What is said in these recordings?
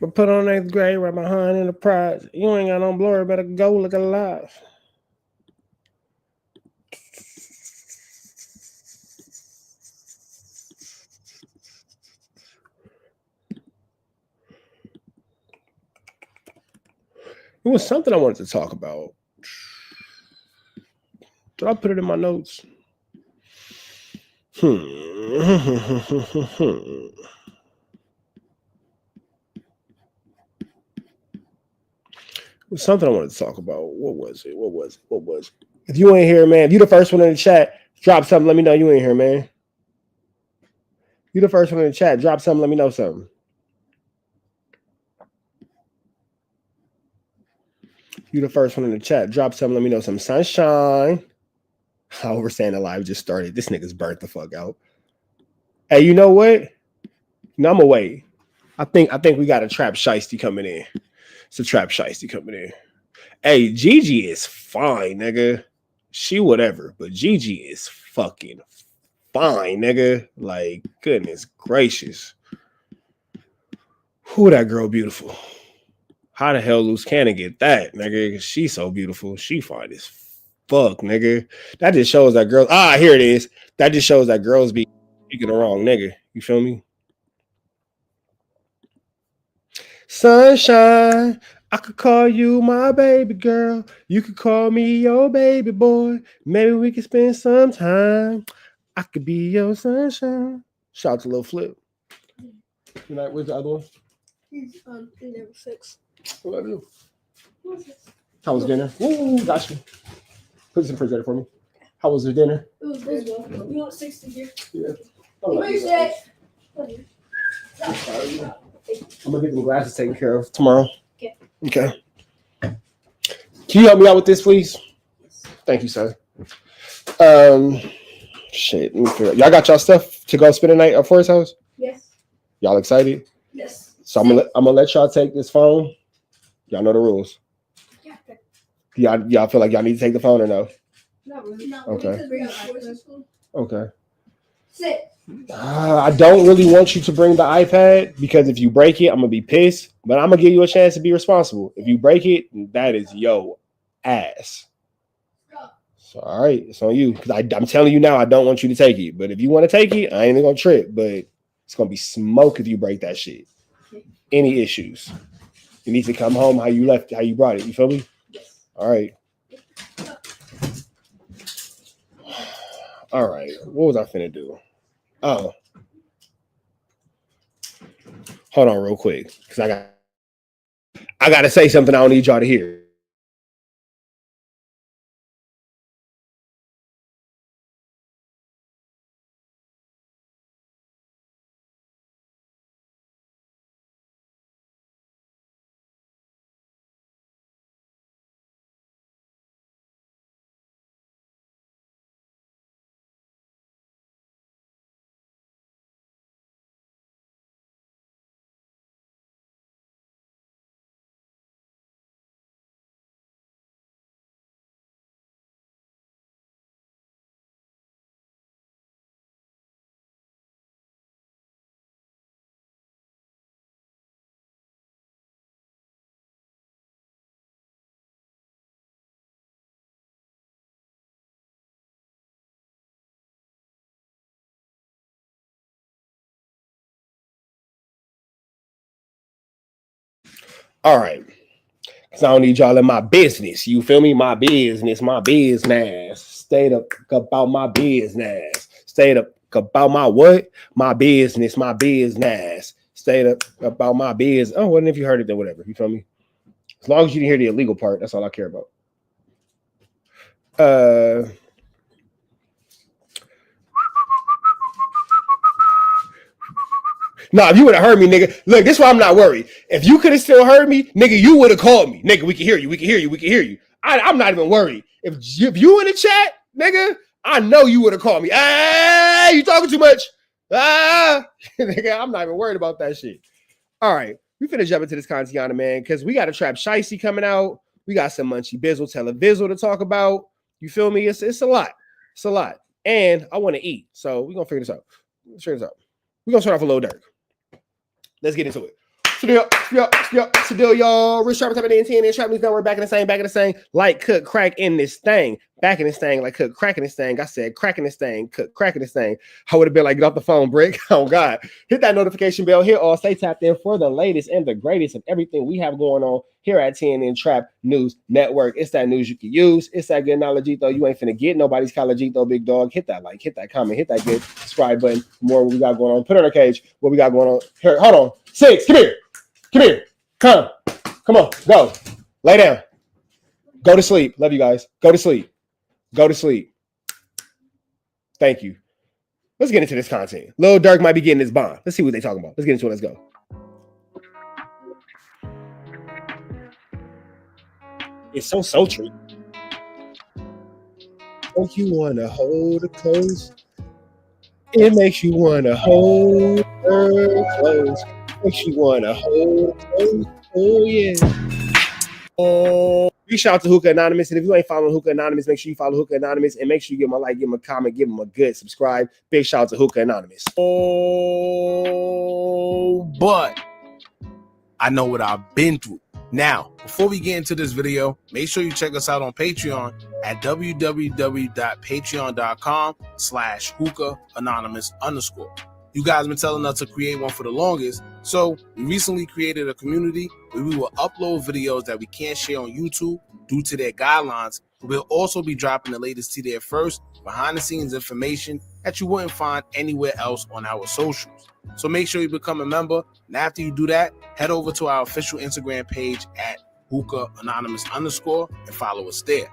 But put on 8th grade right behind Enterprise. You ain't got no blur, better go look alive. It was something I wanted to talk about. Did I put it in my notes? It was something I wanted to talk about. What was it? If you ain't here, man, if you the first one in the chat, drop something. Let me know you ain't here, man. You the first one in the chat. Drop something. Let me know something. You the first one in the chat. Drop something. Let me know some sunshine. How we're saying the live just started. This nigga's burnt the fuck out. Hey, you know what? No, I'm away. I think we got a trap shiesty coming in. It's a trap shiesty coming in. Hey, Gigi is fine, nigga. She whatever, but Gigi is fucking fine, nigga. Like, goodness gracious. Who that girl beautiful? How the hell loose cannon get that, nigga? She's so beautiful. She fine as fuck, nigga. That just shows that girls. Here it is. That just shows that girls be picking the wrong nigga. You feel me? Sunshine, I could call you my baby girl. You could call me your baby boy. Maybe we could spend some time. I could be your sunshine. Shout out to Lil Flip. Good night. Where's the other one? He's number 6. I love you. How was dinner? Ooh, got you. Put this in the refrigerator for me. How was your dinner? It was good. You want 60 here? Yeah. Where's that? I'm gonna get the glasses taken care of tomorrow. Okay. Can you help me out with this, please? Thank you, sir. Shit. Y'all got y'all stuff to go spend the night at Forest House? Yes. Y'all excited? Yes. So I'm gonna let y'all take this phone. Y'all know the rules. Yeah. Y'all feel like y'all need to take the phone or no? Not really. No, Okay. Okay. Sit. I don't really want you to bring the iPad because if you break it, I'm gonna be pissed. But I'm gonna give you a chance to be responsible. If you break it, that is yo ass. So all right, it's on you. Because I'm telling you now, I don't want you to take it. But if you want to take it, I ain't gonna trip. But it's gonna be smoke if you break that shit. Any issues? You need to come home how you left, how you brought it. You feel me? Yes. All right. All right. What was I finna do? Oh. Hold on real quick. Because I gotta say something I don't need y'all to hear. All right. Because I don't need y'all in my business. You feel me? My business. Stayed up about my business. Stayed up about my what? My business. Stayed up about my business. Oh, well, if you heard it, then whatever. You feel me? As long as you didn't hear the illegal part, that's all I care about. No, if you would have heard me, nigga. Look, this is why I'm not worried. If you could have still heard me, nigga, you would have called me. Nigga, we can hear you. I'm not even worried. If you in the chat, nigga, I know you would have called me. You talking too much. Nigga, I'm not even worried about that shit. All right, we finna jump into this Kantiana, man, because we got a Trap Shiesty coming out. We got some Munchie Bizzle Televizzle to talk about. You feel me? It's a lot. It's a lot. And I want to eat. So we're going to figure this out. We're going to start off with Lil Durk. Let's get into it. Still, y'all. Rich Sharp, type of DNT, and Trap News Network, back in the same. Like, cook, crack in this thing. Back in this thing, like, cook, cracking this thing. I said, cracking this thing, cook, cracking this thing. I would have been like, get off the phone, Brick. Oh, God. Hit that notification bell. Hit all. Stay tapped in for the latest and the greatest of everything we have going on here at TNN Trap News Network. It's that news you can use. It's that good knowledge, though. You ain't finna get nobody's college, though, big dog. Hit that like, hit that comment, hit that good subscribe button for more what we got going on. Put on our cage what we got going on. Here, hold on. 6, come here. Come here. Come on. Go. Lay down. Go to sleep. Love you guys. Go to sleep. Go to sleep. Thank you. Let's get into this content. Lil Durk might be getting his bond. Let's see what they talking about. Let's get into it. Let's go. It's so sultry. Don't you want to hold it close? It makes you want to hold her close. Makes you want to hold close. Oh, yeah. Big shout out to Hookah Anonymous. And if you ain't following Hookah Anonymous, make sure you follow Hookah Anonymous. And make sure you give him a like, give him a comment, give him a good subscribe. Big shout out to Hookah Anonymous. Oh, but I know what I've been through. Now, before we get into this video, make sure you check us out on Patreon at www.patreon.com/hookah_anonymous. You guys been telling us to create one for the longest, so we recently created a community where we will upload videos that we can't share on YouTube due to their guidelines. We'll also be dropping the latest to there first, behind the scenes information that you wouldn't find anywhere else on our socials. So make sure you become a member, and after you do that, head over to our official Instagram page at hookah_anonymous and follow us there.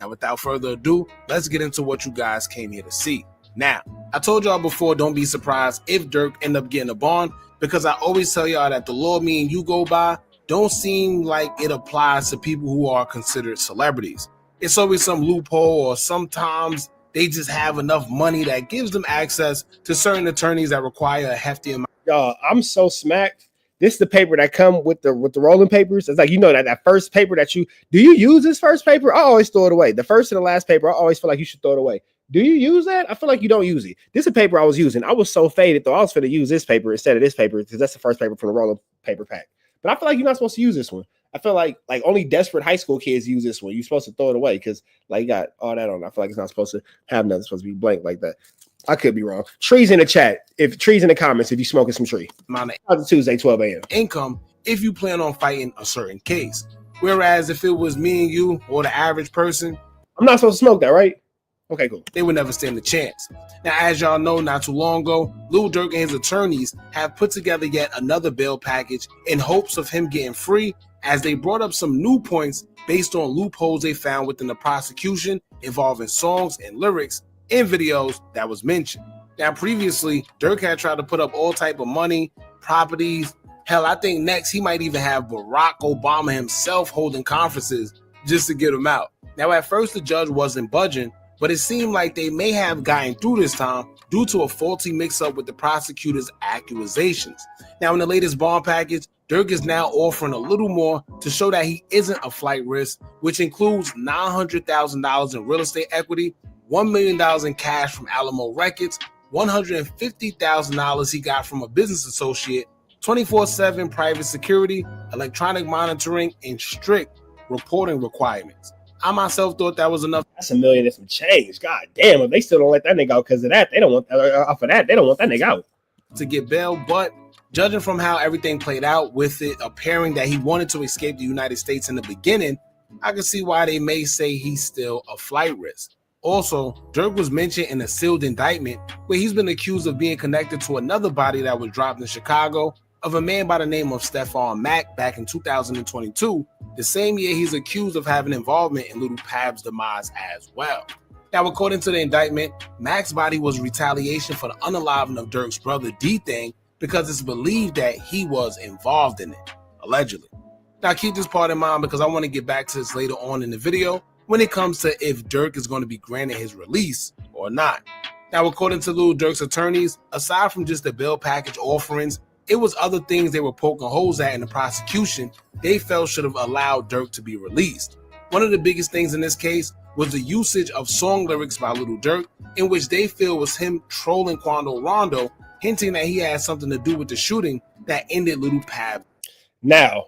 Now, without further ado, let's get into what you guys came here to see. Now, I told y'all before, don't be surprised if Durk end up getting a bond, because I always tell y'all that the law me and you go by don't seem like it applies to people who are considered celebrities. It's always some loophole, or sometimes they just have enough money that gives them access to certain attorneys that require a hefty amount. Y'all, I'm so smacked. This is the paper that come with the rolling papers. It's like, you know, that first paper that do you use this first paper? I always throw it away. The first and the last paper, I always feel like you should throw it away. Do you use that? I feel like you don't use it. This is a paper I was using. I was so faded, though. I was going to use this paper instead of this paper because that's the first paper from the rolling paper pack. But I feel like you're not supposed to use this one. I feel like only desperate high school kids use this one. You're supposed to throw it away because you got all that on. I feel like it's not supposed to have nothing. It's supposed to be blank like that. I could be wrong. Trees in the chat. If trees in the comments, if you smoking some tree. Tuesday, 12 a.m. Income if you plan on fighting a certain case. Whereas if it was me and you or the average person, I'm not supposed to smoke that, right? Okay, cool. They would never stand a chance. Now, as y'all know, not too long ago, Lil Durk and his attorneys have put together yet another bail package in hopes of him getting free, as they brought up some new points based on loopholes they found within the prosecution involving songs and lyrics in videos that was mentioned. Now, previously, Durk had tried to put up all type of money, properties. Hell, I think next he might even have Barack Obama himself holding conferences just to get him out. Now, at first, the judge wasn't budging, but it seemed like they may have gotten through this time due to a faulty mix-up with the prosecutor's accusations. Now, in the latest bond package, Durk is now offering a little more to show that he isn't a flight risk, which includes $900,000 in real estate equity, $1 million in cash from Alamo Records, $150,000 he got from a business associate, 24/7 private security, electronic monitoring, and strict reporting requirements. I myself thought that was enough. That's $1 million and some change. God damn, if they still don't let that nigga out because of that, they don't want off of that. They don't want that nigga out to get bail. But judging from how everything played out, with it appearing that he wanted to escape the United States in the beginning, I can see why they may say he's still a flight risk. Also, Durk was mentioned in a sealed indictment where he's been accused of being connected to another body that was dropped in Chicago of a man by the name of Stephon Mack back in 2022, the same year he's accused of having involvement in Lil Pab's demise as well. Now, according to the indictment, Mack's body was retaliation for the unaliving of Durk's brother D-Thing because it's believed that he was involved in it, allegedly. Now, keep this part in mind because I want to get back to this later on in the video when it comes to if Durk is going to be granted his release or not. Now, according to Lil Durk's attorneys, aside from just the bail package offerings, it was other things they were poking holes at in the prosecution they felt should have allowed Durk to be released. One of the biggest things in this case was the usage of song lyrics by Lil Durk, in which they feel was him trolling Quando Rondo, hinting that he had something to do with the shooting that ended Lil Pab. Now,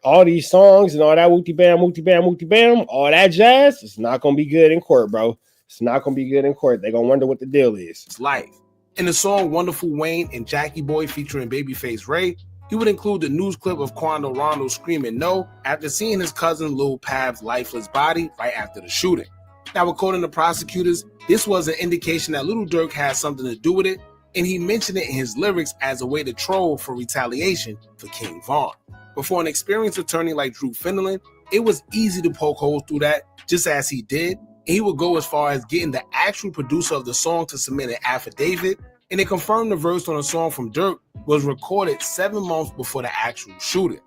all these songs and all that wooty bam, all that jazz, it's not gonna be good in court, bro. It's not gonna be good in court. They're gonna wonder what the deal is. It's life. In the song Wonderful Wayne and Jackie Boy featuring Babyface Ray, he would include the news clip of Quando Rondo screaming no after seeing his cousin Lil Pav's lifeless body right after the shooting. Now, according to prosecutors, this was an indication that Lil Durk had something to do with it, and he mentioned it in his lyrics as a way to troll for retaliation for King Von. But for an experienced attorney like Drew Fenelon, it was easy to poke holes through that, just as he did. And he would go as far as getting the actual producer of the song to submit an affidavit, and it confirmed the verse on a song from Durk was recorded 7 months before the actual shooting.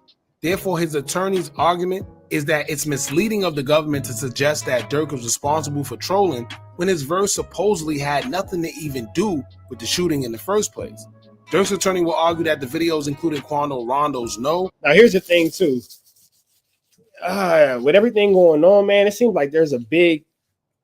Therefore, his attorney's argument is that it's misleading of the government to suggest that Durk was responsible for trolling when his verse supposedly had nothing to even do with the shooting in the first place. Durk's attorney will argue that the videos included Quando Rondo's no. Now, here's the thing, too. With everything going on, man, it seems like there's a big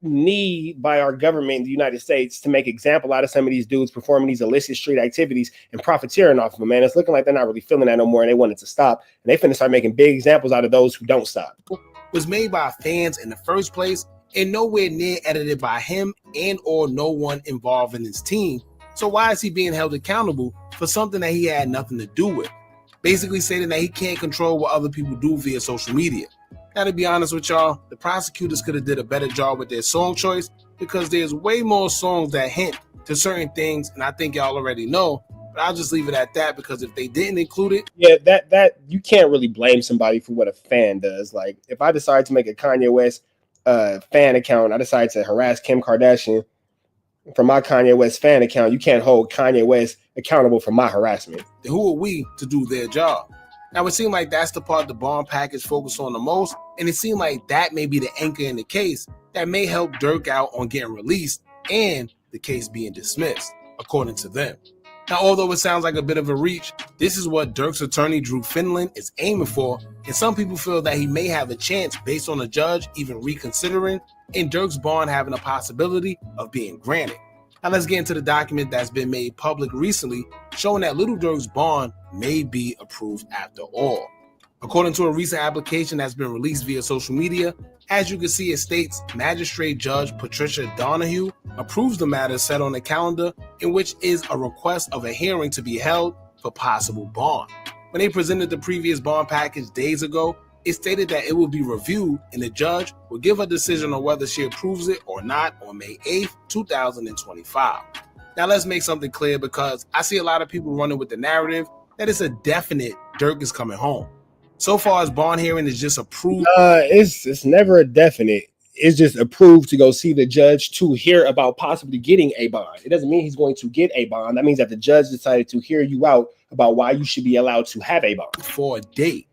need by our government in the United States to make example out of some of these dudes performing these illicit street activities and profiteering off of them, man. It's looking like they're not really feeling that no more, and they want it to stop. And they finna start making big examples out of those who don't stop. Was made by fans in the first place and nowhere near edited by him and or no one involved in his team. So why is he being held accountable for something that he had nothing to do with? Basically stating that he can't control what other people do via social media. Now, to be honest with y'all, the prosecutors could have did a better job with their song choice because there's way more songs that hint to certain things, and I think y'all already know, but I'll just leave it at that because if they didn't include it... Yeah, that you can't really blame somebody for what a fan does. Like, if I decide to make a Kanye West fan account, I decide to harass Kim Kardashian from my Kanye West fan account, you can't hold Kanye West accountable for my harassment. Then who are we to do their job? Now, it seemed like that's the part the bond package focused on the most, and it seemed like that may be the anchor in the case that may help Durk out on getting released and the case being dismissed, according to them. Now, although it sounds like a bit of a reach, this is what Durk's attorney Drew Fenelon is aiming for, and some people feel that he may have a chance based on the judge even reconsidering and Durk's bond having a possibility of being granted. Now let's get into the document that's been made public recently, showing that Lil Durk's bond may be approved after all. According to a recent application that's been released via social media, as you can see, it states Magistrate Judge Patricia Donahue approves the matter set on the calendar, in which is a request of a hearing to be held for possible bond. When they presented the previous bond package days ago, it stated that it will be reviewed and the judge will give a decision on whether she approves it or not on May 8th, 2025. Now let's make something clear because I see a lot of people running with the narrative that it's a definite Durk is coming home. So far as bond hearing is just approved. It's never a definite. It's just approved to go see the judge to hear about possibly getting a bond. It doesn't mean he's going to get a bond. That means that the judge decided to hear you out about why you should be allowed to have a bond. For a date.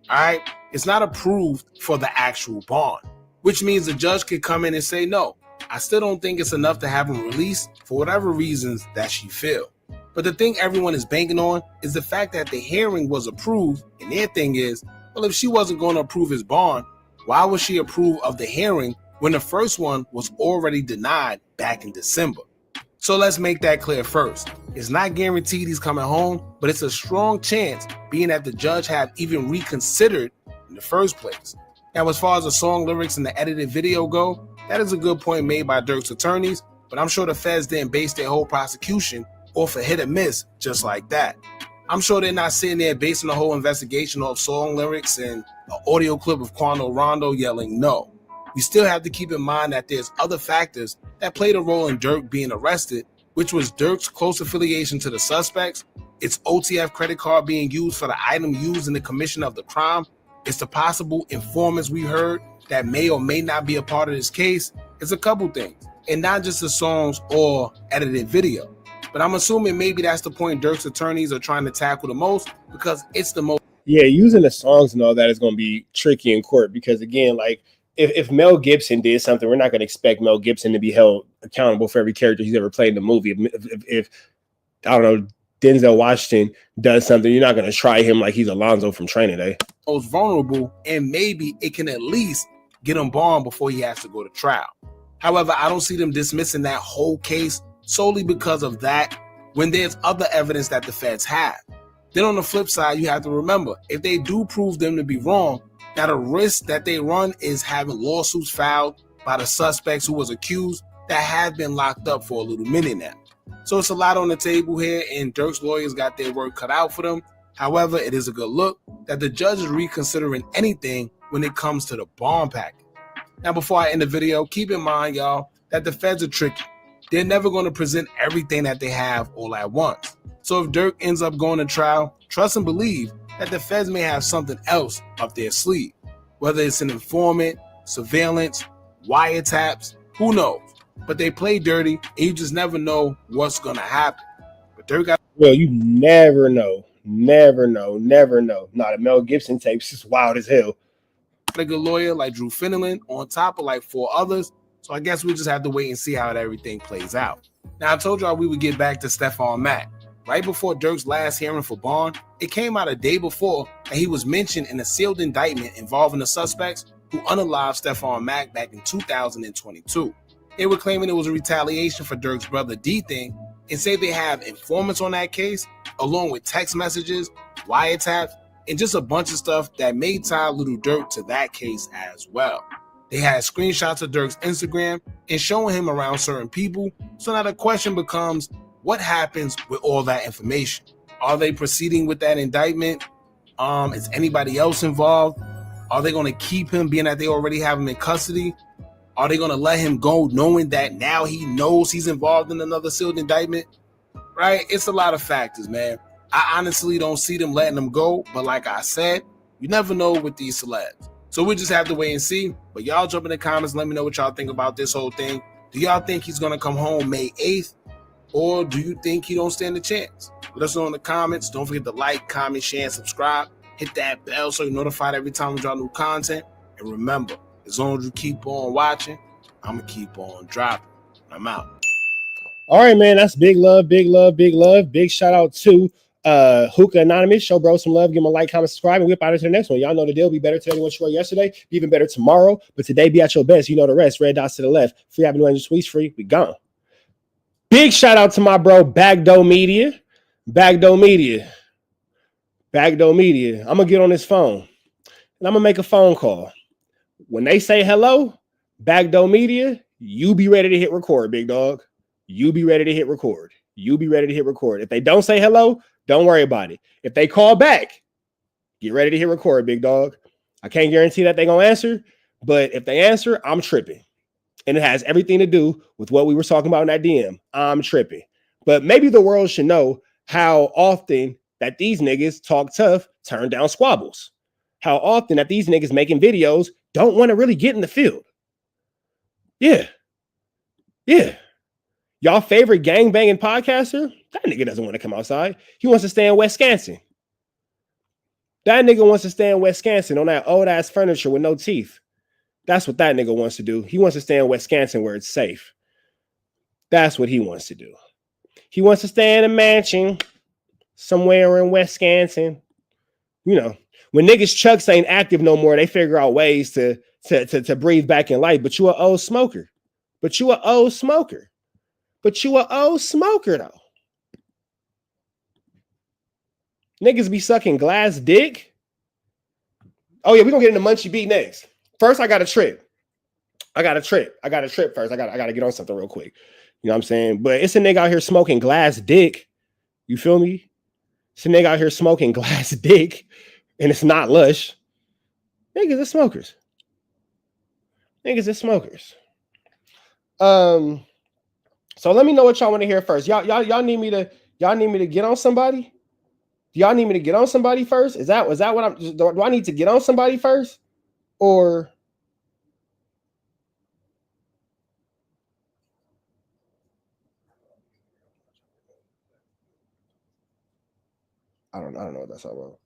All right. It's not approved for the actual bond, which means the judge could come in and say, no, I still don't think it's enough to have him released for whatever reasons that she feel. But the thing everyone is banking on is the fact that the hearing was approved. And their thing is, well, if she wasn't going to approve his bond, why would she approve of the hearing when the first one was already denied back in December? So let's make that clear first. It's not guaranteed he's coming home, but it's a strong chance being that the judge have even reconsidered in the first place. Now, as far as the song lyrics and the edited video go, that is a good point made by Durk's attorneys, but I'm sure the feds didn't base their whole prosecution off a hit or miss just like that. I'm sure they're not sitting there basing the whole investigation off song lyrics and an audio clip of Quando Rondo yelling no. You still have to keep in mind that there's other factors that played a role in Durk being arrested, which was Durk's close affiliation to the suspects, its OTF credit card being used for the item used in the commission of the crime, it's the possible informants we heard that may or may not be a part of this case. It's a couple things, and not just the songs or edited video. But I'm assuming maybe that's the point Durk's attorneys are trying to tackle the most because it's the most. Yeah, using the songs and all that is going to be tricky in court because, again, like if Mel Gibson did something, we're not going to expect Mel Gibson to be held accountable for every character he's ever played in the movie. If I don't know, Denzel Washington does something, you're not going to try him like he's Alonzo from Training Day. Most vulnerable, and maybe it can at least get him bond before he has to go to trial. However, I don't see them dismissing that whole case solely because of that when there's other evidence that the feds have. Then on the flip side, you have to remember, if they do prove them to be wrong, now the risk that they run is having lawsuits filed by the suspects who was accused that have been locked up for a little minute now. So it's a lot on the table here, and Durk's lawyers got their work cut out for them. However, it is a good look that the judge is reconsidering anything when it comes to the bond package. Now, before I end the video, keep in mind, y'all, that the feds are tricky. They're never going to present everything that they have all at once. So if Durk ends up going to trial, trust and believe that the feds may have something else up their sleeve. Whether it's an informant, surveillance, wiretaps, who knows? But they play dirty, and you just never know what's going to happen. But Durk got... Well, you never know. Never know. Nah, the Mel Gibson tapes is wild as hell. A good lawyer like Drew Fenelon on top of like 4 others. So I guess we just have to wait and see how everything plays out. Now, I told y'all we would get back to Stephon Mack. Right before Durk's last hearing for bond, it came out a day before that he was mentioned in a sealed indictment involving the suspects who unalived Stephon Mack back in 2022. They were claiming it was a retaliation for Durk's brother D thing and say they have informants on that case, along with text messages, wiretaps, and just a bunch of stuff that may tie Lil Durk to that case as well. They had screenshots of Durk's Instagram and showing him around certain people. So now the question becomes, what happens with all that information? Are they proceeding with that indictment? Is anybody else involved? Are they going to keep him, being that they already have him in custody? Are they going to let him go knowing that now he knows he's involved in another sealed indictment? Right? It's a lot of factors, man. I honestly don't see them letting him go. But like I said, you never know with these celebs. So we just have to wait and see. But y'all jump in the comments. Let me know what y'all think about this whole thing. Do y'all think he's going to come home May 8th? Or do you think he don't stand a chance? Let us know in the comments. Don't forget to like, comment, share, and subscribe. Hit that bell so you're notified every time we drop new content. And remember, as long as you keep on watching, I'm going to keep on dropping. I'm out. All right, man. That's big love. Big shout out to Hookah Anonymous. Show bro some love. Give him a like, comment, subscribe, and whip out into the next one. Y'all know the deal. Be better today than what you were yesterday. Be even better tomorrow. But today, be at your best. You know the rest. Red dots to the left. Free Avenue Angel Sweets free. We gone. Big shout out to my bro, Backdoor Media. I'm going to get on this phone, and I'm going to make a phone call. When they say hello, Backdoor Media, you be ready to hit record, big dog. You be ready to hit record. If they don't say hello, don't worry about it. If they call back, get ready to hit record, big dog. I can't guarantee that they're going to answer, but if they answer, I'm tripping. And it has everything to do with what we were talking about in that DM. I'm tripping. But maybe the world should know how often that these niggas talk tough, turn down squabbles. How often that these niggas making videos don't want to really get in the field. Yeah. Y'all favorite gangbanging podcaster? That nigga doesn't want to come outside. He wants to stay in Wisconsin. That nigga wants to stay in Wisconsin on that old ass furniture with no teeth. That's what that nigga wants to do. He wants to stay in Wisconsin where it's safe. That's what he wants to do. He wants to stay in a mansion somewhere in Wisconsin. You know, when niggas' chucks ain't active no more, they figure out ways to breathe back in life. But you an old smoker. Though. Niggas be sucking glass dick. Oh yeah, we're gonna get into Munchie B next. First, I got a trip first. I gotta get on something real quick. You know what I'm saying? But it's a nigga out here smoking glass dick. You feel me? It's a nigga out here smoking glass dick, and it's not Lush. Niggas are smokers. So let me know what y'all want to hear first. Y'all need me to get on somebody? Do y'all need me to get on somebody first? Is that what I'm do I need to get on somebody first? Or I don't know what that's all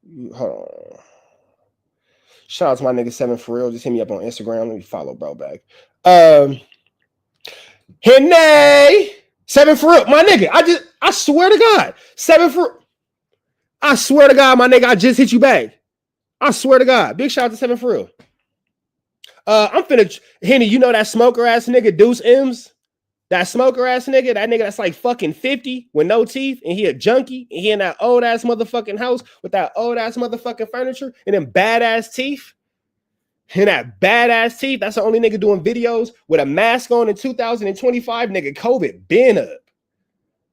about. Hold on. Shout out to my nigga 7 for real. Just hit me up on Instagram. Let me follow bro back. Henne 7 for real. My nigga, I swear to God. 7 for I swear to God, my nigga, I just hit you back. I swear to God. Big shout out to 7 for real. I'm finna Henny, you know that smoker ass nigga Deuce M's? That smoker ass nigga, that nigga that's like fucking 50 with no teeth, and he a junkie, and he in that old ass motherfucking house with that old ass motherfucking furniture and them badass teeth. And that badass teeth, that's the only nigga doing videos with a mask on in 2025. Nigga, COVID been up.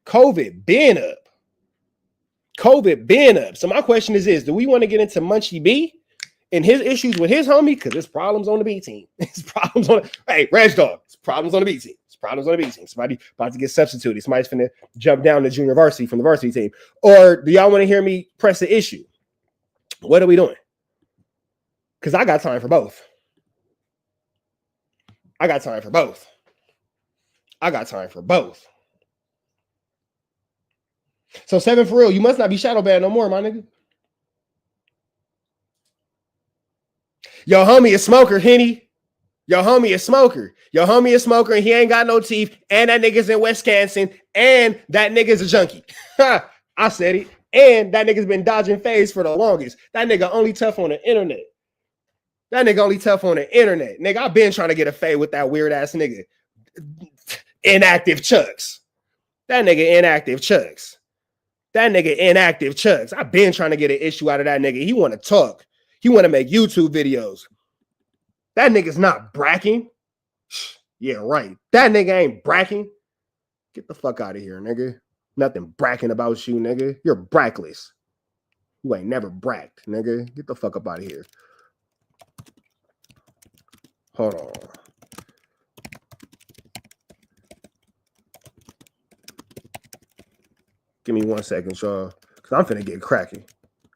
COVID been up. COVID been up. So my question is this, do we want to get into Munchie B and his issues with his homie? Because there's problems on the B team. It's problems on hey, Reg Dog, it's problems on the B team. It's problems on the B team. Somebody about to get substituted. Somebody's finna jump down to junior varsity from the varsity team. Or do y'all want to hear me press the issue? What are we doing? Because I got time for both. I got time for both. I got time for both. So 7 for real, you must not be shadow banned no more, my nigga. Yo, homie is smoker, Henny. Yo, homie is smoker. Yo, homie is smoker, and he ain't got no teeth, and that nigga's in Wisconsin, and that nigga's a junkie. I said it. And that nigga's been dodging phase for the longest. That nigga only tough on the internet. That nigga only tough on the internet. Nigga, I've been trying to get a fade with that weird ass nigga. Inactive Chucks. That nigga inactive Chucks. That nigga inactive Chucks. I've been trying to get an issue out of that nigga. He want to talk. He want to make YouTube videos. That nigga's not bracking. Yeah, right. That nigga ain't bracking. Get the fuck out of here, nigga. Nothing bracking about you, nigga. You're brackless. You ain't never bracked, nigga. Get the fuck up out of here. Hold on. Give me 1 second, y'all. Because I'm finna get cracking.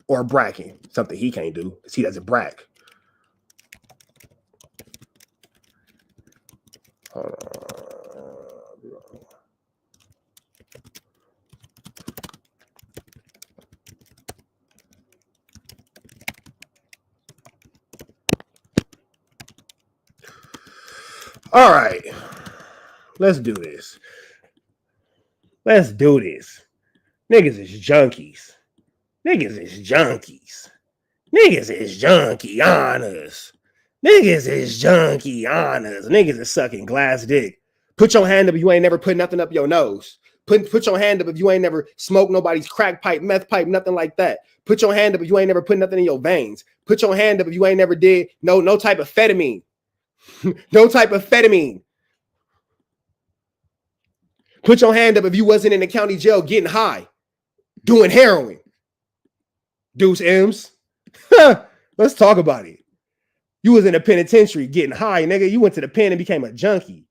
Or bracking. Something he can't do. Because he doesn't brack. Hold on. All right. Let's do this. Let's do this. Niggas is junkies. Niggas is junkies. Niggas is junkie honors. Niggas is junkie honors. Niggas is sucking glass dick. Put your hand up if you ain't never put nothing up your nose. Put your hand up if you ain't never smoked nobody's crack pipe, meth pipe, nothing like that. Put your hand up if you ain't never put nothing in your veins. Put your hand up if you ain't never did no type of amphetamine. No type of amphetamine. Put your hand up if you wasn't in the county jail getting high, doing heroin. Deuce M's. Let's talk about it. You was in a penitentiary getting high, nigga. You went to the pen and became a junkie.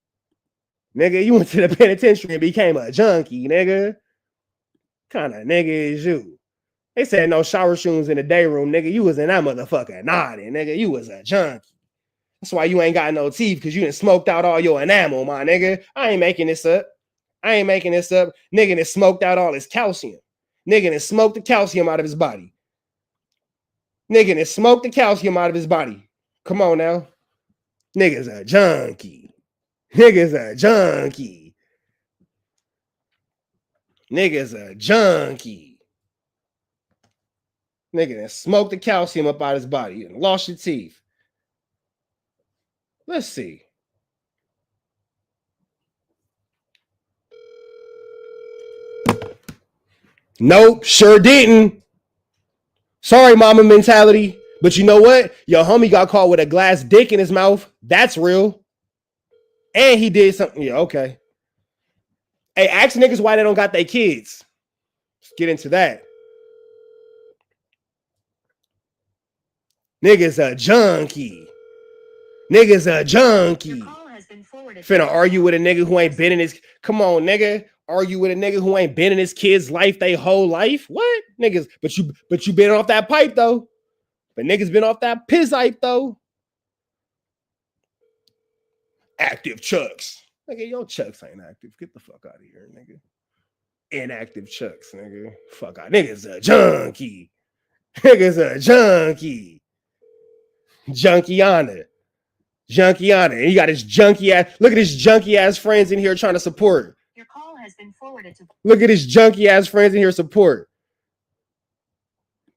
Nigga, you went to the penitentiary and became a junkie, nigga. Kind of nigga is you? They said no shower shoes in the day room, nigga. You was in that motherfucker nodding, nigga. You was a junkie. That's why you ain't got no teeth, because you done smoked out all your enamel, my nigga. I ain't making this up. I ain't making this up. Nigga done smoked out all his calcium. Nigga done smoked the calcium out of his body. Nigga done smoked the calcium out of his body. Come on now. Nigga's a junkie. Nigga's a junkie. Nigga's a junkie. Nigga done smoked the calcium up out of his body and lost your teeth. Let's see. Nope, sure didn't. Sorry, mama mentality. But you know what? Your homie got caught with a glass dick in his mouth. That's real. And he did something. Yeah, okay. Hey, ask niggas why they don't got their kids. Let's get into that. Niggas a junkie. Niggas a junkie. Finna argue with a nigga who ain't been in his... Come on, nigga. Argue with a nigga who ain't been in his kid's life they whole life? What? Niggas, but you been off that pipe, though. But niggas been off that piss pipe, though. Active Chucks. Nigga, your Chucks ain't active. Get the fuck out of here, nigga. Inactive Chucks, nigga. Fuck out. Niggas a junkie. Niggas a junkie. Junkie honor. Junkie honor. And you got his junkie ass. Look at his junkie ass friends in here trying to support. Your call has been forwarded to. Look at his junkie ass friends in here support.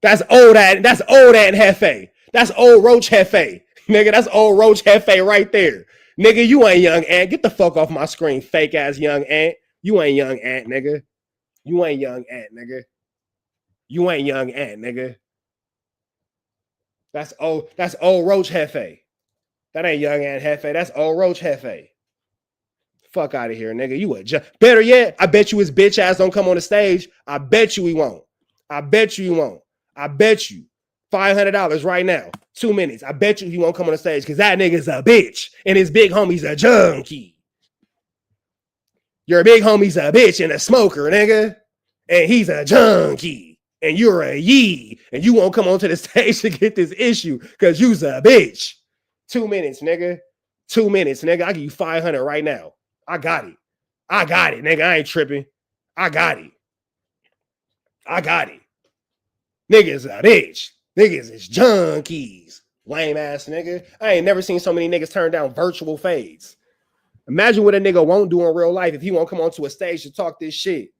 That's old at Hefe. That's old Roach Hefe. Nigga, that's old Roach Hefe right there. Nigga, you ain't young ant. Get the fuck off my screen, fake ass young ant. You ain't young ant, nigga. You ain't young ant, nigga. You ain't young ant, nigga. That's old Roach Hefe. That ain't young ant Hefe. That's old Roach Hefe. Fuck out of here, nigga. You a better yet, I bet you his bitch ass don't come on the stage. I bet you he won't. I bet you he won't. I bet you $500 right now. 2 minutes. I bet you he won't come on the stage because that nigga's a bitch and his big homie's a junkie. Your big homie's a bitch and a smoker, nigga. And he's a junkie. And you're a yee. And you won't come onto the stage to get this issue because you's a bitch. 2 minutes, nigga. 2 minutes, nigga. I'll give you 500 right now. I got it. I got it, nigga. I ain't tripping. I got it. I got it. Niggas a bitch. Niggas is junkies. Lame ass nigga. I ain't never seen so many niggas turn down virtual fades. Imagine what a nigga won't do in real life if he won't come onto a stage to talk this shit.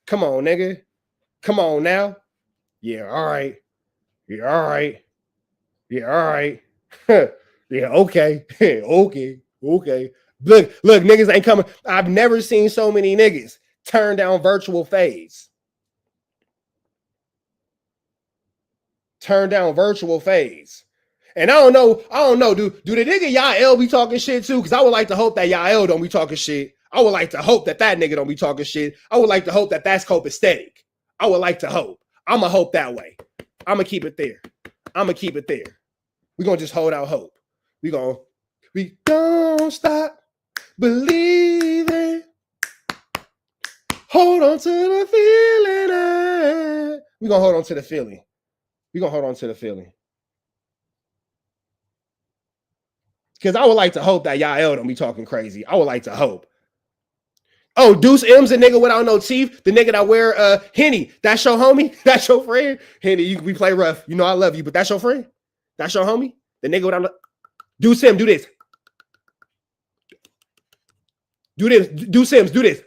Come on, nigga. Come on now. Yeah, all right. Yeah, all right. Yeah, all right. Yeah, okay. Okay. Okay. Look, niggas ain't coming. I've never seen so many niggas turn down virtual fades. Turn down virtual fades. And I don't know, do the nigga Yael be talking shit too? Because I would like to hope that Yael don't be talking shit. I would like to hope that nigga don't be talking shit. I would like to hope that that's copacetic. I would like to hope. I'm going to hope that way. I'm going to keep it there. I'm going to keep it there. We're going to just hold out hope. We don't stop believing. Hold on to the feeling. We're going to hold on to the feeling. We're going to hold on to the feeling. Because I would like to hope that Yael don't be talking crazy. I would like to hope. Oh, Deuce M's a nigga without no teeth. The nigga that wear Henny. That's your homie? That's your friend? Henny, we play rough. You know I love you, but that's your friend? That's your homie? The nigga without no... Deuce Sims, do this. Do this. Deuce Sims, do this.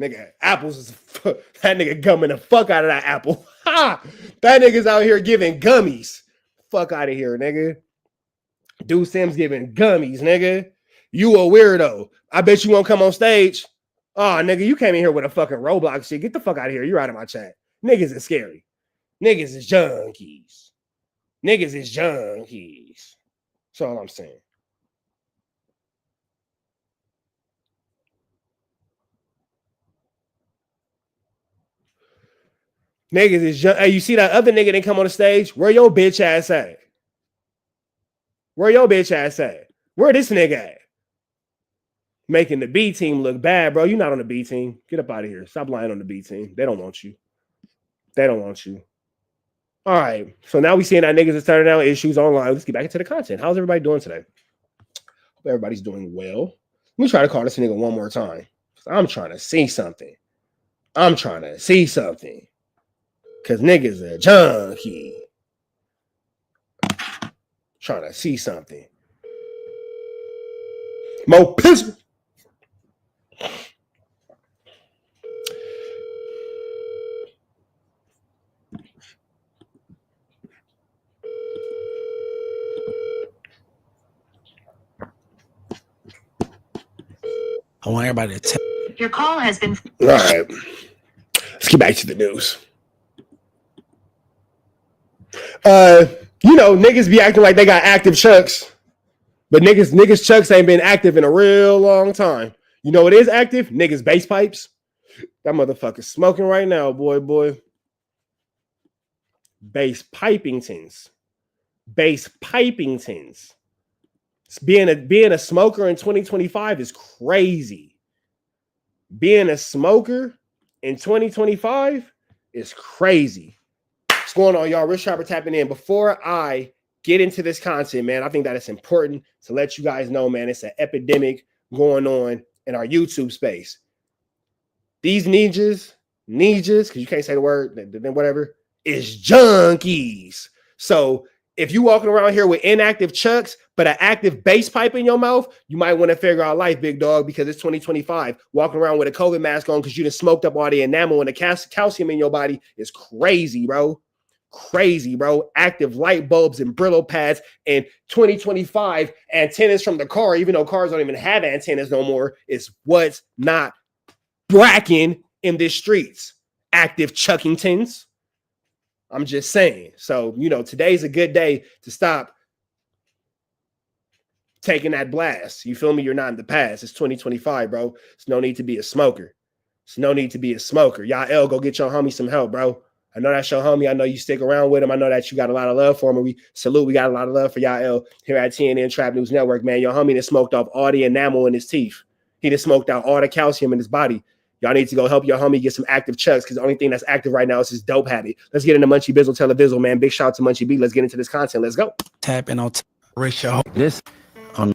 Nigga, apples is... That nigga gumming the fuck out of that apple. Ha! That nigga's out here giving gummies. Fuck out of here, nigga. Dude Sims giving gummies, nigga. You a weirdo. I bet you won't come on stage. Oh, nigga, you came in here with a fucking Roblox shit. Get the fuck out of here. You're out of my chat. Niggas is scary. Niggas is junkies. Niggas is junkies. That's all I'm saying. Niggas is hey, you see that other nigga didn't come on the stage? Where your bitch ass at? Where your bitch ass at? Where this nigga at? Making the B team look bad, bro. You're not on the B team. Get up out of here. Stop lying on the B team. They don't want you. They don't want you. All right. So now we seeing that niggas is turning down issues online. Let's get back into the content. How's everybody doing today? Hope everybody's doing well. Let me try to call this nigga one more time. I'm trying to see something. I'm trying to see something. Because niggas a junkie. Trying to see something. Mo pistol. I want everybody to tell. Your call has been... All right. Let's get back to the news. You know, niggas be acting like they got active chucks, but niggas chucks ain't been active in a real long time. You know what is active? Niggas bass pipes. That motherfucker's smoking right now, boy. Bass pipingtons. Bass pipingtons. Being a smoker in 2025 is crazy. Being a smoker in 2025 is crazy. What's going on, y'all? Rich Trapper tapping in. Before I get into this content, man, I think that it's important to let you guys know, man, it's an epidemic going on in our YouTube space. These ninjas, because you can't say the word, then whatever, is junkies. So if you walking around here with inactive chucks, But an active bass pipe in your mouth, you might want to figure out life, big dog, because it's 2025. Walking around with a COVID mask on because you done smoked up all the enamel and the calcium in your body is crazy, bro. Crazy, bro. Active light bulbs and Brillo pads and 2025 antennas from the car, even though cars don't even have antennas no more, is what's not bracking in the streets. Active Chuckingtons. I'm just saying. So, you know, today's a good day to stop taking that blast. You feel me? You're not in the past. It's 2025, bro. There's no need to be a smoker. There's no need to be a smoker. Y'all, go get your homie some help, bro. I know that's your homie. I know you stick around with him. I know that you got a lot of love for him. We salute. We got a lot of love for y'all here at TNN Trap News Network, man. Your homie that smoked off all the enamel in his teeth. He just smoked out all the calcium in his body. Y'all need to go help your homie get some active chucks because the only thing that's active right now is his dope habit. Let's get into Munchie Bizzle Televizzle, man. Big shout out to Munchie B. Let's get into this content. Let's go. Tapping on Rachel. This on.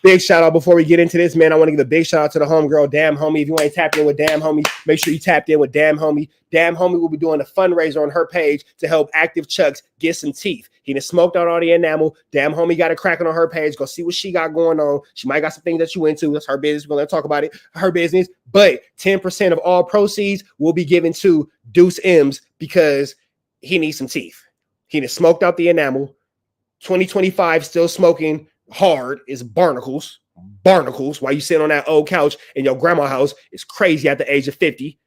Big shout out before we get into this, man. I want to give a big shout out to the homegirl, Damn Homie. If you ain't tapped in with Damn Homie, make sure you tapped in with Damn Homie. Damn Homie will be doing a fundraiser on her page to help active chucks get some teeth. He done smoked out all the enamel. Damn Homie got a cracking on her page. Go see what she got going on. She might got some things that you into. That's her business. We're going to talk about it. Her business. But 10% of all proceeds will be given to Deuce M's because he needs some teeth. He done smoked out the enamel. 2025 still smoking hard is barnacles. While you sit on that old couch in your grandma's house is crazy at the age of 50.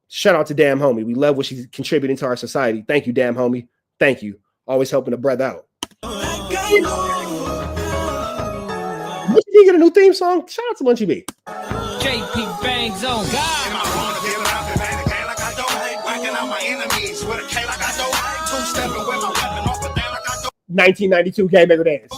Shout out to Damn Homie. We love what she's contributing to our society. Thank you, Damn Homie. Thank you. Always helping a brother out. Munchie B get a new theme song. Shout out to Munchie B. JP Bangs on God. 1992 Game Maker Dance.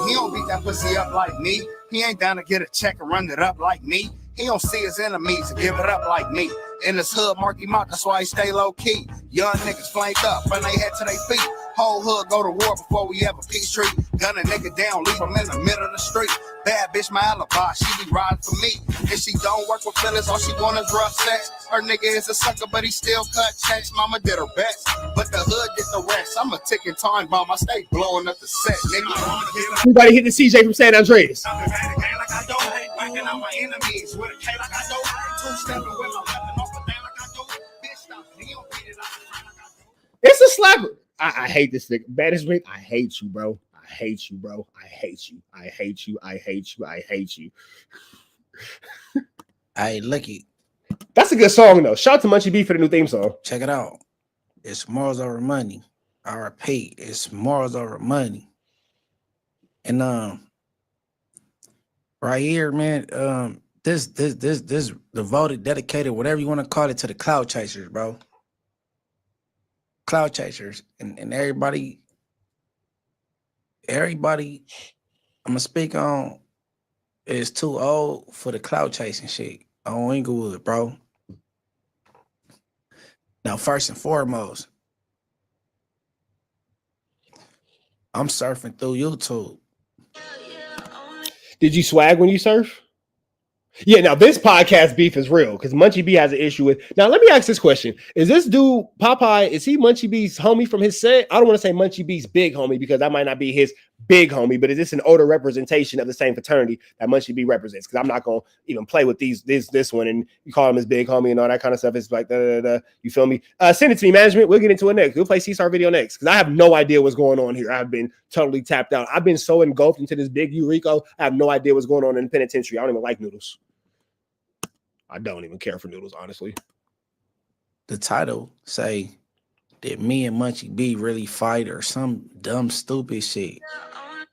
He don't beat that pussy up like me. He ain't down to get a check and run it up like me. He don't see his enemies and give it up like me. In this hood, Marky Mark, that's why he stay low key. Young niggas flanked up and they head to their feet. Whole hood go to war before we ever peace treat. Gun a nigga down, leave him in the middle of the street. Bad bitch, my alibi, she be riding for me. If she don't work with feelings, all she want is rough sex. Her nigga is a sucker, but he still cut checks. Mama did her best, but the hood did the rest. I'm a ticking time bomb, I stay blowing up the set, nigga. Everybody hit the CJ from San Andreas. It's a slapper. I hate this nigga. Management, I hate you, bro. I hate you, bro. I hate you. I hate you. I hate you. I hate you. Hey, looky. That's a good song, though. Shout out to Munchie B for the new theme song. Check it out. It's morals over money. I repeat, it's morals over money. And right here, man, this devoted, dedicated, whatever you want to call it, to the cloud chasers, bro. Cloud chasers and everybody I'm gonna speak on is too old for the cloud chasing shit on Inglewood, bro. Now, first and foremost, I'm surfing through YouTube. Did you swag when you surf? Yeah, now this podcast beef is real because Munchie B has an issue with. Now, let me ask this question. Is this dude, Popeye, is he Munchie B's homie from his set? I don't want to say Munchie B's big homie because that might not be his big homie, but is this an older representation of the same fraternity that Munchie B represents? Because I'm not going to even play with this one and you call him his big homie and all that kind of stuff. It's like, you feel me? Send it to me, management. We'll get into it next. We'll play C-Star video next because I have no idea what's going on here. I've been totally tapped out. I've been so engulfed into this big Rico. I have no idea what's going on in the penitentiary. I don't even like noodles. I don't even care for noodles, honestly. The title say, did me and Munchie B really fight or some dumb, stupid shit?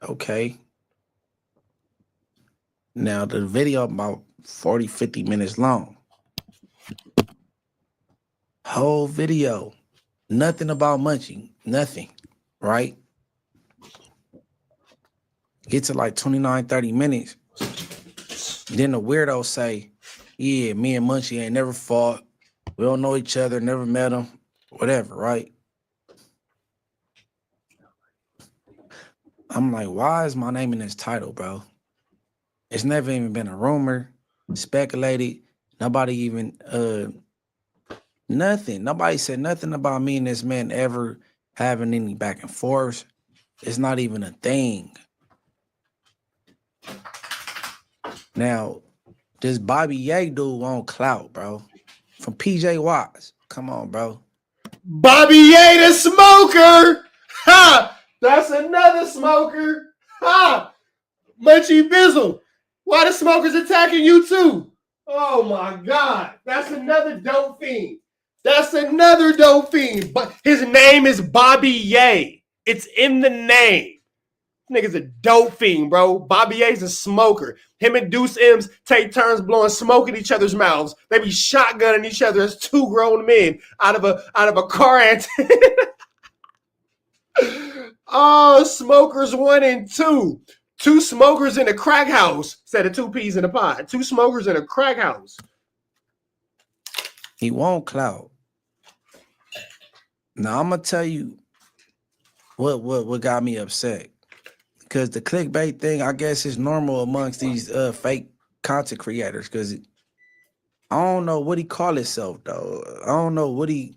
Okay. Now, the video about 40, 50 minutes long. Whole video. Nothing about Munchie. Nothing. Right? Get to like 29, 30 minutes. Then the weirdo say, yeah, me and Munchie ain't never fought. We don't know each other, never met him, whatever, right? I'm like, why is my name in this title, bro? It's never even been a rumor, speculated. Nobody even, nothing. Nobody said nothing about me and this man ever having any back and forth. It's not even a thing. Now, this Bobby Ye dude on clout, bro. From PJ Watts. Come on, bro. Bobby Ye the smoker. Ha! That's another smoker. Ha! Munchie Bizzle. Why the smokers attacking you too? Oh my God. That's another dope fiend. That's another dope fiend. But his name is Bobby Ye. It's in the name. Nigga's a dope fiend, bro. Bobby Ye's a smoker. Him and Deuce M's take turns blowing smoke in each other's mouths. They be shotgunning each other as two grown men out of a car antenna. Oh, smokers 1 and 2. 2 smokers in a crack house. Instead of 2 peas in a pod. 2 smokers in a crack house. He won't clout. Now I'm gonna tell you what got me upset. Because the clickbait thing, I guess, is normal amongst these fake content creators. Because I don't know what he call himself though. I don't know what he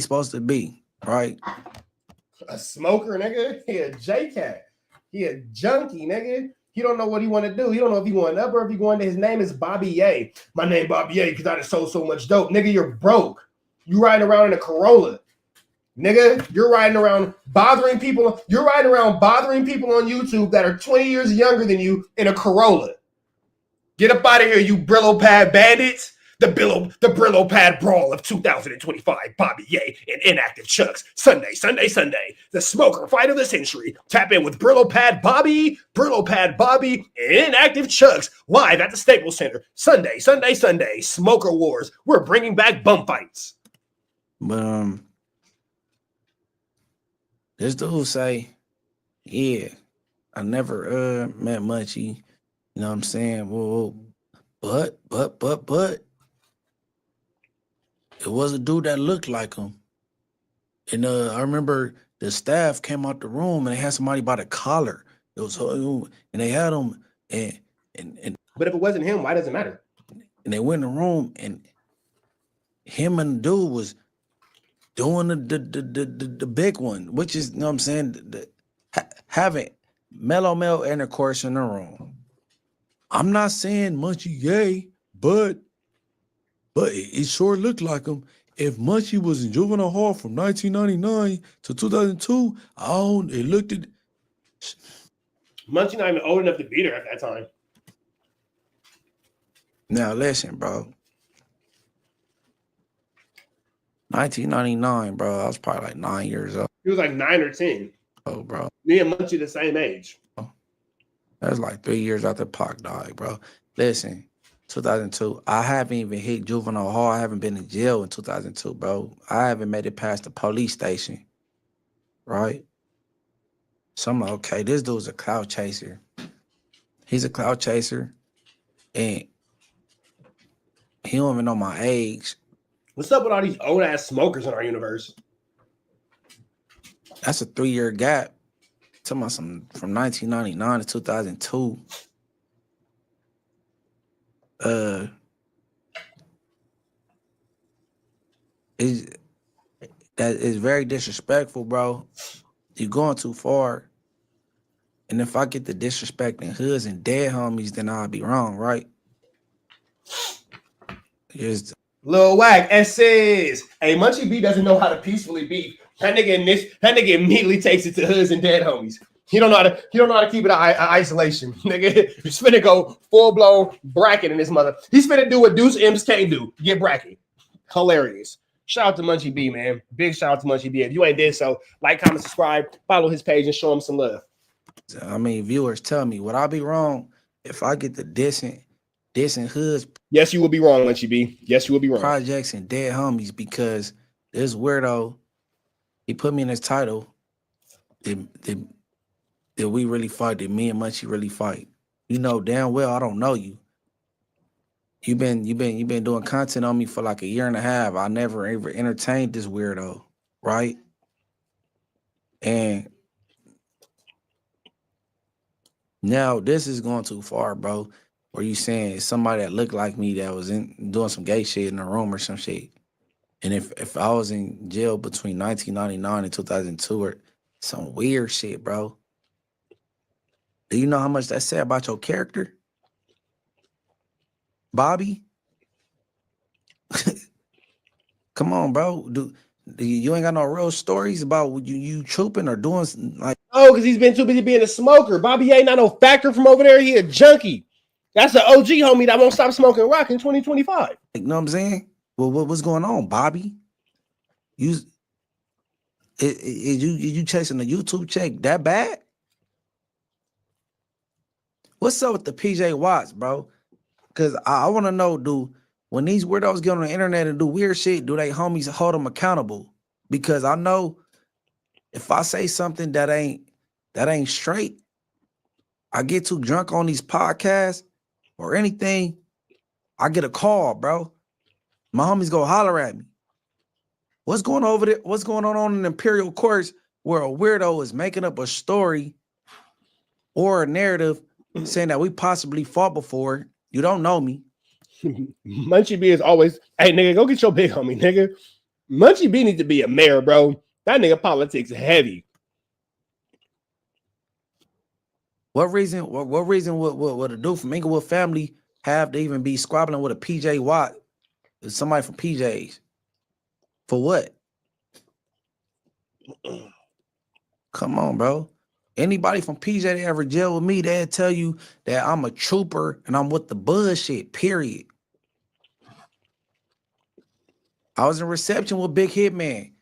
supposed to be, right? A smoker, nigga. He a J-Cat. He a junkie, nigga. He don't know what he want to do. He don't know if he going up or if he going to. His name is Bobby Ye. My name Bobby Ye because I done sold so much dope. Nigga, you're broke. You riding around in a Corolla. Nigga, you're riding around bothering people. You're riding around bothering people on YouTube that are 20 years younger than you in a Corolla. Get up out of here, you Brillo pad bandits. The Brillo pad brawl of 2025. Bobby Ye and inactive Chucks. Sunday. The smoker fight of the century. Tap in with Brillo pad Bobby, and inactive Chucks live at the Staples Center. Sunday. Smoker wars. We're bringing back bum fights. But this dude say, yeah, I never met Munchie. You know what I'm saying? Well, but it was a dude that looked like him. And I remember the staff came out the room and they had somebody by the collar. It was and they had him and But if it wasn't him, why does it matter? And they went in the room and him and the dude was doing the big one, which is, you know what I'm saying, having mellow intercourse in the room. I'm not saying Munchie gay, but it sure looked like him. If Munchie was in juvenile hall from 1999 to 2002, it looked at... Munchie not even old enough to beat her at that time. Now listen, bro. 1999, bro. I was probably like 9 years old. He was like 9 or 10. Oh, bro. Me and Munchie the same age. That's like 3 years after Pac died, bro. Listen, 2002. I haven't even hit juvenile hall. I haven't been in jail in 2002, bro. I haven't made it past the police station, right? So I'm like, okay, this dude's a clout chaser. He's a clout chaser, and he don't even know my age. What's up with all these old ass smokers in our universe? That's a 3-year gap. Talking about some from 1999 to 2002. That is very disrespectful, bro. You're going too far. And if I get the disrespecting hoods and dead homies, then I'll be wrong, right? Here's Lil Wack essays. Hey, Munchie B doesn't know how to peacefully beef. That nigga immediately takes it to hoods and dead homies. He don't know how to keep it in isolation. Nigga, he's finna go full blown bracket in his mother. He's finna do what Deuce M's can't do. Get bracket. Hilarious. Shout out to Munchie B, man. Big shout out to Munchie B. If you ain't did so, like, comment, subscribe, follow his page, and show him some love. I mean, viewers, tell me, would I be wrong if I get the dissing hoods? Yes, you will be wrong, Munchie B. Yes, you will be wrong. Projects and dead homies, because this weirdo, he put me in his title. Did we really fight? Did me and Munchie really fight? You know damn well I don't know you. You've been doing content on me for like a year and a half. I never ever entertained this weirdo. right? And now this is going too far, bro. Where you saying it's somebody that looked like me that was in doing some gay shit in a room or some shit. And if I was in jail between 1999 and 2002 or some weird shit, bro. Do you know how much that said about your character? Bobby? Come on, bro. You ain't got no real stories about you trooping or doing like. Oh, because he's been too busy being a smoker. Bobby ain't not no factor from over there. He a junkie. That's an OG homie that won't stop smoking rock in 2025. You know what I'm saying? Well, what's going on, Bobby? You chasing the YouTube check that bad? What's up with the PJ Watts, bro? Because I want to know, when these weirdos get on the internet and do weird shit, do they homies hold them accountable? Because I know if I say something that ain't straight, I get too drunk on these podcasts or anything, I get a call, bro. My homies go holler at me. What's going on over there? What's going on in Imperial Courts where a weirdo is making up a story or a narrative saying that we possibly fought before? You don't know me. Munchie B is always, hey, nigga, go get your big homie, nigga. Munchie B needs to be a mayor, bro. That nigga politics heavy. What reason would a dude from Inglewood family have to even be squabbling with a PJ Watt? Somebody from PJs. For what? Come on, bro. Anybody from PJ that ever jail with me, they'll tell you that I'm a trooper and I'm with the bullshit, period. I was in reception with Big Hitman.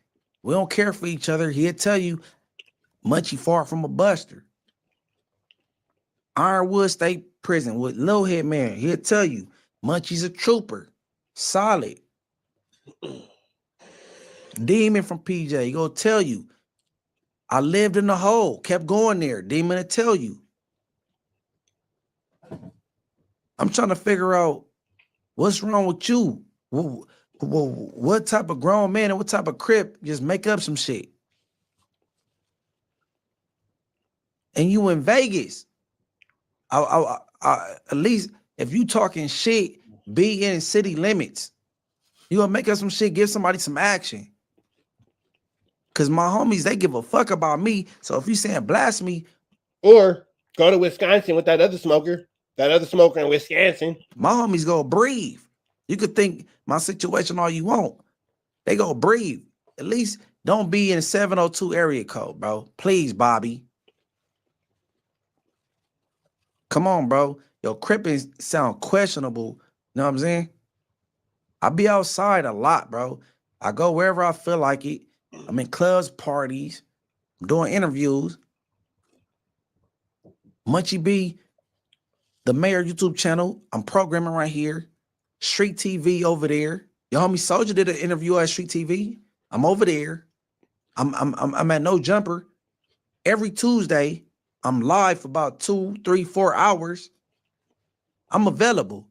We don't care for each other. He'll tell you, Munchie far from a buster. Ironwood State Prison with Lil Hitman. He'll tell you, Munchie's a trooper. Solid. Demon from PJ, he gonna tell you, I lived in the hole, kept going there. Demon to tell you. I'm trying to figure out what's wrong with you. What type of grown man and what type of crip just make up some shit? And you in Vegas. At least if you talking shit, be in city limits. You gonna make up some shit, give somebody some action. Cause my homies, they give a fuck about me. So if you saying blasphemy, or go to Wisconsin with that other smoker in Wisconsin. My homies go breathe. You could think my situation all you want. They go breathe. At least don't be in 702 area code, bro. Please, Bobby. Come on, bro. Your cripping sound questionable. You know what I'm saying? I be outside a lot, bro. I go wherever I feel like it. I'm in clubs, parties. I'm doing interviews. Munchie B, the mayor YouTube channel. I'm programming right here. Street TV over there. Your homie Soldier did an interview at Street TV. I'm over there. I'm at No Jumper. Every Tuesday, I'm live for about 2, 3, 4 hours. I'm available.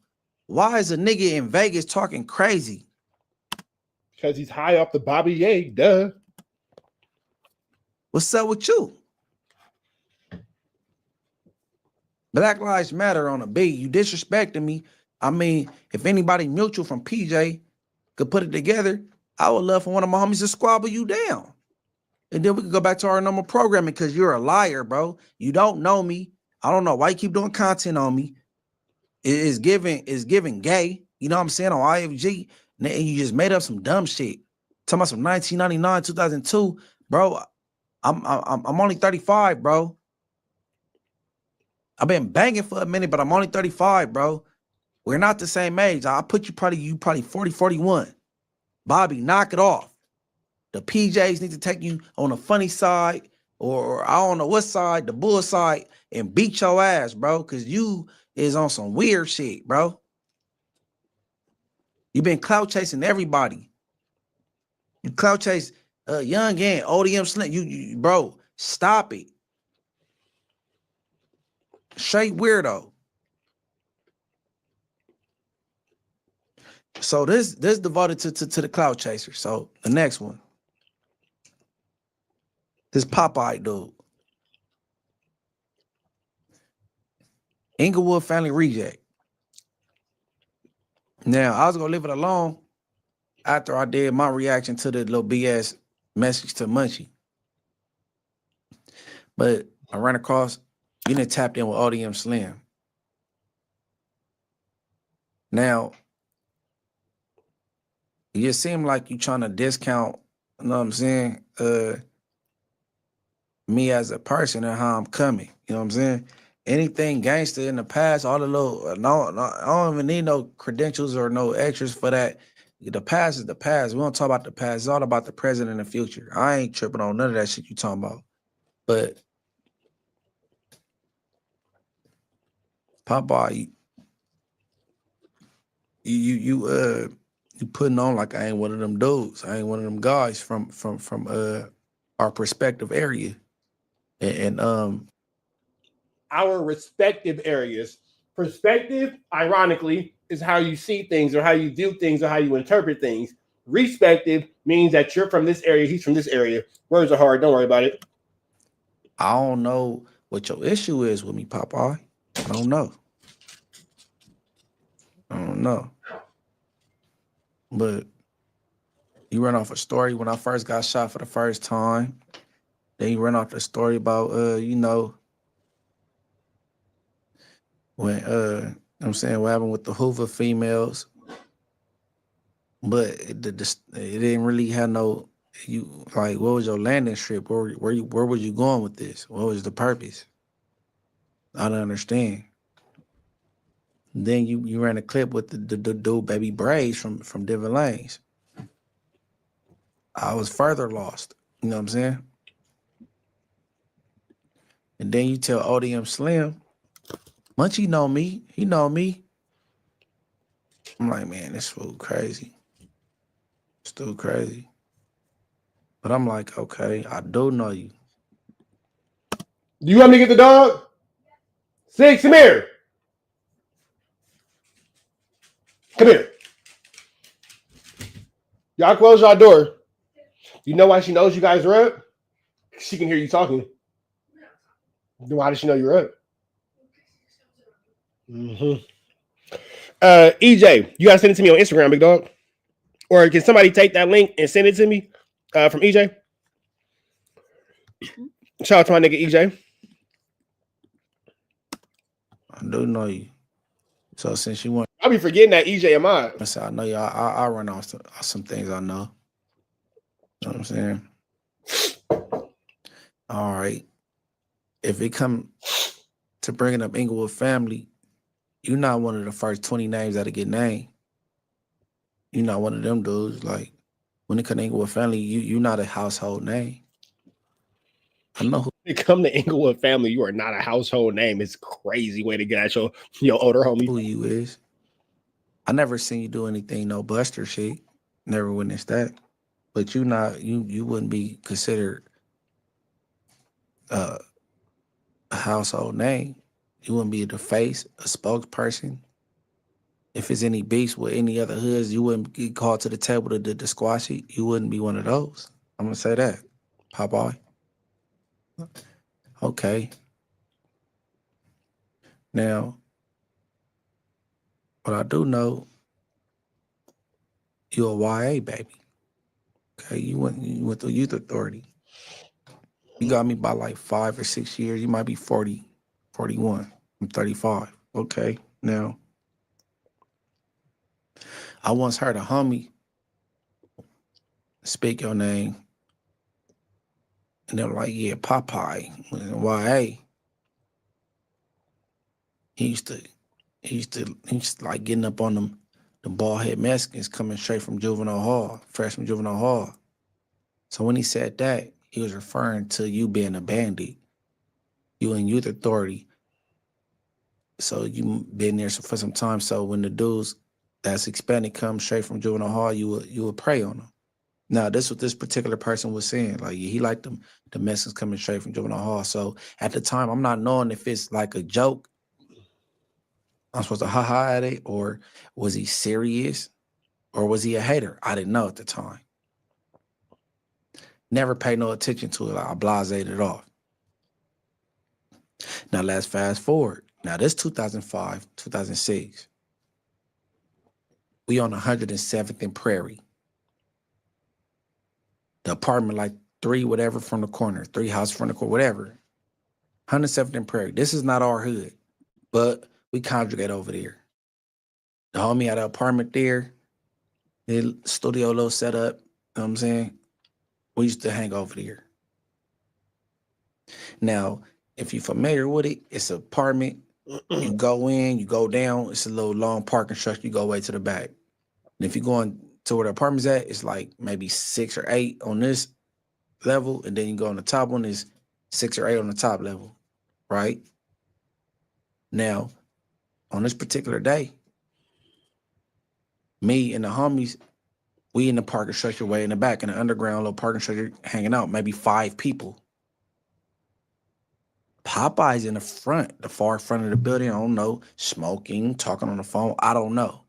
Why is a nigga in Vegas talking crazy? Because he's high off the Bobby Ye, duh. What's up with you? Black Lives Matter on a beat. You disrespecting me. I mean, if anybody mutual from PJ could put it together, I would love for one of my homies to squabble you down. And then we could go back to our normal programming because you're a liar, bro. You don't know me. I don't know why you keep doing content on me. It's giving gay. You know what I'm saying? On IFG. And you just made up some dumb shit. Talking about some 1999, 2002. Bro, I'm only 35, bro. I've been banging for a minute, but I'm only 35, bro. We're not the same age. I'll put you probably 40, 41. Bobby, knock it off. The PJs need to take you on the funny side or I don't know what side, the bull side, and beat your ass, bro, because you is on some weird shit, bro. You've been clout chasing everybody. You clout chase Young and ODM Slim. You bro, stop it. Straight weirdo. So this devoted to the clout chaser. So the next one. This Popeye dude. Inglewood Family Reject. Now, I was gonna leave it alone after I did my reaction to the little BS message to Munchie. But I ran across, you didn't tapped in with ODM Slim. Now, it just seemed like you trying to discount, you know what I'm saying, me as a person and how I'm coming. You know what I'm saying? Anything gangster in the past, all the little, no, I don't even need no credentials or no extras for that. The past is the past. We don't talk about the past. It's all about the present and the future. I ain't tripping on none of that shit you talking about. But Popeye, you putting on like I ain't one of them dudes. I ain't one of them guys from our perspective area. And our respective areas. Perspective, ironically, is how you see things or how you view things or how you interpret things. Respective means that you're from this area, he's from this area. Words are hard, don't worry about it. I don't know what your issue is with me, Popeye. I don't know. But you ran off a story when I first got shot for the first time. Then you ran off the story about you know, when I'm saying what happened with the Hoover females. But it didn't really have no, you like, what was your landing strip? Where was you going with this? What was the purpose? I don't understand. Then you ran a clip with the dude Baby Braids from Different Lanes. I was further lost. You know what I'm saying? And then you tell ODM Slim, Munchie know me. He know me. I'm like, man, this fool crazy. Still crazy. But I'm like, okay, I do know you. Do you want me to get the dog? Six, come here. Come here. Y'all close your door. You know why she knows you guys are up? She can hear you talking. Then why does she know you're up? Mm-hmm. EJ, you gotta send it to me on Instagram, big dog. Or can somebody take that link and send it to me from EJ? Shout out to my nigga EJ. I do know you. So since you want, I'll be forgetting that EJ am I. I said, I know you. I run off some things I know. You know what I'm saying? All right. If it come to bringing up Inglewood family, you're not one of the first 20 names that'll get named. You're not one of them dudes. Like, when it comes to Inglewood family, you're not a household name. I know who. When it come to Inglewood family, you are not a household name. It's a crazy way to get at your older homie. Who you is. I never seen you do anything, no Buster shit. Never witnessed that. But you wouldn't be considered a household name. You wouldn't be the face, a spokesperson. If it's any beefs with any other hoods, you wouldn't get called to the table to squash it. You wouldn't be one of those. I'm gonna say that. Popeye. Okay. Now, what I do know, you're a YA baby. Okay, you went to youth authority. You got me by like 5 or 6 years. You might be 40, 41. I'm 35. Okay, now, I once heard a homie speak your name, and they were like, yeah, Popeye, YA. He used to like getting up on them bald head Mexicans coming straight from juvenile hall, fresh from juvenile hall. So when he said that, he was referring to you being a bandit. You in youth authority. So you been there for some time. So when the dudes that's Hispanic come straight from juvenile hall, you would prey on them. Now, this is what this particular person was saying. Like, he liked them, the Mexicans coming straight from juvenile hall. So at the time, I'm not knowing if it's like a joke. I'm supposed to ha-ha at it, or was he serious, or was he a hater? I didn't know at the time. Never paid no attention to it. Like, I blasted it off. Now let's fast forward. Now this 2005, 2006. We on 107th and Prairie. The apartment like 3 whatever from the corner, 3 houses from the corner, whatever. 107th and Prairie. This is not our hood, but we congregate over there. The homie had an apartment there. The studio little setup. You know what I'm saying? We used to hang over there. Now, if you're familiar with it, it's an apartment. You go in, you go down. It's a little long parking structure. You go way to the back. And if you're going to where the apartment's at, it's like maybe 6 or 8 on this level. And then you go on the top one, is 6 or 8 on the top level, right? Now, on this particular day, me and the homies, we in the parking structure way in the back, in the underground little parking structure, hanging out, maybe 5 people. Popeye's in the front, the far front of the building. I don't know, smoking, talking on the phone. I don't know.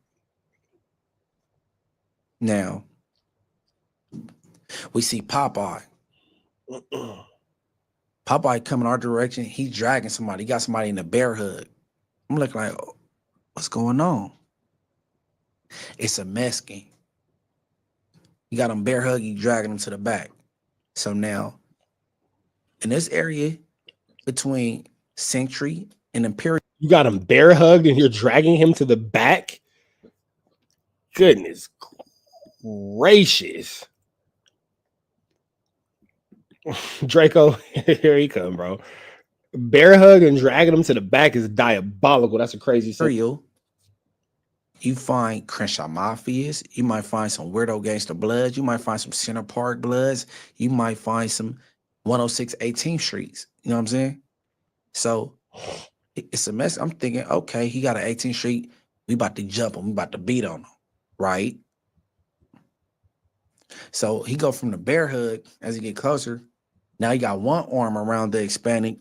Now, we see Popeye. Popeye coming our direction. He's dragging somebody. He got somebody in a bear hug. I'm looking like, oh, what's going on? It's a Mexican. You got him bear hug. You dragging him to the back. So now, in this area between Century and Imperial, You got him bear hugged and you're dragging him to the back? Goodness gracious. Draco, here he come, bro. Bear hug and dragging him to the back is diabolical. That's a crazy thing. You find Crenshaw Mafias. You might find some Weirdo Gangster Bloods. You might find some Center Park Bloods. You might find some 106 18th Streets. You know what I'm saying? So it's a mess. I'm thinking, okay, he got an 18th Street. We about to jump him. We about to beat on him, right? So he go from the bear hug as he get closer. Now he got one arm around the Hispanic.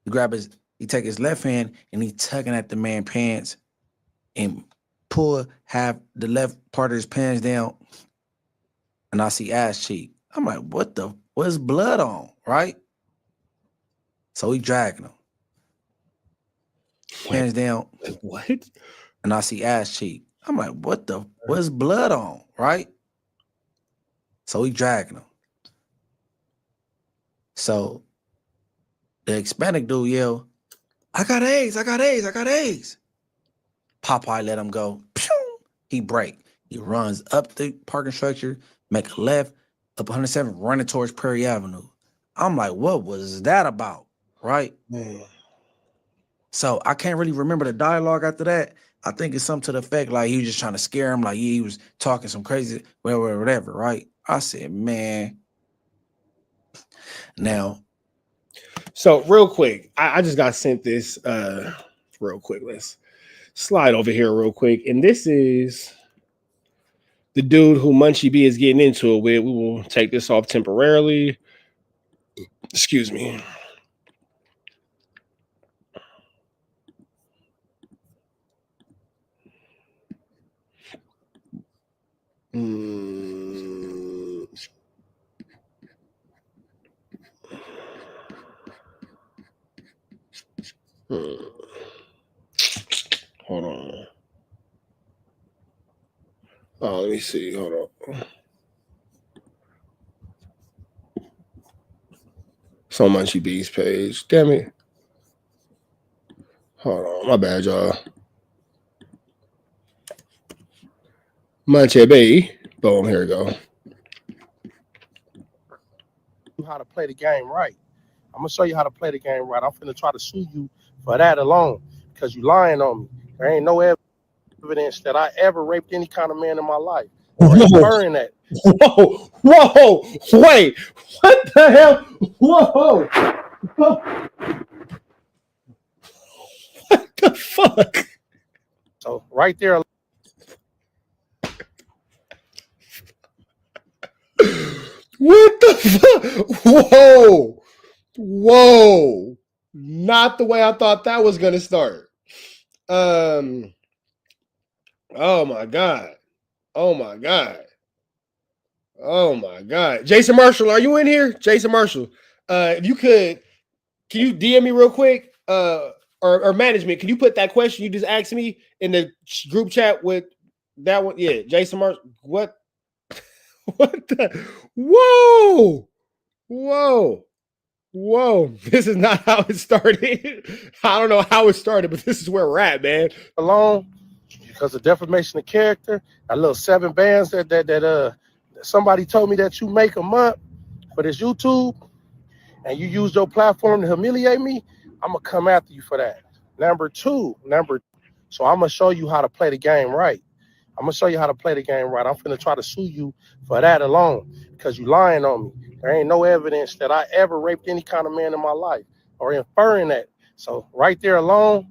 He take his left hand and he tugging at the man pants and pull half the left part of his pants down. And I see ass cheek. I'm like, what's blood on, right? So he dragging him. Pants down. What? And I see ass cheek. I'm like, what's blood on, right? So he dragging him. So the Hispanic dude yell, I got AIDS, I got AIDS, I got AIDS. Popeye let him go. Pew! He break. He runs up the parking structure, make a left, up 107, running towards Prairie Avenue. I'm like, what was that about? Right? Man. So I can't really remember the dialogue after that. I think it's something to the effect like he was just trying to scare him, like he was talking some crazy, whatever, right? I said, man. Now. So real quick, I just got sent this real quick. Let's slide over here real quick. And this is the dude who Munchie B is getting into it with. We will take this off temporarily. Excuse me. Hold on. Oh, let me see. Hold on. It's on Munchie B's page. Damn it. Hold on. My bad, y'all. Munchie B. Boom. Here we go. How to play the game right. I'm gonna show you how to play the game right. I'm finna try to sue you for that alone because you lying on me. There ain't no evidence that I ever raped any kind of man in my life. Inferring that. Whoa, wait, what the hell? Whoa. What the fuck? So right there. What the fuck? Whoa. Not the way I thought that was gonna start. Oh my God. Oh my God. Jason Marshall, are you in here? Jason Marshall. If you could, can you DM me real quick? Or management, can you put that question you just asked me in the group chat with that one? Yeah, Jason Marshall. What? What the? Whoa! Whoa! Whoa! This is not how it started. I don't know how it started, but this is where we're at, man. Alone because of defamation of character. A little 7 bands that somebody told me that you make a month for this YouTube and you use your platform to humiliate me. I'm gonna come after you for that. Number two, so I'm gonna show you how to play the game right. I'm gonna show you how to play the game right. I'm finna try to sue you for that alone because you lying on me. There ain't no evidence that I ever raped any kind of man in my life or inferring that. So right there alone,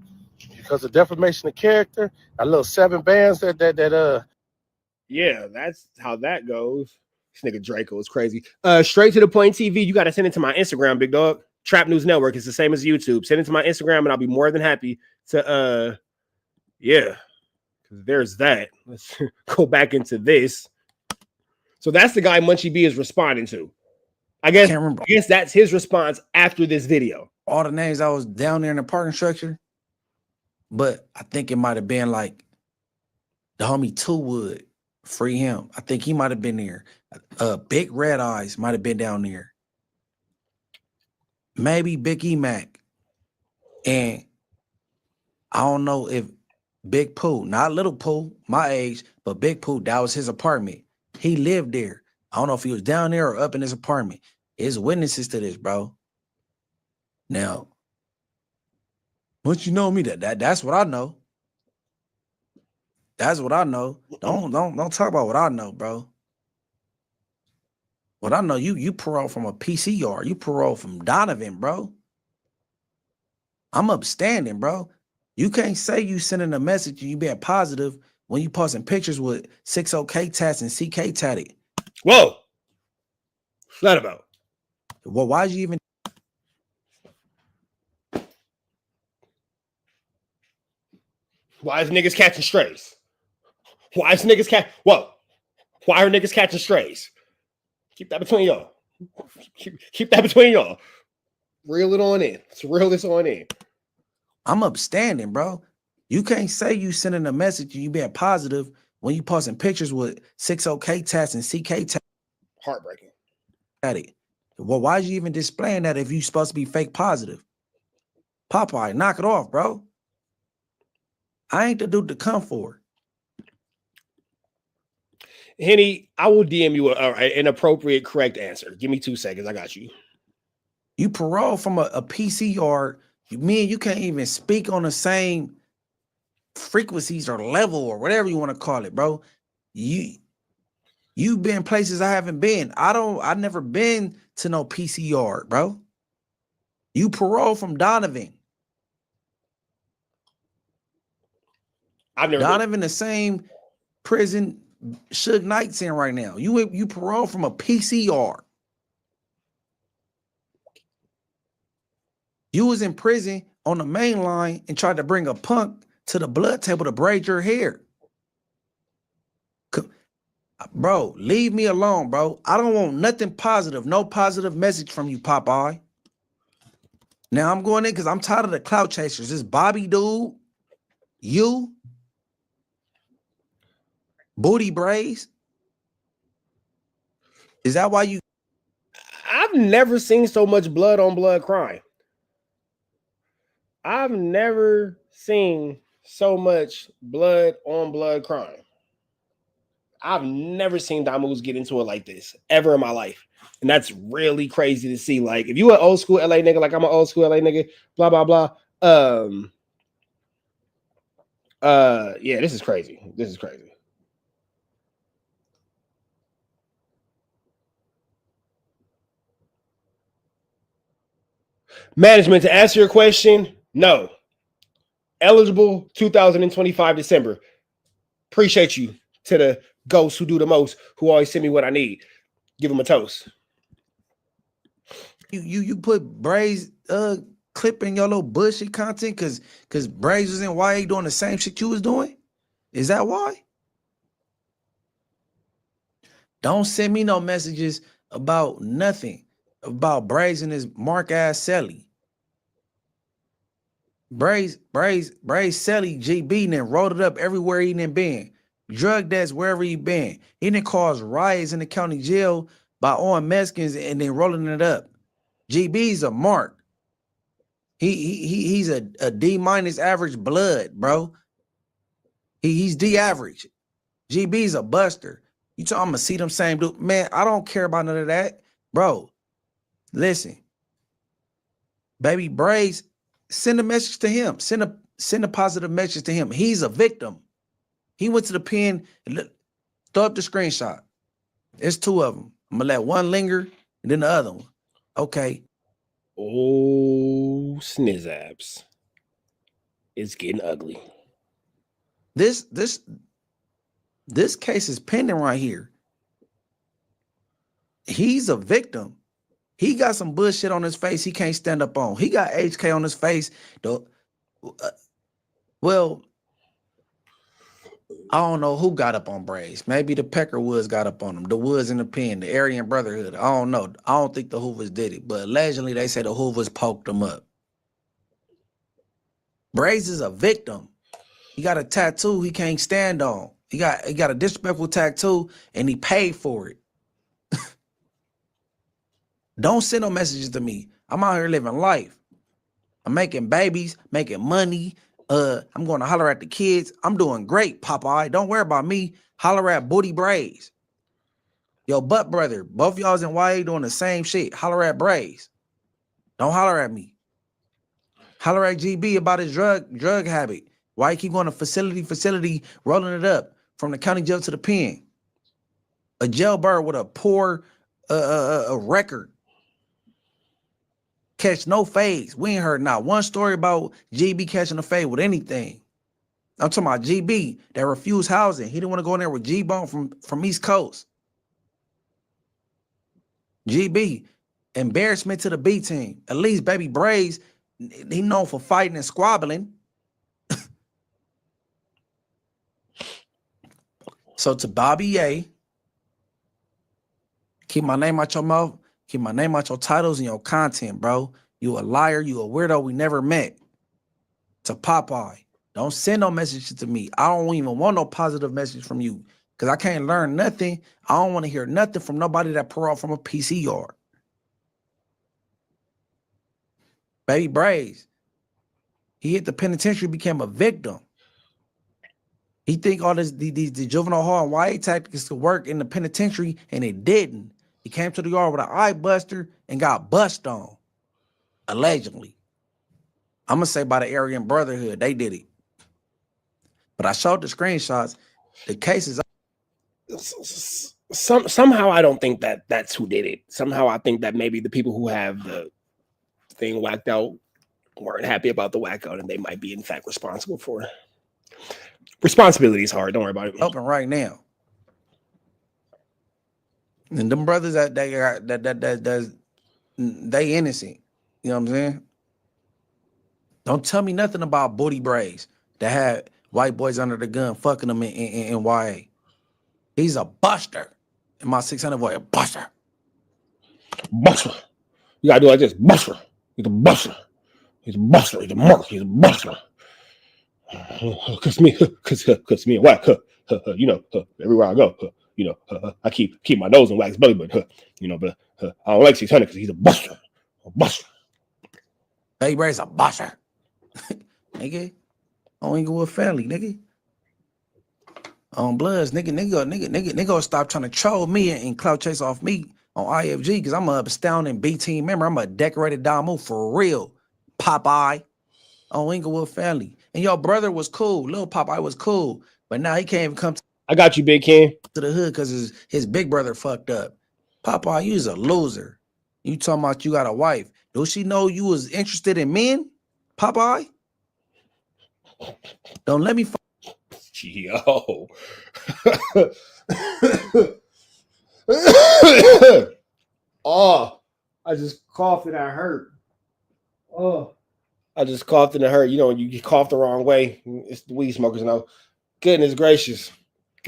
because of defamation of character, a little 7 bands Yeah, that's how that goes. This nigga Draco is crazy. Straight to the point TV. You got to send it to my Instagram, big dog. Trap News Network. It's the same as YouTube. Send it to my Instagram, and I'll be more than happy to. Yeah, there's that. Let's go back into this. So that's the guy Munchie B is responding to. I guess that's his response after this video. All the names I was down there in the parking structure, but I think it might have been like the homie Two Wood. Free him. I think he might have been there. Big Red Eyes might have been down there. Maybe Big E Mac. And I don't know if Big Pooh, not Little Pooh, my age, but Big Pooh, that was his apartment. He lived there. I don't know if he was down there or up in his apartment. There's witnesses to this, bro. Now, once you know me, that's what I know. That's what I know. Don't talk about what I know, bro. What I know, you parole from a PCR. You parole from Donovan, bro. I'm upstanding, bro. You can't say you sending a message and you being positive when you posting pictures with 60K tats and CK tatted. Whoa. What's that about? Well, why'd you even? Why is niggas catching strays? Why is niggas Whoa. Why are niggas catching strays? Keep that between y'all. Keep that between y'all. Reel it on in. Let's reel this on in. I'm upstanding, bro. You can't say you sending a message and you being positive when you posting pictures with 60K tats and CK tats. Heartbreaking. Well, why'd you even displaying that if you supposed to be fake positive? Popeye, knock it off, bro. I ain't the dude to come for. Henny, I will DM you an appropriate, correct answer. Give me 2 seconds. I got you. You parole from a PCR. Me and you can't even speak on the same frequencies or level or whatever you want to call it, bro. You've been places I haven't been. I've never been to no PCR, bro. You parole from Donovan. I've never Donovan, the same prison Suge Knight's in right now. You parole from a PCR. You was in prison on the main line and tried to bring a punk to the blood table to braid your hair. Bro, leave me alone, bro. I don't want nothing positive. No positive message from you, Popeye. Now I'm going in because I'm tired of the clout chasers. This Bobby dude, you, booty braids. Is that why you? I've never seen so much blood on blood crime. I've never seen so much blood on blood crime. I've never seen Damus get into it like this ever in my life. And that's really crazy to see. Like, if you an old school LA nigga, like I'm an old school LA nigga, blah, blah, blah. Yeah, this is crazy. This is crazy. Management, to answer your question, no. Eligible 2025 December. Appreciate you to the ghosts who do the most, who always send me what I need. Give them a toast. You put Braids clip in your little bullshit content because Braids was in YA doing the same shit you was doing? Is that why? Don't send me no messages about nothing. About Braze and his mark ass Selly. Braze Selly GB and then rolled it up everywhere he done been. Drug debts wherever he been. He done caused riots in the county jail by on Mexicans and then rolling it up. GB's a mark. He's a D minus average blood, bro. He's D average. GB's a buster. You talking I'm gonna see them same dude. Man, I don't care about none of that. Bro, listen. Baby Braze, send a message to him. Send a positive message to him. He's a victim. He went to the pen and throw up the screenshot. It's two of them. I'm gonna let one linger and then the other one. Okay. Oh, snizzabs. It's getting ugly. This case is pending right here. He's a victim. He got some bullshit on his face he can't stand up on. He got HK on his face. Well, I don't know who got up on Braze. Maybe the Peckerwoods got up on him. The Woods in the pen, the Aryan Brotherhood. I don't know. I don't think the Hoovers did it, but allegedly they said the Hoovers poked him up. Braze is a victim. He got a tattoo he can't stand on. He got a disrespectful tattoo and he paid for it. Don't send no messages to me. I'm out here living life. I'm making babies, making money. I'm going to holler at the kids. I'm doing great, Popeye. Don't worry about me. Holler at Booty Braze. Yo, butt brother. Both y'all's in YA doing the same shit. Holler at Braze. Don't holler at me. Holler at GB about his drug habit. Why he keep going to facility, rolling it up from the county jail to the pen. A jailbird with a poor record. Catch no fades. We ain't heard not one story about GB catching a fade with anything. I'm talking about GB that refused housing. He didn't want to go in there with G-Bone from East Coast. GB, embarrassment to the B team. At least Baby Braze, he known for fighting and squabbling. So to Bobby A, keep my name out your mouth. Keep my name out your titles and your content, bro. You a liar. You a weirdo. We never met. To Popeye, don't send no messages to me. I don't even want no positive message from you because I can't learn nothing. I don't want to hear nothing from nobody that paroled from a PC yard. Baby Braze, he hit the penitentiary, became a victim. He think all this the juvenile hall and YA tactics could work in the penitentiary, and it didn't. He came to the yard with an eye buster and got bust on, allegedly. I'm going to say by the Aryan Brotherhood, they did it. But I showed the screenshots. The cases. Somehow I don't think that's who did it. Somehow I think that maybe the people who have the thing whacked out weren't happy about the whack out and they might be in fact responsible for it. Responsibility is hard. Don't worry about it. Open right now. And them brothers that they innocent. You know what I'm saying? Don't tell me nothing about Booty Braze that had white boys under the gun fucking them in YA. He's a buster. In my 600 voice, a buster. Buster. You gotta do like this. Buster. He's a buster. He's a buster. He's a mark. He's a buster. Cause me and Wack, you know, everywhere I go, you know, I keep my nose in Wack's belly, but you know, but I don't like 600 because he's a buster. Baby Braze a buster. Nigga, I don't even go with family, nigga. On Bloods, nigga, stop trying to troll me and clout chase off me on IFG because I'm a astounding B team member. I'm a decorated Damu for real. Popeye on Inglewood family. And your brother was cool. Lil Popeye was cool. But now he can't even come I got you, Big Ken. to the hood because his big brother fucked up. Popeye, you's a loser. You talking about you got a wife. Does she know you was interested in men? Popeye? Don't let me Yo. Oh, I just coughed and I hurt. Oh, I just coughed and it hurt. You know, you cough the wrong way. It's the weed smokers know. Goodness gracious.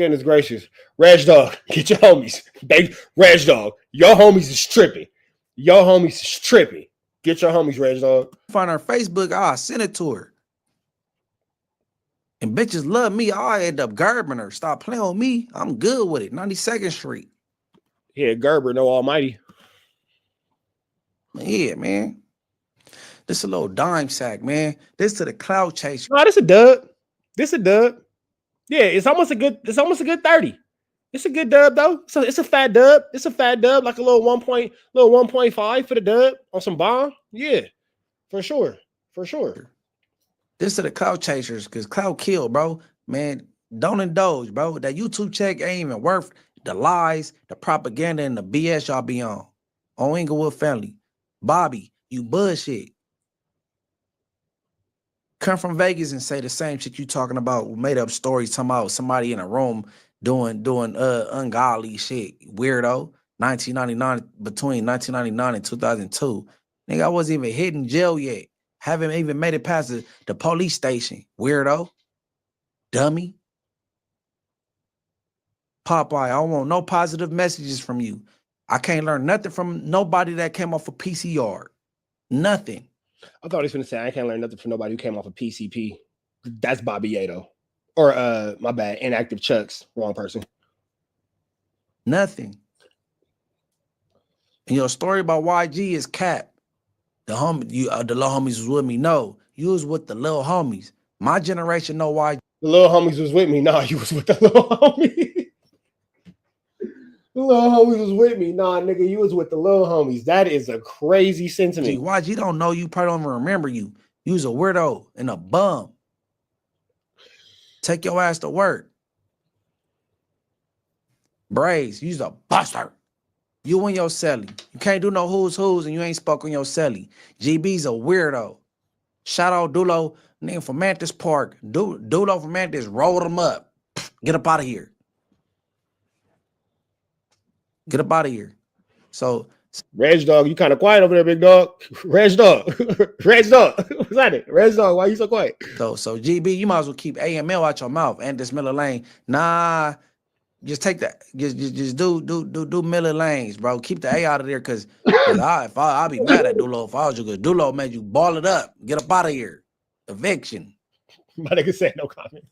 Goodness gracious. Reg Dog, get your homies. Reg Dog, your homies is tripping. Your homies is tripping. Get your homies, Reg Dog. Find her Facebook, I send it to her. And bitches love me. I end up garbing her. Stop playing with me. I'm good with it. 92nd Street. Yeah, Gerber, no almighty. Yeah, man. This a little dime sack, man. This to the cloud chase. No, this a dub. This a dub. Yeah, it's almost a good 30. It's a good dub though. So it's a fat dub. It's a fat dub, like a little 1.5 for the dub on some bomb. Yeah, for sure. For sure. This to the cloud chasers, because cloud kill, bro. Man, don't indulge, bro. That YouTube check ain't even worth the lies, the propaganda, and the BS y'all be on Inglewood family. Bobby, you bullshit. Come from Vegas and say the same shit you talking about, made up stories talking about somebody in a room doing ungodly shit. Weirdo. 1999, between 1999 and 2002. Nigga, I wasn't even hit in jail yet. Haven't even made it past the police station. Weirdo. Dummy. Popeye, I don't want no positive messages from you. I can't learn nothing from nobody that came off a PCR. Nothing. I thought he was going to say, I can't learn nothing from nobody who came off a PCP. That's Bobby Yato. Or, my bad, Inactive Chucks. Wrong person. Nothing. And your story about YG is cap. The little homies was with me. No, you was with the little homies. My generation know YG. The little homies was with me. Nah, you was with the little homies. The little homies was with me. Nah, nigga, you was with the little homies. That is a crazy sentiment. YG don't know you, probably don't even remember you. You was a weirdo and a bum. Take your ass to work. Braves, you's a buster. You and your celly. You can't do no who's and you ain't spoke on your celly. GB's a weirdo. Shout out Dulo, nigga from Mantis Park. Dulo from Mantis rolled him up. Get up out of here. Get up out of here. So, Reg Dog, you kind of quiet over there, big dog. Reg Dog. Reg Dog. What's that? Reg Dog, why you so quiet? So GB, you might as well keep AML out your mouth and this Miller Lane. Nah, just take that. Just do Miller Lanes, bro. Keep the A out of there, because I'll be mad at Dulo if I was you, because Dulo made you ball it up. Get up out of here. Eviction. My nigga said no comment.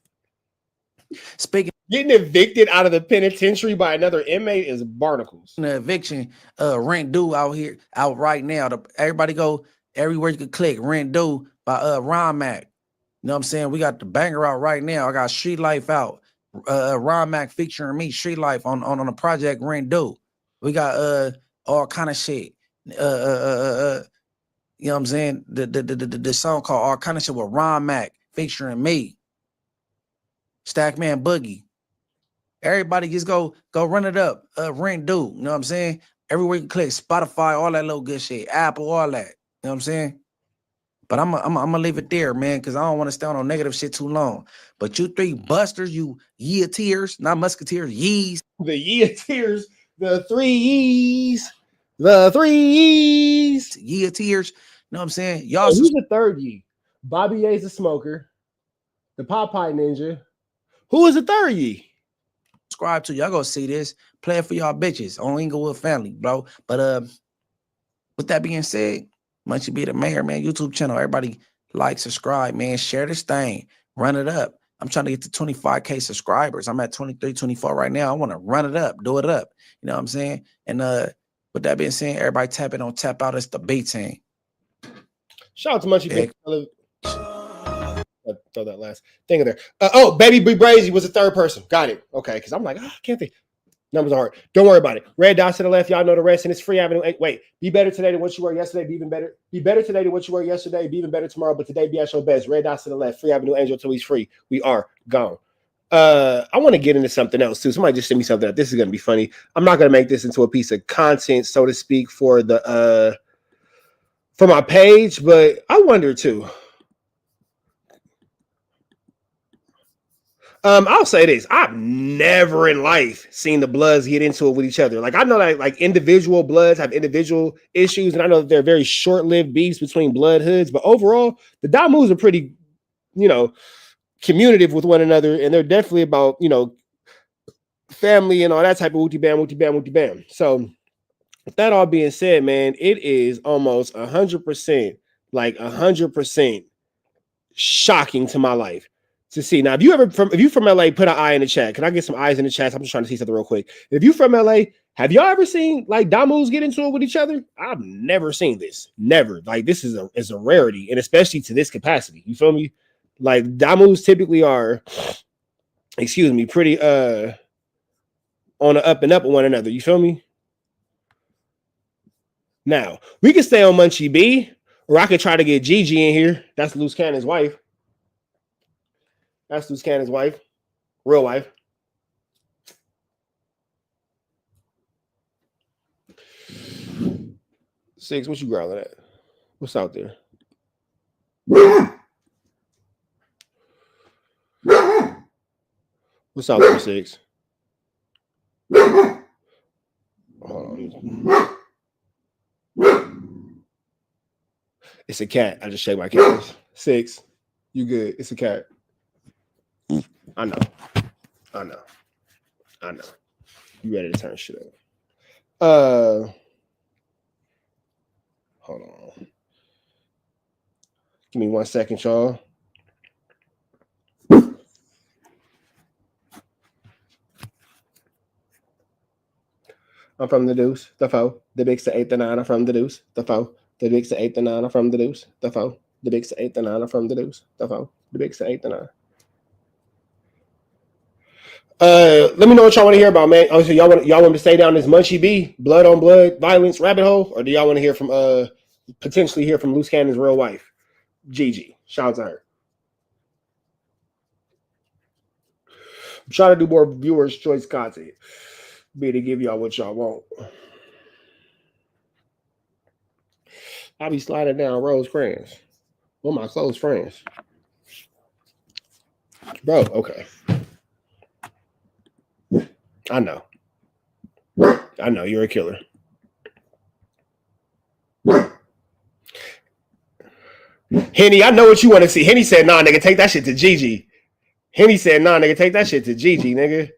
Speaking Getting evicted out of the penitentiary by another inmate is barnacles. of eviction, rent due out right now. Everybody go everywhere you can click. Rent due by Ron Mac. You know what I'm saying? We got the banger out right now. I got Street Life out. Ron Mac featuring me, Street Life on the project Rent Due. We got all kind of shit. You know what I'm saying? The song called All Kind of Shit with Ron Mac featuring me. Stackman Boogie. Everybody just go run it up. Rent Due. You know what I'm saying? Everywhere you can click, Spotify, all that little good shit. Apple, all that. You know what I'm saying? But I'm gonna leave it there, man, because I don't want to stay on no negative shit too long. But you three busters, you yeeteers, not musketeers, yees. The yeeteers, the three E's, the three E's. Yeeteers. You know what I'm saying? Y'all. Who's the third Yee? Bobby A's the smoker, the Popeye Ninja. Who is the third Yee? Subscribe to y'all. Go see this. Play it for y'all bitches on Inglewood family, bro. But with that being said, Munchie B the mayor, man. YouTube channel. Everybody like, subscribe, man. Share this thing. Run it up. I'm trying to get to 25K subscribers. I'm at 23, 24 right now. I want to run it up, do it up. You know what I'm saying? And with that being said, everybody tap in on Tap Out. It's the B team. Shout out to Munchie B. Throw that last thing in there. Oh, Baby B Brazy was the third person. Got it. Okay, because I'm like, I can't think. Numbers are hard. Don't worry about it. Red dots to the left. Y'all know the rest. And it's free avenue. Wait, be better today than what you were yesterday. Be even better. Be better today than what you were yesterday. Be even better tomorrow. But today, be at your best. Red dots to the left. Free avenue angel till he's free. We are gone. I want to get into something else too. Somebody just sent me something. This is going to be funny. I'm not going to make this into a piece of content, so to speak, for the for my page, but I wonder too. I'll say this. I've never in life seen the Bloods get into it with each other. Like, I know that like individual Bloods have individual issues, and I know that they're very short-lived beefs between Blood hoods, but overall, the Damus are pretty, communicative with one another, and they're definitely about, family and all that type of wooty bam, wooty bam, wooty bam. So with that all being said, man, it is almost 100%, like 100% shocking to my life to see. Now, if you from LA, put an eye in the chat. Can I get some eyes in the chat? I'm just trying to see something real quick. If you from LA, have y'all ever seen like Damus get into it with each other? I've never seen this. Never. Like this is a rarity, and especially to this capacity. You feel me? Like Damus typically are, pretty on the up and up with one another. You feel me? Now, we can stay on Munchie B, or I could try to get Gigi in here. That's Loose Cannon's wife. That's Loose Cannon's wife. Real wife. Six, what you growling at? What's out there? What's out there, Six? Hold on. It's a cat. I just shake my cats. Six, you good? It's a cat. I know. You ready to turn shit up? Hold on. Give me 1 second, y'all. I'm from the deuce, the foe. The big's the 8 to 9. I'm from the deuce, the foe. The big's the 8 to 9. I'm from the deuce, the foe. The big's the 8 to 9. I'm from the deuce, the foe. The big's the 8 to 9. Let me know what y'all want to hear about, man. Oh, so y'all want me to stay down this Munchie B, blood on blood, violence rabbit hole, or do y'all want to hear from potentially hear from Loose Cannon's real wife, Gigi? Shout out to her. I'm trying to do more viewers' choice content, be to give y'all what y'all want. I'll be sliding down Rosecrans. One of my close friends. Bro, okay. I know you're a killer. Henny, I know what you want to see. Henny said, nah, nigga, take that shit to Gigi. Henny said, nah, nigga, take that shit to Gigi, nigga.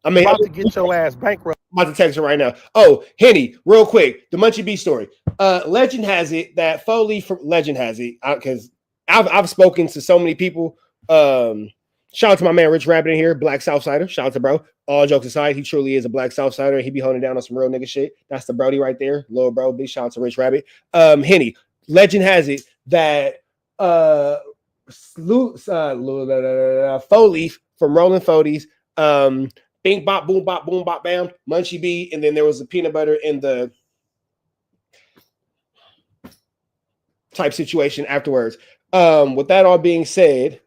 I mean, about to get your ass bankrupt. I'm about to text her right now. Oh, Henny, real quick, the Munchie B story. Legend has it that Foley from Legend has it, because I've spoken to so many people. Shout out to my man Rich Rabbit in here, Black Southsider. Shout out to bro. All jokes aside, he truly is a Black Southsider. He be holding down on some real nigga shit. That's the Brody right there, little bro. Big shout out to Rich Rabbit. Henny, Legend has it that Foley from Rolling Fodies, bing bop boom bop bam, Munchie B, and then there was a peanut butter in the type situation afterwards. With that all being said,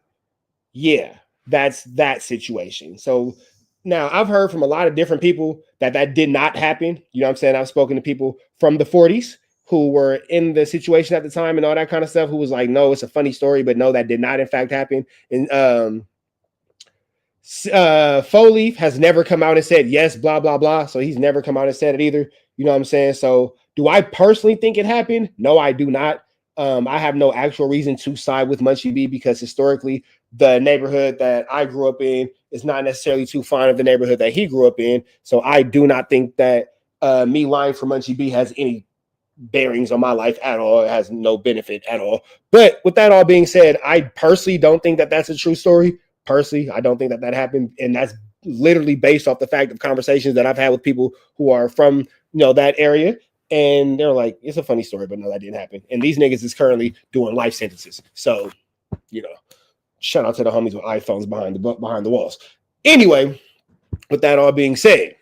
yeah, that's that situation. So now I've heard from a lot of different people that did not happen. You know what I'm saying? I've spoken to people from the 40s who were in the situation at the time and all that kind of stuff, who was like, no, it's a funny story, but no, that did not in fact happen. And Foley has never come out and said yes, blah, blah, blah. So he's never come out and said it either. You know what I'm saying? So do I personally think it happened? No, I do not. I have no actual reason to side with Munchie B because historically the neighborhood that I grew up in is not necessarily too fond of the neighborhood that he grew up in. So I do not think that me lying for Munchie B has any bearings on my life at all. It has no benefit at all. But with that all being said, I personally don't think that that's a true story. Personally, I don't think that happened. And that's literally based off the fact of conversations that I've had with people who are from, that area. And they're like, it's a funny story, but no, that didn't happen. And these niggas is currently doing life sentences. So, shout out to the homies with iPhones behind the walls. Anyway, with that all being said,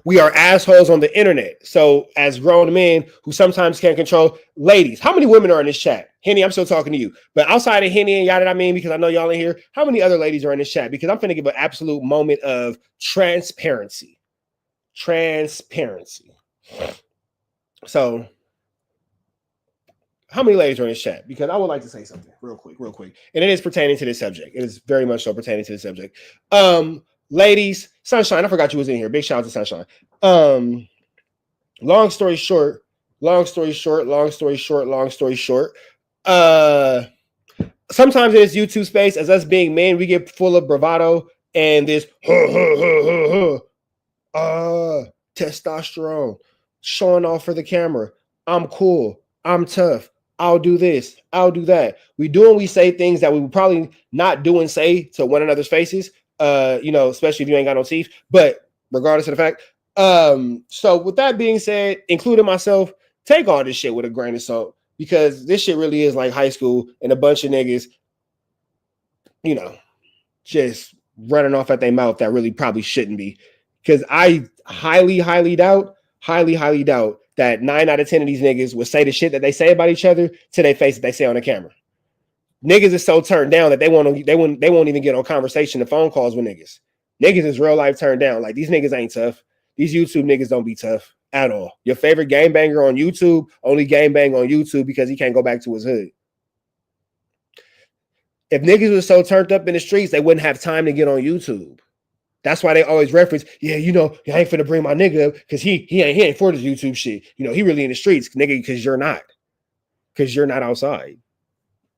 we are assholes on the internet. So as grown men who sometimes can't control, ladies, how many women are in this chat? Henny, I'm still talking to you. But outside of Henny and y'all, because I know y'all in here, how many other ladies are in this chat? Because I'm finna give an absolute moment of transparency. So how many ladies are in this chat? Because I would like to say something real quick. And it is pertaining to this subject. It is very much so pertaining to the subject. Ladies, Sunshine, I forgot you was in here. Big shout out to Sunshine. Long story short. Sometimes in this YouTube space, as us being men, we get full of bravado and this testosterone showing off for the camera. I'm cool. I'm tough. I'll do this. I'll do that. We say things that we would probably not do and say to one another's faces. Especially if you ain't got no teeth. But regardless of the fact, so with that being said, including myself, take all this shit with a grain of salt because this shit really is like high school and a bunch of niggas, just running off at their mouth that really probably shouldn't be. Because I highly doubt that 9 out of 10 of these niggas would say the shit that they say about each other to their face that they say on the camera. Niggas is so turned down that they won't even get on conversation and phone calls with niggas. Niggas is real life turned down. Like these niggas ain't tough. These YouTube niggas don't be tough at all. Your favorite gangbanger on YouTube only gangbang on YouTube because he can't go back to his hood. If niggas was so turned up in the streets, they wouldn't have time to get on YouTube. That's why they always reference, I ain't finna bring my nigga up because he ain't for this YouTube shit. He really in the streets, nigga, because you're not. Because you're not outside.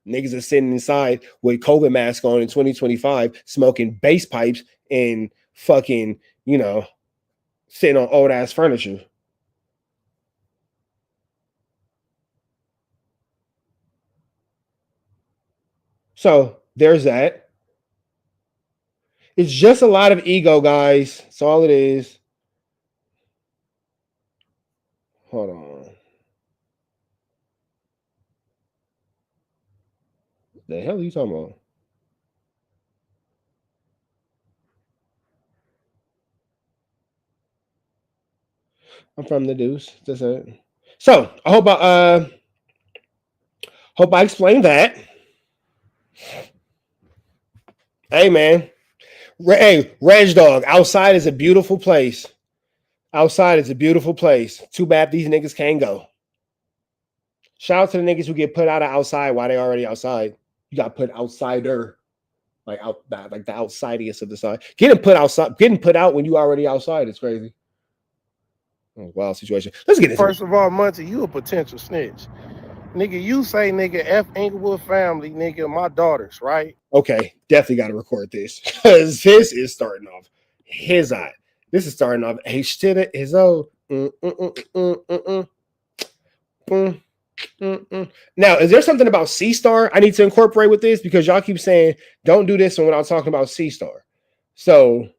Niggas are sitting inside with COVID masks on in 2025, smoking bass pipes and fucking, sitting on old ass furniture. So there's that. It's just a lot of ego, guys. That's all it is. Hold on. The hell are you talking about? I'm from the Deuce. That's it. So I hope I explained that. Hey man. Hey, Reg Dog, outside is a beautiful place. Outside is a beautiful place. Too bad these niggas can't go. Shout out to the niggas who get put out of outside while they already outside. You got put outsider, like the outsidiest of the side. Getting put out when you already outside is crazy. Oh, wild situation. Let's get into First of all, Munchie, you a potential snitch. Nigga, you say, nigga, F Inglewood family, nigga, my daughters, right? Okay, definitely got to record this because this is starting off his eye. This is starting off H to the his own. Now, is there something about C Star I need to incorporate with this? Because y'all keep saying don't do this without talking about C Star. So,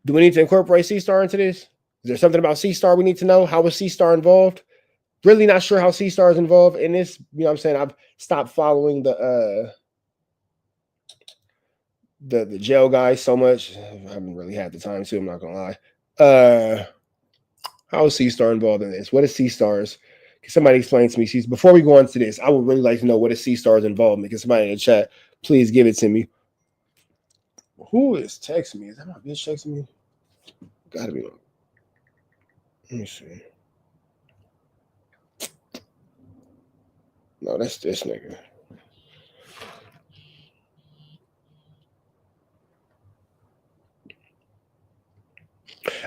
do we need to incorporate C Star into this? Is there something about C Star we need to know? How was C Star involved? Really not sure how C Star is involved in this. You know what I'm saying? I've stopped following the jail guys so much. I haven't really had the time to, I'm not gonna lie. How is C Star involved in this? What is C Star's? Can somebody explain to me? Before we go on to this, I would really like to know what is C Star's involvement. Can somebody in the chat please give it to me? Who is texting me? Is that my bitch texting me? Gotta be. Let me see. No, that's this nigga.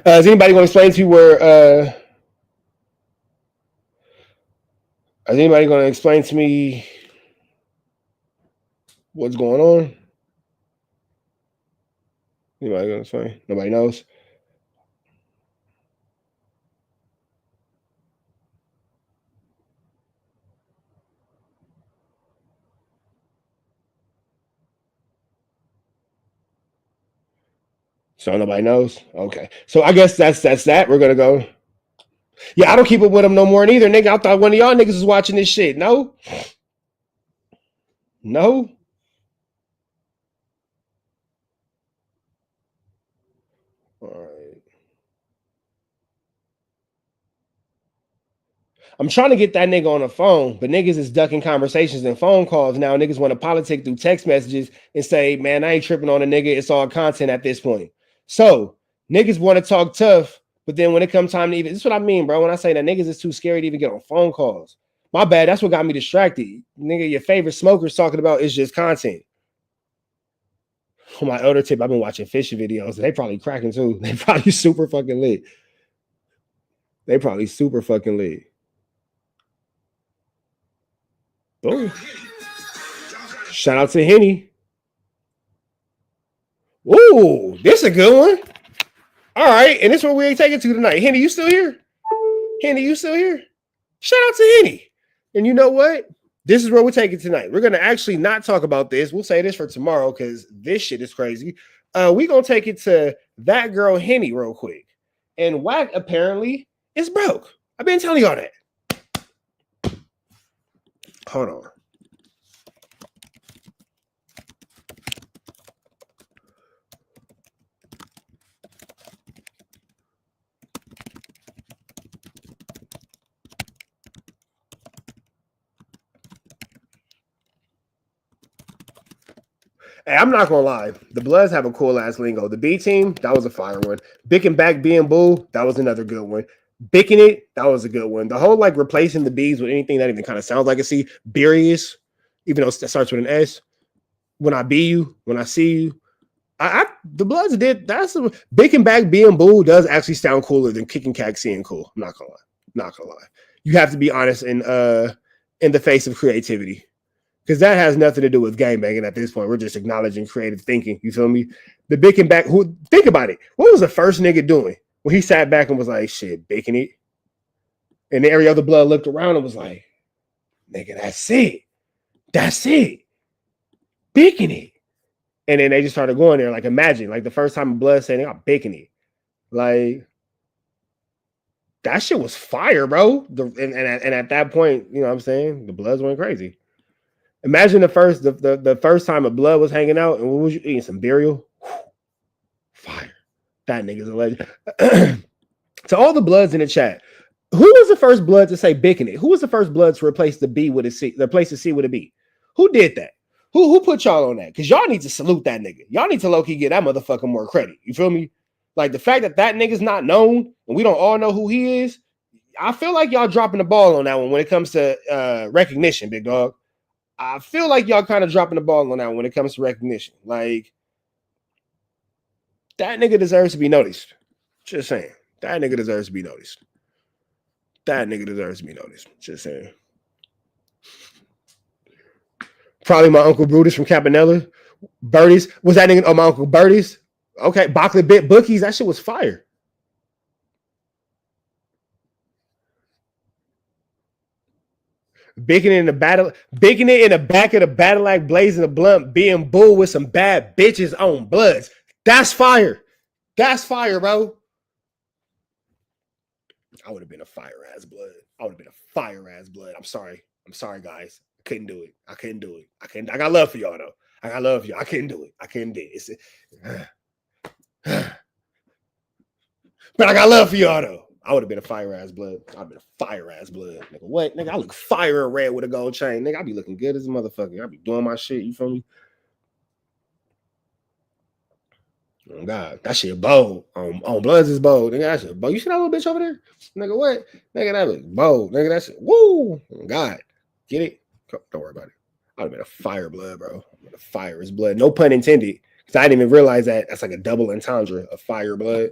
Is anybody going to explain to you where? Is anybody going to explain to me what's going on? Anybody going to explain? Nobody knows. So nobody knows. Okay. So I guess that's that. We're gonna go. Yeah, I don't keep up with them no more neither, nigga. I thought one of y'all niggas was watching this shit. No. No. All right. I'm trying to get that nigga on the phone, but niggas is ducking conversations and phone calls now. Niggas want to politic through text messages and say, man, I ain't tripping on a nigga. It's all content at this point. So niggas want to talk tough, but then when it comes time to even, this is what I mean, bro. When I say that niggas is too scary to even get on phone calls. My bad. That's what got me distracted. Nigga, your favorite smokers talking about is just content. On my elder tip, I've been watching fishing videos. They probably cracking too. They probably super fucking lit. They probably super fucking lit. Boom. Shout out to Henny. Ooh, this a good one. All right, and this is what we ain't taking to tonight. Henny, you still here? Henny, you still here? Shout out to Henny. And you know what? This is where we're taking tonight. We're gonna actually not talk about this. We'll say this for tomorrow because this shit is crazy. We're gonna take it to that girl Henny real quick. And Wack apparently is broke. I've been telling y'all that. Hold on. Hey, I'm not gonna lie. The Bloods have a cool ass lingo. The B team, that was a fire one. Bick and back being bull, that was another good one. Bicking it, that was a good one. The whole like replacing the B's with anything that even kind of sounds like a C. Burious, even though it starts with an S. When I be you, when I see you. The Bloods did that's the Bick and back being bull does actually sound cooler than kicking cack seeing cool. I'm not gonna lie. Not gonna lie. You have to be honest in the face of creativity. Because that has nothing to do with gangbanging at this point. We're just acknowledging creative thinking. You feel me? The Bick and back, who think about it. What was the first nigga doing when he sat back and was like, shit, baking it? And every other blood looked around and was like, nigga, that's it. That's it. Baking it. And then they just started going there. Like, imagine, like the first time a blood said, I'm baking it. Like, that shit was fire, bro. And at that point, you know what I'm saying? The Bloods went crazy. Imagine the first time a blood was hanging out and what was you eating? Some burial? Fire. That nigga's a legend. To all the Bloods in the chat, who was the first blood to say bicking it? Who was the first blood to replace the B with a C, replace the C with a B? Who did that? Who put y'all on that? Because y'all need to salute that nigga. Y'all need to low-key get that motherfucker more credit. You feel me? Like the fact that nigga's not known and we don't all know who he is, I feel like y'all dropping the ball on that one when it comes to recognition, big dog. I feel like y'all kind of dropping the ball on that when it comes to recognition. Like, that nigga deserves to be noticed. Just saying. That nigga deserves to be noticed. That nigga deserves to be noticed. Just saying. Probably my Uncle Brutus from Campanella. Birdies. Was that nigga? Oh, my Uncle Birdies. Okay. Bockley Bit Bookies. That shit was fire. Baking it in the back of the Badillac, blazing a blunt, being bull with some bad bitches on Bloods. That's fire. That's fire, bro. I would have been a fire ass blood. I'm sorry, guys. I couldn't do it. I got love for y'all though. I got love for y'all. I couldn't do it. But I got love for y'all though. I would have been a fire ass blood. Nigga, what? Nigga, I look fire and red with a gold chain. Nigga, I be looking good as a motherfucker. I be doing my shit. You feel me? Oh God, that shit bold. On Bloods is bold. Nigga, that shit bold. You see that little bitch over there? Nigga, what? Nigga, that look bold. Nigga, that shit. Woo! Oh God, get it? Don't worry about it. I would have been a fire blood, bro. A fire is blood. No pun intended. Because I didn't even realize that. That's like a double entendre of fire blood.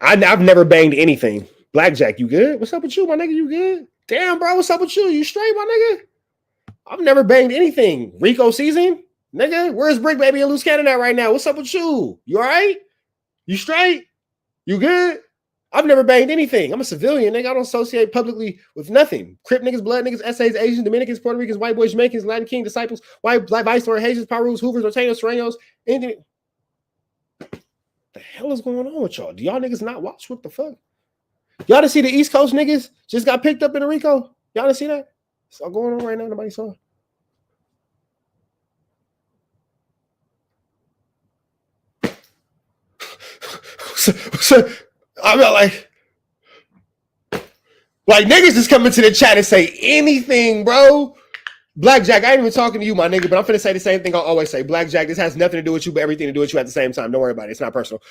I've never banged anything. Blackjack, you good? What's up with you, my nigga? You good? Damn, bro, what's up with you? You straight, my nigga? I've never banged anything. Rico season? Nigga, where's Brick Baby and Loose Cannon at right now? What's up with you? You all right? You straight? You good? I've never banged anything. I'm a civilian, nigga. I don't associate publicly with nothing. Crip niggas, blood niggas, essays, Asians, Dominicans, Puerto Ricans, white boys, Jamaicans, Latin King, disciples, white, black, vice lord, Haitians, Perus, Hoovers, Norteños, Sureños, anything. The hell is going on with y'all? Do y'all niggas not watch? What the fuck? Y'all to see the East Coast niggas just got picked up in a Rico? Y'all to see that? It's all going on right now. Nobody saw. So I'm not like niggas just come into the chat and say anything, bro. Blackjack, I ain't even talking to you, my nigga, but I'm finna say the same thing I'll always say. Blackjack, this has nothing to do with you, but everything to do with you at the same time. Don't worry about it. It's not personal.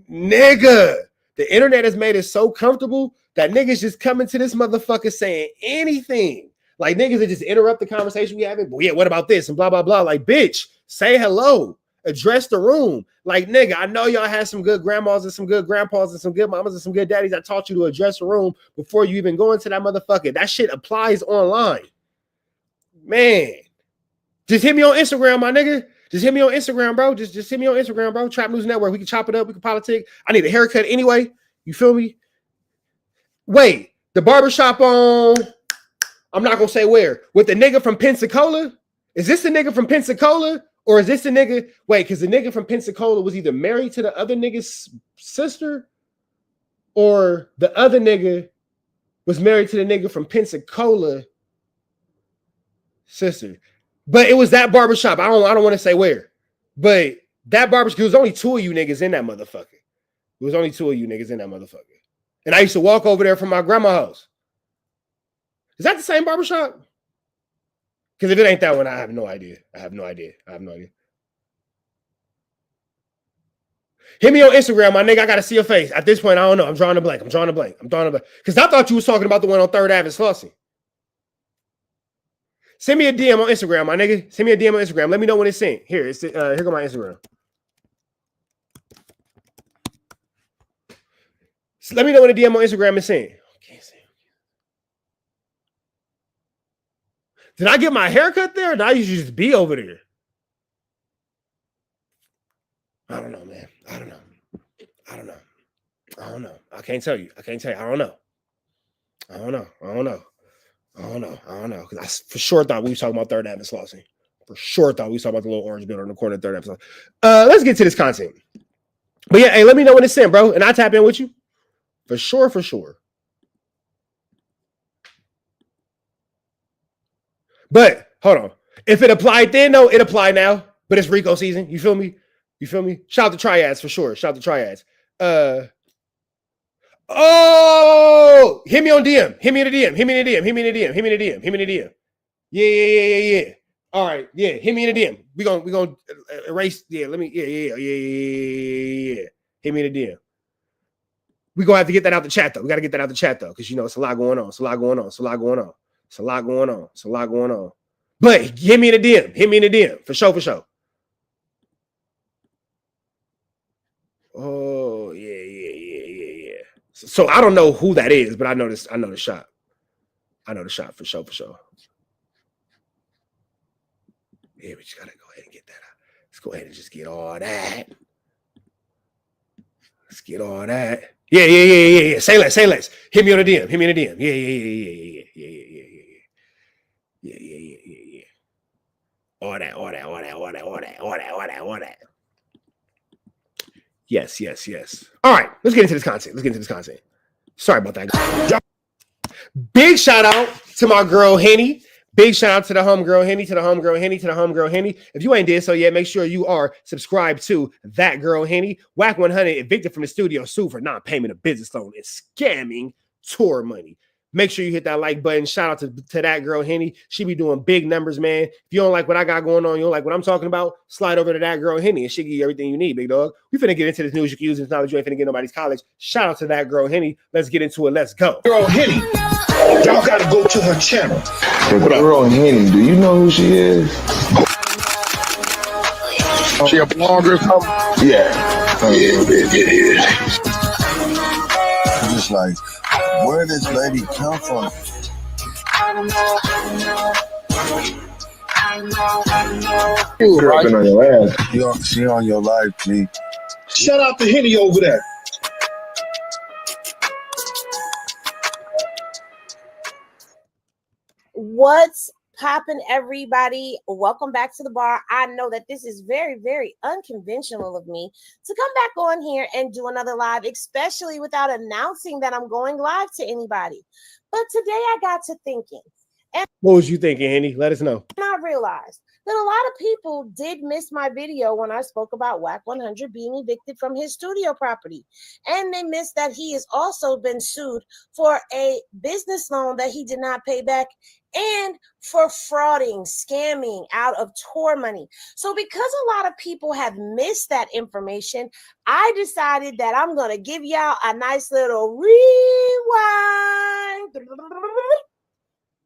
Nigga, the internet has made it so comfortable that niggas just come into this motherfucker saying anything. Like, niggas that just interrupt the conversation we having. But yeah, what about this? And blah, blah, blah. Like, bitch, say hello. Address the room. Like, nigga, I know y'all had some good grandmas and some good grandpas and some good mamas and some good daddies that taught you to address the room before you even go into that motherfucker. That shit applies online. Man, Just hit me on Instagram, my nigga. Just hit me on Instagram, bro. Just hit me on Instagram, bro. Trap News Network. We can chop it up. We can politic. I need a haircut anyway. You feel me? Wait, the barbershop on, I'm not going to say where, with the nigga from Pensacola? Is this the nigga from Pensacola? Or is this the nigga, wait, because the nigga from Pensacola was either married to the other nigga's sister, or the other nigga was married to the nigga from Pensacola sister. But it was that barbershop. I don't want to say where. But that barbershop, there was only 2 of you niggas in that motherfucker. There was only 2 of you niggas in that motherfucker. And I used to walk over there from my grandma's house. Is that the same barbershop? Because if it ain't that one, I have no idea. I have no idea. Hit me on Instagram, my nigga. I got to see your face. At this point, I don't know. I'm drawing a blank. Because I thought you was talking about the one on 3rd Ave in Slauson. Send me a DM on Instagram, my nigga. Send me a DM on Instagram. Let me know when it's sent. Here go my Instagram. So let me know when the DM on Instagram is sent. Did I get my haircut there? Or did I usually just be over there? I don't know, man. I don't know. I can't tell you. I don't know. Because I for sure thought we was talking about 3rd Ave in Slauson. For sure thought we was talking about the little orange building on the corner of 3rd Ave. Let's get to this content. But yeah, hey, let me know when it's sent, bro. And I'll tap in with you. For sure. But hold on. If it applied then, no, it applied now. But it's Rico season. You feel me? Shout out to Triads for sure. Shout out to Triads. Oh, hit me on DM. Hit me in the DM. Yeah. All right. Yeah. Hit me in the DM. We gonna erase. Yeah. Let me. Yeah. Hit me in the DM. We gonna have to get that out the chat though. We gotta get that out the chat though, because you know it's a lot going on. But hit me in the DM. For sure. Oh, yeah. So I don't know who that is, but I know the shot. For sure. Yeah, we just gotta go ahead and get that out. Let's go ahead and just get all that. Yeah. Say less. Hit me on the DM. Yeah. All that. Yes. All right, let's get into this content. Sorry about that, guys. Big shout out to my girl Henny. Big shout out to the homegirl Henny, If you ain't did so yet, make sure you are subscribed to That Girl Henny. Wack 100 evicted from the studio, sued for non-payment of business loan and scamming tour money. Make sure you hit that like button. Shout out to That Girl Henny. She be doing big numbers, man. If you don't like what I got going on, you don't like what I'm talking about, slide over to That Girl Henny and she give you everything you need, big dog. We finna get into this news you can use this knowledge. You ain't finna get nobody's college. Shout out to That Girl Henny. Let's get into it. Let's go. Girl Henny. Y'all gotta go to her channel. The Girl Henny, do you know who she is? She a blogger or something? Yeah. I'm just like, where did this lady come from? Right? On your ass. She on your life, G. Shout out to Henny over there. What's poppin', everybody? Welcome back to the bar. I know that this is very, very unconventional of me to come back on here and do another live, especially without announcing that I'm going live to anybody. But today I got to thinking. And what was you thinking, Henny? Let us know. I realized that a lot of people did miss my video when I spoke about Wack 100 being evicted from his studio property. And they missed that he has also been sued for a business loan that he did not pay back and for frauding, scamming out of tour money. So because a lot of people have missed that information, I decided that I'm going to give y'all a nice little rewind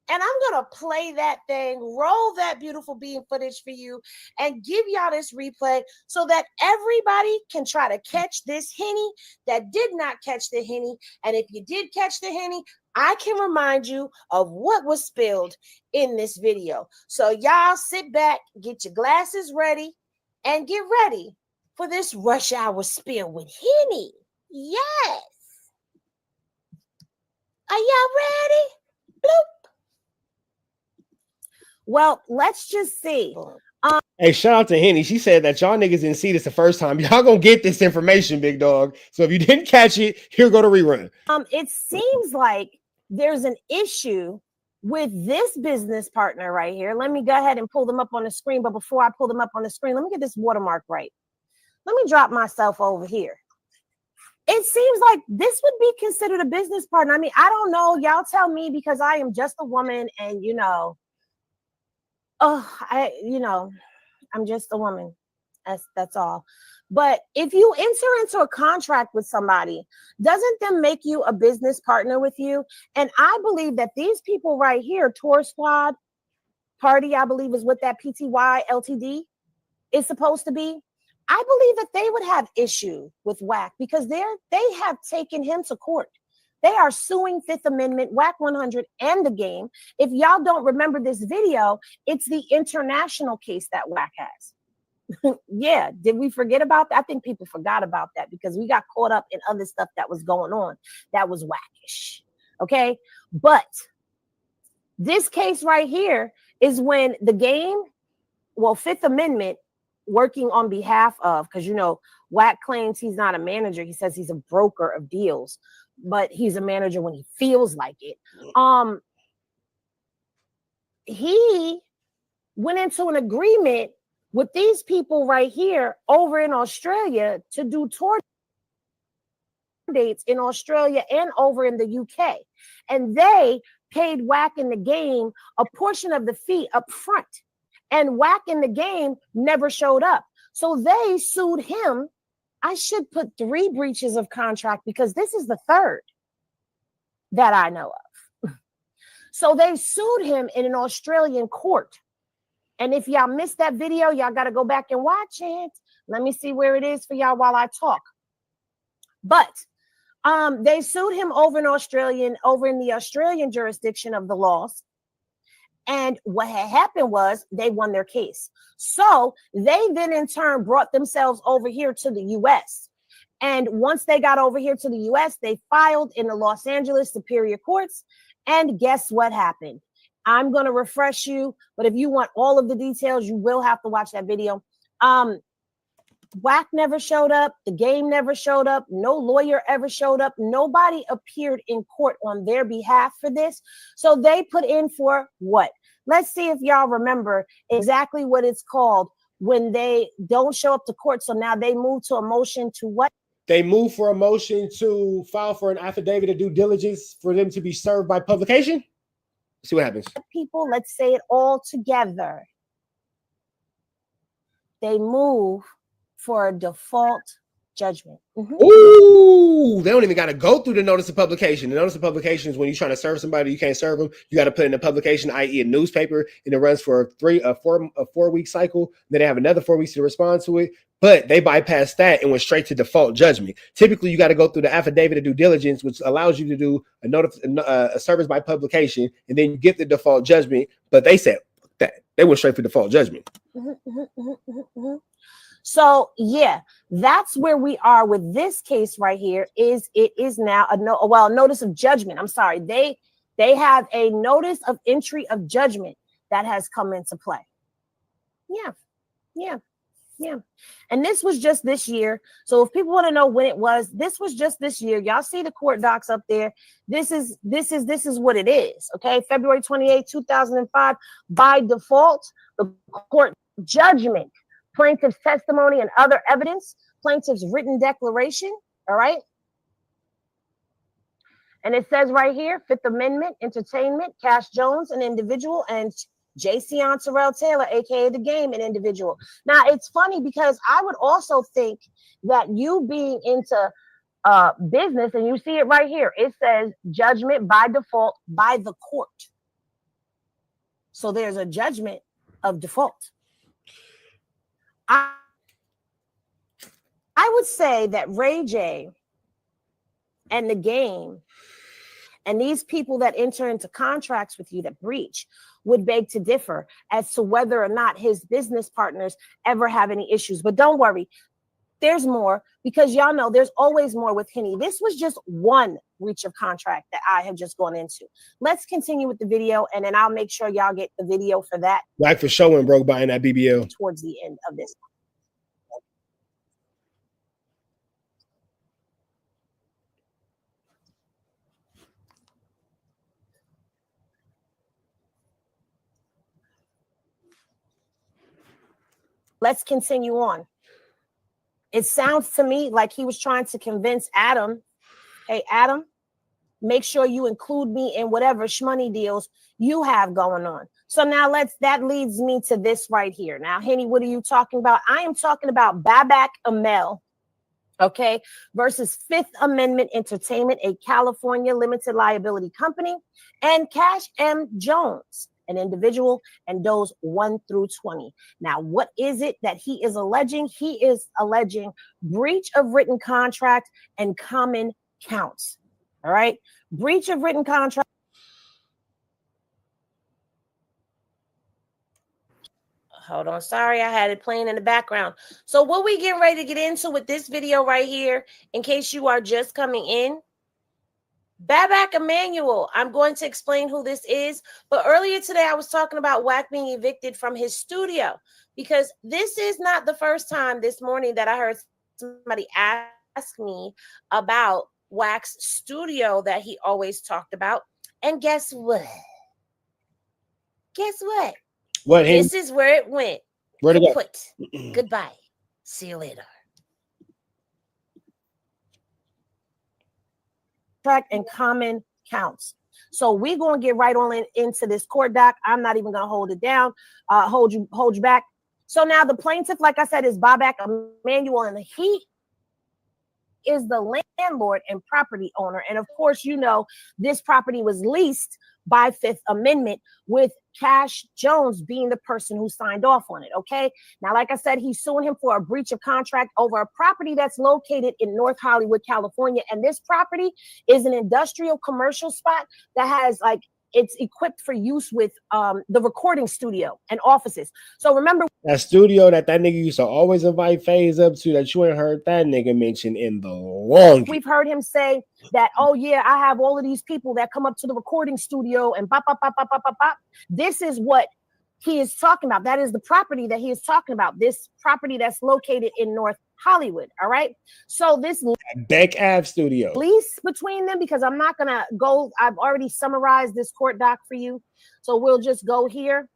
And I'm going to play that thing, roll that beautiful being footage for you, and give y'all this replay so that everybody can try to catch this Henny that did not catch the Henny. And if you did catch the Henny, I can remind you of what was spilled in this video. So y'all sit back, get your glasses ready, and get ready for this rush hour spill with Henny. Yes. Are y'all ready? Bloop. Well, let's just see. Hey, shout out to Henny. She said that y'all niggas didn't see this the first time. Y'all gonna get this information, big dog. So if you didn't catch it, here go to rerun. It seems like there's an issue with this business partner right here. Let me go ahead and pull them up on the screen. But before I pull them up on the screen, let me get this watermark right. Let me drop myself over here. It seems like this would be considered a business partner. I mean, I don't know. Y'all tell me, because I am just a woman, and I'm just a woman. That's all. But if you enter into a contract with somebody, doesn't them make you a business partner with you? And I believe that these people right here, Tour Squad Party, I believe is what that PTY LTD is supposed to be. I believe that they would have issue with Wack because they have taken him to court. They are suing Fifth Amendment, Wack 100, and the game. If y'all don't remember this video, it's the international case that Wack has. Yeah, did we forget about that? I think people forgot about that because we got caught up in other stuff that was going on that was wackish. Okay, but this case right here is when the game, Fifth Amendment, working on behalf of, because Wack claims he's not a manager. He says he's a broker of deals, but he's a manager when he feels like it. He went into an agreement with these people right here over in Australia to do tour dates in Australia and over in the UK. And they paid Wack in the game a portion of the fee up front. And Wack in the game never showed up. So they sued him. I should put 3 breaches of contract because this is the 3rd that I know of. So they sued him in an Australian court. And if y'all missed that video, y'all got to go back and watch it. Let me see where it is for y'all while I talk. But they sued him over in the Australian jurisdiction of the laws. And what had happened was they won their case. So they then in turn brought themselves over here to the US. And once they got over here to the US, they filed in the Los Angeles Superior Courts. And guess what happened? I'm going to refresh you, but if you want all of the details, you will have to watch that video. Wack never showed up. The game never showed up. No lawyer ever showed up. Nobody appeared in court on their behalf for this. So they put in for what? Let's see if y'all remember exactly what it's called when they don't show up to court. So now they move to a motion to what? They move for a motion to file for an affidavit of due diligence for them to be served by publication. Let's see what happens. People, let's say it all together. They move for a default judgment. Ooh, they don't even got to go through the notice of publication. The notice of publication is when you're trying to serve somebody, you can't serve them. You got to put in a publication, i.e. a newspaper, and it runs for a 4-week cycle. Then they have another 4 weeks to respond to it. But they bypassed that and went straight to default judgment. Typically, you got to go through the affidavit of due diligence, which allows you to do a service by publication, and then you get the default judgment. But they said that they went straight for default judgment. So yeah, that's where we are with this case right here. It is now a notice of judgment. I'm sorry, they have a notice of entry of judgment that has come into play. Yeah. And this was just this year. So if people want to know when it was, this was just this year. Y'all see the court docs up there. This is what it is. Okay, February 28, 2005. By default, the court judgment, plaintiff's testimony and other evidence, plaintiff's written declaration. All right. And it says right here, Fifth Amendment, Entertainment, Cash Jones, an individual, and Jason Terrell Taylor, aka the game, an individual. Now it's funny because I would also think that you being into business, and you see it right here, it says judgment by default by the court. So there's a judgment of default. I would say that Ray J and the game and these people that enter into contracts with you that breach would beg to differ as to whether or not his business partners ever have any issues. But don't worry, there's more, because y'all know there's always more with Henny. This was just one breach of contract that I have just gone into. Let's continue with the video, and then I'll make sure y'all get the video for that. Like for showing broke buying that BBL. Towards the end of this. Let's continue on. It sounds to me like he was trying to convince Adam, hey, Adam, make sure you include me in whatever shmoney deals you have going on. So now that leads me to this right here. Now, Henny, what are you talking about? I am talking about Babak Amel, okay, versus Fifth Amendment Entertainment, a California limited liability company, and Cash M. Jones, an individual, and those 1 through 20. Now, what is it that he is alleging? He is alleging breach of written contract and common counts. All right, breach of written contract. Hold on, sorry, I had it playing in the background. So what we getting ready to get into with this video right here, in case you are just coming in, Babak Emanuel, I'm going to explain who this is. But earlier today, I was talking about Wack being evicted from his studio, because this is not the first time this morning that I heard somebody ask me about Wack's studio that he always talked about. And guess what? Guess what? What? This is where it went. Where'd it go? Goodbye. See you later. And common counts. So we're going to get right on into this court doc. I'm not even going to hold it down, hold you back. So now the plaintiff, like I said, is Babak Emanuel, and he is the landlord and property owner. And of course, you know, this property was leased by Fifth Amendment, with Cash Jones being the person who signed off on it. Okay. Now, like I said, he's suing him for a breach of contract over a property that's located in North Hollywood, California. And this property is an industrial commercial spot that has, like, it's equipped for use with the recording studio and offices. So remember that studio that nigga used to always invite FaZe up to, that you ain't heard that nigga mention in the long. We've heard him say that, oh yeah, I have all of these people that come up to the recording studio and bop, bop, bop, bop, bop, bop, bop. This is what he is talking about. That is the property that he is talking about. This property that's located in North Hollywood. All right. So this Beck Ave studio lease between them, because I'm not gonna go. I've already summarized this court doc for you, so we'll just go here.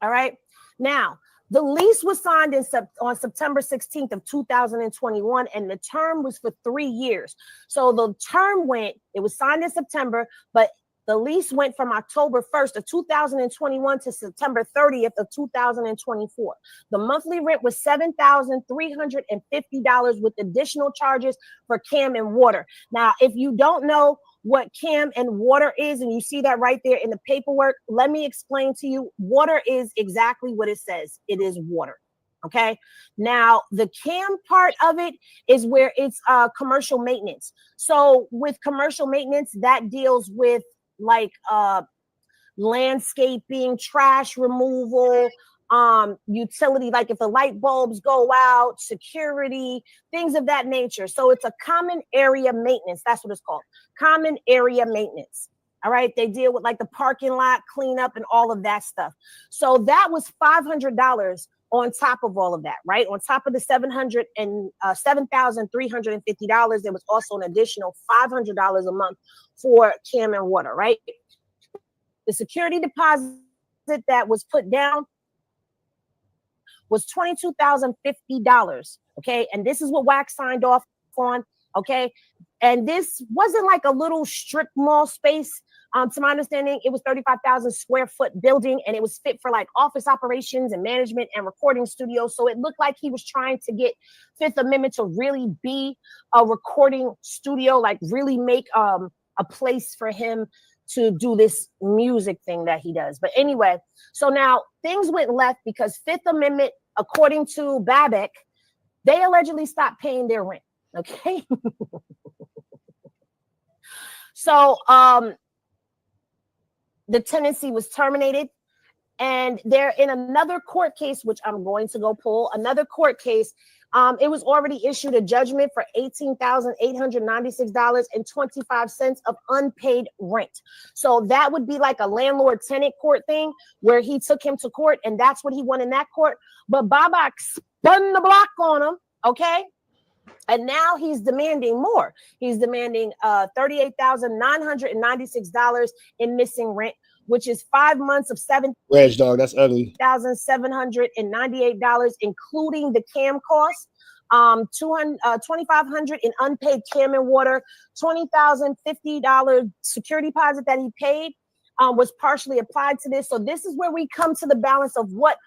All right. Now, the lease was signed on September 16th of 2021, and the term was for 3 years. So the term it was signed in September, but the lease went from October 1st of 2021 to September 30th of 2024. The monthly rent was $7,350 with additional charges for cam and water. Now, if you don't know what cam and water is, and you see that right there in the paperwork, let me explain to you. Water is exactly what it says. It is water. Okay. Now, the cam part of it is where it's commercial maintenance. So with commercial maintenance, that deals with like landscaping, trash removal, utility, like if the light bulbs go out, security, things of that nature. So it's a common area maintenance. That's what it's called. Common area maintenance. All right. They deal with like the parking lot cleanup and all of that stuff. So that was $500 on top of all of that, right? On top of the $7,350, there was also an additional $500 a month for cam and water, right? The security deposit that was put down was $22,050, okay? And this is what Wack signed off on, okay? And this wasn't like a little strip mall space. To my understanding, it was 35,000 square foot building, and it was fit for like office operations and management and recording studios. So it looked like he was trying to get Fifth Amendment to really be a recording studio, like really make a place for him to do this music thing that he does. But anyway, so now things went left because Fifth Amendment, according to Babbitt, they allegedly stopped paying their rent. Okay. So the tenancy was terminated, and they're in another court case, which I'm going to go pull another court case. It was already issued a judgment for $18,896.25 of unpaid rent. So that would be like a landlord-tenant court thing where he took him to court, and that's what he won in that court. But Baba spun the block on him, okay? And now he's demanding more. He's demanding $38,996 in missing rent, which is 5 months of Reg dog, that's ugly. $798, including the cam costs, $2,500 in unpaid cam and water, $20,050 security deposit that he paid was partially applied to this. So this is where we come to the balance of what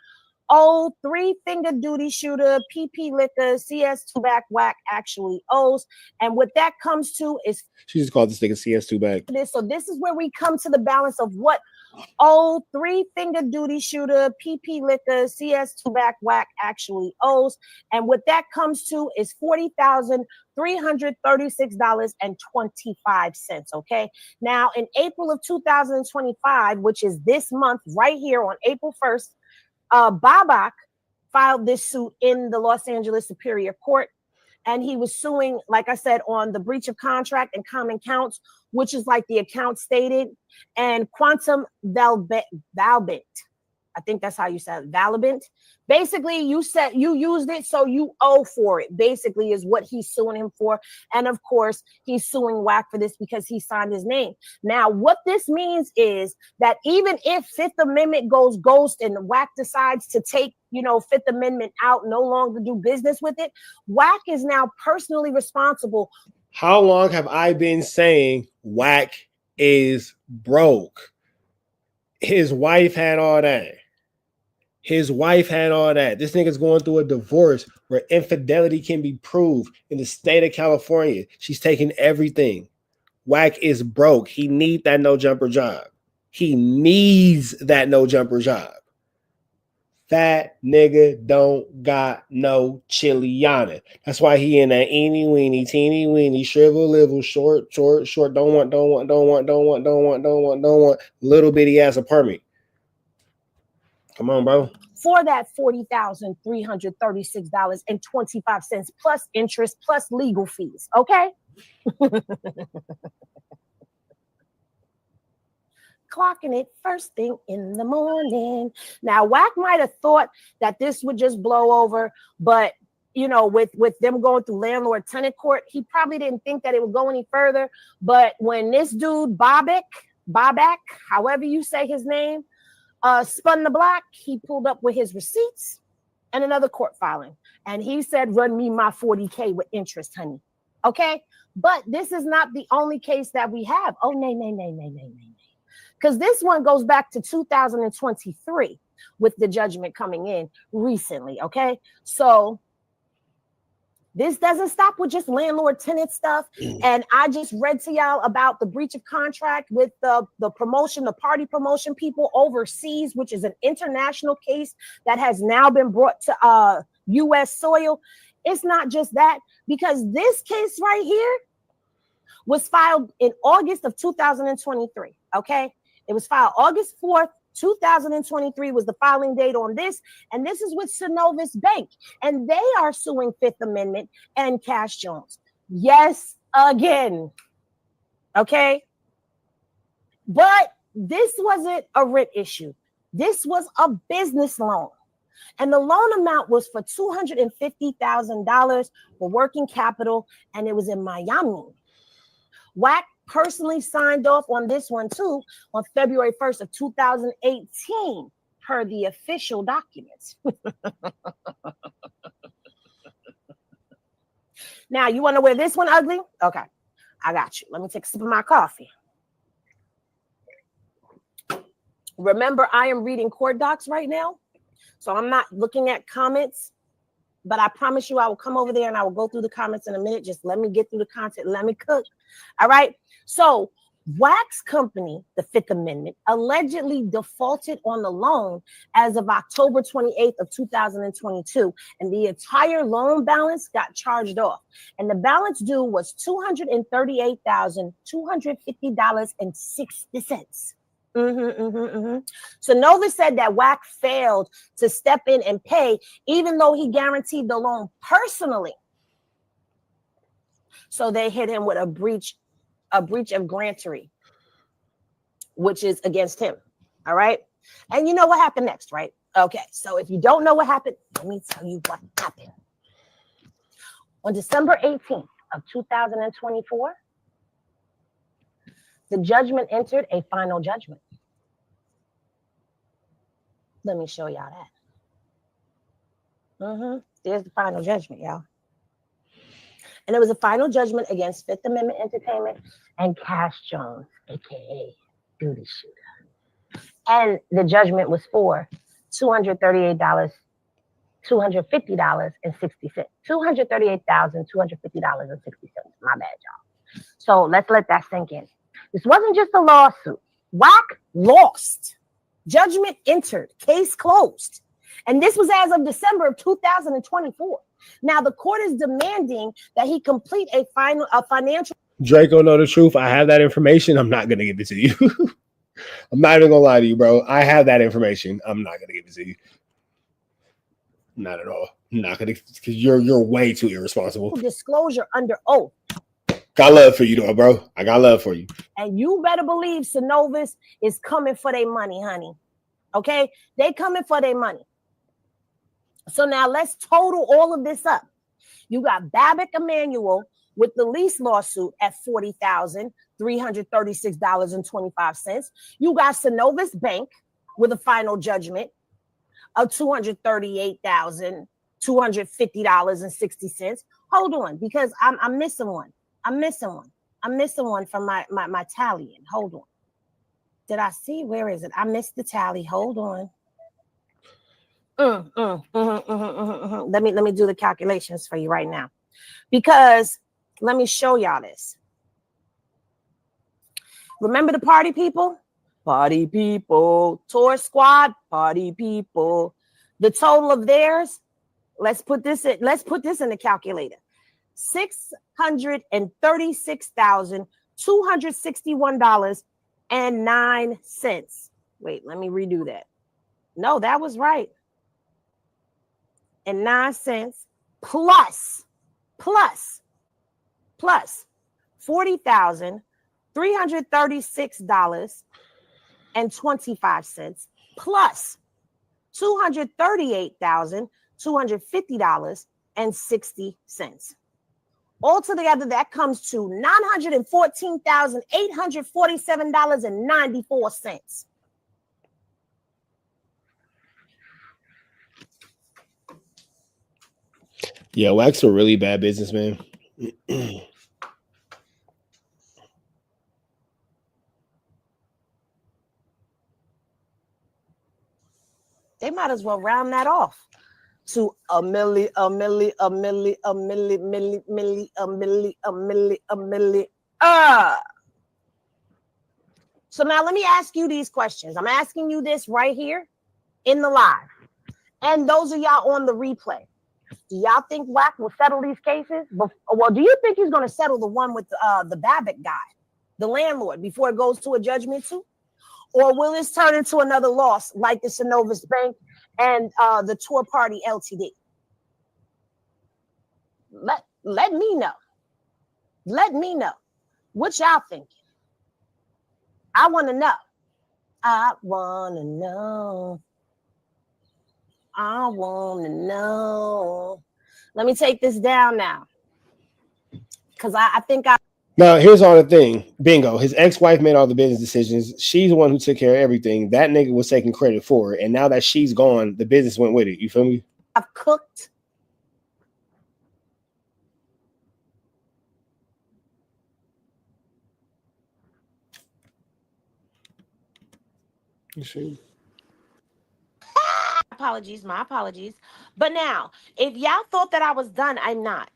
three-finger duty shooter, PP Liquor, CS2 back Wack actually owes. And what that comes to is she just called this nigga CS2 back. So this is where we come to the balance of what three-finger duty shooter, PP Liquor, CS2 back Wack actually owes. And what that comes to is $40,336.25. Okay. Now in April of 2025, which is this month right here on April 1st, Babak filed this suit in the Los Angeles Superior Court, and he was suing, like I said, on the breach of contract and common counts, which is like the account stated, and quantum valbent. I think that's how you said it, valbent. Basically, you said you used it, so you owe for it, basically, is what he's suing him for. And of course, he's suing Wack for this because he signed his name. Now, what this means is that even if Fifth Amendment goes ghost and Wack decides to take, Fifth Amendment out, no longer do business with it, Wack is now personally responsible. How long have I been saying Wack is broke? His wife had all that. His wife had all that. This nigga's going through a divorce where infidelity can be proved in the state of California. She's taking everything. Wack is broke. He needs that no jumper job. He needs that no jumper job. That nigga don't got no chiliana. That's why he in that eeny weeny, teeny weeny, shrivel livel, short, don't want, little bitty ass apartment. Come on, bro. For that $40,336.25 plus interest plus legal fees. Okay. Clocking it first thing in the morning. Now, Wack might have thought that this would just blow over, but with them going through landlord-tenant court, he probably didn't think that it would go any further. But when this dude Babak, however you say his name, spun the block, he pulled up with his receipts and another court filing, and he said, "Run me my 40K with interest, honey." Okay, but this is not the only case that we have. Oh, nay. Because this one goes back to 2023 with the judgment coming in recently, okay? So this doesn't stop with just landlord-tenant stuff. And I just read to y'all about the breach of contract with the promotion, the party promotion people overseas, which is an international case that has now been brought to U.S. soil. It's not just that, because this case right here was filed in August of 2023, okay? It was filed August 4th, 2023 was the filing date on this. And this is with Synovus Bank. And they are suing Fifth Amendment and Cash Jones. Yes, again. Okay. But this wasn't a writ issue. This was a business loan. And the loan amount was for $250,000 for working capital. And it was in Miami. Wack personally signed off on this one too on February 1st of 2018 per the official documents. Now, you want to wear this one ugly? Okay, I got you. Let me take a sip of my coffee. Remember, I am reading court docs right now, so I'm not looking at comments, but I promise you I will come over there and I will go through the comments in a minute. Just let me get through the content. Let me cook. All right. So Wack's company, the Fifth Amendment, allegedly defaulted on the loan as of October 28th of 2022, and the entire loan balance got charged off. And the balance due was $238,250.60. So Nova said that Wack failed to step in and pay, even though he guaranteed the loan personally. So they hit him with a breach of grantory, which is against him. All right. And you know what happened next, right? Okay. So if you don't know what happened, let me tell you what happened. On December 18th of 2024, the judgment entered a final judgment. Let me show y'all that. There's the final judgment, y'all. And it was a final judgment against Fifth Amendment Entertainment and Cash Jones, aka Duty Shooter. And the judgment was for $238,250.60. $238,250.60. My bad, y'all. So let's let that sink in. This wasn't just a lawsuit. Wack lost. Judgment entered. Case closed. And this was as of December of 2024. Now the court is demanding that he complete a financial. Draco know the truth. I have that information. I'm not gonna give it to you. I'm not even gonna lie to you, bro. I have that information. I'm not gonna give it to you. Not at all. I'm not gonna, because you're way too irresponsible. Disclosure under oath. Got love for you, though, bro. I got love for you. And you better believe Synovus is coming for their money, honey. Okay, they coming for their money. So now let's total all of this up. You got Babbitt Emanuel with the lease lawsuit at $40,336.25. You got Synovus Bank with a final judgment of $238,250.60. Hold on, because I'm missing one. I'm missing one from my tallying. Hold on. Did I see? Where is it? I missed the tally. Hold on. Let me do the calculations for you right now, because let me show y'all this. Remember the party people? Party people, tour squad, party people. The total of theirs, let's put this in the calculator. $636,261.09. Wait, let me redo that. No, that was right. And 9 cents plus $40,336.25 plus $238,250.60. Altogether, that comes to $914,847.94. Yeah, Wack's a really bad businessman. They might as well round that off to a milli. So now let me ask you these questions. I'm asking you this right here in the live. And those of y'all on the replay. Do y'all think Wack will settle these cases? Well, do you think he's going to settle the one with the Babbitt guy, the landlord, before it goes to a judgment too? Or will this turn into another loss like the Synovus Bank and the Tour Party LTD? Let me know. Let me know. What y'all thinking? I want to know. I want to know. I want to know. Let me take this down now. Because I think Now, here's all the thing. Bingo. His ex-wife made all the business decisions. She's the one who took care of everything. That nigga was taking credit for it. And now that she's gone, the business went with it. You feel me? I've cooked. You see? My apologies. But now, if y'all thought that I was done, I'm not.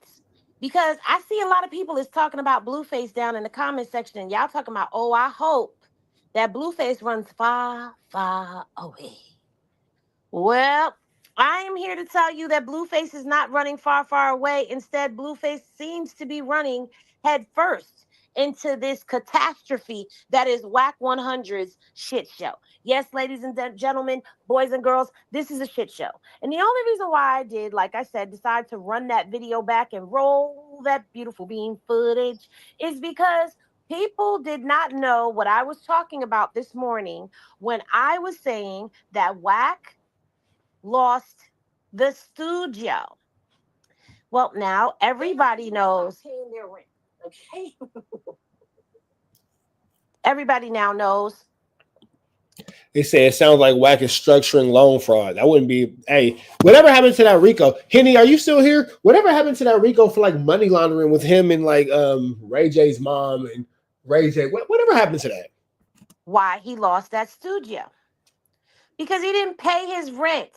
Because I see a lot of people is talking about Blueface down in the comment section, and y'all talking about, oh, I hope that Blueface runs far, far away. Well, I am here to tell you that Blueface is not running far, far away. Instead, Blueface seems to be running head first into this catastrophe that is Wack 100's shit show. Yes, ladies and gentlemen, boys and girls, this is a shit show. And the only reason why I did, like I said, decide to run that video back and roll that beautiful bean footage is because people did not know what I was talking about this morning when I was saying that Wack lost the studio. Well, now everybody knows. Okay. Everybody now knows. They say it sounds like Wack is structuring loan fraud. That wouldn't be. Hey, whatever happened to that Rico? Henny, are you still here? Whatever happened to that Rico for like money laundering with him and like Ray J's mom and Ray J? Whatever happened to that? Why he lost that studio? Because he didn't pay his rent.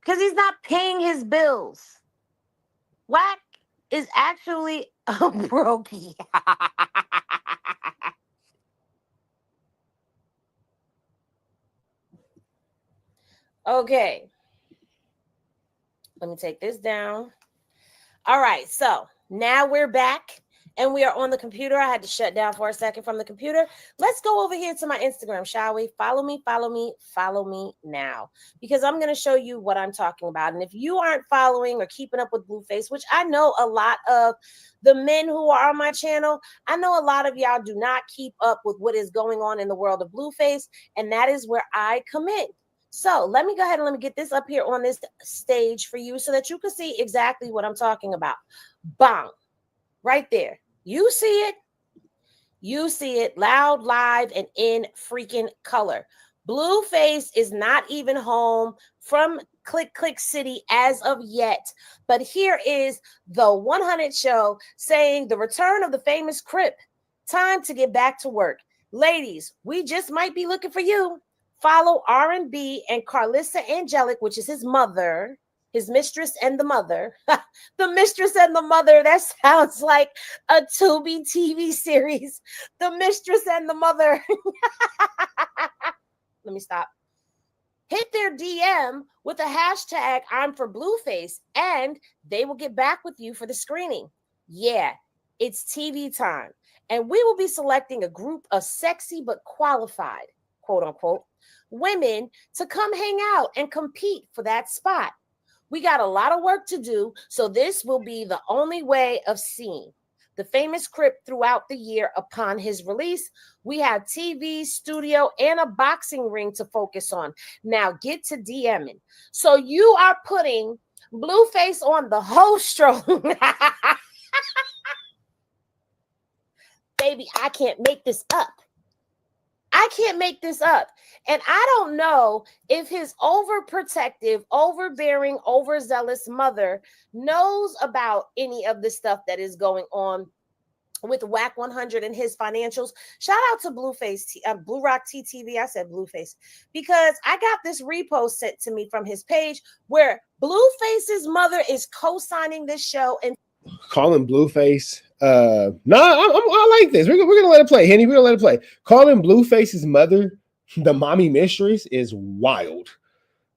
Because he's not paying his bills. Wack is actually a brokey. Okay. Let me take this down. All right. So now we're back and we are on the computer. I had to shut down for a second from the computer. Let's go over here to my Instagram, shall we? Follow me, follow me, follow me now, because I'm going to show you what I'm talking about. And if you aren't following or keeping up with Blueface, which I know a lot of the men who are on my channel, I know a lot of y'all do not keep up with what is going on in the world of Blueface, and that is where I come in. So let me go ahead and let me get this up here on this stage for you so that you can see exactly what I'm talking about. Bang. Right there. You see it. You see it loud, live, and in freaking color. Blueface is not even home from Click City as of yet. But here is the 100 show saying the return of the famous Crip. Time to get back to work. Ladies, we just might be looking for you. Follow R&B and Carlissa Angelic, which is his mother, his mistress and the mother. The mistress and the mother, that sounds like a Tubi TV series. The mistress and the mother. Let me stop. Hit their DM with a hashtag I'm for Blueface and they will get back with you for the screening. Yeah, it's TV time. And we will be selecting a group of sexy but qualified, quote unquote, women to come hang out and compete for that spot. We got a lot of work to do, so this will be the only way of seeing the famous Crip throughout the year upon his release. We have TV, studio, and a boxing ring to focus on. Now get to DMing. So you are putting Blueface on the host roll. Baby, I can't make this up. I can't make this up. And I don't know if his overprotective, overbearing, overzealous mother knows about any of the stuff that is going on with Wack 100 and his financials. Shout out to Blueface, Blue Rock TTV. I said Blueface because I got this repost sent to me from his page where Blueface's mother is co-signing this show and calling Blueface. I like this. We're gonna let it play, Henny. We're gonna let it play. Calling Blueface's mother the mommy mistress is wild.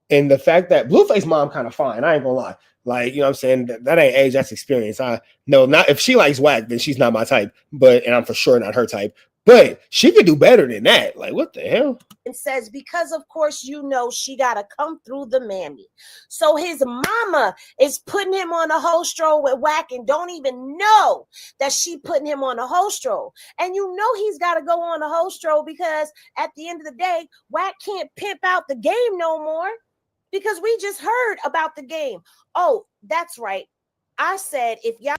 And the fact that Blueface mom kind of fine, I ain't gonna lie. Like, you know what I'm saying? That ain't age, that's experience. I know not if she likes Wack, then she's not my type, and I'm for sure not her type. But she could do better than that. Like, what the hell? And says, because of course, you know, she got to come through the mammy. So his mama is putting him on a host roll with Wack and don't even know that she putting him on a host roll. And you know, he's got to go on a host roll because at the end of the day, Wack can't pimp out the game no more because we just heard about the game. Oh, that's right. I said, if y'all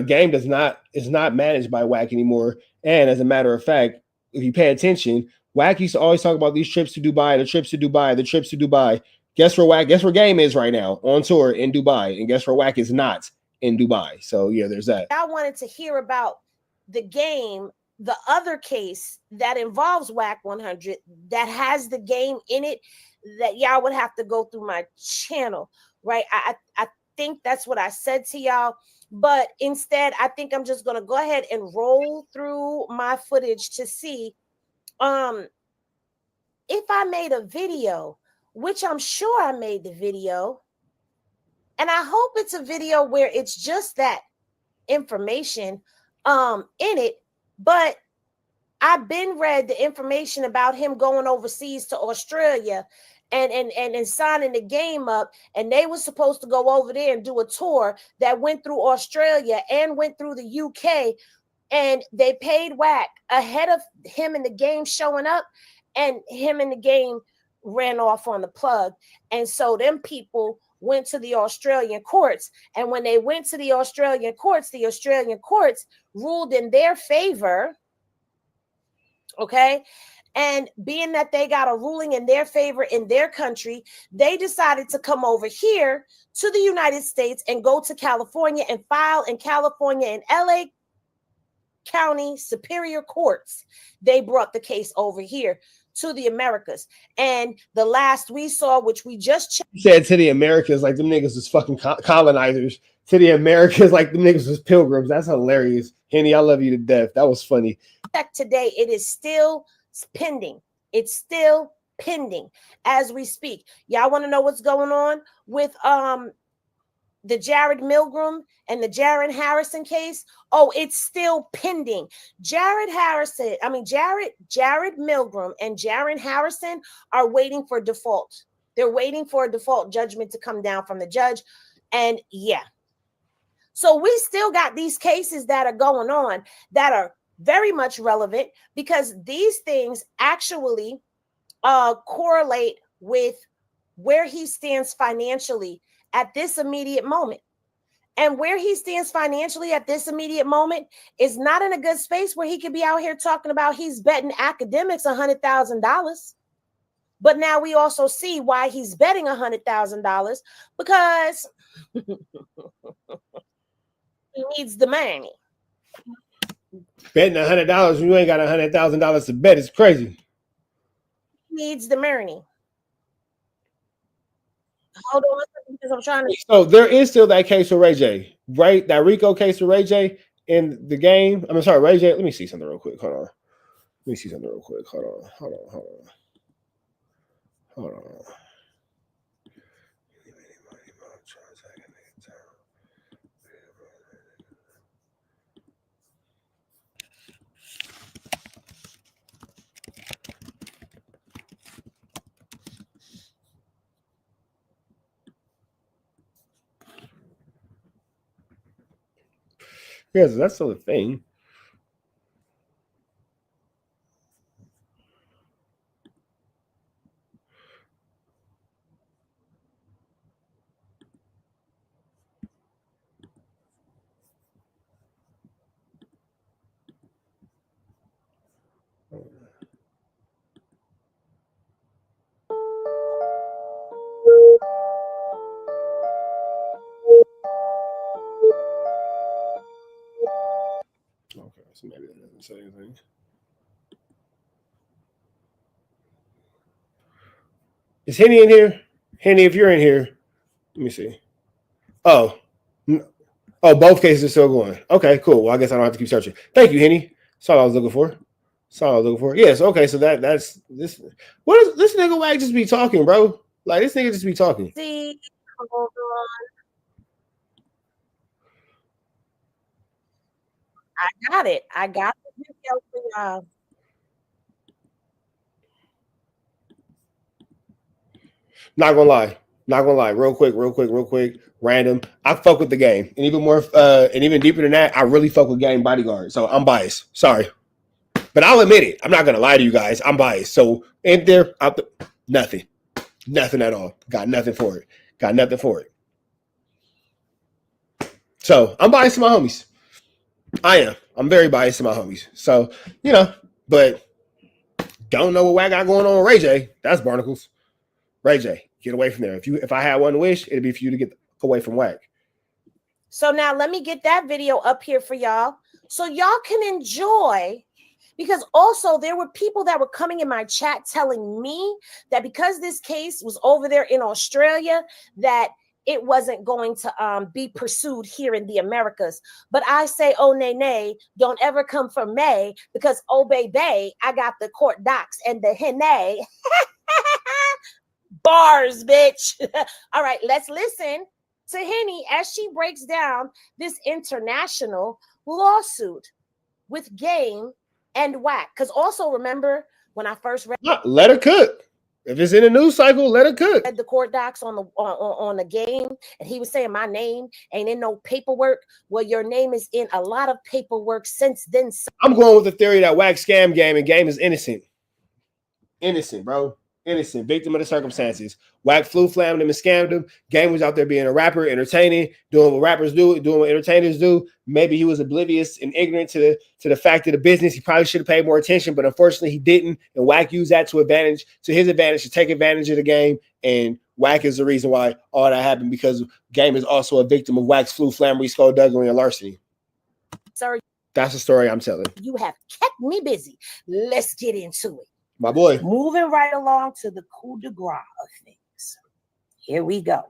game is not managed by Wack anymore. And as a matter of fact, if you pay attention, Wack used to always talk about these trips to Dubai, the trips to Dubai, the trips to Dubai. Guess where Game is right now? On tour in Dubai. And guess where Wack is not in Dubai. So yeah, there's that. I wanted to hear about the game, the other case that involves Wack 100 that has the game in it, that y'all would have to go through my channel, right? I think that's what I said to y'all. But instead, I think I'm just going to go ahead and roll through my footage to see if I made a video, which I'm sure I made the video. And I hope it's a video where it's just that information in it. But I've been read the information about him going overseas to Australia and signing the game up. And they were supposed to go over there and do a tour that went through Australia and went through the UK. And they paid Wack ahead of him in the game showing up, and him in the game ran off on the plug. And so them people went to the Australian courts. And when they went to the Australian courts ruled in their favor. Okay. And being that they got a ruling in their favor in their country, they decided to come over here to the United States and go to California and file in California and LA County Superior Courts. They brought the case over here to the Americas. And the last we saw, which we just said to the Americas, like them niggas was fucking colonizers. To the Americas, like them niggas was pilgrims. That's hilarious. Henny, I love you to death. That was funny. Today, it is still pending. It's still pending as we speak. Y'all want to know what's going on with the Jared Milgram and the Jared Harrison case? Oh, it's still pending. Jared Milgram and Jared Harrison are waiting for default. They're waiting for a default judgment to come down from the judge. And yeah. So we still got these cases that are going on that are very much relevant, because these things actually correlate with where he stands financially at this immediate moment. And where he stands financially at this immediate moment is not in a good space where he could be out here talking about he's betting academics $100,000. But now we also see why he's betting $100,000, because he needs the money. Betting $100 when you ain't got $100,000 to bet is crazy. He needs the money. Hold on a second, because I'm trying to. So there is still that case with Ray J, right? That Rico case with Ray J in the game. I'm sorry, Ray J. Let me see something real quick. Hold on. Hold on. Yes, that's still a thing. Okay, so maybe that doesn't say anything. Is Henny in here? Henny, if you're in here, let me see. Oh, both cases are still going. Okay, cool. Well, I guess I don't have to keep searching. Thank you, Henny. That's all I was looking for. Yes. Okay. So that's this. What is this nigga Wack just be talking, bro? Like this nigga just be talking. See, hold on. I got it. I got the video for y'all. Not gonna lie. Real quick. Random. I fuck with the game, and even more, and even deeper than that, I really fuck with Game Bodyguard. So I'm biased. Sorry, but I'll admit it. I'm not gonna lie to you guys. I'm biased. So in there, nothing at all. Got nothing for it. So I'm biased to my homies. I am. I'm very biased to my homies. So but don't know what Wack got going on with Ray J. That's barnacles. Ray J, get away from there. If I had one wish, it'd be for you to get away from Wack. So now let me get that video up here for y'all, so y'all can enjoy. Because also there were people that were coming in my chat telling me that because this case was over there in Australia, that it wasn't going to be pursued here in the Americas. But I say, oh, nay, don't ever come for May, because, oh, baby, I got the court docs and the henne. Bars, bitch. All right, let's listen to Henny as she breaks down this international lawsuit with Game and Wack. Because also remember when I first read, let her cook. If it's in a news cycle, let her cook. The court docs on the Game, and he was saying my name ain't in no paperwork. Well, your name is in a lot of paperwork since then. I'm going with the theory that Wack scam Game and Game is innocent. Innocent, bro. Innocent, victim of the circumstances. Wack flammed him and scammed him. Game was out there being a rapper, entertaining, doing what rappers do, doing what entertainers do. Maybe he was oblivious and ignorant to the fact of the business. He probably should have paid more attention, but unfortunately he didn't. And Wack used that to his advantage to take advantage of the game. And Wack is the reason why all that happened, because Game is also a victim of Wack's flambery, skullduggery, and larceny. Sorry. That's the story I'm telling. You have kept me busy. Let's get into it. My boy. Moving right along to the coup de grace of things. Here we go.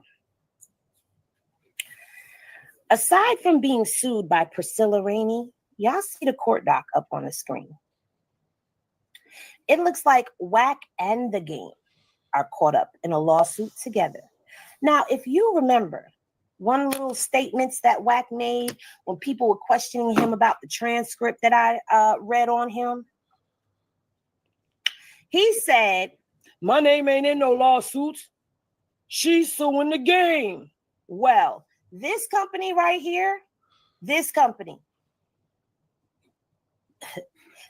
Aside from being sued by Priscilla Rainey, y'all see the court doc up on the screen. It looks like Wack and the Game are caught up in a lawsuit together. Now, if you remember one little statements that Wack made when people were questioning him about the transcript that I read on him, he said, my name ain't in no lawsuits. She's suing the Game. Well, this company right here, this company,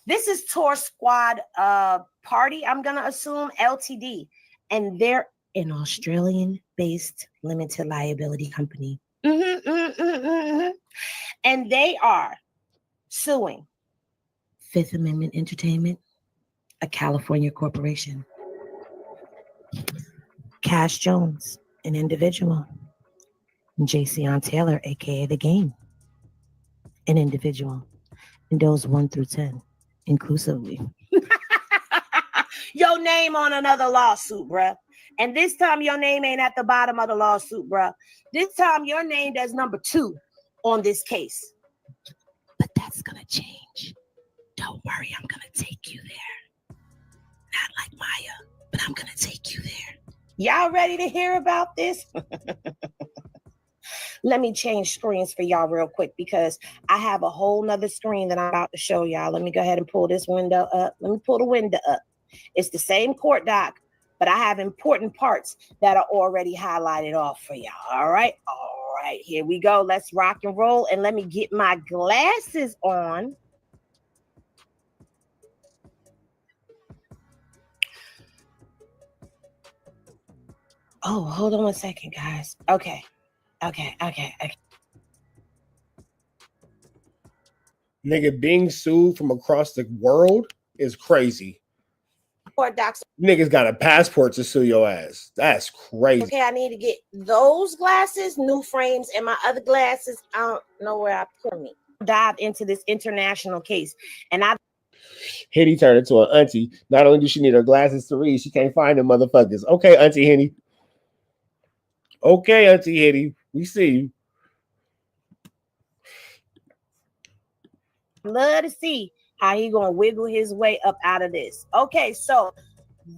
this is Tour Squad Party, I'm going to assume, LTD. And they're an Australian-based limited liability company. And they are suing Fifth Amendment Entertainment, a California corporation. Cash Jones, an individual. Jason Taylor, aka the Game, an individual. And those 1 through 10, inclusively. Your name on another lawsuit, bruh. And this time your name ain't at the bottom of the lawsuit, bruh. This time your name does number 2 on this case. But that's gonna change. Don't worry, I'm gonna take you there. Not like Maya, but I'm gonna take you there. Y'all ready to hear about this? Let me change screens for y'all real quick, because I have a whole nother screen that I'm about to show y'all. Let me go ahead and pull this window up. Let me pull the window up. It's the same court doc, but I have important parts that are already highlighted off for y'all. All right, here we go. Let's rock and roll, and let me get my glasses on. Oh, hold on 1 second, guys. Okay. Nigga, being sued from across the world is crazy. Court docs. Niggas got a passport to sue your ass. That's crazy. Okay, I need to get those glasses, new frames, and my other glasses. I don't know where I put me. Dive into this international case, and I. Henny turned into an auntie. Not only does she need her glasses to read, she can't find them motherfuckers. Okay, Auntie Henny. Okay, Auntie Henny. We see you. Love to see how he gonna wiggle his way up out of this. Okay, so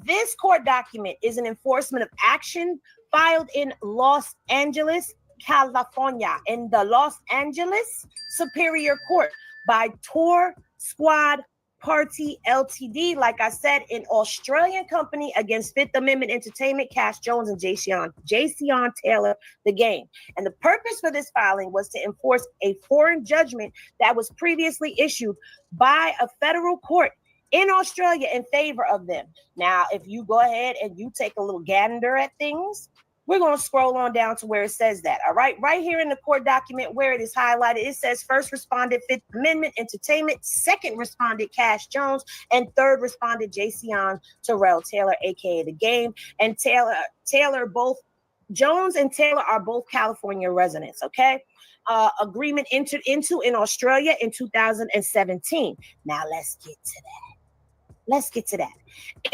this court document is an enforcement of action filed in Los Angeles, California, in the Los Angeles Superior Court by Tour Squad Party Ltd, like I said, an Australian company against Fifth Amendment Entertainment, Cash Jones, and Jason Taylor, the Game. And the purpose for this filing was to enforce a foreign judgment that was previously issued by a federal court in Australia in favor of them. Now, if you go ahead and you take a little gander at things, we're going to scroll on down to where it says that. All right. Right here in the court document where it is highlighted, it says first responded Fifth Amendment Entertainment, second responded Cash Jones, and third responded Jason Taylor, aka the Game. And Taylor, both Jones and Taylor are both California residents. Okay. Agreement entered into in Australia in 2017. Now let's get to that.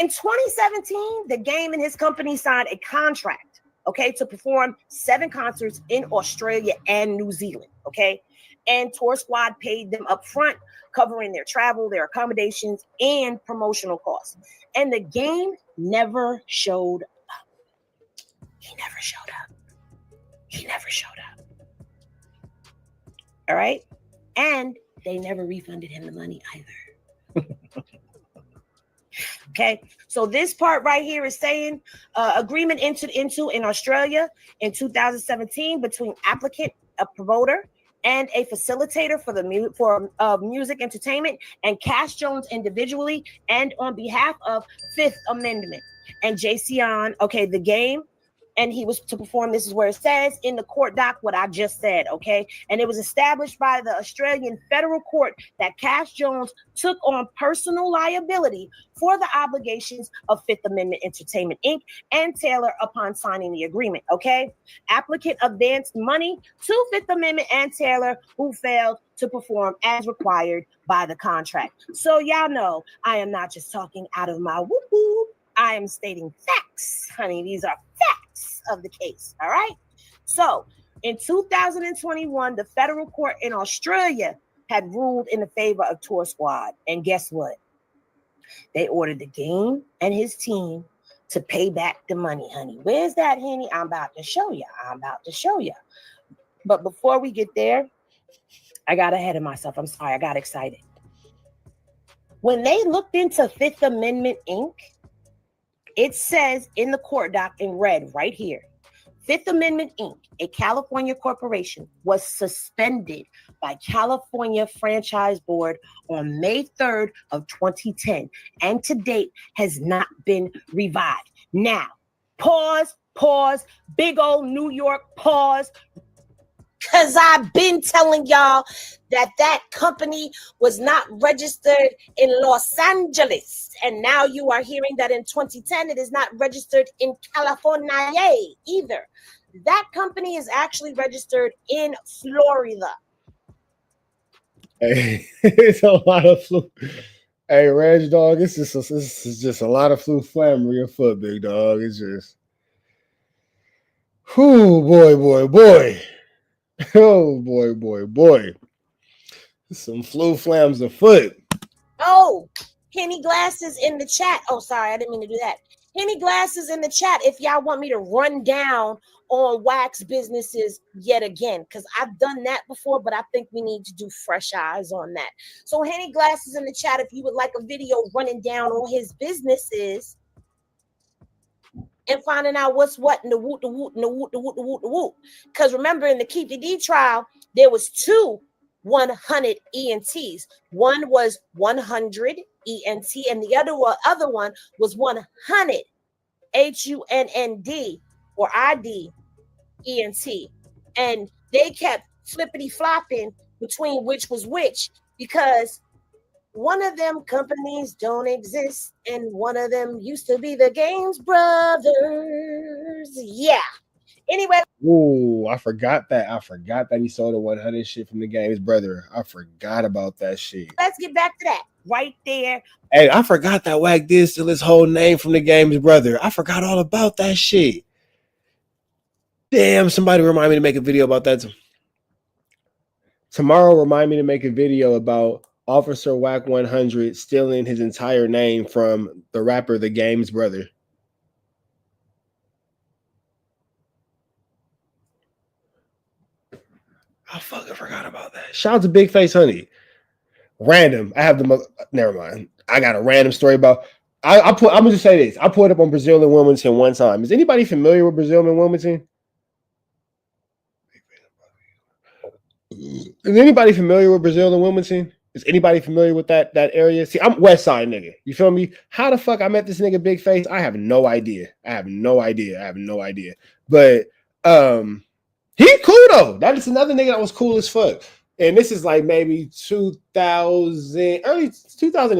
In 2017, the Game and his company signed a contract okay, to perform 7 concerts in Australia and New Zealand, okay? And Tour Squad paid them up front, covering their travel, their accommodations, and promotional costs. And the Game never showed up. He never showed up. He never showed up. All right? And they never refunded him the money either. Okay, so this part right here is saying agreement entered into in Australia in 2017 between applicant, a promoter, and a facilitator for the music entertainment, and Cash Jones individually and on behalf of Fifth Amendment and JCon, okay, the Game. And he was to perform, this is where it says in the court doc what I just said, okay? And it was established by the Australian federal court that Cash Jones took on personal liability for the obligations of Fifth Amendment Entertainment, Inc. and Taylor upon signing the agreement, okay? Applicant advanced money to Fifth Amendment and Taylor, who failed to perform as required by the contract. So y'all know I am not just talking out of my whoop-whoop. I am stating facts, honey. These are facts of the case, all right? So in 2021, the federal court in Australia had ruled in the favor of Tour Squad. And guess what? They ordered the Game and his team to pay back the money, honey. Where's that, honey? I'm about to show you. I'm about to show you. But before we get there, I got ahead of myself. I'm sorry. I got excited. When they looked into Fifth Amendment, Inc., it says in the court doc in red right here, Fifth Amendment, Inc., a California corporation, was suspended by California Franchise Board on May 3rd of 2010, and to date has not been revived. Now, pause, big old New York pause, because I've been telling y'all that company was not registered in Los Angeles. And now you are hearing that in 2010, it is not registered in California either. That company is actually registered in Florida. Hey, it's a lot of flu. Hey, Reg, dog, this is just a lot of flu flammery afoot, big dog. It's just, whoo, boy. Oh, boy. Some flu flams afoot. Oh, Henny Glasses in the chat. Oh, sorry, I didn't mean to do that. Henny Glasses in the chat if y'all want me to run down on wax businesses yet again, because I've done that before, but I think we need to do fresh eyes on that. So Henny Glasses in the chat if you would like a video running down on his businesses and finding out what's what in the woot. Because remember, in the Keep the D trial, there was 2 100 ENTs. One was 100 ENT, and the other one was 100 HUNND or ID ENT. And they kept flippity flopping between which was which, because one of them companies don't exist, and one of them used to be the Games Brothers. Yeah. Anyway. Ooh, I forgot that he sold the 100 shit from the Games Brother. I forgot about that shit. Let's get back to that right there. Hey, I forgot that Wack did steal his whole name from the Games Brother. I forgot all about that shit. Damn, somebody remind me to make a video about that. Tomorrow, remind me to make a video about Officer Wack 100 stealing his entire name from the rapper The Games Brother. I fucking forgot about that. Shout out to Big Face Honey. Random. I have the most. Never mind. I got a random story about. I'm gonna just say this. I pulled up on Brazil and Wilmington one time. Is anybody familiar with Brazil and Wilmington? Is anybody familiar with Brazil and Wilmington? Is anybody familiar with that area? See, I'm West Side nigga. You feel me? How the fuck I met this nigga Big Face? I have no idea. But he cool though. That is another nigga that was cool as fuck. And this is like maybe 2000, early 2000.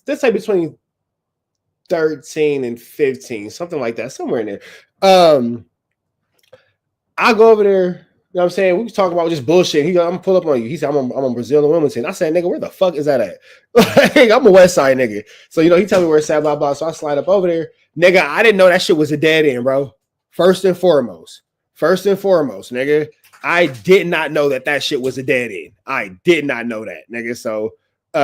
Let's say between 13 and 15, something like that, somewhere in there. I go over there. You know what I'm saying? We was talking about just bullshit. He go, I'm gonna pull up on you. He said, I'm on Brazil and Wilmington. I said, nigga, where the fuck is that at? Like, I'm a West Side nigga. So, you know, he tell me where it's at, blah, blah. So I slide up over there. Nigga, I didn't know that shit was a dead end, bro. First and foremost, nigga, I did not know that shit was a dead end. I did not know that, nigga. So, you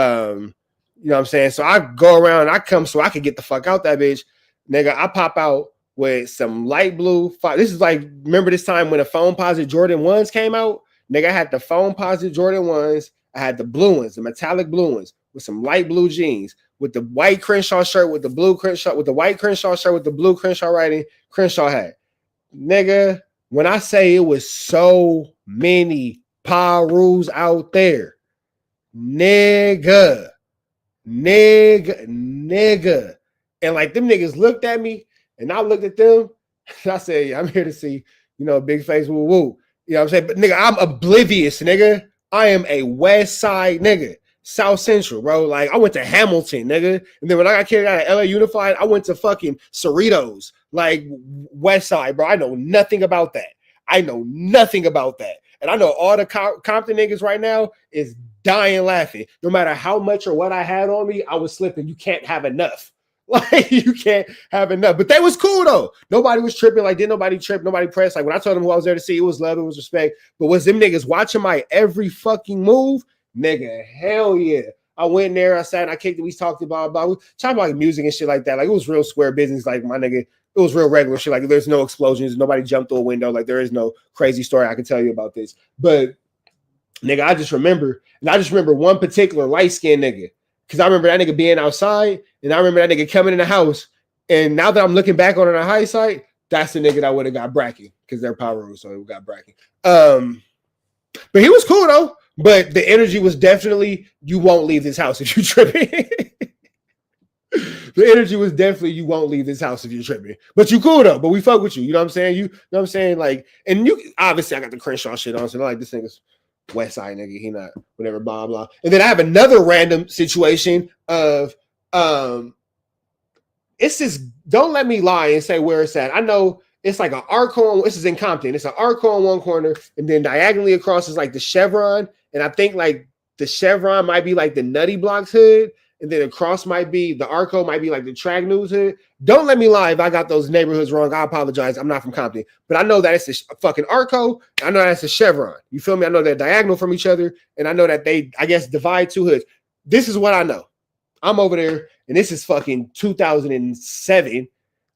know what I'm saying? So I go around and I come so I can get the fuck out that bitch. Nigga, I pop out with some light blue. This is like, remember this time when the phone positive Jordan 1s came out? Nigga, I had the phone positive Jordan 1s. I had the blue ones, the metallic blue ones with some light blue jeans, with the white Crenshaw shirt, with the blue Crenshaw, with the white Crenshaw shirt, with the blue Crenshaw writing, Crenshaw hat. Nigga, when I say it was so many Pirus out there, nigga. And like them niggas looked at me and I looked at them and I said, yeah, I'm here to see, you know, big face woo woo. You know what I'm saying? But nigga, I'm oblivious, nigga. I am a West Side nigga. South Central, bro. Like, I went to Hamilton, nigga. And then when I got kicked out of LA Unified, I went to fucking Cerritos, like West Side, bro. I know nothing about that. And I know all the Compton niggas right now is dying laughing. No matter how much or what I had on me, I was slipping. You can't have enough. Like, you can't have enough. But that was cool, though. Nobody was tripping. Like, didn't nobody trip? Nobody pressed. Like, when I told them who I was there to see, it was love, it was respect. But was them niggas watching my every fucking move? Nigga, hell yeah. I went in there, I sat and I kicked it. We talked about talking about like music and shit like that. Like, it was real square business. Like, my nigga, it was real regular shit. Like, there's no explosions. Nobody jumped through a window. Like, there is no crazy story I can tell you about this. But, nigga, I just remember one particular light-skinned nigga. Because I remember that nigga being outside, and I remember that nigga coming in the house. And now that I'm looking back on it on hindsight, that's the nigga that would have got bracky. Because they're power, so it got bracky. But he was cool, though. But the energy was definitely, you won't leave this house if you're tripping. The energy was definitely, you won't leave this house if you're tripping. But you cool, though. But we fuck with you. You know what I'm saying? You know what I'm saying? Like, and you, obviously, I got the Crenshaw shit on. So, like, this nigga's West Side nigga. He not, whatever, blah, blah. And then I have another random situation of, it's this, don't let me lie and say where it's at. I know it's like an Arco. This is in Compton. It's an Arco on one corner. And then diagonally across is like the Chevron. And I think like the Chevron might be like the Nutty Blocks hood. And then across might be the Arco, might be like the Track News hood. Don't let me lie if I got those neighborhoods wrong. I apologize. I'm not from Compton. But I know that it's a fucking Arco. I know that's a Chevron. You feel me? I know they're diagonal from each other. And I know that they, I guess, divide two hoods. This is what I know. I'm over there. And this is fucking 2007.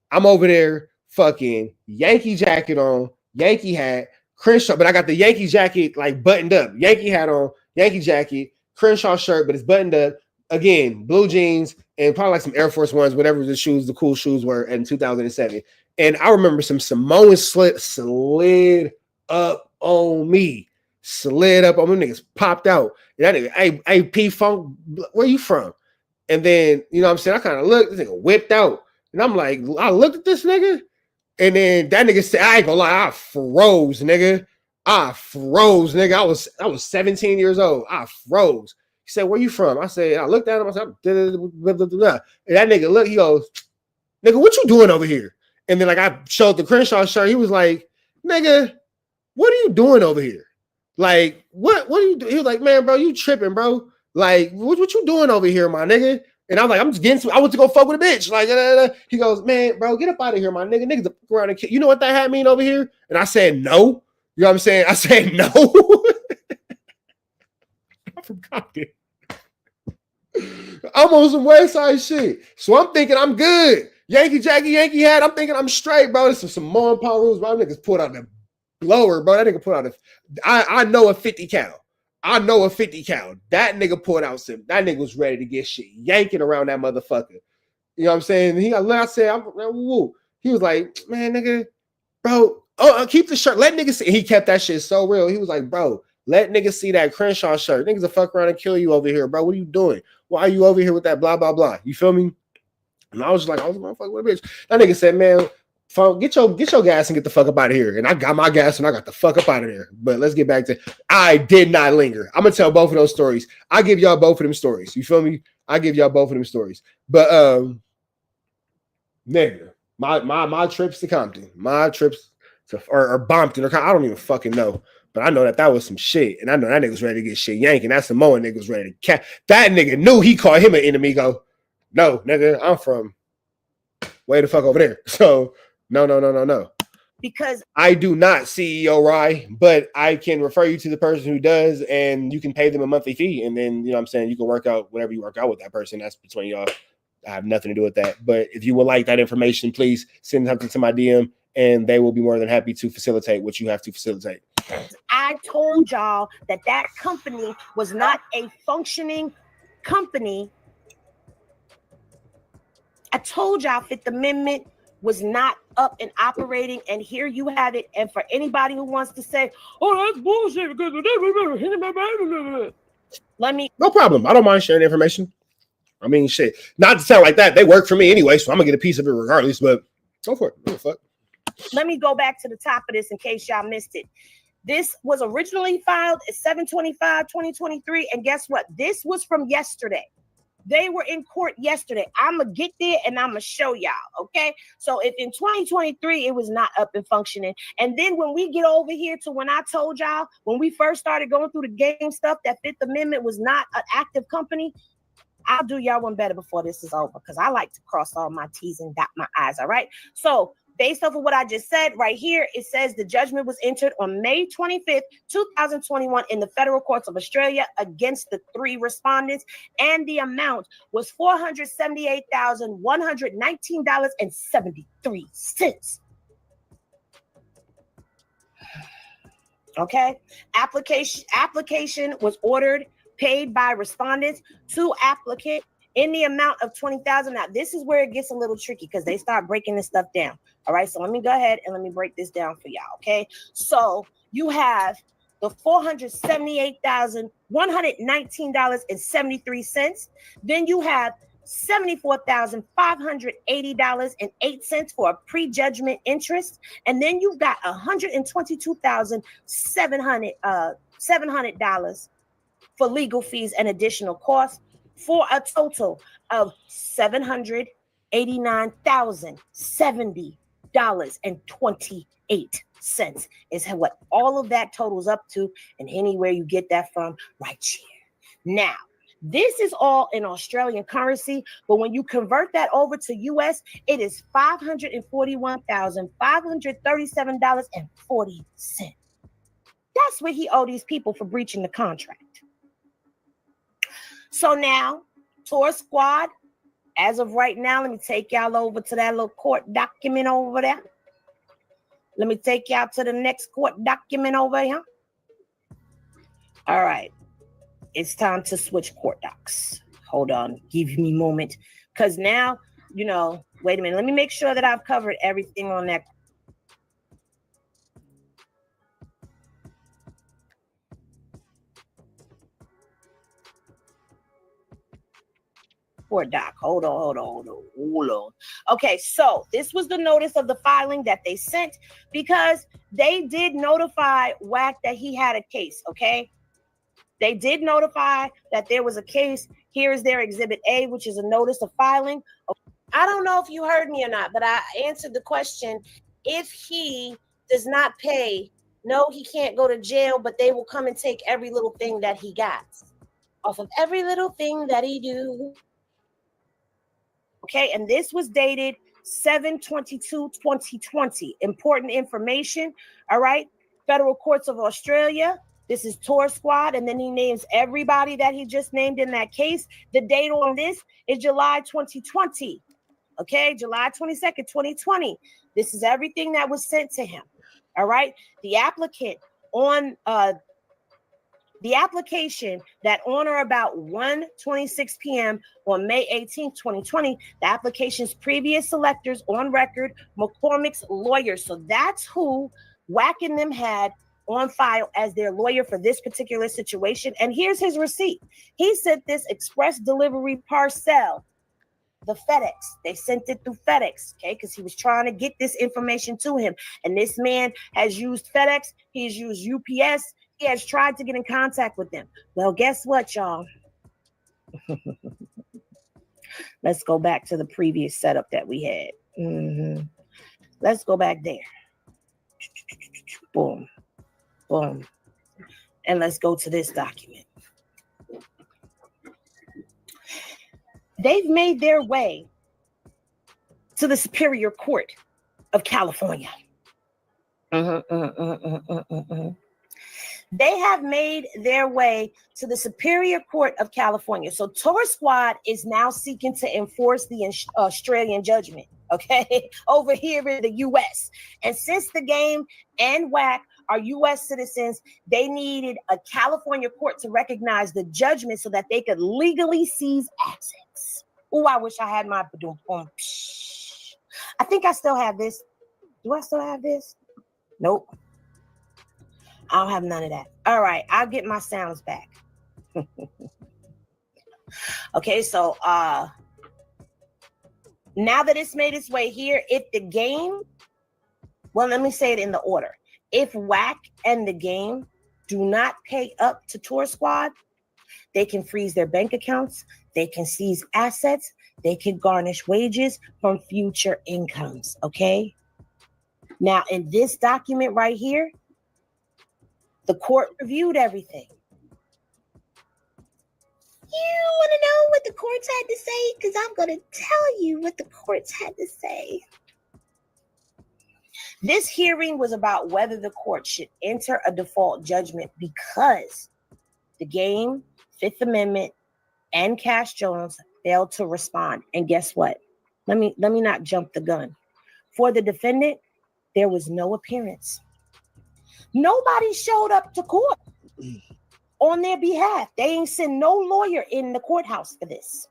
I'm over there fucking Yankee jacket on, Yankee hat, Crenshaw, but I got the Yankee jacket like buttoned up. Yankee hat on, Yankee jacket, Crenshaw shirt, but it's buttoned up. Again, blue jeans and probably like some Air Force Ones, whatever the shoes, the cool shoes were in 2007. And I remember some Samoan slid up on me. Slid up on me. Niggas popped out. And that nigga, hey, P-Funk, where you from? And then, you know what I'm saying? I kind of looked, this nigga whipped out. And I'm like, I looked at this nigga. And then that nigga said, I ain't gonna lie, I froze, nigga. I was 17 years old. I froze. He said, where you from? I said, I looked at him, I said, blah, blah, blah. And that nigga looked, he goes, nigga, what you doing over here? And then like I showed the Crenshaw shirt, he was like, nigga, what are you doing over here? Like, what are you doing? He was like, man, bro, you tripping, bro. Like, what you doing over here, my nigga? And I was like, I'm just getting some, I went to go fuck with a bitch. Like, he goes, man, bro, get up out of here, my nigga. Niggas fuck around and kill. You know what that hat mean over here? And I said, no. You know what I'm saying? I said, no. I'm from Compton. I'm on some West Side shit. So I'm thinking I'm good. Yankee jacket, Yankee hat. I'm thinking I'm straight, bro. This is some Mon Parus, bro. Niggas pulled out the blower, bro. That nigga pulled out I know a 50 cal. I know a 50 cal. That nigga pulled out some. That nigga was ready to get shit yanking around that motherfucker. You know what I'm saying? And I said, woo. He was like, man, nigga, bro, keep the shirt. Let niggas see. And he kept that shit so real. He was like, bro, let niggas see that Crenshaw shirt. Niggas will fuck around and kill you over here, bro. What are you doing? Why are you over here with that blah, blah, blah? You feel me? And I was just like, I was motherfucking with a bitch. That nigga said, man, get your gas and get the fuck up out of here. And I got my gas and I got the fuck up out of there. But let's get back to, I did not linger. I'm gonna tell both of those stories. I give y'all both of them stories. You feel me? I give y'all both of them stories. But nigga, my trips to Compton, my trips to or Bompton, or I don't even fucking know. But I know that was some shit. And I know that nigga was ready to get shit yanking. That Samoan nigga was ready to catch. That nigga knew he called him an enemy. Go, no, nigga, I'm from way the fuck over there. So, no. because I do not, CEO Rye, but I can refer you to the person who does, and you can pay them a monthly fee, and then you know what I'm saying, you can work out whatever you work out with that person. That's between y'all. I have nothing to do with that. But if you would like that information, please send something to my DM, and they will be more than happy to facilitate what you have to facilitate. I told y'all that that company was not a functioning company. I told y'all Fifth Amendment was not up and operating, and here you have it. And for anybody who wants to say, "Oh, that's bullshit," let me. No problem. I don't mind sharing information. I mean, shit. Not to sound like that. They work for me anyway, so I'm gonna get a piece of it regardless. But go for it. What the fuck? Let me go back to the top of this in case y'all missed it. This was originally filed at 7/25/2023, and guess what? This was from yesterday. They were in court yesterday. I'm going to get there and I'm going to show y'all, okay? So if in 2023, it was not up and functioning. And then when we get over here to when I told y'all, when we first started going through the game stuff, that Fifth Amendment was not an active company, I'll do y'all one better before this is over because I like to cross all my T's and dot my I's, all right? So based off of what I just said right here, it says the judgment was entered on May 25th, 2021 in the federal courts of Australia against the 3 respondents, and the amount was $478,119.73. Okay, application was ordered, paid by respondents to applicant in the amount of $20,000. Now, this is where it gets a little tricky because they start breaking this stuff down. All right, so let me go ahead and let me break this down for y'all, okay? So you have the $478,119.73. Then you have $74,580.08 for a prejudgment interest. And then you've got $122,700 for legal fees and additional costs, for a total of $789,070.28 is what all of that totals up to, and anywhere you get that from, right here. Now, this is all in Australian currency, but when you convert that over to US, it is $541,537.40. That's what he owed these people for breaching the contract. So now, Tour Squad, as of right now, let me take y'all over to that little court document over there. Let me take y'all to the next court document over here. All right. It's time to switch court docs. Hold on. Give me a moment. Because now, you know, wait a minute. Let me make sure that I've covered everything on that. Court doc. Hold on. Okay, so this was the notice of the filing that they sent because they did notify Wack that he had a case, okay? They did notify that there was a case. Here is their Exhibit A, which is a notice of filing. I don't know if you heard me or not, but I answered the question. If he does not pay, no, he can't go to jail, but they will come and take every little thing that he got off of every little thing that he do. Okay, and this was dated 7/22/2020. Important information, all right? Federal Courts of Australia. This is Tour Squad, and then he names everybody that he just named in that case. The date on this is July 2020, okay? July 22nd, 2020. This is everything that was sent to him, all right? The applicant on the application that on or about 1:26 p.m. on May 18th, 2020, the application's previous selectors on record, McCormick's lawyer. So that's who Wack and them had on file as their lawyer for this particular situation. And here's his receipt. He sent this express delivery parcel, the FedEx. They sent it through FedEx, okay, because he was trying to get this information to him. And this man has used FedEx. He's used UPS. He has tried to get in contact with them. Well, guess what, y'all? Let's go back to the previous setup that we had. Let's go back there. Boom. Boom. And let's go to this document. They've made their way to the Superior Court of California. They have made their way to the Superior Court of California. So Torah Squad is now seeking to enforce the Australian judgment, okay, over here in the U.S. And since the Game and Wack are U.S. citizens, they needed a California court to recognize the judgment so that they could legally seize assets. Oh, I wish I had my boom. I think I still have this. Do I still have this? Nope. I don't have none of that. All right, I'll get my sounds back. Okay, so now that it's made its way here, if the Game, well, let me say it in the order. If Wack and the Game do not pay up to Torah Squad, they can freeze their bank accounts, they can seize assets, they can garnish wages from future incomes, okay? Now, in this document right here, the court reviewed everything. You want to know what the courts had to say? Because I'm going to tell you what the courts had to say. This hearing was about whether the court should enter a default judgment because the Game, Fifth Amendment, and Cash Jones failed to respond. And guess what? Let me not jump the gun. For the defendant, there was no appearance. Nobody showed up to court on their behalf. They ain't sent no lawyer in the courthouse for this.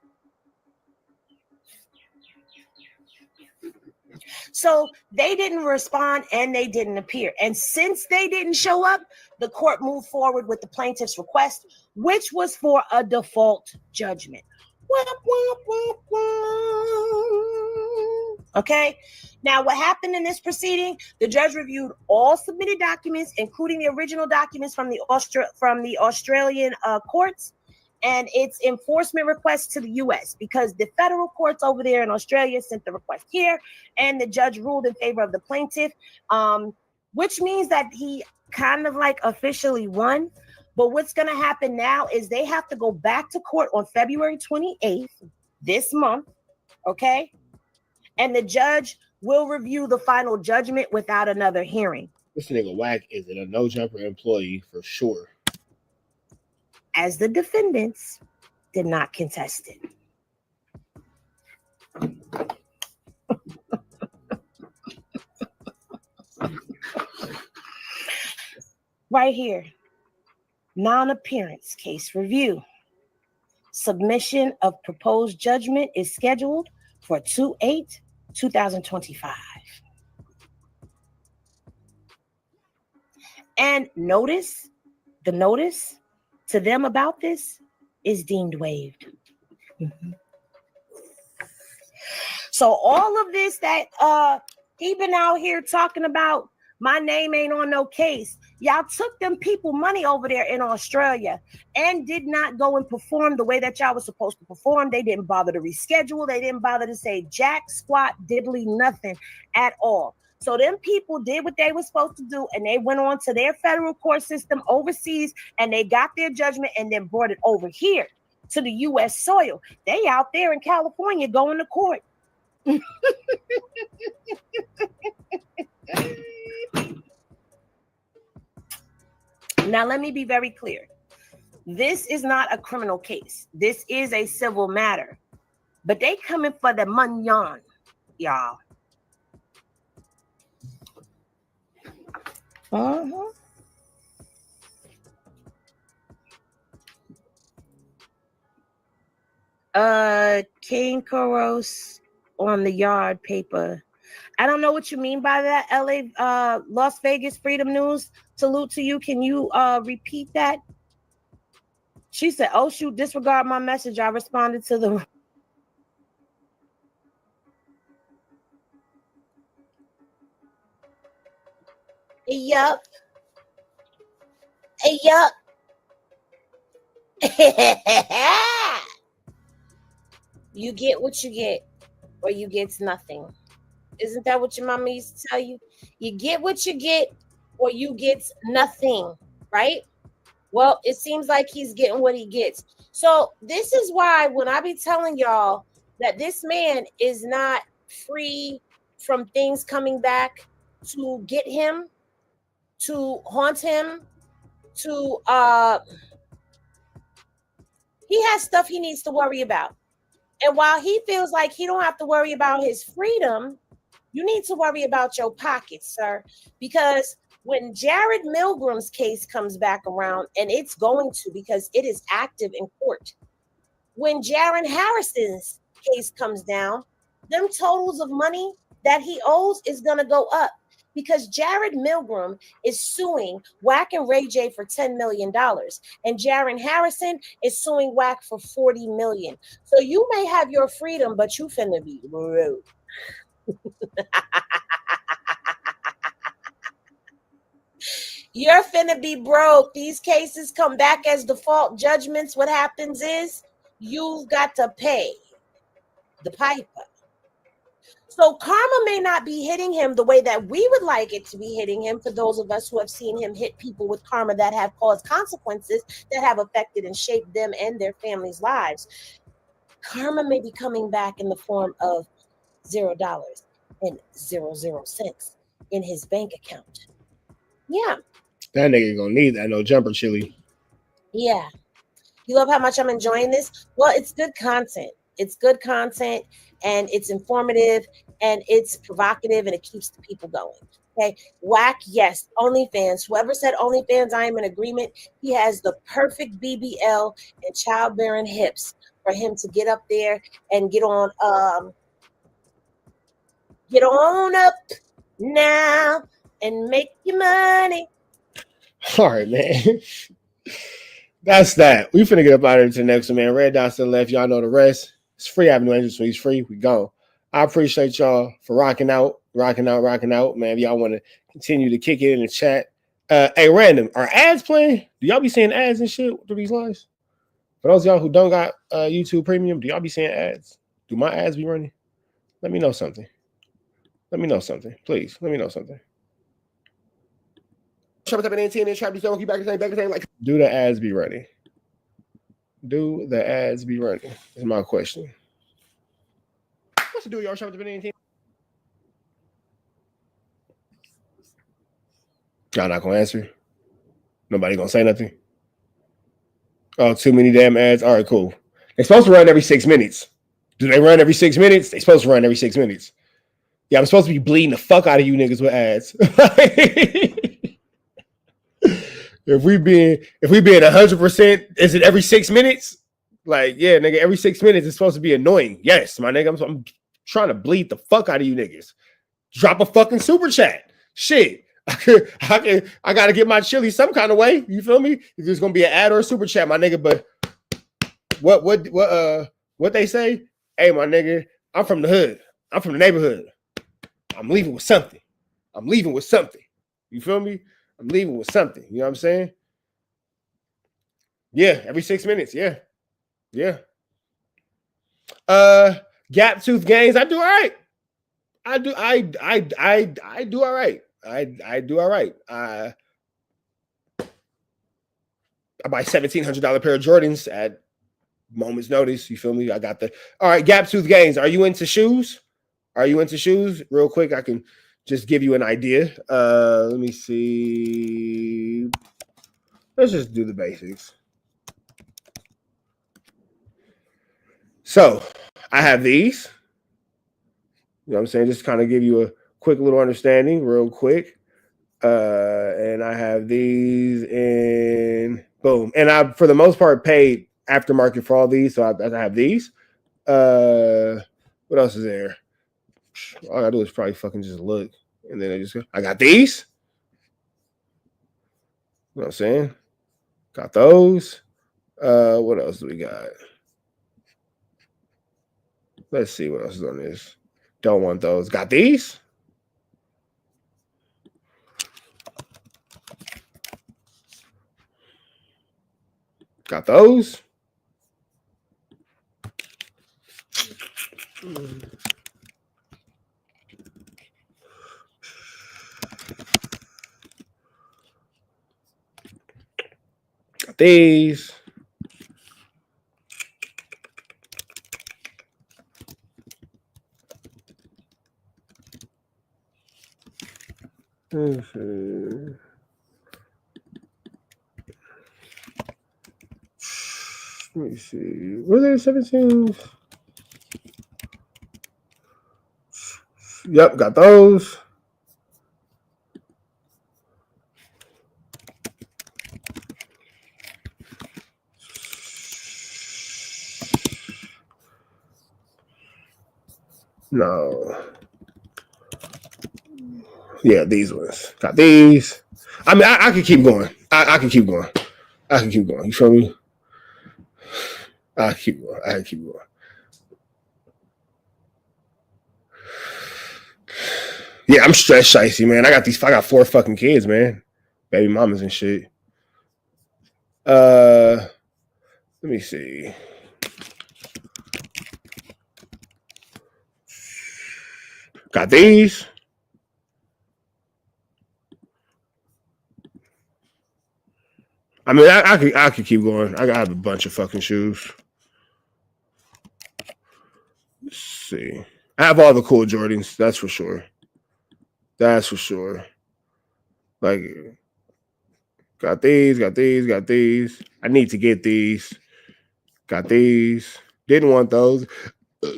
So they didn't respond and they didn't appear. And since they didn't show up, the court moved forward with the plaintiff's request, which was for a default judgment. Okay. Now, what happened in this proceeding? The judge reviewed all submitted documents, including the original documents from the Australian courts, and its enforcement request to the U.S. because the federal courts over there in Australia sent the request here, and the judge ruled in favor of the plaintiff, which means that he kind of like officially won. But what's going to happen now is they have to go back to court on February 28th this month, okay? And the judge will review the final judgment without another hearing. This nigga Wack is a no-jumper employee for sure. As the defendants did not contest it. Right here. Non-appearance case review. Submission of proposed judgment is scheduled for 2/8/2025. And notice, the notice to them about this is deemed waived. So all of this that he been out here talking about, my name ain't on no case. Y'all took them people money over there in Australia and did not go and perform the way that y'all was supposed to perform. They didn't bother to reschedule. They didn't bother to say jack, squat, diddly, nothing at all. So them people did what they were supposed to do, and they went on to their federal court system overseas, and they got their judgment and then brought it over here to the U.S. soil. They out there in California going to court. Now, let me be very clear. This is not a criminal case. This is a civil matter. But they coming for the money, y'all. King Koros on the yard paper. I don't know what you mean by that. LA, Las Vegas Freedom News. Salute to you. Can you repeat that? She said, oh, shoot, disregard my message. I responded to the... Yup. Yup. You get what you get, or you get nothing. Isn't that what your mama used to tell you? You get what you get, or you get nothing, right? Well, it seems like he's getting what he gets. So this is why when I be telling y'all that this man is not free from things coming back to get him, to haunt him, to he has stuff he needs to worry about. And while he feels like he don't have to worry about his freedom, you need to worry about your pockets, sir. Because when Jared Milgram's case comes back around, and it's going to, because it is active in court, when Jaron Harrison's case comes down, them totals of money that he owes is going to go up, because Jared Milgram is suing Wack and Ray J for $10 million. And Jaron Harrison is suing Wack for $40 million. So you may have your freedom, but you finna be rude. You're finna be broke. These cases come back as default judgments. What happens is you've got to pay the piper. So karma may not be hitting him the way that we would like it to be hitting him, for those of us who have seen him hit people with karma that have caused consequences that have affected and shaped them and their families' lives. Karma may be coming back in the form of $0 and 0 cents in his bank account. Yeah. That nigga gonna need that no jumper chili. Yeah. You love how much I'm enjoying this? Well, it's good content. It's good content, and it's informative, and it's provocative, and it keeps the people going. Okay. Wack, yes. OnlyFans. Whoever said OnlyFans, I am in agreement. He has the perfect BBL and childbearing hips for him to get up there and get on up now and make your money. All right, man. That's that. We finna get up out of here to the next one, man. Red dots to the left. Y'all know the rest. It's free Avenue Angels, so he's free. We go. I appreciate y'all for rocking out, man. If y'all want to continue to kick it in the chat. Hey, random, are ads playing? Do y'all be seeing ads and shit through these lives? For those of y'all who don't got YouTube Premium, do y'all be seeing ads? Do my ads be running? Let me know something. Please, let me know something. Do the ads be running? Do the ads be running? Is my question. What's to do, y'all? Y'all not gonna answer? Nobody gonna say nothing? Oh, too many damn ads. All right, cool. They're supposed to run every 6 minutes. Do they run every 6 minutes? They're supposed to run every 6 minutes. Yeah, I'm supposed to be bleeding the fuck out of you niggas with ads. If we being 100%, is it every 6 minutes? Like, yeah, nigga, every 6 minutes it's supposed to be annoying. Yes, my nigga, I'm trying to bleed the fuck out of you niggas. Drop a fucking super chat. Shit. I gotta get my chili some kind of way. You feel me? There's gonna be an ad or a super chat, my nigga. But what they say? Hey, my nigga, I'm from the hood. I'm from the neighborhood. I'm leaving with something. You feel me? I'm leaving with something. You know what I'm saying? Yeah, every 6 minutes. Yeah. Gap tooth gains. I do all right. I do all right. I do all right. I buy $1,700 pair of Jordans at moment's notice. You feel me? I got the all right. Gap tooth gains. Are you into shoes? Real quick, I can just give you an idea. Let me see. Let's just do the basics. So I have these. You know what I'm saying? Just kind of give you a quick little understanding real quick. And I have these in boom. And I, for the most part, paid aftermarket for all these. So I have these. What else is there? All I gotta do is probably fucking just look. And then I got these. You know what I'm saying? Got those. What else do we got? Let's see what else is on this. Don't want those. Got these. Got those. Got these. Let me see. Were there 17s? Yep, got those. No. Yeah, these ones. Got these. I mean, I could keep going. I can keep going. I can keep going. You feel me? I can keep going. I can keep going. Yeah, I'm stressed, shicey, man. I got 4 fucking kids, man. Baby mamas and shit. Let me see. Got these. I mean, I could keep going. I have a bunch of fucking shoes. Let's see. I have all the cool Jordans. That's for sure. That's for sure. Like, got these, got these, got these. I need to get these. Got these. Didn't want those.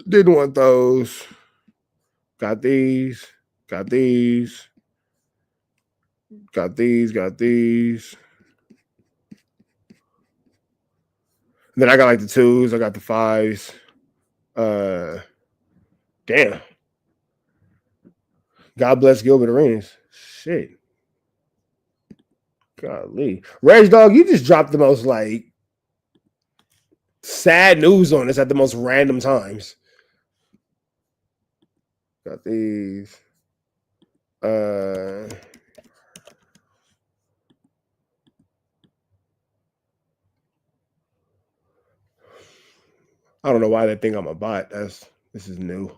Didn't want those. Got these. Got these. Got these. Got these. Then I got like the 2s. I got the 5s. Damn. God bless Gilbert Arenas. Shit. Golly. Reg Dog, you just dropped the most like sad news on us at the most random times. Got these. I don't know why they think I'm a bot. This is new.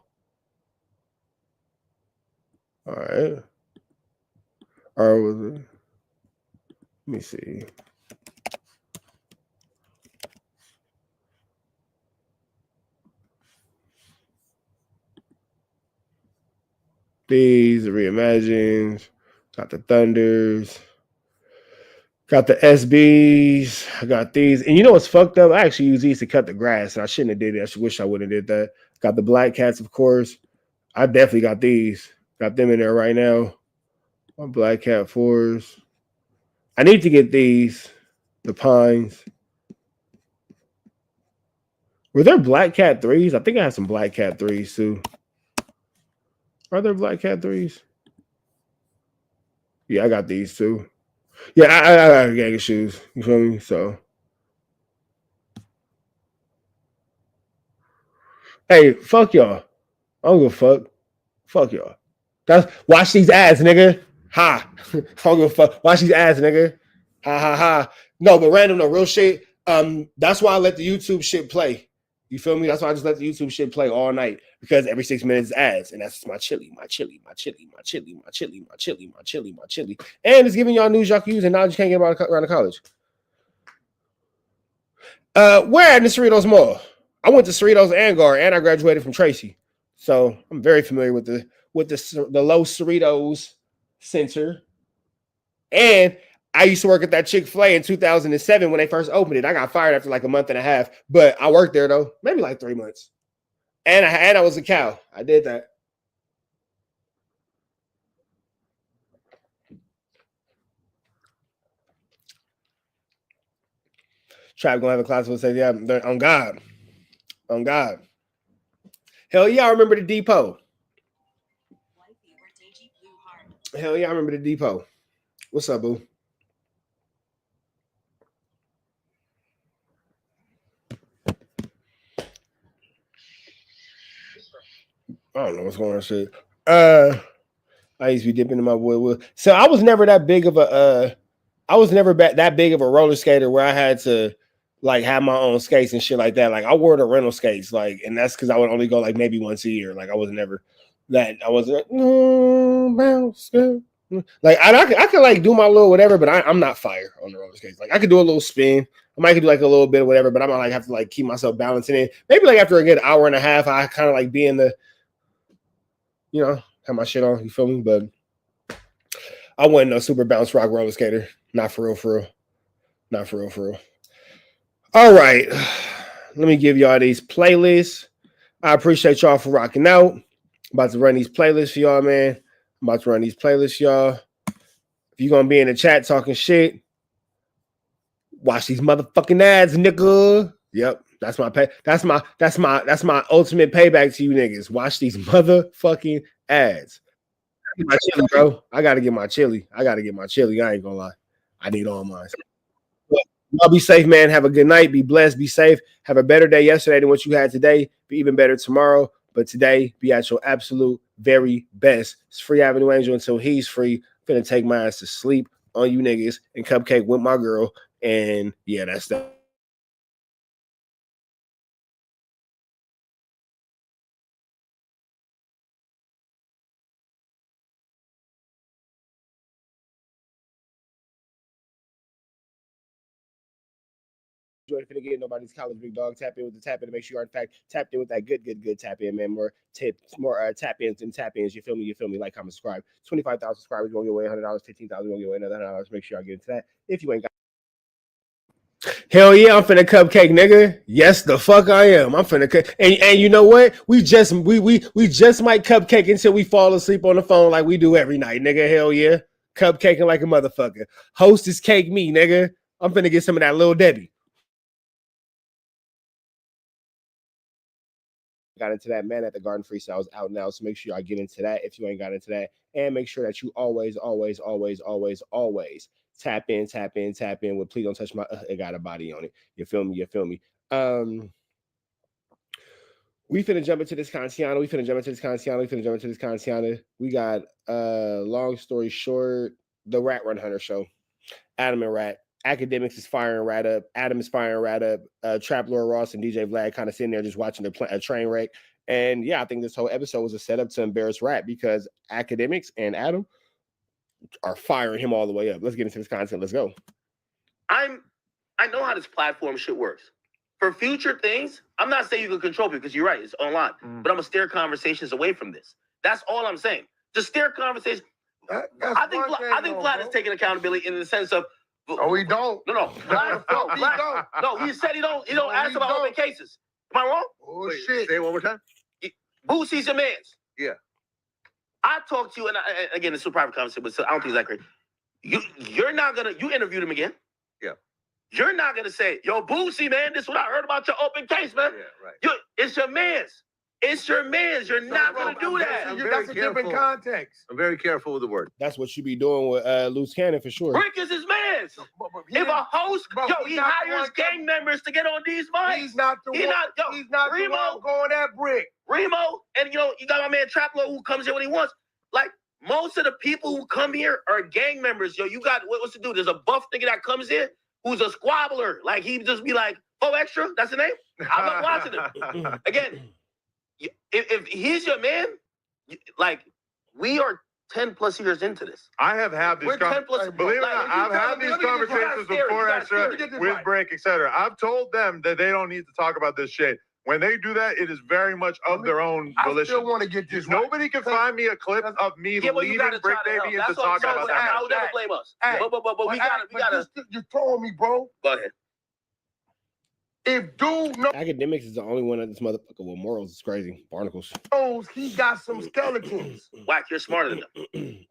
All right. Let me see. These, the Reimagines, got the Thunders, got the SBs, I got these. And you know what's fucked up? I actually use these to cut the grass. And I shouldn't have did it. I wish I would have did that. Got the Black Cats, of course. I definitely got these. Got them in there right now. My Black Cat 4s. I need to get these. The Pines. Were there Black Cat 3s? I think I had some Black Cat 3s too. Are there Black Cat 3s? Yeah, I got these too. Yeah, I got a gang of shoes. You feel me? So, hey, fuck y'all. I don't give a fuck. Fuck y'all. Watch these ads, nigga. Ha. I don't give a fuck. Watch these ads, nigga. Ha ha ha. No, but random, no real shit. That's why I let the YouTube shit play. You feel me? That's why I just let the YouTube shit play all night, because every 6 minutes is ads, and that's my chili. And it's giving y'all news y'all can use, and now you can't get around the college. Where at the Cerritos Mall? I went to Cerritos and Gar, and I graduated from Tracy, so I'm very familiar with the Los Cerritos Center. And I used to work at that Chick-fil-A in 2007 when they first opened it. I got fired after like a month and a half, but I worked there though, maybe like 3 months. And I was a cow. I did that. Trap gonna have a class with say, yeah, on God. On God. Hell yeah, I remember the depot. Hell yeah, I remember the depot. What's up, boo? I don't know what's going on. Shit. I used to be dipping in my boy Will. So I was never that big of a that big of a roller skater where I had to like have my own skates and shit like that. Like I wore the rental skates, like, and that's because I would only go like maybe once a year. Like I was never that. I wasn't like I could like do my little whatever, but I'm not fire on the roller skates. Like I could do a little spin. I might do like a little bit of whatever, but I might like have to like keep myself balancing it. Maybe like after a good hour and a half, I kind of like be in the, you know, have my shit on. You feel me? But I wasn't no super bounce rock roller skater. Not for real, for real. Not for real, for real. All right. let me give y'all these playlists. I appreciate y'all for rocking out. I'm about to run these playlists for y'all, man. I'm about to run these playlists, y'all. If you're gonna be in the chat talking shit, watch these motherfucking ads, nigga. Yep, that's my pay. That's my ultimate payback to you niggas. Watch these motherfucking ads. My chili, bro. I gotta get my chili. I ain't gonna lie. I need all mine. Y'all be safe, man. Have a good night. Be blessed. Be safe. Have a better day yesterday than what you had today. Be even better tomorrow. But today, be at your absolute very best. It's Free Avenue Angel until he's free. I'm finna take my ass to sleep on you niggas and cupcake with my girl. And yeah, that's that. Enjoy finna get nobody's college, big dog. Tap in with the tap in to make sure you are in fact tapped in with that good tap in, man. More tap ins and tap ins. You feel me? Like, comment, subscribe. 25,000 subscribers going your way, $100, 15,000 going your way, another $100. Make sure y'all get into that. If you ain't got, hell yeah, I'm finna cupcake, nigga. Yes, the fuck I am. I'm finna cut. And you know what? We just might cupcake until we fall asleep on the phone like we do every night, nigga. Hell yeah, cupcaking like a motherfucker. Hostess cake me, nigga. I'm finna get some of that Lil Debbie. Got into that Man at the Garden freestyle is out now, so make sure y'all get into that if you ain't got into that, and make sure that you always tap in with Please Don't Touch My It Got a Body on It. You feel me? We finna jump into this Canciano. We got long story short, the Rat Run Hunter show. Adam and Rat. Academics is firing Rat up. Adam is firing Rat up. Trap Lord Ross and DJ Vlad kind of sitting there just watching a train wreck. And yeah, I think this whole episode was a setup to embarrass Rat because Academics and Adam are firing him all the way up. Let's get into this content. Let's go. I know how this platform shit works. For future things, I'm not saying you can control people because you're right, it's online. But I'm gonna steer conversations away from this. That's all I'm saying. Just steer conversations. I think Vlad is taking accountability in the sense of. Oh, we don't. No. No, he said he don't ask about open cases. Am I wrong? Oh, shit. Say it one more time. Boosie's your mans. Yeah. I talked to you, and again, it's a private conversation, but I don't think it's that great. You're not gonna. You interviewed him again. Yeah. You're not gonna say, "Yo, Boosie, man, this is what I heard about your open case, man." Yeah, right. It's your mans. It's your mans. You're not gonna do that. That's a different context. I'm very careful with the word. That's what you be doing with Loose Cannon for sure. Rick is his mans. If a host, he hires gang members to get on these mics. He's not the one going at Brick. Remo, and you got my man Trap Lord who comes here when he wants. Like most of the people who come here are gang members. Yo, you got what's the dude? There's a buff nigga that comes here who's a squabbler. Like he just be like, "Oh, extra." That's the name. I'm not watching him again. If he's your man, like we are 10+ years into this. I have had these conversations. Believe it or not, I've had these conversations before extra with Break, etc. I've told them that they don't need to talk about this shit. When they do that, it is very much of their own volition. I still want to get this. Nobody can find me a clip of me leaving Brick Baby and to talk about that. I would never blame us. But we gotta. You're throwing me, bro. Go ahead. If dude knows Academics is the only one of this motherfucker with morals. It's crazy. Barnacles. He got some skeletons. Wack, you're smarter than them.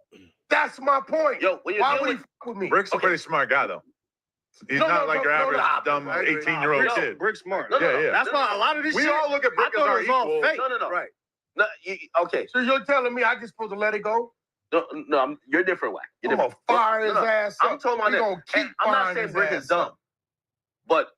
That's my point. Yo, when you're why would dealing he fuck with me? Brick's a pretty smart guy, though. He's not like your average dumb 18-year-old kid. Brick's smart. No. That's why a lot of this we shit. all look at Brick as our equal. No. Right. No, okay. So you're telling me I just supposed to let it go? No, you're different, Wack. You're I'm different. gonna fire his ass up. I'm talking about that. I'm not saying Brick is dumb, but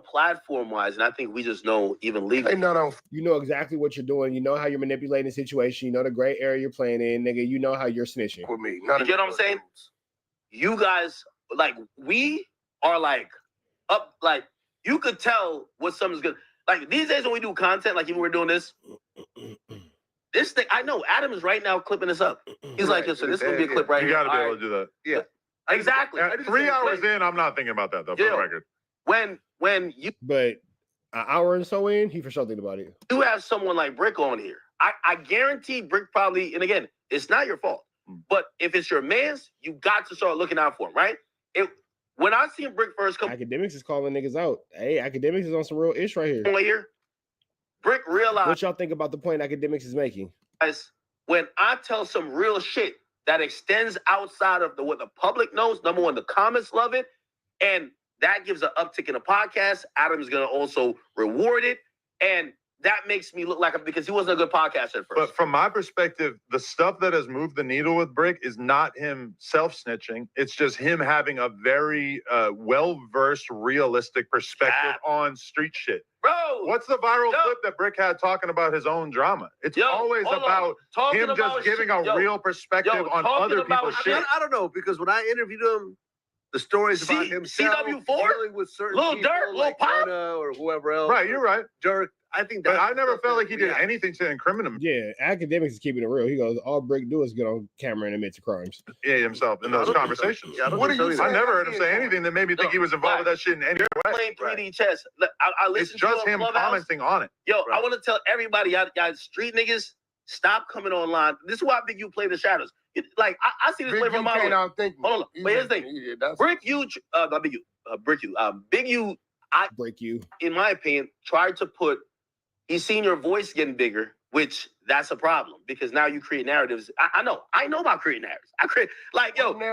platform-wise, and I think we just know even legally. You know exactly what you're doing. You know how you're manipulating the situation. You know the gray area you're playing in, nigga. You know how you're snitching. With me. You know what I'm saying? You guys, like, we are, like, up, like, you could tell what something's good. Like, these days when we do content, like, even we're doing this, this thing, I know Adam is right now clipping this up. He's like, listen, this is going to be a clip right here. You got to be able to do that. Yeah. Exactly. 3 hours in, I'm not thinking about that, though, for the record. When you... But an hour and so in, he for sure think about it. You have someone like Brick on here. I guarantee Brick probably, and again, it's not your fault. But if it's your man's, you got to start looking out for him, right? when I seen Brick first come Academics is calling niggas out. Hey, Academics is on some real ish right here. here, Brick realized. What y'all think about the point Academics is making? When I tell some real shit that extends outside of what the public knows, number one, the comments love it, and that gives an uptick in the podcast. Adam is going to also reward it, and that makes me look like because he wasn't a good podcaster at first. But from my perspective, the stuff that has moved the needle with Brick is not him self-snitching. It's just him having a very well-versed, realistic perspective on street shit. Bro, what's the viral clip that Brick had talking about his own drama? It's always about him just giving a real perspective on other people's shit. I don't know, because when I interviewed him, the stories about himself, CW4, dealing with certain Lil people, Durk, Lil like Pop, or whoever else. Right, you're right. Durk. I think But I never felt like he did anything to incriminate him. Yeah, Academics is keeping it real. He goes, all Brick do is get on camera and admit to crimes. Yeah, himself in those conversations. What are you saying? I never heard him say anything that made me think he was involved with that shit in any way. playing 3D chess. I listen It's just to him Clubhouse. commenting on it. Yo, I want to tell everybody, y'all street niggas, stop coming online. This is why Big U play the shadows. Like I see this play from my way. Hold on, but here's the thing. Brick U, not Big U, Brick U, Big U. Break you. In my opinion, tried to put. He's seen your voice getting bigger, which that's a problem because now you create narratives. I know about creating narratives. I create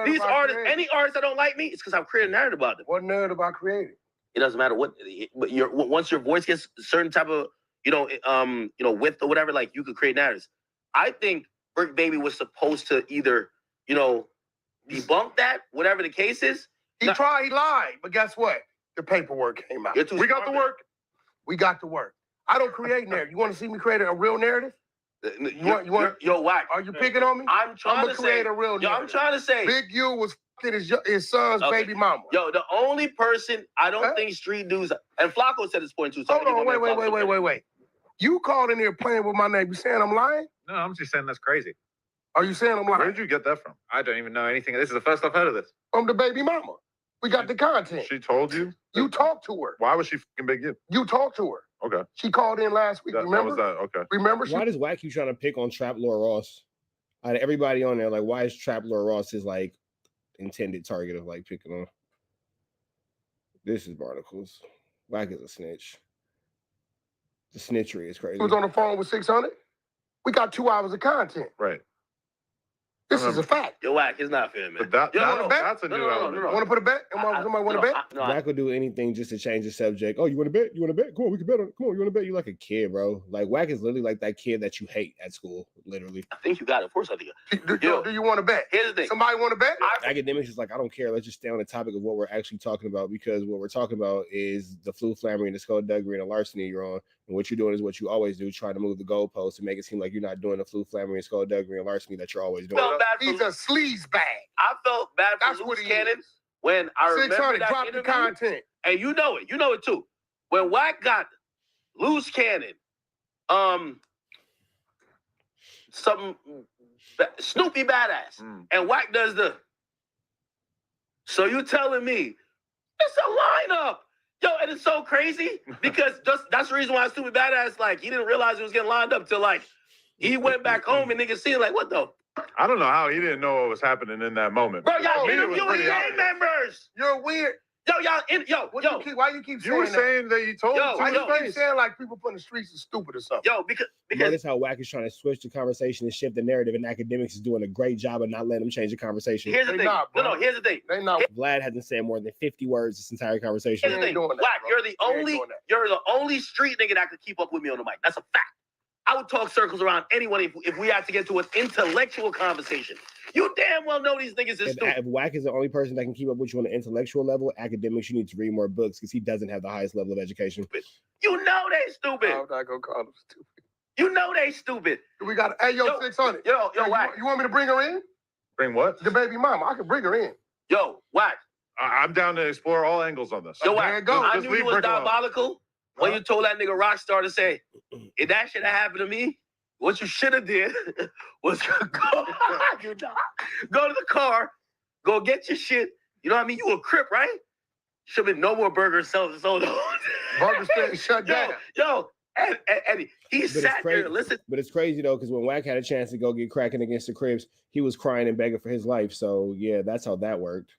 these artists. Any artists that don't like me, it's because I've created a narrative about them. What narrative I created? It doesn't matter what, but once your voice gets a certain type of width or whatever, like you could create narratives. I think Brick Baby was supposed to either debunk that, whatever the case is. He lied, but guess what? The paperwork came out. We got the work. We got the work. I don't create narrative. You want to see me create a real narrative? Yo, Wack. Are you picking on me? I'm trying to create a real narrative. I'm trying to say. Big U was fucking his son's baby mama. Yo, the only person I don't think street dudes, and FLAKKO said this point too. Hold on, wait. You called in here playing with my name. You saying I'm lying? No, I'm just saying that's crazy. Are you saying I'm lying? Where did you get that from? I don't even know anything. This is the first I've heard of this. From the baby mama. We got the content. She told you? You talked to her. Why was she fucking Big U? You talked to her. Okay. She called in last week. Remember? That was that. Okay. Remember? Why does Wack keep trying to pick on Trap Lord Ross? Out of everybody on there, like, why is Trap Lord Ross his like intended target of like picking on? This is Barnacles. Wack is a snitch. The snitchery is crazy. He was on the phone with 600. We got 2 hours of content. Right. This is a fact. Yo, Wack, it's not fair, man. But that's a new element. Want to put a bet? Somebody want to bet? Wack would do anything just to change the subject. Oh, you want to bet? You want to bet? Come on, we can bet on it. Come on, you want to bet? You like a kid, bro. Like, Wack is literally like that kid that you hate at school, literally. I think you got it. Of course I think. Do you want to bet? Here's the thing. Somebody want to bet? Academics is like, I don't care. Let's just stay on the topic of what we're actually talking about, because what we're talking about is the flu flammery, the skullduggery, and the larceny you're on. And what you're doing is what you always do, trying to move the goalposts and make it seem like you're not doing the flu flammery and skullduggery and larceny that you're always doing. He's a sleaze bag. I felt bad for That's Loose what he Cannon is. when I remember 600, that drop interview. the content. And you know it too. When Wack got Loose Cannon, some Snoopy badass, and Wack does the. So you telling me it's a lineup? Yo, and it's so crazy because that's the reason why Snoopy badass, like, he didn't realize he was getting lined up till like he went back home and niggas seen like, what the. I don't know how he didn't know what was happening in that moment. Bro, y'all interviewing gang members. You're weird. Why you keep saying that? You were saying that you told him Why to you his keep face. saying like people putting the streets is stupid or something? Yo, because Notice how Wack is trying to switch the conversation and shift the narrative, and Academics is doing a great job of not letting them change the conversation. Here's the thing. Here's the thing. They not. Vlad hasn't said more than 50 words this entire conversation. Here's the thing. Wack, you're the only street nigga that could keep up with me on the mic. That's a fact. I would talk circles around anyone if we had to get to an intellectual conversation. You damn well know these niggas is stupid. If Wack is the only person that can keep up with you on the intellectual level, Academics, you need to read more books because he doesn't have the highest level of education. You know they stupid. I'm not gonna call them stupid. You know they stupid. We got 600. Yo, Wack. You want me to bring her in? Bring what? The baby mama. I can bring her in. Yo, Wack. I'm down to explore all angles on this. Yo, Wack. There you go. I Just knew leave you was Brick alone. diabolical when you told that nigga Rockstar to say, if that shit had happened to me, what you should have did was go to the car, go get your shit. You know what I mean? You a Crip, right? Should have been no more burgers sold. Burger stand shut down. Yo, and he sat there and listened. But it's crazy though, because when Wack had a chance to go get cracking against the Crips, he was crying and begging for his life. So yeah, that's how that worked.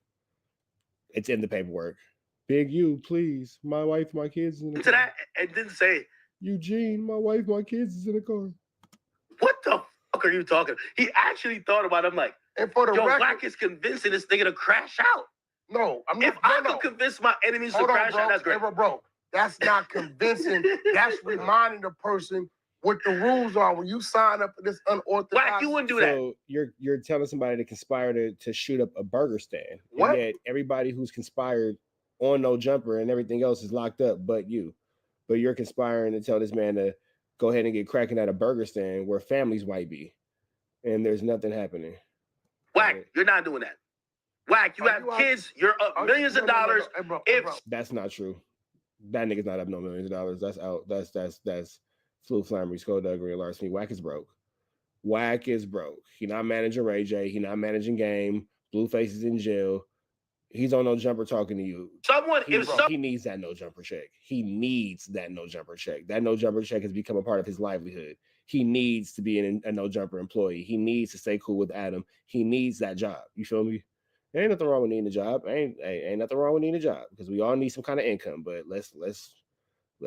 It's in the paperwork. Big U, please. My wife, my kids in the To car. that and didn't say, Eugene, my wife, my kids is in the car. what the fuck are you talking? He actually thought about it. I'm like, And for the yo, record, Wack is convincing this nigga to crash out. no, I'm not. If I could convince my enemies to Hold on, crash bro. out, that's great. Hey, bro, that's not convincing. That's reminding the person what the rules are when you sign up for this unorthodox. Wack, you wouldn't do that. So you're telling somebody to conspire to shoot up a burger stand. What? And yet everybody who's conspired on No Jumper and everything else is locked up but you. But you're conspiring to tell this man to go ahead and get cracking at a burger stand where families might be. And there's nothing happening. Wack, you're not doing that. Wack, you have kids, you're up millions of dollars. That's not true. That nigga's not up no millions of dollars. That's out. That's flu, flammery, skullduggery, and larceny. Wack is broke. Wack is broke. He not managing Ray J. He not managing Game. Blueface is in jail. He's on No Jumper talking to you. He needs that No Jumper check. He needs that No Jumper check. That No Jumper check has become a part of his livelihood. He needs to be a No Jumper employee. He needs to stay cool with Adam. He needs that job. You feel me? There ain't nothing wrong with needing a job. Ain't nothing wrong with needing a job because we all need some kind of income. But let's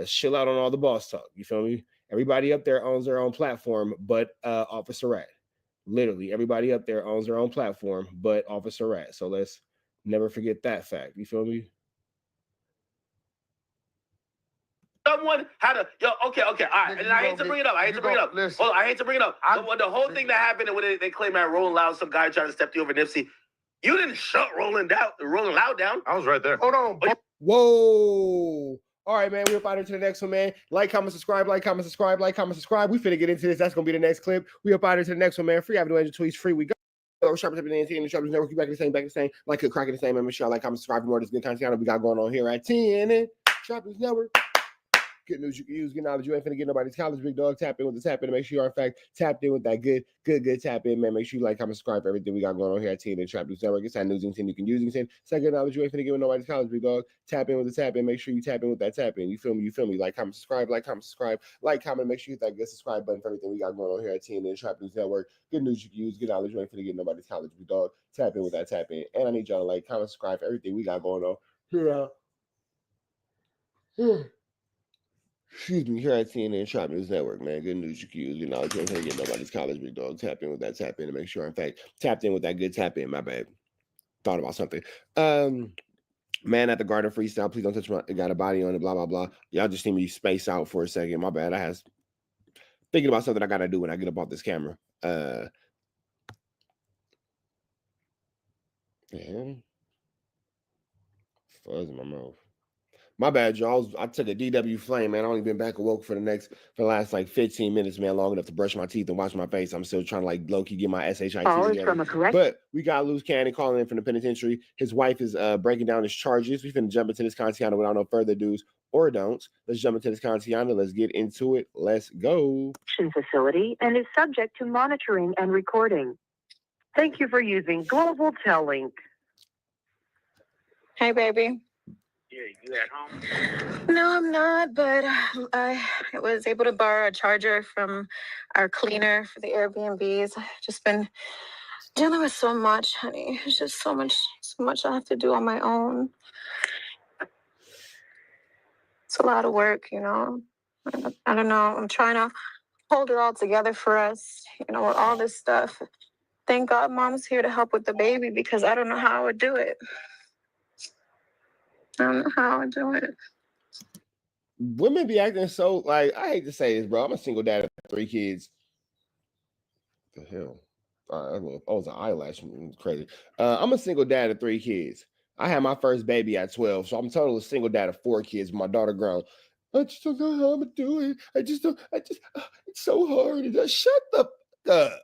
chill out on all the boss talk. You feel me? Everybody up there owns their own platform, but Officer Rat. Literally, everybody up there owns their own platform, but Officer Rat. So let's never forget that fact. You feel me? Someone had a okay, all right. And I hate to bring it up. I hate to bring it up. The whole thing that happened when they claim that Rolling Loud, some guy trying to step you over Nipsey. You didn't shut Rolling Loud down. I was right there. Hold on. Whoa. All right, man. We're up out here to the next one, man. Like, comment, subscribe. Like, comment, subscribe. Like, comment, subscribe. We finna get into this. That's gonna be the next clip. We up out here to the next one, man. Free Avenue Angel tweets. Free. We go. Sharp up in the Sharp Network. You back in the same. Like, cracking the same. Make sure like, comment, subscribe for more of this good content we got going on here at 10. Sharp Network. Good news you can use. Good knowledge. You ain't finna get nobody's college, big dog. Tap in with the tap in to make sure you are, in fact, tapped in with that good tap in, man. Make sure you like, comment, subscribe for everything we got going on here at TN and Trap News Network. It's that news and you can use. It's that good knowledge. You ain't finna get with nobody's college, big dog. Tap in with the tap in. Make sure you tap in with that tap in. You feel me? Like, comment, subscribe. Like, comment, subscribe. Like, comment. Make sure you hit that good subscribe button for everything we got going on here at TN and Trap News Network. Good news you can use. Good knowledge. You ain't finna get nobody's college, big dog. Tap in with that tap in. And I need y'all to like, comment, subscribe for everything we got going on here. Excuse me, here at TN and Trap News Network, man. Good news you can use. You know, you ain't gonna get nobody's college, big dog. Tap in with that tap in to make sure, in fact, tapped in with that good tap in. My bad. Thought about something. Man at the Garden freestyle. Please don't touch my. Got a body on it. Blah blah blah. Y'all just see me space out for a second. My bad. I was thinking about something I gotta do when I get up off this camera. Man, fuzz in my mouth. My bad, y'all. I took a DW flame, man. I only been back awoke for the last like 15 minutes, man, long enough to brush my teeth and wash my face. I'm still trying to like low-key get my SHIT together. But we got Loose Cannon calling in from the penitentiary. His wife is breaking down his charges. We finna jump into this content without no further do's or don'ts. Let's jump into this content. Let's get into it. Let's go. Facility and is subject to monitoring and recording. Thank you for using Global Tellink. Hey, baby. Yeah, you at home? No, I'm not, but I was able to borrow a charger from our cleaner for the Airbnbs. I've just been dealing with so much, honey. It's just so much I have to do on my own. It's a lot of work, you know. I don't know. I'm trying to hold it all together for us, you know, with all this stuff. Thank God Mom's here to help with the baby because I don't know how I would do it. I don't know how I do it. Women be acting so like, I hate to say this, bro. I'm a single dad of 3 kids. What the hell? Oh, it was an eyelash. Crazy. I'm a single dad of 3 kids. I had my first baby at 12, so I'm total single dad of 4 kids. My daughter grown. I just don't know how I'm gonna do it. It's so hard. Shut the fuck up.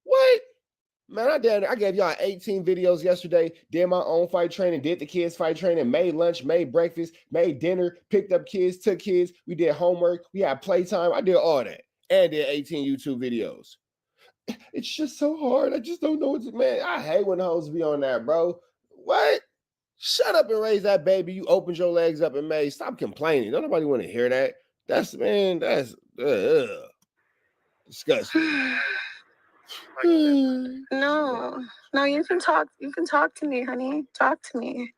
What? Man, I gave y'all 18 videos yesterday, did my own fight training, did the kids fight training, made lunch, made breakfast, made dinner, picked up kids, took kids. We did homework. We had playtime. I did all that and did 18 YouTube videos. It's just so hard. I just don't know what to, man. I hate when hoes be on that, bro. What? Shut up and raise that baby. You opened your legs up and made. Stop complaining. Don't nobody want to hear that. That's disgusting. No, you can talk. You can talk to me, honey. Talk to me.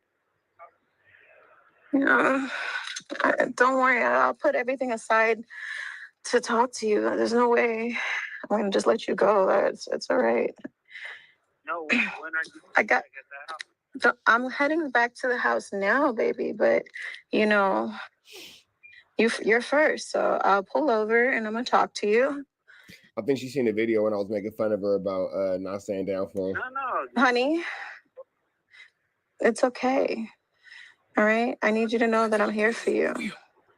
You know, don't worry. I'll put everything aside to talk to you. There's no way I'm gonna just let you go. It's all right. No, when are you back at the house? I'm heading back to the house now, baby. But you know, you're first, so I'll pull over and I'm gonna talk to you. I think she's seen the video when I was making fun of her about not staying down for him. No, honey, it's okay. All right, I need you to know that I'm here for you.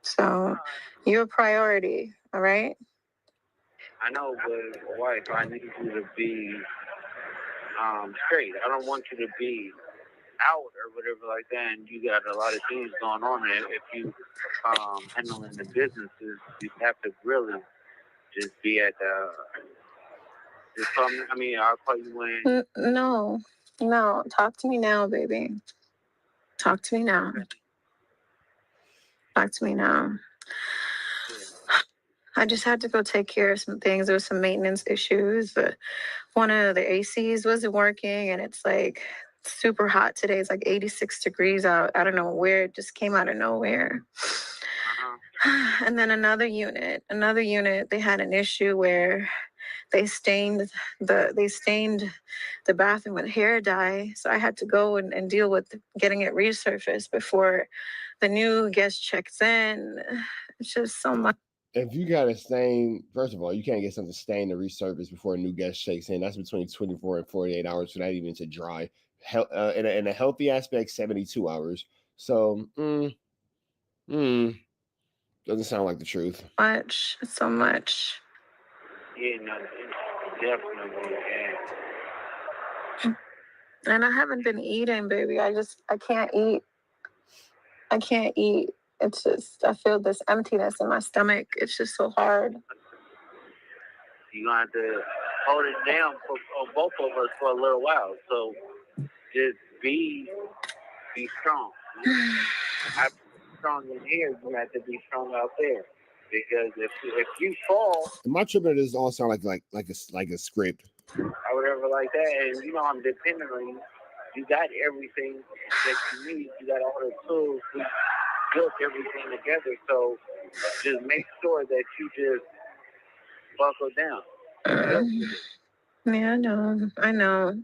So you're a priority. All right. I know, but wife, I need you to be straight. I don't want you to be out or whatever like that, and you got a lot of things going on there. If you handling the businesses, you have to really just be at the. Just call me, I mean, I'll call you when. No. Talk to me now, baby. Talk to me now. Talk to me now. I just had to go take care of some things. There was some maintenance issues. One of the ACs wasn't working, and it's like super hot today. It's like 86 degrees out. I don't know where. It just came out of nowhere. And then another unit, they had an issue where they stained the bathroom with hair dye. So I had to go and deal with getting it resurfaced before the new guest checks in. It's just so much. If you got a stain, first of all, you can't get something stained to resurface before a new guest checks in. That's between 24 and 48 hours for that even to dry. In a healthy aspect, 72 hours. So, doesn't sound like the truth. So much. Yeah, no, definitely. And I haven't been eating, baby. I can't eat. It's just, I feel this emptiness in my stomach. It's just so hard. You're going to have to hold it down for both of us for a little while. So just be strong. I'm strong in here. You have to be strong out there. Because if you fall, my tripping does all sound like a script or whatever like that, and you know I'm dependent on you. You got everything that you need. You got all the tools. We built everything together. So just make sure that you just buckle down. Yeah, I know.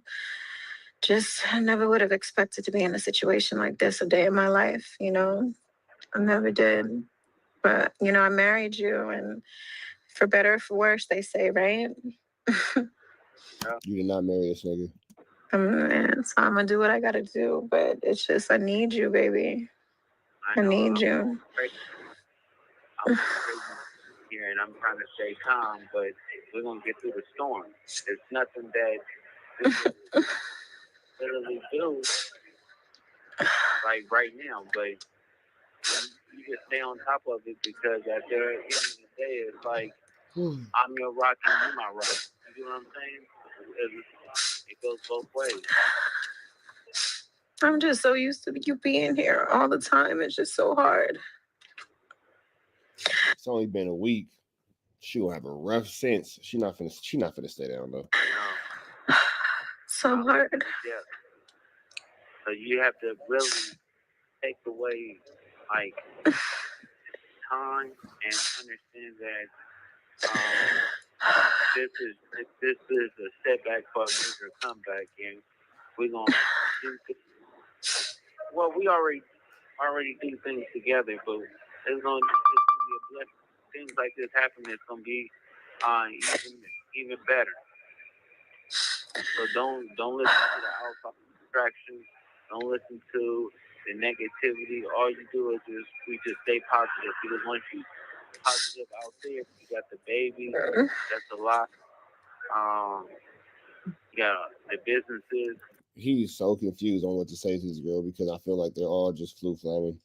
Just I never would have expected to be in a situation like this a day in my life. You know, I never did. But, you know, I married you, and for better or for worse, they say, right? You did not marry this nigga. So I'm going to do what I got to do. But it's just, I need you, baby. I need you. I'm here, and I'm trying to stay calm, but we're going to get through the storm. There's nothing that we can literally do like right now, but you just stay on top of it, because at the end of the day, it's like I'm your rock and you're my rock. You know what I'm saying? It goes both ways. I'm just so used to you being here all the time. It's just so hard. It's only been a week. She will have a rough sense. She not finna stay down though. So hard. Yeah. So you have to really take away like time and understand that this is a setback for a major comeback, and we're gonna do things. Well, we already do things together, but it's gonna be a blessing. Things like this happen, it's gonna be even better. So don't listen to the outside distractions. Don't listen to the negativity. All you do is we just stay positive, because once you positive out there, you got the baby. That's a lot. Yeah, the businesses. He's so confused on what to say to this girl, because I feel like they're all just flu flamming,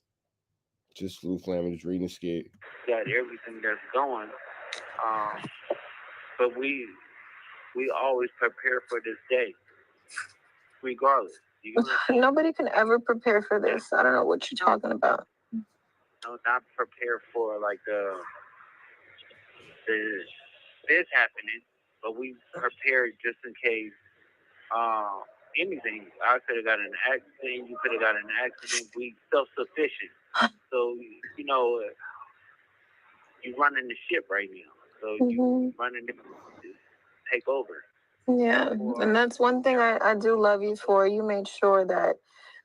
just reading the skit. Got everything that's going, but we always prepare for this day, regardless. Nobody can ever prepare for this. I don't know what you're talking about. No, not prepare for like this happening, but we prepared just in case anything. I could have got in an accident. You could have got in an accident. We self-sufficient. So, you know, you're running the ship right now. So you running the take over. Yeah, and that's one thing I do love you for. You made sure that,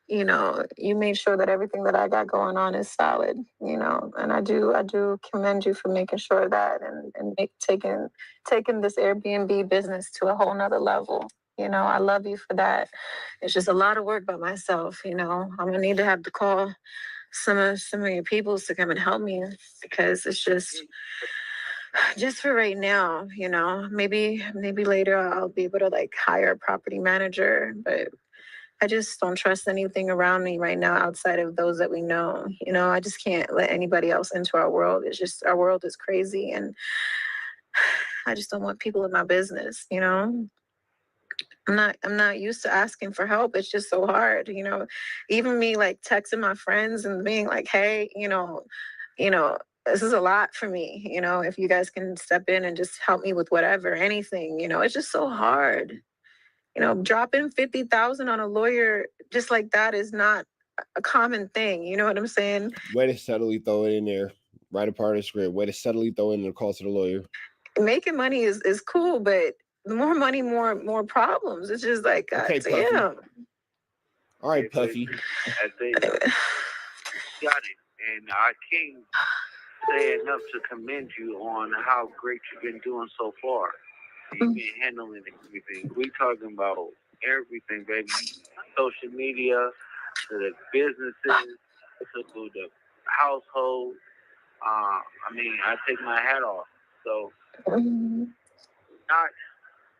you know, you made sure that everything that I got going on is solid, you know, and I do commend you for making sure of that and taking this Airbnb business to a whole nother level. You know, I love you for that. It's just a lot of work by myself, you know. I'm gonna need to have to call some of your peoples to come and help me because it's just for right now, you know. Maybe later I'll be able to like hire a property manager, but I just don't trust anything around me right now outside of those that we know. You know, I just can't let anybody else into our world. It's just our world is crazy and I just don't want people in my business, you know. I'm not used to asking for help. It's just so hard, you know. Even me like texting my friends and being like, hey, you know, this is a lot for me, you know, if you guys can step in and just help me with whatever, anything, you know, it's just so hard. You know, dropping 50,000 on a lawyer just like that is not a common thing. You know what I'm saying? Way to subtly throw it in there. Write a part of the script. Way to subtly throw in the cost of the lawyer. Making money is cool, but the more money, more problems. It's just like, God okay, damn. Puffy. All right, Puffy. I think got it. And I can't say enough to commend you on how great you've been doing so far. You've been handling everything. We talking about everything, baby. Social media, to the businesses, to the household. I mean, I take my hat off. So,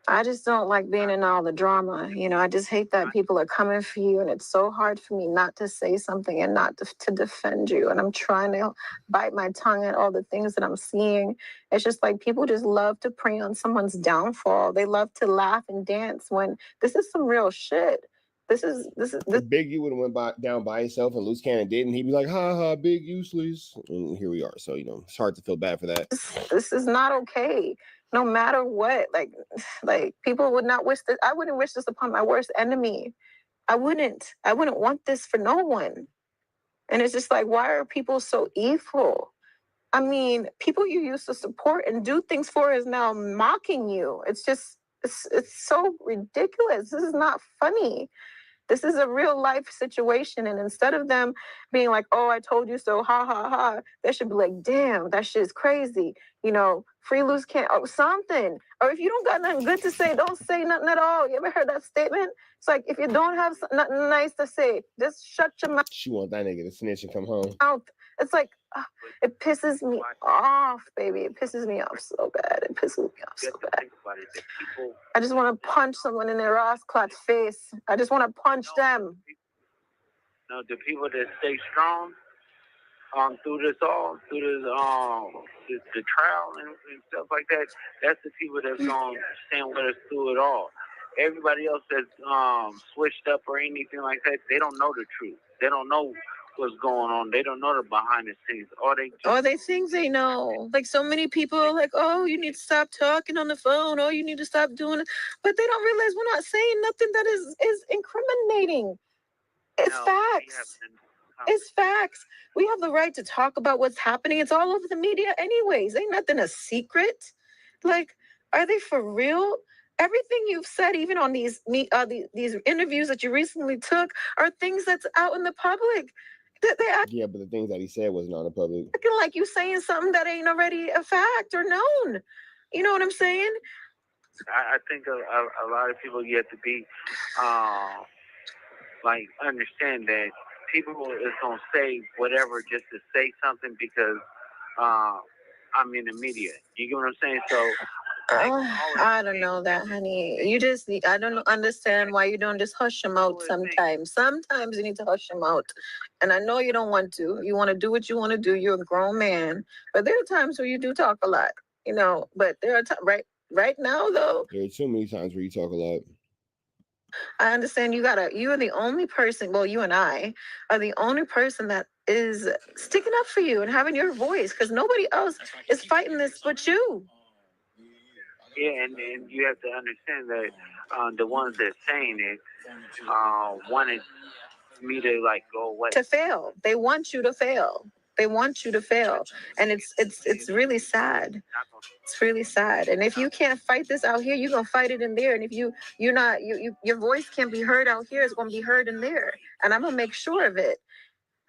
I just don't like being in all the drama. You know, I just hate that people are coming for you, and it's so hard for me not to say something and not to defend you. And I'm trying to bite my tongue at all the things that I'm seeing. It's just like people just love to prey on someone's downfall. They love to laugh and dance when this is some real shit. This is Big U would have went down by himself and Loose Cannon didn't. He'd be like, ha ha, Big useless. And here we are. So, you know, it's hard to feel bad for that. This is not okay. No matter what, like people would not wish this. I wouldn't wish this upon my worst enemy. I wouldn't want this for no one. And it's just like, why are people so evil? I mean, people you used to support and do things for is now mocking you. It's just, it's so ridiculous. This is not funny. This is a real life situation. And instead of them being like, oh, I told you so, ha, ha, ha, they should be like, damn, that shit's crazy. You know, free loose can't, or something. Or if you don't got nothing good to say, don't say nothing at all. You ever heard that statement? It's like, if you don't have nothing nice to say, just shut your mouth. She want that nigga to snitch and come home. It's like, it pisses me off, baby. It pisses me off so bad. It pisses me off so bad. I just want to punch someone in their ass clot face. I just want to punch them. No, the people that stay strong through this all, through this the trial and stuff like that, that's the people that's going to stand with us through it all. Everybody else that's switched up or anything like that, they don't know the truth. They don't know what's going on. They don't know the behind the scenes. Or they think they know. Like so many people are like, oh, you need to stop talking on the phone. Oh, you need to stop doing it. But they don't realize we're not saying nothing that is incriminating. It's facts. It's facts. We have the right to talk about what's happening. It's all over the media anyways. Ain't nothing a secret. Like, are they for real? Everything you've said, even on these interviews that you recently took, are things that's out in the public. Yeah, but the things that he said wasn't on the public. Acting like you saying something that ain't already a fact or known. You know what I'm saying? I think a lot of people yet to be like understand that people is gonna say whatever just to say something because I'm in the media. You get what I'm saying? So I don't know that, honey. I don't understand why you don't just hush them out sometimes. Sometimes you need to hush them out. And I know you don't want to. You want to do what you want to do. You're a grown man. But there are times where you do talk a lot, you know. But there are times, right now, though. There are too many times where you talk a lot. I understand you are the only person, well, you and I are the only person that is sticking up for you and having your voice because nobody else is fighting this but you. Yeah, and you have to understand that the ones that saying it wanted me to like go away. To fail. They want you to fail. They want you to fail. And it's really sad. It's really sad. And if you can't fight this out here, you're gonna fight it in there. And if your voice can't be heard out here, it's gonna be heard in there. And I'm gonna make sure of it.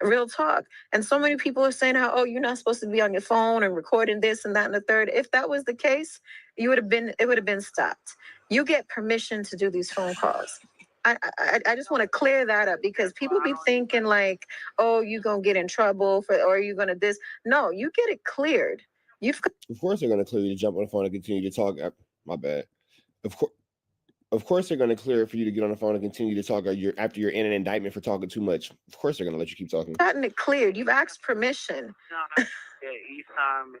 Real talk. And so many people are saying how, oh, you're not supposed to be on your phone and recording this and that and the third. If that was the case, it would have been stopped. You get permission to do these phone calls. I just want to clear that up because people be thinking like, oh, you're going to get in trouble or you're going to this. No, you get it cleared. Of course they're going to clear you to jump on the phone and continue to talk. My bad. Of course they're going to clear it for you to get on the phone and continue to talk after you're in an indictment for talking too much. Of course they're going to let you keep talking. Gotten it cleared. You've asked permission. Yeah, each time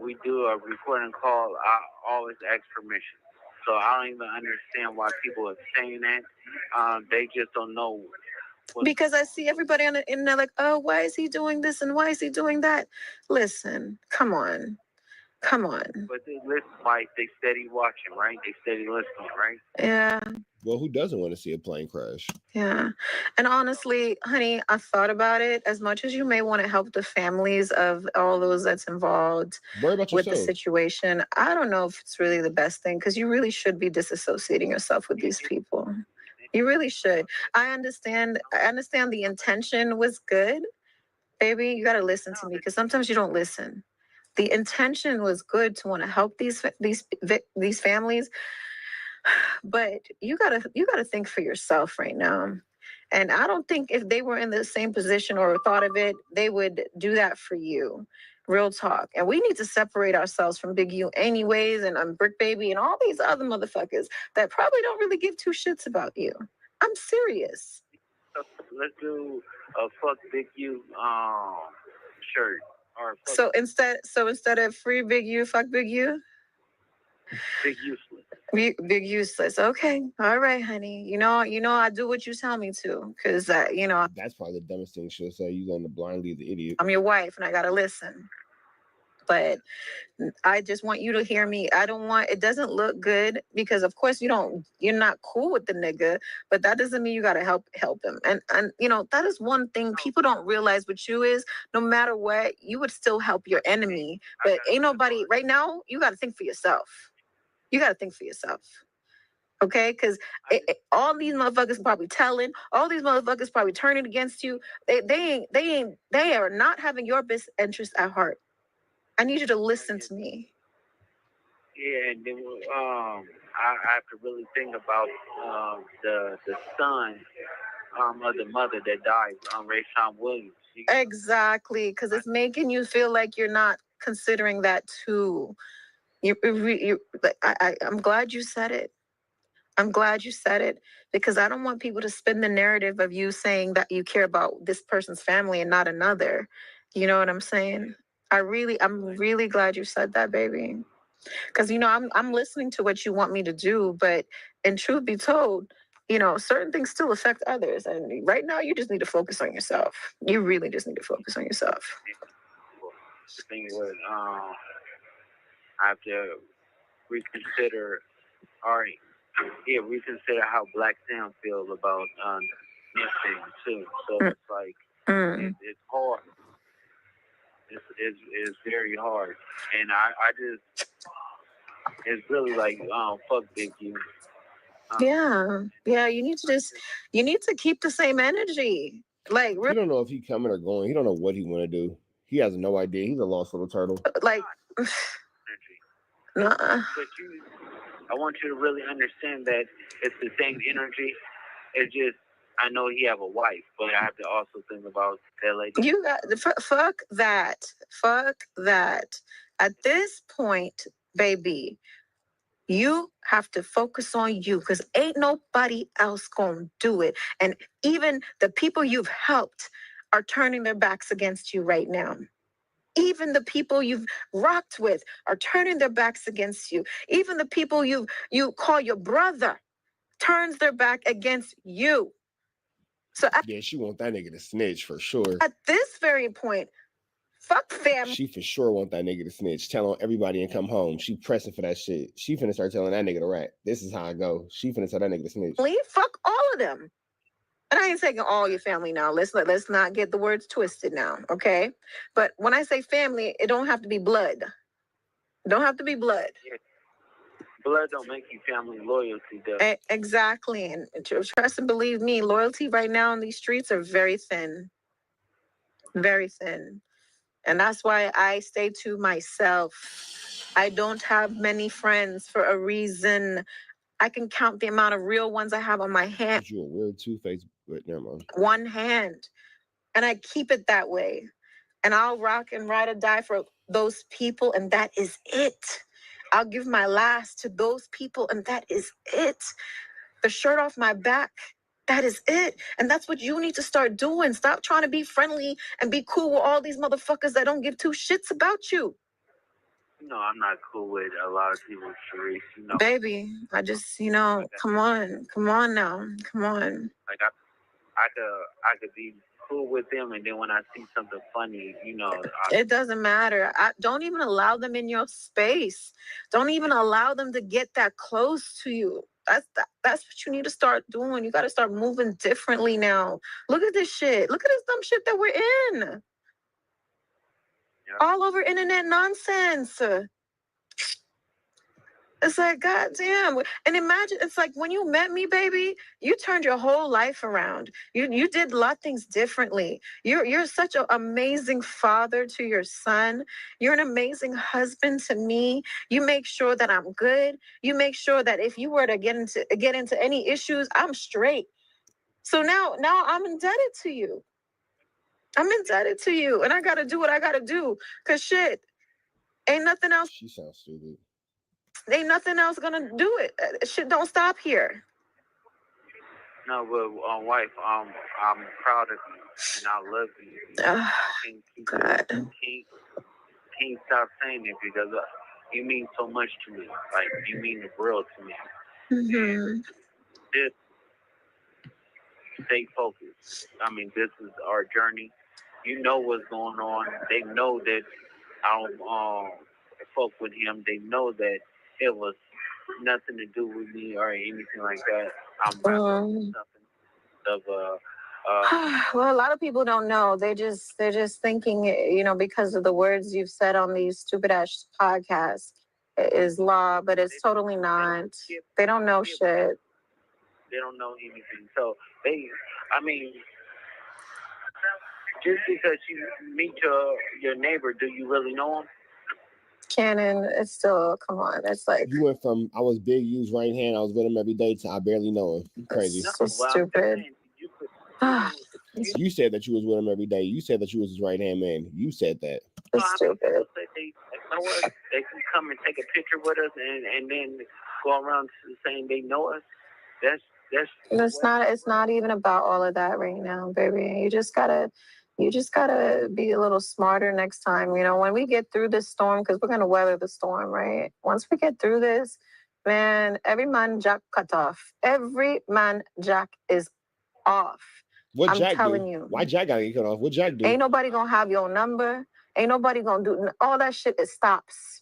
we do a recording call, I always ask permission. So I don't even understand why people are saying that. They just don't know. Because I see everybody on the internet like, oh, why is he doing this and why is he doing that? Listen, come on. Come on. But they listen, like they steady watching, right? They steady listening, right? Yeah. Well, who doesn't want to see a plane crash? Yeah. And honestly, honey, I thought about it. As much as you may want to help the families of all those that's involved with the situation, I don't know if it's really the best thing because you really should be disassociating yourself with these people. You really should. I understand the intention was good. Baby, you got to listen to me because sometimes you don't listen. The intention was good to want to help these families, but you gotta think for yourself right now. And I don't think if they were in the same position or thought of it, they would do that for you. Real talk. And we need to separate ourselves from Big U anyways, and Brick Baby and all these other motherfuckers that probably don't really give two shits about you. I'm serious. Let's do a fuck Big U shirt. So instead of free Big U, fuck Big U? Big useless. Big useless. Okay. All right, honey. You know, I do what you tell me to. Cause that's probably the dumbest thing she'll say. You gonna blindly the idiot. I'm your wife and I gotta listen. But I just want you to hear me. It doesn't look good because of course you're not cool with the nigga, but that doesn't mean you gotta help him. And that is one thing people don't realize with you is no matter what, you would still help your enemy. But ain't nobody right now, you gotta think for yourself. You gotta think for yourself. Okay, because all these motherfuckers probably telling, all these motherfuckers probably turning against you. They are not having your best interest at heart. I need you to listen to me. Yeah, and then I have to really think about the son of the mother that died, Rayshawn Williams. Exactly, because it's making you feel like you're not considering that too. I'm glad you said it. I'm glad you said it because I don't want people to spin the narrative of you saying that you care about this person's family and not another. You know what I'm saying? I'm really glad you said that, baby. Because, I'm listening to what you want me to do, but in truth be told, certain things still affect others. And right now, you just need to focus on yourself. You really just need to focus on yourself. The thing was, I have to reconsider, reconsider how Black Sam feels about Nipsey too. So it's like, it's hard. It's very hard, and I just it's really like fuck Big U. Yeah. You need to keep the same energy. Like you don't know if he's coming or going. He don't know what he want to do. He has no idea. He's a lost little turtle. Like, but I want you to really understand that it's the same energy. It's just. I know he have a wife, but I have to also think about that lady. You got fuck that. Fuck that. At this point, baby, you have to focus on you because ain't nobody else gonna do it. And even the people you've helped are turning their backs against you right now. Even the people you've rocked with are turning their backs against you. Even the people you call your brother turns their back against you. So she want that nigga to snitch for sure. At this very point, Fuck family. She for sure want that nigga to snitch. Tell on everybody and come home. She pressing for that shit. She finna start telling that nigga to rat. This is how I go. She finna tell that nigga to snitch. Fuck all of them. And I ain't taking all your family now. Let's not get the words twisted now, okay? But when I say family, it don't have to be blood. It don't have to be blood. Yeah. Blood don't make you family. Loyalty does. Exactly. And trust and believe me, loyalty right now in these streets are very thin. Very thin. And that's why I stay to myself. I don't have many friends for a reason. I can count the amount of real ones I have on my hand. You a weird two-faced, but never mind. One hand. And I keep it that way. And I'll rock and ride or die for those people, and that is it. I'll give my last to those people, and that is it. The shirt off my back, that is it. And that's what you need to start doing. Stop trying to be friendly and be cool with all these motherfuckers that don't give two shits about you. No, I'm not cool with a lot of people, Sharice. You know, baby, I just, come on now, come on. Like I could be cool with them, and then when I see something funny, it doesn't matter. Don't even allow them in your space. Don't even allow them to get that close to you. That's what you need to start doing. You got to start moving differently now. Look at this shit. Look at this dumb shit that we're in. Yeah. All over internet nonsense. It's like, goddamn. And imagine, it's like when you met me, baby, you turned your whole life around. You did a lot of things differently. You're such an amazing father to your son. You're an amazing husband to me. You make sure that I'm good. You make sure that if you were to get into any issues, I'm straight. So now I'm indebted to you. I'm indebted to you. And I got to do what I got to do. Because shit, ain't nothing else. She sounds stupid. Ain't nothing else gonna do it. Shit don't stop here. No, but wife, I'm proud of you and I love you. Can't stop saying it because you mean so much to me. Like you mean the world to me. Mm-hmm. Just stay focused. I mean, this is our journey. You know what's going on. They know that I don't fuck with him. They know that it was nothing to do with me or anything like that. I'm rapping something of well, a lot of people don't know. They're just thinking, because of the words you've said on these stupid ass podcasts, it is law, but it's totally not. They don't know shit. They don't know anything. So just because you meet your neighbor, do you really know him? Cannon, it's still, come on. It's like you went from I was big, use right hand, I was with him every day to I barely know him. You crazy. So stupid. You said that you was with him every day. You said that you was his right hand man. You said that. It's stupid. They can come and take a picture with us and then go around saying they know us. It's not even about all of that right now, baby. You just gotta be a little smarter next time. When we get through this storm, because we're gonna weather the storm, right? Once we get through this, man, every man jack cut off. Every man jack is off. What Jack I'm telling do? you. Why Jack gotta get cut off? What Jack do? Ain't nobody gonna have your number. Ain't nobody gonna do all that shit. It stops.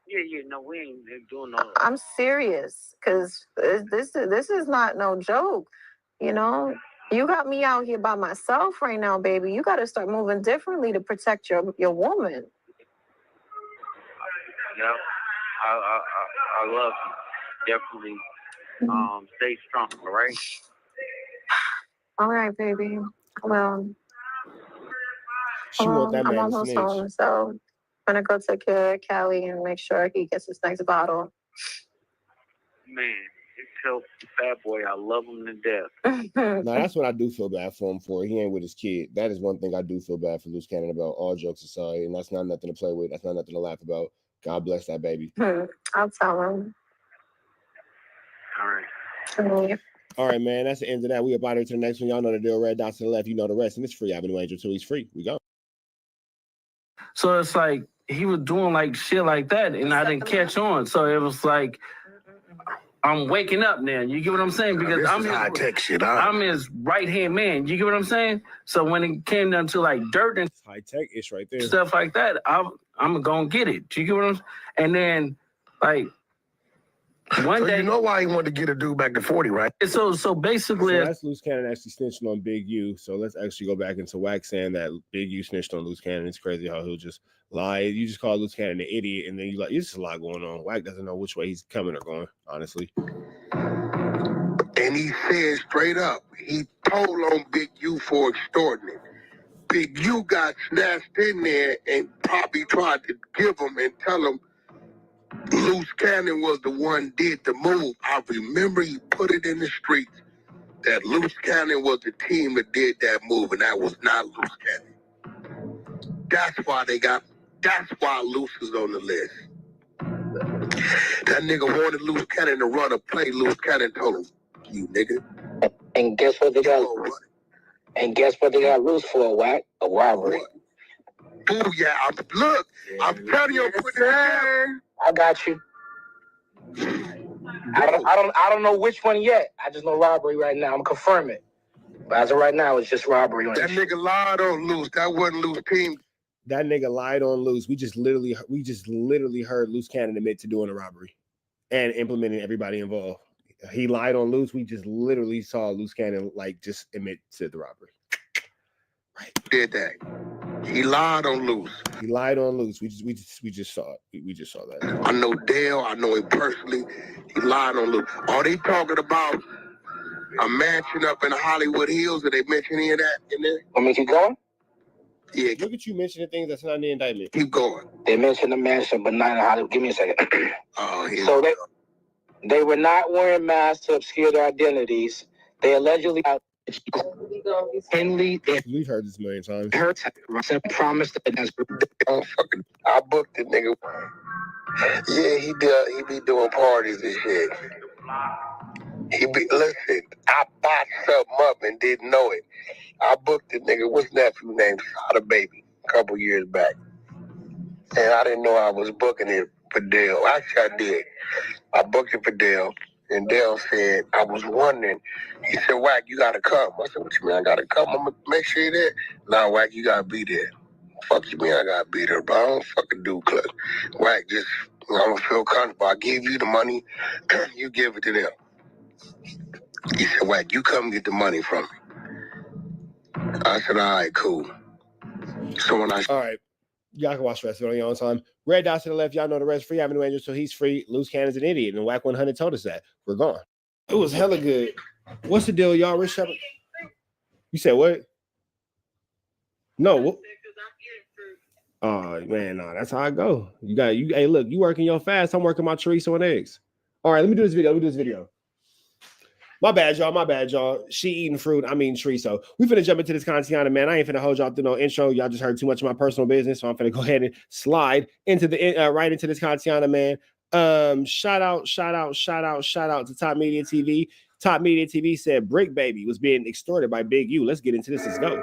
Yeah, no, we ain't doing no. I'm serious, because this is not no joke. You got me out here by myself right now, baby. You got to start moving differently to protect your woman. Yeah, I love you. Definitely. Stay strong, all right? All right, baby. Well, she want that I'm man almost snitch. home, so I'm going to go take care of Callie and make sure he gets his next bottle. Man, tell Fat Boy I love him to death. Now that's what I do feel bad for him for. He ain't with his kid. That is one thing I do feel bad for Loose Cannon about, all jokes aside. And that's not nothing to play with. That's not nothing to laugh about. God bless that baby. I'll tell him. All right. All right, man. That's the end of that. We up out here to the next one. Y'all know the deal. Red dots to the left. You know the rest. And it's free. Avenue Angel 2. He's free. We go. So it's like he was doing like shit like that, and I didn't catch on. So it was like I'm waking up now. You get what I'm saying? Because I'm high-tech shit. I'm his right-hand man. You get what I'm saying? So when it came down to like dirt and high-tech ish right there, stuff like that, I'm gonna get it. You get what I'm saying? And then like one day, you know why he wanted to get a dude back to 40, right? So basically, so that's Loose Cannon actually snitching on Big U. So let's actually go back into Wack saying that Big U snitched on Loose Cannon. It's crazy how he'll just lie. You just call Loose Cannon an idiot, and then you like, there's just a lot going on. Wack doesn't know which way he's coming or going, honestly. And he said straight up, he told on Big U for extorting him. Big U got snatched in there and probably tried to give him and tell him Loose Cannon was the one did the move. I remember he put it in the streets that Loose Cannon was the team that did that move, and that was not Loose Cannon. That's why Loose is on the list. That nigga wanted Loose Cannon to run a play. Loose Cannon told him, "You nigga." And guess what they got? And guess what they got loose for? Wack? A robbery. Oh yeah, I'm telling you, I got you. I don't know which one yet. I just know robbery right now. I'm confirming. But as of right now, it's just robbery. That nigga lied on Loose. That wasn't Loose team. That nigga lied on Loose. We just literally heard Loose Cannon admit to doing a robbery and implementing everybody involved. He lied on Loose. We just literally saw Loose Cannon like just admit to the robbery. Right. Did that. He lied on Loose. He lied on Loose. We just saw it. We just saw that. I know Dale. I know him personally. He lied on Loose. Are they talking about a mansion up in Hollywood Hills? Did they mention any of that in there? Want me to keep going? Yeah. Look at you mentioning things that's not in the indictment. Keep going. They mentioned the mansion, but not in Hollywood. Give me a second. So they were not wearing masks to obscure their identities. They allegedly We've heard this a million times. Promised that I booked the nigga. Yeah, he be doing parties and shit. Listen, I bought something up and didn't know it. I booked the nigga, what's nephew named Sada Baby, a couple years back. And I didn't know I was booking it for Dale. Actually, I did. I booked it for Dale. And Dale said, I was wondering. He said, Wack, you gotta come. I said, what you mean I gotta come? I'm gonna make sure you're there. Nah, Wack, you gotta be there. Fuck you mean I gotta be there, bro? I don't fucking do clubs. Wack, just, I'm gonna feel comfortable. I give you the money, you give it to them. He said, Wack, you come get the money from me. I said, all right, cool. So when all right. Y'all can watch the rest of it on your own time. Red dots to the left. Y'all know the rest. Free Avenue Angel, so he's free. Loose Cannon's an idiot. And Wack 100 told us that. We're gone. It was hella good. What's the deal, y'all? Rich Shepherd? You said what? No. What? Oh, man, no. That's how I go. Hey, look, you working your fast. I'm working my chorizo and eggs. All right, let me do this video. My bad, y'all. She eating fruit. I mean chorizo. We finna jump into this content, man. I ain't finna hold y'all through no intro. Y'all just heard too much of my personal business, so I'm finna go ahead and slide into the right into this content, man. Shout out to Top Media TV. Top Media TV said Brick Baby was being extorted by Big U. Let's get into this. Let's go.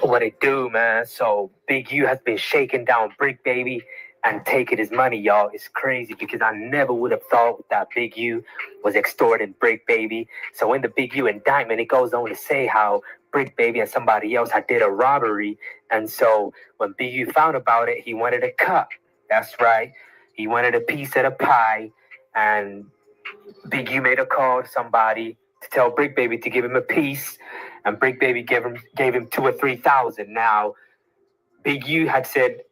What it do, man? So Big U has been shaking down Brick Baby and taking his money, y'all. It's crazy because I never would have thought that Big U was extorting Brick Baby. So in the Big U indictment, it goes on to say how Brick Baby and somebody else had did a robbery. And so when Big U found about it, he wanted a cut. That's right. He wanted a piece of the pie. And Big U made a call to somebody to tell Brick Baby to give him a piece. And Brick Baby gave him $2,000 or $3,000. Now, Big U had said,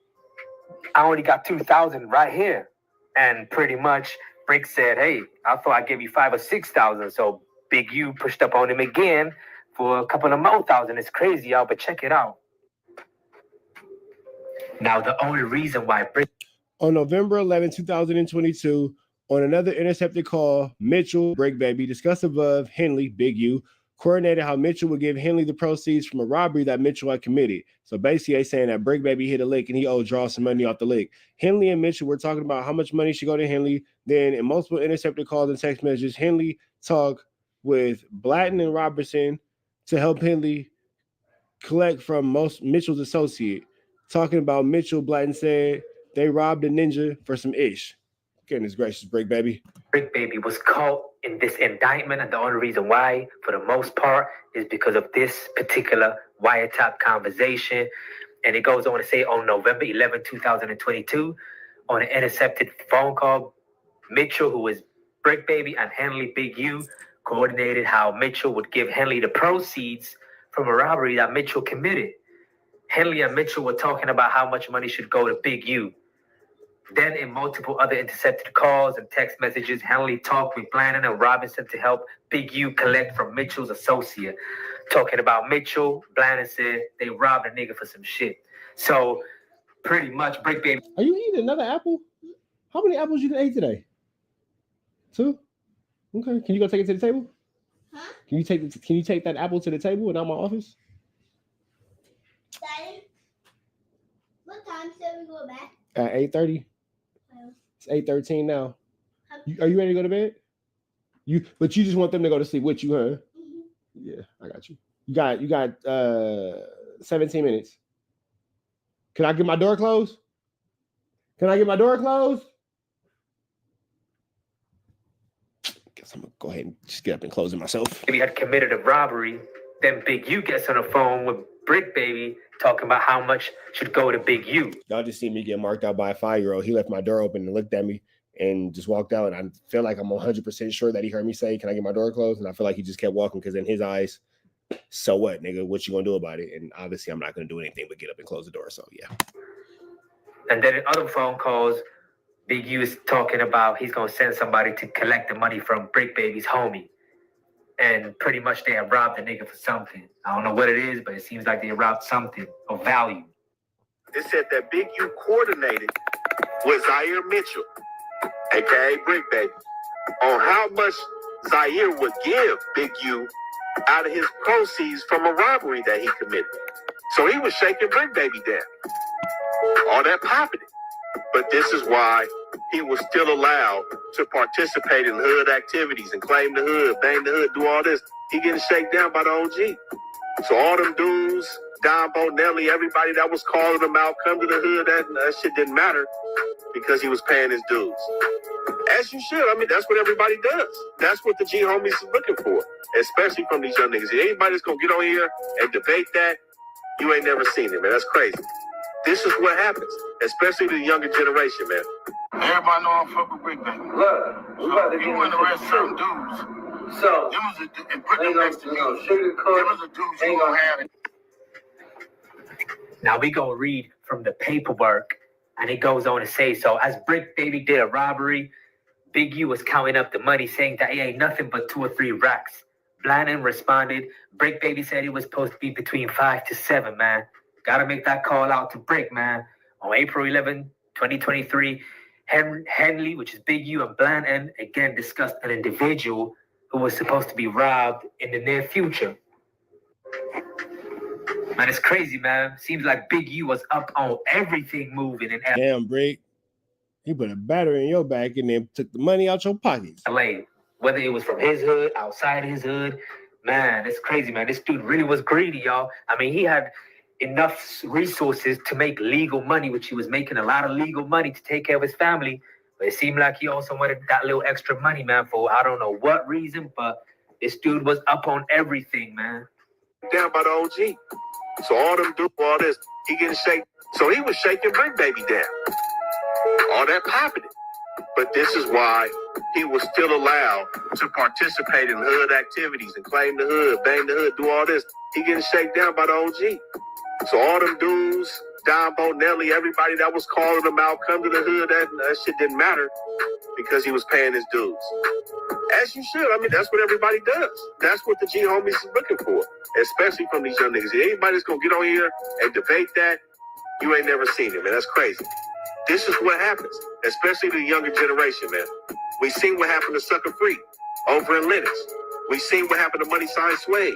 I only got $2,000 right here. And pretty much Brick said, hey, I thought I'd give you $5,000 or $6,000. So Big U pushed up on him again for a couple of more thousand. It's crazy, y'all, but check it out. Now, the only reason why Brick... On November 11, 2022, on another intercepted call, Mitchell, Brick Baby, discussed above, Henley, Big U, coordinated how Mitchell would give Henley the proceeds from a robbery that Mitchell had committed. So basically, they saying that Brick Baby hit a lick and he owed draw some money off the lick. Henley and Mitchell were talking about how much money should go to Henley. Then in multiple intercepted calls and text messages, Henley talked with Blatton and Robertson to help Henley collect from Mitchell's associate. Talking about Mitchell, Blatton said they robbed a ninja for some ish. Goodness gracious, Brick Baby. Brick Baby was caught in this indictment, and the only reason why, for the most part, is because of this particular wiretap conversation. And it goes on to say on November 11, 2022, on an intercepted phone call, Mitchell, who is Brick Baby, and Henley Big U coordinated how Mitchell would give Henley the proceeds from a robbery that Mitchell committed. Henley and Mitchell were talking about how much money should go to Big U. Then in multiple other intercepted calls and text messages, Henley talked with Blanton and Robinson to help Big U collect from Mitchell's associate. Talking about Mitchell, Blanton said they robbed a nigga for some shit. So pretty much Brick Baby. Are you eating another apple? How many apples you ate today? 2? Okay. Can you go take it to the table? Huh? Can you take that apple to the table and out my office? Daddy, what time should we go back? At 8:30. It's 8:13 now. Are you ready to go to bed? But you just want them to go to sleep with you, huh? Mm-hmm. Yeah, I got you. You got 17 minutes. Can I get my door closed? Can I get my door closed? Guess I'm gonna go ahead and just get up and close it myself. He had committed a robbery. Then Big U gets on the phone with Brick Baby talking about how much should go to Big U. Y'all just see me get marked out by a 5-year-old. He left my door open and looked at me and just walked out. And I feel like I'm 100% sure that he heard me say, "Can I get my door closed?" And I feel like he just kept walking because in his eyes, so what, nigga? What you gonna do about it? And obviously, I'm not gonna do anything but get up and close the door. So yeah. And then in other phone calls, Big U is talking about he's gonna send somebody to collect the money from Brick Baby's homie. And pretty much they have robbed the nigga for something. I don't know what it is, but it seems like they robbed something of value. It said that Big U coordinated with Zaire Mitchell, aka Brick Baby, on how much Zaire would give Big U out of his proceeds from a robbery that he committed. So he was shaking Brick Baby down. All that popping it. But this is why he was still allowed to participate in hood activities and claim the hood, bang the hood, do all this. He getting shaken down by the OG. So all them dudes, Don Bonelli, everybody that was calling him out, come to the hood, that shit didn't matter because he was paying his dues. As you should. I mean, that's what everybody does. That's what the G homies is looking for, especially from these young niggas. Anybody that's going to get on here and debate that, you ain't never seen it, man. That's crazy. This is what happens, especially the younger generation, man. Everybody know I'm fucking with Brick Baby. Look, we about to get You in the into rest of them dudes. So, and put them next to me. Them was the dudes you gonna have. Now we gonna read from the paperwork, and it goes on to say, so as Brick Baby did a robbery, Big U was counting up the money, saying that it ain't nothing but 2 or 3 racks. Blanton responded, Brick Baby said it was supposed to be between 5 to 7, man. Gotta make that call out to Brick, man. On April 11, 2023, Henley, which is Big U, and Blanton again discussed an individual who was supposed to be robbed in the near future. Man, it's crazy, man. Seems like Big U was up on everything moving in LA. Damn, Brick. He put a battery in your back and then took the money out your pockets. LA, whether it was from his hood, outside his hood, man, it's crazy, man. This dude really was greedy, y'all. I mean, he had enough resources to make legal money, which he was making a lot of legal money to take care of his family. But it seemed like he also wanted that little extra money, man, for I don't know what reason, but this dude was up on everything, man. Down by the OG. So all them dudes, all this, he getting shaken. So he was shaking Brick Baby down. All that popping it. But this is why he was still allowed to participate in hood activities and claim the hood, bang the hood, do all this. He getting shaken down by the OG. So all them dudes, Don Bonelli, everybody that was calling him out, come to the hood, that shit didn't matter because he was paying his dues. As you should. I mean, that's what everybody does. That's what the G homies is looking for, especially from these young niggas. Anybody that's going to get on here and debate that, you ain't never seen it, man. That's crazy. This is what happens, especially the younger generation, man. We seen what happened to Sucker Free over in Lennox. We seen what happened to Money Sign Sway.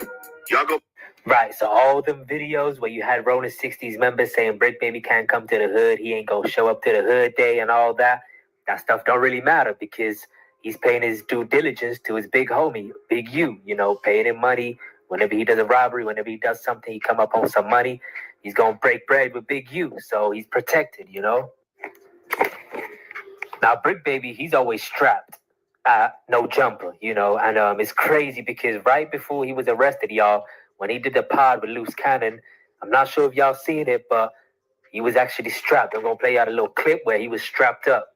Y'all go. Right, so all them videos where you had Rolling 60s members saying Brick Baby can't come to the hood, he ain't gonna show up to the hood day and all that, that stuff don't really matter because he's paying his due diligence to his big homie, Big U, you know, paying him money. Whenever he does a robbery, whenever he does something, he come up on some money, he's gonna break bread with Big U, so he's protected, you know? Now, Brick Baby, he's always strapped. No jumper, you know, and it's crazy because right before he was arrested, y'all, when he did the pod with Loose Cannon, I'm not sure if y'all seen it, but he was actually strapped. I'm gonna play out a little clip where he was strapped up.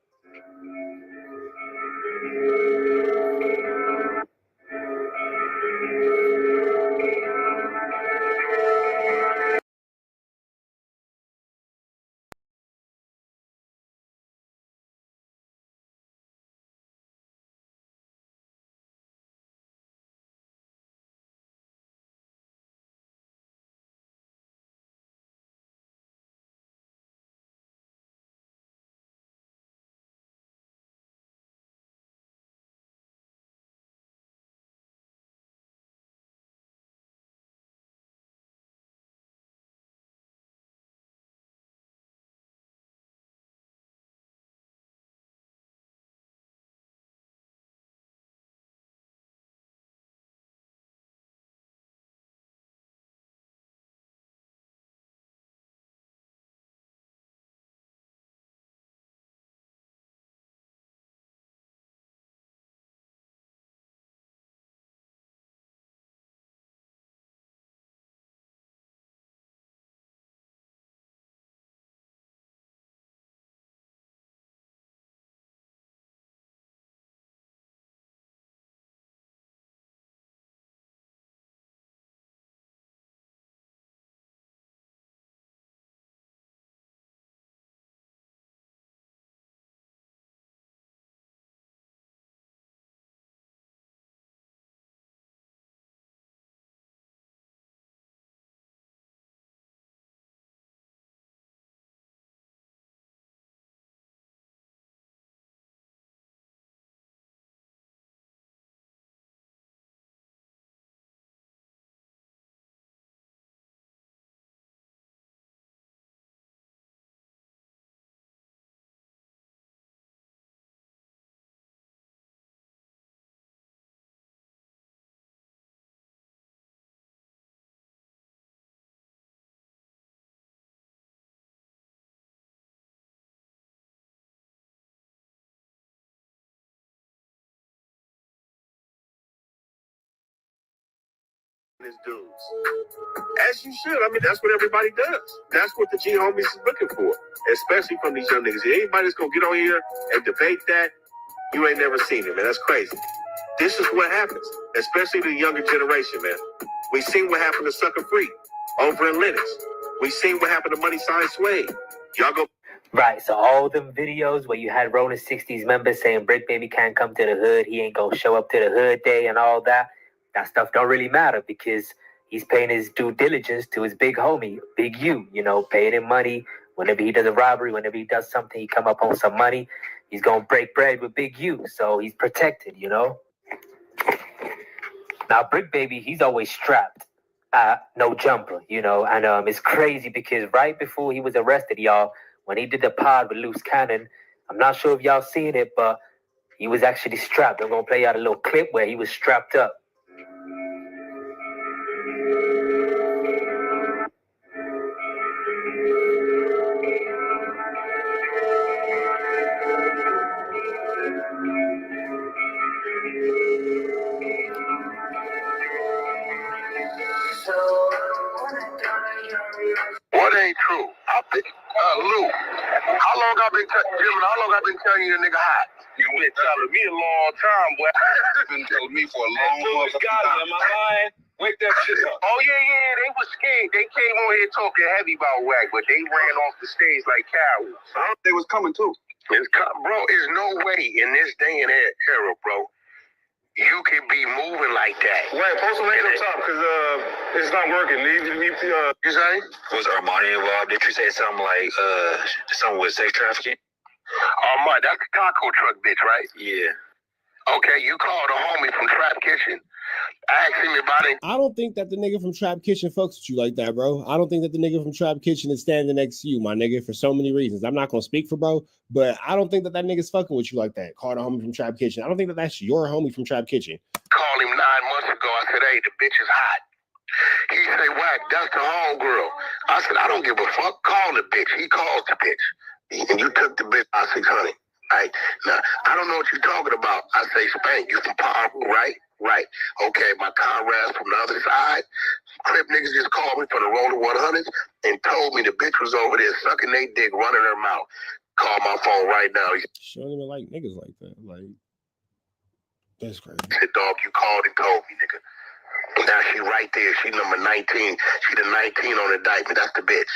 His dudes. As you should. I mean, that's what everybody does. That's what the G homies is looking for, especially from these young niggas. Anybody that's gonna get on here and debate that, you ain't never seen it, man. That's crazy. This is what happens, especially the younger generation, man. We seen what happened to Sucker Free over in Lennox. We seen what happened to Money Sign Sway. Y'all go. Right, so all them videos where you had Rolling 60s members saying Brick Baby can't come to the hood, he ain't gonna show up to the hood day and all that, that stuff don't really matter because he's paying his due diligence to his big homie, Big U, you know, paying him money. Whenever he does a robbery, whenever he does something, he come up on some money, he's gonna break bread with Big U, so he's protected, you know? Now, Brick Baby, he's always strapped. No jumper, you know, and it's crazy because right before he was arrested, y'all, when he did the pod with Loose Cannon, I'm not sure if y'all seen it, but he was actually strapped. I'm gonna play out a little clip where he was strapped up. What ain't true? Lou, how long I been telling you the nigga hot? You been telling me a long time, boy. You been telling me for a long time. Am I lying? Wake that shit up. Oh, yeah, they was scared. They came on here talking heavy about Wack, but they ran off the stage like cowards. They was coming too. Bro, there's no way in this day and era, bro, you can be moving like that. Right, post the link up top, because it's not working. You say? Was Armani involved? Did you say something like something with sex trafficking? Armani, that's the taco truck bitch, right? Yeah. Okay, you called a homie from Trap Kitchen. asking me about it. I don't think that the nigga from Trap Kitchen fucks with you like that, bro. I don't think that the nigga from Trap Kitchen is standing next to you, my nigga, for so many reasons. I'm not gonna speak for bro, but I don't think that that nigga's fucking with you like that. Call the homie from Trap Kitchen. I don't think that that's your homie from Trap Kitchen. Called him 9 months ago. I said, hey, the bitch is hot. He said, Wack, that's the homegirl. I said, I don't give a fuck. Call the bitch. He calls the bitch. And you took the bitch out 600. Right? Now, I don't know what you're talking about. I say, Spank, you from Popeye, right? Right. Okay, my comrades from the other side, Crip niggas just called me from the Roller 100s and told me the bitch was over there sucking their dick, running her mouth. Call my phone right now. She don't even like niggas like that. Like, that's crazy. He said, dog, you called and told me, nigga. Now she right there. She number 19. She the 19 on Indictment. That's the bitch.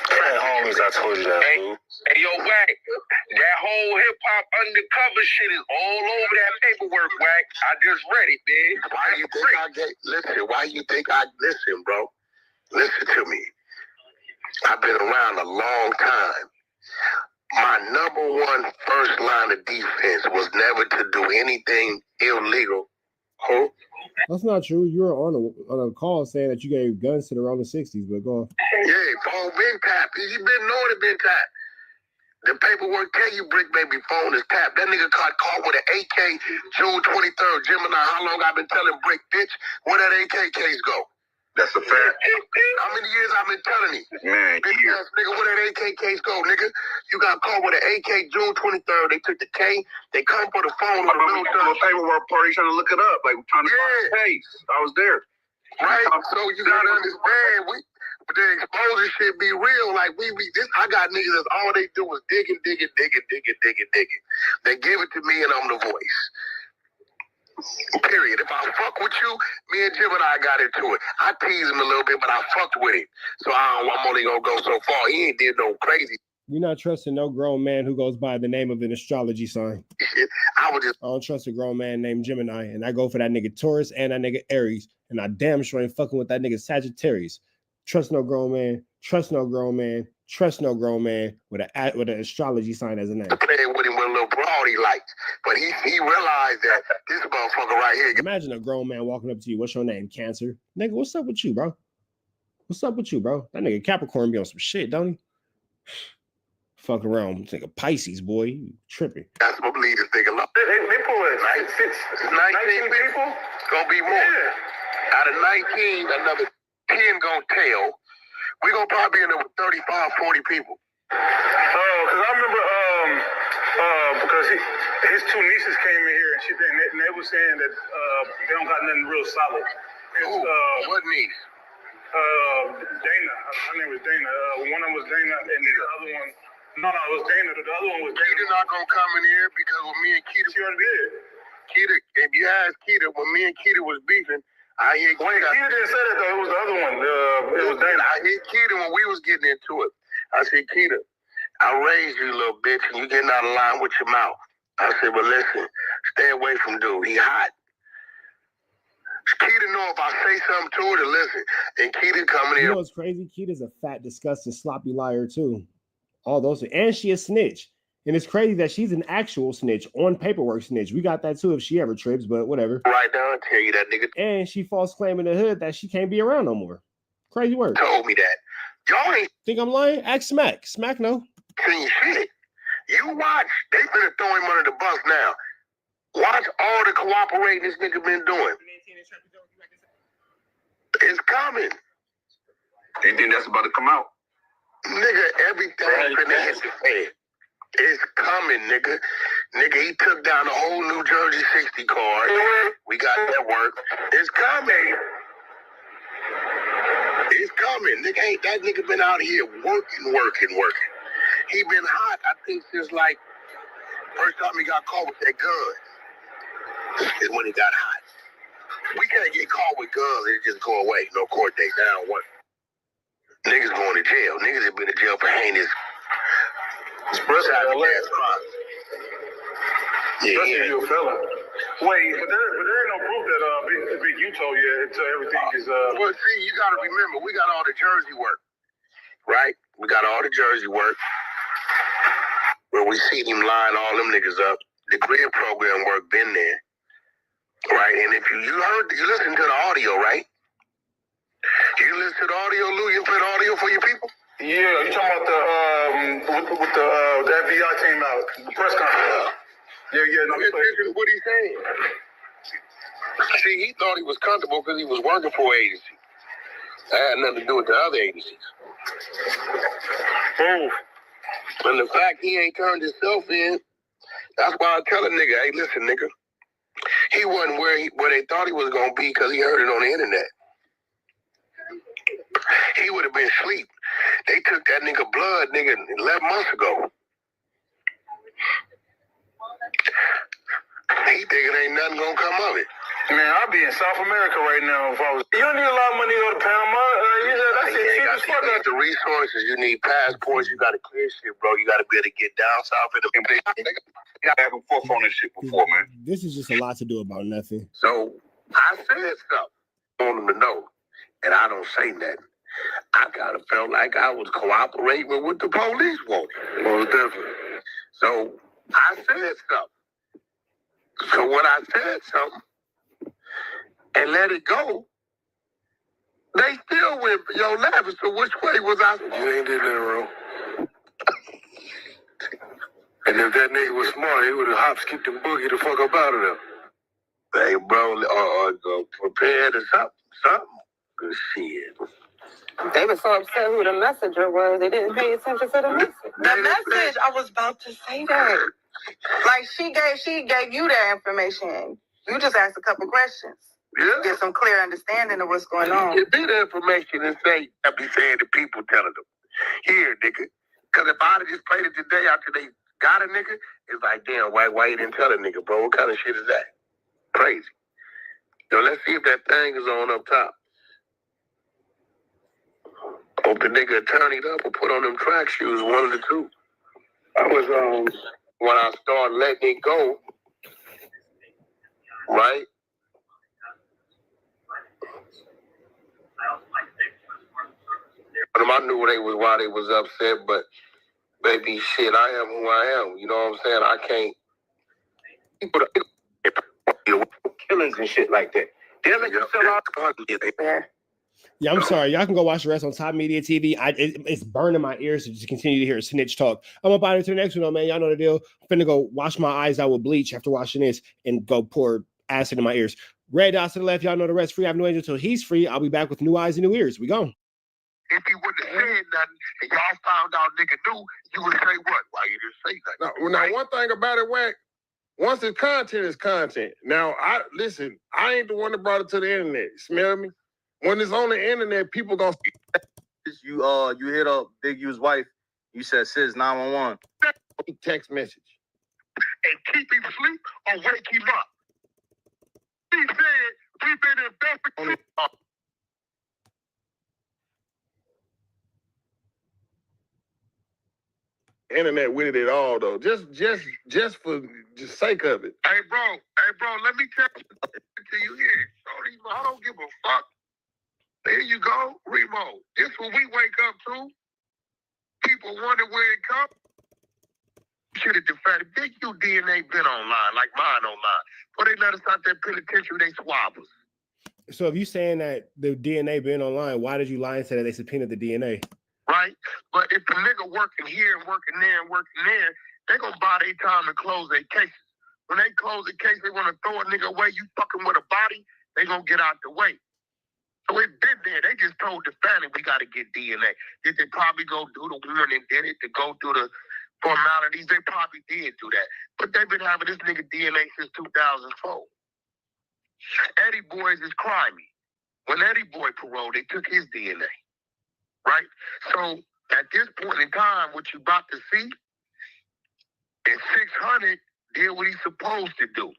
Hey, homies, I told you that, fool. Hey, yo, Wack, that whole hip-hop undercover shit is all over that paperwork, Wack. I just read it, man. Why you think I get... Listen, why you think I... Listen, bro. Listen to me. I've been around a long time. My number one first line of defense was never to do anything illegal. Who? That's not true. You were on a call saying that you gave guns to the Rolling 60s, but go on. Yeah, phone been tapped. You been knowing it been tapped. The paperwork tell you Brick Baby phone is tapped. That nigga got caught with an AK June 23rd. Gemini, how long I been telling Brick, bitch, where that AK case go? That's a fact. How many years I've been telling you? Man, bitch ass nigga, where that AK case go, nigga? You got caught with an AK June 23rd. They took the K. They come for the phone with a Lil Durk paperwork party trying to look it up. Like, we're trying to find the case. I was there. Right? So you gotta understand, the exposure shit be real. Like, I got niggas that's all they do is digging. They give it to me and I'm the voice. Period. If I fuck with you, me and Jim and I got into it. I teased him a little bit, but I fucked with him. So I'm only gonna go so far. He ain't did no crazy. You're not trusting no grown man who goes by the name of an astrology sign. I don't trust a grown man named Gemini, and I go for that nigga Taurus and that nigga Aries, and I damn sure ain't fucking with that nigga Sagittarius. Trust no grown man. Trust no grown man. Trust no grown man with an astrology sign as a name. Playing with him with a little broad he liked, but he realized that this motherfucker right here. Imagine a grown man walking up to you. What's your name? Cancer. Nigga, what's up with you, bro? What's up with you, bro? That nigga Capricorn be on some shit, don't he? Fuck around. Think of Pisces, boy. You tripping. That's what believe this nigga love. They pull it. 19 people? Gonna be more. Yeah. Out of 19, another 10 gonna tell. We gonna probably be in there with 35, 40 people. Because I remember, because his two nieces came in here and they were saying that they don't got nothing real solid. What niece? Dana. Her name was Dana. One of them was Dana, and the other one. No, it was Dana. The other one was Dana. Keita not gonna come in here because when me and Keita. She already did. Keita, if you ask Keita, when me and Keita was beefing, I hit Keita. Keita didn't say that though. It was the other one. It was Dana. I hit Keita when we was getting into it. I said, Keita, I raised you, little bitch, and you getting out of line with your mouth. I said, but listen, stay away from dude. He hot. Keita know if I say something to her to listen. And Keita coming in. You know what's crazy? Keita's a fat, disgusting, sloppy liar too. All those, and she a snitch. And it's crazy that she's an actual snitch, on paperwork snitch. We got that too if she ever trips, but whatever. Right now, I tell you that nigga. And she false claim in the hood that she can't be around no more. Crazy word. Told me that. Y'all ain't think I'm lying? Ask Smack. Smack no. Seen shit. You watch. They finna throw him under the bus now. Watch all the cooperating this nigga been doing. It's coming. You think that's about to come out? Nigga, everything finna hit the fan. It's coming, nigga. Nigga, he took down the whole New Jersey 60 card. We got that work. It's coming. It's coming. Nigga, ain't that nigga been out here working. He been hot, I think, since like first time he got caught with that gun is when he got hot. We can't get caught with guns and it just go away. No court date down one. Niggas going to jail. Niggas have been in jail for heinous crimes. Especially if you're a felon. Wait, but there ain't no proof that Big U told you until everything is Well, see, you gotta remember, we got all the Jersey work, right? We got all the Jersey work where we see him line all them niggas up. The grid program work been there. Right, and if you listen to the audio, right? You listen to the audio, Lou? You play the audio for your people? Yeah, you talking about the FBI came out, the press conference. Yeah, no, this is what he's saying. See, he thought he was comfortable because he was working for an agency. That had nothing to do with the other agencies. Oh. And the fact he ain't turned himself in, that's why I tell a nigga, hey, listen, nigga, he wasn't where they thought he was going to be because he heard it on the internet. He would have been asleep. They took that nigga blood, nigga, 11 months ago. He thinking ain't nothing gonna come of it. Man, I'll be in South America right now if I was. You don't need a lot of money to go to Panama. You got the resources. You need passports. You got to clear shit, bro. You got to be able to get down south in the. I got back and forth on this shit before, man. This is just a lot to do about nothing. So I said stuff. I want them to know, and I don't say nothing. I kind of felt like I was cooperating with what the police wanted. Well, definitely. So I said stuff. So when I said something and let it go, they still went, yo, laughing. So which way was I? You ain't did that wrong. And if that nigga was smart, he would have hop, skipped, and boogie the fuck up out of there. Hey, bro, or prepared or something. Good shit. They were so upset who the messenger was, they didn't pay attention to the message. The message, I was about to say that. Like, she gave you that information. You just asked a couple questions. Yeah. Get some clear understanding of what's going on. Give me the information and say, I be saying to people, telling them, here, nigga. Because if I'd have just played it today after they got a nigga, it's like, damn, why you didn't tell a nigga, bro? What kind of shit is that? Crazy. So let's see if that thing is on up top. Hope the nigga turn it up or put on them track shoes, one of the two. I was, when I started letting it go, right? I knew why they was upset, but baby, shit, I am who I am. You know what I'm saying? I can't. People killings and shit like that. They'll let you sell out. Yeah, I'm sorry. Y'all can go watch the rest on Top Media TV. It's burning my ears to just continue to hear snitch talk. I'm about to the next one, though, man. Y'all know the deal. I'm finna go wash my eyes out with bleach after washing this and go pour acid in my ears. Red dots to the left. Y'all know the rest. Free. I have no angel until he's free. I'll be back with new eyes and new ears. We go. If he wouldn't have said nothing and y'all found out nigga knew, you would say what? Why you didn't say nothing? Now, one thing about it, Wack, once it's content, it's content. Now, I ain't the one that brought it to the internet. You smell me? When it's on the internet, people gonna you hit up Big U's wife. You said sis 911. Text message. And keep him asleep or wake him up. He said we've been investigating. Internet with it at all though. Just for the sake of it. Hey bro, let me tell you here. I don't give a fuck. There you go, Remo. This what we wake up to. People wonder where it comes. Should have defended. Big U DNA been online, like mine online. But they let us out that penitentiary, they swab us. So if you saying that the DNA been online, why did you lie and say that they subpoenaed the DNA? Right? But if the nigga working here and working there and working there, they gonna buy their time to close their cases. When they close the case, they wanna throw a nigga away. You fucking with a body, they gonna get out the way. So it been there. They just told the family we got to get DNA. Did they probably go do the warning? Did it to go through the formalities? They probably did do that. But they've been having this nigga DNA since 2004. Eddie Boys is crimey. When Eddie Boy paroled, they took his DNA. Right? So at this point in time, what you about to see is 600 did what he's supposed to do.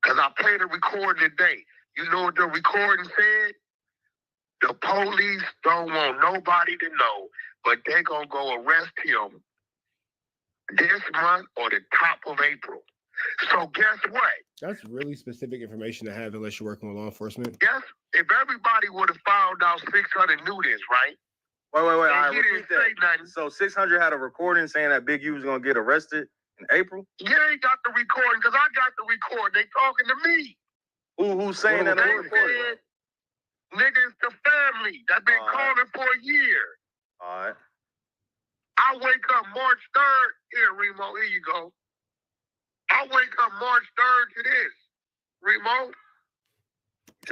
Because I played a recording today. You know what the recording said? The police don't want nobody to know, but they're going to go arrest him this month or the top of April. So guess what? That's really specific information to have unless you're working with law enforcement. Yes, if everybody would have found out 600 knew this, right? Wait. All right, he didn't say nothing. So 600 had a recording saying that Big U was going to get arrested in April? Yeah, he got the recording because I got the recording. They talking to me. Who's saying that? They said, nigga, it's the family that been calling for a year. All right. I wake up March 3rd. Here, Remo, here you go. I wake up March 3rd to this. Remo.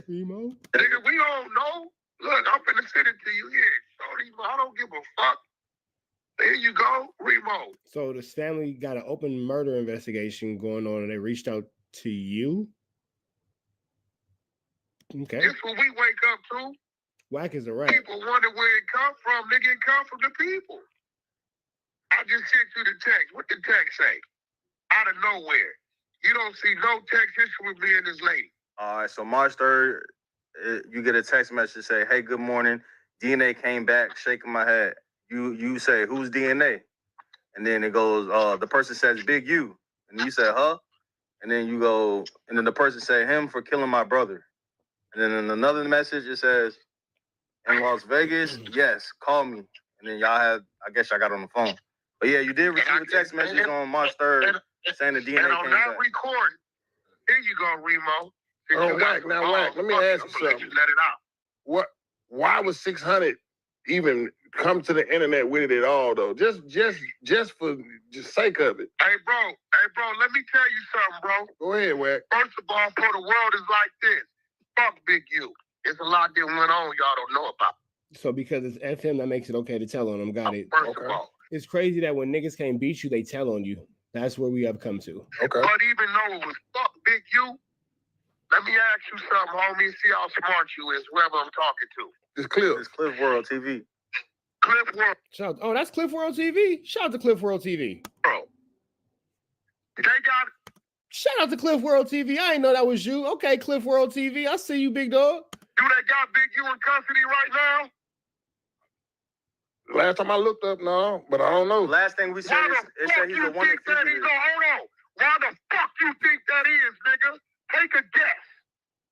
Nigga, we don't know. Look, I'm finna send it to you here. Shorty, I don't give a fuck. There you go, Remo. So this family got an open murder investigation going on, and they reached out to you. Okay. This what we wake up to. Wack is a rat. People wonder where it come from. Nigga, it come from the people. I just sent you the text. What the text say? Out of nowhere. You don't see no text history with me and this lady. All right, so March 3rd, you get a text message say, hey, good morning. DNA came back, shaking my head. You say, who's DNA? And then it goes, the person says, Big U. And you say, huh? And then you go, and then the person say, him for killing my brother. And then in another message, it says, in Las Vegas, yes, call me. And then y'all have, I guess y'all got on the phone. But yeah, you did receive a text message on March 3rd saying the DNA and on came that back. recording, here you go, Remo. Oh, Wack, now Wack, let me ask you something. Let it out. Why was 600 even come to the internet with it all though? Just for the sake of it. Hey bro, let me tell you something, bro. Go ahead, Wack. First of all, for the world is like this. Fuck Big U. There's a lot that went on y'all don't know about. So because it's FM, that makes it okay to tell on them. Got it. First of all. It's crazy that when niggas can't beat you, they tell on you. That's where we have come to. Okay. But even though it was fuck Big U, let me ask you something, homie, and see how smart you is, whoever I'm talking to. It's Cliff. It's Cliff World TV. Cliff World. Shout, oh, that's Cliff World TV? Shout out to Cliff World TV. Bro. They got... Shout out to Cliff World TV. I didn't know that was you. Okay, Cliff World TV. I see you, big dog. Do they got Big U in custody right now? Last time I looked up, no, but I don't know. Last thing we said is it said he's a one Hold on. Why the fuck you think that is, nigga? Take a guess.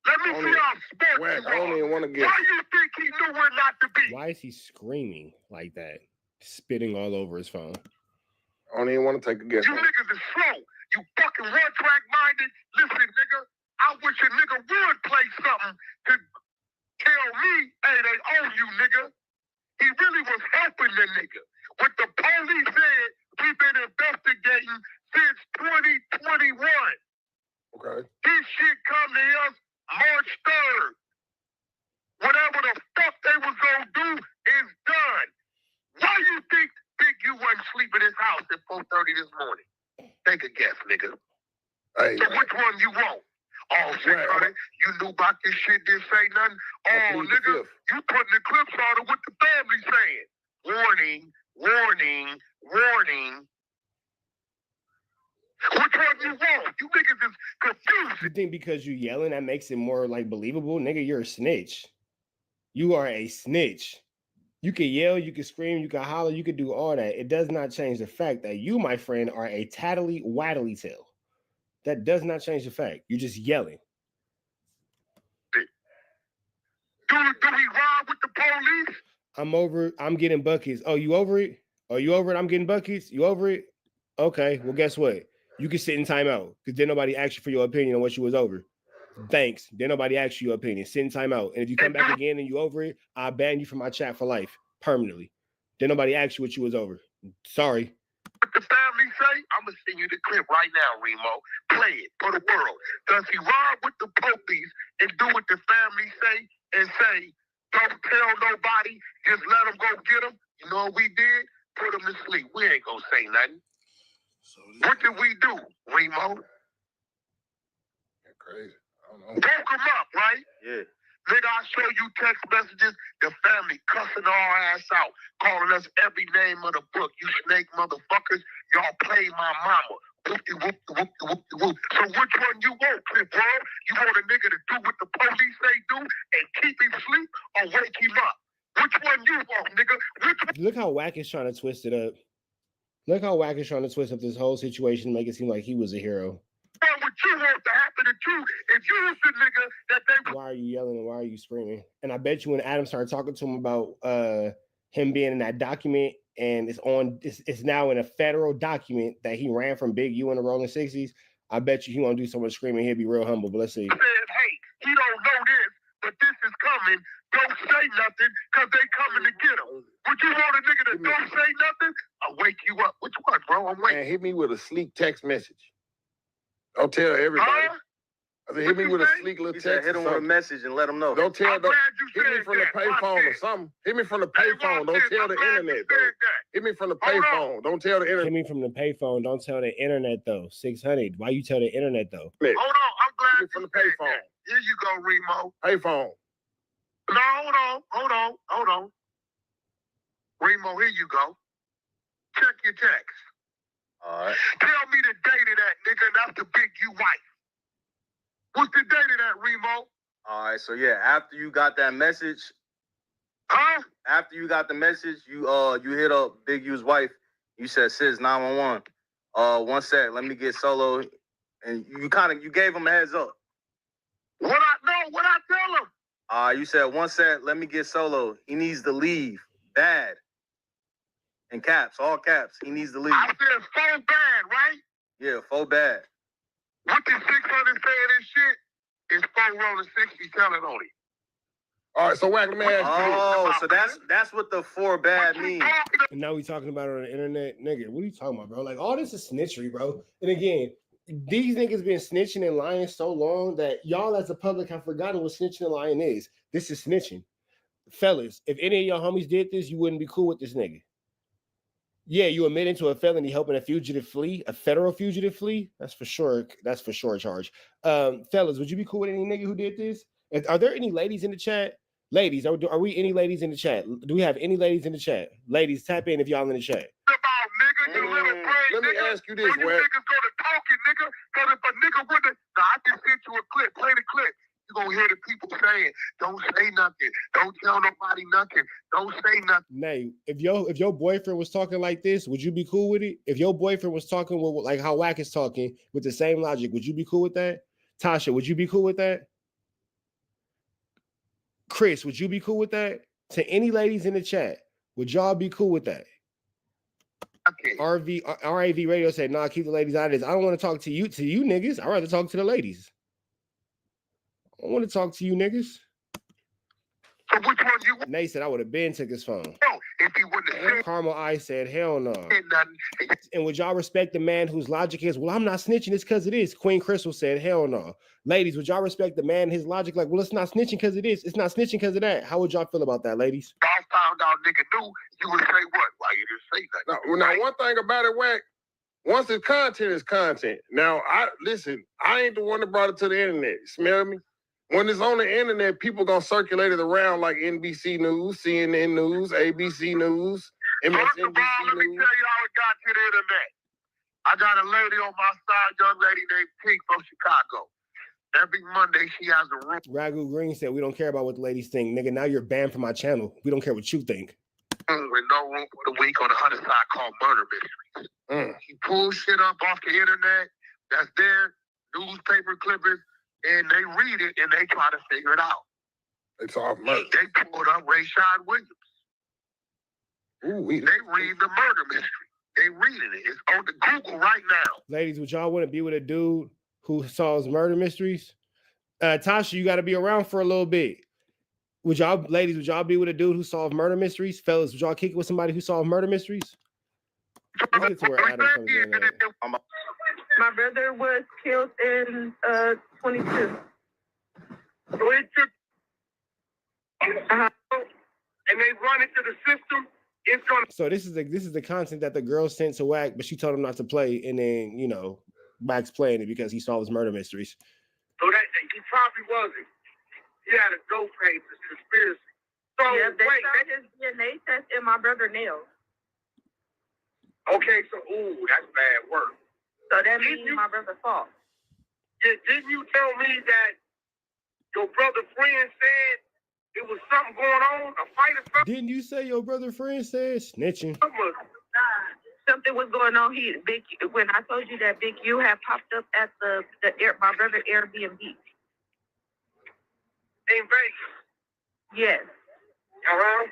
Let me see how smart Wack, you I don't even want to guess. Why you think he knew where not to be? Why is he screaming like that? Spitting all over his phone. I don't even want to take a guess. You niggas is slow. You fucking one-track minded. Listen, nigga, I wish a nigga would play something to tell me, hey, they owe you, nigga. He really was helping the nigga. What the police said, we've been investigating since 2021. Okay. This shit come to us March 3rd. Whatever the fuck they was gonna do is done. Why you think Big U wasn't sleeping in his house at 4:30 this morning? Take a guess, nigga. Hey, so which one you want? Oh, shit, honey, you knew about this shit, didn't say nothing? Oh, nigga, you putting the clips on it with the family saying. Warning, warning, warning. Which one you want? You niggas is confused. You think because you yelling, that makes it more like believable? Nigga, you're a snitch. You are a snitch. You can yell, you can scream, you can holler, you can do all that. It does not change the fact that you, my friend, are a tattly wattly tail. That does not change the fact. You're just yelling. Do we ride with the police? I'm over. I'm getting buckets. Oh, you over it? Oh, you over it? I'm getting buckets. You over it? Okay. Well, guess what? You can sit in timeout because then nobody asked you for your opinion on what you was over. Thanks. Then nobody asked you your opinion. Sit in timeout. And if you come back again and you over it, I'll ban you from my chat for life, permanently. Then nobody asked you what you was over. Sorry. What the family say? I'm going to send you the clip right now, Remo. Play it for the world. Does he ride with the police and do what the family say and say, don't tell nobody, just let them go get him? You know what we did? Put him to sleep. We ain't going to say nothing. What did we do, Remo? That's crazy. I don't know. Woke him up, right? Yeah. Nigga, I show you text messages, the family cussing our ass out, calling us every name of the book. You snake motherfuckers, y'all play my mama. Whoopty, whoopty, whoopty, whoopty, whoop. So which one you want, Cliff World? You want a nigga to do what the police say do and keep him asleep or wake him up? Which one you want, nigga? Look how Wack is trying to twist it up. Look how Wack is trying to twist up this whole situation, make it seem like he was a hero. What you want to happen to you if you was the nigga that they... Why are you yelling and why are you screaming? And I bet you when Adam started talking to him about him being in that document, and it's now in a federal document that he ran from Big U in the Rolling 60s, I bet you he won't do so much screaming. He'll be real humble, but let's see. Said, hey, he don't know this, but this is coming. Don't say nothing, because they coming to get him. Would you want a nigga that don't say nothing? I'll wake you up. Which one, bro? I'm waiting. Man, hit me with a sleek text message. Don't tell everybody. I said, hit me with a sleek little text. Hit him with a message and let him know. Don't tell. Hit me from the payphone or something. Hit me from the payphone. Don't tell the internet though. Hit me from the payphone. Don't tell the internet. Hit me from the payphone. Don't tell the internet though. 600. Why you tell the internet though? Hold on. I'm glad Hit me from the payphone. Here you go, Remo. Payphone. No, hold on. Remo, here you go. Check your text. All right. Tell me the date of that, nigga, and that's the big you wife. What's the date of that, Remo? All right, so yeah, after you got that message, after you got the message, you hit up Big U's wife. You said, sis, 911. One sec, let me get Solo. And you gave him a heads up. What I tell him? You said, one sec, let me get Solo. He needs to leave. Bad. In caps, all caps. He needs to leave. I said so bad, right? Yeah, full bad. What the 600 saying this shit is 4 rolling 60 telling on it. All right, so Wack, let me ask you. Oh, so that's what the 4 bad means. And now we talking about it on the internet, nigga. What are you talking about, bro? Like all this is snitchery, bro. And again, these niggas been snitching and lying so long that y'all as the public have forgotten what snitching and lying is. This is snitching. Fellas, if any of your homies did this, you wouldn't be cool with this nigga. Yeah, you admitted to a felony helping a fugitive flee, a federal fugitive flee. That's for sure. That's for sure a charge. Fellas, would you be cool with any nigga who did this? Are there any ladies in the chat? Ladies, are we any ladies in the chat? Do we have any ladies in the chat? Ladies, tap in if y'all in the chat. Let me ask you this, Wack. You niggas go to talking, nigga. Because if a nigga wouldn't, I just sent you a clip. Play the clip. You're going to hear the people saying, don't say nothing. Don't tell nobody nothing. Don't say nothing. Nay, if your boyfriend was talking like this, would you be cool with it? If your boyfriend was talking with like how Wack is talking with the same logic, would you be cool with that? Tasha, would you be cool with that? Chris, would you be cool with that? To any ladies in the chat, would y'all be cool with that? Okay. RAV Radio said, nah, keep the ladies out of this. I don't want to talk to you niggas. I'd rather talk to the ladies. I want to talk to you niggas. So which one you want? Nate said, I would have been took his phone. No, if he wouldn't have said Carmel Ice said, hell no. nothing. And would y'all respect the man whose logic is, well, I'm not snitching, it's because it is. Queen Crystal said, hell no. Ladies, would y'all respect the man, his logic, like, well, it's not snitching because it is. It's not snitching because of that. How would y'all feel about that, ladies? I found out nigga knew, you would say what? Why you didn't say nothing? Now, one thing about it, Wack, once it's content, it's content. Now, I ain't the one that brought it to the internet. You smell me? When it's on the internet, people gonna circulate it around like NBC News, CNN News, ABC News, MSNBC First of all, let me tell you how it got to the internet. I got a lady on my side, young lady named Pink from Chicago. Every Monday, she has a room. Ragu Green said, we don't care about what the ladies think. Nigga, now you're banned from my channel. We don't care what you think. With no room for the week on the other side called Murder Mysteries. He pulls shit up off the internet that's there, newspaper clippings, and they read it and they try to figure it out. It's all murder. They pulled up Rayshad Williams. They read the murder mystery. They reading it. It's on the Google right now. Ladies, would y'all want to be with a dude who solves murder mysteries? Tasha, you got to be around for a little bit. Would y'all be with a dude who solves murder mysteries? Fellas, would y'all kick it with somebody who solves murder mysteries? Let's get to where Adam comes in at. My brother was killed in 22. And they run into the system. It's gonna. So this is the content that the girl sent to Wack, but she told him not to play, and then Wack's playing it because he solves murder mysteries. So that he probably wasn't. He had a dope case, a conspiracy. So yeah, they found his DNA test in my brother's nails. Okay, so that's bad work. So that means my brother's fault. Didn't you tell me that your brother friend said it was something going on, a fight or something? Didn't you say your brother friend said snitching? Something was going on. When I told you that Big U had popped up at my brother's Airbnb. In Vegas? Yes. Around?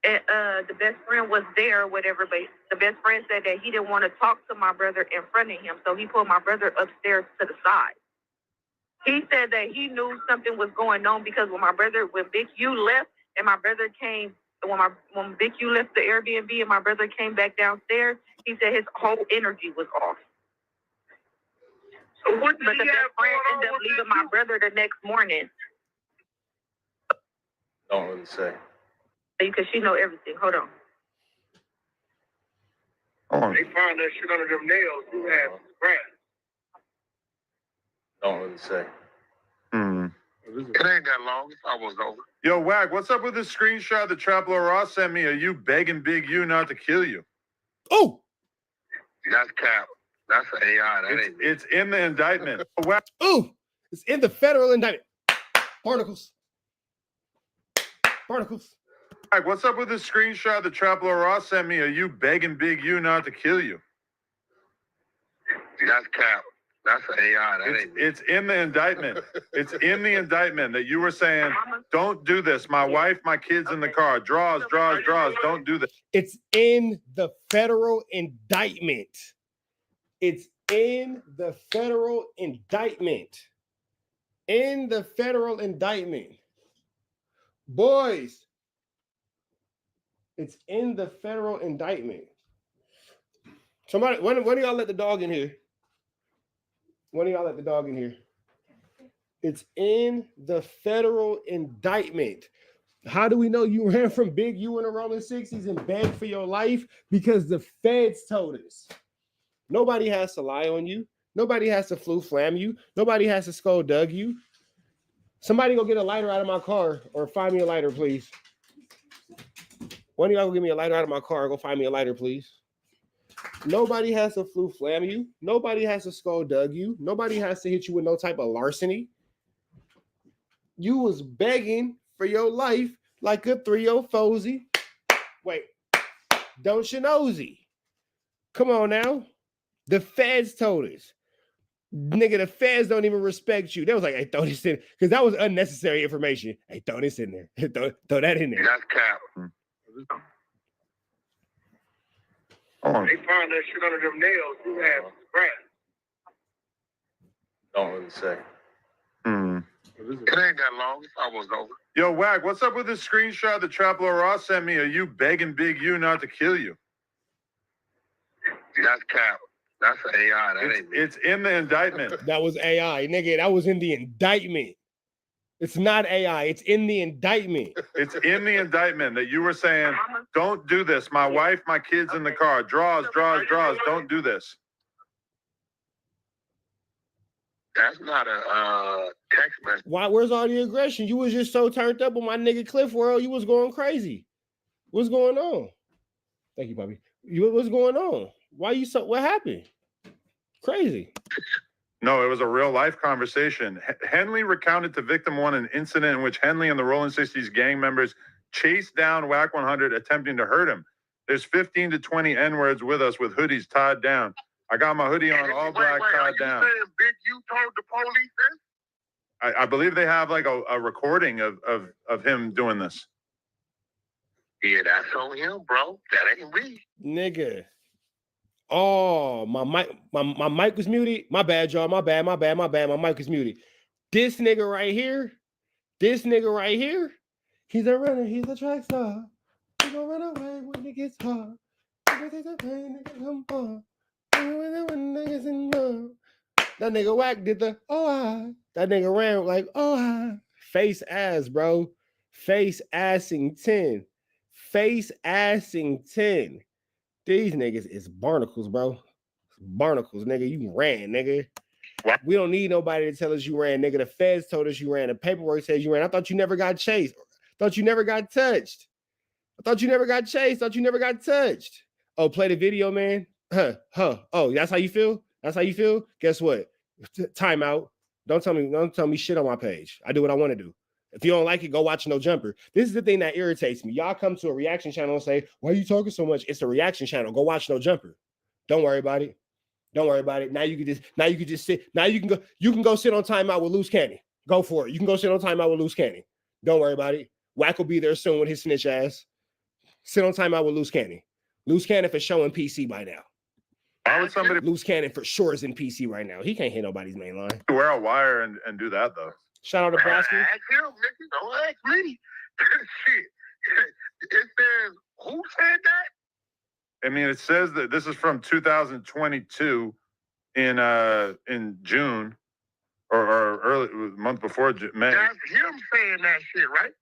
And the best friend was there, whatever, but the best friend said that he didn't want to talk to my brother in front of him, so he pulled my brother upstairs to the side. He said that he knew something was going on because when Big U left and my brother came, when Big U left the Airbnb and my brother came back downstairs, he said his whole energy was off. So but the best friend ended up leaving my brother the next morning. Don't really say. Because she know everything. Hold on. They found that shit under them nails. You had scratch. Don't really say. It ain't that long. It's almost over. Yo, Wack, what's up with this screenshot that Traplo Ross sent me of you begging Big U not to kill you? Oh! That's cap. That's an AI. That ain't me. It's in the indictment. Wack. Ooh! It's in the federal indictment. Barnacles. Barnacles. Wack, what's up with this screenshot that Traplo Ross sent me of you begging Big U not to kill you? That's cap. That's an AI. That ain't me. It's in the indictment. It's in the indictment that you were saying, don't do this. My wife, my kids in the car. Draws. Don't do this. It's in the federal indictment. It's in the federal indictment. In the federal indictment. Boys, it's in the federal indictment. Somebody, when do y'all let the dog in here? When do y'all let the dog in here? It's in the federal indictment. How do we know you ran from Big U in the rolling 60s and begged for your life? Because the feds told us. Nobody has to lie on you. Nobody has to flam you. Nobody has to skulldug you. Somebody go get a lighter out of my car or find me a lighter, please. One of y'all go give me a lighter out of my car or go find me a lighter, please. Nobody has to flam you. Nobody has to skulldug you. Nobody has to hit you with no type of larceny. You was begging for your life like a 3-0 Wait, don't you nosy? Come on now. The feds told us. Nigga, the feds don't even respect you. They was like, hey, throw this in. Because that was unnecessary information. Hey, throw this in there. throw that in there. That's cap. They found that shit under them nails. You had scratch. Don't really say. It ain't that long. It's almost over. Yo, Wack, what's up with this screenshot that Traplo Ross sent me of you begging Big U not to kill you? That's cap. That's an AI. That ain't me. It's in the indictment. That was AI, nigga. That was in the indictment. It's not AI. It's in the indictment. It's in the indictment that you were saying, don't do this. My wife, my kids in the car. Draws. Don't do this. That's not a text message. Why? Where's all the aggression? You was just so turned up on my nigga Cliff World. You was going crazy. What's going on? Thank you, Bobby. What's going on? Why you so? What happened? Crazy. No, it was a real life conversation. Henley recounted to Victim One an incident in which Henley and the Rolling 60s gang members chased down Wack 100, attempting to hurt him. There's 15 to 20 N-words with us with hoodies tied down. I got my hoodie on, all black, tied down. Saying Big U told the police this? I believe they have like a recording of him doing this. Yeah, that's on him, bro. That ain't me. Nigga. Oh, my mic was muted. My bad, y'all. My bad. My mic was muted. This nigga right here, he's a runner. He's a track star. He's gonna run away when it gets hard. That nigga Wack did the that nigga ran like face ass, bro. Face assing 10. These niggas is barnacles, bro. Barnacles, nigga. You ran, nigga. What? We don't need nobody to tell us you ran, nigga. The feds told us you ran. The paperwork says you ran. I thought you never got chased. Thought you never got touched. Thought you never got touched. Oh, play the video, man. Oh, that's how you feel? Guess what? Timeout. Don't tell me shit on my page. I do what I want to do. If you don't like it, go watch No Jumper. This is the thing that irritates me. Y'all come to a reaction channel and say, why are you talking so much? It's a reaction channel. Go watch No Jumper. Don't worry about it. Now you can just sit. Now you can go sit on timeout with Loose Cannon. Go for it. You can go sit on timeout with Loose Cannon. Don't worry about it. Wack will be there soon with his snitch ass. Sit on timeout with Loose Cannon. Loose Cannon for showing PC by now. How would somebody Loose cannon for sure is in PC right now. He can't hit nobody's main line. wear a wire and do that though? Shout out to Brasky. Ask him, nigga. Don't ask me. Shit. It says, who said that? I mean, it says that this is from 2022 in June or early month before May. That's him saying that shit, right?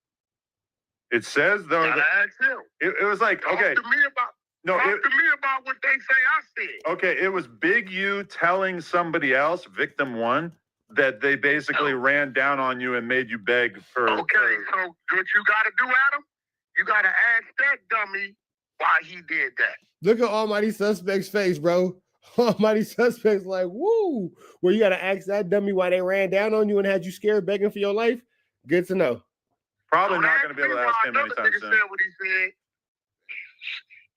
It says though Gotta that ask him. it was like Talk okay. to me about. No, Talk to me about what they say I said. Okay, it was Big U telling somebody else, victim one, that they basically ran down on you and made you beg for. Okay, so what you gotta do, Adam? You gotta ask that dummy why he did that. Look at Almighty Suspect's face, bro. Almighty Suspect's like, woo. Well, you gotta ask that dummy why they ran down on you and had you scared, begging for your life. Good to know. Probably not going to be able to ask him anytime soon. Said what he said.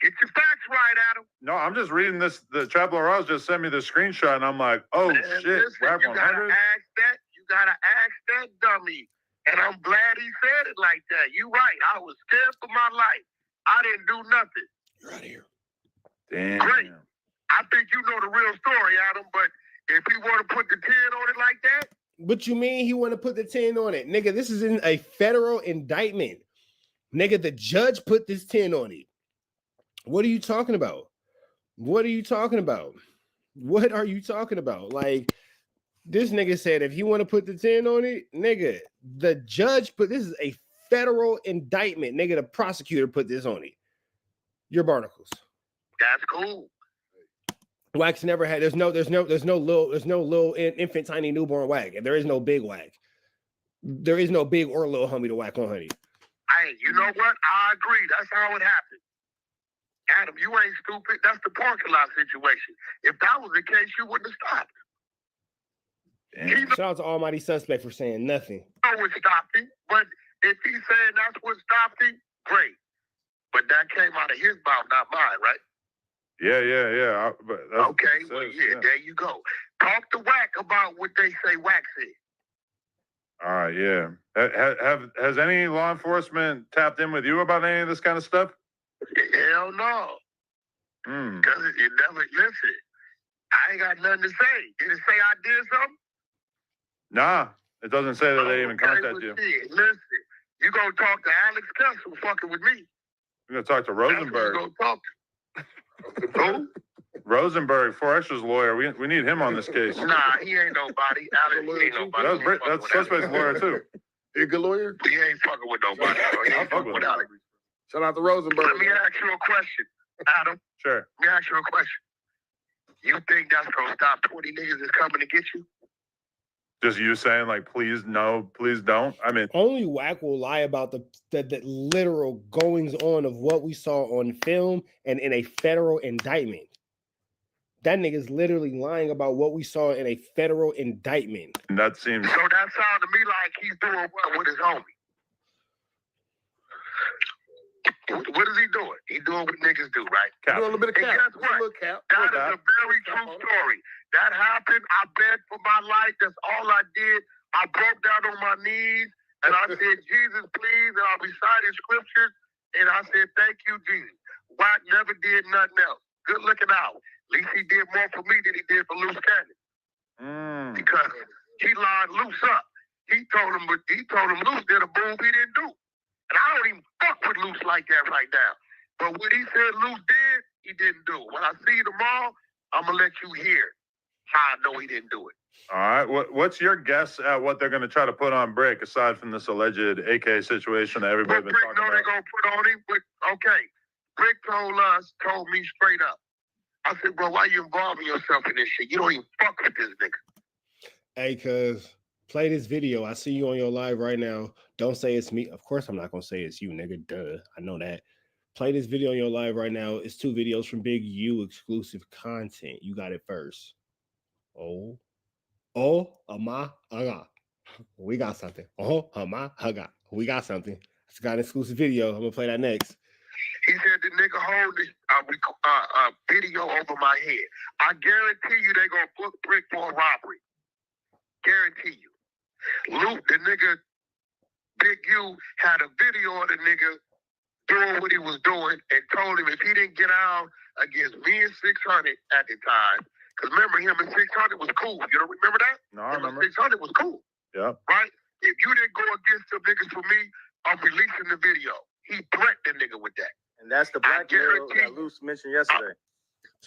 Get your facts right, Adam. No, I'm just reading this. The Trap Lord Ross just sent me the screenshot, and I'm like, oh shit, Listen, Rap you gotta 100. ask that. You gotta ask that dummy. And I'm glad he said it like that. You right. I was scared for my life. I didn't do nothing. You're out of here. Damn. Great. I think you know the real story, Adam. But if he want to put the 10 on it like that, What you mean he want to put the 10 on it? Nigga, this is in a federal indictment. Nigga, the judge put this 10 on it. What are you talking about? What are you talking about? What are you talking about? Like, this nigga said if you want to put the 10 on it, nigga, the judge put this is a federal indictment. Nigga, the prosecutor put this on it. Your barnacles. that's cool. Wax never had. There's no little infant tiny newborn Whack. There is no big Whack. There is no big or little homie to Whack on honey. Hey, you know what? I agree. That's how it happened. Adam, you ain't stupid. That's the parking lot situation. If that was the case, you wouldn't have stopped. Shout out to Almighty Suspect for saying nothing. I would stop him, but if he's saying that's what stopped him, great. But that came out of his mouth, not mine, right? Yeah. But that's okay, what well, it says, yeah, there you go. Talk to Wack about what they say Wack said. All right, yeah. Has any law enforcement tapped in with you about any of this kind of stuff? Hell no. Because you never listen. I ain't got nothing to say. Did it say I did something? Nah, it doesn't say that they even contacted you. Shit. Listen, you gonna talk to Alex Kessel fucking with me. You're gonna talk to Rosenberg. You gonna talk to who? Rosenberg, 4X's lawyer. We need him on this case. Nah, he ain't nobody. Alex, he ain't nobody. That's Suspect's lawyer too. He a good lawyer? He ain't fucking with nobody. He ain't fucking with Alex. Shout out to Rosenberg. Let me ask you a question, Adam. Sure. Let me ask you a question. You think that's gonna stop 20 niggas that's coming to get you? Just you saying like, please no, please don't. I mean, only Wack will lie about the literal goings on of what we saw on film and in a federal indictment. That nigga's literally lying about what we saw in a federal indictment. That seems. So that sounds to me like he's doing what with his homie. What is he doing? He doing what niggas do, right? Doing a little bit of cap. And guess what? That is a very true story. That happened. I begged for my life. That's all I did. I broke down on my knees and I said, Jesus, please. And I recited scriptures and I said, thank you, Jesus. Wack never did nothing else. Good looking out. At least he did more for me than he did for Loose Cannon. Because he lined Loose up. He told him Loose did a move he didn't do. And I don't even fuck with Loose like that right now. But what he said Loose did, he didn't do. When I see you tomorrow, I'm going to let you hear how I know he didn't do it. All right. What's your guess at what they're going to try to put on Brick, aside from this alleged AK situation that everybody's been talking about? They're going to put on him, but okay. Brick told me straight up. I said, bro, why you involving yourself in this shit? You don't even fuck with this nigga. Hey, cuz, play this video. I see you on your live right now. Don't say it's me. Of course, I'm not going to say it's you, nigga. Duh. I know that. Play this video on your live right now. It's 2 videos from Big U exclusive content. You got it first. We got something. We got something. It's got an exclusive video. I'm going to play that next. He said the nigga hold this video over my head. I guarantee you they going to book Brick for a robbery. Guarantee you. Luke, the nigga, Big U, had a video of the nigga doing what he was doing and told him if he didn't get out against me and 600 at the time, because remember him and 600 was cool. You don't remember that? No, I remember. 600 was cool. Yeah. Right? If you didn't go against the niggas for me, I'm releasing the video. He threatened the nigga with that. And that's the black girl that Luce mentioned yesterday.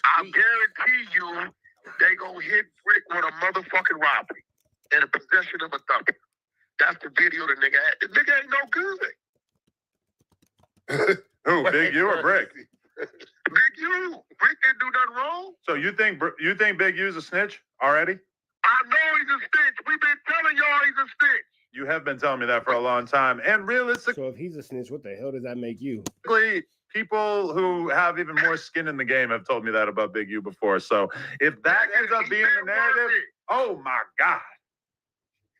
I guarantee you they gonna hit Brick with a motherfucking robbery and a possession of a thumper. That's the video the nigga had. The nigga ain't no good. Who, Big U or Brick? Big U. Brick didn't do nothing wrong. So you think Big U's a snitch already? I know he's a snitch. We've been telling y'all he's a snitch. You have been telling me that for a long time. And realistically, So if he's a snitch, what the hell does that make you? people who have even more skin in the game have told me that about Big U before. So if that ends up being the narrative, oh my God.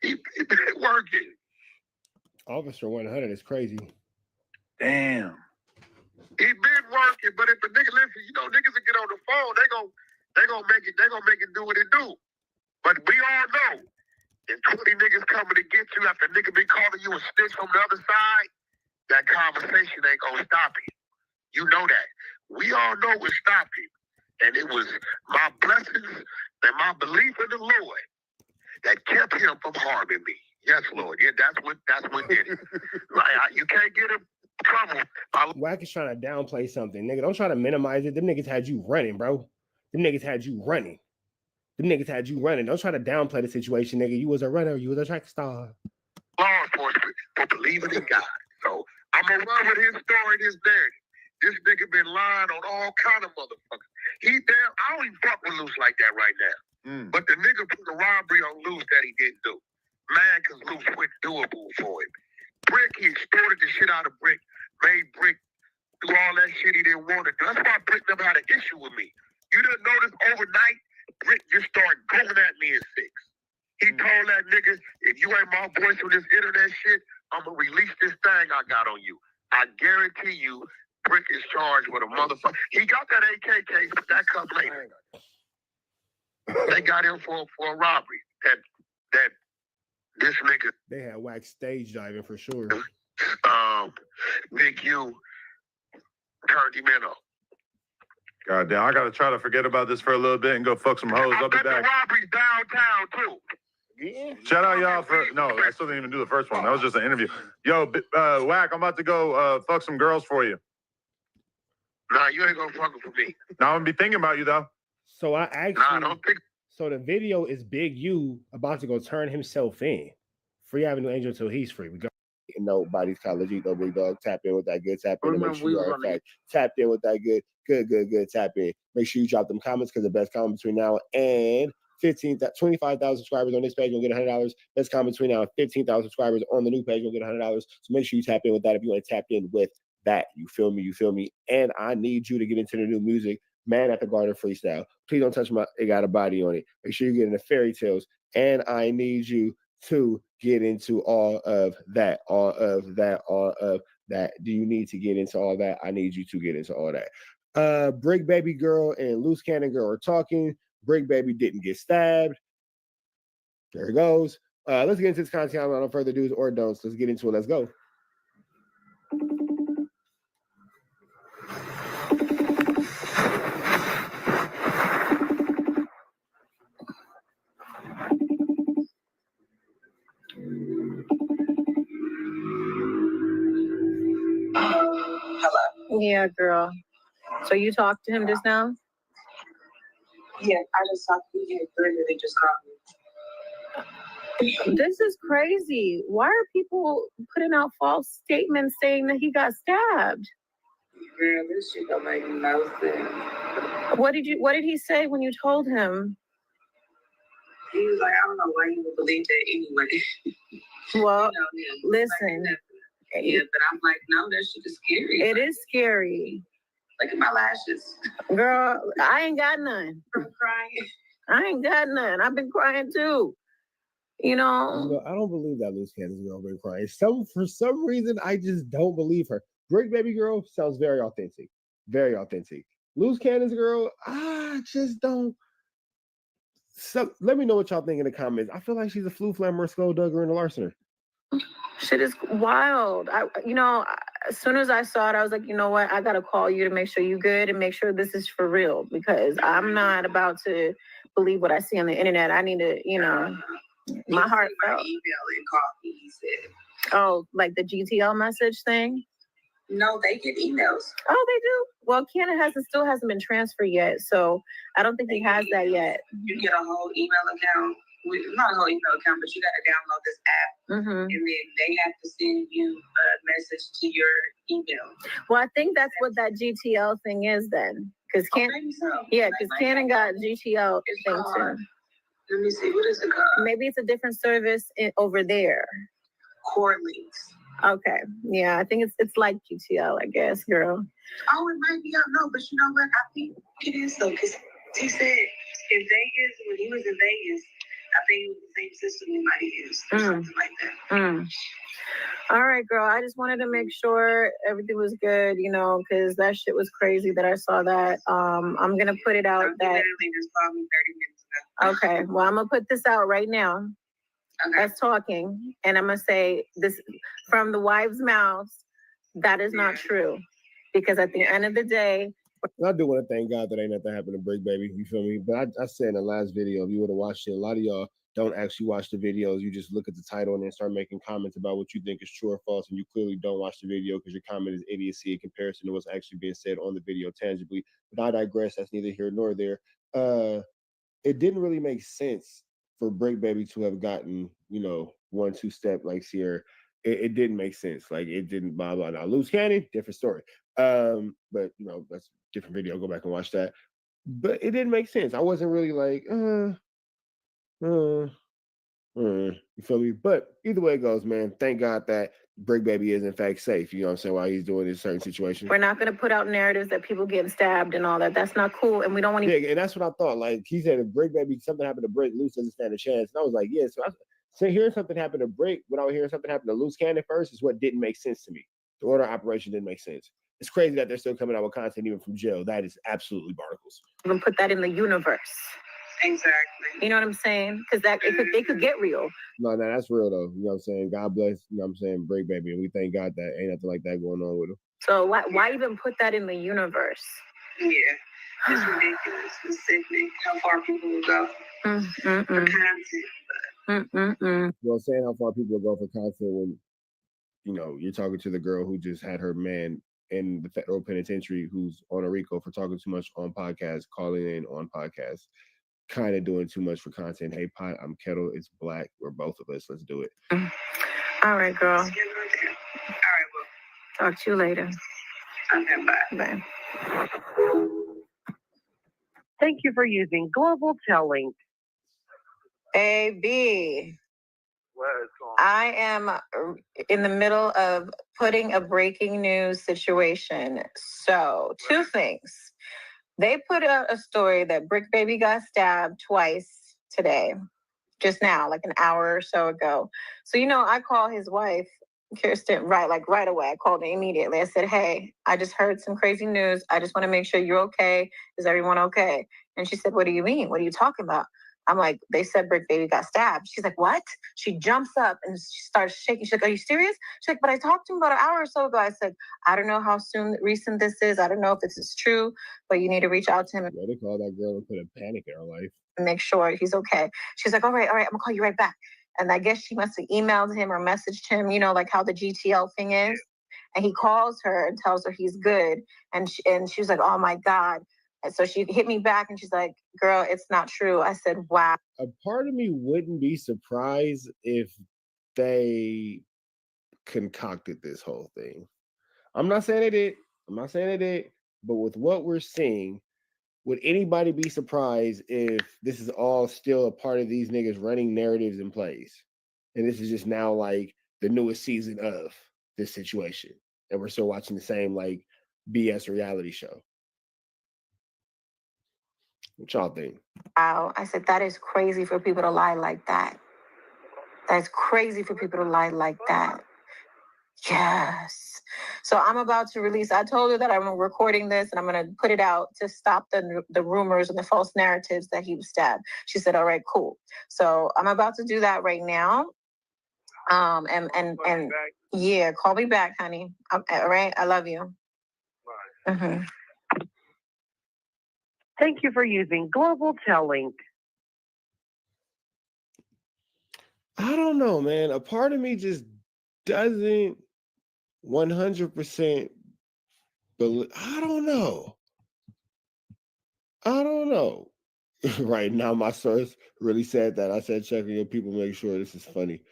He been working. Officer 100 is crazy. Damn. He been working, but if a nigga listen, you know, niggas will get on the phone, they gonna make it do what it do. But we all know if 20 niggas coming to get you after a nigga been calling you a snitch from the other side, that conversation ain't gonna stop him. You know that. We all know what stopped him. And it was my blessings and my belief in the Lord that kept him from harming me. Yes, Lord. Yeah, that's what did it. You can't get him trouble. Wack is trying to downplay something. Nigga, don't try to minimize it. Them niggas had you running, bro. Them niggas had you running. Don't try to downplay the situation, nigga. You was a runner. You was a track star. Law enforcement for believing in God. So I'm going to run with his story and his narrative. This nigga been lying on all kind of motherfuckers. I don't even fuck with Luce like that right now. But the nigga put a robbery on Luce that he didn't do. Man, because Luce went doable for him. Brick, he extorted the shit out of Brick, made Brick do all that shit he didn't want to do. That's why Brick never had an issue with me. You didn't notice overnight, Brick just started going at me in 6. He told that nigga, if you ain't my voice on this internet shit, I'm going to release this thing I got on you. I guarantee you, Brick is charged with a motherfucker. He got that AK case, but that comes later. They got him for a robbery. That this nigga. They had Wack stage diving for sure. Big U turned him in on. God damn, I gotta try to forget about this for a little bit and go fuck some hoes. I'll be back. The robbery's downtown too. Yeah. Shout out y'all for I still didn't even do the first one. That was just an interview. Yo, Wack, I'm about to go fuck some girls for you. Nah, you ain't gonna fuck them for me. Now I'm gonna be thinking about you though. So I actually don't think so. The video is Big U about to go turn himself in. Free Avenue Angel till he's free. We got nobody's college, no big dog. Tap in with that good. Tap in. Make sure you are in fact tapped in with that good. Tap in. Make sure you drop them comments because the best comment between now and 25,000 subscribers on this page, you'll get $100. Best comment between now and 15,000 subscribers on the new page, you'll get $100. So make sure you tap in with that if you want to tap in with that. You feel me? And I need you to get into the new music, Man at the Garden freestyle. Please don't touch my It Got a Body on it. Make sure you get into Fairy Tales. And I need you to get into all of that. Do you need to get into all that? I need you to get into all that. Brick Baby Girl and Loose Cannon Girl are talking. Brick Baby didn't get stabbed. There it goes. Let's get into this content. Without no further do's or don'ts. Let's get into it. Let's go. Hello. Yeah, girl. So you talked to him just now? Yeah, I just talked to you. They just called me. This is crazy. Why are people putting out false statements saying that he got stabbed? Girl, this shit don't make no sense. What did he say when you told him? He was like, I don't know why you would believe that anyway. Well, you know, listen. Like, yeah, but I'm like, no, that shit is scary. It is scary. Look at my lashes. Girl, I ain't got none. I'm crying. I ain't got none. I've been crying too. You know, I don't believe that Loose Cannon's girl been crying. For some reason, I just don't believe her. Brick Baby Girl sounds very authentic. Very authentic. Loose Cannon's girl, I just don't. So let me know what y'all think in the comments. I feel like she's a flu flammer, skull dugger, and a larcener. shit is wild. as soon as I saw it, I was like, you know what? I gotta call you to make sure you good and make sure this is for real, because I'm not about to believe what I see on the internet. I need to, you know, my heart felt. Email and call me, he said. Oh, like the GTL message thing? No, they get emails. Oh, they do? Well, Cannon still hasn't been transferred yet, so I don't think he has that yet. You get a whole email account. Not a whole email account, but you got to download this app, and then they have to send you a message to your email. Well, I think that's what that GTL thing is then, because Cannon got GTL thing too. Let me see, what is it called? Maybe it's a different service over there. Core links. Okay, yeah, I think it's like GTL, I guess, girl. Oh, it might be, I don't know, but you know what? I think it is though, because he said in Vegas, when he was in Vegas, I think it was the same system he might have used or something like that. All right, girl. I just wanted to make sure everything was good, you know, because that shit was crazy that I saw that. I'm gonna put it out that. Literally just called me 30 minutes ago. Okay, well, I'm gonna put this out right now. That's talking, and I'm gonna say this from the wives' mouths. That is not true, because at the end of the day. I do want to thank God that ain't nothing happened to Brick Baby. You feel me? But I said in the last video, if you would have watched it, a lot of y'all don't actually watch the videos. You just look at the title and then start making comments about what you think is true or false, and you clearly don't watch the video because your comment is idiocy in comparison to what's actually being said on the video tangibly. But I digress. That's neither here nor there. It didn't really make sense for Brick Baby to have gotten, you know, 1-2 step like Sierra. It didn't make sense. Like, it didn't blah blah. Now Loose Cannon, different story. But you know, that's a different video. Go back and watch that. But it didn't make sense. I wasn't really like, you feel me? But either way it goes, man, thank God that Brick Baby is in fact safe. You know what I'm saying? While he's doing this certain situation. We're not going to put out narratives that people get stabbed and all that. That's not cool. And we don't want to. Yeah, and that's what I thought. Like, he said, if Brick Baby, something happened to Brick, Loose doesn't stand a chance. And I was like, yeah. So hearing something happen to Brick without hearing something happen to Loose Cannon first is what didn't make sense to me. The order of operation didn't make sense. It's crazy that they're still coming out with content even from jail. That is absolutely barnacles. Even put that in the universe. Exactly. You know what I'm saying? Because that it could get real. No, that's real though. You know what I'm saying? God bless, you know what I'm saying, Brick Baby. And we thank God that ain't nothing like that going on with him. So why even put that in the universe? Yeah. It's ridiculous. It's sickening how far people will go for content. Well, saying how far people will go for content when, you know, you're talking to the girl who just had her man in the federal penitentiary who's on a Rico for talking too much on podcasts, calling in on podcasts, kind of doing too much for content. Hey, Pot, I'm Kettle. It's Black. We're both of us. Let's do it. All right, girl. All right, Talk to you later. Okay, bye. Bye. Thank you for using Global Telling. AB. I am in the middle of putting a breaking news situation. So, two things. They put out a story that Brick Baby got stabbed twice today, just now, like an hour or so ago. So, you know, I call his wife, Kirsten, right away. I called her immediately. I said, hey, I just heard some crazy news. I just want to make sure you're okay. Is everyone okay? And she said, what do you mean? What are you talking about? I'm like, they said Brick Baby got stabbed. She's like, what? She jumps up and she starts shaking. She's like, are you serious? She's like, but I talked to him about an hour or so ago. I said, I don't know how recent this is. I don't know if this is true, but you need to reach out to him. Yeah, they call that girl and put a panic in her life. And make sure he's okay. She's like, all right, I'm gonna call you right back. And I guess she must have emailed him or messaged him, you know, like how the GTL thing is. And he calls her and tells her he's good. And she was like, oh my God. And so she hit me back and she's like, girl, it's not true. I said, wow. A part of me wouldn't be surprised if they concocted this whole thing. I'm not saying they did. But with what we're seeing, would anybody be surprised if this is all still a part of these niggas running narratives and plays? And this is just now like the newest season of this situation. And we're still watching the same like BS reality show. What y'all think? Wow. I said, that is crazy for people to lie like that. That's crazy for people to lie like that. Yes. So I'm about to release. I told her that I'm recording this and I'm going to put it out to stop the rumors and the false narratives that he was stabbed. She said, all right, cool. So I'm about to do that right now. And yeah, call me back, honey. All right, I love you. Mm-hmm. Thank you for using Global Link. I don't know, man. A part of me just doesn't 100% believe. I don't know. Right now, my source really said that. I said, check with your people, make sure this is funny.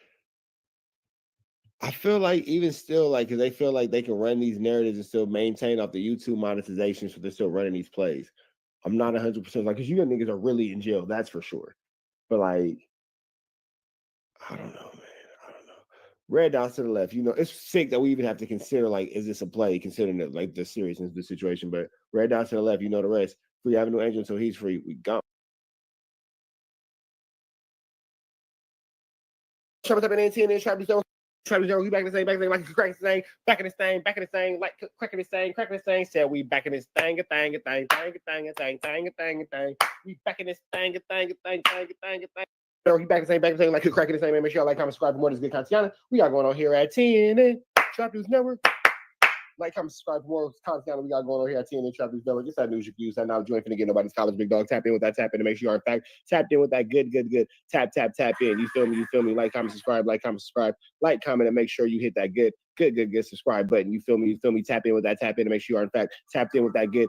I feel like even still, like, because they feel like they can run these narratives and still maintain off the YouTube monetization, so they're still running these plays. I'm not 100% like, because you niggas are really in jail, that's for sure. But like, I don't know, man. I don't know. Red dots to the left. You know, it's sick that we even have to consider, like, is this a play, considering the, like, the seriousness of the situation. But red dots to the left, you know the rest. Free Avenue Angel until he's free. We gone. Trap up in NT and trap we back in the same, like cracking this thing, back in this thing, like cracking this thing. Said we back in this thing, we back in this thing. We back in the same, like cracking the same. Make sure y'all like, comment, subscribe for more of this good content. We got going on here at TNN Trap News Network. Like, comment, subscribe for more content we got going on here at TNN Trap News Network. Just that news you can use. That now join finna get nobody's college big dog. Tap in with that, tap in to make sure you are in fact tapped in with that good. Tap in. You feel me? Like, comment, subscribe. Like, comment, and make sure you hit that good subscribe button. You feel me? Tap in with that, tap in to make sure you are in fact tapped in with that good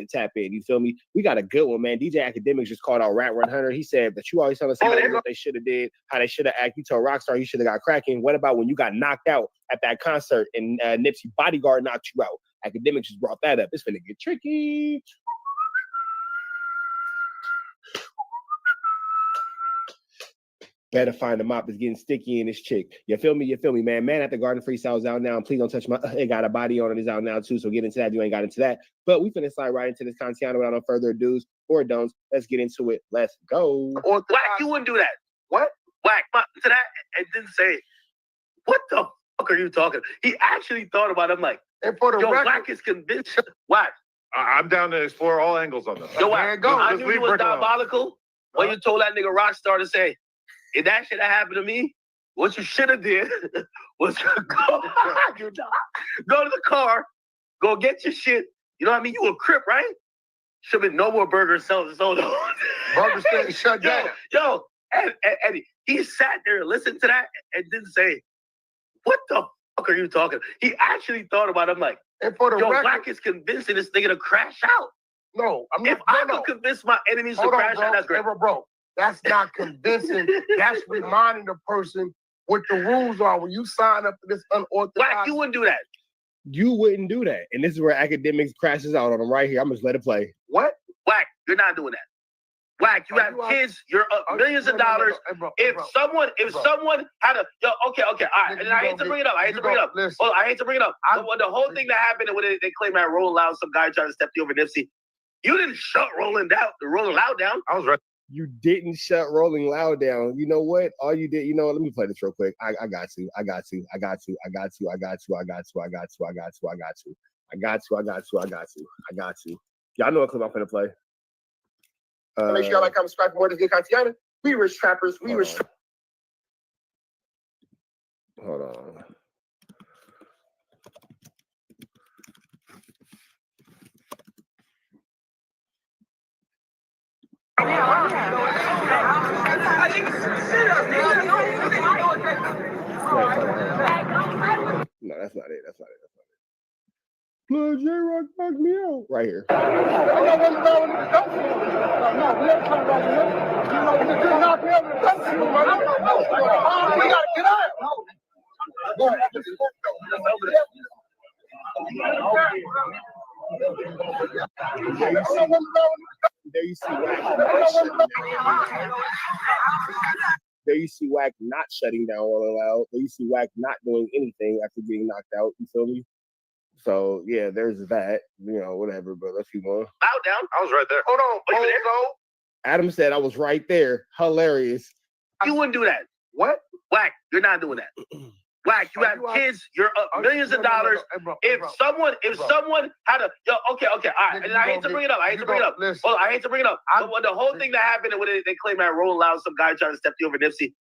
tap in. You feel me? We got a good one, man. DJ Academics just called out Rat 100. He said that you always tell us what they should have did, how they should have acted. You told Rockstar you should have got cracking. What about when you got knocked out at that concert and Nipsey bodyguard knocked you out? Academics just brought that up. It's finna get tricky. Better find the mop. It's getting sticky in this chick. You feel me, man? Man at the Garden Freestyle's out now. And please don't touch my. It got a body on it. Is out now too. So get into that. You ain't got into that. But we finna slide right into this content without no further ado or don'ts. Let's get into it. Let's go. Or Wack, you wouldn't do that. What? Wack, to that, and didn't say, what the fuck are you talking? He actually thought about it. I'm like, yo, Wack is convinced. Wack. I'm down to explore all angles on this. Yo, Wack, I knew you was diabolical when you told that nigga Rockstar to say, if that shit had happened to me, what you should have did was go to the car, go get your shit. You know what I mean? You a Crip, right? Should have been no more burgers sold. Burger stand shut down. Yo, Eddie, he sat there, listened to that, and didn't say, what the fuck are you talking? He actually thought about it. I'm like, yo, Wack is convincing this nigga to crash out. No, I'm not. If I could convince my enemies to crash out, that's great. Bro. That's not convincing. That's reminding the person what the rules are when you sign up for this unauthorized. Wack, you wouldn't do that. You wouldn't do that. And this is where Academics crashes out on them right here. I'm just let it play. What? Wack, you're not doing that. Wack, you have kids. You're millions of dollars. If someone had a okay, all right. And I hate to bring it up. The whole thing that happened when they claimed that Rolling Loud, some guy tried to step you over Nipsey. You didn't shut Rolling Loud down. I was right. You didn't shut Rolling Loud down. You know what? All you did, let me play this real quick. I got you. Y'all know what clip I'm gonna play. Make sure y'all like, comment, subscribe for more of this good content. We rich trappers. Hold on. No, that's not it. Lil J-Rock knocked me out. Right here. We gotta get out. Go ahead. There you see Wack not shutting down Rolling Loud. There you see Wack not doing anything after getting knocked out. You feel me? So yeah, there's that. Whatever. But let's keep going. Loud down. I was right there. Hold on. Adam said I was right there. Hilarious. You wouldn't do that. What? Wack, you're not doing that. Wack, you have kids. You're millions of dollars. If someone had a okay, all right. And I hate to bring it up. I hate to bring it up. But the whole thing that happened when they claimed that Rolling Loud, some guy tried to step you over Nipsey.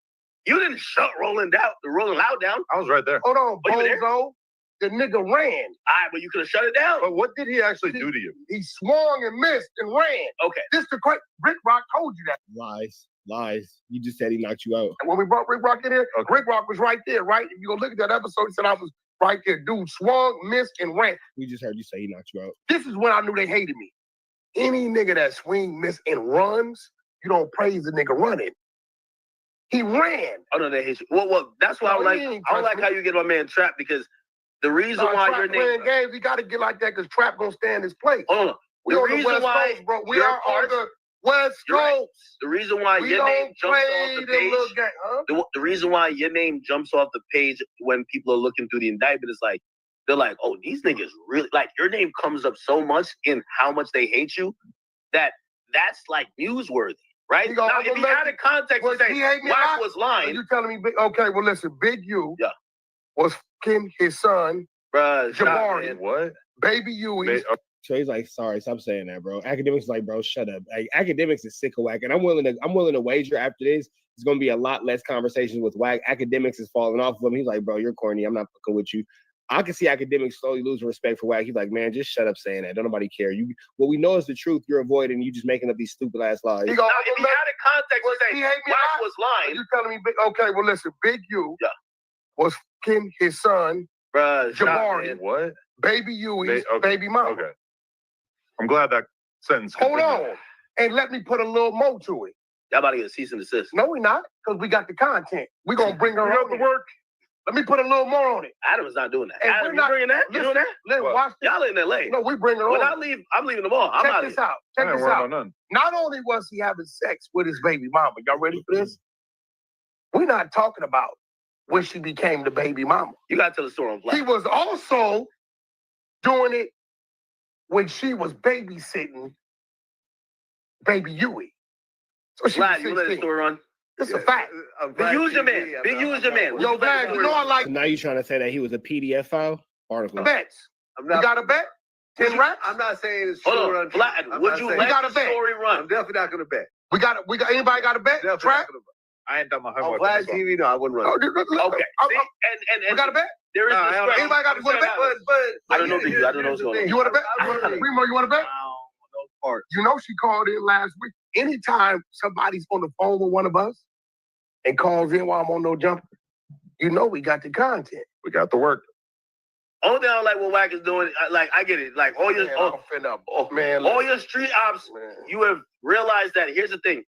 You didn't shut Rolling Loud down. I was right there. Hold on, Oh, you were there? Bozo. The nigga ran. All right, but you could have shut it down. But what did he actually do to you? He swung and missed and ran. Okay. This the great Rick Rock told you that. Lies. You just said he knocked you out. And when we brought Rick Rock in here, Rick Rock was right there, right? If you go look at that episode, he said I was right there. Dude swung, missed, and ran. We just heard you say he knocked you out. This is when I knew they hated me. Any nigga that swing, miss, and runs, you don't praise the nigga running. He ran. Oh no, they hate you. Well, that's why I don't like how you get my man Trap, because the reason why your name games, he got to get like that because Trap gonna stand his place. Hold on. We The on the reason West why Coast, bro. We are on the West Coast. The reason why We your don't name jumps play off the the page. little game, huh? The reason why your name jumps off the page when people are looking through the indictment is like, they're like, oh, these niggas really, like, your name comes up so much in how much they hate you that's like newsworthy, right? Now, if he had a context to say Wack was lying. You telling me, okay, well, listen, Big U was fucking his son, bruh, Jabari. What? Baby U. So he's like, sorry, stop saying that, bro. Academics is like, bro, shut up. Like, Academics is sick of Wack, and I'm willing to wager after this, there's gonna be a lot less conversations with Wack. Academics is falling off of him. He's like, bro, you're corny. I'm not fucking with you. I can see Academics slowly losing respect for Wack. He's like, man, just shut up saying that. Don't nobody care. What we know is the truth. You're avoiding. You just making up these stupid ass lies. If he had a context to say Wack was lying. You telling me, okay, well, listen, Big U was fucking his son, bruh, Jabari. What? Baby U, baby mama. Okay. I'm glad that sentence. Hold on. And let me put a little more to it. Y'all about to get a cease and desist. No, we're not, because we got the content. We're going to bring her out to work. Let me put a little more on it. Adam's not doing that. And Adam, we're you not bringing that? You doing that? Let's watch this. Y'all in L.A. No, we bring her When on. I leave, I'm leaving tomorrow. I'm Check out this here. out. Check this out. Not only was he having sex with his baby mama, y'all ready for this? We're not talking about when she became the baby mama. You got to tell the story on Black. He was also doing it when she was babysitting baby Huey. So she Vlad, was you let the 16. story run. It's a fact. Big use your man. Big use your man. Yo, Vlad, you know I like So now you trying to say that he was a PDF file article? bets. You got a bet? 10 racks? I'm not saying it's Hold true. on, Vlad, would you We let got a the bet. story run? I'm definitely not gonna bet. We got anybody got a bet? Definitely Trap? not gonna bet. I ain't done my On homework. Vlad TV, no, I wouldn't run. Okay. And We got a bet? there is No, I don't- discretion. Anybody got a bet? I don't know the I don't know what's going on. You want to bet? Remo, you want to bet? Part. You know she called in last week. Anytime somebody's on the phone with one of us and calls in while I'm on No Jumper, you know we got the content. We got the work. Only thing I don't like what Wack is doing, like I get it. Like all your all your street ops, you have realized that here's the thing.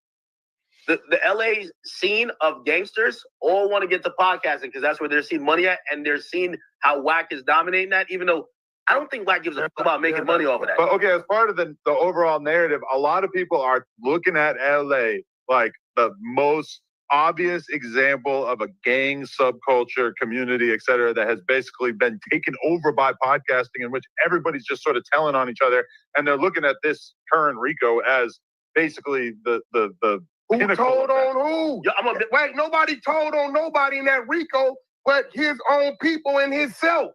The LA scene of gangsters all want to get to podcasting because that's where they're seeing money at, and they're seeing how Wack is dominating that, even though I don't think Wack gives a fuck about making money off of that. But okay, as part of the overall narrative, a lot of people are looking at LA like the most obvious example of a gang subculture community, et cetera, that has basically been taken over by podcasting, in which everybody's just sort of telling on each other, and they're looking at this current Rico as basically the Who told on who? Wait, nobody told on nobody in that Rico but his own people and himself.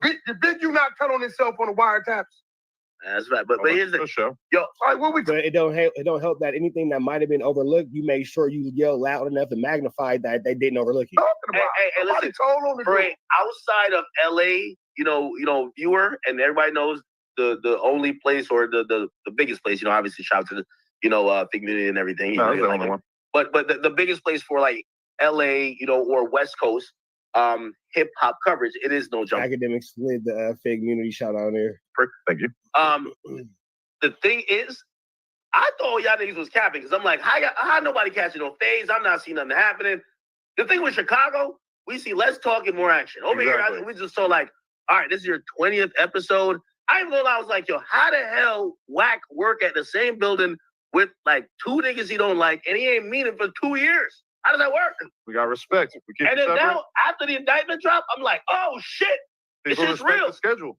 Did you not tell on himself on the wiretaps? That's right, but here's the show. Yo, but it don't help that anything that might have been overlooked, you make sure you yell loud enough and magnify that they didn't overlook it. Hey, listen, for an outside of LA, viewer, and everybody knows the only place or the biggest place, obviously shout out to the Big Community and everything. No, that's the only one. But the biggest place for like LA, or West Coast hip hop coverage, it is No Jumper. Academics slid the Fig Community shout out there. Thank you. The thing is, I thought y'all niggas was capping because I'm like, how nobody catching no phase? I'm not seeing nothing happening. The thing with Chicago, we see less talk and more action. Over here, we just saw like, all right, this is your 20th episode. I even though I was like, yo, how the hell Wack work at the same building with like two niggas he don't like, and he ain't meeting for 2 years? How does that work? We got respect. We keep And then separate. now, after the indictment drop, I'm like, oh shit, this People shit's respect real. the schedule.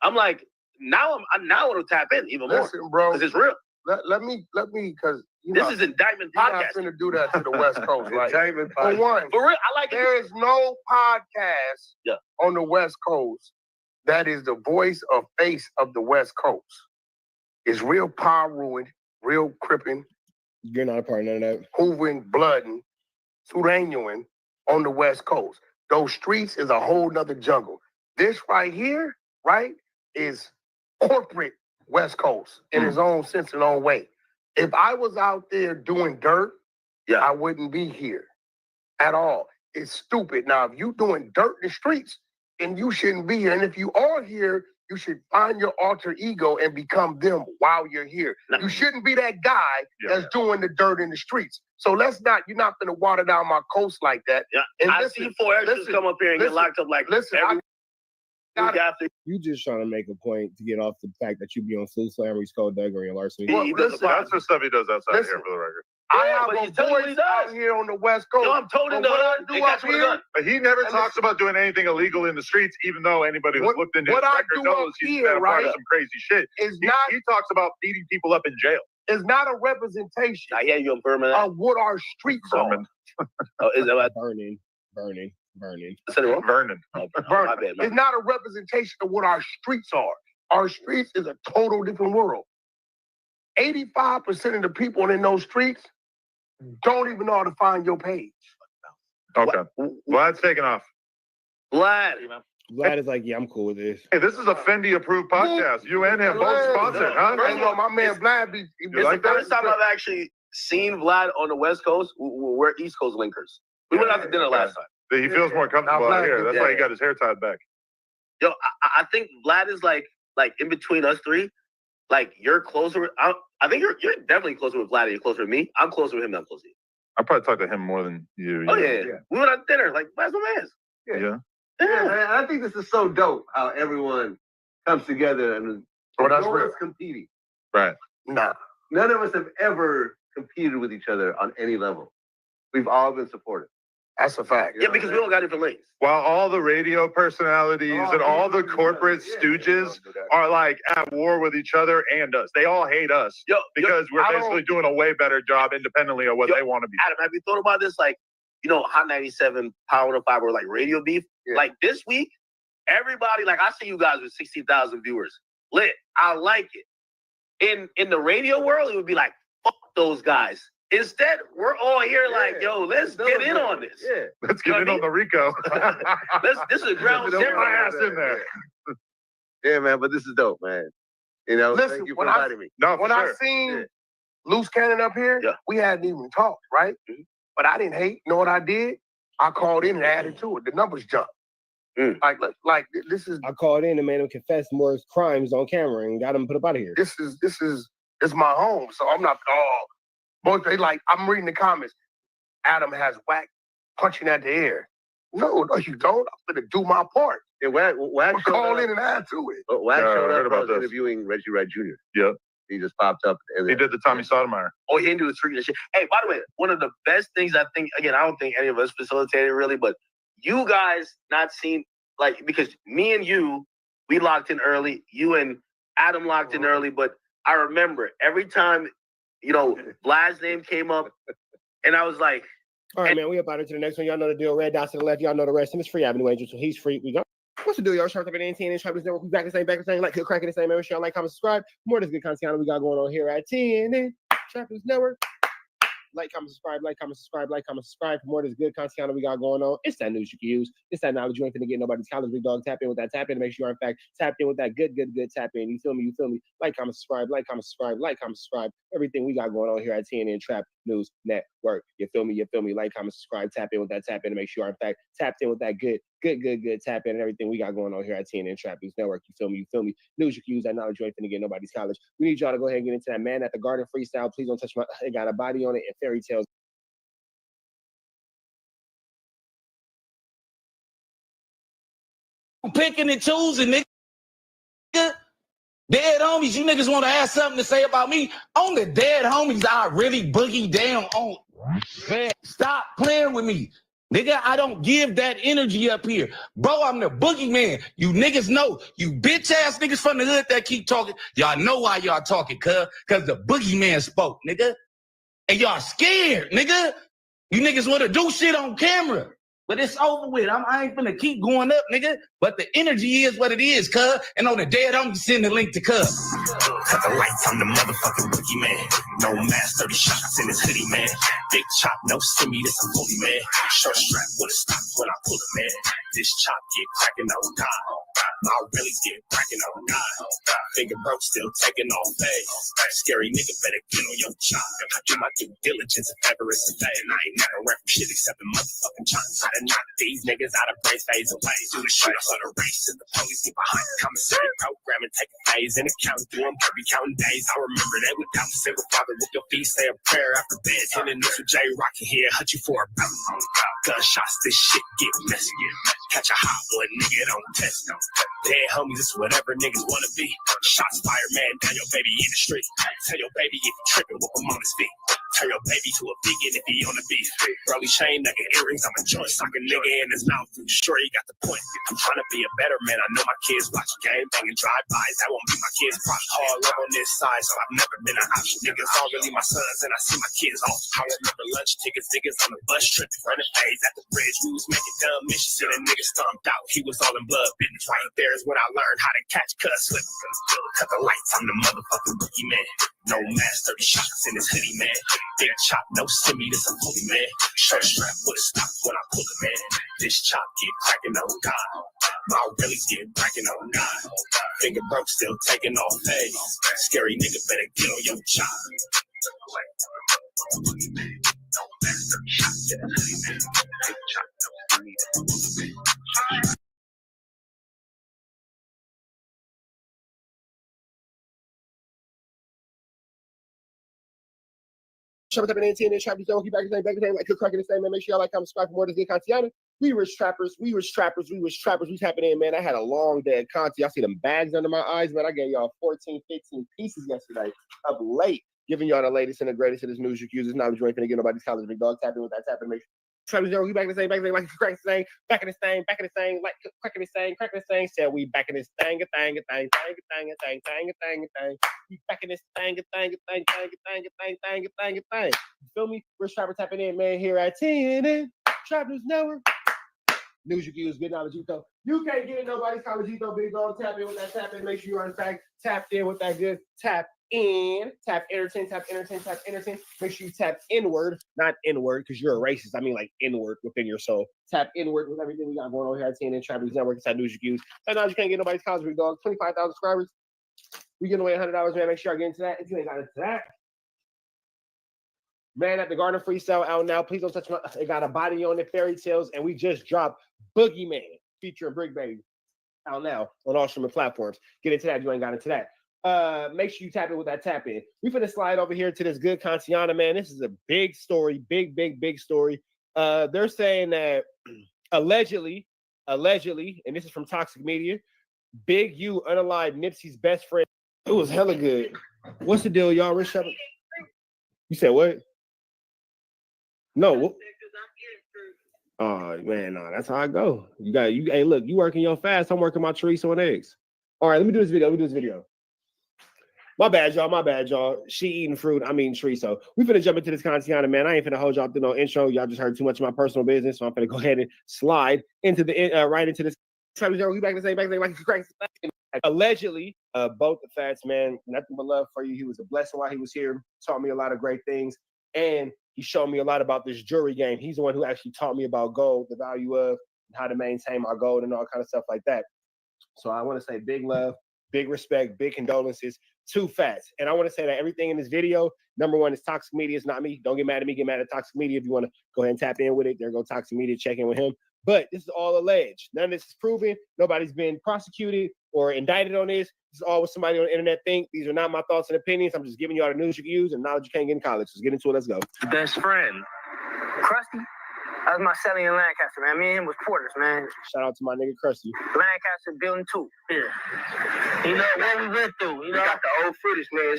I'm like, now I want to tap in even more. Listen, bro, because it's real. Let me, because This is indictment you're podcast. not finna do that to the West Coast, right? Indictment For podcast. one, For real, I like it. there is no podcast on the West Coast that is the voice of face of the West Coast. It's real power ruined, real cripping, You're not a part of none of that. hoovering, blooding. Sureñoan on the West Coast. Those streets is a whole nother jungle. This right here, right, is corporate West Coast in its own sense and own way. If I was out there doing dirt, I wouldn't be here at all. It's stupid. Now, if you doing dirt in the streets, then you shouldn't be here. And if you are here, you should find your alter ego and become them while you're here. You shouldn't be that guy that's doing the dirt in the streets. So you're not going to water down my coast like that. Yeah. And I see 4 extras come up here and get locked up like You just trying to make a point to get off the fact that you be on Flu Slammery, Skullduggery, and larceny. That's the stuff he does outside here, for the record. I have a voice out here on the West Coast. No, I'm totally But he never talks about doing anything illegal in the streets, even though anybody who's looked into his record knows he's been a part of some crazy shit. He talks about beating people up in jail. It's not a representation of what our streets are. Is that burning? Vernon. It's not a representation of what our streets are. Our streets is a total different world. 85% of the people in those streets don't even know how to find your page. Okay. Vlad's taking off. Vlad is like, yeah, I'm cool with this. Hey, this is a Fendi-approved podcast. You and him both sponsored, huh? I know my man Vlad be... It's the first time I've actually seen Vlad on the West Coast. We're East Coast linkers. We went out to dinner last time. He feels more comfortable out here. That's why he got his hair tied back. Yo, I think Vlad is like in between us three. Like, you're closer. I think you're definitely closer with Vlad. You're closer with me. I'm closer with him than I'm closer to you. I probably talk to him more than you. Oh, yeah. We went out to dinner. Like, Vlad's my man. Yeah, man, I think this is so dope how everyone comes together and no one's competing. Right. Nah. None of us have ever competed with each other on any level. We've all been supportive. That's a fact. Yeah, because we all got different lanes. While all the radio personalities and all the corporate stooges are like at war with each other and us. They all hate us because we're basically doing a way better job independently of what they want to be. Adam, have you thought about this? Like, Hot 97, Power 105 were like radio beef. Yeah. Like this week, everybody, like I see you guys with 60,000 viewers. Lit. I like it. In the radio world, it would be like, fuck those guys. Instead, we're all here like, yo, let's get in on this. Yeah. Let's get in on the Rico. This is ground zero. My ass in there. Yeah, man, but this is dope, man. Listen, thank you for inviting me. When I seen Loose Cannon up here, we hadn't even talked, right? Mm-hmm. But I didn't hate. You know what I did? I called in and added to it. The numbers jumped. Like this is. I called in and made him confess more crimes on camera and got him put up out of here. This is my home, so I'm not. Both they like. I'm reading the comments. Adam has Wack punching at the air. No, you don't. I'm gonna do my part. Yeah, Wack call in and add to it. Wack showed up. I was interviewing Reggie Wright Jr. Yeah. He just popped up. He did the Tommy Sotomayor. Oh, he didn't do the street and shit. Hey, by the way, one of the best things I think, again, I don't think any of us facilitated really, but you guys not seen, like, because me and you, we locked in early. You and Adam locked in early, but I remember every time, Vlad's name came up, and I was like, all right, man, we up out into the next one. Y'all know the deal. Red dots to the left. Y'all know the rest. And it's Free Avenue Angel, so he's free. We go. What's the deal, y'all? Sharp up at NTN and Sharp Network. We back the same, like good cracking the same. Share, like, comment, subscribe. More of this good content we got going on here at TNN Sharp Network. Like, comment, subscribe, like, comment, subscribe, like, comment, subscribe. For more of this good content we got going on. It's that news you can use. It's that knowledge you ain't finna get nobody's college. Big dog, tap in with that tap in to make sure you're in fact tapped in with that good tap in. You feel me? Like, comment, subscribe, like, comment, subscribe, like, comment, subscribe. Everything we got going on here at TNN Trap News Network. You feel me? Like, comment, subscribe, tap in with that tap in to make sure you're in fact tapped in with that good tap in and everything we got going on here at TNN Trap News Network. You feel me? News you can use. That knowledge you ain't finna get nobody's college. We need y'all to go ahead and get into that Man at the Garden freestyle. Please don't touch my. It got a body on it and fairy tales. Picking and choosing, nigga. Dead homies, you niggas want to have something to say about me? On the dead homies, I really boogie down on. Man, stop playing with me. Nigga, I don't give that energy up here. Bro, I'm the boogeyman. You niggas know. You bitch-ass niggas from the hood that keep talking. Y'all know why y'all talking, cuz the boogeyman spoke, nigga. And y'all scared, nigga. You niggas want to do shit on camera. But it's over with. I ain't finna keep going up, nigga. But the energy is what it is, cuz. And on the dead, I'm send the link to cuz. Cut the lights, I'm the motherfucking boogie man. No mask, 30 shots in his hoodie, man. Big chop, no stimmy, this a bully, man. Short strap with a stop when I pull it, man. This chop get cracking on God. My really get cracking on God. Finger broke, still taking off phase. Scary nigga better get on your job. I do my due diligence if ever it's a day. And I ain't never rap from shit except the motherfucking chops. I done knock these niggas out of brain phase away. Do the shit for the race and the police get behind the commissary program and take a phase and account. Do them every counting days. I remember that without the single father with your feet, say a prayer after bed. Hitting this with J Rocky here, hut you for a belt. Gunshots, this shit get messy. Catch a hot one, nigga, don't test them. Dead homies, it's whatever niggas wanna be. Shots fired, man, down your baby in the street. Tell your baby if you tripping, whoop him on his feet. Turn your baby to a vegan if he on the beef. Burly chain, nugget earrings, I'm a joint sucking nigga in his mouth. I'm sure he got the point. I'm trying to be a better man. I know my kids watch game, banging drive-bys. That won't be my kids' problem. Hard love on this side, so I've never been an option. Niggas all really my sons, and I see my kids off. I remember lunch tickets, niggas on the bus tripping, running phase at the bridge. We was making dumb missions, till the nigga stomped out. He was all in blood business. Right there is when I learned how to catch cuss slip. Cut the lights, I'm the motherfucking boogie man. No mask, 30 shots in his hoodie, man. Big chop, no stimmy, this a bully, man. Short strap with a stop when I pull it, man. This chop get cracking on God. My really get cracking on God. Finger broke, still taking off phase. Scary nigga better get on your job. No mask, 30 shots in his hoodie, man. Big chop, no stimmy, this a bully, man. Trap up in NT and then trap don't keep back like good cracking the same, man. Make sure y'all like, comment, subscribe for more of this good content. We was trappers, we tapping in, man. I had a long day content. Y'all see them bags under my eyes, man. I gave y'all 14, 15 pieces yesterday up late, giving y'all the latest and the greatest of this news you use. Now I'm joining to get nobody's college big dog tapping with that tapping. Make sure Trappers, we back in the same, like cracking the same, back in the same, like cracking the same. Said we back in this thing. We back in this thing. You feel me? We're Trapper tapping in, man, here at TNN Trappers Network. News you can use, good knowledge, you can't get in nobody's college, big dog. Tap in with that tap in. Make sure you are in fact tapped in with that good tap in. Tap entertain. Make sure you tap inward, not inward, because you're a racist. I mean like inward within your soul. Tap inward with everything we got going on here at TNN Trappers Network. It's that news you can use. And now you can't get nobody's college, big dog. 25,000 subscribers. We giving away $100, man. Make sure I get into that. If you ain't got into that, man, at the Garden Freestyle out now. Please don't touch my. It got a body on it, fairy tales, and we just dropped Boogeyman featuring Brick Baby out now on all streaming platforms. Get into that if you ain't got into that. Make sure you tap in with that tap in. We finna slide over here to this good Kantiana, man. This is a big story, big story. They're saying that allegedly, and this is from Toxic Media, Big U unalived Nipsey's best friend. It was hella good. What's the deal, y'all? Rich Shepherd? You said what? No. Oh man, no, that's how I go. Hey, look, you working your fast. I'm working my chorizo and eggs. All right, let me do this video. My bad, y'all. She eating fruit. I'm eating chorizo. We finna jump into this Kantiana, man. I ain't finna hold y'all through no intro. Y'all just heard too much of my personal business, so I'm finna go ahead and slide into the right into this. We back to say, allegedly, both the Fats, man, nothing but love for you. He was a blessing while he was here. Taught me a lot of great things, and he showed me a lot about this jewelry game. He's the one who actually taught me about gold, the value of, how to maintain my gold, and all kind of stuff like that. So I want to say big love, big respect, big condolences to Fats. And I want to say that everything in this video, number one, is Toxic Media. It's not me. Don't get mad at me. Get mad at Toxic Media. If you want to go ahead and tap in with it, there go Toxic Media. Check in with him. But this is all alleged. None of this is proven. Nobody's been prosecuted or indicted on this. This is all what somebody on the internet think. These are not my thoughts and opinions. I'm just giving you all the news you can use and knowledge you can't get in college. Let's get into it. Let's go. Best friend. Krusty. That was my celly in Lancaster, man. Me and him was porters, man. Shout out to my nigga Krusty. Lancaster building 2. Yeah. You know what we went through. You know, got the old footage, man.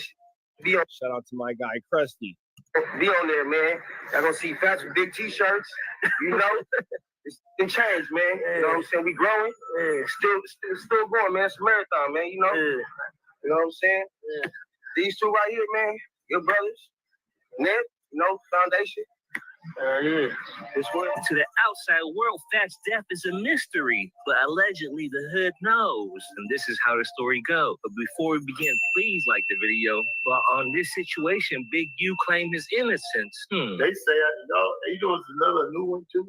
Shout out to my guy Krusty. Be on there, man. Y'all gonna see Fats with big t-shirts. You know, it's changed, man. Yeah. You know what I'm saying? We growing. Yeah. Still going, man. It's a marathon, man. You know. Yeah. You know what I'm saying? Yeah. These two right here, man. Your brothers. Ned, you know, foundation. Yeah. This one? To the outside world, Fat's death is a mystery, but allegedly the hood knows. And this is how the story goes. But before we begin, please like the video. But on this situation, Big U claimed his innocence. They say, you know, it's another new one too.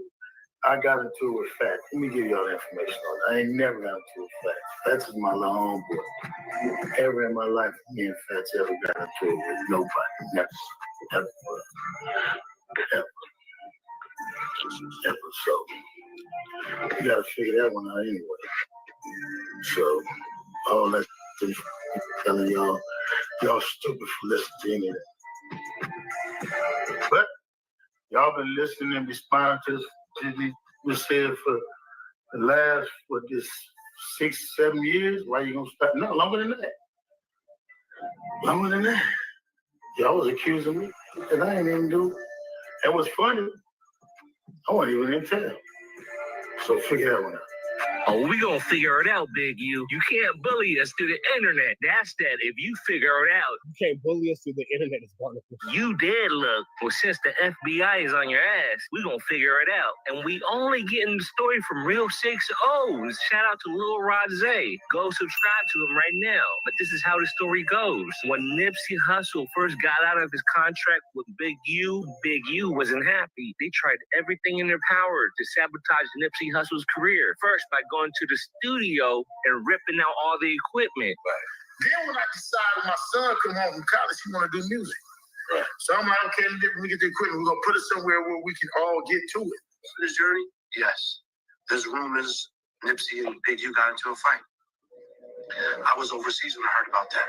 I got into it with Fat. Let me give y'all the information on it. I ain't never got into it with Fat. Fats is my little homeboy. Ever in my life, me and Fats ever got into it with nobody. Never. Ever. Ever. Ever. So, you gotta figure that one out anyway. So, all that telling y'all stupid for listening to any of that. But, y'all been listening and responding to this said for the last, 6-7 years? Why you gonna stop? No, longer than that. Longer than that. Y'all was accusing me, and I ain't even do it. And what's funny, I wasn't even in town. So figure that one out. Oh, we gonna figure it out, Big U. You can't bully us through the internet. That's that. If you figure it out, you can't bully us through the internet. Is wonderful. You did look. Well, since the FBI is on your ass, we gonna figure it out. And we only getting the story from Real 6-0s. Shout out to Lil Rosé. Go subscribe to him right now. But this is how the story goes. When Nipsey Hussle first got out of his contract with Big U wasn't happy. They tried everything in their power to sabotage Nipsey Hussle's career. First, by going to the studio and ripping out all the equipment. Then when I decided my son come home from college, he want to do music. Right. So I'm like, okay, when we get the equipment, we're going to put it somewhere where we can all get to it. This journey? Yes. There's rumors Nipsey and Big U got into a fight. I was overseas when I heard about that.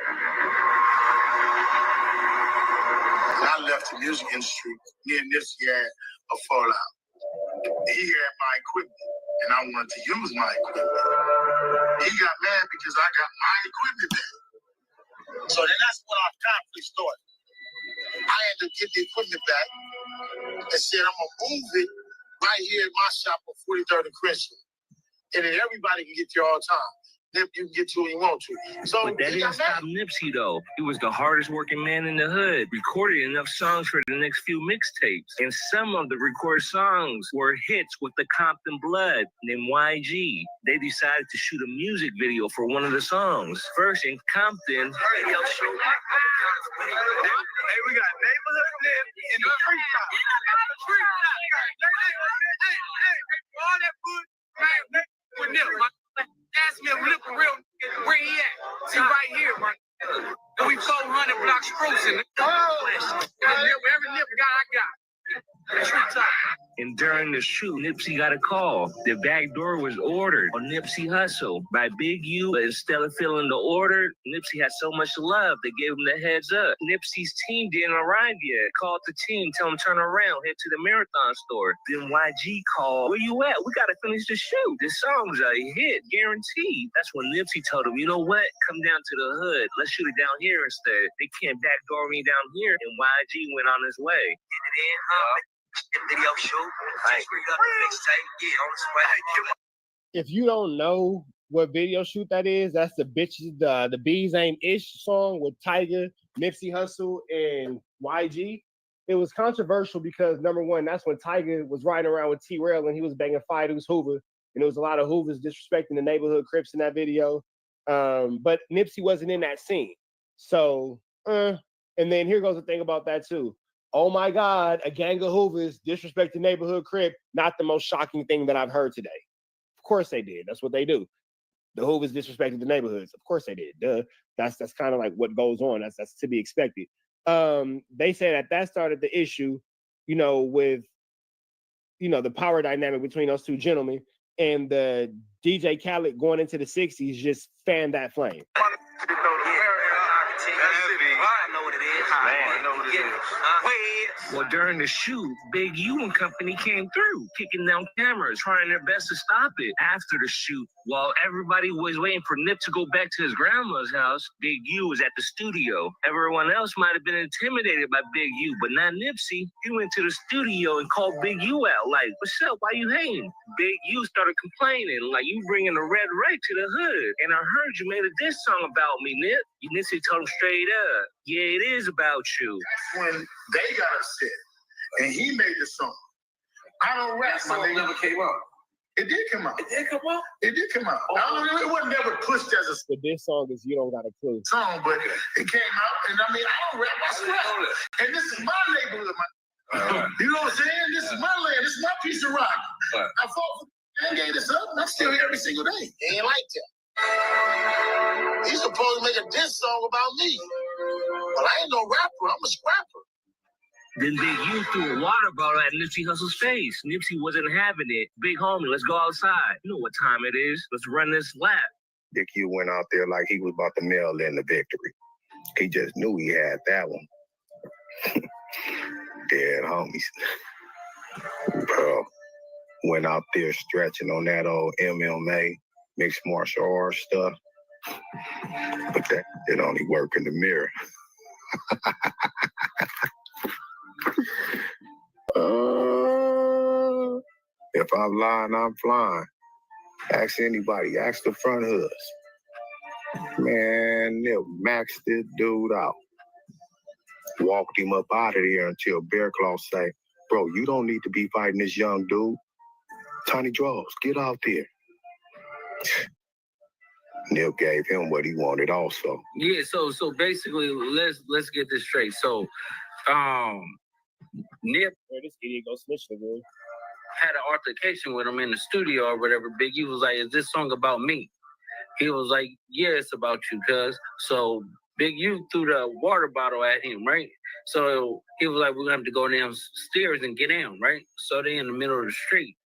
When I left the music industry, me and Nipsey had a fallout. He had my equipment, and I wanted to use my equipment. He got mad because I got my equipment back. So then that's when our conflict started. I had to get the equipment back and said, I'm going to move it right here at my shop on 43rd and Crenshaw. And then everybody can get there all the time. Then you can get to where you want to. So but that didn't stop Nipsey, though. He was the hardest working man in the hood, recorded enough songs for the next few mixtapes. And some of the recorded songs were hits with the Compton Blood named YG. They decided to shoot a music video for one of the songs. First in Compton. Hey, we got neighborhood in the free top. All that food, man, with Nip, ask me if Nip for real, where he at? See, right here, man. We 400 blocks cruising. Every Nip guy I got. And during the shoot, Nipsey got a call. The back door was ordered on Nipsey Hussle by Big U. But instead of filling the order, Nipsey had so much love, they gave him the heads up. Nipsey's team didn't arrive yet. Called the team, tell them turn around, head to the Marathon store. Then YG called, where you at? We got to finish the shoot. This song's a hit, guaranteed. That's when Nipsey told him, you know what? Come down to the hood. Let's shoot it down here instead. They can't backdoor me down here. And YG went on his way. Get it in, huh? Video shoot. If you don't know what video shoot that is, that's the the Bees Ain't Ish song with Tyga, Nipsey Hussle, and YG. It was controversial because number one, that's when Tyga was riding around with T-Rail and he was banging Fido's Hoover, and there was a lot of Hoovers disrespecting the neighborhood Crips in that video. But Nipsey wasn't in that scene. So, and then here goes the thing about that too. Oh my God, a gang of Hoovers disrespect the neighborhood Crip. Not the most shocking thing that I've heard today. Of course they did. That's what they do. The Hoovers disrespected the neighborhoods. Of course they did. Duh. That's kind of like what goes on. That's to be expected. They said that started the issue, with, the power dynamic between those two gentlemen, and the DJ Khaled going into the 60s just fanned that flame. Well, during the shoot, Big U and company came through, kicking down cameras, trying their best to stop it. After the shoot, while everybody was waiting for Nip to go back to his grandma's house, Big U was at the studio. Everyone else might have been intimidated by Big U, but not Nipsey. He went to the studio and called Big U out, like, what's up, why you hating? Big U started complaining, like, you bringing the red right to the hood. And I heard you made a diss song about me, Nip. Nipsey told him straight up, yeah, it is about you. That's when they got upset. and he made the song. I don't rap. That song never came out. It did come out. It did come out? It did come out. I don't know, it wasn't never pushed as a But this song is You Don't Got a Clue. song, but it came out, and I mean, I don't rap, I rap. And this is my neighborhood, you know what I'm saying? This is my land, this is my piece of rock. I fought for and gave this up, and I'm still here every single day. He ain't like that. He's supposed to make a diss song about me. But I ain't no rapper, I'm a scrapper. Then Big U threw a water bottle at Nipsey Hussle's face. Nipsey wasn't having it. Big homie, let's go outside. You know what time it is. Let's run this lap. Big U went out there like he was about to mail in the victory. He just knew he had that one. Dead homies. Bro, went out there stretching on that old MMA, mixed martial arts stuff. But that it only work in the mirror. If I'm lying, I'm flying. Ask anybody, ask the front hoods. Man, Nip maxed this dude out. Walked him up out of there until Bear Claw say, bro, you don't need to be fighting this young dude. Tiny Draws, get out there. Nip gave him what he wanted also. Yeah, so basically, let's get this straight. So, Nip this idiot go snitch the dude. had an altercation with him in the studio or whatever. Big U was like, is this song about me? He was like, yeah, it's about you, cuz. So Big U threw the water bottle at him, right? So he was like, we're gonna have to go down stairs and get down, right? So they in the middle of the street.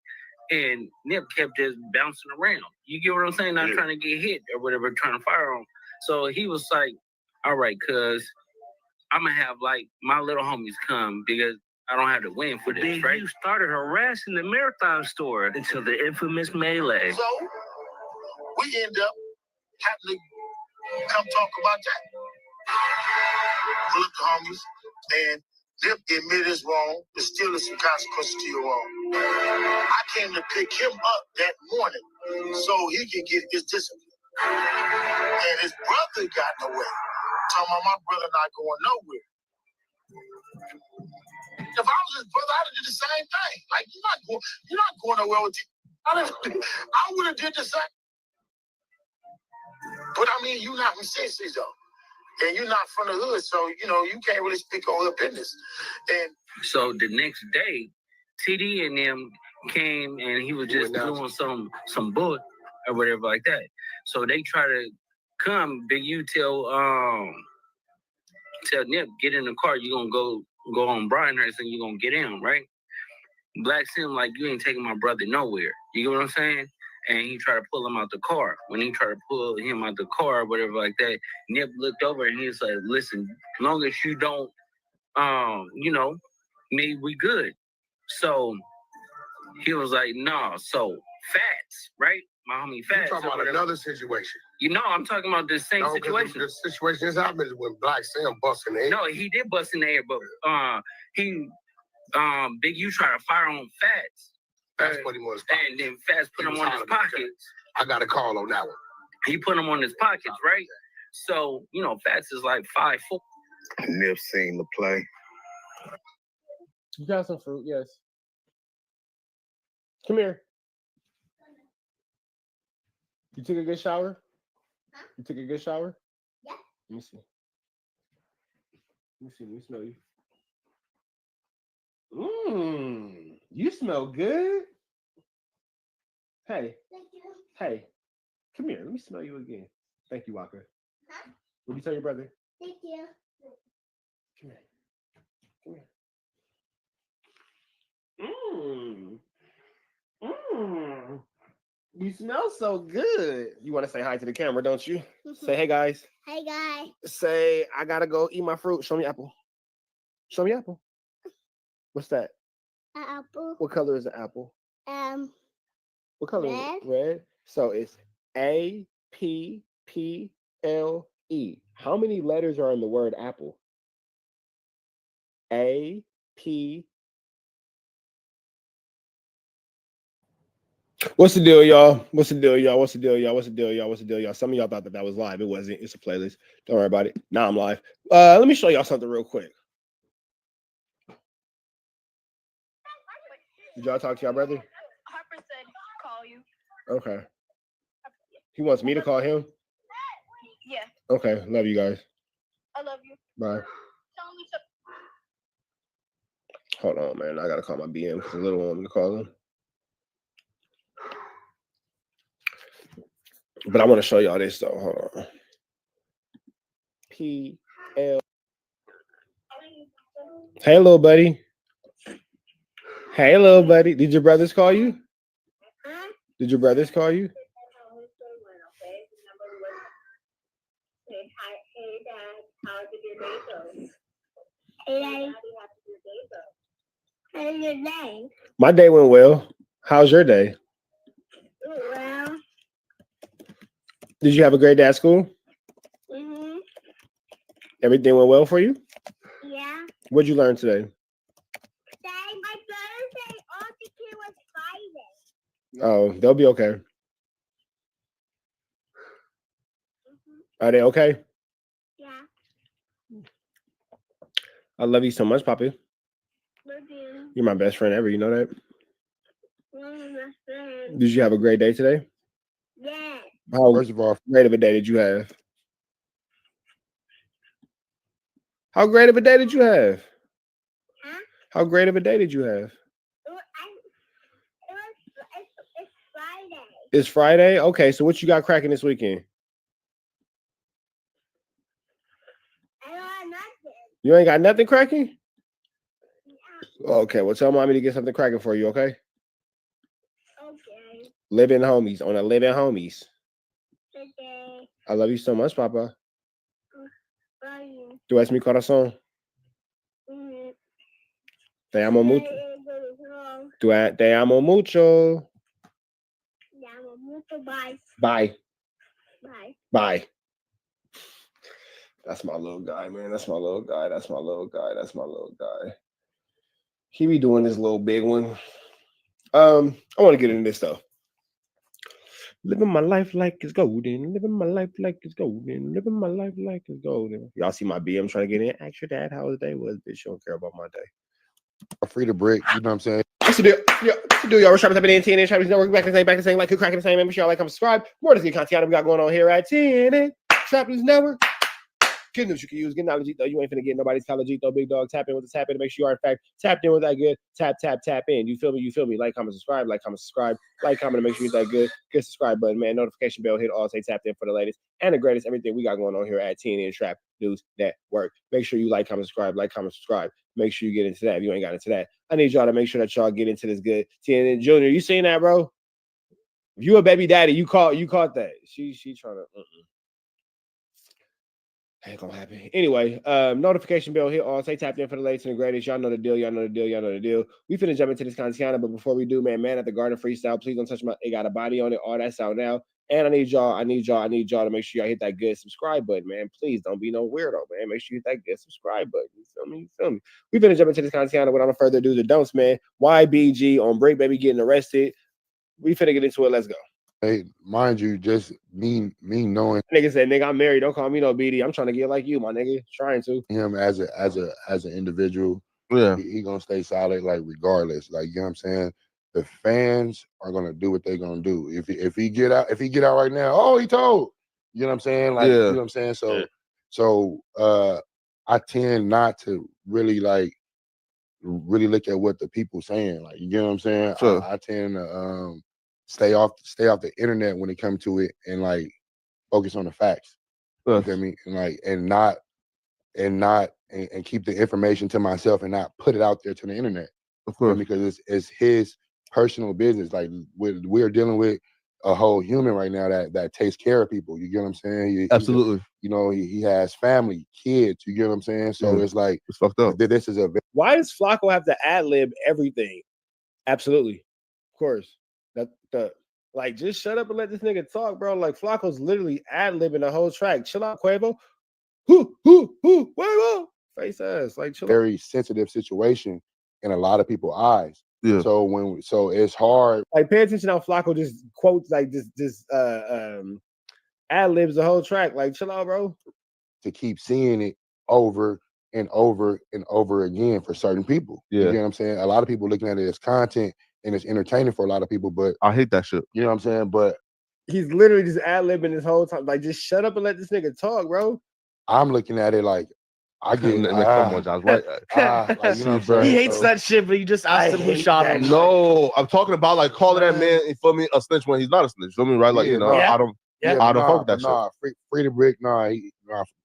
And Nip kept just bouncing around. You get what I'm saying? Not trying to get hit or whatever, trying to fire on. So he was like, all right, cuz I'm gonna have like my little homies come because I don't have to win for this, Big right? U started harassing the Marathon store until the infamous melee. So we end up having to come talk about that. Pull up the homies, and Nip admit it's wrong, but still there's some consequences to your wrong. I came to pick him up that morning so he could get his discipline. And his brother got in the way. Talking about my brother not going nowhere. If I was his brother, I'd have did the same thing. Like, you're not going nowhere with you. I would have did the same. But I mean, you're not from Cincy though. And you're not from the hood, so you know you can't really speak on her business. And so the next day, TD and them came and he was just doing some book or whatever like that. So they try to come. Big U tell Nip, get in the car. You gonna go on Brianhurst and you gonna get in, right? Black Sim like, you ain't taking my brother nowhere. You get what I'm saying? And he tried to pull him out the car. When he tried to pull him out the car or whatever like that, Nip looked over and he was like, listen, as long as you don't, me, we good. So he was like, nah. So Fats, right? My homie Fats. You're talking about another situation. You know, I'm talking about the same situation. The situation is happening when Black Sam bust in the air. No, he did bust in the air, but Big U tried to fire on Fats. Fats put him on his pockets. And then Fats put him on his pockets. I got a call on that one. He put him on his pockets, right? So, Fats is like 5'4". Nip seen the play. You got some fruit, yes. Come here. You took a good shower? Huh? You took a good shower? Yeah. Let me see. Let me smell you. You smell good. Hey. Thank you. Hey. Come here. Let me smell you again. Thank you, Walker. Huh? What do you tell your brother? Thank you. Come here. You smell so good. You want to say hi to the camera, don't you? Say, hey, guys. Hey, guys. Say, I got to go eat my fruit. Show me apple. Show me apple. What's that? An apple. What color is the apple? What color is it? Red. So it's APPLE. How many letters are in the word apple? A-P. What's the deal, y'all? What's the deal, y'all? What's the deal, y'all? What's the deal, y'all? What's the deal, y'all? Some of y'all thought that was live. It wasn't. It's a playlist. Don't worry about it. Now I'm live. Let me show y'all something real quick. Did y'all talk to y'all brother? Harper said call you. Okay. He wants me to call him? Yeah. Okay. Love you guys. I love you. Bye. Tell me to. Hold on, man. I gotta call my BM because the little one want me to call him. But I want to show y'all this though. Hold on. PL. Hey, little buddy. Hey, little buddy. Did your brothers call you? Did your brothers call you? Hey, Dad. How did your day go? Hey, Daddy. How's your day? My day went well. How's your day? Well. Did you have a great day at school? Mhm. Everything went well for you? Yeah. What'd you learn today? Dad, my brother said all the kid was fighting. Oh, they'll be okay. Are they okay? Yeah. I love you so much, Poppy. Love you. You're my best friend ever. You know that? My friend. Did you have a great day today? Yeah. First of all, how great of a day did you have? How great of a day did you have? Huh? How great of a day did you have? It's Friday. It's Friday? Okay, so what you got cracking this weekend? I don't have nothing. You ain't got nothing cracking? Yeah. Okay, well, tell mommy to get something cracking for you, okay? Okay. Living homies on a living homies. Okay. I love you so much, Papa. Love you. Tu es mi corazón. Te amo mucho. Te amo mucho. Te amo mucho. Bye. Bye. Bye. Bye. That's my little guy, man. That's my little guy. That's my little guy. That's my little guy. He be doing this little big one. I want to get into this though. Living my life like it's golden. Living my life like it's golden. Living my life like it's golden. Y'all see my BM trying to get in? Ask your dad how his day was. Bitch, you don't care about my day. Free to brick, you know what I'm saying? What's the deal? What's the deal, y'all? We're shopping at TNN Shopping Network. Back to the same, like, cracking the same. Make sure y'all like, comment, subscribe. More to the content we got going on here at TNN Shopping Network. Good news you can use. Get knowledge, though. You ain't finna get nobody's college, though. Big dog. Tap in with the tap in to make sure you are, in fact, tapped in with that good. Tap in. You feel me? You feel me? Like, comment, subscribe. Like, comment, subscribe. Like, comment to make sure you that good. Good subscribe button, man. Notification bell. Hit all. Say tapped in for the latest and the greatest. Everything we got going on here at TNN Trap News Network. Make sure you like, comment, subscribe. Like, comment, subscribe. Make sure you get into that. If you ain't got into that, I need y'all to make sure that y'all get into this good. TNN Junior, you seen that, bro? If you a baby daddy, you caught that. She trying to. Ain't gonna happen. Anyway, notification bell hit all. Say tapped in for the latest and the greatest. Y'all know the deal. Y'all know the deal. Y'all know the deal. We finna jump into this content, but before we do, man at the Garden freestyle. Please don't touch my. It got a body on it. All that's out now. And I need y'all to make sure y'all hit that good subscribe button, man. Please don't be no weirdo, man. Make sure you hit that good subscribe button. You feel me? We finna jump into this content without further ado. The don'ts, man. YBG on break, baby, getting arrested. We finna get into it. Let's go. Hey, mind you, just me knowing Nigga said, nigga, I'm married. Don't call me no BD. I'm trying to get like you, my nigga. Trying to. him as an individual, Yeah. he gonna stay solid, like regardless. Like, you know what I'm saying? The fans are gonna do what they're gonna do. If he get out right now, oh, he told. You know what I'm saying? Like, you know what I'm saying? So I tend not to really look at what the people saying. Like, you know what I'm saying? Sure. I tend to stay off the internet when it comes to it and like focus on the facts. You feel me? And keep the information to myself and not put it out there to the internet. Of course. Because it's his personal business. Like, we're dealing with a whole human right now that takes care of people. You get what I'm saying? Absolutely. He has family, kids. You get what I'm saying? So it's like, it's fucked up. This is Why does FLAKKO have to ad-lib everything? Absolutely. Of course. Like, just shut up and let this nigga talk, bro. Like, FLAKKO's literally ad-libbing the whole track. Chill out, Quavo. Quavo. Face ass. Like, chill out. very sensitive situation in a lot of people's eyes. Yeah. So it's hard. Like, pay attention how FLAKKO just quotes, like, just ad-libs the whole track. Like, chill out, bro. To keep seeing it over and over again for certain people. Yeah. You know what I'm saying? A lot of people looking at it as content and it's entertaining for a lot of people, but I hate that shit. You know what I'm saying? But he's literally just ad-libbing this whole time. Like, just shut up and let this nigga talk, bro. I'm looking at it like I get come on, Josh. Right? like, you know what I'm saying? He hates that shit, but he just asked him who shot him. No, I'm talking about like calling that man, you feel me, a snitch when he's not a snitch. You feel me, right? Like, you know, I don't fuck with that shit. Free to Brick,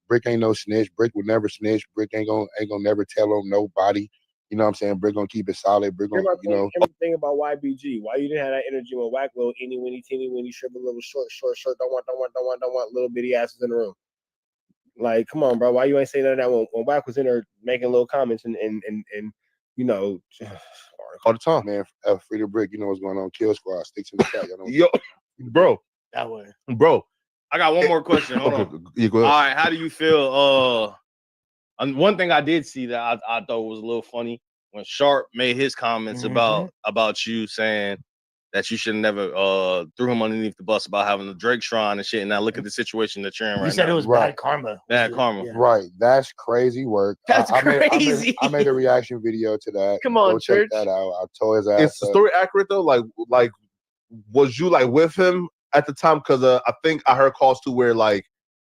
Brick ain't no snitch. Brick would never snitch. Brick ain't gonna never tell on nobody. You know what I'm saying? Brick gonna keep it solid. Brick gonna, you know. Here's the thing about YBG. Why you didn't have that energy when Wack little teeny weeny shrimp a little short shirt, don't want little bitty asses in the room. Like, come on, bro. Why you ain't saying none of that when Wack was in there making little comments and you know, all the time, man. Free to Brick, you know what's going on. Kill Squad, sticks in the chat. Yo, bro, that way, bro. I got one more question. Hold on. Yeah, go ahead. All right, how do you feel? One thing I did see that I thought was a little funny when Sharp made his comments about you saying that you should have never threw him underneath the bus about having the Drake shrine and shit. And now look at the situation that you're in right now. You said it was bad karma. Bad karma. Yeah. Right. That's crazy work. That's crazy. I made a reaction video to that. Come on, go Church. check that out. I tore his ass. Is the story accurate though? Like, was you like with him at the time? Because I think I heard calls to where like,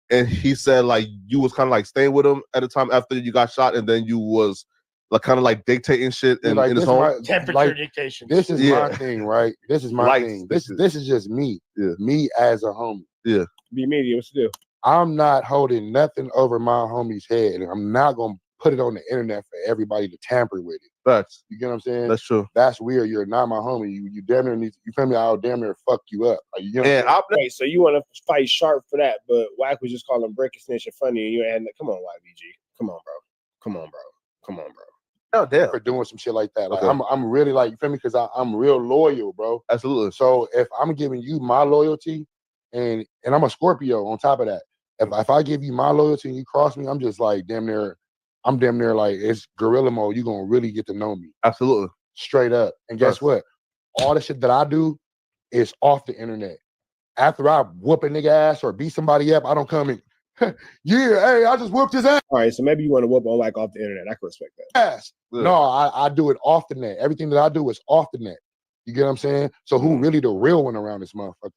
and he said like you was kind of like staying with him at the time after you got shot, and then you was like kind of like dictating shit in his home. Temperature dictation. This is my thing, right? This is my thing. This is just me. Yeah. Me as a homie. Yeah. Be media. What's the deal? I'm not holding nothing over my homie's head, and I'm not gonna put it on the internet for everybody to tamper with it. Facts. You get what I'm saying? That's true. That's weird. You're not my homie. You damn near need. You feel me? I'll damn near fuck you up. Like, you know what I'm saying? Wait, so you want to fight Sharp for that, but Wack was just calling Brick and snitch and funny, and you ain't had come on, YBG. Come on, bro. Come on, bro. Oh damn. For doing some shit like that. Like, Okay. I'm really like, you feel me? Because I'm real loyal, bro. Absolutely. So if I'm giving you my loyalty, and I'm a Scorpio on top of that, if I give you my loyalty and you cross me, I'm just like damn near like it's guerrilla mode. You're gonna really get to know me. Absolutely. Straight up. And guess what? All the shit that I do is off the internet. After I whoop a nigga ass or beat somebody up, I don't come in. Yeah, hey, I just whooped his ass. All right, so maybe you want to whoop on like off the internet. I can respect that. Ass. No, I do it off the net. Everything that I do is off the net. You get what I'm saying? So who really the real one around this motherfucker?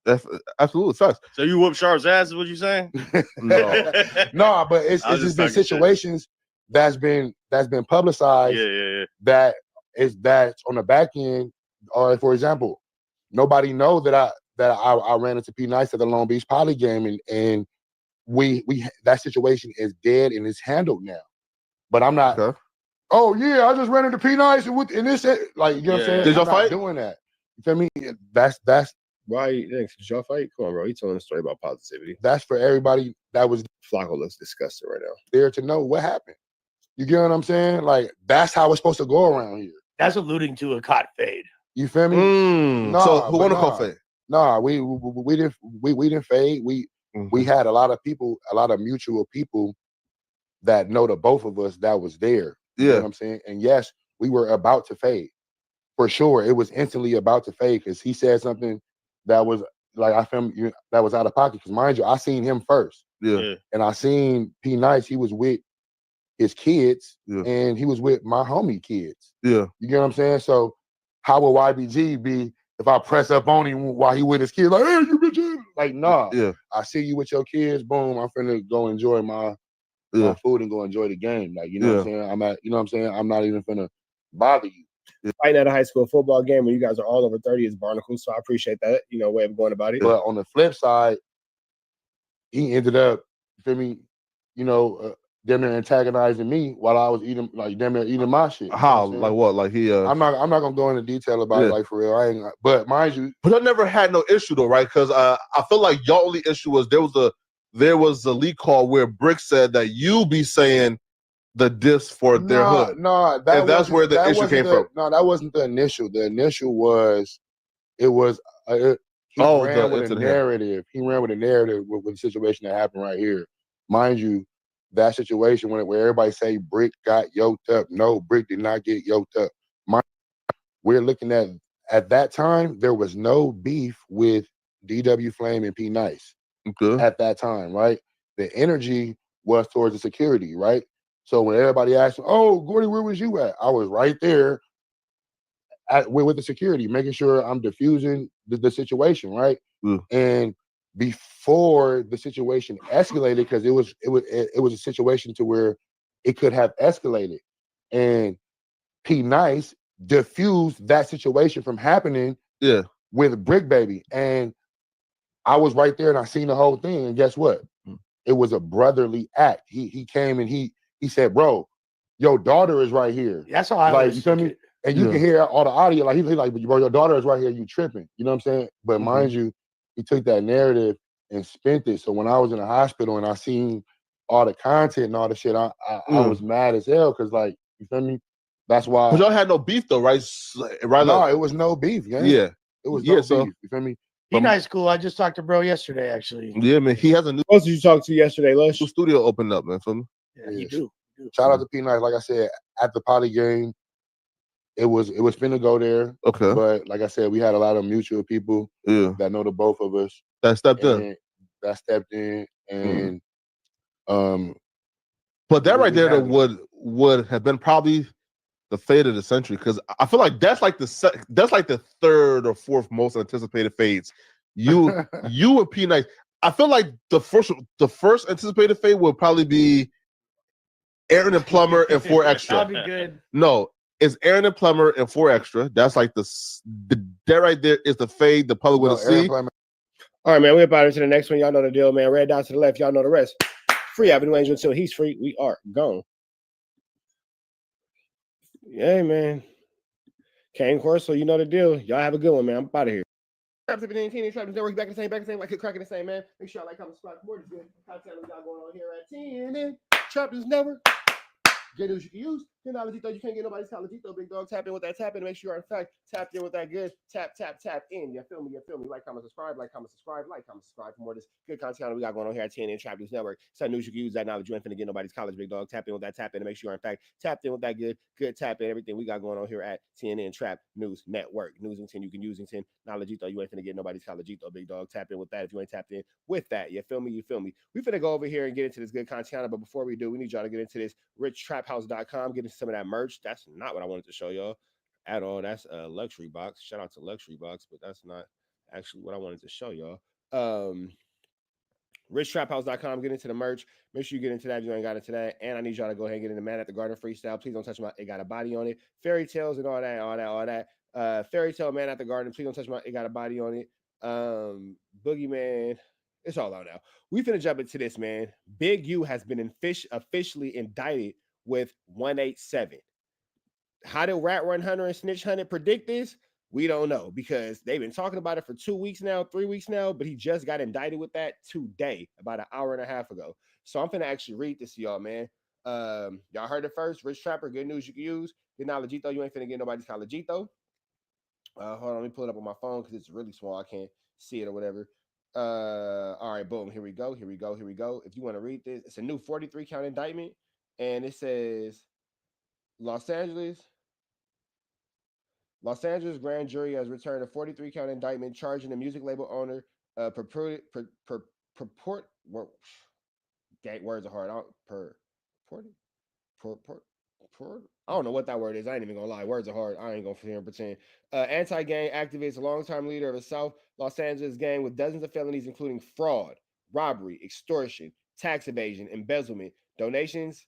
That's absolutely facts. So you whoop Sharp's ass is what you saying? No, but it's just been situations that's been publicized. Yeah. That's on the back end. Or for example, nobody know that I ran into P Nice at the Long Beach Poly game, and we that situation is dead and it's handled now. But I'm not. Okay. Oh yeah, I just ran into P Nice and this like, you know what I'm saying? Did y'all I'm not fight? doing that. You feel me? That's why did y'all fight? Come on, bro. He's telling a story about positivity. That's for everybody that was FLAKKO looks disgusted right now. There to know what happened. You get what I'm saying? Like, that's how it's supposed to go around here. That's alluding to a caught fade. You feel me? So who wanna call fade? Nah, we didn't fade. We had a lot of people, a lot of mutual people that know the both of us that was there. You know what I'm saying? And yes, we were about to fade. For sure. It was instantly about to fade because he said something that was like, I feel that was out of pocket. Because mind you, I seen him first. Yeah. And I seen P Nice, he was with his kids and he was with my homie kids. Yeah. You get what I'm saying? So how will YBG be if I press up on him while he with his kids? Like, hey, you bitch. Like, nah. Yeah. I see you with your kids, boom, I'm finna go enjoy my food and go enjoy the game. Like, you know what I'm saying? You know what I'm saying? I'm not even finna bother you. Fighting at a high school football game when you guys are all over 30 is barnacles, so I appreciate that, way of going about it. But on the flip side, he ended up, feel me, damn near antagonizing me while I was eating, like damn near eating my shit. How? Like what? Like he? I'm not gonna go into detail about it, like for real. I ain't. But mind you, but I never had no issue though, right? Because I feel like your only issue was there was a leak call where Brick said that you be saying the diss for their hood. No, that's where the issue came from. No, that wasn't the initial. The initial was, he ran with a narrative. He ran with a narrative with the situation that happened right here. Mind you, that situation where everybody say Brick got yoked up. No, Brick did not get yoked up. We're looking at that time, there was no beef with DW Flame and P Nice at that time, right? The energy was towards the security, right? So when everybody asked, "Oh, Gordy, where was you at?" I was right there with the security, making sure I'm diffusing the situation, right? And before the situation escalated, because it was a situation to where it could have escalated, and P Nice diffused that situation from happening. Yeah, with Brick Baby, and I was right there, and I seen the whole thing. And guess what? It was a brotherly act. He came and he said, "Bro, your daughter is right here." That's how I like, was you feel me? And you can hear all the audio. Like he like, "Bro, your daughter is right here. You tripping?" You know what I'm saying? But mind you, he took that narrative and spent it. So when I was in the hospital and I seen all the content and all the shit, I was mad as hell because, like, you feel me? That's why. But y'all had no beef though, right? Right? No, it was no beef, gang. Yeah, it was no beef. You feel me? He nice, cool. I just talked to bro yesterday, actually. Yeah, man. He has a new. Who else did you talk to yesterday, Lush? New studio opened up, man. For me. Yeah, you do. Shout out to P Nice. Like I said, at the Poly game, it was finna go there. Okay. But like I said, we had a lot of mutual people that know the both of us. That stepped in. That stepped in, and but that right there would have been probably the fade of the century, because I feel like that's like the third or fourth most anticipated fades. You and P Nice. I feel like the first anticipated fade would probably be Aaron and Plumber and 4 Extra. That'd be good. No, it's Aaron and Plumber and 4 Extra. That's like that right there is the fade the public will see. All right, man. We're about into the next one. Y'all know the deal, man. Red down to the left. Y'all know the rest. Free Avenue Angel until he's free. We are gone. Yeah, man. Kane Corso, you know the deal. Y'all have a good one, man. I'm out of here. Traps up in the TNA Traps Network, back in the same, like it cracking the same, man. Make sure y'all like, comment, subscribe for more. This good content we got going on here at TNA Traps Network. Good news you can use. You can't get nobody's Collegito, big dog. Tap in with that tap in. Make sure you're in fact tapped in with that good tap in. You feel me? Like, comment, subscribe for more of this good content we got going on here at TNN Trap News Network. It's that news you can use. That knowledge you ain't finna get nobody's college, big dog. Tap in with that tap in and make sure you're in fact tapped in with that good tap in. Everything we got going on here at TNN Trap News Network. Newsington, you can Usington. Knowledgeito, you ain't finna get nobody's Collegito, big dog. Tap in with that if you ain't tapped in with that. You feel me? We finna go over here and get into this good content, but before we do, we need y'all to get into this richtraphouse.com, get into some of that merch. That's not what I wanted to show y'all at all. That's a luxury box. Shout out to Luxury Box, but that's not actually what I wanted to show y'all. richtraphouse.com, get into the merch. Make sure you get into that if you ain't got into that. And I need y'all to go ahead and get in the Man at the Garden freestyle. Please don't touch my it got a body on it. Fairy tales and all that. Fairy tale Man at the Garden. Please don't touch my it got a body on it. Boogeyman. It's all out now. We finna jump into this, man. Big U has been officially indicted with 187. How did Rat Run Hunter and Snitch Hunter predict this? We don't know, because they've been talking about it for 2 weeks now, 3 weeks now, but he just got indicted with that today, about an hour and a half ago. So I'm finna actually read this to y'all, man. Y'all heard it first. Rich Trapper, good news you can use. Good Collegito, you ain't finna get nobody's Collegito. Hold on, let me pull it up on my phone because it's really small. I can't see it or whatever. All right, boom. Here we go. If you want to read this, it's a new 43 count indictment, and it says Los Angeles grand jury has returned a 43 count indictment charging the music label owner words are hard. I don't know what that word is. I ain't even gonna lie. Words are hard. I ain't gonna sit here and pretend. Anti-gang activist, longtime leader of a South Los Angeles gang with dozens of felonies, including fraud, robbery, extortion, tax evasion, embezzlement, donations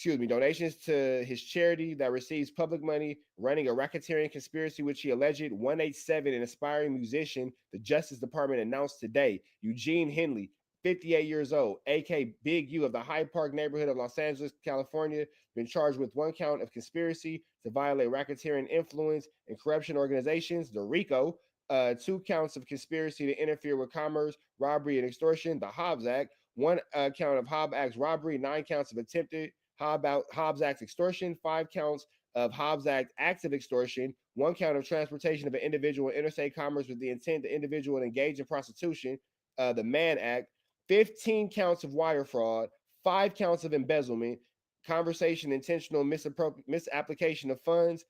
to his charity that receives public money, running a racketeering conspiracy, which he alleged 187, an aspiring musician, the Justice Department announced today. Eugene Henley, 58 years old, a.k.a. Big U of the Hyde Park neighborhood of Los Angeles, California, been charged with 1 count of conspiracy to violate racketeering influence and corruption organizations, the RICO, 2 counts of conspiracy to interfere with commerce, robbery, and extortion, the Hobbs Act, 1 count of Hobbs Act robbery, 9 counts of attempted Hobbs Act extortion, 5 counts of Hobbs Act active extortion, 1 count of transportation of an individual in interstate commerce with the intent the individual to engage in prostitution, the Mann Act, 15 counts of wire fraud, 5 counts of embezzlement, conversation, intentional misapplication of funds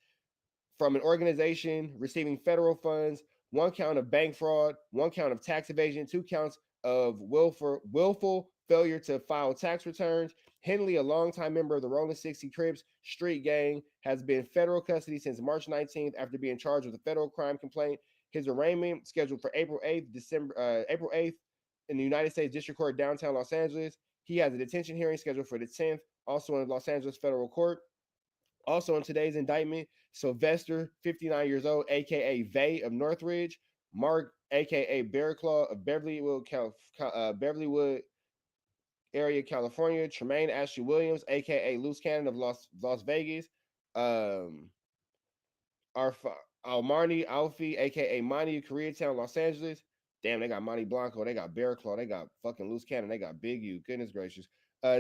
from an organization receiving federal funds, 1 count of bank fraud, 1 count of tax evasion, 2 counts of willful failure to file tax returns. Henley, a longtime member of the Rolling 60 Crips street gang, has been in federal custody since March 19th after being charged with a federal crime complaint. His arraignment scheduled for April 8th in the United States District Court downtown Los Angeles. He has a detention hearing scheduled for the 10th, also in Los Angeles federal court. Also in today's indictment, Sylvester, 59 years old, aka Vay of Northridge, Mark, aka Bear Claw of Beverlywood area, California, Tremaine Ashley Williams, aka Loose Cannon of Las Vegas, Almarni Alfie, aka Monty of Koreatown, Los Angeles. Damn, they got Monty Blanco, they got Bear Claw, they got fucking Loose Cannon, they got Big U. Goodness gracious.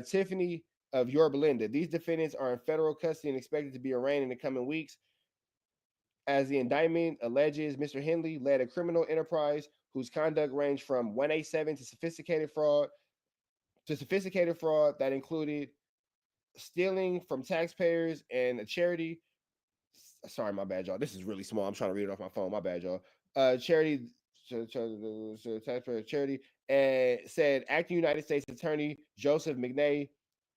Tiffany of Yorba Linda. These defendants are in federal custody and expected to be arraigned in the coming weeks. As the indictment alleges, Mr. Henley led a criminal enterprise whose conduct ranged from 187 to sophisticated fraud that included stealing from taxpayers and a charity. Sorry, my bad, y'all. This is really small. I'm trying to read it off my phone. My bad, y'all. Charity, taxpayer charity, and said acting United States Attorney Joseph McNay,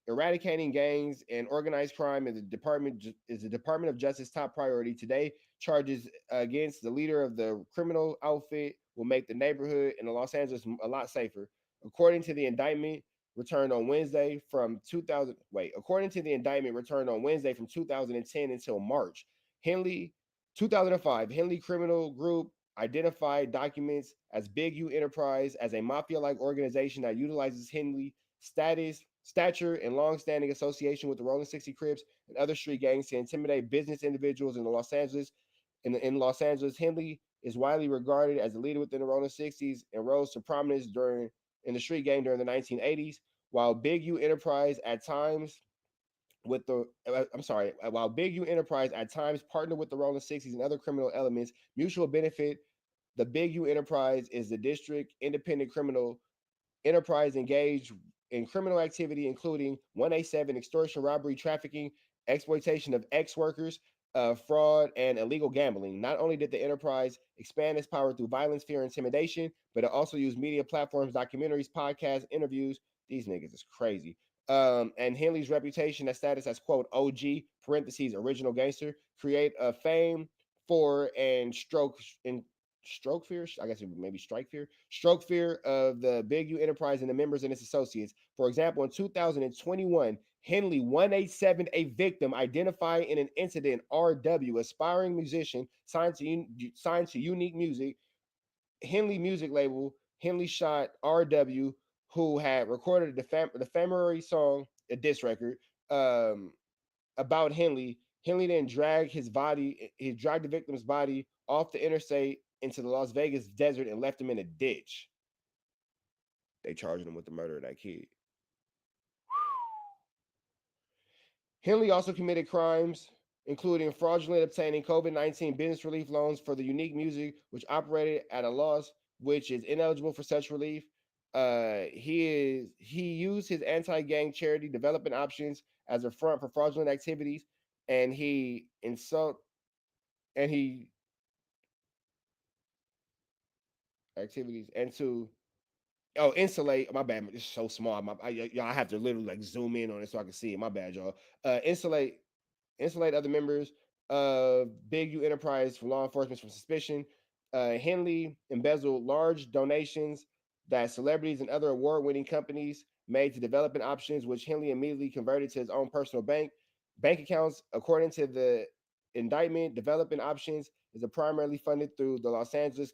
eradicating gangs and organized crime is the Department of Justice top priority. Today, charges against the leader of the criminal outfit will make the neighborhood in Los Angeles a lot safer. According to the indictment returned on Wednesday from 2010 until March, 2005, Henley Criminal Group identified documents as Big U Enterprise as a mafia-like organization that utilizes Henley stature and long-standing association with the Rolling 60 Crips and other street gangs to intimidate business individuals in Los Angeles. In Los Angeles, Henley is widely regarded as a leader within the Rolling 60s and rose to prominence in the street gang during the 1980s. While Big U Enterprise at times partnered with the Rolling 60s and other criminal elements, mutual benefit. The Big U Enterprise is the district independent criminal enterprise engaged in criminal activity, including 187, extortion, robbery, trafficking, exploitation of ex-workers, fraud, and illegal gambling. Not only did the enterprise expand its power through violence, fear, and intimidation, but it also used media platforms, documentaries, podcasts, interviews. These niggas is crazy. And Henley's reputation and status as, quote, OG, parentheses, original gangster, create a fame for and stroke fear, I guess maybe strike fear, stroke fear of the Big U Enterprise and the members and its associates. For example, in 2021, Henley 187, a victim identified in an incident, RW, aspiring musician signed to Unique Music, Henley music label. Henley shot RW, who had recorded the defamatory song, a diss record, about Henley. Henley then dragged the victim's body off the interstate into the Las Vegas desert and left him in a ditch. They charged him with the murder of that kid. Henley also committed crimes, including fraudulently obtaining COVID-19 business relief loans for the Unique Music, which operated at a loss, which is ineligible for such relief. He used his anti-gang charity Development Options as a front for fraudulent activities, and insulate. My bad, it's so small. I have to literally like zoom in on it so I can see it. My bad, y'all. Insulate other members of Big U Enterprise from law enforcement from suspicion. Henley embezzled large donations that celebrities and other award-winning companies made to Development Options, which Henley immediately converted to his own personal bank accounts. According to the indictment, Development Options is primarily funded through the Los Angeles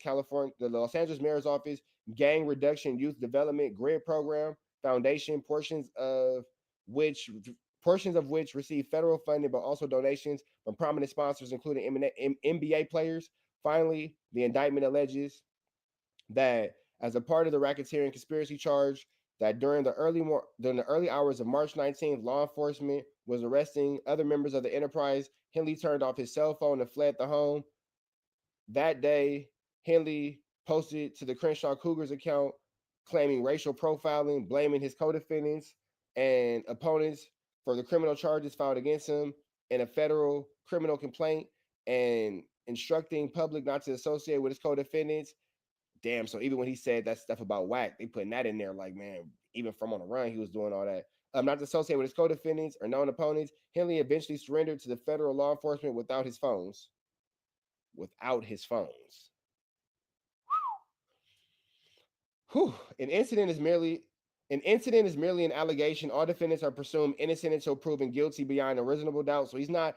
Mayor's Office Gang Reduction Youth Development Grid Program Foundation, portions of which receive federal funding, but also donations from prominent sponsors, including NBA players. Finally, the indictment alleges that as a part of the racketeering conspiracy charge, that during the early hours of March 19th, law enforcement was arresting other members of the enterprise. Henley turned off his cell phone and fled the home. That day, Henley posted to the Crenshaw Cougars account claiming racial profiling, blaming his co-defendants and opponents for the criminal charges filed against him in a federal criminal complaint, and instructing public not to associate with his co-defendants. Damn, so even when he said that stuff about Wack, they putting that in there like, man, even from on the run, he was doing all that. not associated with his co-defendants or known opponents. Henley eventually surrendered to the federal law enforcement without his phones. Whew. An incident is merely an allegation. All defendants are presumed innocent until proven guilty beyond a reasonable doubt. So he's not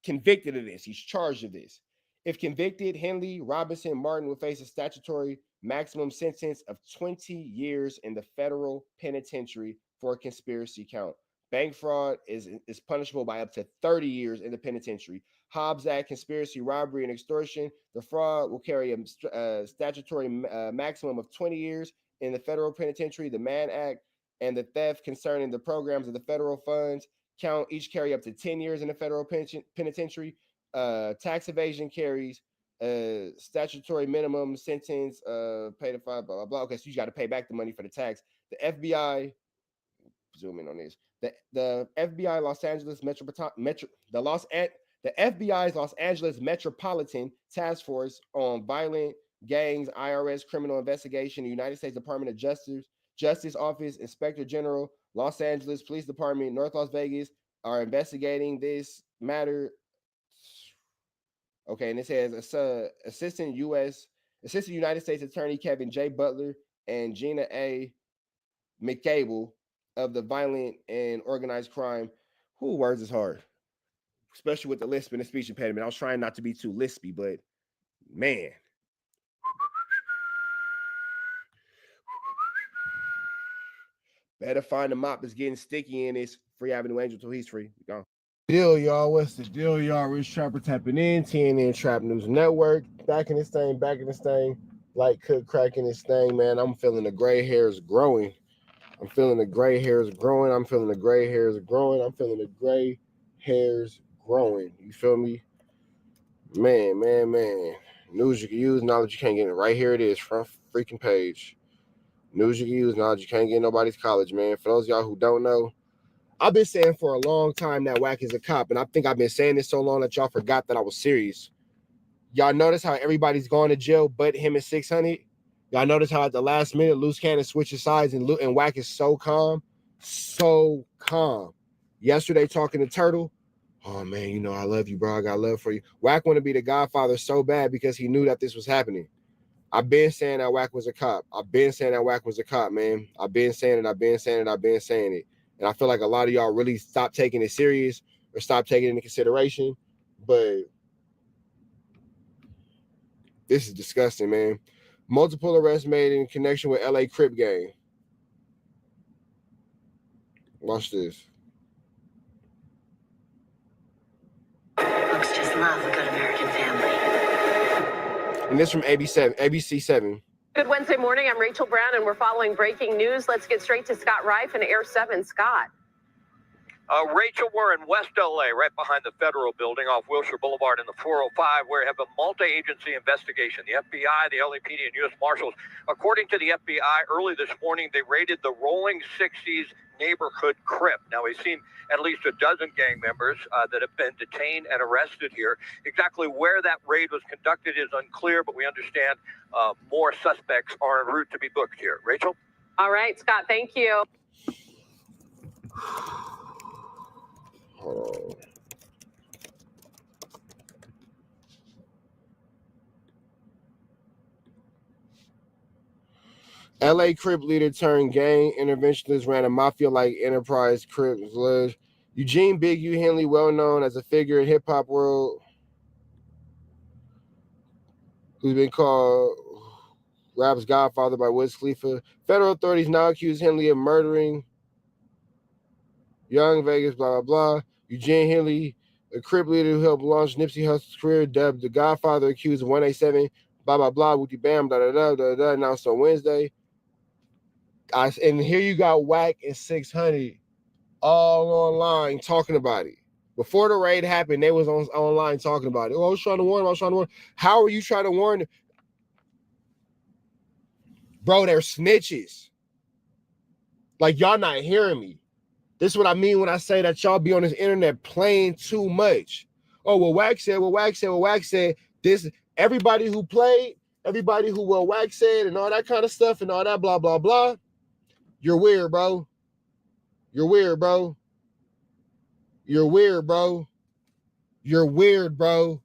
convicted of this. He's charged of this. If convicted, Henley, Robinson, Martin will face a statutory maximum sentence of 20 years in the federal penitentiary for a conspiracy count. Bank fraud is punishable by up to 30 years in the penitentiary. Hobbs Act, conspiracy, robbery, and extortion. The fraud will carry a statutory maximum of 20 years in the federal penitentiary. The Mann Act and the theft concerning the programs of the federal funds count each carry up to 10 years in the federal penitentiary. Tax evasion carries statutory minimum sentence, pay the fine, blah, blah, blah. Okay, so you got to pay back the money for the tax. The FBI, zoom in on this. The FBI the FBI's Los Angeles Metropolitan Task Force on Violent Gangs, IRS Criminal Investigation, the United States Department of Justice Office, Inspector General, Los Angeles Police Department, North Las Vegas are investigating this matter. Okay, and it says Assistant United States Attorney Kevin J. Butler and Gina A. McCable of the Violent and Organized Crime. Words is hard, especially with the lisp and the speech impediment. I was trying not to be too lispy, but man. Better find a mop that's getting sticky in this Free Avenue Angel till he's free. Gone. Deal, y'all. What's the deal, y'all? Rich Trapper tapping in. TNN Trap News Network. Back in this thing. Light Cook cracking this thing, man. I'm feeling the gray hairs growing. I'm feeling the gray hairs growing. You feel me? Man. News you can use, knowledge you can't get. Right here it is, front freaking page. News you can use, knowledge you can't get nobody's college, man. For those of y'all who don't know, I've been saying for a long time that Wack is a cop, and I think I've been saying this so long that y'all forgot that I was serious. Y'all notice how everybody's going to jail but him and 600? Y'all notice how at the last minute, Loose Cannon switches sides and Wack is so calm? So calm. Yesterday talking to Turtle, oh man, you know, I love you, bro. I got love for you. Wack want to be the godfather so bad because he knew that this was happening. I've been saying that Wack was a cop. man. I've been saying it. And I feel like a lot of y'all really stopped taking it serious or stopped taking it into consideration. But this is disgusting, man. Multiple arrests made in connection with LA Crip gang. Watch this. Folks just love a good American family. And this from ABC7. Good Wednesday morning. I'm Rachel Brown, and we're following breaking news. Let's get straight to Scott Reif in Air 7. Scott. Rachel, we're in West LA, right behind the federal building off Wilshire Boulevard in the 405, where we have a multi-agency investigation. The FBI, the LAPD, and U.S. Marshals. According to the FBI, early this morning, they raided the Rolling 60s neighborhood Crip. Now, we've seen at least a dozen gang members that have been detained and arrested here. Exactly where that raid was conducted is unclear, but we understand more suspects are en route to be booked here. Rachel? All right, Scott, thank you. Hold on. LA Crip leader turned gang interventionist ran a mafia-like enterprise. Crip was Eugene Big U Henley, well known as a figure in hip-hop world, who's been called rap's godfather by Wiz Khalifa. Federal authorities now accuse Henley of murdering Young Vegas, blah, blah, blah. Eugene Henley, a Crip leader who helped launch Nipsey Hussle's career, dubbed the Godfather, accused of 187, blah, blah, blah, wooty bam, da, da, da, da, da, announced on Wednesday. And here you got Wack and 600 all online talking about it. Before the raid happened, they was online talking about it. Oh, I was trying to warn him. How are you trying to warn them? Bro, they're snitches. Like, y'all not hearing me. This is what I mean when I say that y'all be on this internet playing too much. Oh, well, Wack said. This, everybody who played, everybody who Wack said and all that kind of stuff and all that blah, blah, blah. You're weird, bro. You're weird, bro. You're weird, bro. You're weird, bro.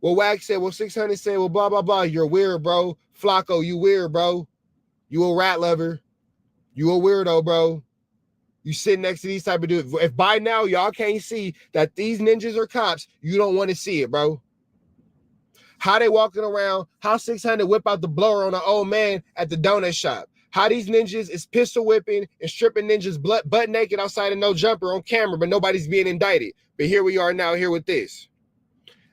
Well, Wack said, well, 600 said, well, blah, blah, blah. You're weird, bro. FLAKKO, you weird, bro. You a rat lover. You a weirdo, bro. You sit next to these type of dudes. If by now y'all can't see that these ninjas are cops, you don't want to see it, bro. How they walking around, how 600 whip out the blower on an old man at the donut shop. How these ninjas is pistol whipping and stripping ninjas butt naked outside of no jumper on camera, but nobody's being indicted. But here we are now here with this.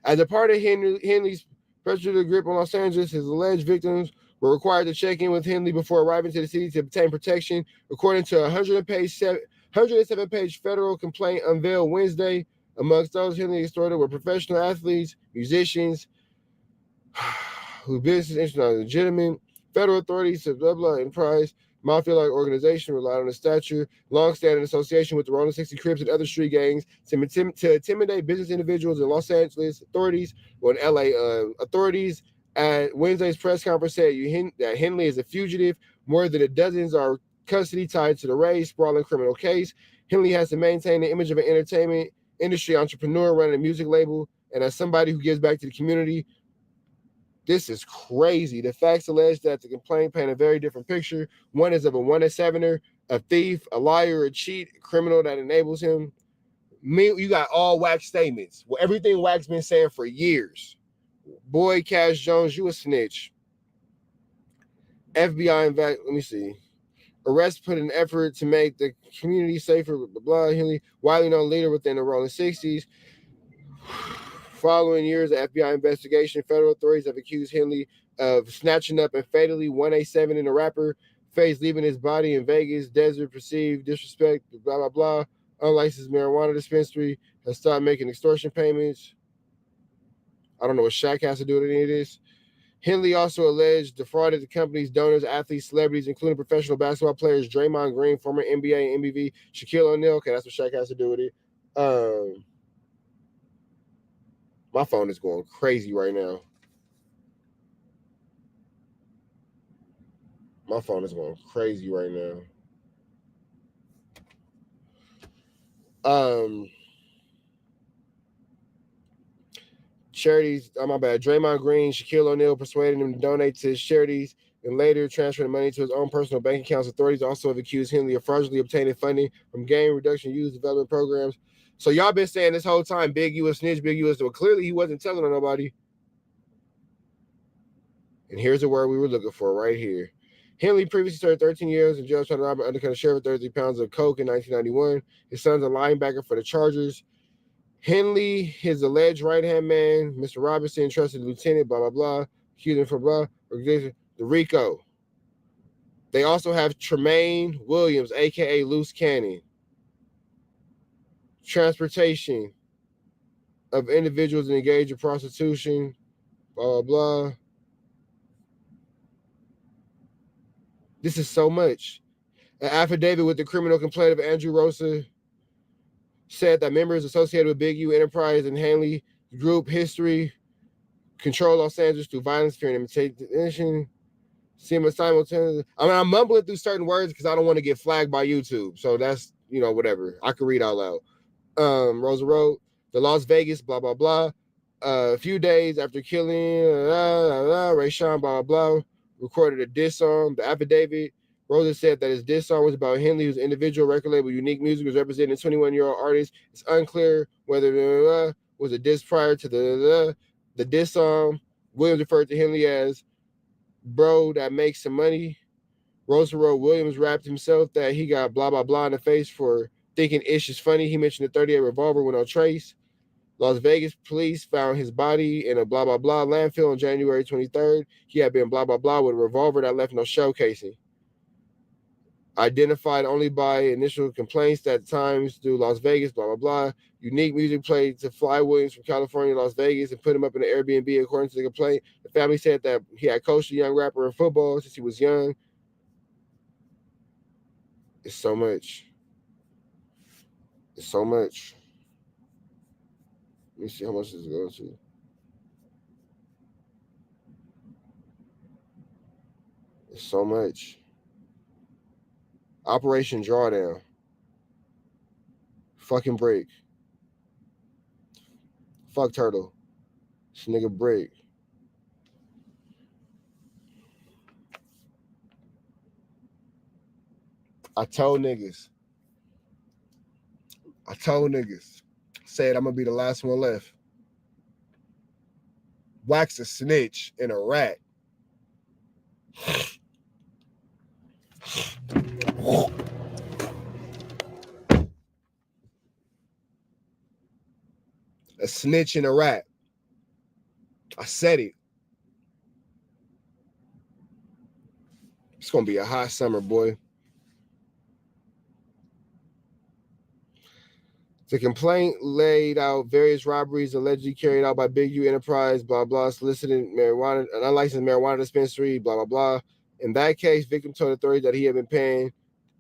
As a part of Henley's pressure grip on Los Angeles, his alleged victims were required to check in with Henley before arriving to the city to obtain protection, according to a 107-page federal complaint unveiled Wednesday. Amongst those Henley extorted were professional athletes, musicians, whose business interests are legitimate. Federal authorities to blah blah enterprise, mafia-like organization relied on a stature, long-standing association with the Rolling 60 Crips and other street gangs to intimidate business individuals in Los Angeles. Authorities, well, in LA, authorities at Wednesday's press conference said that Henley is a fugitive. More than a dozen are custody tied to the raised, sprawling criminal case. Henley has to maintain the image of an entertainment industry entrepreneur running a music label and as somebody who gives back to the community. This is crazy. The facts allege that the complaint paint a very different picture. One is of a 1-7er, a thief, a liar, a cheat, a criminal that enables him. You got all Wack statements. Well, everything Wack's been saying for years. Boy, Cash Jones, you a snitch. FBI, let me see. Arrest put an effort to make the community safer, blah, blah, blah. Henley, widely known leader within the Rolling 60s. Following years of FBI investigation, federal authorities have accused Henley of snatching up and fatally 187 in a rapper face, leaving his body in Vegas desert, perceived disrespect, blah, blah, blah. Unlicensed marijuana dispensary has stopped making extortion payments. I don't know what Shaq has to do with any of this. Henley also alleged defrauded the company's donors, athletes, celebrities, including professional basketball players Draymond Green, former NBA and MVP, Shaquille O'Neal. Okay, that's what Shaq has to do with it. My phone is going crazy right now. My phone is going crazy right now. Charities, my bad. Draymond Green, Shaquille O'Neal persuaded him to donate to his charities and later transfer the money to his own personal bank accounts. Authorities also have accused Henley of fraudulently obtaining funding from gang reduction youth development programs. So y'all been saying this whole time, Big U a snitch, Big U is, well, clearly he wasn't telling on nobody. And here's the word we were looking for right here. Henley previously served 13 years in jail trying to rob an undercover sheriff of 30 pounds of coke in 1991. His son's a linebacker for the Chargers. Henley, his alleged right-hand man, Mr. Robinson, trusted lieutenant, blah, blah, blah, accused him for blah, organization, the Rico. They also have Tremaine Williams, a.k.a. Loose Cannon. Transportation of individuals engaged in prostitution, blah, blah, blah. This is so much. An affidavit with the criminal complaint of Andrew Rosa said that members associated with Big U Enterprise and Henley Group history control Los Angeles through violence, fear, and intimidation. Simultaneously. I mean, I'm mumbling through certain words because I don't want to get flagged by YouTube. So that's, whatever. I can read out loud. Rosa wrote, the Las Vegas, blah, blah, blah. A few days after killing Ray Sean, blah, blah, blah, recorded a diss song. The affidavit, Rosa said that his diss song was about Henley, whose individual record label, Unique Music, was representing a 21-year-old artist. It's unclear whether was a diss prior to the diss song. Williams referred to Henley as bro that makes some money. Rosa wrote Williams rapped himself that he got blah, blah, blah in the face for thinking Ish is funny. He mentioned a 38 revolver with no trace. Las Vegas police found his body in a blah, blah, blah landfill on January 23rd. He had been blah, blah, blah with a revolver that left no shell casing. Identified only by initial complaints at times through Las Vegas, blah, blah, blah. Unique Music played to Fly Williams from California, Las Vegas, and put him up in an Airbnb, according to the complaint. The family said that he had coached a young rapper in football since he was young. It's so much. It's so much. Let me see how much this is going to. It's so much. Operation Drawdown. Fucking break. Fuck Turtle. This nigga break. I told niggas. Said I'm gonna be the last one left. Wack's a snitch and a rat. A snitch and a rat. I said it. It's gonna be a hot summer, boy. The complaint laid out various robberies allegedly carried out by Big U Enterprise, blah, blah, soliciting marijuana, an unlicensed marijuana dispensary, blah, blah, blah. In that case, victim told authorities that he had been paying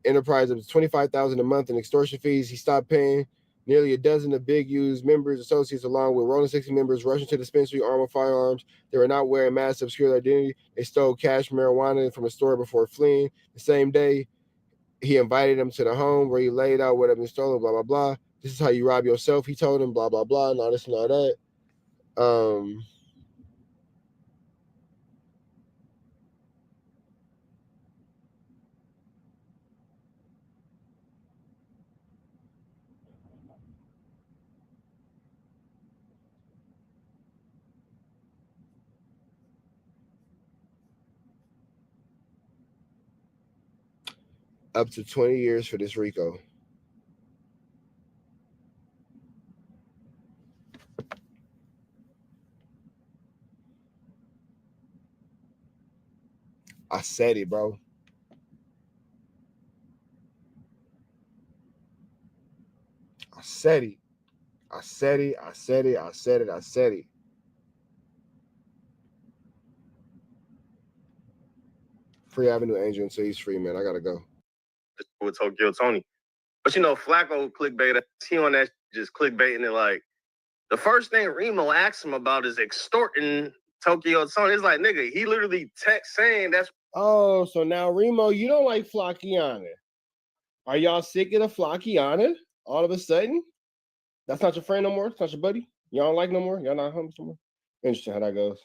Enterprise up to $25,000 a month in extortion fees. He stopped paying. Nearly a dozen of Big U's members, associates, along with Rolling 60 members, rushed into the dispensary armed with firearms. They were not wearing masks to obscure their identity. They stole cash marijuana from a store before fleeing. The same day, he invited them to the home where he laid out what had been stolen, blah, blah, blah. This is how you rob yourself, he told him, blah, blah, blah, and all this and all that. Up to 20 years for this Rico. I said it, bro. I said it. I said it. I said it. I said it. I said it. Free Avenue Angel until he's free, man. I gotta go. With Tokyo Tony. But you know, FLAKKO clickbait, he on that just clickbaiting it like the first thing Remo asks him about is extorting Tokyo Tony. It's like, nigga, he literally text saying that's. Oh, so now Remo, you don't like Flockiana. Are y'all sick of the Flockiana all of a sudden? That's not your friend no more? It's not your buddy? Y'all don't like no more? Y'all not homies no more? Interesting how that goes.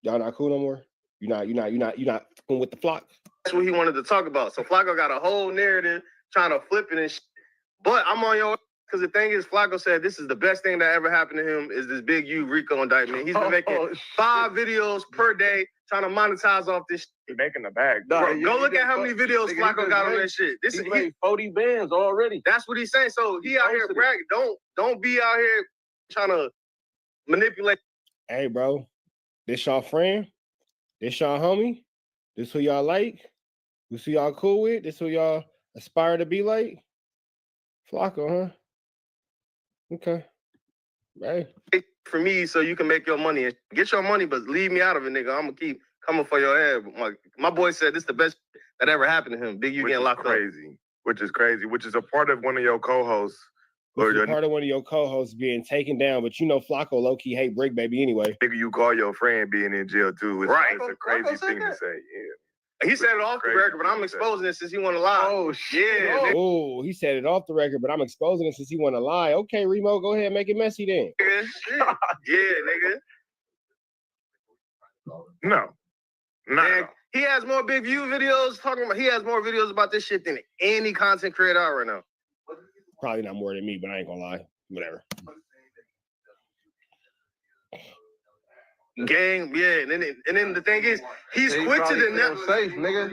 Y'all not cool no more? You're not fucking with the flock? That's what he wanted to talk about. So FLAKKO got a whole narrative trying to flip it and shit. But I'm on your, because the thing is, FLAKKO said this is the best thing that ever happened to him is this Big U Rico indictment. He's been making 5 videos per day trying to monetize off this shit. He's making the bag. Bro, go look at how many videos FLAKKO got on that shit. This is made 40 bands already. That's what he's saying. So he out here bragging. Don't be out here trying to manipulate. Hey, bro, this y'all friend? This y'all homie? This who y'all like? This who y'all cool with? This who y'all aspire to be like? FLAKKO, huh? Okay. Hey. For me, so you can make your money and get your money, but leave me out of it, nigga. I'm gonna keep coming for your head. My boy said this is the best that ever happened to him. Big U getting locked up. Which is crazy. Which is a part of one of your co-hosts. Part of one of your co-hosts being taken down, but you know FLAKKO low-key hate Brick Baby anyway. Nigga, you call your friend being in jail too. It's a crazy thing to say. Yeah. He said it off the record, but I'm exposing it since he want to lie. Oh shit. Yeah. Oh, he said it off the record, but I'm exposing it since he want to lie. Okay, Remo, go ahead and make it messy then. Yeah, nigga. No. Man, he has more Big View videos talking about. He has more videos about this shit than any content creator out right now. Probably not more than me, but I ain't gonna lie. Whatever. Gang, yeah, and then the thing is, he's quick to denounce. Safe, nigga.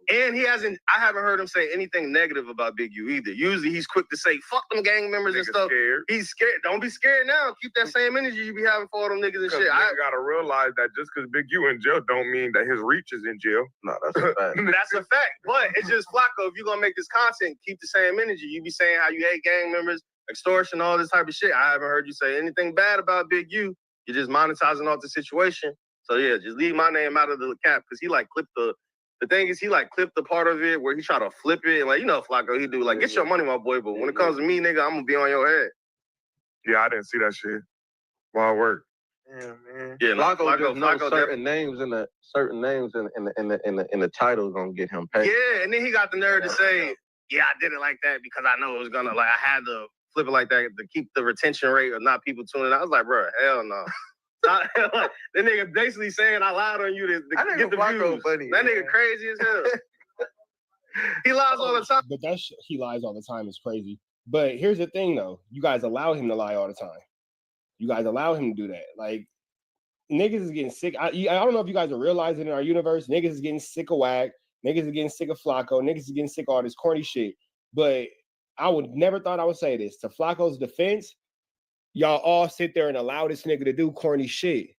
And I haven't heard him say anything negative about Big U either. Usually he's quick to say, fuck them gang members and stuff. Scared. He's scared. Don't be scared now. Keep that same energy you be having for all them niggas and shit. I gotta realize that just because Big U in jail don't mean that his reach is in jail. No, that's a fact. That's a fact. But it's just FLAKKO. If you're gonna make this content, keep the same energy. You be saying how you hate gang members, extortion, all this type of shit. I haven't heard you say anything bad about Big U. You're just monetizing off the situation. So yeah, just leave my name out of the cap because he like clipped the thing is he like clipped the part of it where he try to flip it and like, you know, FLAKKO, he do like, get your money, my boy. But when it comes to me, nigga, I'm gonna be on your head. Yeah, I didn't see that shit. Wild work. Yeah, man. Yeah, FLAKKO certain names in the titles gonna get him paid. Yeah, and then he got the nerve to say yeah, I did it like that because I know it was gonna, like, I had to flip it like that to keep the retention rate of not people tuning in. I was like, bro, hell no. Like, that nigga basically saying I lied on you to get the views. Funny, that nigga crazy as hell. He lies all the time. But he lies all the time is crazy. But here's the thing, though. You guys allow him to lie all the time. You guys allow him to do that. Like, niggas is getting sick. I don't know if you guys are realizing in our universe, niggas is getting sick of Wack. Niggas is getting sick of FLAKKO. Niggas is getting sick of all this corny shit. But I would never thought I would say this. To FLAKKO's defense, y'all all sit there and allow this nigga to do corny shit.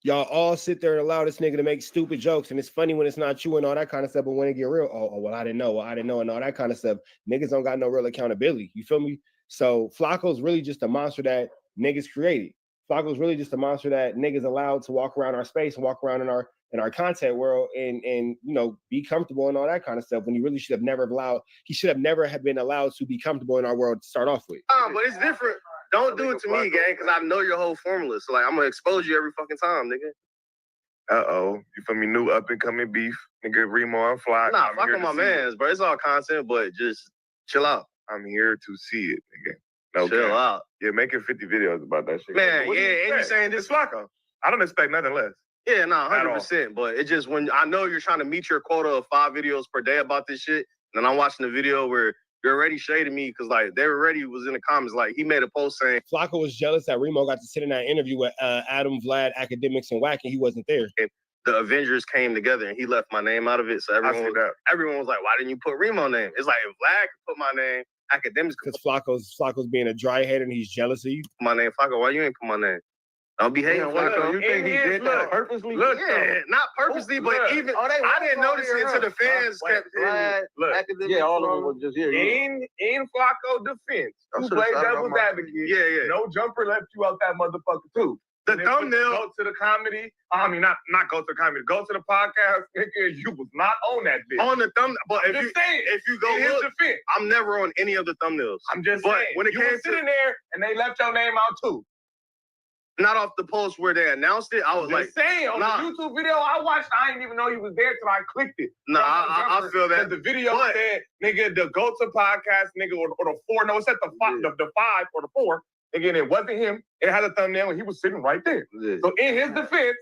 Y'all all sit there and allow this nigga to make stupid jokes. And it's funny when it's not you and all that kind of stuff. But when it get real, well, I didn't know. Well, I didn't know and all that kind of stuff. Niggas don't got no real accountability. You feel me? So FLAKKO's really just a monster that niggas created. FLAKKO's really just a monster that niggas allowed to walk around our space and walk around in our content world and you know, be comfortable and all that kind of stuff when he really should have never been allowed to be comfortable in our world to start off with. But it's different. Don't do it to me, gang, because I know your whole formula. So, like, I'm going to expose you every fucking time, nigga. Uh-oh. You feel me? New up-and-coming beef. Nigga, Remo and Fly. Nah, fuck with my mans, bro. It's all content, but just chill out. I'm here to see it, nigga. Okay. Chill out. Yeah, making 50 videos about that shit. Man, yeah, and you saying this FLAKKO. I don't expect nothing less. Yeah, no, 100%. But it just, when I know you're trying to meet your quota of 5 videos per day about this shit, and I'm watching the video where you're already shading me because, like, they already was in the comments, like, he made a post saying FLAKKO was jealous that Remo got to sit in that interview with Adam, Vlad, Academics, and Wack, and he wasn't there. And the Avengers came together, and he left my name out of it. So everyone was like, why didn't you put Remo name? It's like, if Vlad could put my name, Academics could. Because FLAKKO's being a dry head and he's jealous of you. My name, FLAKKO, why you ain't put my name? Don't be hating, FLAKKO. You think he did that purposely? Look, yeah, not purposely, but even I didn't notice it until the fans kept hitting. Yeah, all of them was just here. In FLAKKO defense, who played devil's advocate? Yeah. No jumper left you out that motherfucker too. The thumbnail. Go to the comedy. I mean, not go to the comedy. Go to the podcast. Nigga, you was not on that bitch. On the thumbnail, but if you go look, defense, I'm never on any of the thumbnails. I'm just saying. When it you came were sitting there and they left your name out too. Not off the post where they announced it. I was just saying, on the YouTube video I watched, I didn't even know he was there till I clicked it. Nah, I feel that. The video said, nigga, the go to podcast, nigga, or the 4. No, it said the 5 or the 4. Again, it wasn't him. It had a thumbnail and he was sitting right there. Yeah. So in his defense,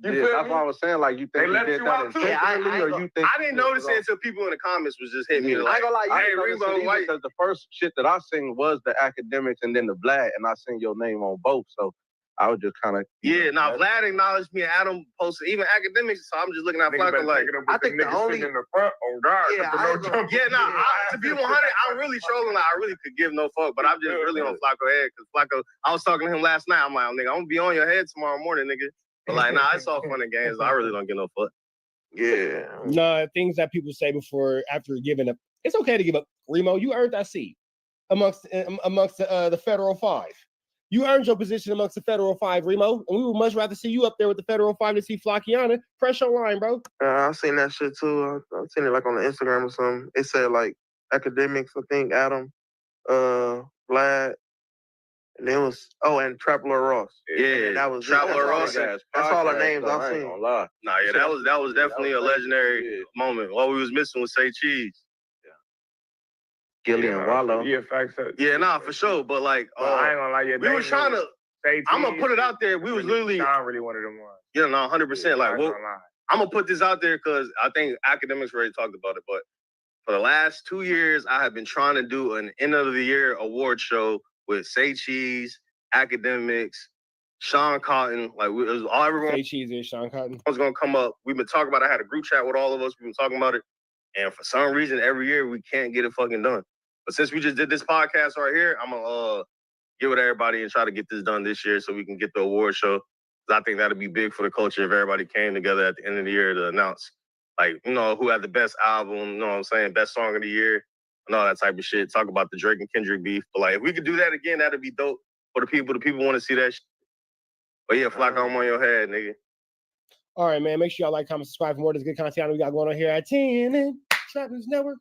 you feel that's me? what I was saying. Like, you think they he did that intentionally, or you think I didn't notice it until people in the comments was just hitting me like, I ain't gonna lie, hey, Remo, why? Because the first shit that I seen was the Academics and then the Vlad, and I seen your name on both. So I was just kind of Vlad acknowledged me and Adam posted even Academics, so I'm just looking at FLAKKO like I think the only in the front on guard. To be 100, I'm really trolling. Like, I really could give no fuck, but I'm just really on FLAKKO head because FLAKKO. I was talking to him last night. I'm like, nigga, I'm gonna be on your head tomorrow morning, nigga. But like, nah, it's all fun and games. I really don't give no fuck. Yeah. Nah, things that people say after giving up. It's okay to give up. Remo, you earned that seat amongst the Federal 5. You earned your position amongst the Federal 5, Remo, and we would much rather see you up there with the Federal 5 than see Flackiana. Press your line, bro. I seen that shit too. I seen it like on the Instagram or something. It said like Academics, I think, Adam, Vlad, and it was and Traveler Ross. Yeah, that was Traveler Ross. That's all the names I've seen. Nah, yeah, that was definitely a legendary moment. All we was missing was Say Cheese. Gilly and Wallow. Yeah, facts. Yeah, nah, for sure. But like, I ain't gonna lie, we were trying to. I'm gonna put it out there. We was literally. Sean really wanted them ones. Yeah, no, 100%. Like, I'm gonna put this out there because I think Academics already talked about it. But for the last 2 years, I have been trying to do an end of the year award show with Say Cheese, Academics, Sean Cotton. Like, it was all everyone. Say Cheese and Sean Cotton was gonna come up. We've been talking about it. I had a group chat with all of us. We've been talking about it. And for some reason, every year we can't get it fucking done. But since we just did this podcast right here, I'm gonna get with everybody and try to get this done this year so we can get the award show. I think that'd be big for the culture if everybody came together at the end of the year to announce, like, you know, who had the best album, you know what I'm saying, best song of the year, and all that type of shit. Talk about the Drake and Kendrick beef. But like, if we could do that again, that'd be dope for the people. The people want to see that shit. But yeah, FLAKKO, I'm on your head, nigga. All right, man. Make sure y'all like, comment, subscribe for more of this good content we got going on here at TNN Trap News Network.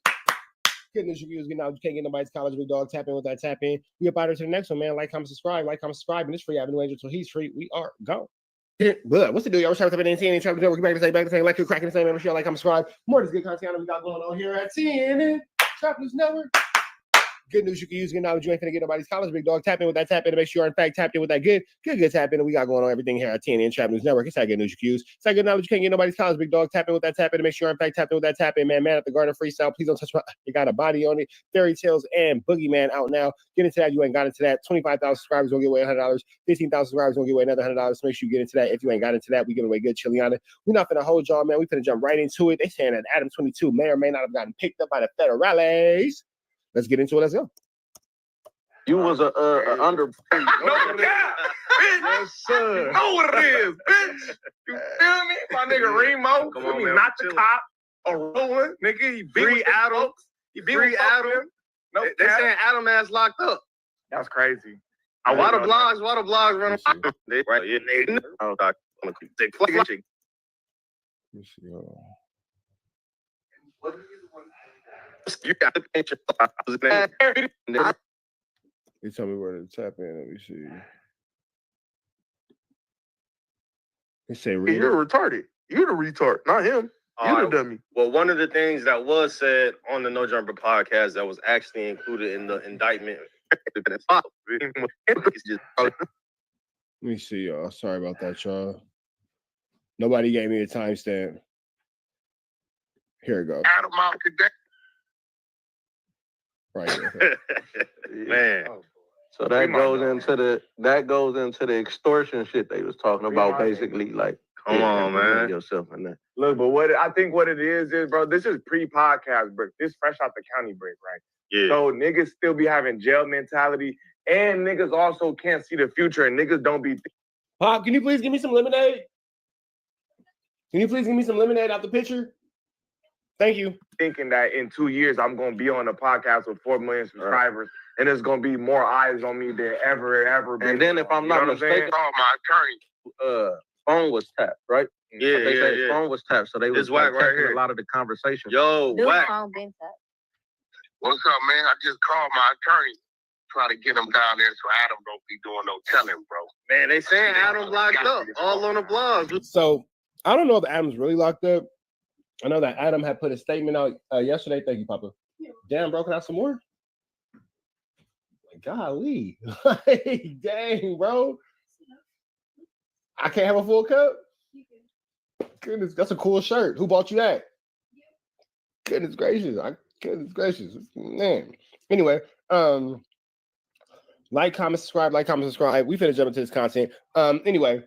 Good news reviews, getting out. You can't get nobody's college, big dog. Tap in with that tap in. We up out here to the next one, man. Like, comment, subscribe. Like, comment, subscribe. And it's free. Avenue Angel, so he's free. We are gone. But what's the deal? Y'all trying to type in TNN Trap News Network. Back to say, like, you're cracking the same, man. Make sure y'all like, comment, subscribe. More of this good content we got going on here at TNN Trap News Network. Good news you can use. Good knowledge you ain't finna get nobody's college, big dog. Tap in with that tap in to make sure you are in fact tapped in with that good tap in. And we got going on everything here at TNN Trap News Network. It's that good news you can use. It's that good knowledge you can't get nobody's college, big dog. Tap in with that tap in to make sure you are in fact tapped in with that tap in. Man at the Garden Freestyle. Please don't touch my. You got a body on it. Fairy Tales and Boogeyman out now. Get into that. You ain't got into that. 25,000 subscribers gonna get away $100. 15,000 subscribers gonna get away another $100. So make sure you get into that. If you ain't got into that, we give away good Chiliana. We're not finna hold y'all, man. We finna jump right into it. They saying that Adam 22 may or may not have gotten picked up by the federales. Let's get into it. Let's go. You was a under. No cap, bitch. Yes, sir. You know what it is, bitch. You feel me? My nigga Remo. Come on, He man. not the cop. A rolling nigga. He beat Free with the Adam. folks. He beat Free with Adam. No They cap. saying Adam ass locked up. That's crazy. Why the blogs run? They right. Yeah, they You got to pinch your. You tell me where to tap in. Let me see. They say You're retarded. You're the retard, not him. You're the dummy. Well, one of the things that was said on the No Jumper podcast that was actually included in the indictment. Let me see, y'all. Sorry about that, y'all. Nobody gave me a timestamp. Here we go. Adam out today. Right here. Man. So that goes into the extortion shit they was talking about, basically. Like, come on, man. Yourself in that. Look, but I think what it is, bro, this is pre-podcast break. This fresh out the county break, right? Yeah. So niggas still be having jail mentality, and niggas also can't see the future, and niggas don't be. Pop, can you please give me some lemonade? Can you please give me some lemonade out the pitcher? Thank you. Thinking that in 2 years I'm gonna be on a podcast with 4 million subscribers, and there's gonna be more eyes on me than ever been. And then if I'm not mistaken, my attorney. Phone was tapped, right? Yeah, they said yeah. Phone was tapped, so they was Wack like, right taking here. a lot of the conversation. Yo, Wack. What's up, man? I just called my attorney, try to get him down there so Adam don't be doing no telling, bro. Man, they saying Adam locked up all on the blogs. So I don't know if Adam's really locked up. I know that Adam had put a statement out yesterday. Thank you, Papa. Damn, bro, can I have some more? Golly. Dang, bro. I can't have a full cup? Goodness, that's a cool shirt. Who bought you that? Goodness gracious. Goodness gracious. Man. Anyway, like, comment, subscribe. We finna jump into this content. Anyway,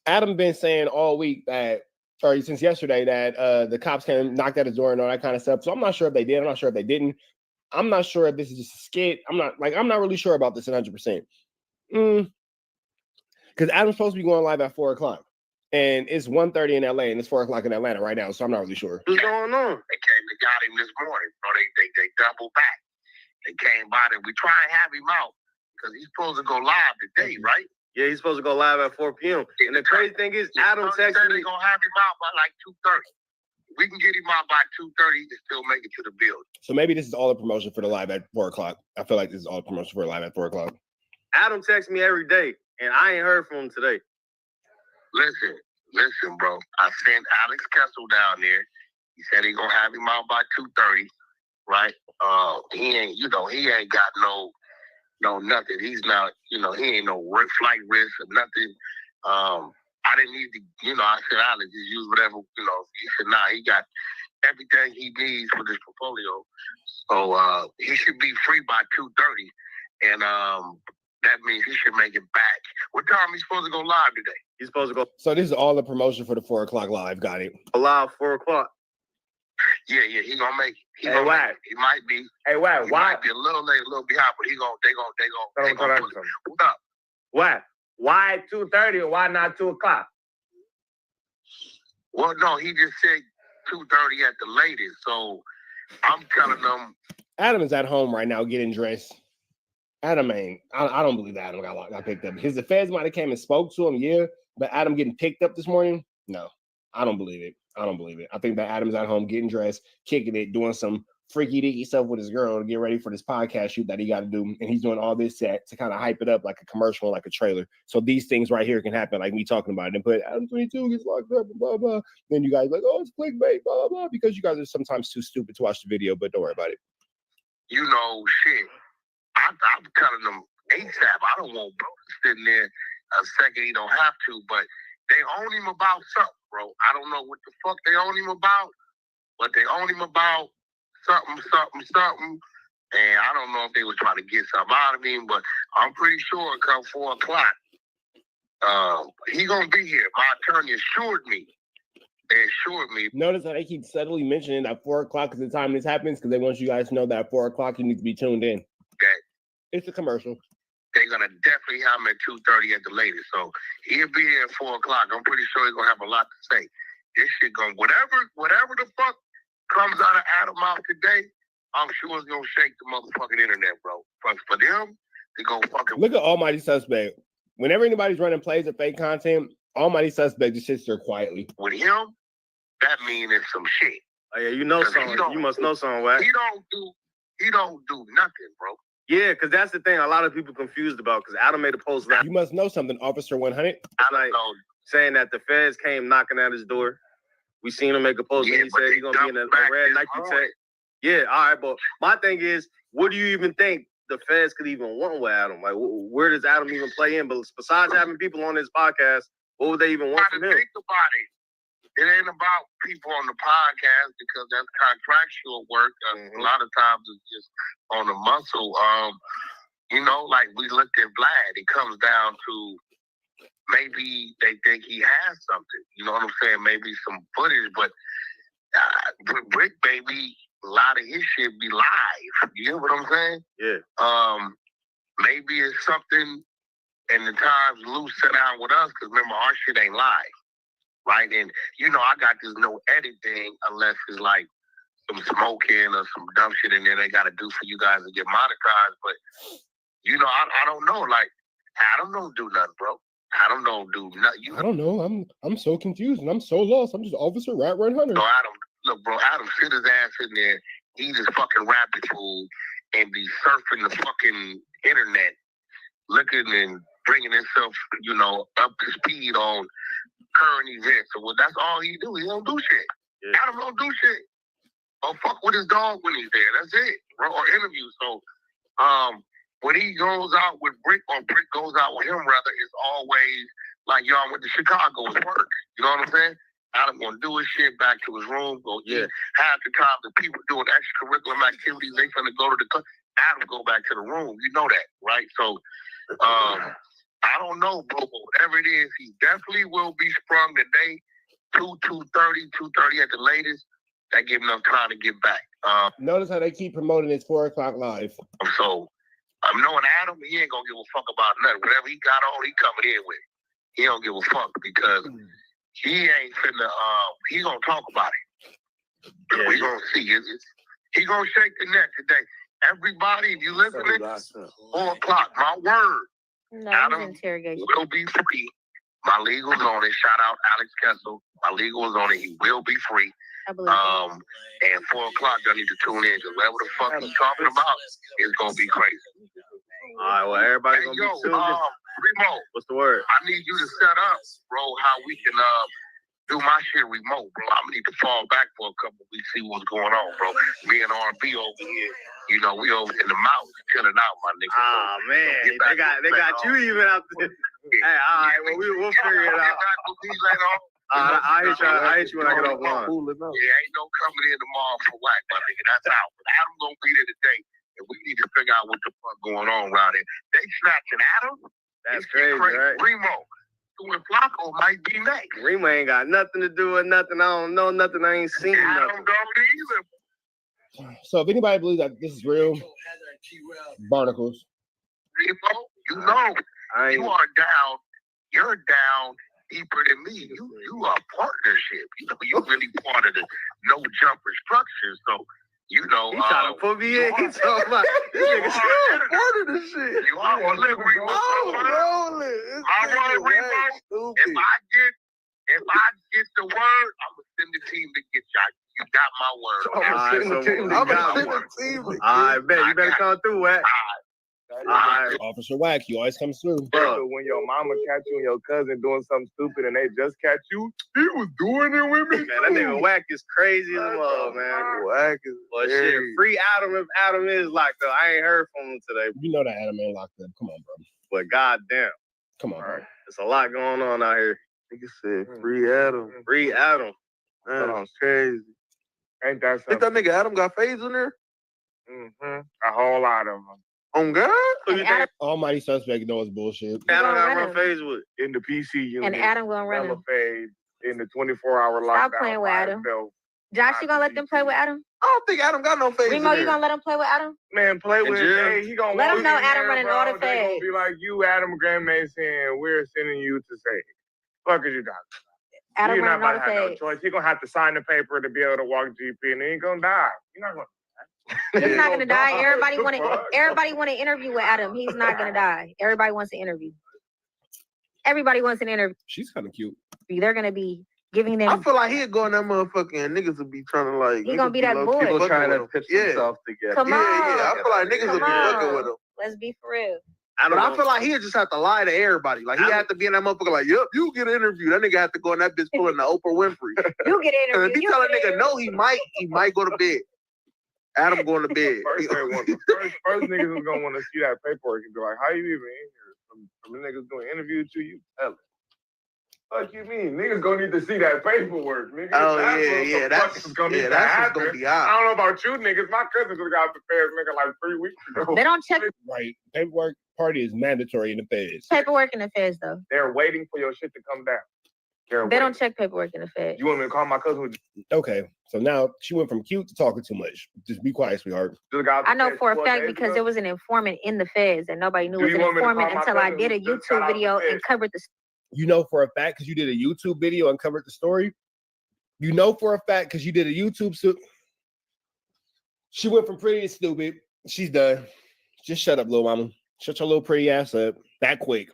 Adam been saying all week that, or since yesterday, that the cops came, knocked at his door and all that kind of stuff. So I'm not sure if they did. I'm not sure if they didn't. I'm not sure if this is just a skit. I'm not really sure about this 100%. Because Adam's supposed to be going live at 4 o'clock. And it's 1:30 in LA and it's 4 o'clock in Atlanta right now. So I'm not really sure. What's going on? They came and got him this morning, bro. They doubled back. They came by there. We try and have him out because he's supposed to go live today, right? Yeah, he's supposed to go live at 4 p.m. And the crazy thing is, Adam texted me. They're going to have him out by like 2:30. We can get him out by 2:30 to still make it to the building. So maybe this is all a promotion for the live at 4 o'clock. I feel like this is all a promotion for a live at 4 o'clock. Adam texts me every day, and I ain't heard from him today. Listen, bro. I sent Alex Kessel down there. He said he gonna have him out by 2:30, right? He ain't got no nothing. He's not, he ain't no flight risk or nothing. I didn't need to, I said, Alex, just use whatever, he said, nah, he got everything he needs for this portfolio. So he should be free by 2:30. And that means he should make it back. What time he's supposed to go live today? He's supposed to go. So this is all a promotion for the 4 o'clock live. Got it. Live 4 o'clock. Yeah, he gonna make it. He might be. Hey, Wack, he might be a little late, a little behind, but they gonna pull it. What up? Wack, why 2:30 or why not 2 o'clock? Well, no, he just said 2:30 at the latest. So I'm telling them. Adam is at home right now getting dressed. Adam ain't. I don't believe that Adam got picked up. Because the feds might have came and spoke to him, yeah. But Adam getting picked up this morning? No, I don't believe it. I think that Adam's at home getting dressed, kicking it, doing some freaky deaky stuff with his girl to get ready for this podcast shoot that he got to do. And he's doing all this to kind of hype it up like a commercial, like a trailer. So these things right here can happen, like me talking about it. And put Adam 22 gets locked up and blah, blah. Then you guys like, oh, it's clickbait, blah, blah, because you guys are sometimes too stupid to watch the video, but don't worry about it. you know, shit. I'm telling them ASAP. I don't want bro sitting there a second. He don't have to, but they own him about something, bro. I don't know what the fuck they own him about, but they own him about something. And I don't know if they was trying to get something out of him, but I'm pretty sure come 4 o'clock, he gonna be here. My attorney assured me. They assured me. Notice how they keep subtly mentioning that 4 o'clock is the time this happens because they want you guys to know that at 4 o'clock you need to be tuned in. Okay. It's a commercial. They're gonna definitely have him at 2:30 at the latest. So he'll be here at 4 o'clock. I'm pretty sure he's gonna have a lot to say. This shit gonna whatever the fuck comes out of Adam mouth today, I'm sure it's gonna shake the motherfucking internet, bro. For them to go fucking look at Almighty Suspect. Whenever anybody's running plays or fake content, Almighty Suspect just sits there quietly. With him, that means it's some shit. Oh yeah, you know something. You must know something, Wack. He don't do nothing, bro. Yeah, because that's the thing a lot of people confused about. Because Adam made a post last. You must know something, Officer 100. Like saying that the feds came knocking at his door. We seen him make a post and he said he's gonna be in a red Nike tech. Yeah, all right, but my thing is, what do you even think the feds could even want with Adam? Like, where does Adam even play in? But besides having people on his podcast, what would they even want from him? Think about it. It ain't about people on the podcast because that's contractual work. A lot of times it's just on the muscle. You know, like we looked at Vlad, it comes down to maybe they think he has something. You know what I'm saying? Maybe some footage, but with Rick, baby, a lot of his shit be live. You know what I'm saying? Yeah. Maybe it's something in the times Lou sat down with us, because remember, our shit ain't live. Right? And, you know, I got this no edit thing unless it's like some smoking or some dumb shit in there they got to do for you guys to get monetized. But, you know, I don't know. Like, Adam don't do nothing, bro. Adam don't do nothing. I don't know. I'm so confused and I'm so lost. I'm just Officer Rat 100. So Adam, look, bro, Adam sit his ass in there, eat his fucking rabbit food, and be surfing the fucking internet, looking and bringing himself, you know, up to speed on current events. So that's all he do. He don't do shit. Yeah. Adam don't do shit. Or fuck with his dog when he's there. That's it. Bro, or interview. So when he goes out with Brick or Brick goes out with him, rather, it's always like y'all went to Chicago with work. You know what I'm saying? Adam gonna do his shit back to his room, go eat. Half the time the people doing extracurricular activities, they finna go to the club. Adam go back to the room. You know that, right? So I don't know, bro, but whatever it is, he definitely will be sprung today, 2:30 at the latest. That give enough time to get back. Notice how they keep promoting his 4 o'clock live. So I'm knowing Adam, he ain't gonna give a fuck about nothing. Whatever he got on, he coming in with. He don't give a fuck because he ain't finna, he gonna talk about it. Yeah. We gonna see. He gonna shake the net today. Everybody, if you listening, 4 o'clock, my word. No, Adam interrogation will be free. My legal's on it. Shout out Alex Kessel. My legal is on it. He will be free. I believe and 4 o'clock, y'all need to tune in because whatever the fuck he's talking about is gonna be crazy. All right, well, everybody gonna be tuned in. Remo, what's the word? I need you to set up, bro, how we can do my shit remote, bro. I'm gonna need to fall back for a couple of weeks, see what's going on, bro. Me and R&B over here, you know, we over in the mountains chilling out, my nigga. Oh man, they got you even out there. Hey, all right, well we'll figure it out. I hit you when I get offline. Yeah, ain't no coming in tomorrow for Wack, my nigga. That's out. But Adam gonna be there today, and we need to figure out what the fuck going on around here. They snatching Adam. That's crazy, right? Remo. Doing FLAKKO might be next. Remo ain't got nothing to do with nothing. I don't know nothing. I ain't seen Adam nothing. don't either. So if anybody believes that this is real, barnacles. Remo, you know, you are down. You're down deeper than me. You are partnership. You know, you really part of the no jumper structure. So, you know, he trying to put me in. He talking about this nigga still part of the shit. You are on Remo. If I get the word, I'm gonna send the team to get y'all. You got my word. I'm gonna send the team. I bet you better come through, Wack. Officer Wack, he always comes through. So when your mama catch you and your cousin doing something stupid and they just catch you, he was doing it with me. Man, that nigga Wack is crazy as well, man. Wack is shit. Free Adam if Adam is locked up. I ain't heard from him today. You know that Adam ain't locked up. Come on, bro. But goddamn. Come on, bro. There's a lot going on out here. Nigga said free Adam. Free Adam. That's crazy. Ain't that Think something? that nigga Adam got fades in there? Mm-hmm. A whole lot of them. On God? Who you think? Almighty suspect knows bullshit. Adam got run run him. phase with. In the PC unit. And Adam gonna run him. Fade in the 24-hour lockdown. Stop playing with by Adam. himself. Josh, you gonna let them play with Adam? I don't think Adam got no fades Remo, in you there. gonna let him play with Adam? Man, play with Jim? him. Hey, he gonna Let walk him know in Adam there, running bro. all the They gonna fades. be like, you, Adam Grandma, saying we're sending you to say, fuck is you talking about? Adam You're not running all about the to have no fades. choice. He's gonna have to sign the paper to be able to walk GP, and then he's gonna die. You're not gonna. He's not gonna die. Everybody want to interview with Adam. He's not gonna die. Everybody wants an interview. Everybody wants an interview. She's kind of cute. They're gonna be giving them. I feel like he'd go in that motherfucker and niggas would be trying to like. He gonna be that boy. People trying to him. pitch Yeah. themselves together. Come on. Yeah. I feel like niggas would be Come fucking on. with him. Let's be for real. But I feel like he'd just have to lie to everybody. Like he had to be in that motherfucker like, yep, you get an interview. That nigga had to go in that bitch pulling the Oprah Winfrey. You get an And interview. if he You tell a get an nigga no, he might go to bed. Adam going to bed. First niggas is gonna want to see that paperwork and be like, how you even in here? From the niggas doing interviews to you, tell it. Fuck you mean? Niggas gonna need to see that paperwork, nigga. Oh, That's what's gonna need to happen. I don't know about you niggas. My cousin just got the feds nigga like 3 weeks ago. They don't check Right. Paperwork party is mandatory in the feds. paperwork in the feds though. They're waiting for your shit to come down. They don't check paperwork in the feds. You want me to call my cousin? Okay. So now she went from cute to talking too much. Just be quiet, sweetheart. I know for a fact because there was an informant in the feds and nobody knew it was an informant until I did a YouTube video and covered the. You know for a fact because you did a YouTube video and covered the story. You know for a fact because you did a YouTube. She went from pretty to stupid. She's done. Just shut up, little mama. Shut your little pretty ass up. That quick.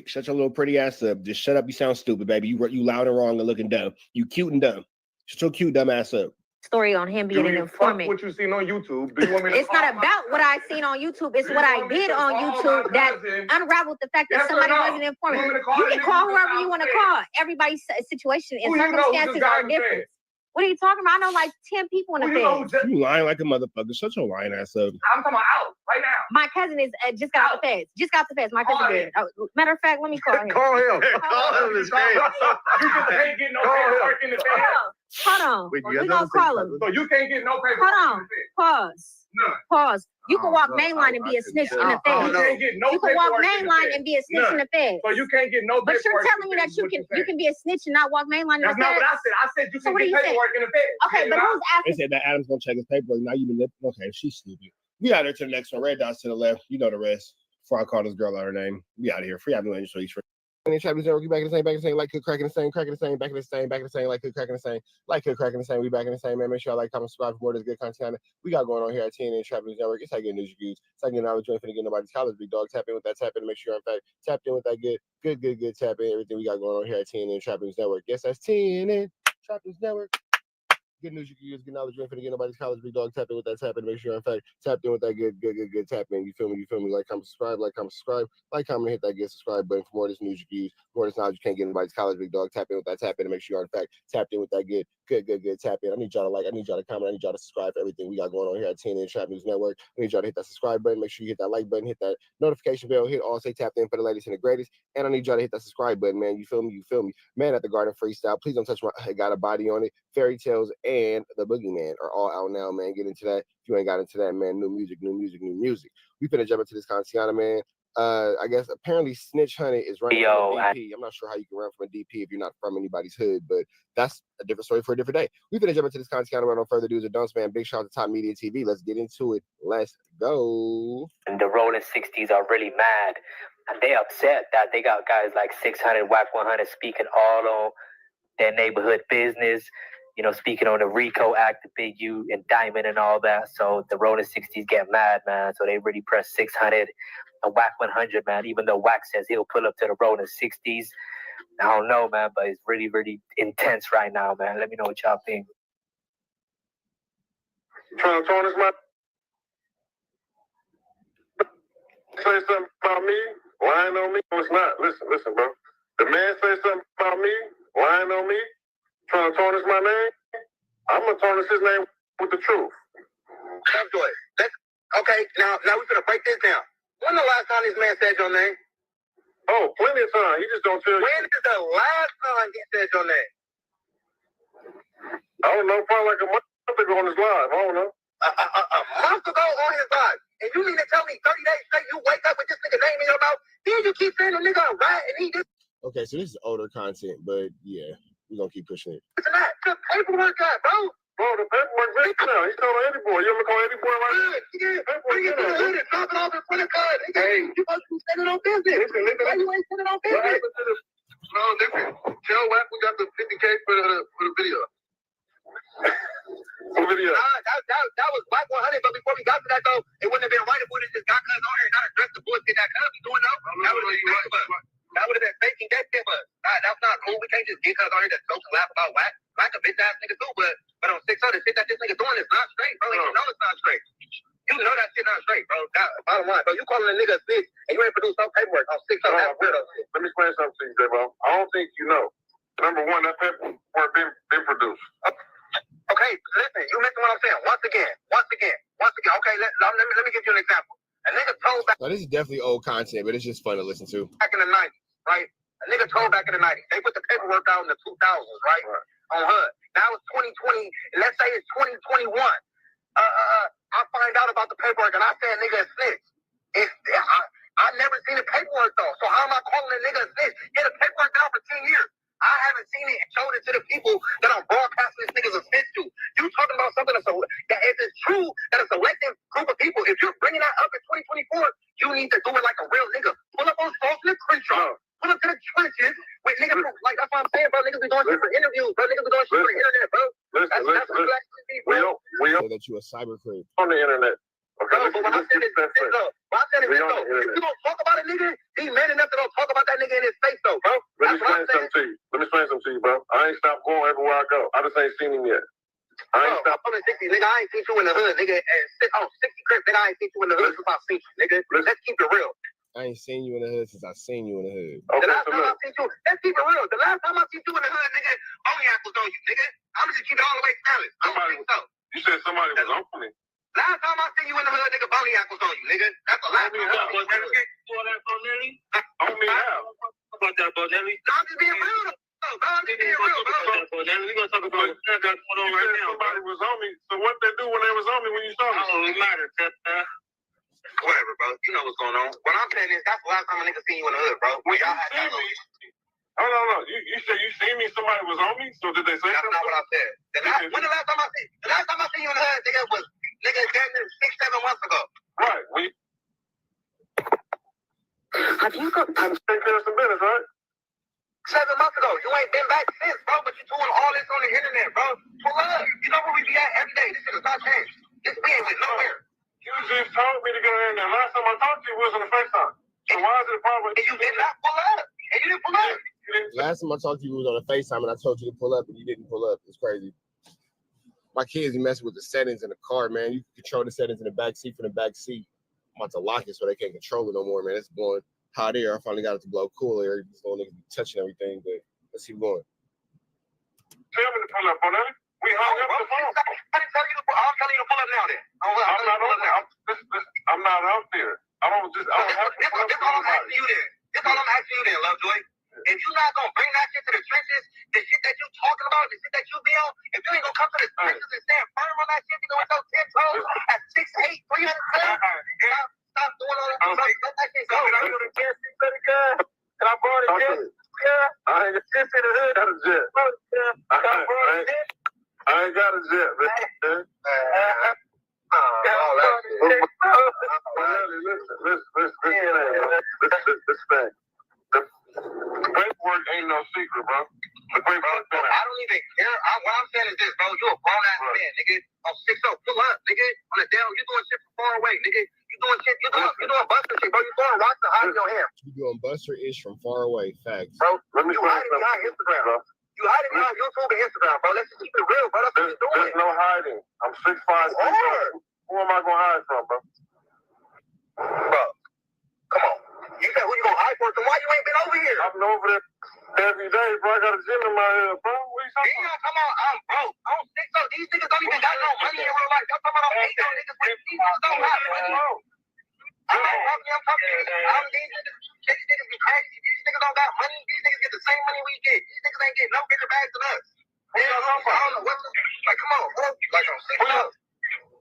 Shut your little pretty ass up. Just shut up. You sound stupid, baby. You loud and wrong and looking dumb. You cute and dumb. Shut your cute dumb ass up. Story on him being an informant. What you seen on YouTube? Do you want me to It's not about what I seen on YouTube. It's what I did on YouTube that unraveled the fact that somebody wasn't an informant. You can call whoever you want to call. Everybody's situation and circumstances are different. What are you talking about? I know like 10 people in the feds. You lying like a motherfucker. Shut your lying ass up. I'm talking about out right now. My cousin is just got out the feds. Just got the feds. My cousin did. Matter of fact, let me call him. Call him. Call him is crazy. You just can't get no paperwork in the feds. Hold on. Wait, We gonna call him. So you can't get no paperwork. Hold on. Pause. Pause. You can walk mainline and be a snitch in the feds. You can walk mainline and be a snitch in the feds. So you can't get no paperwork. But you're telling me that you can be a snitch and not walk mainline in the feds? That's not what I said. I said you can get paperwork in the feds. Okay, but who's They asking? said that Adam's gonna check his paperwork. Now you been okay. She's stupid. We out there to the next one. Red dots to the left. You know the rest. Before I call this girl out her name, we out of here. Free Avenue Street. Champions Network, we back in the same, like good cracking the same, back in the same, like good cracking the same, like good cracking the same. We back in the same, man. Make sure y'all like, comment, subscribe for more of this good content we got going on here at TNN Champions Network. It's how getting news reviews. It's how getting knowledge. You ain't finna get nobody's college. Big dog, tap in with that, tap in to make sure you're in fact tapped in with that good tap in. Everything we got going on here at TNN Champions Network. Yes, that's TNN Champions Network. Good news you can use, good knowledge. You ain't finna get nobody's college. Big dog, tap in with that, tap in to make sure you're in fact tapped in with that good tap in. You feel me? Like, comment, subscribe, like, comment, hit that good subscribe button for more of this news you can use, more of this knowledge you can't get anybody's college. Big dog, tap in with that, tap in to make sure you're in fact tapped in with that good tap in. I need y'all to like, I need y'all to comment, I need y'all to subscribe for everything we got going on here at TNN Trap News Network. I need y'all to hit that subscribe button, make sure you hit that like button, hit that notification bell, hit all say tapped in for the latest and the greatest. And I need y'all to hit that subscribe button, man. You feel me? Man at the Garden Freestyle. Please don't touch my got a body on it. Fairy Tales and The Boogeyman are all out now, man. Get into that. If you ain't got into that, man, new music. We finna jump into this Contiana, man. I guess apparently Snitch Hunted is running from a DP. I'm not sure how you can run from a DP if you're not from anybody's hood, but that's a different story for a different day. We finna jump into this Contiana, man. No further ado, don't, man. Big shout out to Top Media TV. Let's get into it. Let's go. And the Rolling 60s are really mad. And they upset that they got guys like 600, Wack 100 speaking all on their neighborhood business, you know, speaking on the Rico Act, the Big U, Indictment and all that. So the Rolling 60s get mad, man. So they really press 600 and Wack 100, man. Even though Wack says he'll pull up to the Rolling 60s. I don't know, man, but it's really, really intense right now, man. Let me know what y'all think. Say something about me, lying on me. No, it's not. Listen, bro. The man say something about me, lying on me, trying to tarnish my name. I'm gonna tarnish his name with the truth. Okay, now we're gonna break this down. When the last time this man said your name? Oh, plenty of time. He just don't tell you. When is the last time he said your name? I don't know, probably like a month ago on his live. I don't know. A month ago on his live. And you need to tell me 30 days straight you wake up with this nigga name in your mouth. Then you keep saying the nigga a rat and he just... Okay, so this is older content, but yeah, we're gonna keep pushing it. It's not. The paperwork guy, bro. Bro, the paperwork rich now. He's calling Eddie Boy. You ever call Eddie Boy right now? Yeah, bring it to the hood and drop it off in front of God. Hey, you supposed to be standing on business. Listen. Why you ain't standing on business? No, listen. Tell Wack we got the 50K for the video. What video? That was Wack 100, but before we got to that though, it wouldn't have been right if we just got cuz on here and not addressed the bullshit that cuz be doing though. That would have been faking that shit, but that's not cool. We can't just get cuz on here to joke and laugh about Wack. Wack a bitch ass nigga too, but on 600, shit that this nigga doing is not straight, bro. You know it's not straight. You know that shit not straight, bro. Bottom line, bro. You calling a nigga a bitch and you ain't produced no paperwork on 600. That's weirdo shit. Let me explain something to you, J-Bo. I don't think you know. Number one, that paperwork been produced. Okay, listen, you missing what I'm saying. Once again. Okay, let me give you an example. A nigga told back. Now, this is definitely old content, but it's just fun to listen to. Back in the 90s, right? A nigga told back in the 90s. They put the paperwork out in the 2000s, right? On HUD. Now it's 2020. Let's say it's 2021. I find out about the paperwork and I say a nigga a snitch. I never seen the paperwork though. So how am I calling a nigga a snitch? Get the paperwork down for 10 years. I haven't seen it and showed it to the people that I'm broadcasting this nigga's a snitch to. You talking about something that if it's true that a selective group of people, if you're bringing that up in 2024, you need to do it like a real nigga. Pull up on Social Crenshaw. Pull up to the trenches with niggas. Like that's what I'm saying, bro. Niggas be doing shit for interviews, bro. Niggas be doing shit for the internet, bro. That's what black people be, bro. We know that you a cyber creep. On the internet. Okay, bro, but what I'm saying is this though. If you don't talk about a nigga, he man enough to don't talk about that nigga in his face though, bro. Let me explain something to you, bro. I ain't stopped going everywhere I go. I just ain't seen him yet. I ain't stopped. I'm 60, nigga. I ain't seen you in the hood, nigga. 60 crib, nigga. I ain't seen you in the hood since I seen you, nigga. Let's keep it real. I ain't seen you in the hood since I seen you in the hood. Okay, the last time I seen you, let's keep it real. The last time I seen you in the hood, nigga, Boniac was on you, nigga. I'm just keep it all the way silent. I don't think so. You said somebody was on me. Last time I seen you in the hood, nigga, Boniac was on you, nigga. That's the last time I seen you. On me how? About that, Bonelli? No, I'm just being real, though. I'm just being real, bro. Bonelli, we gonna talk about what I got going on right now. Somebody was on me. So what they do when they was on me when you saw me? Oh, it matters, whatever, bro. You know what's going on. What I'm saying is that's the last time a nigga seen you in the hood, bro. When y'all had that on you. Oh, no. You said you seen me, somebody was on me? So did they say that's not what I said. When the last time I seen you in the hood, nigga, was nigga damn near 6-7 months ago. Right. Have you got time to take care of some business, right? 7 months ago. You ain't been back since, bro, but you doing all this on the internet, bro. Pull up. You know where we be at every day. This shit is not changed. We ain't went nowhere. You just told me to go in there. Last time I talked to you was on the FaceTime. So why is it a problem? And you did not pull up. And you didn't pull up. Last time I talked to you was on the FaceTime and I told you to pull up and you didn't pull up. It's crazy. My kids be messing with the settings in the car, man. You can control the settings in the back seat from the back seat. I'm about to lock it so they can't control it no more, man. It's blowing hot air. I finally got it to blow cool air. These little niggas be touching everything, but let's keep going. Tell me to pull up on that. We hung up the phone. I didn't tell you to pull up. I'm telling you to pull up now then. I'm not out there. I don't have to. This all I'm asking you then. This all I'm asking you then, Lovejoy. If you're not gonna bring that shit to the trenches, the shit that you talking about, the shit that you be on, if you ain't gonna come to the trenches and stand firm on that shit, you gonna go 10 toes at 6'8", 300 pounds. Stop doing all that. Let that shit go. I'm gonna get you to the gun. And I brought it in. Yeah. I ain't got shit in the hood. Got a jet. I ain't got a jet, man. Listen. The paperwork ain't no secret, bro. The paperwork, bro, I don't even care. What I'm saying is this, bro. You a grown ass man, nigga. On 6-0, pull up, nigga. On the down, you doing shit from far away, nigga. You doing shit. You doing Buster shit, bro. You throwing rocks and hiding your hair. You doing Buster ish from far away. Facts. Bro, you hiding behind Instagram, bro. You hiding behind YouTube and Instagram, bro. Let's just keep it real, bro. That's what you doing. There's no hiding. I'm 6'5". Who am I gonna hide from, bro? Bro. I've been over there every day, bro. I got a gym in my head, bro. What you talking about? Come on, I'm broke. I don't think so. These niggas don't even got no money in real life. Y'all talking about these niggas, but these niggas don't have money. I'm talking to these niggas be crazy. These niggas don't got money. These niggas get the same money we get. These niggas ain't getting no bigger bags than us. I don't know what like, come on, bro. Like, I'm sick of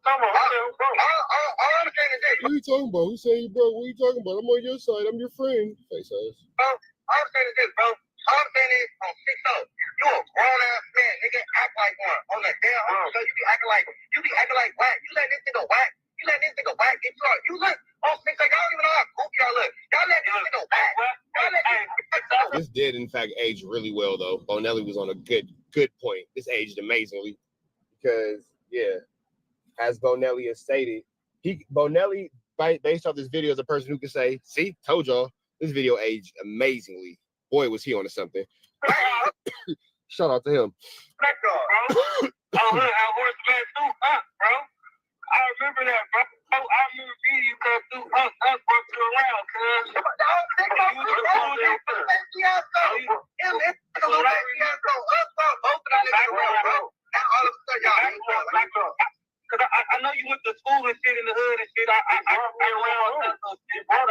Come on, bro. All I'm saying is this. What are you talking about? Who saying you broke? What are you talking about? I'm on your side. I'm your friend. Face ass. All I'm saying is this, bro. All I'm saying is, on 6-0, you a grown-ass man, nigga, act like one. On the damn so you be acting like Wack. You let this nigga Wack. You let this nigga Wack get you out. You look, on 6-0, y'all don't even know how goofy y'all look. Y'all let this nigga Wack. Y'all let this This did, in fact, age really well, though. Bonelli was on a good point. This aged amazingly. Because, yeah, as Bonelli has stated, Bonelli, based off this video, is a person who can say, see, told y'all, this video aged amazingly. Boy, was he onto something. Shout out to him. I remember that, bro. I remember seeing you come through us broke you around, cuz. I know you went to school and shit in the hood and shit. I around. He brought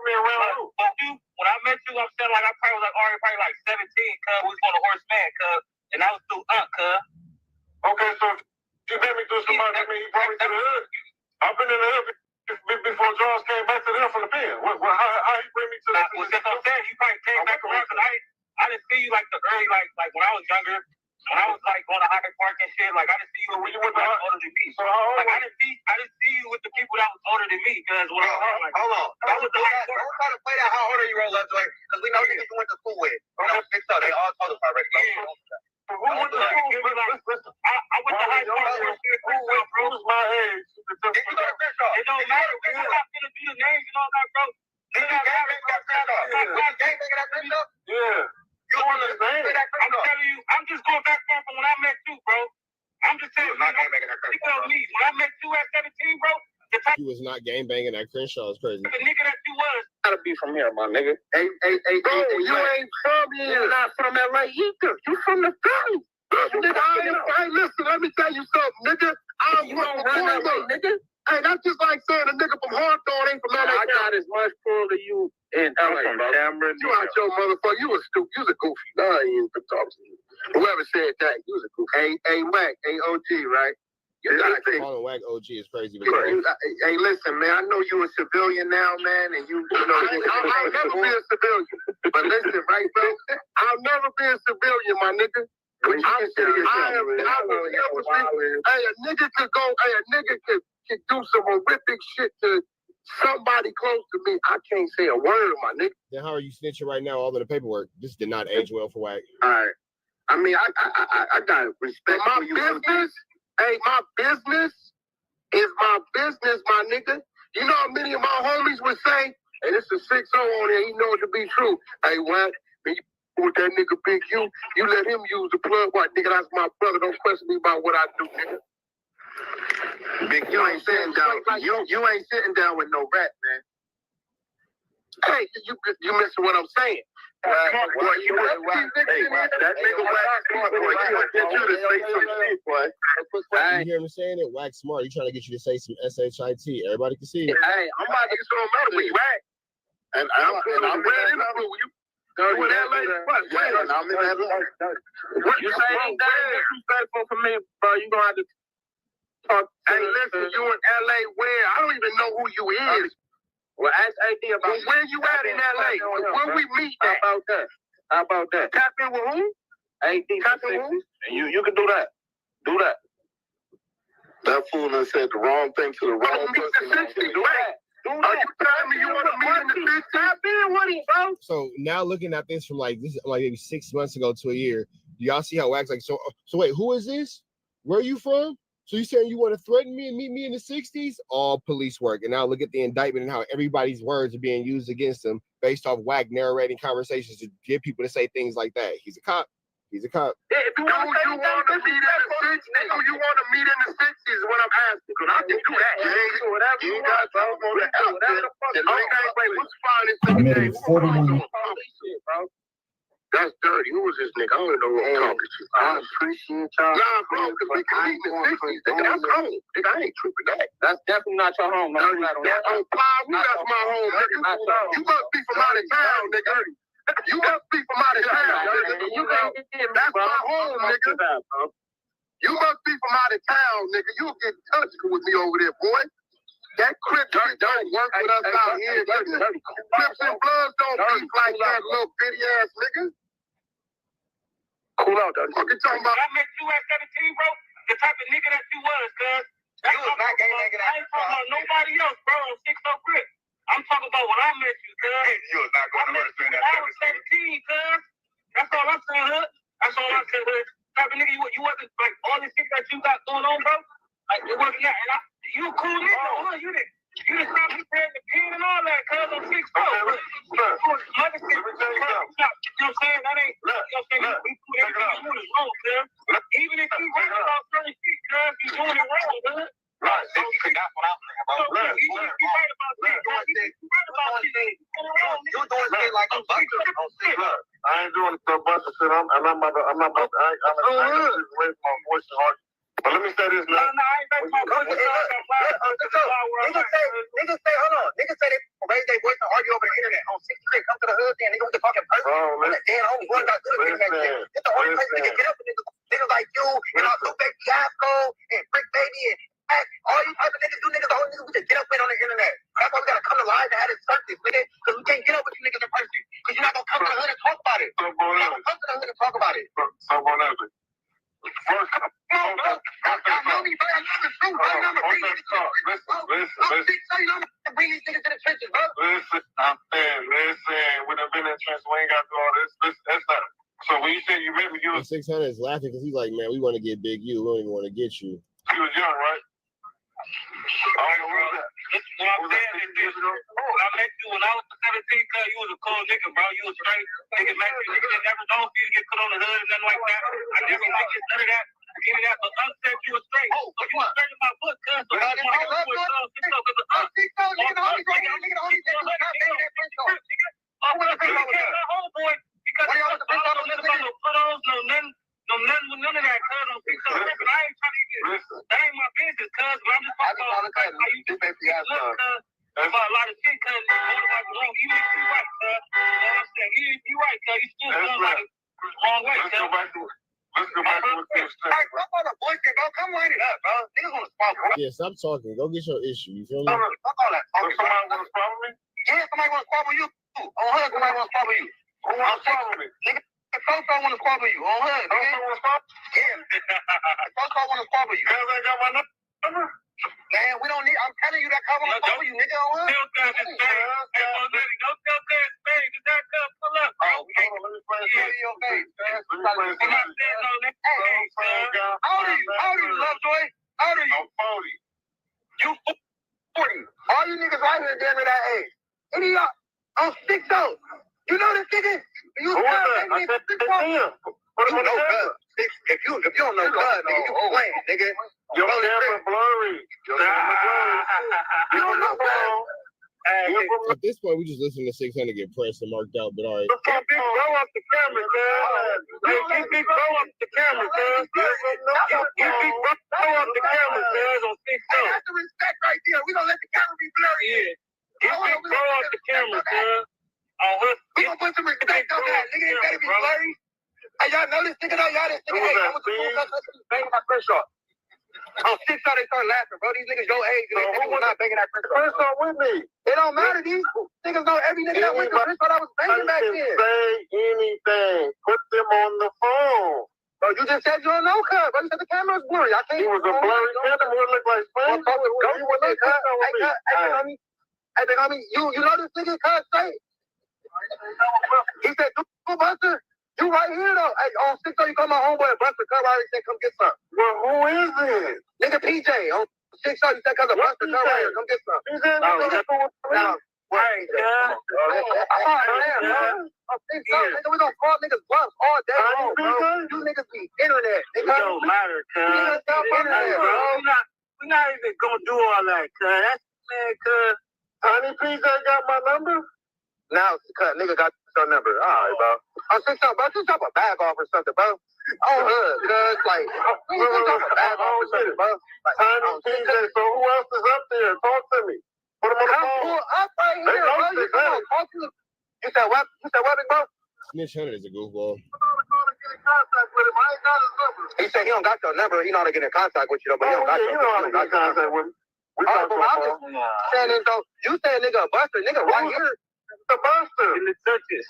me around. But you, when I met you, I'm saying like I probably was probably like 17, cuz we was on a horseman, cuz, and I was through cuz. Okay, so you met me through somebody. I mean, he brought me to the hood. I've been in the hood before Charles came back to them from the pen. How he bring me to the hood? That's what I'm saying. He probably came back around because I didn't see you like the early, like when I was younger. When I was like going to Hyde Park and shit, like I didn't see you when you were older than me. So like I didn't see you with the people that was older than me. Because when I was like, hold on, I was the Hyde Park. Don't try to play that. How old are you, roll up, Joy? Because we know niggas you went to school with. They all told us already. I went to Hyde Park. Who's my age? It don't matter. We're not gonna do the names and all that, bro. Yeah. You understand? I'm telling you, I'm just going back from when I met you, bro. I'm just telling you, you tell me, when I met you at 17, bro, He was not gang banging at Crenshaw. It's crazy. the nigga that you was. Gotta be from here, my nigga. Hey, bro, you ain't from here. You're not from LA either. You from the Philly. Hey, listen, let me tell you something, nigga. I'm from Florida, nigga. Hey, that's just like saying a nigga from Hawthorne ain't from LA. I got as much pull to you in LA, bro. You out your motherfucker. You was stupid. You was a goofy. No, I ain't even talking to you. Whoever said that, you was a goofy. Hey, Wack, OG, right? You gotta think. Calling Wack OG is crazy. Hey, listen, man. I know you a civilian now, man, and you know. I'll never be a civilian. But listen, right, bro? I'll never be a civilian, my nigga. Hey, a nigga could do some horrific shit to somebody close to me. I can't say a word, my nigga. Then how are you snitching right now? All of the paperwork. This did not age well for Wack. All right. I mean, I got respect for you. Business. Hey, my business is my business, my nigga. You know how many of my homies would say, and it's a 6-0 on there, he know it to be true. Hey, Wack, with that nigga Big U, you let him use the plug. What, nigga, that's my brother. Don't question me about what I do, nigga. Big, you ain't sitting down. You ain't sitting down with no rat, man. Hey, you missing what I'm saying. That nigga Wack smart, boy. He get you to say some shit, boy. You hear him saying it? Wack smart. He trying to get you to say some SHIT. Everybody can see it. Hey, I'm about to get some matter with you, right? And I'm ready to prove you. With LA, I'm in LA. You say anything disrespectful for me, bro, you gonna have to talk. Hey, listen, you in LA where? I don't even know who you is. Well, ask AD about where you at in LA. Where we meet at? How about that? Tap in with who? AD. Tap in with who? And you can do that. Do that. That fool done said the wrong thing to the wrong person. Do that. Are you telling me you want to meet in the big tap in with him, bro? So now looking at this from like maybe 6 months ago to a year, do y'all see how Wack's like, so wait, who is this? Where are you from? So you saying you want to threaten me and meet me in the 60s? All police work. And now look at the indictment and how everybody's words are being used against him based off Wack narrating conversations to get people to say things like that. He's a cop. He's a cop. If you want to meet in the 60s, you want to meet in the 60s is what I'm asking. Because I can do that. You ain't got to go to hell. Okay, wait, what's fine? I made 40 million. That's dirty. Who was this nigga? I don't know who I'm talking to. I appreciate y'all. Nah, bro, because we can meet in the 60s. Nigga, that's home. Nigga, I ain't tripping that. That's definitely not your home. That's my home, nigga. You must be from out of town, nigga. You must be from out of town, nigga. That's my home, nigga. You must be from out of town, nigga. You'll get in touch with me over there, boy. That Crip shit don't work with us out here, nigga. Crips and Bloods don't beef like that, little bitty ass nigga. Cool out, dog. What you talking about? I met you at 17, bro. The type of nigga that you was, cuz. You was not gay nigga. I ain't talking about nobody else, bro. On 6 Crip. I'm talking about when I met you, cuz. You was not going to understand that. I was 17, cuz. That's all I'm saying, hood. That's all I'm saying, hood. Type of nigga, you wasn't like all this shit that you got going on, bro. Like it wasn't that. And you a cool nigga, huh? You done stopped me paying the pen and all that, cuz on 6 Crip. You know what I'm saying? That ain't, you know what I'm saying? We do everything you doing is wrong, cuz. Even if you right about certain shit, cuz, you doing it wrong, cuz. Right, that's what I'm saying, bro. You right about shit, you right about shit. You doing shit like a buster on 6 Crip. I ain't doing the buster shit. I'm not about to. I'm just raise my voice and heart. But let me say this now. No, I ain't making my voice. Niggas say, hold on. Niggas say they raise their voice and argue over the internet on 6 Crip. Come to the hood, then niggas with the fucking person. Damn, only one got to the internet. It's the only place they can get up with niggas like you and also Baby Gasco and Brick Baby and all you type of niggas do niggas. The only niggas we can get up with on the internet. That's why we gotta come to live and have this circus, nigga. Because we can't get up with you niggas in person. Because you're not gonna come to the hood and talk about it. You're not gonna come to the hood and talk about it. So, whatever. First, I'm the truth. I'm a bring these niggas to the trenches, bro. Listen, I'm saying, we done been in the trenches, we ain't got to do all this. That's not. So when you say you ready, you was 600 is laughing because he's like, man, we want to get Big U. We don't even want to get you. He was young, right? What I'm saying is this. I met you when I was 17, cuz you was a cool nigga, bro. You was straight. Nigga, met you. Nigga that never known you to get put on the hood and nothing like that. I never like it, none of that. Give me that, but us said you was straight. So you was straight in my book, cuz. So you want to get to none of that, cuz. On 6 Crip, and I ain't trying to get. That ain't my business, cuz. But I'm just talking about how you do look, cuz. About a lot of shit, cuz. Wrong. Even if you right, cuz. You know what I'm saying? Even if you right, cuz. You still doing like wrong way, cuz. Let's go back to what you said. Hey, fuck all the bullshit, bro. Come line it up, bro. Niggas want to spot, bro. Yeah, stop talking. Go get your issue. You feel me? Fuck all that talking. Somebody want to squabble me? Yeah, somebody want to squabble you. On hood, somebody want to squabble you. Who want to squabble me? Nigga, Coco want to squabble you. On hood, nigga. Coco want to squabble? Yeah. Coco want to squabble you. Cuz ain't got my number? Man, we don't need. I'm telling you that Coco want to squabble you, nigga. On hood. Tell cuz it's fake. Hey, don't tell cuz it's fake. Just that cuz pull up, bro. Let me play it. Your face, man. I'm not saying no nigga. Hey, how old are you, Lovejoy? How old are you? I'm 40. You 40. All you niggas right here damn near that age. Any of y'all on 6 0. You know this nigga? You know I said 6 0. You know cuz. If you don't know cuz, nigga, you playing, nigga. Your camera blurry. You don't know cuz. At this point, we just listen to 600 get pressed and marked out, but all right. Get Big Bro up the camera, man. Get Big Bro up the camera, man. Get Big Bro up the camera, man. On 6 0. That's the respect right there. We gonna let the camera be blurry. Yeah. Get Big Bro up the camera, man. We gonna put some respect on that. Nigga, it better be blurry. Hey, y'all know this nigga, though? Y'all this nigga, hey, I'm with the school cuz banging my press off. On 6 0, they start laughing, bro. These niggas your age, and they was not banging that press off. Press off with me. It don't matter. These niggas know every nigga that went to press off. I was banging back then. Say anything. Put them on the phone. Bro, you just said you don't know, cuz. Bro, you said the camera's blurry. I can't. He was a blurry camera. Would look like Spain. You would look, cuz. Hey, big homie, you know this nigga, cuz, straight? He said, do Buster. You right here, though. Hey, on 6 0, you call my homeboy Buster. Cuz already said, come get some. Well, who is it? Nigga PJ. On 6 0, you said, cuz of Buster. Cuz right here, come get some. He said, Right, yeah. Nigga, we gonna call niggas bluffs all day long, bro. You niggas be internet. It don't matter, cuz. We're not even gonna do all that, cuz. That's man, cuz. Honey PJ got my number? Now, cause nigga got your number. All right, bro. I'll send something, bro. Just drop a bag off or something, bro. Oh, cuz, like, just drop a bag off or something, bro. Like, so who else is up there? Talk to me. Put him on the phone. Pull up right here, bro. You come on, talk to me. You said what? You said what, bro? Snitch Hunter is a goofball. He said he don't got your number. He know how to get in contact with you, though, but he don't got your number. He don't got your contact with me. I'm just saying, though, you said nigga a buster, nigga right here. The buster. In the churches.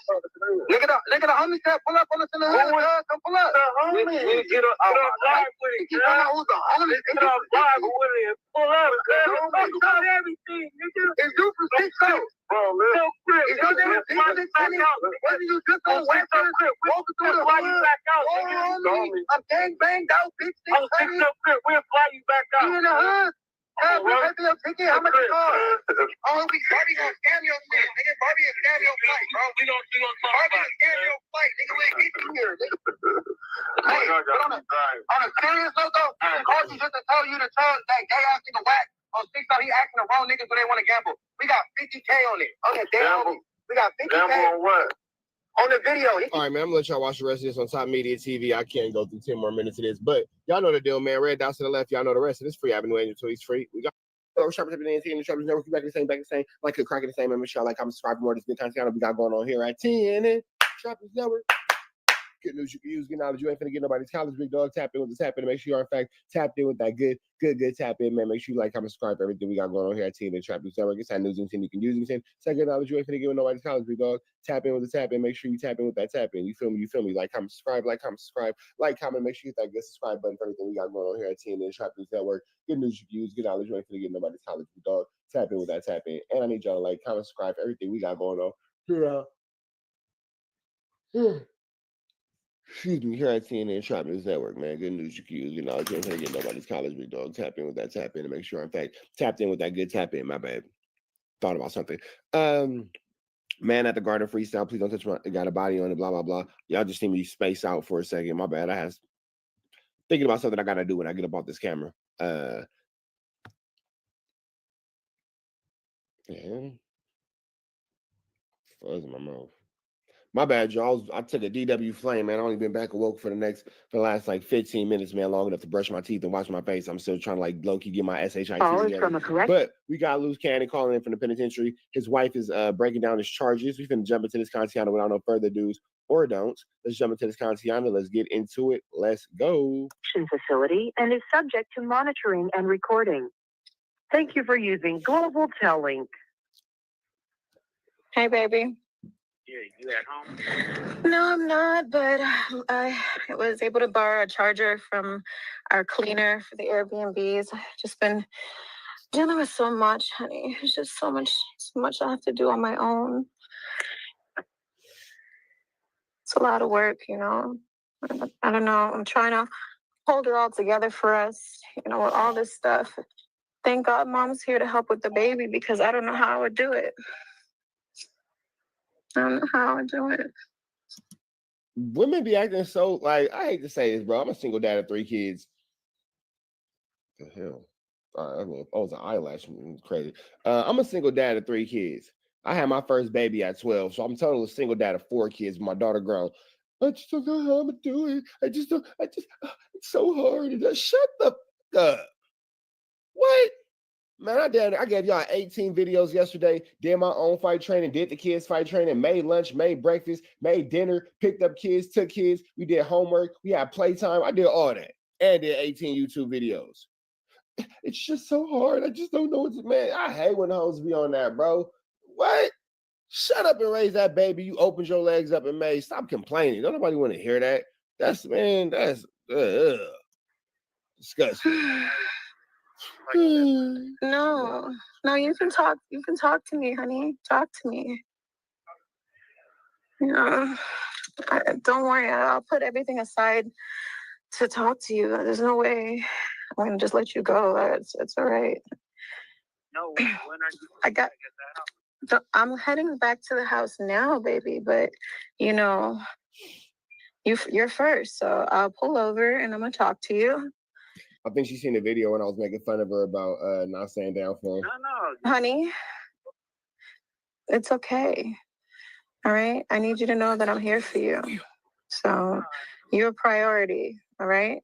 Nigga, the homie said pull up on us in the hood, come pull up. The homie. Get up live with it. Who's the homie? Get up live with it. Pull up. Everything, nigga. It's you for 6 hours. Bro, man. It's your damn thing. Whether you just on Western, walking through the hood. I'm gang banged out, bitch. I'm 6 up crib. We'll fly you back out. You in the hood? How much it cost? Oh, Barbie gonna scam your shit, nigga. Barbie is scam your flight, bro. We gonna Barbie is scam your flight, nigga. We ain't get you here, nigga. Hey, but on a serious note, though, I called you just to tell you to tell that gay ass nigga Wack on TikTok. He asking the wrong niggas when they want to gamble. We got 50K on it. On that day, we got 50K. Gamble on what? On the video. All right, man, I'm gonna let y'all watch the rest of this on Top Media TV. I can't go through 10 more minutes of this, but y'all know the deal, man. Red dots to the left, y'all know the rest of this free avenue until he's free. We got Shoppers every day and the Shoppers Network. Back the same, like a crack at the same. Make sure y'all like, comment, subscribe for more of this good content we got going on here at 10 Shoppers Network. Good news you can use, good knowledge. You ain't finna get nobody's college, big dog. Tap in with the tap in. Make sure you are in fact tapped in with that good tap in, man. Make sure you like, comment, subscribe for everything we got going on here at TN and Trap News Network. It's that news and you can use it. Second knowledge, you ain't finna get nobody's college, big dog. Tap in with the tap in. Make sure you tap in with that tap in. You feel me? Like, comment, subscribe, like, comment. Make sure you hit that good subscribe button for everything we got going on here at TN and Trap News Network. Good news you can use, good knowledge. You ain't finna get nobody's college, big dog. Tap in with that tap in. And I need y'all to like, comment, subscribe for everything we got going on here. Excuse me, here at TN and Trap News Network, man. Good news you can use. You know, you ain't gonna get nobody's college, big dog. Tap in with that tap in and make sure, in fact, tapped in with that good tap in. My bad. Thought about something. Man at the Garden freestyle. Please don't touch my. Got a body on it. Blah blah blah. Y'all just see me space out for a second. My bad. I was thinking about something I gotta do when I get up off this camera. Fuzz in my mouth. My bad, y'all. I took a DW flame, man. I only been back awoke for the last like 15 minutes, man, long enough to brush my teeth and wash my face. I'm still trying to like low-key get my SHIT together. But we got loose cannon calling in from the penitentiary. His wife is breaking down his charges. We finna jump into this content without no further do's or don'ts. Let's jump into this content. Let's get into it. Let's go. Facility and is subject to monitoring and recording. Thank you for using Global Tel-Link. Hey, baby. Yeah, you at home? No, I'm not, but I was able to borrow a charger from our cleaner for the Airbnbs. I've just been dealing with so much, honey. It's just so much I have to do on my own. It's a lot of work, you know. I don't know. I'm trying to hold it all together for us, you know, with all this stuff. Thank God Mom's here to help with the baby because I don't know how I would do it. I don't know how I do it. Women be acting so like, I hate to say this, bro. I'm a single dad of 3 kids. The hell? I was an eyelash. Crazy. I'm a single dad of 3 kids. I had my first baby at 12, so I'm totally a single dad of 4 kids. My daughter grown. I just don't know how I'm gonna do it. It's so hard. Shut the fuck up. What? Man, I gave y'all 18 videos yesterday, did my own fight training, did the kids fight training, made lunch, made breakfast, made dinner, picked up kids, took kids, we did homework, we had playtime, I did all that, and did 18 YouTube videos. It's just so hard. I just don't know what to, man, I hate when hoes be on that, bro. What? Shut up and raise that baby. You opened your legs up and made. Stop complaining. Don't nobody want to hear that. That's disgusting. No, you can talk to me, honey. Talk to me. You know, don't worry, I'll put everything aside to talk to you. There's no way I'm gonna just let you go. It's all right. No, when are you? I'm heading back to the house now, baby, but you know, you're first, so I'll pull over and I'm gonna talk to you. I think she's seen the video when I was making fun of her about not staying down for him. No. Honey, it's okay. All right? I need you to know that I'm here for you. So you're a priority, all right?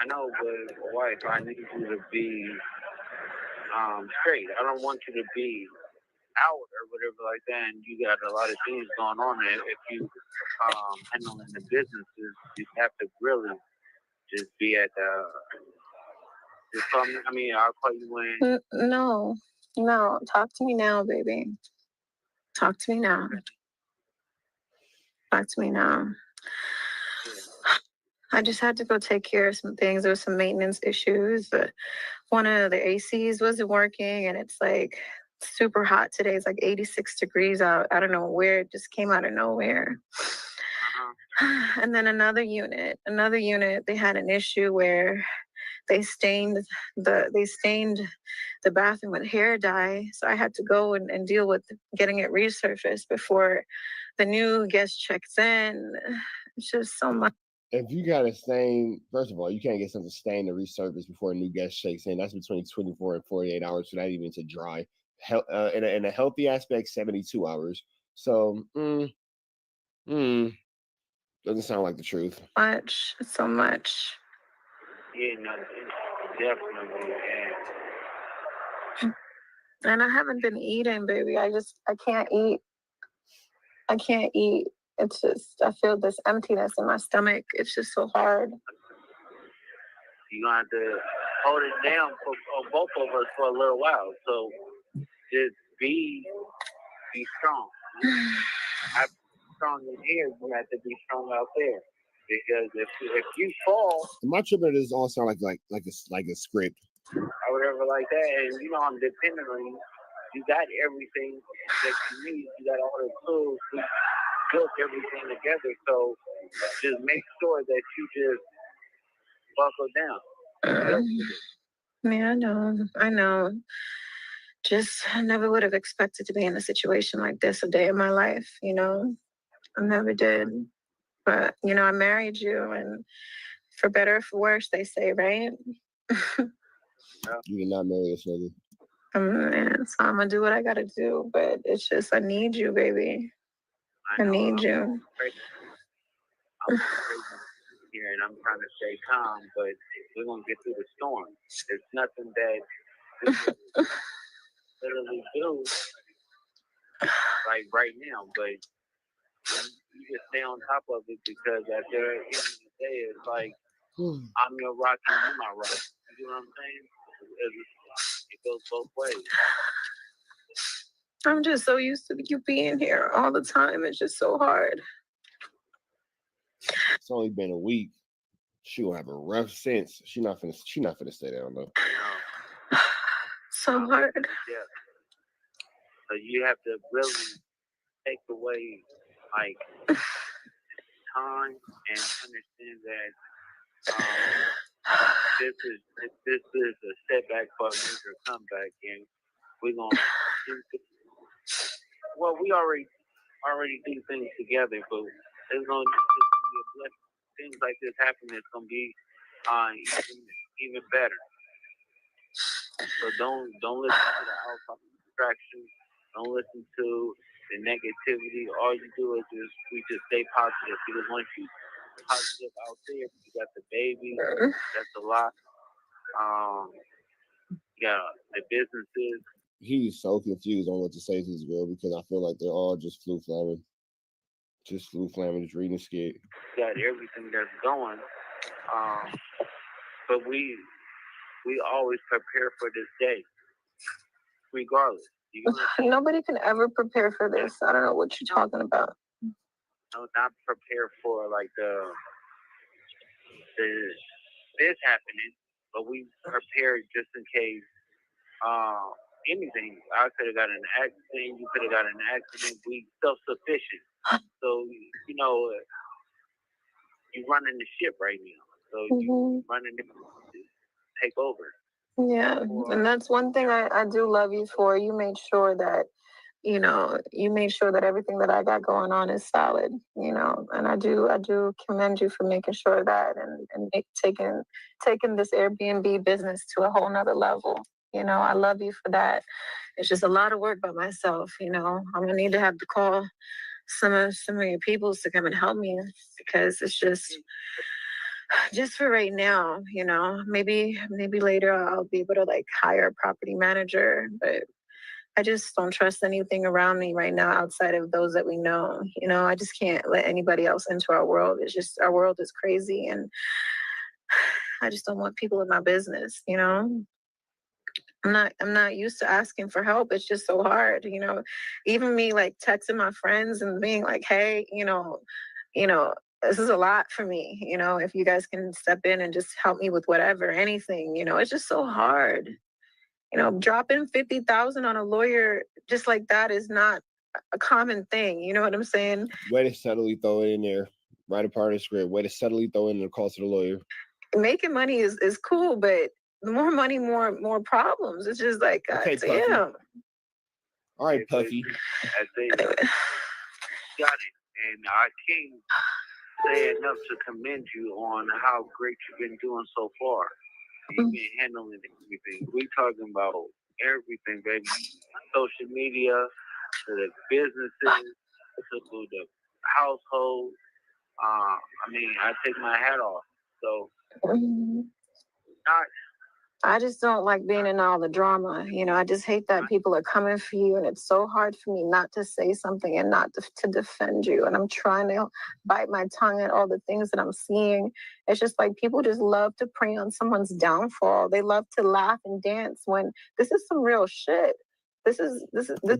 I know, but wife, I need you to be straight. I don't want you to be out or whatever like that, and you got a lot of things going on there. If you handling the businesses, you have to really just be at the. Just call me. I mean, I'll call you when. No. Talk to me now, baby. Talk to me now. Talk to me now. I just had to go take care of some things. There were some maintenance issues. One of the ACs wasn't working, and it's like super hot today. It's like 86 degrees out. I don't know where. It just came out of nowhere. And then another unit, they had an issue where they stained the bathroom with hair dye. So I had to go and deal with getting it resurfaced before the new guest checks in. It's just so much. If you got a stain, first of all, you can't get something stained to resurface before a new guest checks in. That's between 24 and 48 hours, so not even to dry. In a healthy aspect, 72 hours. So, doesn't sound like the truth. So much. Yeah, no, definitely. And I haven't been eating, baby. I can't eat. It's just, I feel this emptiness in my stomach. It's just so hard. You're going to have to hold it down for both of us for a little while. So just be strong. I'm strong in here. You have to be strong out there. Because if you fall, My trip at this all sound like a script. Or whatever like that, and you know I'm dependent on you. You got everything that you need. You got all the tools. We built everything together. So just make sure that you just buckle down. Yeah, I know. Just, I never would have expected to be in a situation like this a day in my life, you know? I never did. But, you know, I married you, and for better or for worse, they say, right? You did not marry this nigga. Man, so I'm gonna do what I gotta do, but it's just, I need you, baby. I need you. I'm here and I'm trying to stay calm, but we're gonna get through the storm. There's nothing that we can literally do like right now, but you just stay on top of it because at the end of the day, it's like I'm your rock and you're my rock. You know what I'm saying? It goes both ways. I'm just so used to you being here all the time. It's just so hard. It's only been a week. She will have a rough sense. She not finna stay down though. So hard. Yeah. So you have to really take away like time and understand that this is a setback for a major comeback, and we're gonna well, we already do things together, but it's gonna be a blessing. Things like this happen, it's gonna be even better. So don't listen to the outside distractions. Don't listen to the negativity. All you do is we just stay positive. Because once you positive out there, you got the baby, that's a lot. Yeah, the businesses. He's so confused on what to say to this girl because I feel like they're all just flu flamming. Just reading the skit. Got everything that's going. But we always prepare for this day, regardless. Nobody can ever prepare for this. I don't know what you're talking about. No, not prepare for like this happening, but we prepared just in case anything. I could have got an accident. You could have got an accident. We self-sufficient. So you know, you running the ship right now. So you running the take over. Yeah, and that's one thing I do love you for. You made sure that, you know, everything that I got going on is solid, you know, and I do commend you for making sure of that and taking this Airbnb business to a whole nother level. You know, I love you for that. it's just a lot of work by myself, you know. I'm gonna need to have to call some of your peoples to come and help me because it's just for right now, you know. Maybe later I'll be able to like hire a property manager, but I just don't trust anything around me right now outside of those that we know. You know, I just can't let anybody else into our world. It's just our world is crazy and I just don't want people in my business, you know. I'm not used to asking for help. It's just so hard, you know. Even me like texting my friends and being like, hey, you know, this is a lot for me, you know, if you guys can step in and just help me with whatever, anything, you know, it's just so hard. You know, dropping 50,000 on a lawyer just like that is not a common thing. You know what I'm saying? Way to subtly throw it in there. Write a part of the script. Way to subtly throw in the cost of the lawyer. Making money is cool, but the more money, more problems. It's just like, okay, damn. All right, Puffy. I say, got it. And I can't say enough to commend you on how great you've been doing so far. You've been handling everything. We talking about everything, baby. Social media, to the businesses, to the household. I mean, I take my hat off. So, I just don't like being in all the drama. You know, I just hate that people are coming for you, and it's so hard for me not to say something and not to defend you. And I'm trying to bite my tongue at all the things that I'm seeing. It's just like people just love to prey on someone's downfall. They love to laugh and dance when this is some real shit. This is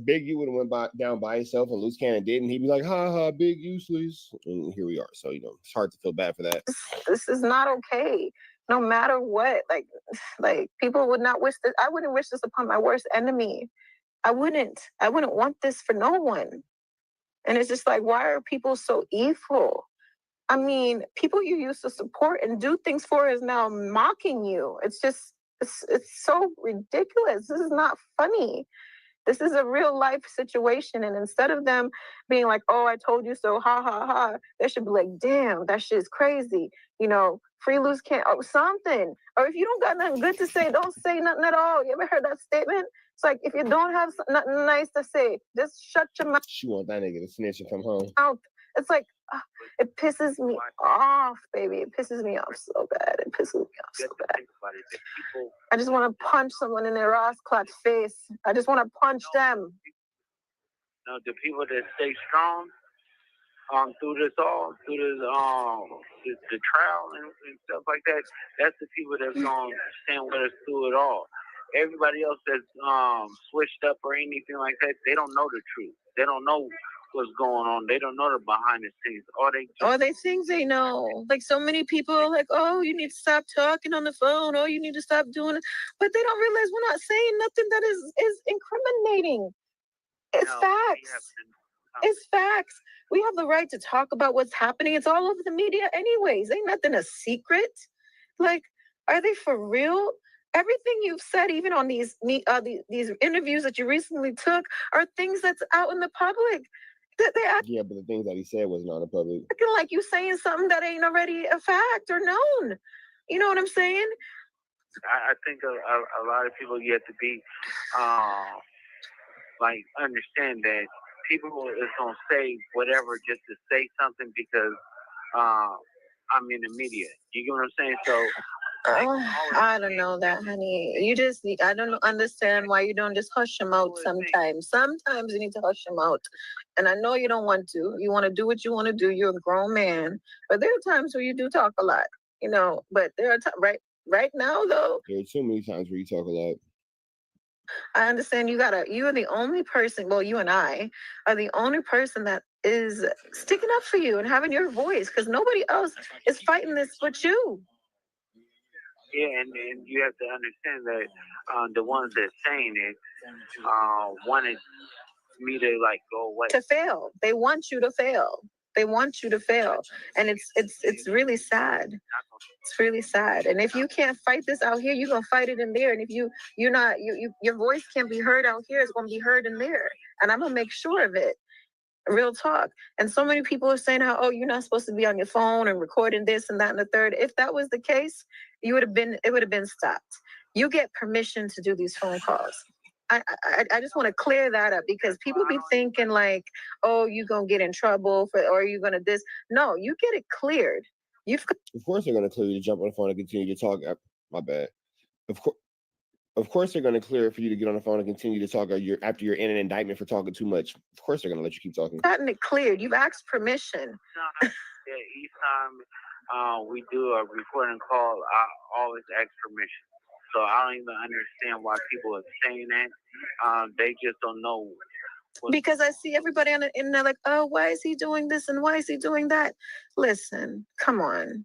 Big U would have went down by himself and Loose Cannon didn't. He'd be like, ha ha, Big useless. And here we are. So, you know, it's hard to feel bad for that. This is not okay. No matter what, like people would not wish this. I wouldn't wish this upon my worst enemy. I wouldn't want this for no one. And it's just like, why are people so evil? I mean, people you used to support and do things for is now mocking you. It's just, it's so ridiculous. This is not funny. This is a real life situation. And instead of them being like, oh, I told you so, ha, ha, ha, they should be like, damn, that shit's crazy. You know, free loose can't, oh, something. Or if you don't got nothing good to say, don't say nothing at all. You ever heard that statement? It's like, if you don't have nothing nice to say, just shut your mouth. She want that nigga to snitch and come home. It's like, it pisses me off, baby. It pisses me off so bad. It pisses me off so bad. I just want to punch someone in their ass clot face. I just want to punch them. No, the people that stay strong through this all, through this the trial and stuff like that, that's the people that's gonna stand with us through it all. Everybody else that's switched up or anything like that, they don't know the truth. They don't know what's going on. They don't know the behind the scenes. Or they think they know. Like so many people are like, oh, you need to stop talking on the phone. Oh, you need to stop doing it. But they don't realize we're not saying nothing that is incriminating. It's facts. It's facts. We have the right to talk about what's happening. It's all over the media anyways. Ain't nothing a secret. Like, are they for real? Everything you've said, even on these interviews that you recently took, are things that's out in the public. Yeah, but the things that he said was not in public. Like you saying something that ain't already a fact or known. You know what I'm saying? I think a lot of people yet to be like understand that people is gonna say whatever just to say something because I'm in the media. You get what I'm saying? So I don't know that, honey. I don't understand why you don't just hush them out sometimes. Sometimes you need to hush them out. And I know you don't want to. You want to do what you want to do. You're a grown man. But there are times where you do talk a lot, you know. But there are times, right now, though. There are too many times where you talk a lot. I understand you are the only person, well, you and I are the only person that is sticking up for you and having your voice because nobody else is fighting this but you. Yeah, and you have to understand that the ones that saying it wanted me to like go away. To fail. They want you to fail. They want you to fail. And it's really sad. It's really sad. And if you can't fight this out here, you're gonna fight it in there. And if your voice can't be heard out here, it's gonna be heard in there. And I'm gonna make sure of it. Real talk. And so many people are saying how, oh, you're not supposed to be on your phone and recording this and that and the third. If that was the case, it would have been stopped. You get permission to do these phone calls. I just want to clear that up because people be thinking like, oh, you gonna get in trouble for, or you gonna this. No, you get it cleared. Of course they're gonna clear you to jump on the phone and continue to talk. My bad. Of course they're gonna clear it for you to get on the phone and continue to talk after you're in an indictment for talking too much. Of course they're gonna let you keep talking. Gotten it cleared. You've asked permission. Yeah, each time we do a recording call, I always ask permission. So I don't even understand why people are saying that. They just don't know. Because I see everybody on the internet like, oh, why is he doing this and why is he doing that? Listen, come on.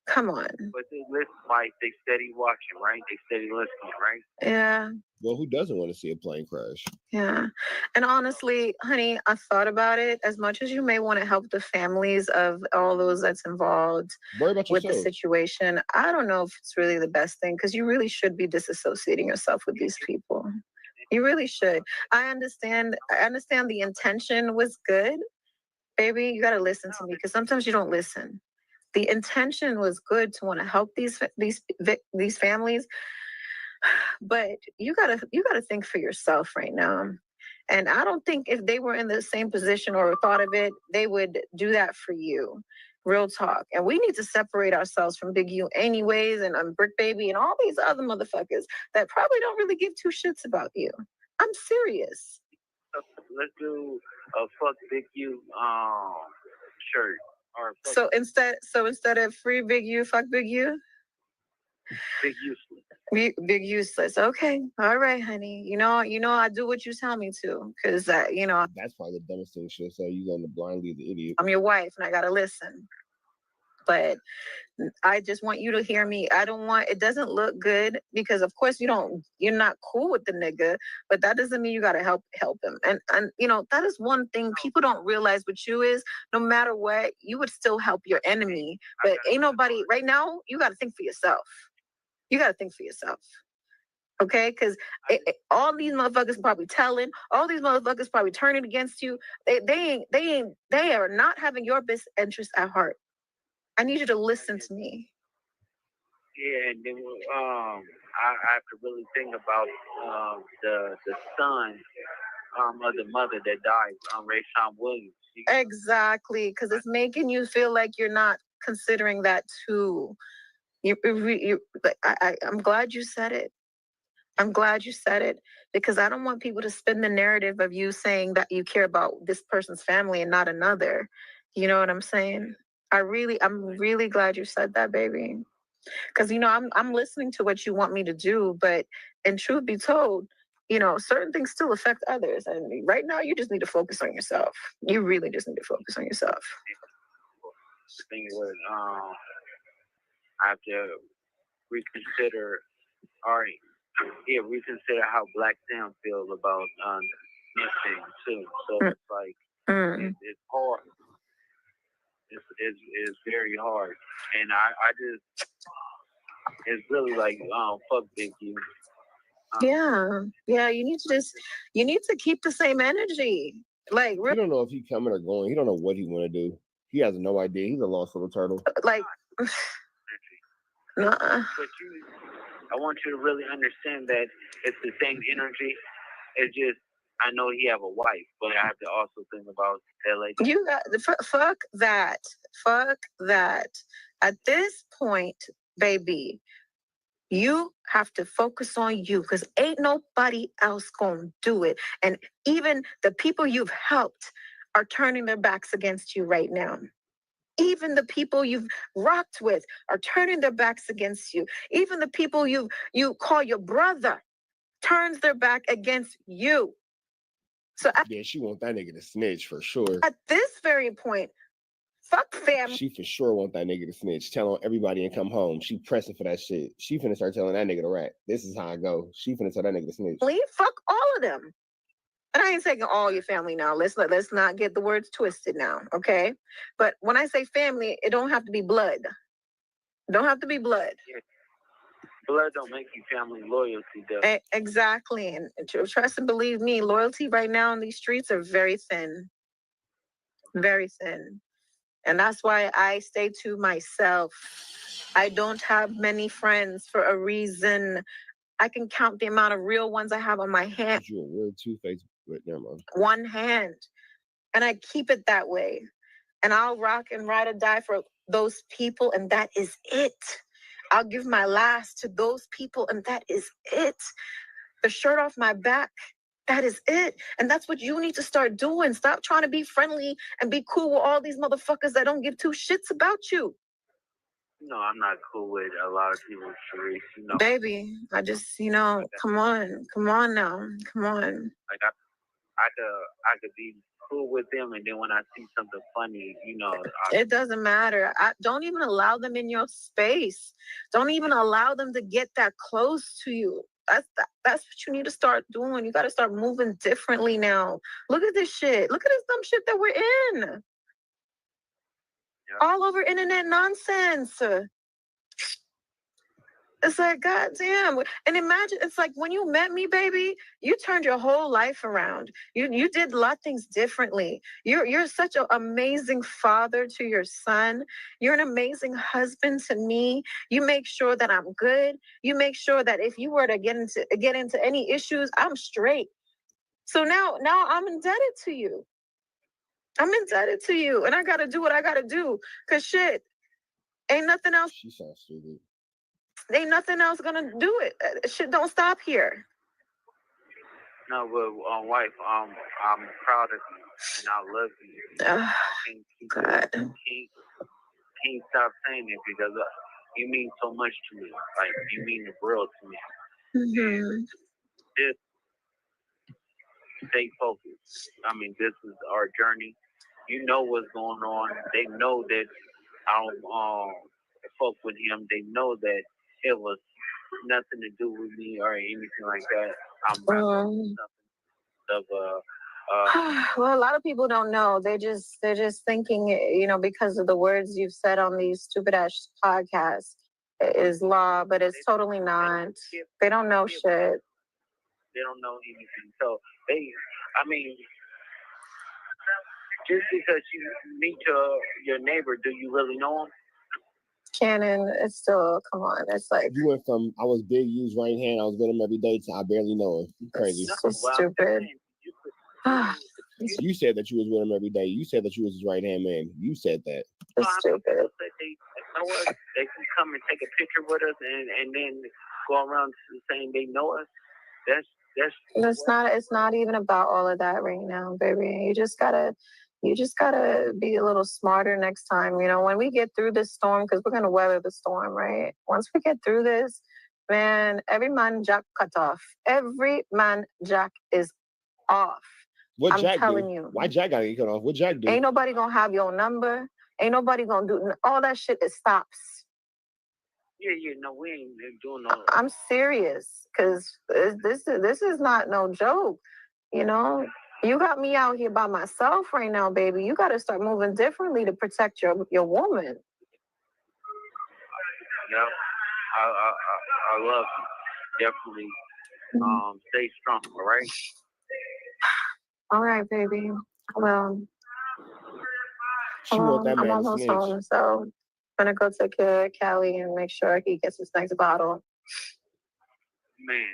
Come on. But they listen, like they steady watching, right? They steady listening, right? Yeah. Well, who doesn't want to see a plane crash? Yeah. And honestly, honey, I thought about it. As much as you may want to help the families of all those that's involved with the situation, I don't know if it's really the best thing because you really should be disassociating yourself with these people. You really should. I understand the intention was good. Baby, you got to listen to me because sometimes you don't listen. The intention was good to want to help these families, but you gotta think for yourself right now. And I don't think if they were in the same position or thought of it, they would do that for you. Real talk. And we need to separate ourselves from Big U anyways, and Brick Baby and all these other motherfuckers that probably don't really give two shits about you. I'm serious. Let's do a fuck Big U shirt. So instead of free Big U, fuck Big U? Big useless. Big useless. Okay. All right, honey. You know, I do what you tell me to. Cause that's probably the dumbest thing she'll say. You gonna blindly the idiot. I'm your wife and I gotta listen. But I just want you to hear me. It doesn't look good because of course you're not cool with the nigga, but that doesn't mean you gotta help him. And that is one thing people don't realize with you is no matter what, you would still help your enemy. But ain't nobody right now, you gotta think for yourself. You gotta think for yourself. Okay, because all these motherfuckers probably telling, all these motherfuckers probably turning against you. They are not having your best interest at heart. I need you to listen to me. Yeah, and then I have to really think about the son of the mother that died, Rayshawn Williams. Exactly, because it's making you feel like you're not considering that too. I'm glad you said it. I'm glad you said it because I don't want people to spin the narrative of you saying that you care about this person's family and not another. You know what I'm saying? I'm really glad you said that, baby. Because I'm listening to what you want me to do, but in truth be told, certain things still affect others. And right now, you just need to focus on yourself. You really just need to focus on yourself. The thing was, I have to reconsider. All right, yeah, reconsider how Black Sam feels about this thing too. So it's like it's hard. It's very hard, and I just it's really like fuck Big U. Yeah. You need to keep the same energy. Like you don't know if he's coming or going. He don't know what he want to do. He has no idea. He's a lost little turtle. Like, nah. But I want you to really understand that it's the same energy. It's just I know he have a wife, but I have to also think about LA. You got fuck that. Fuck that. At this point, baby, you have to focus on you because ain't nobody else gonna do it. And even the people you've helped are turning their backs against you right now. Even the people you've rocked with are turning their backs against you. Even the people you call your brother turns their back against you. So yeah, she want that nigga to snitch for sure. At this very point, fuck family. She for sure want that nigga to snitch. Tell on everybody and come home. She pressing for that shit. She finna start telling that nigga to rat. This is how I go. She finna tell that nigga to snitch. Fuck all of them. And I ain't saying all your family now. Let's not get the words twisted now, okay? But when I say family, it don't have to be blood. It don't have to be blood. Yeah. Blood don't make you family. Loyalty does. Exactly. And trust and believe me, loyalty right now in these streets are very thin. Very thin. And that's why I stay to myself. I don't have many friends for a reason. I can count the amount of real ones I have on my hand. You're a real two-faced, but never mind. One hand. And I keep it that way. And I'll rock and ride or die for those people, and that is it. I'll give my last to those people, and that is it. The shirt off my back, that is it. And that's what you need to start doing. Stop trying to be friendly and be cool with all these motherfuckers that don't give two shits about you. No, I'm not cool with a lot of people, Sharice. You know, Baby, I just, come on now, come on. like I could be cool with them, and then when I see something funny, It doesn't matter. Don't even allow them in your space. Don't even allow them to get that close to you. That's what you need to start doing. You got to start moving differently now. Look at this shit. Look at this dumb shit that we're in. All over internet nonsense. It's like, goddamn. And imagine, it's like when you met me, baby, you turned your whole life around. You did a lot of things differently. You're such an amazing father to your son. You're an amazing husband to me. You make sure that I'm good. You make sure that if you were to get into any issues, I'm straight. So now I'm indebted to you. I'm indebted to you, and I gotta do what I gotta do. Cause shit, ain't nothing else. She sounds stupid. Ain't nothing else gonna do it. Shit don't stop here. No, but wife, I'm proud of you, and I love you. Can't stop saying it because you mean so much to me. Like you mean the world to me. Mm-hmm. Just stay focused. I mean, this is our journey. You know what's going on. They know that I don't fuck with him. They know that it was nothing to do with me or anything like that. I'm rapping well, a lot of people don't know. They're just thinking, because of the words you've said on these stupid ass podcasts is law, but it's totally not. They don't know shit. They don't know anything. So just because you meet your neighbor, do you really know him? Canon, it's still, come on. It's like you went from I was Big U's right hand, I was with him every day, to I barely know him. Crazy. So stupid. You said that you was with him every day. You said that you was his right hand man. You said that. It's stupid. They can come and take a picture with us and then go around saying they know us. It's not even about all of that right now, baby. You just gotta be a little smarter next time. When we get through this storm, because we're gonna weather the storm, right? Once we get through this, man, every man jack cut off. Every man jack is off. What Jack telling do? you. Why Jack gotta get cut off? What Jack do? Ain't nobody gonna have your number. Ain't nobody gonna do all that shit. It stops. Yeah, no, we ain't doing no. I'm serious, because this is not no joke. You got me out here by myself right now, baby. You got to start moving differently to protect your woman. Yeah, I love you. Definitely. Stay strong, all right? All right, baby. Well, she want that I'm man almost snitch. home, so I'm gonna go take care of Callie and make sure he gets his next bottle. Man,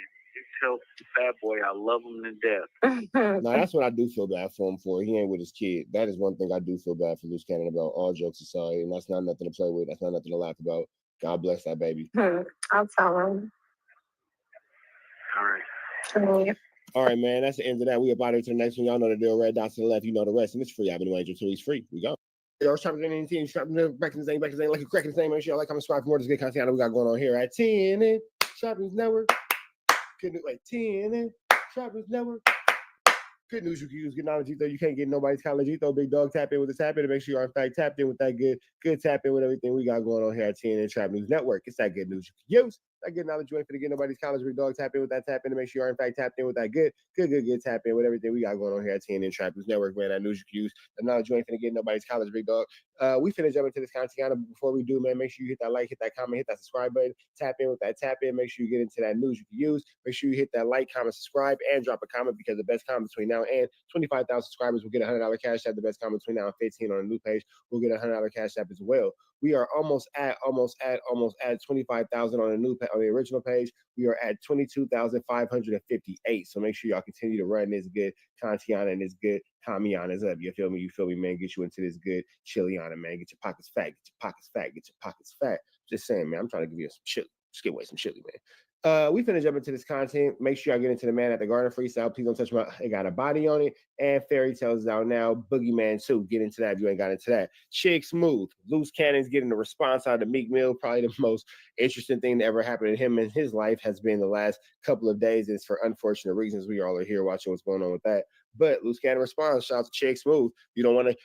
tell Fat Boy I love him to death. No, that's what I do feel bad for him for. He ain't with his kid. That is one thing I do feel bad for Loose Cannon about, all jokes aside. And that's not nothing to play with. That's not nothing to laugh about. God bless that baby. I'll tell him. All right. All right, man. That's the end of that. We up out here to the next one. Y'all know the deal. Red dots to the left. You know the rest. And it's free Avenue Angel till he's free. We go. Yo, shopping in team, shopping back in the same, like a crack in the same. Make sure y'all like, comment, subscribe for more of this good content we got going on here at TNN Shoppers Network. Good news, 10 Shoppers Network. Good news you can use. Good knowledge, though. You can't get nobody's college. Big dog, tap in with the tap in to make sure you are in fact tapped in with that good tap in with everything we got going on here at TNN Trap News Network. It's that good news you can use. That good knowledge you ain't finna get nobody's college. Big dog, tap in with that tap in to make sure you are in fact tapped in with that good tap in with everything we got going on here at TNN Trap News Network. Man, that news you can use. The knowledge you ain't finna get nobody's college. Big dog, We finna jump into this content. But before we do, man, make sure you hit that like, hit that comment, hit that subscribe button. Tap in with that tap in. Make sure you get into that news you can use. Make sure you hit that like, comment, subscribe, and drop a comment because the best comment between now and 25,000 subscribers will get a $100 cash app. The best comment between now and 15 on the new page will get a $100 cash app as well. We are almost at 25,000 on the original page. We are at 22,558. So make sure y'all continue to run this good Kantiana and this good Kamiana's up. You feel me? You feel me, man? Get you into this good Chiliana, man. Get your pockets fat. Get your pockets fat. Get your pockets fat. Just saying, man. I'm trying to give you some chili. Just give away some chili, man. We finna jump into this content. Make sure y'all get into the Man at the Garden freestyle. Please don't touch my. It got a body on it. And Fairy Tales is out now. Boogeyman 2. Get into that if you ain't got into that. Chick Smooth. Loose Cannons getting the response out of Meek Mill. Probably the most interesting thing that ever happened to him in his life has been the last couple of days. It's for unfortunate reasons. We all are here watching what's going on with that. But Loose Cannon response. Shout out to Chick Smooth. You don't want to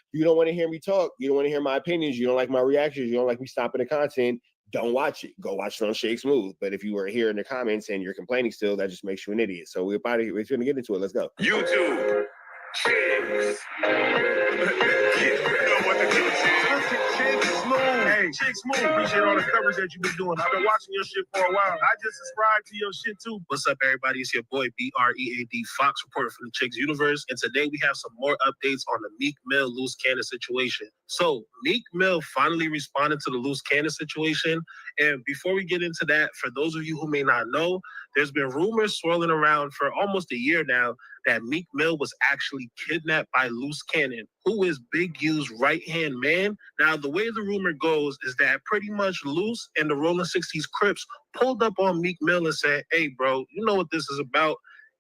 hear me talk. You don't want to hear my opinions. You don't like my reactions. You don't like me stopping the content. Don't watch it. Go watch it on Shake Smooth. But if you were here in the comments and you're complaining still, that just makes you an idiot. So we're about to, we're going to get into it. Let's go. YouTube. Chicks. Hey, Chick Smooth, appreciate all the coverage that you've been doing. I've been watching your shit for a while. I just subscribed to your shit too. What's up, everybody? It's your boy BREAD Fox, reporter from the Chicks Universe. And today we have some more updates on the Meek Mill Loose Cannon situation. So Meek Mill finally responded to the Loose Cannon situation. And before we get into that, for those of you who may not know, there's been rumors swirling around for almost a year now that Meek Mill was actually kidnapped by Loose Cannon, who is Big U's right-hand man. Now, the way the rumor goes is that pretty much Loose and the Rolling 60s Crips pulled up on Meek Mill and said, hey, bro, you know what this is about?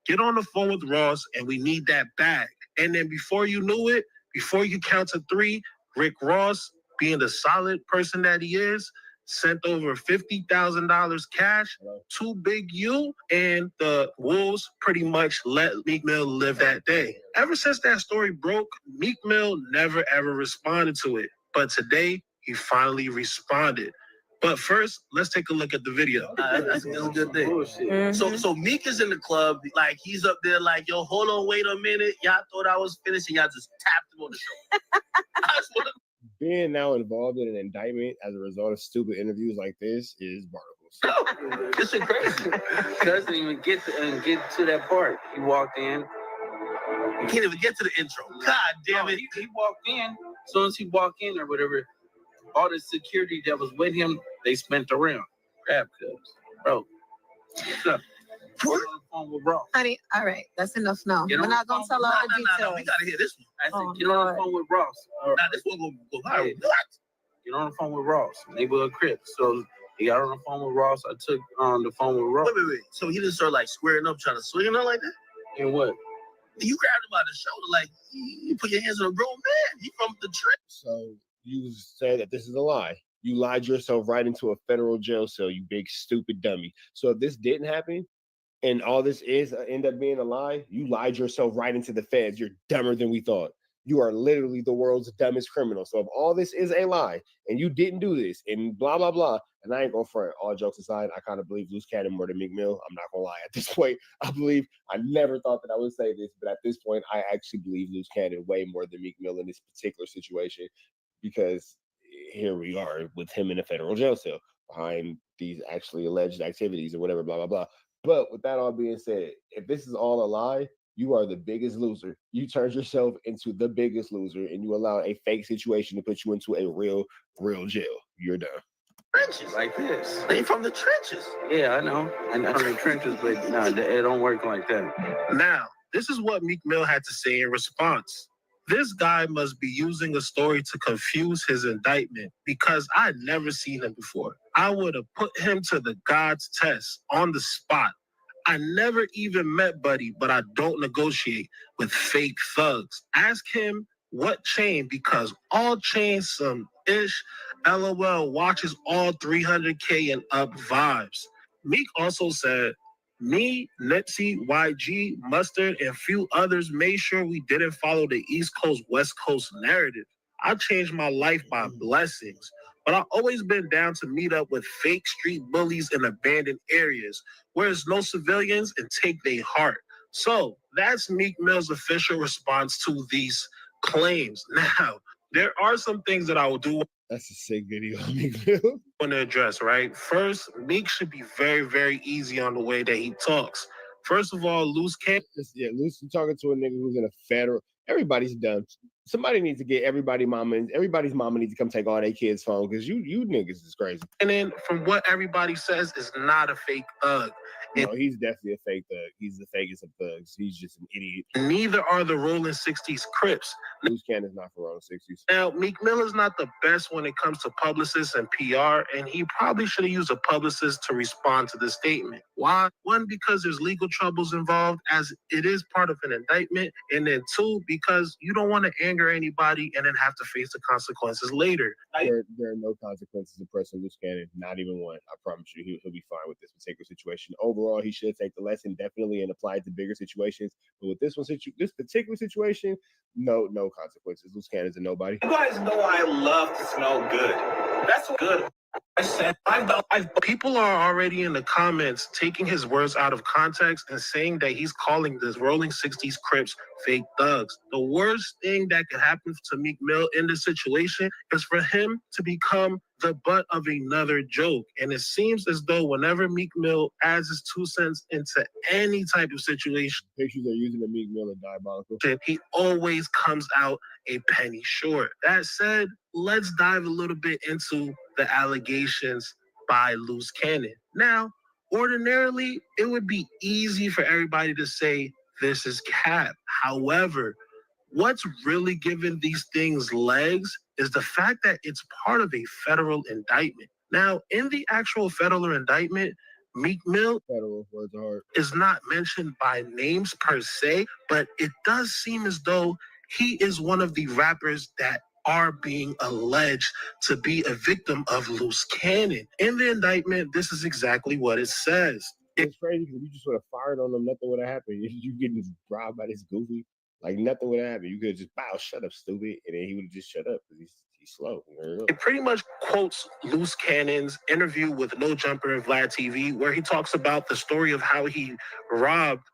Get on the phone with Ross, and we need that bag. And then before you knew it, before you count to three, Rick Ross, being the solid person that he is, sent over $50,000 cash to Big U, and the Wolves pretty much let Meek Mill live that day. Ever since that story broke, Meek Mill never ever responded to it. But today, he finally responded. But first, let's take a look at the video. That's a good thing. So Meek is in the club, like he's up there, like, yo, hold on, wait a minute. Y'all thought I was finished, and y'all just tapped him on the shoulder. Being now involved in an indictment as a result of stupid interviews like this is barnacles. This is crazy. Doesn't even get to that part. He walked in. He can't even get to the intro. God damn it. He walked in. As soon as he walked in or whatever, all the security that was with him, they spent around. Crap, cubs. Bro. What's up? Get on the phone with Ross. Honey, all right, that's enough now. We're not going to tell all the details. No, we got to hear this one. I said, get on the phone with Ross. Now, this one going to go viral. What? Get on the phone with Ross. Neighborhood Crip. So he got on the phone with Ross. I took on the phone with Ross. Wait. So he didn't start like squaring up, trying to swing up like that? And what? You grabbed him by the shoulder like, you put your hands on a grown man. He from the trip. So you said that this is a lie. You lied yourself right into a federal jail cell, you big stupid dummy. So if this didn't happen, and all this is end up being a lie, you lied yourself right into the feds. You're dumber than we thought. You are literally the world's dumbest criminal. So if all this is a lie and you didn't do this and blah, blah, blah, and I ain't going for it, all jokes aside, I kind of believe Loose Cannon more than Meek Mill. I'm not going to lie. At this point, I never thought that I would say this, but at this point, I actually believe Loose Cannon way more than Meek Mill in this particular situation because here we are with him in a federal jail cell behind these actually alleged activities or whatever, blah, blah, blah. But with that all being said, if this is all a lie, you are the biggest loser. You turned yourself into the biggest loser and you allowed a fake situation to put you into a real jail. You're done. Trenches like this. They from the trenches. Yeah, I know. I know the trenches, but no, it don't work like that. Now, this is what Meek Mill had to say in response. This guy must be using a story to confuse his indictment because I'd never seen him before. I would have put him to the God's test on the spot. I never even met Buddy, but I don't negotiate with fake thugs. Ask him what chain, because all chains some ish. LOL watches all 300K and up vibes. Meek also said, me, Nipsey, YG, Mustard, and few others made sure we didn't follow the East Coast, West Coast narrative. I changed my life by blessings, but I've always been down to meet up with fake street bullies in abandoned areas where there's no civilians and take their heart. So that's Meek Mill's official response to these claims. Now, there are some things that I will do. That's a sick video. Want to address, right? First, Meek should be very, very easy on the way that he talks. First of all, Loose can't. Yeah, Loose, you talking to a nigga who's in a federal. Everybody's dumb. Somebody needs to get everybody's mama needs to come take all their kids' phone because you niggas is crazy. And then from what everybody says is not a fake thug. No, he's definitely a fake thug. He's the fakest of thugs. He's just an idiot. Neither are the Rolling 60s Crips. Loose Cannon's not for Rolling 60s. Now, Meek Mill is not the best when it comes to publicists and PR, and he probably should have used a publicist to respond to the statement. Why? One, because there's legal troubles involved, as it is part of an indictment, and then two, because you don't want to anger anybody and then have to face the consequences later. There are no consequences to pressing Loose Cannon, not even one. I promise you, he'll be fine with this particular situation. Overall, he should take the lesson definitely and apply it to bigger situations. But with this particular situation, no consequences. Loose Cannon's a nobody. You guys know I love to smell good. That's good. I said, people are already in the comments taking his words out of context and saying that he's calling the Rolling 60s Crips fake thugs. The worst thing that could happen to Meek Mill in this situation is for him to become the butt of another joke. And it seems as though whenever Meek Mill adds his 2 cents into any type of situation, pictures they're using of Meek Mill are diabolical. He always comes out a penny short. That said, let's dive a little bit into the allegations by Loose Cannon. Now, ordinarily, it would be easy for everybody to say this is cap. However, what's really giving these things legs is the fact that it's part of a federal indictment. Now, in the actual federal indictment, Meek Mill is not mentioned by names per se, but it does seem as though he is one of the rappers that are being alleged to be a victim of Loose Cannon. In the indictment, this is exactly what it says. It's crazy because if you just would have fired on him, nothing would have happened. You getting robbed by this goofy, like nothing would have happened. You could have just, bow, shut up, stupid, and then he would have just shut up because he's slow. It pretty much quotes Loose Cannon's interview with No Jumper and Vlad TV, where he talks about the story of how he robbed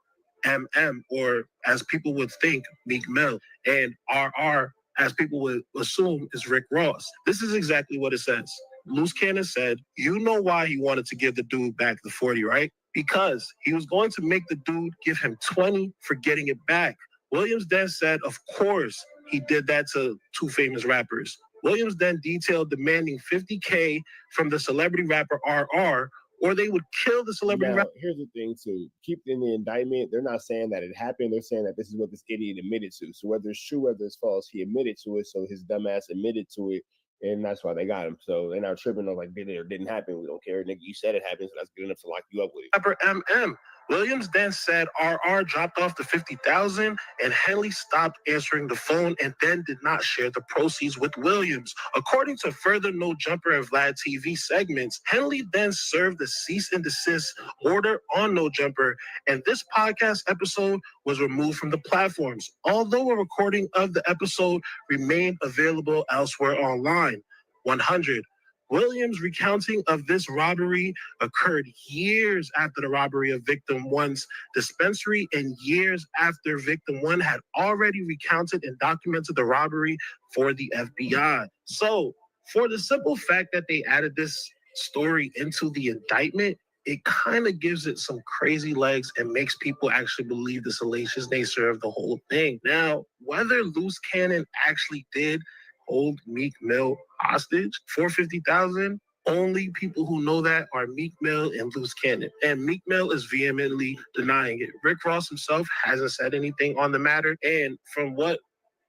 MM, or as people would think, Meek Mill, and RR, as people would assume, is Rick Ross. This is exactly what it says. Loose Cannon said, you know why he wanted to give the dude back the 40, right? Because he was going to make the dude give him 20 for getting it back. Williams then said, of course, he did that to 2 famous rappers. Williams then detailed demanding $50K from the celebrity rapper RR, or they would kill the celebrity rapper. Here's the thing, too. Keep in the indictment, they're not saying that it happened. They're saying that this is what this idiot admitted to. So whether it's true, whether it's false, he admitted to it, so his dumbass admitted to it, and that's why they got him. So they're not tripping on like, did it or didn't happen. We don't care, nigga. You said it happened, so that's good enough to lock you up with it. Rapper MM. Williams then said RR dropped off the $50,000 and Henley stopped answering the phone and then did not share the proceeds with Williams. According to further No Jumper and Vlad TV segments, Henley then served the cease and desist order on No Jumper, and this podcast episode was removed from the platforms, although a recording of the episode remained available elsewhere online. 100. Williams' recounting of this robbery occurred years after the robbery of Victim 1's dispensary and years after Victim 1 had already recounted and documented the robbery for the FBI. So, for the simple fact that they added this story into the indictment, it kind of gives it some crazy legs and makes people actually believe the salacious nature of the whole thing. Now, whether Loose Cannon actually did hold Meek Mill hostage for $50,000, only people who know that are Meek Mill and Loose Cannon. And Meek Mill is vehemently denying it. Rick Ross himself hasn't said anything on the matter. And from what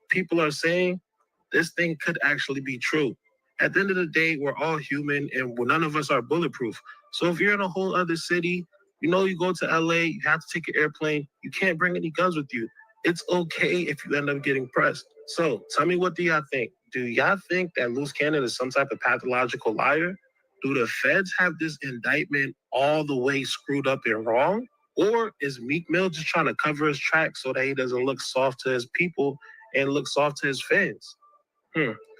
people are saying, this thing could actually be true. At the end of the day, we're all human and none of us are bulletproof. So if you're in a whole other city, you go to LA, you have to take an airplane, you can't bring any guns with you. It's okay if you end up getting pressed. So tell me, what do y'all think? Do y'all think that Loose Cannon is some type of pathological liar? Do the feds have this indictment all the way screwed up and wrong? Or is Meek Mill just trying to cover his tracks so that he doesn't look soft to his people and look soft to his fans?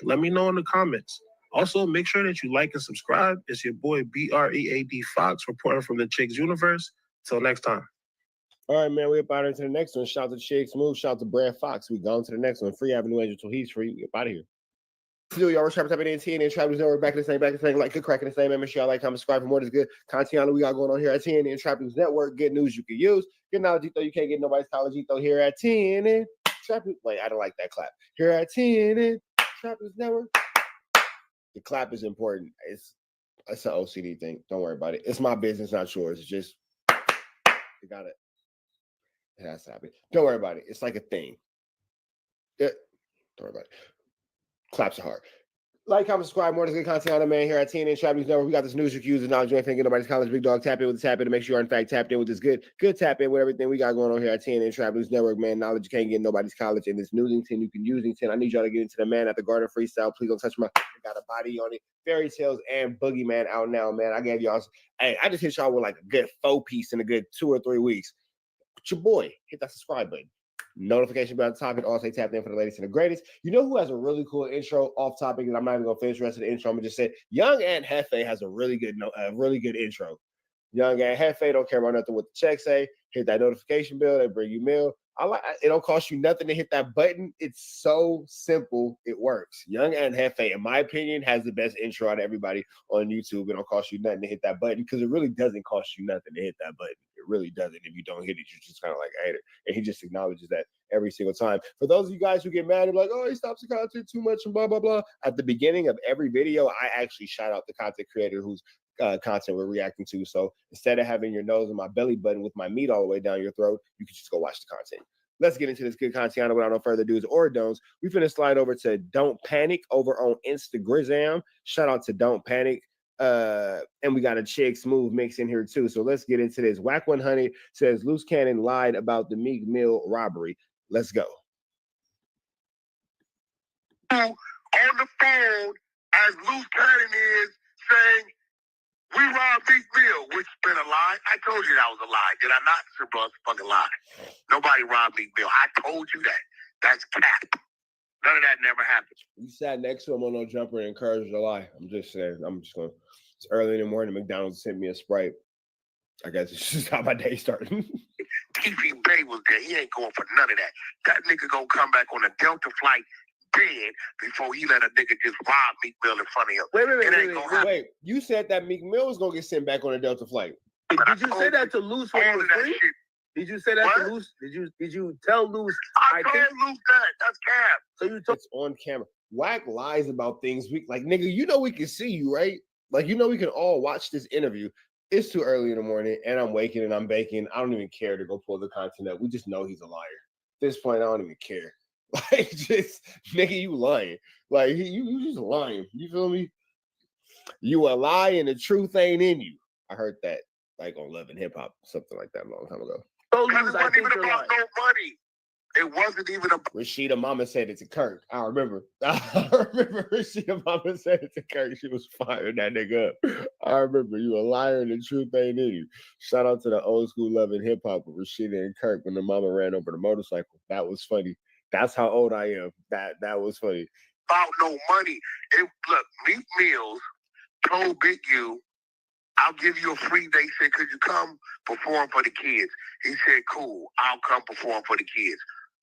Let me know in the comments. Also, make sure that you like and subscribe. It's your boy BREAD Fox reporting from the Chicks Universe. Till next time. All right, man. We up out into the next one. Shout out to Shake Smooth. Shout out to Brad Fox. We gone to the next one. Free Avenue Angel till he's free. We up out of here. Still, y'all, we're Trap Top and TNN Trappers Network. Back in the same, like good cracking the same. Make sure y'all like, comment, subscribe for more. This good content we got going on here at TNN Trappers Network. Good news you can use. Good knowledge, though. You can't get nobody's college, though. Here at TNN Trappers. Wait, I don't like that clap. Here at TNN Trappers Network. The clap is important. It's an OCD thing. Don't worry about it. It's my business, not yours. It's just you got it. It has to happen. Don't worry about it. It's like a thing. Yeah. Don't worry about it. Claps are hard. Like, comment, subscribe. More to good content on the man here at TNN Trappers Network. We got this news you can use. Knowledge you ain't finna get nobody's college. Big dog, tap in with the tap in to make sure you're in fact tapped in with this good tap in with everything we got going on here at TNN Trappers Network, man. Knowledge you can't get nobody's college. And this Newsington you can use. I need y'all to get into the Man at the Garden freestyle. Please don't touch my. I got a body on it. Fairy Tales and Boogeyman out now, man. I gave y'all. Hey, I just hit y'all with like a good 4-piece in a good 2 or 3 weeks. It's your boy. Hit that subscribe button. Notification bell at the top. And also tapped in for the latest and the greatest. You know who has a really cool intro off topic, and I'm not even gonna finish the rest of the intro. I'm gonna just say Young and Hefe has a really good intro. Young and Hefe don't care about nothing what the check say. Hit that notification bell, they bring you mail. It don't cost you nothing to hit that button. It's so simple, it works. Young and Hefe, in my opinion, has the best intro out of everybody on YouTube. It don't cost you nothing to hit that button because it really doesn't cost you nothing to hit that button. It really doesn't. If you don't hit it, you're just kind of like a hater. And he just acknowledges that every single time. For those of you guys who get mad and like, oh, he stops the content too much and blah, blah, blah. At the beginning of every video, I actually shout out the content creator who's content we're reacting to. So instead of having your nose in my belly button with my meat all the way down your throat, you can just go watch the content. Let's get into this good content without no further do's or don'ts. We finna slide over to Don't Panic over on Instagram. Shout out to Don't Panic. And we got a Chick Smooth mix in here too. So let's get into this. Wack 100 says Loose Cannon lied about the Meek Mill robbery. Let's go. On the phone as Loose Cannon is saying, we robbed Meek Mill, which has been a lie. I told you that was a lie. Did I not? It's a fucking lie. Nobody robbed Meek Mill. I told you that. That's cap. None of that never happened. You sat next to him on no jumper and encouraged a lie. I'm just saying. It's early in the morning. McDonald's sent me a Sprite. I guess it's just how my day started. TV Bay was there. He ain't going for none of that. That nigga gonna come back on a Delta flight dead before he let a nigga just rob Meek Mill in front of him. Wait. You said that Meek Mill was gonna get sent back on a Delta flight. Did you say that to Loose when he was free? Did you say that to Loose? Did you tell Loose? I told Loose that. That's cap. So you told it's on camera. Wack lies about things. Nigga, you know we can see you, right? Like, you know we can all watch this interview. It's too early in the morning, and I'm waking and I'm baking. I don't even care to go pull the content up. We just know he's a liar. At this point, I don't even care. Like, just, nigga, you lying. Like, you just lying. You feel me? You a lie and the truth ain't in you. I heard that, like, on Love and Hip Hop, something like that a long time ago. Because it wasn't even about no money. It wasn't even a. Rashida Mama said it to Kirk. I remember Rashida Mama said it to Kirk. She was firing that nigga up. I remember. You a liar and the truth ain't in you. Shout out to the old school Love and Hip Hop with Rashida and Kirk when the mama ran over the motorcycle. That was funny. That's how old I am. That was funny. About no money. Look, Meek Mills told Big U, I'll give you a free. They said, could you come perform for the kids? He said, cool, I'll come perform for the kids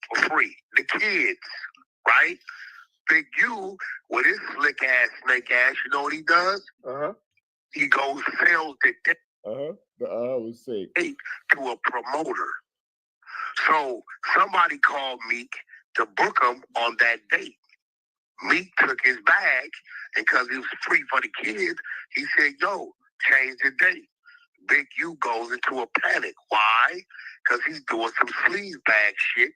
for free. The kids, right? Big U, with his slick ass, snake ass, you know what he does? He goes sells the was sick. To a promoter. So somebody called Meek to book him on that date. Meek took his bag, and because he was free for the kids, he said, yo, change the date. Big U goes into a panic. Why? Because he's doing some sleaze bag shit,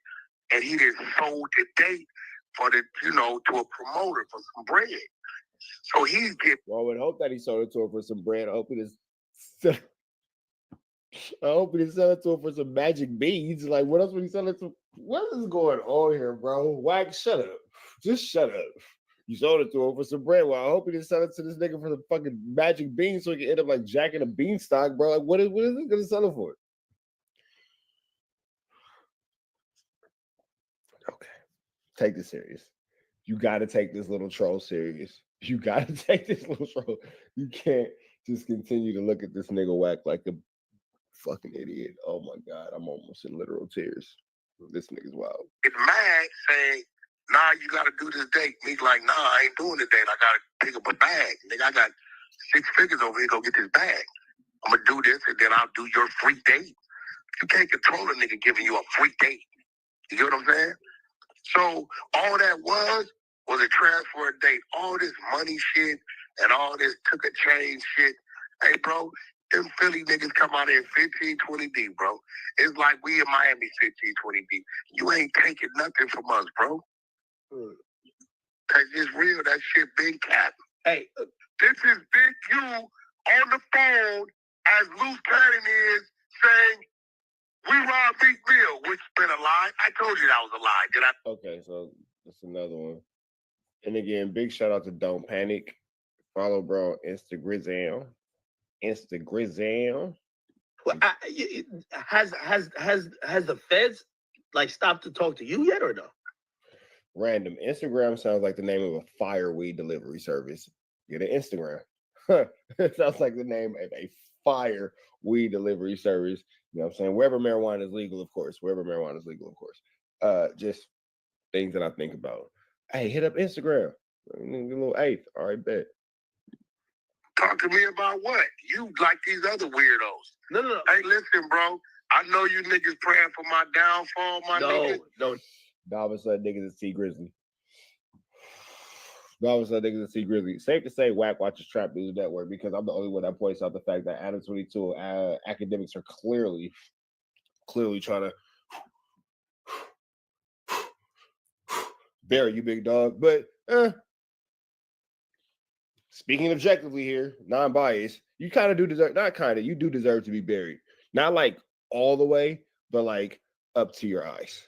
and he just sold the date for the, to a promoter for some bread. So he's getting. Well, I would hope that he sold it to him for some bread. I hope it sell it to him for some magic beads. Like, what else would he sell it to? What is going on here, bro? Wack, shut up. Just shut up. You sold it to him for some bread. Well, I hope he didn't sell it to this nigga for the fucking magic beans so he can end up like jacking a beanstalk, bro. Like, what is it gonna sell it for? Okay. Take this serious. You gotta take this little troll serious. You gotta take this little troll. You can't just continue to look at this nigga Wack like a Fucking idiot. Oh my God. I'm almost in literal tears. This nigga's wild. Get mad saying, nah, you gotta do this date. Meek like, nah, I ain't doing the date. I gotta pick up a bag. Nigga, I got 6 figures over here, go get this bag. I'm gonna do this and then I'll do your free date. You can't control a nigga giving you a free date. You get what I'm saying? So all that was a transfer date. All this money shit and all this took a change shit. Hey, bro, them Philly niggas come out here 15, 20 deep, bro. It's like we in Miami 15, 20 deep. You ain't taking nothing from us, bro. Cause it's real, that shit big cap. Hey, this is Big U on the phone as Loose Cannon is saying, we robbed Meek Mill, which been a lie. I told you that was a lie. Did I? Okay, so that's another one. And again, big shout out to Don't Panic. Follow bro Instagram. Well, has the feds like stopped to talk to you yet or no? Random. Instagram sounds like the name of a fire weed delivery service. Get an Instagram. It sounds like the name of a fire weed delivery service. You know what I'm saying? Wherever marijuana is legal, of course. Just things that I think about. Hey, hit up Instagram. A little eighth. All right, bet. Talk to me about what? You like these other weirdos. No. Hey, listen, bro. I know you niggas praying for my downfall, my nigga. No. Dollar said niggas is T Grizzly. Safe to say, Wack watches Trap News Network because I'm the only one that points out the fact that Adam 22 academics are clearly trying to bury you, big dog. But speaking objectively here, non-biased, you kind of do deserve, you do deserve to be buried. Not like all the way, but like up to your eyes.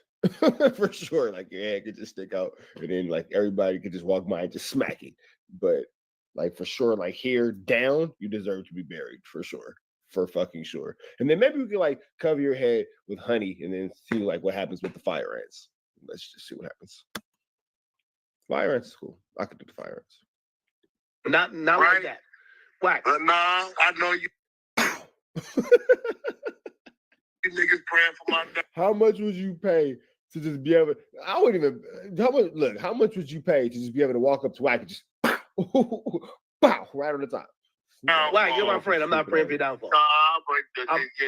For sure. Like your head could just stick out and then like everybody could just walk by and just smack it. But like for sure, like here down, you deserve to be buried for sure. For fucking sure. And then maybe we could like cover your head with honey and then see like what happens with the fire ants. Let's just see what happens. Fire ants is cool. I could do the fire ants. Not right. Like that. Wack. But nah, I know you. You niggas praying for my dad. How much would you pay to just be able? I wouldn't even. How much would you pay to just be able to walk up to Wack and just pow, right on the top? Wack, you're my friend. I'm not praying for your downfall.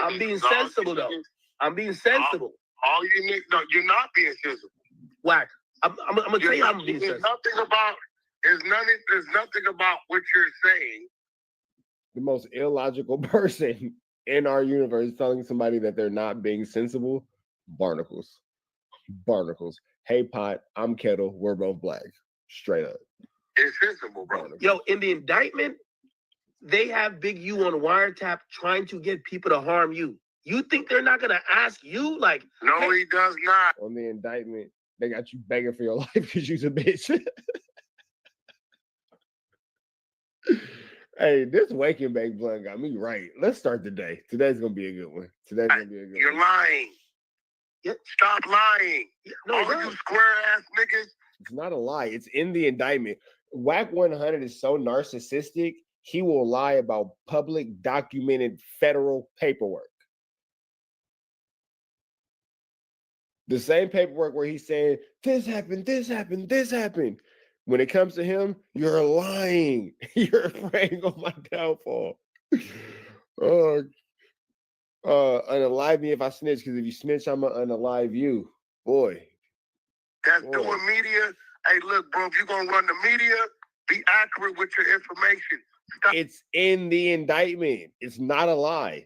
I'm being sensible though. I'm being sensible. All you niggas, no, you're not being sensible. Wack, I'm gonna tell you I'm being sensible. There's nothing about what you're saying. The most illogical person in our universe telling somebody that they're not being sensible. Barnacles. Hey pot, I'm Kettle. We're both black. Straight up. It's sensible, bro. Yo, in the indictment, they have Big U on wiretap trying to get people to harm you. You think they're not gonna ask you? Like, no, hey, he does not. On the indictment, they got you begging for your life because you's a bitch. Hey, this wake and bake blunt got me right. Let's start the day. Today's gonna be a good one. You're lying. Yep. Stop lying. No, all you square ass niggas. It's not a lie. It's in the indictment. Wack 100 is so narcissistic, he will lie about public documented federal paperwork. The same paperwork where he's saying, this happened. When it comes to him, you're lying. You're preying on my downfall. Unalive me if I snitch, because if you snitch, I'm gonna unalive you. Boy. That's doing media. Hey, look, bro, if you're gonna run the media, be accurate with your information. Stop. It's in the indictment. It's not a lie.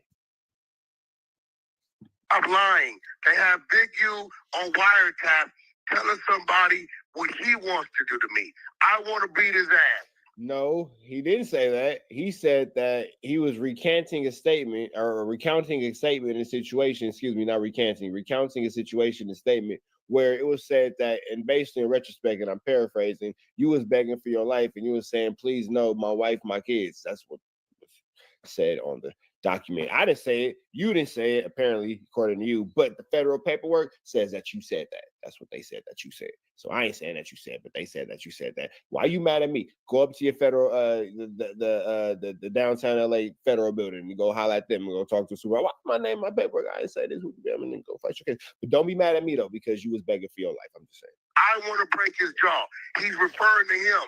I'm lying. They have Big U on wiretap telling somebody what he wants to do to me. I want to beat his ass. No, he didn't say that. He said that he was recounting a statement in a situation, recounting a situation, a statement where it was said that, and basically in retrospect, and I'm paraphrasing, you was begging for your life and you was saying, please no, my wife, my kids. That's what was said on the document. I didn't say it. You didn't say it, apparently, according to you. But the federal paperwork says that you said that. That's what they said that you said. So I ain't saying that you said, but they said that you said that. Why you mad at me? Go up to your federal, the downtown LA federal building and go holler at them and go talk to the supervisor. Why my name, my paperwork? I didn't say this. I'm gonna go fight your case. But don't be mad at me though, because you was begging for your life. I'm just saying. I want to break his jaw. He's referring to him.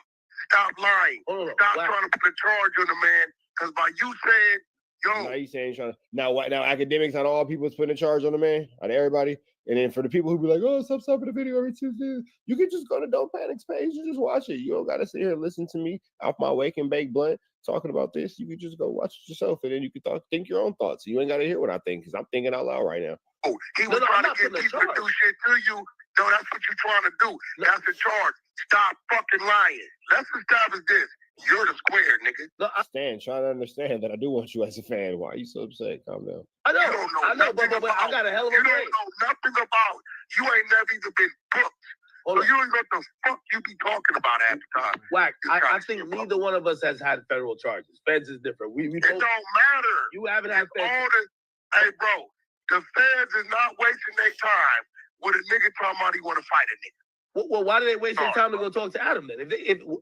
Stop lying. Stop trying to put a charge on the man. Because by you saying, yo. Now you saying trying to now academics, not all people is putting a charge on the man, on everybody. And then for the people who be like, oh, stop stopping the video every Tuesday, you can just go to Don't Panic's page and just watch it. You don't gotta sit here and listen to me off my wake and bake blunt talking about this. You can just go watch it yourself, and then you can think your own thoughts. You ain't gotta hear what I think, because I'm thinking out loud right now. Oh, he was trying to get people to do shit to you. No, that's what you're trying to do. That's the charge. Stop fucking lying. Let's establish this. You're the square, nigga. No, Stan, trying to understand that I do want you as a fan. Why are you so upset? Calm down. I know, but I got a hell of a You don't know nothing about. You ain't never even been booked. So you ain't got the fuck you be talking about half the time. Wack, I think neither one of us has had federal charges. Feds is different. We it don't matter. You haven't had feds. Hey, bro, the feds is not wasting their time with a nigga talking about he want to fight a nigga. Well, why do they waste their time to go talk to Adam then?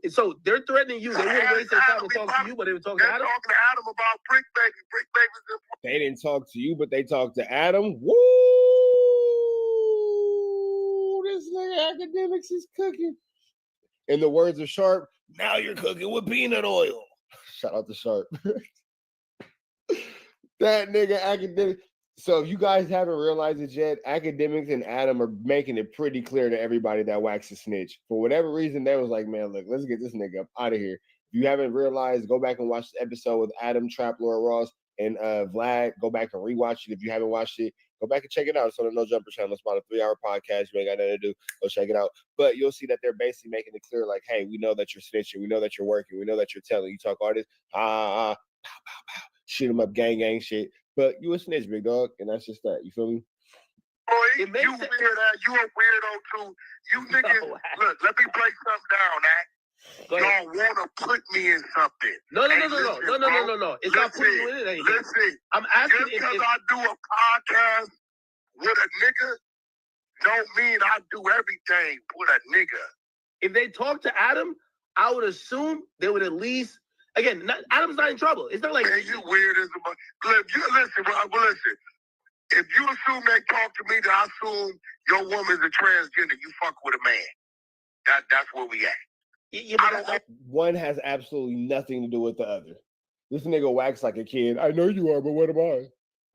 So they're threatening you, they wouldn't waste their time to talk to you, but they would talk to Adam. They're talking to Adam about Brick Baby. Brick Baby's They didn't talk to you, but they talked to Adam. Woo! This nigga academics is cooking. In the words of Sharp, now you're cooking with peanut oil. Shout out to Sharp. That nigga academic. So if you guys haven't realized it yet, academics and Adam are making it pretty clear to everybody that Wack's a snitch. For whatever reason, they was like, man, look, let's get this nigga up out of here. If you haven't realized, go back and watch the episode with Adam, Trap, Laura Ross, and Vlad. Go back and rewatch it. If you haven't watched it, go back and check it out. It's on the No Jumper channel. It's about a 3-hour podcast. You ain't got nothing to do. Go check it out. But you'll see that they're basically making it clear, like, hey, we know that you're snitching. We know that you're working. We know that you're telling. You talk all this, pow, pow, pow, shoot 'em up, gang shit. But you a snitch, big dog, and that's just that. You feel me? Boy, you weird ass. You a weirdo too. You niggas, look, let me break something down, Y'all want to put me in something. No. It's not putting you in anything. Listen, I'm asking just because I do a podcast with a nigga don't mean I do everything with a nigga. If they talk to Adam, I would assume they would at least. Again, Adam's not in trouble. It's not like you weird as a listen. If you assume they talk to me, then I assume your woman's a transgender. You fuck with a man. That's where we at. One has absolutely nothing to do with the other. This nigga Wax like a kid. I know you are, but what am I?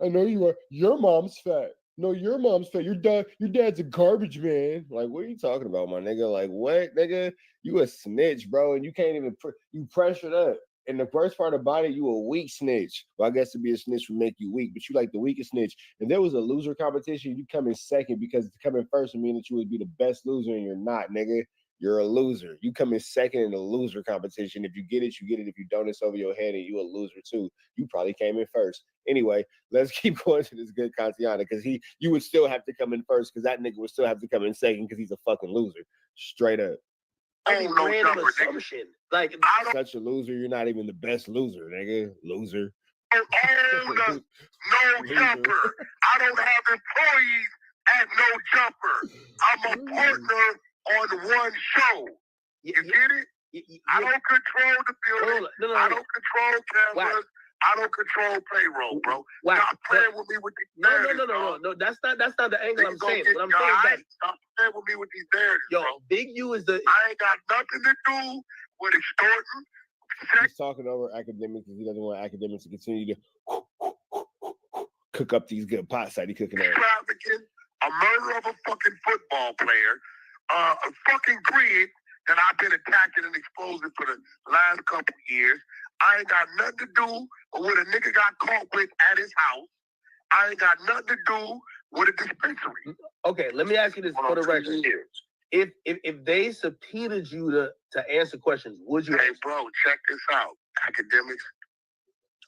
I know you are. Your mom's fat. No, your mom's fat. Your dad's a garbage man. Like, what are you talking about, my nigga? Like, what, nigga? You a snitch, bro, and you can't even you pressured up. And the worst part about it, you a weak snitch. Well, I guess to be a snitch would make you weak, but you like the weakest snitch. If there was a loser competition, you come in second, because to come in first would mean that you would be the best loser, and you're not, nigga. You're a loser. You come in second in the loser competition. If you get it, you get it. If you don't, it's over your head, and you a loser too. You probably came in first. Anyway, let's keep going to this good Kantiana, because you would still have to come in first, because that nigga would still have to come in second, because he's a fucking loser. Straight up. Random assumption. Like, such a loser, you're not even the best loser, nigga. Loser. No jumper. I don't have employees at No Jumper. I'm a partner on one show. You get it? I don't control the building. I don't control cameras. I don't control payroll, bro. Stop playing with me with these narratives. No. That's not the angle I'm saying. What I'm saying is that stop playing with me with these narratives, bro. Big U is the. I ain't got nothing to do with extorting. He's talking over academics because he doesn't want academics to continue to cook up these good pots that he cooking up. Trafficking, a murder of a fucking football player, a fucking grid that I've been attacking and exposing for the last couple years. I ain't got nothing to do with what a nigga got caught with at his house. I ain't got nothing to do with a dispensary. Okay, let me ask you this for the record. If they subpoenaed you to answer questions, would you? Hey, bro, check this out. Academics,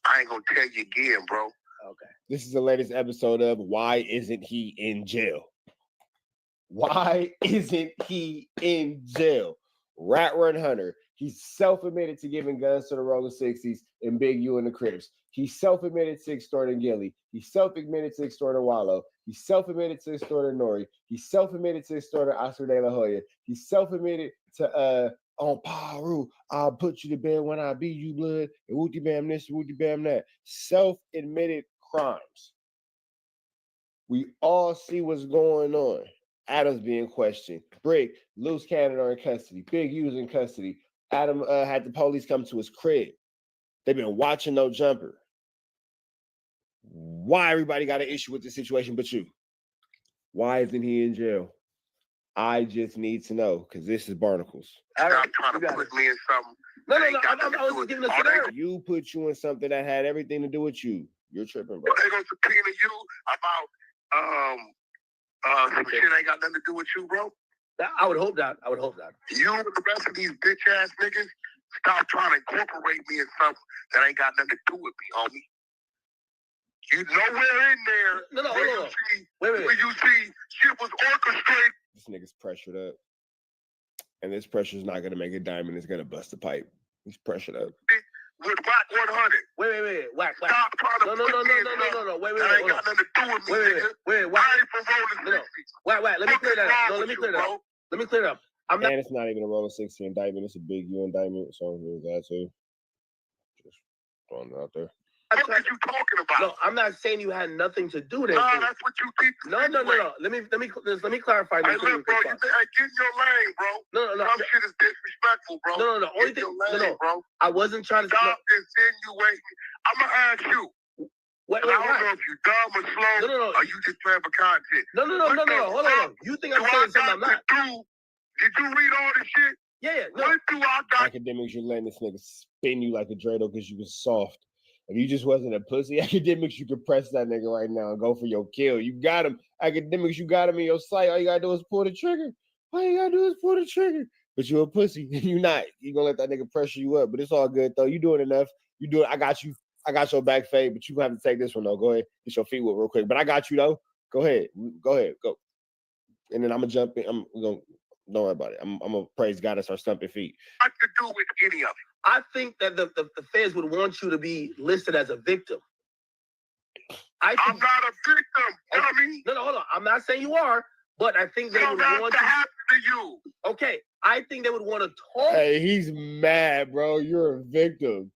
I ain't gonna tell you again, bro. Okay. This is the latest episode of Why Isn't He in Jail? Why isn't he in jail? Rat Run Hunter. He's self-admitted to giving guns to the Rolling 60s and Big U and the Crips. He self-admitted to extorting Gilly. He self-admitted to extorting Wallow. He self-admitted to extorting Nori. He self-admitted to extorting Oscar De La Hoya. He self-admitted to on Paru, I'll put you to bed when I beat you, blood, and wooty bam this, wooty bam that. Self-admitted crimes. We all see what's going on. Adam's being questioned. Brick, loose cannon are in custody. Big U's in custody. Adam had the police come to his crib. They've been watching No Jumper. Why everybody got an issue with this situation but you? Why isn't he in jail? I just need to know, because this is Barnacles. Stop trying to put me in something. No, I was giving a scenario. You put you in something that had everything to do with you. You're tripping, bro. They gonna subpoena you about some shit ain't got nothing to do with you, bro. I would hope that. You and the rest of these bitch ass niggas stop trying to incorporate me in something that ain't got nothing to do with me, homie. You nowhere in there. No, where hold on. Where you see shit was orchestrated. This nigga's pressured up. And this pressure is not going to make a diamond. It's going to bust a pipe. He's pressured up. With Wack 100. Wait. Wack. Stop trying to No. Wait. That ain't got nothing to do with me, Wait. Wack. I ain't from Rolling 60. Wack. Let me clear that up. No, let me clear it up. And it's not even a Rolling 60 indictment. It's a Big U indictment. So there's that too. Just throwing it out there. What are you talking about? No, I'm not saying you had nothing to do with it. No, that's what you think. No. Let me clarify. Hey, look, bro, get in your lane, bro. No. Some shit is disrespectful, bro. No. Only thing, lane, bro. I wasn't trying to stop insinuating. I'm gonna ask you. Wait, I don't know if you dumb or slow. No. Or you just playing for content. No. Hold on. You think I'm saying something I'm not? Did you read all this shit? Yeah. What do I got? Academics, you're letting this nigga spin you like a dreidel because you was soft. If you just wasn't a pussy, Academics, you could press that nigga right now and go for your kill. You got him. Academics, you got him in your sight. All you gotta do is pull the trigger. But you a pussy. You not. You gonna let that nigga pressure you up. But it's all good though. You doing enough. You doing. I got you. I got your back fade, but you gonna have to take this one though. Go ahead. Get your feet wet real quick. But I got you though. Go ahead. Go. And then I'm gonna jump in. Don't worry about it. I'm gonna praise God and start stumping feet. What to do with any of it? I think that the feds would want you to be listed as a victim. I'm not a victim. You know what I mean? No, hold on. I'm not saying you are, but I think they would want to happen to you. Okay, I think they would want to talk. Hey, he's mad, bro. You're a victim.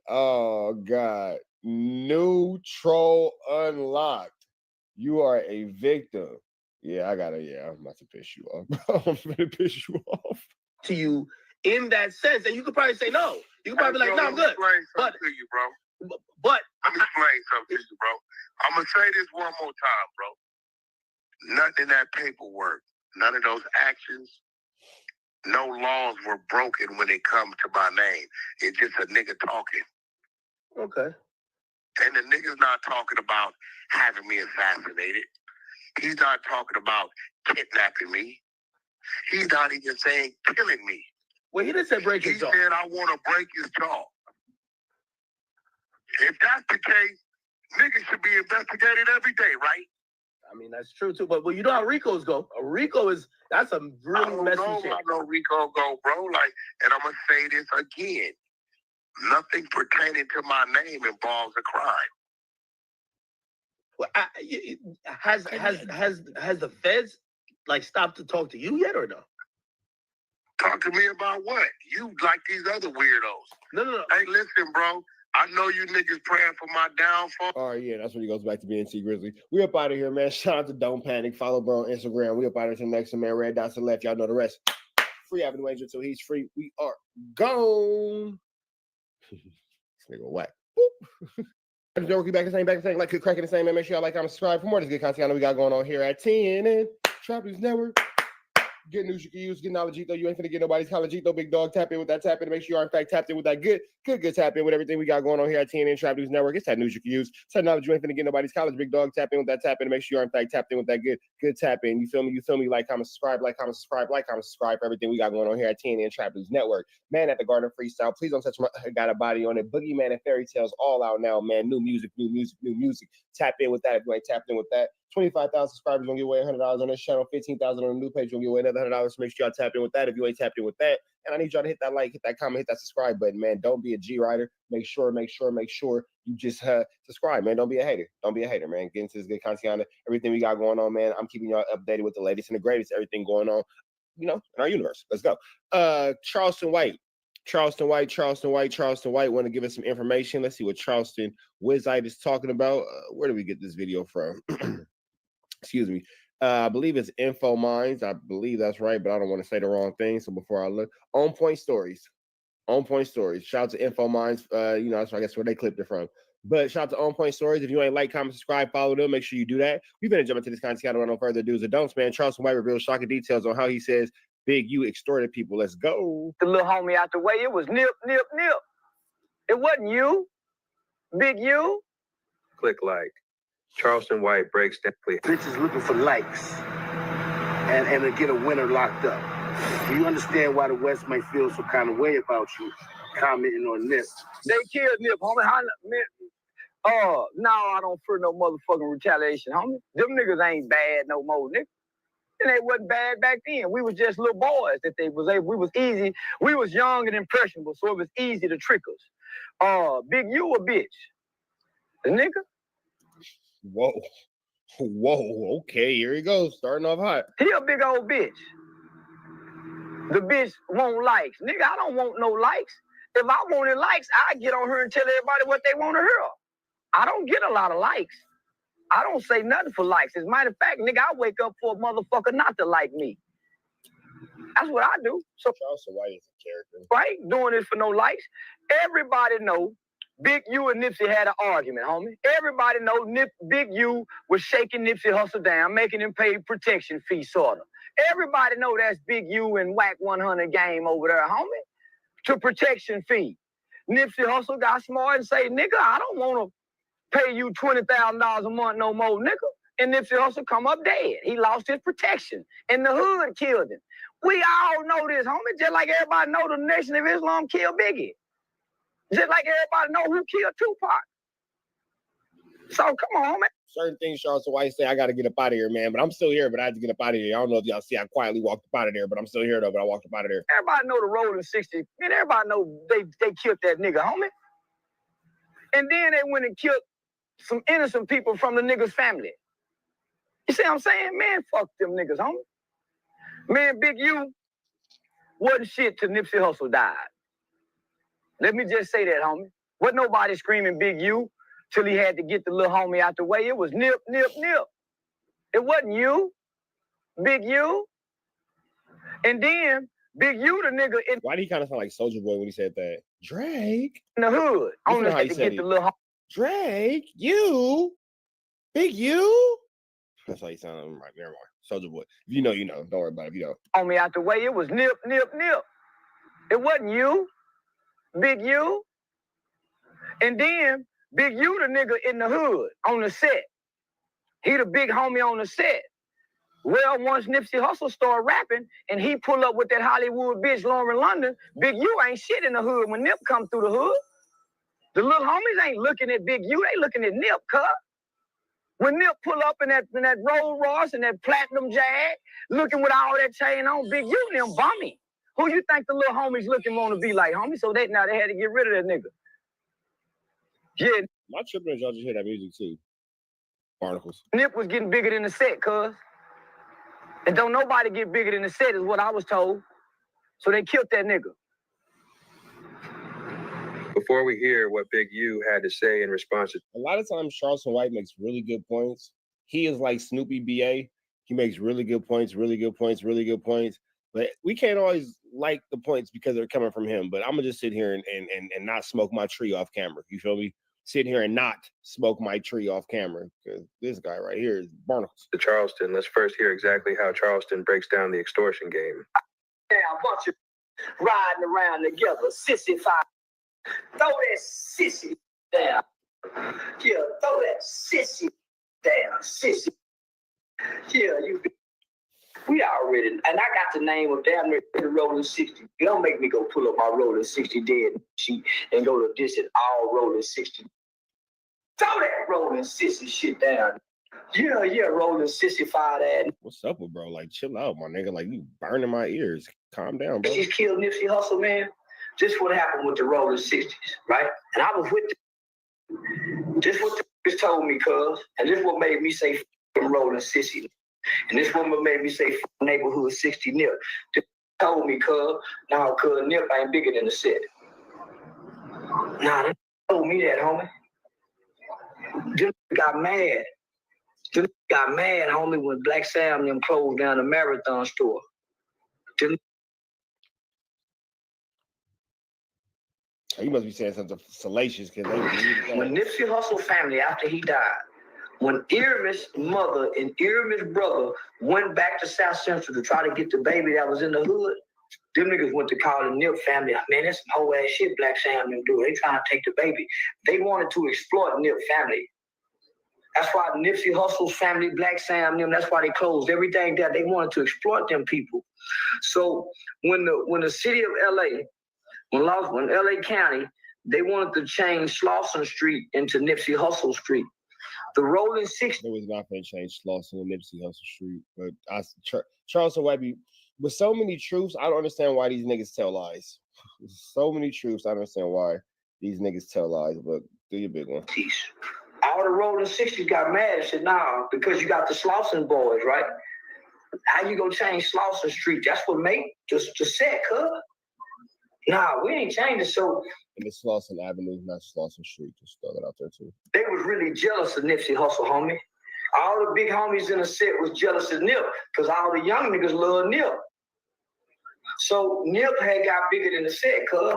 Oh God. New troll unlocked. You are a victim. Yeah, I'm about to piss you off, bro. I'm gonna piss you off. To you in that sense, and you could probably say no. You could probably be like, no, I'm good. But to you, bro. But let me explain something to you, bro. I'm gonna say this one more time, bro. Nothing in that paperwork, none of those actions, no laws were broken when it comes to my name. It's just a nigga talking. Okay. And the nigga's not talking about having me assassinated. He's not talking about kidnapping me. He's not even saying killing me. Well, he didn't say break his jaw. He said, I want to break his jaw. If that's the case, niggas should be investigated every day, right? I mean, that's true, too. But you know how Ricos go. That's a really messy shit. I know Rico go, bro. And I'm going to say this again. Nothing pertaining to my name involves a crime. Well, has the feds stopped to talk to you yet or no? Talk to me about what? You like these other weirdos. No. Hey, listen, bro. I know you niggas praying for my downfall. Oh, yeah, that's when he goes back to being T Grizzly. We up out of here, man. Shout out to Don't Panic. Follow bro on Instagram. We up out of here next, man. Red dots to the left. Y'all know the rest. Free Avenue Angel until he's free. We are gone. This nigga whack. Boop. Back the same, like cracking the same, man. Make sure y'all like, comment, subscribe for more of this good content I know we got going on here at 10 and Trap News Network. Get news you can use, get knowledge, though. You ain't finna get nobody's college, though. Big dog, tap in with that, tap in to make sure you are in fact tapped in with that good tap in with everything we got going on here at TNN Trap News Network. It's that news you can use. It's that knowledge you ain't finna get nobody's college, big dog, tap in with that, tap in to make sure you are in fact tapped in with that good tap in. You feel me? Like, comment, subscribe, for everything we got going on here at TNN Trap News Network. Man at the Garden Freestyle. Please don't touch my got a body on it. Boogeyman and Fairy Tales all out now, man. New music. Tap in with that if you ain't tapped in with that. 25,000 subscribers gonna give away $100 on this channel. 15,000 on the new page gonna give away another another $100. Make sure y'all tap in with that if you ain't tapped in with that. And I need y'all to hit that like, hit that comment, hit that subscribe button, man. Don't be a G Rider. Make sure you just subscribe, man. Don't be a hater. Don't be a hater, man. Get into this good content, everything we got going on, man. I'm keeping y'all updated with the latest and the greatest, everything going on, you know, in our universe. Let's go. Charleston White want to give us some information. Let's see what Charleston Wizite is talking about. Where do we get this video from? Excuse me. I believe it's Info Minds. I believe that's right, but I don't want to say the wrong thing. So before I look, On Point Stories. Shout out to Info Minds. You know, that's I guess where they clipped it from. But shout out to On Point Stories. If you ain't like, comment, subscribe, follow them, make sure you do that. We've been jumping to this content. No further do's or don'ts, man. Charleston White reveals shocking details on how he says Big U extorted people. Let's go. The little homie out the way. It was Nip. It wasn't you, Big U. Click like. Charleston White breaks down. Bitches looking for likes and to get a winner locked up. Do you understand why the West may feel some kind of way about you commenting on Nip? They killed Nip, homie. No, I don't fear no motherfucking retaliation, homie. Them niggas ain't bad no more, nigga. And they wasn't bad back then. We was just little boys that they was able. We was easy. We was young and impressionable, so it was easy to trick us. Big U a bitch. The nigga. Whoa, okay, here he goes, starting off hot. He a big old bitch. The bitch want likes. Nigga, I don't want no likes. If I wanted likes, I'd get on her and tell everybody what they want to hear. I don't get a lot of likes. I don't say nothing for likes. As a matter of fact, nigga, I wake up for a motherfucker not to like me. That's what I do. So Charleston White is a character. Right? Doing it for no likes. Everybody know Big U and Nipsey had an argument, homie. Everybody know Big U was shaking Nipsey Hussle down, making him pay protection fee, sort of. Everybody know that's Big U and Wack 100 game over there, homie, to protection fee. Nipsey Hussle got smart and say, nigga, I don't want to pay you $20,000 a month no more, nigga. And Nipsey Hussle come up dead. He lost his protection. And the hood killed him. We all know this, homie, just like everybody know the Nation of Islam killed Biggie. Just like everybody know who killed Tupac. So come on, man. Certain things Charleston White say, I got to get up out of here, man. But I'm still here, but I have to get up out of here. I don't know if y'all see I quietly walked up out of there, but I'm still here, though, but I walked up out of there. Everybody know the Rolling 60. Man, everybody know they killed that nigga, homie. And then they went and killed some innocent people from the nigga's family. You see what I'm saying? Man, fuck them niggas, homie. Man, Big U wasn't shit till Nipsey Hussle died. Let me just say that, homie. Wasn't nobody screaming Big U till he had to get the little homie out the way. It was Nip. It wasn't you, Big U. And then Big U, the nigga. Why did he kind of sound like Soulja Boy when he said that? Drake. In the hood. Only had to get the little homie. Drake, you, Big U. That's how he sounded. Right, never mind. Soulja Boy. If you know, you know. Don't worry about it if you don't. Homie out the way. It was Nip. It wasn't you, Big U. And then Big U, the nigga in the hood on the set. He the big homie on the set. Well, once Nipsey Hussle started rapping and he pull up with that Hollywood bitch Lauren London, Big U ain't shit in the hood when Nip come through the hood. The little homies ain't looking at Big U, they looking at Nip, cuz. When Nip pull up in that Rolls Royce and that platinum Jag, looking with all that chain on, Big U and them bummy. Who you think the little homies looking want to be like, homie? So now they had to get rid of that nigga. Yeah. My tripping is y'all just hear that music too. Barnacles. Nip was getting bigger than the set, cuz. And don't nobody get bigger than the set is what I was told. So they killed that nigga. Before we hear what Big U had to say in response to... A lot of times Charleston White makes really good points. He is like Snoopy B.A. He makes really good points. But we can't always like the points because they're coming from him. But I'm going to just sit here and not smoke my tree off camera. You feel me? Sit here and not smoke my tree off camera because this guy right here is barnacles. To Charleston, let's first hear exactly how Charleston breaks down the extortion game. Yeah, a bunch of riding around together, sissy five. Throw that sissy down. Yeah, throw that sissy down, sissy. Yeah, we already, and I got the name of damn near the Rolling 60. Don't make me go pull up my Rolling 60 dead sheet and go to this and all Rolling 60. Throw that Rolling 60 shit down. Yeah, rolling 65 ass. What's up with bro? Like, chill out, my nigga. Like, you burning my ears. Calm down, bro. She's killed Nipsey Hussle, man. This what happened with the rolling 60s, right? And I was with them. This what the niggas told me, cuz. And this what made me say rolling 60. And this what made me say neighborhood 60 Nip. This told me, cuz, nah, cuz Nip ain't bigger than the set. Nah, they told me that, homie. Them got mad. Them got mad, homie, when Black Sam and them closed down the Marathon store. Them You must be saying something salacious because when Nipsey Hussle family, after he died, when Irma's mother and Irma's brother went back to South Central to try to get the baby that was in the hood, them niggas went to call the Nip family. Man, that's some whole ass shit Black Sam and them do. They trying to take the baby. They wanted to exploit Nip family. That's why Nipsey Hussle's family, Black Sam, them, that's why they closed everything down. They wanted to exploit them people. So when the city of LA, when LA County, they wanted to change Slauson Street into Nipsey Hussle Street. The rolling 60s. There was not going to change Slauson and Nipsey Hussle Street. But Charles and Whitey, with so many truths, I don't understand why these niggas tell lies. So many truths, I don't understand why these niggas tell lies. But do your big one. All the rolling 60s got mad and said, nah, because you got the Slauson boys, right? How you gonna change Slauson Street? That's what made the set, cuz. Nah, we ain't changing. So and it's Slauson Avenue, not Slauson Street. Just throw that out there too. They was really jealous of Nipsey Hussle, homie. All the big homies in the set was jealous of Nip, because all the young niggas love Nip. So Nip had got bigger than the set, cuz.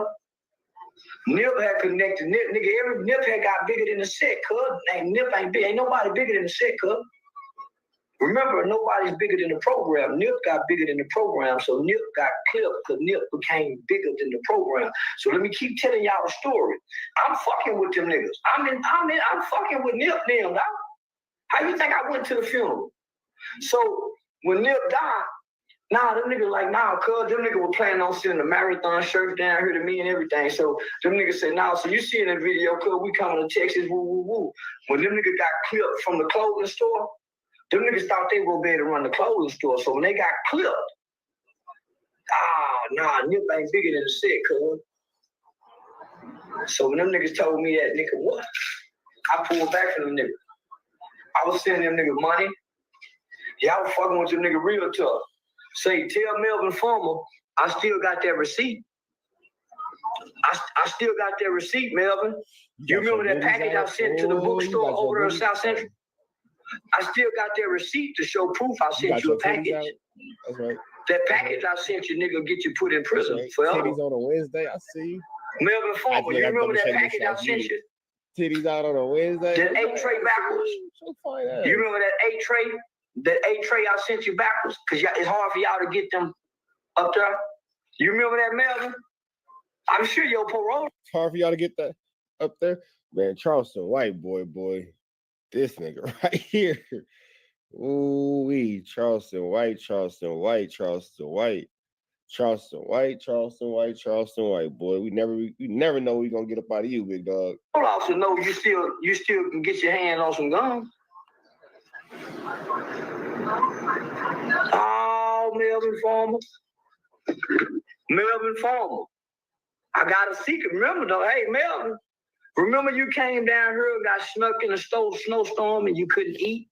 Nip had connected. Nip had got bigger than the set, cuz. Nip ain't big. Ain't nobody bigger than the set, cuz. Remember, nobody's bigger than the program. Nip got bigger than the program, so Nip got clipped because Nip became bigger than the program. So let me keep telling y'all a story. I'm fucking with them niggas. I'm fucking with Nip now. How you think I went to the funeral? So when Nip died, nah, them niggas like, nah, cuz them niggas were planning on sending the marathon shirts down here to me and everything. So them niggas said, nah, so you see in the video, cuz we coming to Texas, woo, woo, woo. When them niggas got clipped from the clothing store, them niggas thought they were going to be able to run the clothing store. So when they got clipped, nah, Nip ain't bigger than the set, cuz. So when them niggas told me that, nigga, what? I pulled back from them niggas. I was sending them niggas money. Yeah, I was fucking with them niggas real tough. Say, tell Melvin Farmer, I still got that receipt. I still got that receipt, Melvin. You remember that package I sent to the bookstore over there in South Central? I still got that receipt to show proof I sent you a package. That's right. That package I sent you, nigga, get you put in prison forever. Titties on a Wednesday, I see you. Melvin Farmer, you remember that package I sent you? Titties out on a Wednesday. That 8 tray backwards. You remember that 8 tray? That 8 tray I sent you backwards? Because it's hard for y'all to get them up there. You remember that, Melvin? I'm sure your parole. It's hard for y'all to get that up there. Man, Charleston White, boy. This nigga right here. Ooh-wee. Charleston White, boy. We never know we gonna get up out of you, big dog. I also know you still can get your hand on some gum. Oh, Melvin Farmer. I got a secret. Remember though, hey Melvin. Remember you came down here and got snuck in a snowstorm and you couldn't eat?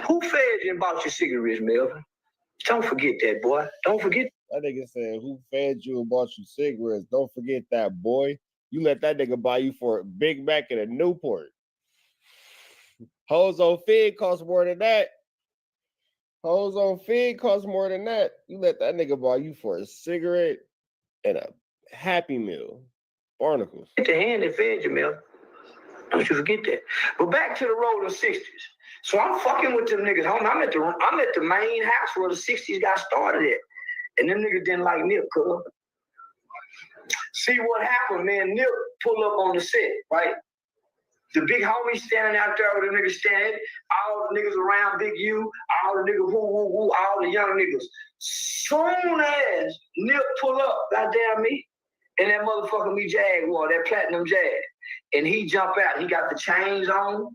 Who fed you and bought your cigarettes, Melvin? Don't forget that, boy. Don't forget. That nigga said, who fed you and bought you cigarettes? Don't forget that, boy. You let that nigga buy you for a Big Mac and a Newport. Hoes on Fig cost more than that. You let that nigga buy you for a cigarette and a Happy Meal. Barnacles. Get the hand that fed you, Mel. Don't you forget that. But back to the rolling 60s. So I'm fucking with them niggas, homie. I'm at the main house where the 60s got started at. And them niggas didn't like Nip, cuz. See what happened, man. Nip pull up on the set, right? The big homies standing out there with the niggas standing, all the niggas around Big U, all the niggas woo, all the young niggas. Soon as Nip pull up, goddamn me, and that motherfucker me Jaguar, that platinum Jag, and he jump out. He got the chains on.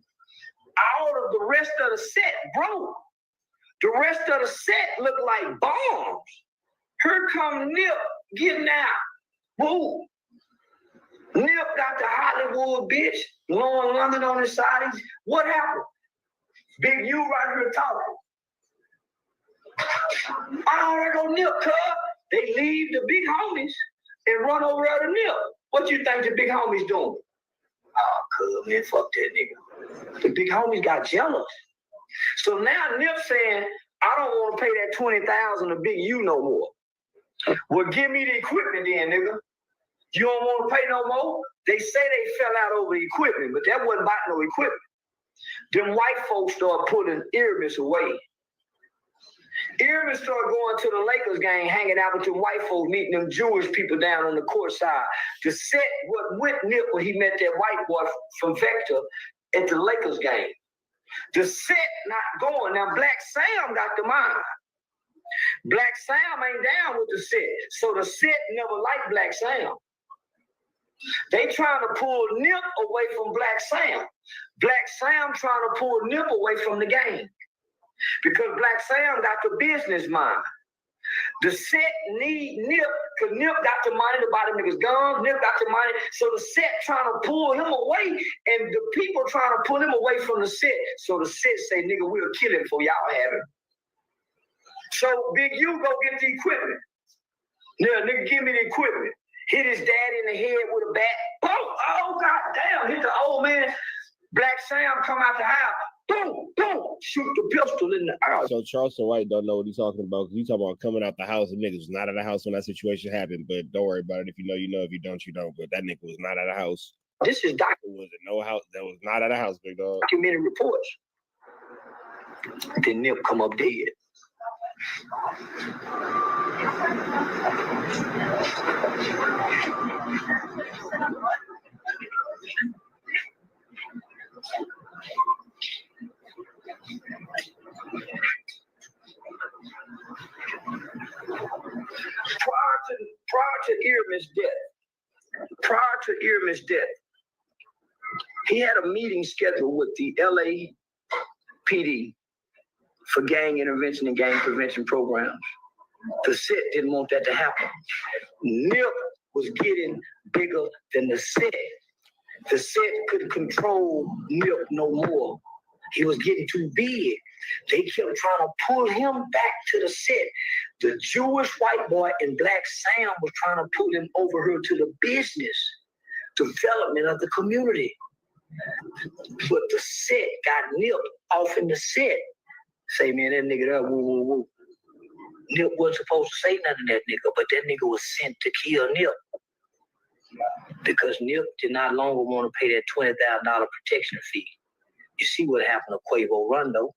all of the rest of the set broke. The rest of the set looked like bombs. Here come Nip getting out. Woo. Nip got the Hollywood bitch, Lauren London on his side. What happened? Big U right here talking. Oh, there go Nip, cuz. They leave the big homies and run over there to Nip. What you think the big homies doing? Oh, cuz, man, fuck that nigga. The big homies got jealous. So now Nip saying, I don't want to pay that $20,000 to Big U no more. Well, give me the equipment then, nigga. You don't want to pay no more? They say they fell out over the equipment, but that wasn't about no equipment. Them white folks started pulling Aramis away. Aramis started going to the Lakers game, hanging out with them white folks, meeting them Jewish people down on the court side. The set what went Nip when he met that white boy from Vector at the Lakers game. The set not going. Now, Black Sam got the mind. Black Sam ain't down with the set. So the set never liked Black Sam. They trying to pull Nip away from Black Sam. Black Sam trying to pull Nip away from the game. Because Black Sam got the business mind. The set need Nip, because Nip got the money to buy the niggas guns, Nip got the money, so the set trying to pull him away, and the people trying to pull him away from the set. So the set say, nigga, we'll kill him for y'all have him. So Big U go get the equipment. Yeah, nigga, give me the equipment. Hit his daddy in the head with a bat. Boom! Oh, goddamn, hit the old man. Black Sam come out the house. Boom, boom, shoot the pistol in the eye. So Charleston White don't know what he's talking about, because he's talking about coming out the house, and niggas was not at the house when that situation happened. But don't worry about it. If you know, you know. If you don't, you don't. But that nigga was not at the house. This is There was no house. That was not at the house, big dog. documented reports. Then Nip come up dead. Prior to Eramis' death, he had a meeting scheduled with the LAPD for gang intervention and gang prevention programs. The set didn't want that to happen. Nip was getting bigger than the set. The set couldn't control Nip no more. He was getting too big. They kept trying to pull him back to the set. The Jewish white boy and Black Sam was trying to pull him over here to the business development of the community. But the set got Nip off in the set. Say, man, that nigga there, woo, woo, woo. Nip wasn't supposed to say nothing to that nigga, but that nigga was sent to kill Nip. Because Nip did not longer want to pay that $20,000 protection fee. You see what happened to Quavo Rondo.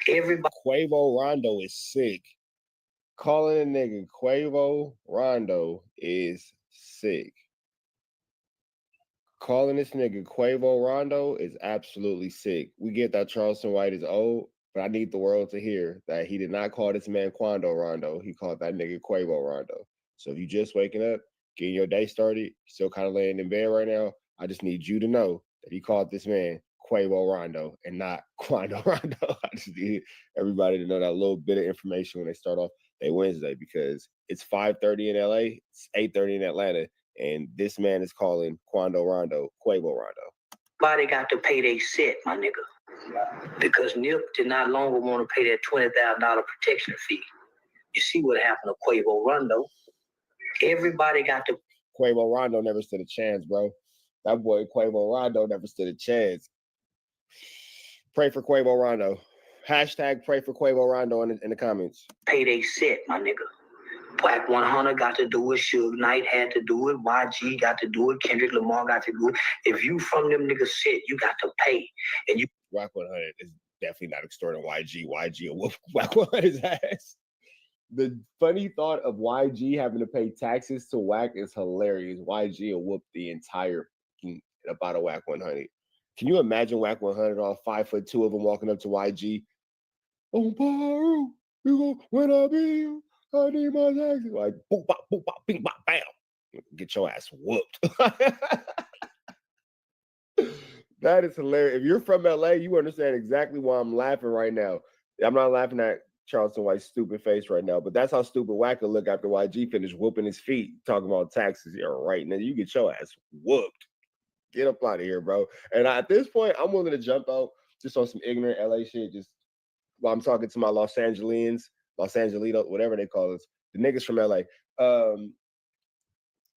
Everybody. Quavo Rondo is sick. Calling a nigga Quavo Rondo is sick. Calling this nigga Quavo Rondo is absolutely sick. We get that Charleston White is old, but I need the world to hear that he did not call this man Quando Rondo. He called that nigga Quavo Rondo. So if you just waking up, getting your day started, still kind of laying in bed right now, I just need you to know that he called this man Quavo Rondo and not Quando Rondo. I just need everybody to know that little bit of information when they start off their Wednesday, because it's 5:30 in LA, it's 8:30 in Atlanta, and this man is calling Quando Rondo Quavo Rondo. Everybody got to pay their set, my nigga. Because Nip did not longer want to pay that $20,000 protection fee. You see what happened to Quavo Rondo. Everybody got to. Quavo Rondo never stood a chance, bro. That boy Quavo Rondo never stood a chance. Pray for Quavo Rondo. Hashtag pray for Quavo Rondo in the comments. Pay they set, my nigga. Wack 100 got to do it. Suge Knight had to do it. YG got to do it. Kendrick Lamar got to do it. If you from them niggas set, you got to pay. And you. Wack 100 is definitely not extorting YG. YG will whoop Wack 100's ass. The funny thought of YG having to pay taxes to Wack is hilarious. YG will whoop the entire about a Wack 100. Can you imagine Wack 100 all 5'2" of them walking up to YG? Oh, Baru, you go when I be you, I need my taxes. Like boop bop, bing bop, bam. Get your ass whooped. That is hilarious. If you're from LA, you understand exactly why I'm laughing right now. I'm not laughing at Charleston White's stupid face right now, but that's how stupid Wack will look after YG finished whooping his feet, talking about taxes. Yeah, right. Now you get your ass whooped. Get up out of here, bro. And at this point, I'm willing to jump out just on some ignorant LA shit. Just while I'm talking to my Los Angelinos, whatever they call us, the niggas from LA.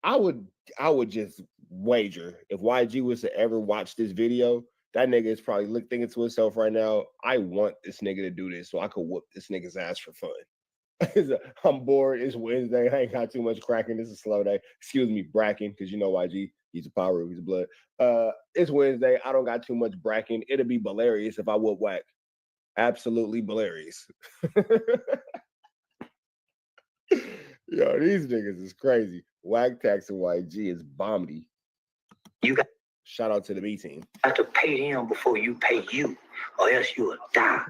I would just wager if YG was to ever watch this video, that nigga is probably thinking to himself right now, I want this nigga to do this so I could whoop this nigga's ass for fun. I'm bored. It's Wednesday. I ain't got too much cracking. This is a slow day. Excuse me, bracking, because you know YG, he's a power, he's a blood. It's Wednesday. I don't got too much bracking. It'll be hilarious if I whoop Wack. Absolutely hilarious. Yo, these niggas is crazy. Wack Tax and YG is bombedy. You got shout out to the B team. Got to pay them before you pay you, or else you will die.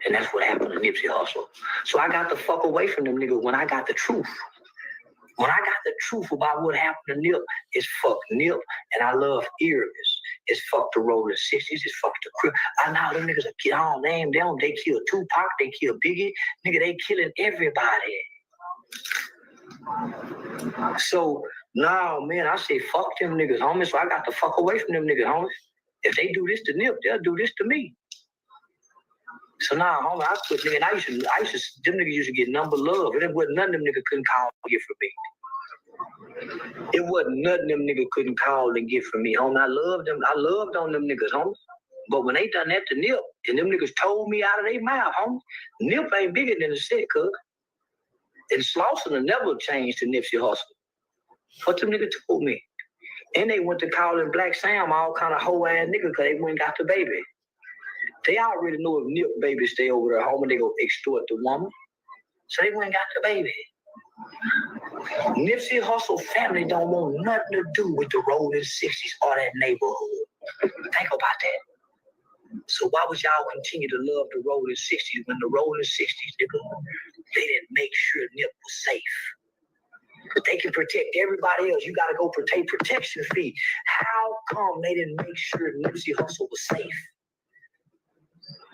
And that's what happened to Nipsey Hussle. So I got the fuck away from them niggas when I got the truth. When I got the truth about what happened to Nip, it's fuck Nip, and I love earnest. It's fuck the Rolling 60s, it's fuck the Crip. I know them niggas, I don't name them. They kill Tupac, they kill Biggie. Nigga, they killing everybody. So now, man, I say fuck them niggas, homie. So I got the fuck away from them niggas, homie. If they do this to Nip, they'll do this to me. So now, homie, I quit, nigga. And I used to, them niggas used to get number love. It wasn't nothing them niggas couldn't call and get from me. It wasn't nothing them niggas couldn't call and get from me, homie. I loved them. I loved on them niggas, homie. But when they done that to Nip, and them niggas told me out of their mouth, homie, Nip ain't bigger than the set, cuz. And Slauson never changed to Nipsey Hussle. What them niggas told me. And they went to calling Black Sam all kind of hoe-ass nigga because they went and got the baby. They already know if Nip baby stay over there home and they go extort the woman. So they went and got the baby. Nipsey Hussle family don't want nothing to do with the Rolling 60s or that neighborhood. Think about that. So why would y'all continue to love the Rolling 60s when the Rolling 60s, nigga, they didn't make sure Nip was safe? They can protect everybody else. You got to go pay protection fee. How come they didn't make sure Nipsey Hussle was safe?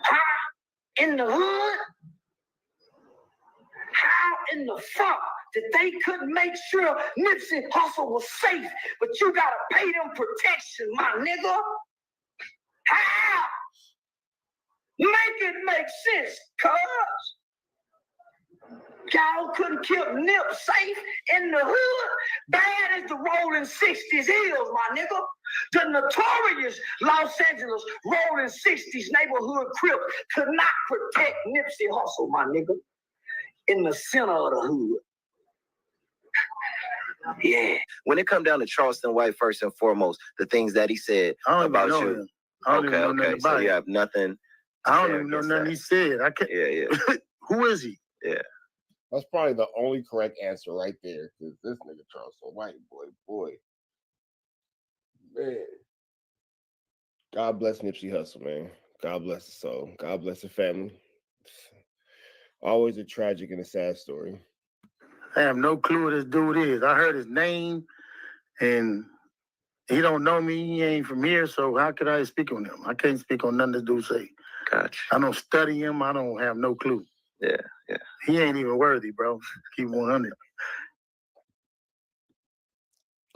How in the hood? How in the fuck that they couldn't make sure Nipsey Hussle was safe, but you got to pay them protection, my nigga? How? Make it make sense, cuz. Y'all couldn't keep Nip safe in the hood. Bad as the Rolling 60s is, my nigga. The notorious Los Angeles Rolling 60s neighborhood Crip could not protect Nipsey Hussle, my nigga, in the center of the hood. Yeah. When it come down to Charleston White, first and foremost, the things that he said about you. Him. I don't even know nothing So about you him. have nothing. I don't even know nothing he said. I can't. Yeah. Who is he? Yeah. That's probably the only correct answer right there. Because this nigga Charleston White, boy. Man. God bless Nipsey Hussle, man. God bless his soul. God bless his family. Always a tragic and a sad story. I have no clue who this dude is. I heard his name, and he don't know me. He ain't from here, so how could I speak on him? I can't speak on nothing this dude say. Gotcha. I don't study him. I don't have no clue. Yeah. He ain't even worthy, bro. Keep 100.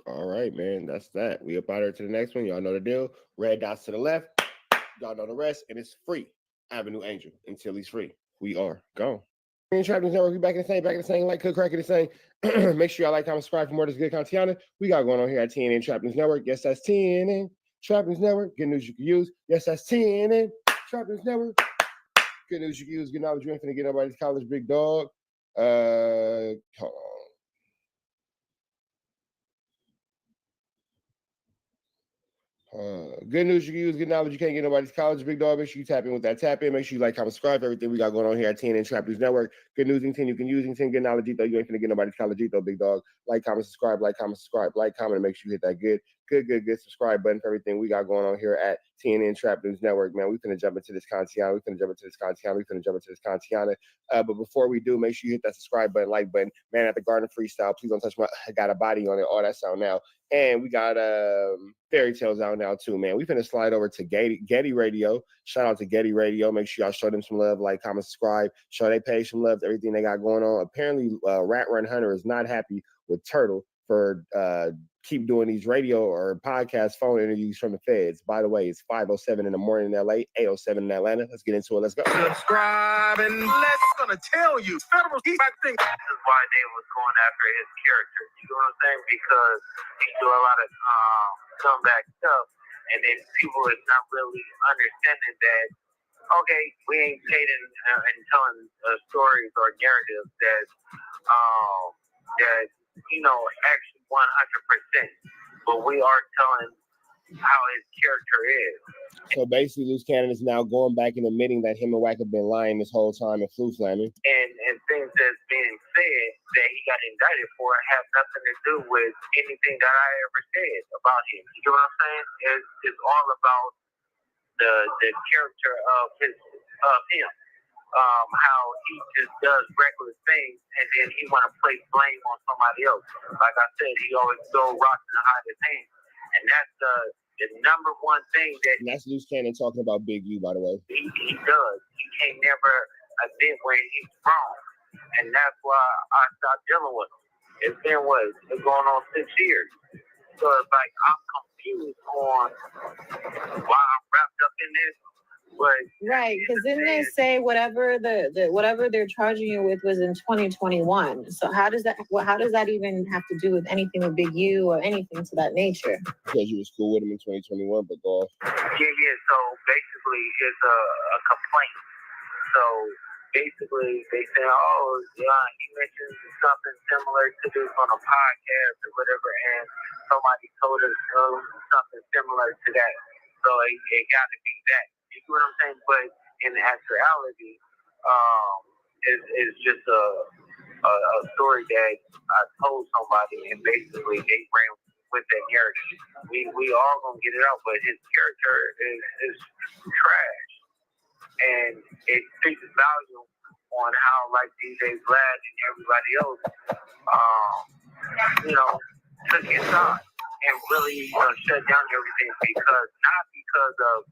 All right, man. That's that. We up out here to the next one. Y'all know the deal. Red dots to the left. Y'all know the rest, and it's free. Avenue Angel until he's free. We are gone. Trappers Network, we back in the same, like Cook Cracker the same. Make sure y'all like, comment, subscribe for more of this good content. We got going on here at TNN Trappers Network. Yes, that's TNN Trappers Network. Good news you can use. Yes, that's TNN Trappers Network. Good news you can use. Good knowledge you ain't finna get nobody's college, big dog. Hold on. Good news you can use, good knowledge you can't get nobody's college, big dog. Make sure you tap in with that tap in. Make sure you like, comment, subscribe for everything we got going on here at TNN Trap News Network. Good news, you can use, good knowledge, though. You ain't finna get nobody's college, though, big dog. Like, comment, subscribe, like, comment, subscribe, like, comment, and make sure you hit that good. good subscribe button for everything we got going on here at TNN Trap News Network, man. We finna jump into this Kantiana. But before we do, make sure you hit that subscribe button, like button. Man at the Garden Freestyle. Please don't touch my, I got a body on it. All that's out now. And we got Fairy Tales out now too, man. We finna slide over to Getty Radio. Shout out to Getty Radio. Make sure y'all show them some love, like, comment, subscribe. Show they page some love to everything they got going on. Apparently, Rat Run Hunter is not happy with Turtle for keep doing these radio or podcast phone interviews from the feds. By the way, it's 5:07 in the morning in LA, 8:07 in Atlanta. Let's get into it. Let's go. Subscribe and let's gonna tell you. Federal, I think this is why they was going after his character. You know what I'm saying? Because he do a lot of comeback stuff, and then people is not really understanding that. Okay, we ain't stating and telling stories or narratives that you know, actually 100%, but we are telling how his character is. So basically, Loose Cannon is now going back and admitting that him and Wack have been lying this whole time and flu slamming. And things that's being said that he got indicted for have nothing to do with anything that I ever said about him. You know what I'm saying? It's all about the character of him. How he just does reckless things and then he want to place blame on somebody else. Like I said, he always throw rocks and hide his hands. And that's the number one thing that... And that's Loose Cannon talking about Big U, by the way. He does. He can't never admit when he's wrong. And that's why I stopped dealing with him. It's been what? It's going on 6 years. So it's like I'm confused on why I'm wrapped up in this. But right, because didn't they say whatever whatever they're charging you with was in 2021? So how does that even have to do with anything with Big U or anything to that nature? Because you was cool with him in 2021, but go off. Yeah. So basically, it's a complaint. So basically, they say, oh, yeah, he mentioned something similar to this on a podcast or whatever, and somebody told us something similar to that. So it got to be that. You see what I'm saying? But in actuality, it's just a story that I told somebody, and basically they ran with that narrative. We all gonna get it out, but his character is trash, and it speaks volume on how like DJ Vlad and everybody else, took his side and really shut down everything not because of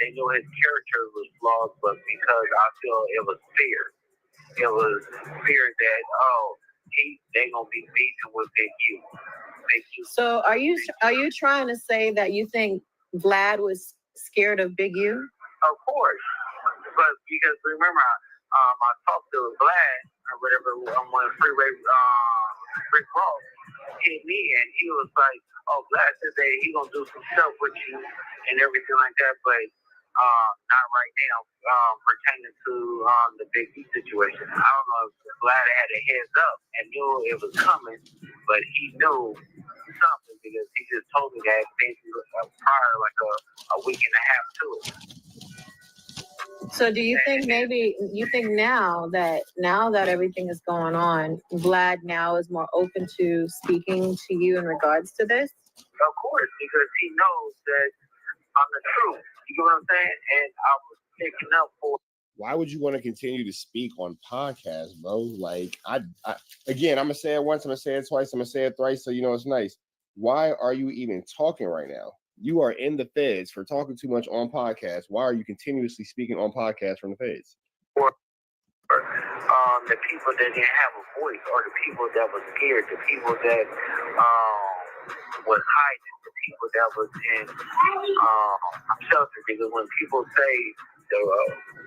they knew his character was flawed, but because I feel it was fear. It was fear that they gonna be beaten with Big U. So are you trying to say that you think Vlad was scared of Big U? Of course, but because remember, I talked to Vlad or whatever when Rick Ross hit me, and he was like, "Oh, Vlad said that he gonna do some stuff with you and everything like that, but not right now, pertaining to the Big U situation." I don't know if Vlad had a heads up and knew it was coming, but he knew something because he just told me that basically prior, like a week and a half to it. So do you think now that everything is going on, Vlad now is more open to speaking to you in regards to this? Of course, because he knows that I'm the truth. You know what I'm saying? And I was picking up for. Why would you want to continue to speak on podcasts, bro? Like, again, I'm gonna say it once, I'm gonna say it twice, I'm gonna say it thrice, so you know it's nice. Why are you even talking right now? You are in the feds for talking too much on podcasts. Why are you continuously speaking on podcasts from the feds? The people that didn't have a voice, or the people that was scared, the people that was hiding, the people that was in shelter. Because when people say the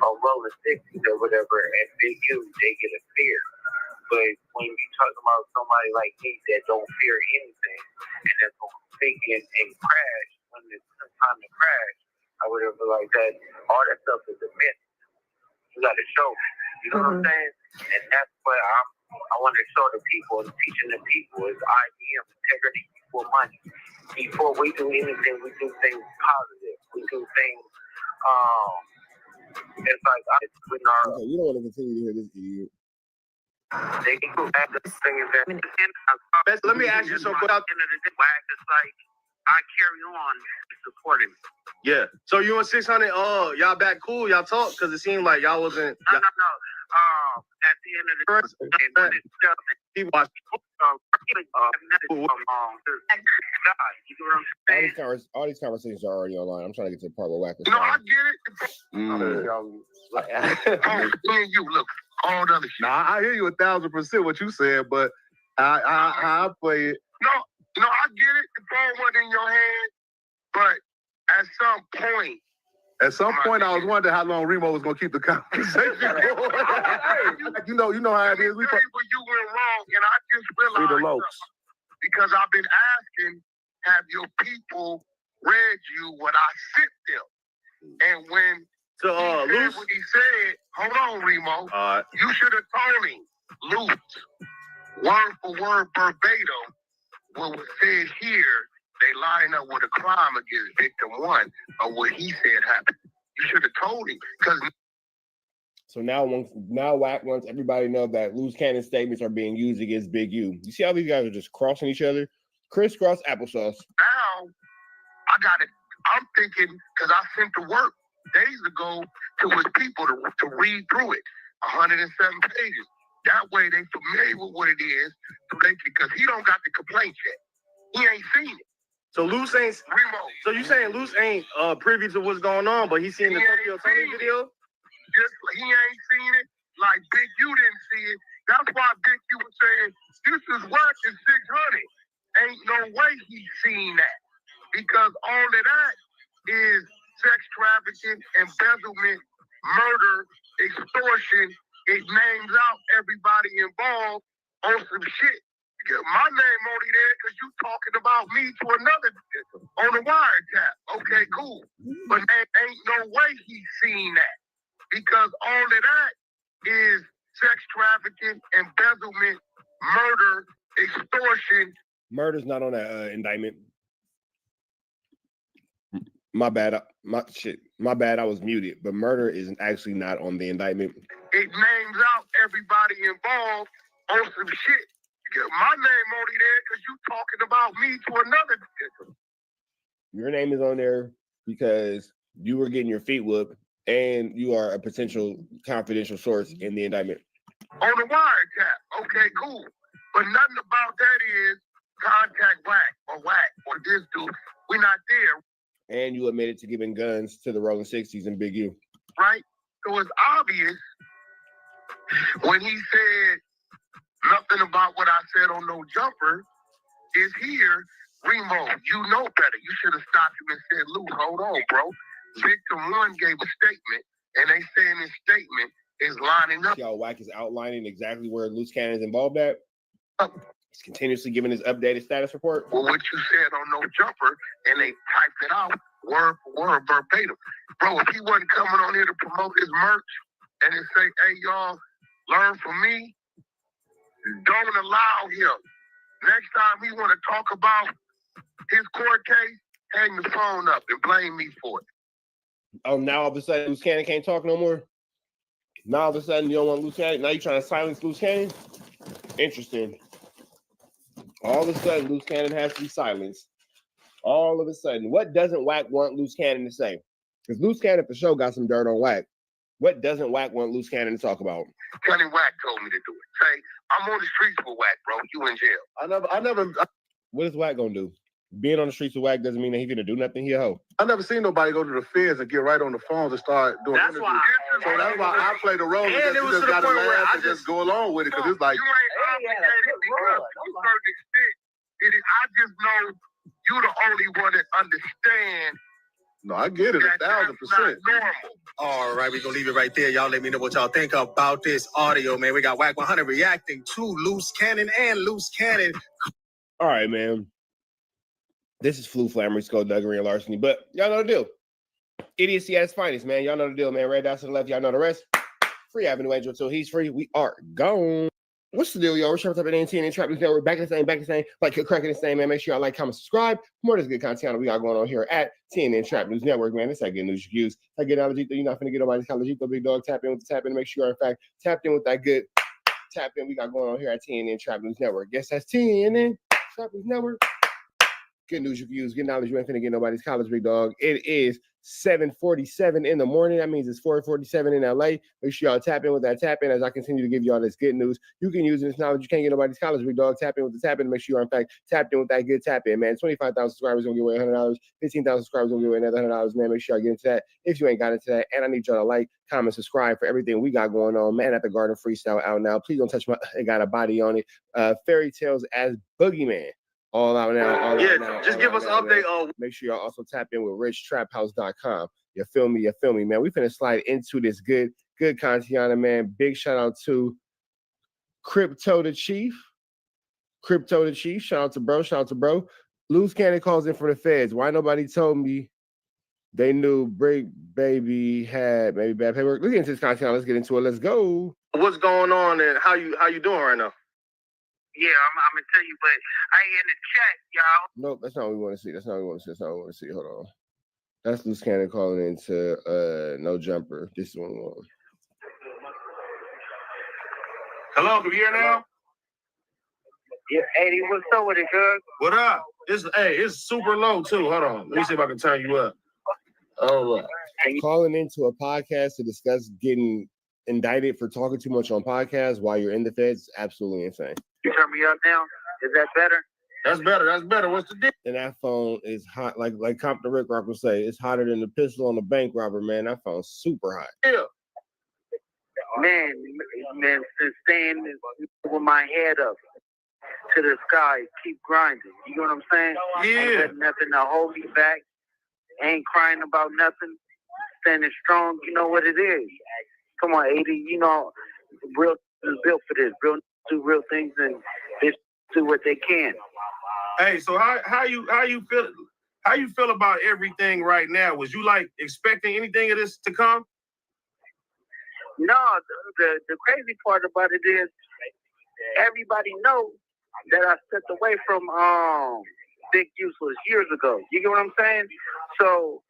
rolling 60s or whatever and Big U, they get a fear. But when you talk about somebody like me that don't fear anything and that's going to think and crash when it's time to crash or whatever like that, all that stuff is a myth. You got to show me. You know what I'm saying? And that's what I want to show the people and teaching the people is IBM, integrity before money. Before we do anything, we do things positive. We do things, it's like, okay, you don't want to continue to hear this idiot. They can go back to the thing is that let me ask you something. At the end of the day, Wack is like, I carry on supporting me. Yeah. So you and 600, y'all back cool? Y'all talk? Because it seemed like y'all wasn't. No. At the end of the day, when it's done, He watched. All these conversations are already online. I'm trying to get to the part where Wack was No, I get it. Man, you look all the other shit. Nah, I hear you 1,000% what you said, but I play it. No, I get it. The phone wasn't in your hand, but at some point. I was wondering how long Remo was gonna keep the conversation going. you know how it is. Where you went wrong, and I just realized something. Because I've been asking, have your people read you what I sent them? And when he said what he said, hold on, Remo. You should have told him, Luce, word for word verbatim, what was said here, they line up with a crime against victim one of what he said happened. You should have told him. So now Wack wants everybody to know that loose cannon statements are being used against Big U. You see how these guys are just crossing each other? Crisscross applesauce. Now, I got it. I'm thinking, because I sent the work days ago to his people to read through it. 107 pages. That way they familiar with what it is, because he don't got the complaint yet. He ain't seen it. So Luce ain't. So you saying Luce ain't privy to what's going on, but he's seen the Tokyo Tony video? He ain't seen it like Big U didn't see it. That's why Big U was saying, this is worth 600. Ain't no way he's seen that. Because all of that is sex trafficking, embezzlement, murder, extortion. It names out everybody involved on some shit. My name only there because you talking about me to another on the wiretap. Okay, cool. But ain't no way he's seen that. Because all of that is sex trafficking, embezzlement, murder, extortion. Murder's not on that indictment. My bad. My bad. I was muted. But murder is actually not on the indictment. It names out everybody involved on some shit. My name only there because you talking about me to another. Your name is on there because you were getting your feet whooped and you are a potential confidential source in the indictment. On the wiretap. Okay, cool. But nothing about that is contact Wack or this dude. We're not there. And you admitted to giving guns to the Rolling 60s and Big U. Right? So it's obvious when he said nothing about what I said on No Jumper is here. Remo, you know better. You should have stopped him and said, Luke, hold on, bro. Victim one gave a statement, and they saying this statement is lining up. See how Wack is outlining exactly where Loose Cannon is involved at? He's continuously giving his updated status report. Well, what you said on No Jumper, and they typed it out word for word, verbatim. Bro, if he wasn't coming on here to promote his merch and then say, hey, y'all, learn from me, don't allow him. Next time he want to talk about his court case, hang the phone up and blame me for it. Oh, now all of a sudden Loose Cannon can't talk no more? Now all of a sudden you don't want Loose Cannon? Now you're trying to silence Loose Cannon? Interesting. All of a sudden Loose Cannon has to be silenced. All of a sudden. What doesn't Wack want Loose Cannon to say? Because Loose Cannon for sure got some dirt on Wack. What doesn't Wack want Loose Cannon to talk about? Kenny Wack told me to do it. Say, I'm on the streets with Wack, bro. You in jail. What is Wack gonna do? Being on the streets with Wack doesn't mean that he's gonna do nothing. He a hoe. I never seen nobody go to the feds and get right on the phones and start doing That's interviews. why That's why I play the role. And And it was just to the gotta point where laugh I and just go along with it because it's like you ain't obligated because to a certain extent. I just know you the only one that understand. no, I get it 1,000%. All right, we're gonna leave it right there. Y'all let me know what y'all think about this audio, man. We got Wack 100 reacting to Loose Cannon and Loose Cannon. All right, man. This is flu, flammery, skullduggery, and larceny, but y'all know the deal. Idiocy at its finest, man. Y'all know the deal, man. Red dots to the left, y'all know the rest. Free Avenue Angel until he's free. We are gone. What's the deal, y'all? We're sharp up at TNN Trap News Network. Back in the same. Like cracking the same, man. Make sure y'all like, comment, subscribe. More of this good content we got going on here at TNN Trap News Network, man. This is how good news you use. I get Alejito. You're not finna get nobody's Alejito, big dog. Tap in with the tap in. Make sure you are, in fact, tapped in with that good tap in we got going on here at TNN Trap News Network. Yes, that's TNN Trap News Network. Good news you can use. Good knowledge you ain't finna get nobody's college, big dog. It is 7:47 in the morning. That means it's 4:47 in LA. Make sure y'all tap in with that tap in as I continue to give y'all this good news. You can use this knowledge. You can't get nobody's college, big dog. Tap in with the tap in. Make sure you are, in fact, tapped in with that good tap in, man. 25,000 subscribers gonna give away $100. 15,000 subscribers gonna give away another $100, man. Make sure y'all get into that if you ain't got into that. And I need y'all to like, comment, subscribe for everything we got going on, man. At the Garden Freestyle out now. Please don't touch my. It got a body on it. Fairy Tales as Boogeyman. All out now. All out now. Just give us an update. Make sure y'all also tap in with richtraphouse.com. You feel me? You feel me, man? We finna slide into this good content, man. Big shout out to Crypto the Chief. Crypto the Chief. Shout out to bro. Shout out to bro. Loose Cannon calls in for the feds. Why nobody told me they knew Break Baby had maybe bad paperwork? Let's get into this content. Let's get into it. Let's go. What's going on and how you doing right now? Yeah, I'm gonna tell you, but I ain't in the chat, y'all. Nope, that's not what we want to see. That's not what we want to see. That's not what we want to see. Hold on. That's Loose Cannon calling into No Jumper. This is one we want. Hello, can you hear now? Yeah, Eddie, what's up with it, good? What up? It's super low too. Hold on. Let me see if I can turn you up. Oh, calling into a podcast to discuss getting indicted for talking too much on podcasts while you're in the feds is absolutely insane. You turn me up now? Is that better? That's better. That's better. What's the deal? And that phone is hot, like Compton Rick Rock would say, it's hotter than the pistol on the bank robber, man. That phone's super hot. Yeah. Man, since staying with my head up to the sky, keep grinding. You know what I'm saying? Yeah. Ain't letting nothing to hold me back. Ain't crying about nothing. Standing strong. You know what it is. Come on, 80. You know, real is built for this. Real do real things and bitch do what they can. Hey, so how you feel about everything right now? Was you like expecting anything of this to come? No, the crazy part about it is everybody knows that I stepped away from Big Useless years ago. You get what I'm saying? So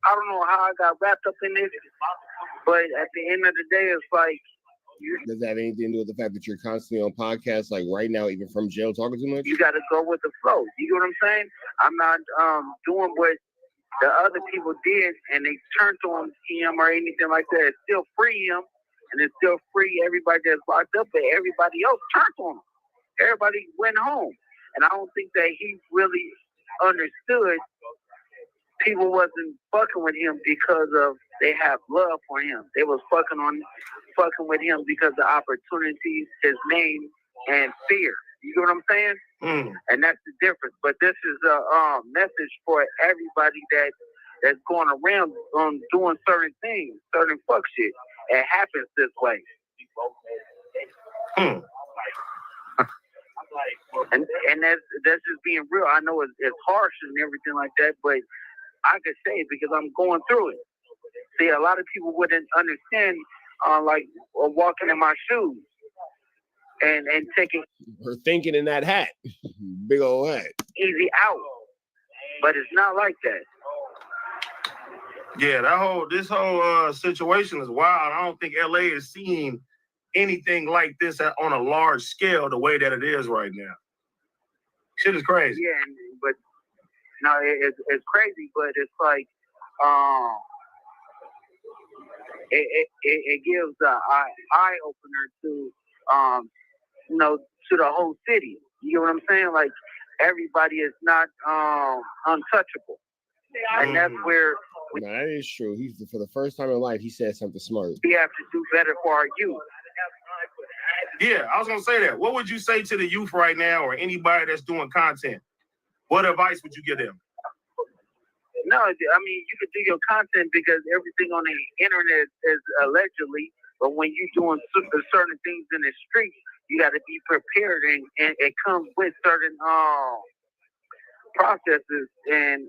I don't know how I got wrapped up in this, but at the end of the day, it's like. Does that have anything to do with the fact that you're constantly on podcasts, like right now, even from jail, talking too much? You got to go with the flow. You get what I'm saying? I'm not doing what the other people did, and they turned on him or anything like that. It's still free him, and it's still free everybody that's locked up, but everybody else turned on him. Everybody went home, and I don't think that he really understood people wasn't fucking with him because of they have love for him. They was fucking with him because of opportunities, his name, and fear. You get what I'm saying? And that's the difference. But this is a message for everybody that's going around doing certain things, certain fuck shit. It happens this way. And that's just being real. I know it's harsh and everything like that, but I could say it because I'm going through it. See, a lot of people wouldn't understand, walking in my shoes and taking her thinking in that hat, big old hat, easy out. But it's not like that. Yeah, this whole situation is wild. I don't think LA is seeing anything like this on a large scale the way that it is right now. Shit is crazy. Yeah, but no, it's crazy, but it's like it gives an eye opener to to the whole city. You know what I'm saying? Like everybody is not untouchable, and that's where that is true. He's for the first time in life he said something smart. We have to do better for our youth. Yeah, I was gonna say that. What would you say to the youth right now, or anybody that's doing content? What advice would you give them? No, I mean, you could do your content because everything on the internet is allegedly, but when you're doing certain things in the street, you got to be prepared, and it comes with certain processes and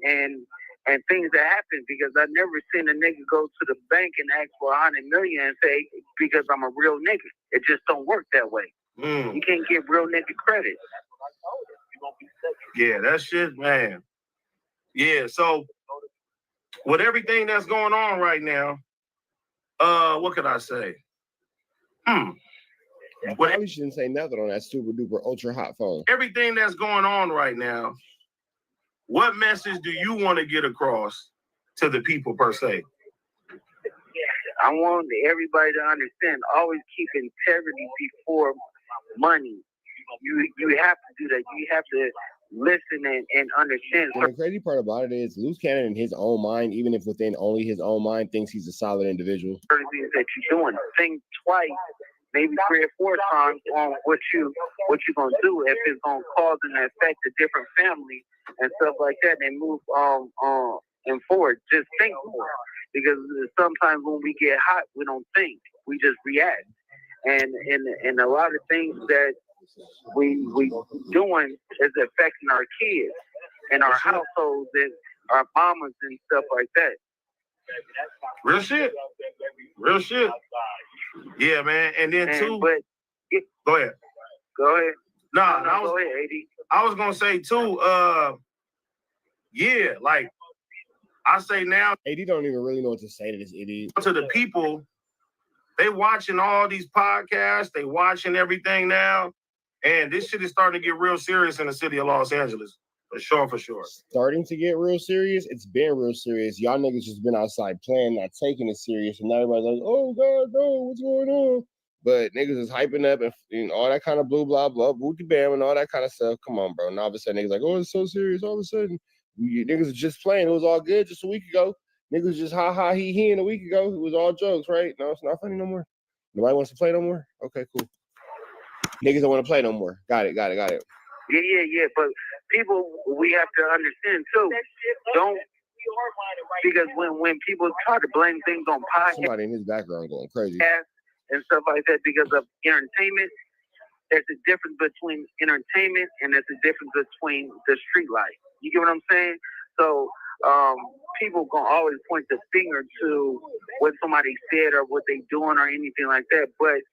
things that happen, because I've never seen a nigga go to the bank and ask for $100 million and say, because I'm a real nigga. It just don't work that way. You can't give real nigga credit. Yeah, that shit, man. Yeah, so with everything that's going on right now, what can I say? Well, you shouldn't say nothing on that super duper ultra hot phone. Everything that's going on right now, what message do you want to get across to the people per se? I want everybody to understand, always keep integrity before money. You have to do that. You have to listen and understand. And the crazy part about it is, Loose Cannon in his own mind, even if within only his own mind, thinks he's a solid individual. Certain things that you're doing, think twice, maybe 3 or 4 times on what you're gonna do. If it's gonna cause and affect a different family and stuff like that, and move and forward. Just think more, because sometimes when we get hot, we don't think, we just react, and a lot of things that we doing is affecting our kids and our households and our mamas and stuff like that. Real shit. Real shit. Yeah, man. And then too. But go ahead. Go ahead. No, go ahead, AD. I was gonna say too. Yeah, like I say now. AD don't even really know what to say to this idiot. To the people, they watching all these podcasts. They watching everything now. And this shit is starting to get real serious in the city of Los Angeles. For sure, for sure. Starting to get real serious. It's been real serious. Y'all niggas just been outside playing, not taking it serious. And now everybody's like, oh, God, no, what's going on? But niggas is hyping up and all that kind of blue, blah, blah, booty bam, and all that kind of stuff. Come on, bro. Now all of a sudden, niggas like, oh, it's so serious. All of a sudden, niggas are just playing. It was all good just a week ago. Niggas just ha, he, and a week ago. It was all jokes, right? No, it's not funny no more. Nobody wants to play no more? Okay, cool. Niggas don't want to play no more. Got it. Yeah. But people, we have to understand too. Don't, because when people try to blame things on podcasts, somebody in his background going crazy and stuff like that because of entertainment, there's a difference between entertainment and there's a difference between the street life. You get what I'm saying? So people gonna always point the finger to what somebody said or what they doing or anything like that. But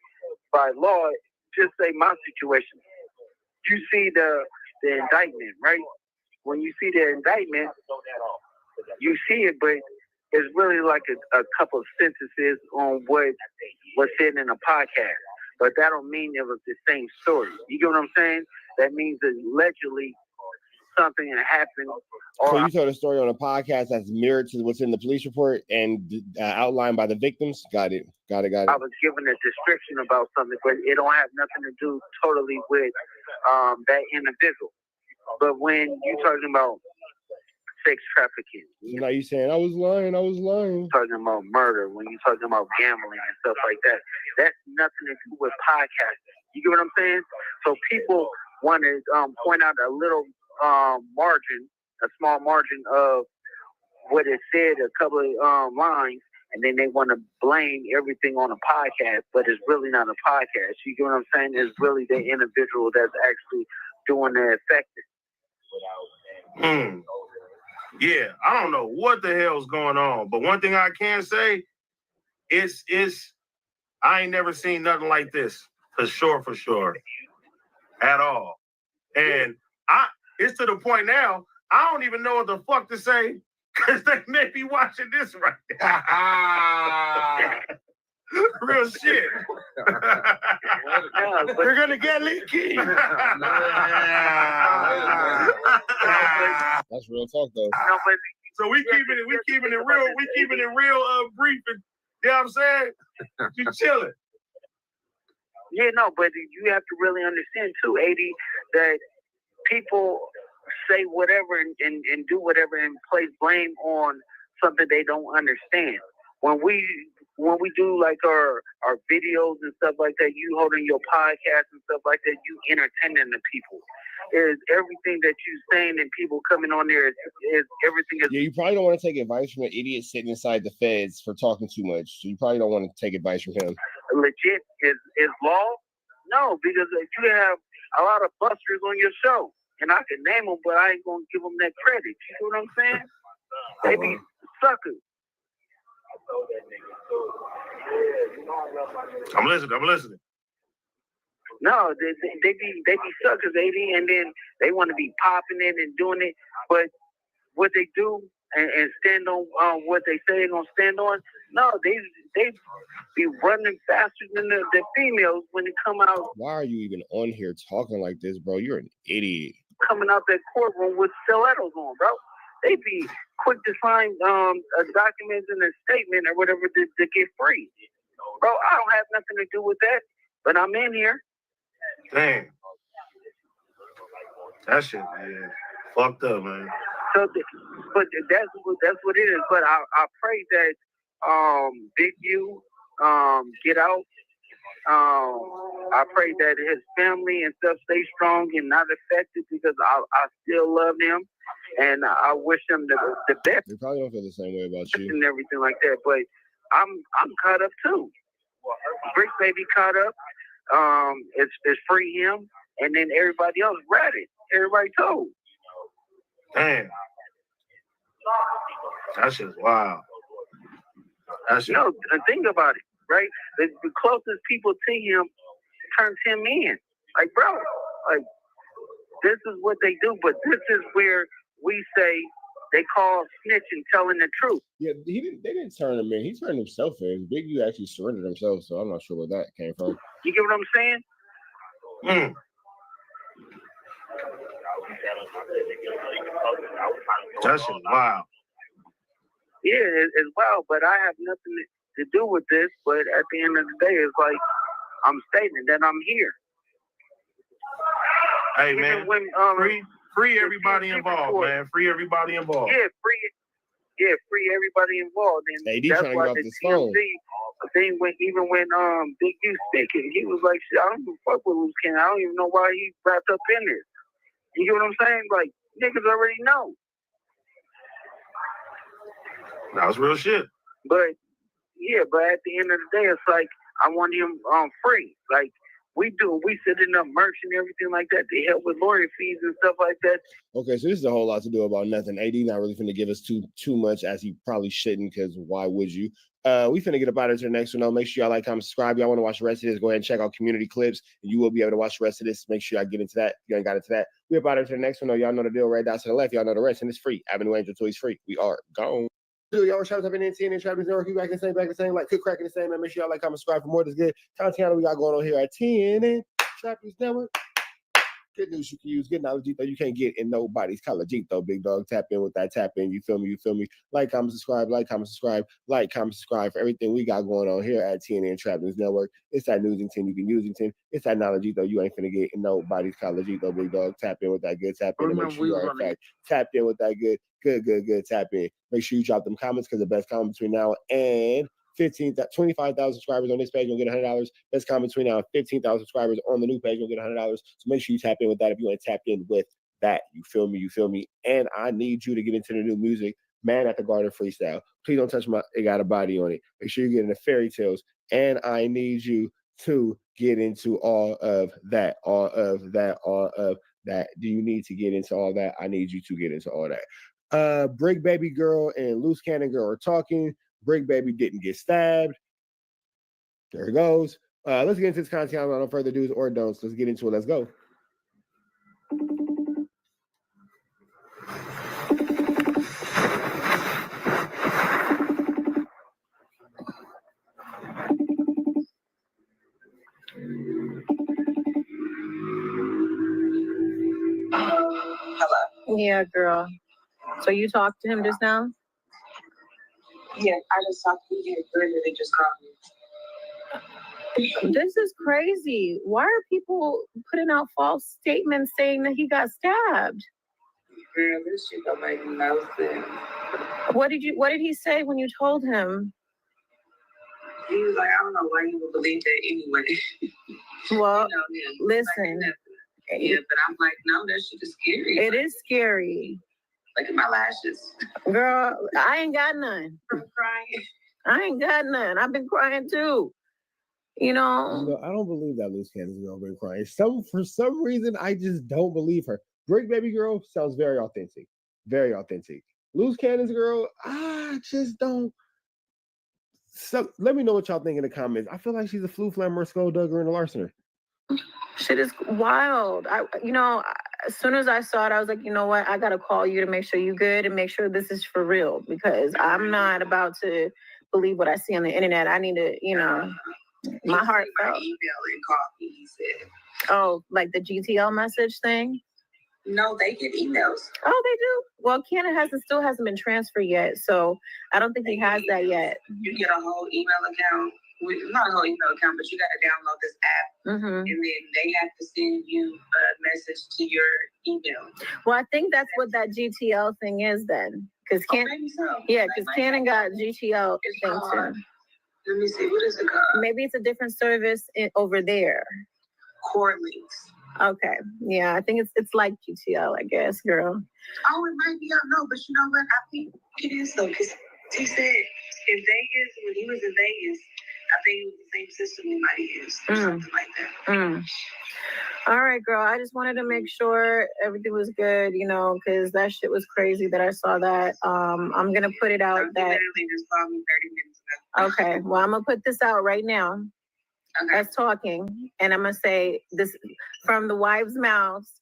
by law, just say my situation. You see the indictment, right? When you see the indictment, you see it, but it's really like a couple of sentences on what's said in a podcast. But that don't mean it was the same story. You get what I'm saying? That means that allegedly something that happened. So you told a story on a podcast that's mirrored to what's in the police report and outlined by the victims? Got it. I was given a description about something, but it don't have nothing to do totally with that individual. But when you're talking about sex trafficking, so now you saying I was lying. Talking about murder, when you're talking about gambling and stuff like that, that's nothing to do with podcasting. You get what I'm saying? So people want to point out a little margin, a small margin of what it said, a couple of lines, and then they want to blame everything on a podcast, but it's really not a podcast. You get what I'm saying? It's really the individual that's actually doing the affecting. Yeah, I don't know what the hell's going on, but one thing I can say is I ain't never seen nothing like this, for sure, at all. And it's to the point now, I don't even know what the fuck to say, because they may be watching this right now. Real shit. We're gonna get leaky. That's real talk though. So we keeping it real brief, and you know what I'm saying? You chilling. Yeah, no, but you have to really understand too, AD, that people say whatever and do whatever and place blame on something they don't understand. When we do like our videos and stuff like that, you holding your podcast and stuff like that, you entertaining the people. Is everything that you saying and people coming on there is everything is. Yeah, you probably don't want to take advice from an idiot sitting inside the feds for talking too much. So you probably don't want to take advice from him. Legit is law? No, because you have a lot of busters on your show, and I can name them, but I ain't gonna give them that credit. You know what I'm saying? They be suckers. I'm listening. No, they be suckers, AD, and then they want to be popping it and doing it, but what they do and stand on what they say they're gonna stand on. No, they be running faster than the females when they come out. Why are you even on here talking like this, bro? You're an idiot. coming out that courtroom with stilettos on, bro. They be quick to sign documents and a statement or whatever to get free. Bro, I don't have nothing to do with that, but I'm in here. Damn. That shit, man. Fucked up, man. So, but that's what it is. But I pray that Big U get out. I pray that his family and stuff stay strong and not affected because I still love him and I wish him the best. They probably don't feel the same way about you and everything like that. But I'm caught up too. Brick Baby caught up. It's free him, and then everybody else ratted. Everybody told. Damn. That shit's wild. No, think about it, right? The closest people to him turns him in. Like, bro, like, this is what they do, but this is where we say they call snitching, telling the truth. Yeah, they didn't turn him in. He turned himself in. Big U actually surrendered himself, so I'm not sure where that came from. You get what I'm saying? Mm. That shit wild. Yeah, it's wild, but I have nothing to do with this. But at the end of the day, it's like I'm stating that I'm here. Hey, man, when, free everybody involved, man. Free everybody involved. Yeah, free everybody involved. And they that's trying to why get off the this TMZ phone. thing when Big U speaking, he was like, shit, I don't give a fuck with Loose Cannon. I don't even know why he wrapped up in this. You get what I'm saying? Like, niggas already know. That was real shit. But yeah, but at the end of the day, it's like I want him free. Like we setting up merch and everything like that to help with lawyer fees and stuff like that. Okay, so this is a whole lot to do about nothing. AD not really finna give us too much, as he probably shouldn't, because why would you? We finna get up out of to the next one. Though. Make sure y'all like, comment, subscribe. Y'all want to watch the rest of this, go ahead and check out community clips, and you will be able to watch the rest of this. Make sure y'all get into that. If you ain't got into that, we up out of to the next one. Though. Y'all know the deal right down to the left. Y'all know the rest, and it's free. Avenue Angel Toys free. We are gone. Y'all shout out to NTN and Travis Network. You back the same, like cook cracking the same, man. Make sure y'all like, comment, subscribe for more of this good content we got going on here at TNN Travis Network. Good news you can use, good knowledge though you can't get in nobody's college though, big dog. Tap in with that, tap in. You feel me? Like, comment, subscribe, like, comment, subscribe for everything we got going on here at TNN Travis Network. It's that newsington you can usington. It's that knowledge though you ain't finna get in nobody's college though, big dog. Tap in with that good, tap in. Make sure you are in fact tapped in with that good, tap in. Make sure you drop them comments because the best comment between now and 25,000 subscribers on this page, you'll get $100. Best comment between now and 15,000 subscribers on the new page, you'll get $100. So make sure you tap in with that if you want to tap in with that. You feel me? And I need you to get into the new music, Man at the Garden freestyle. Please don't touch my, it got a body on it. Make sure you get into fairy tales. And I need you to get into all of that. Do you need to get into all that? I need you to get into all that. Brick Baby Girl and Loose Cannon Girl are talking. Brick Baby didn't get stabbed. There it goes. Let's get into this content. I don't know further do's or don'ts. Let's get into it. Let's go. Hello. Yeah, girl. So you talked to him just now? Yeah, I just talked to you. They just called me. This is crazy. Why are people putting out false statements saying that he got stabbed? Girl, this shit don't make no sense. What did he say when you told him? He was like, I don't know why you would believe that anyway. Well, listen. Like, yeah, but I'm like, no, that shit is scary. It is scary. Look at my lashes. Girl, I ain't got none. I'm crying. I ain't got none. I've been crying too. You know, I don't believe that Loose Cannon's girl been crying. For some reason, I just don't believe her. Brick Baby Girl sounds very authentic. Very authentic. Loose Cannon's girl, I just don't. So let me know what y'all think in the comments. I feel like she's a flu flammer, skulldugger, and a larcener. Shit is wild. As soon as I saw it, I was like, you know what? I gotta call you to make sure you're good and make sure this is for real, because I'm not about to believe what I see on the internet. I need to, my heart felt. Email and call me, he said. Oh, like the GTL message thing? No, they get emails. Oh, they do? Well, Cannon still hasn't been transferred yet, so I don't think he has that yet. You get a whole email account. Not a whole email account, but you got to download this app, and then they have to send you a message to your email. Well, I think that's what that GTL thing is then. Because maybe so. Yeah, because Cannon got GTL thing too. Let me see, what is it called? Maybe it's a different service over there. Core links. Okay. Yeah, I think it's like GTL, I guess, girl. Oh, it might be. I don't know, but you know what? I think it is though, because he said in Vegas, when he was in Vegas, I think it was the same system he might have used or something like that. All right, girl. I just wanted to make sure everything was good, because that shit was crazy that I saw that. I'm going to put it out that... literally just called me 30 minutes ago. Okay. Well, I'm going to put this out right now. That's talking. And I'm going to say this from the wives' mouths,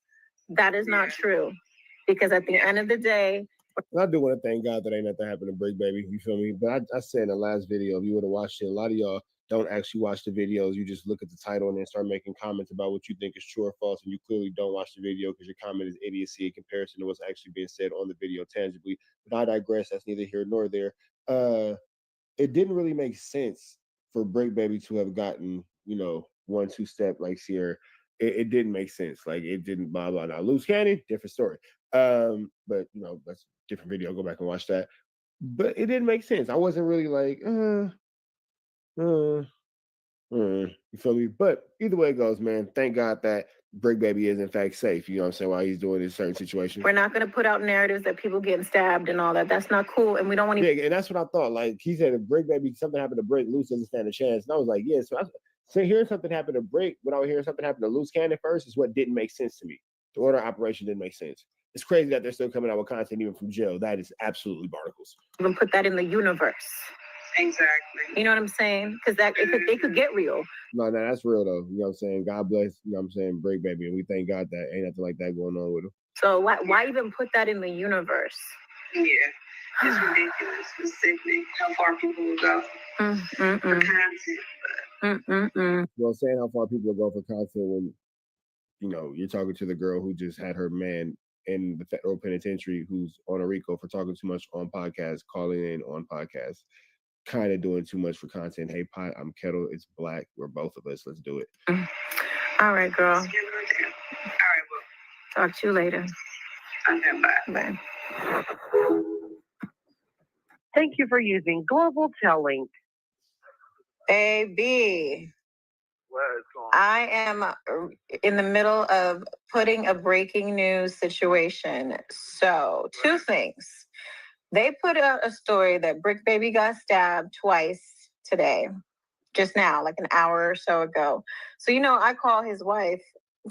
that is not true. Because at the end of the day... I do want to thank God that ain't nothing happened to Brick Baby. You feel me? But I said in the last video, if you would have watched it, a lot of y'all don't actually watch the videos. You just look at the title and then start making comments about what you think is true or false, and you clearly don't watch the video because your comment is idiocy in comparison to what's actually being said on the video tangibly. But I digress. That's neither here nor there. It didn't really make sense for Brick Baby to have gotten, 1-2 step like Sierra. It didn't make sense. Like, it didn't blah blah. Now Loose Cannon, different story. But that's a different video. Go back and watch that. But it didn't make sense. I wasn't really like, you feel me? But either way it goes, man, thank God that Brick Baby is in fact safe. You know what I'm saying? While he's doing this certain situation. We're not going to put out narratives that people getting stabbed and all that. That's not cool. And we don't want to. Yeah, and that's what I thought. Like, he said, if Brick Baby, something happened to Brick, Loose doesn't stand a chance. And I was like, yeah. So hearing something happen to Brick without hearing something happen to Loose Cannon first is what didn't make sense to me. The order of operation didn't make sense. It's crazy that they're still coming out with content even from jail. That is absolutely barnacles. We're going to put that in the universe. Exactly. You know what I'm saying? Because it could get real. No, that's real though. You know what I'm saying? God bless, Brick Baby. And we thank God that ain't nothing like that going on with him. So why even put that in the universe? Yeah. It's ridiculous. It's sickening how far people will go for content. Well, saying how far people will go for content when, you're talking to the girl who just had her man in the federal penitentiary who's on a Rico for talking too much on podcasts, calling in on podcasts, kind of doing too much for content. Hey, Pot, I'm Kettle. It's Black. We're both of us. Let's do it. All right, girl. All right, Talk to you later. Okay, bye. Bye. Thank you for using Global Telling. Baby, I am in the middle of putting a breaking news situation. So, 2 things. They put out a story that Brick Baby got stabbed twice today, just now, like an hour or so ago. So, I call his wife,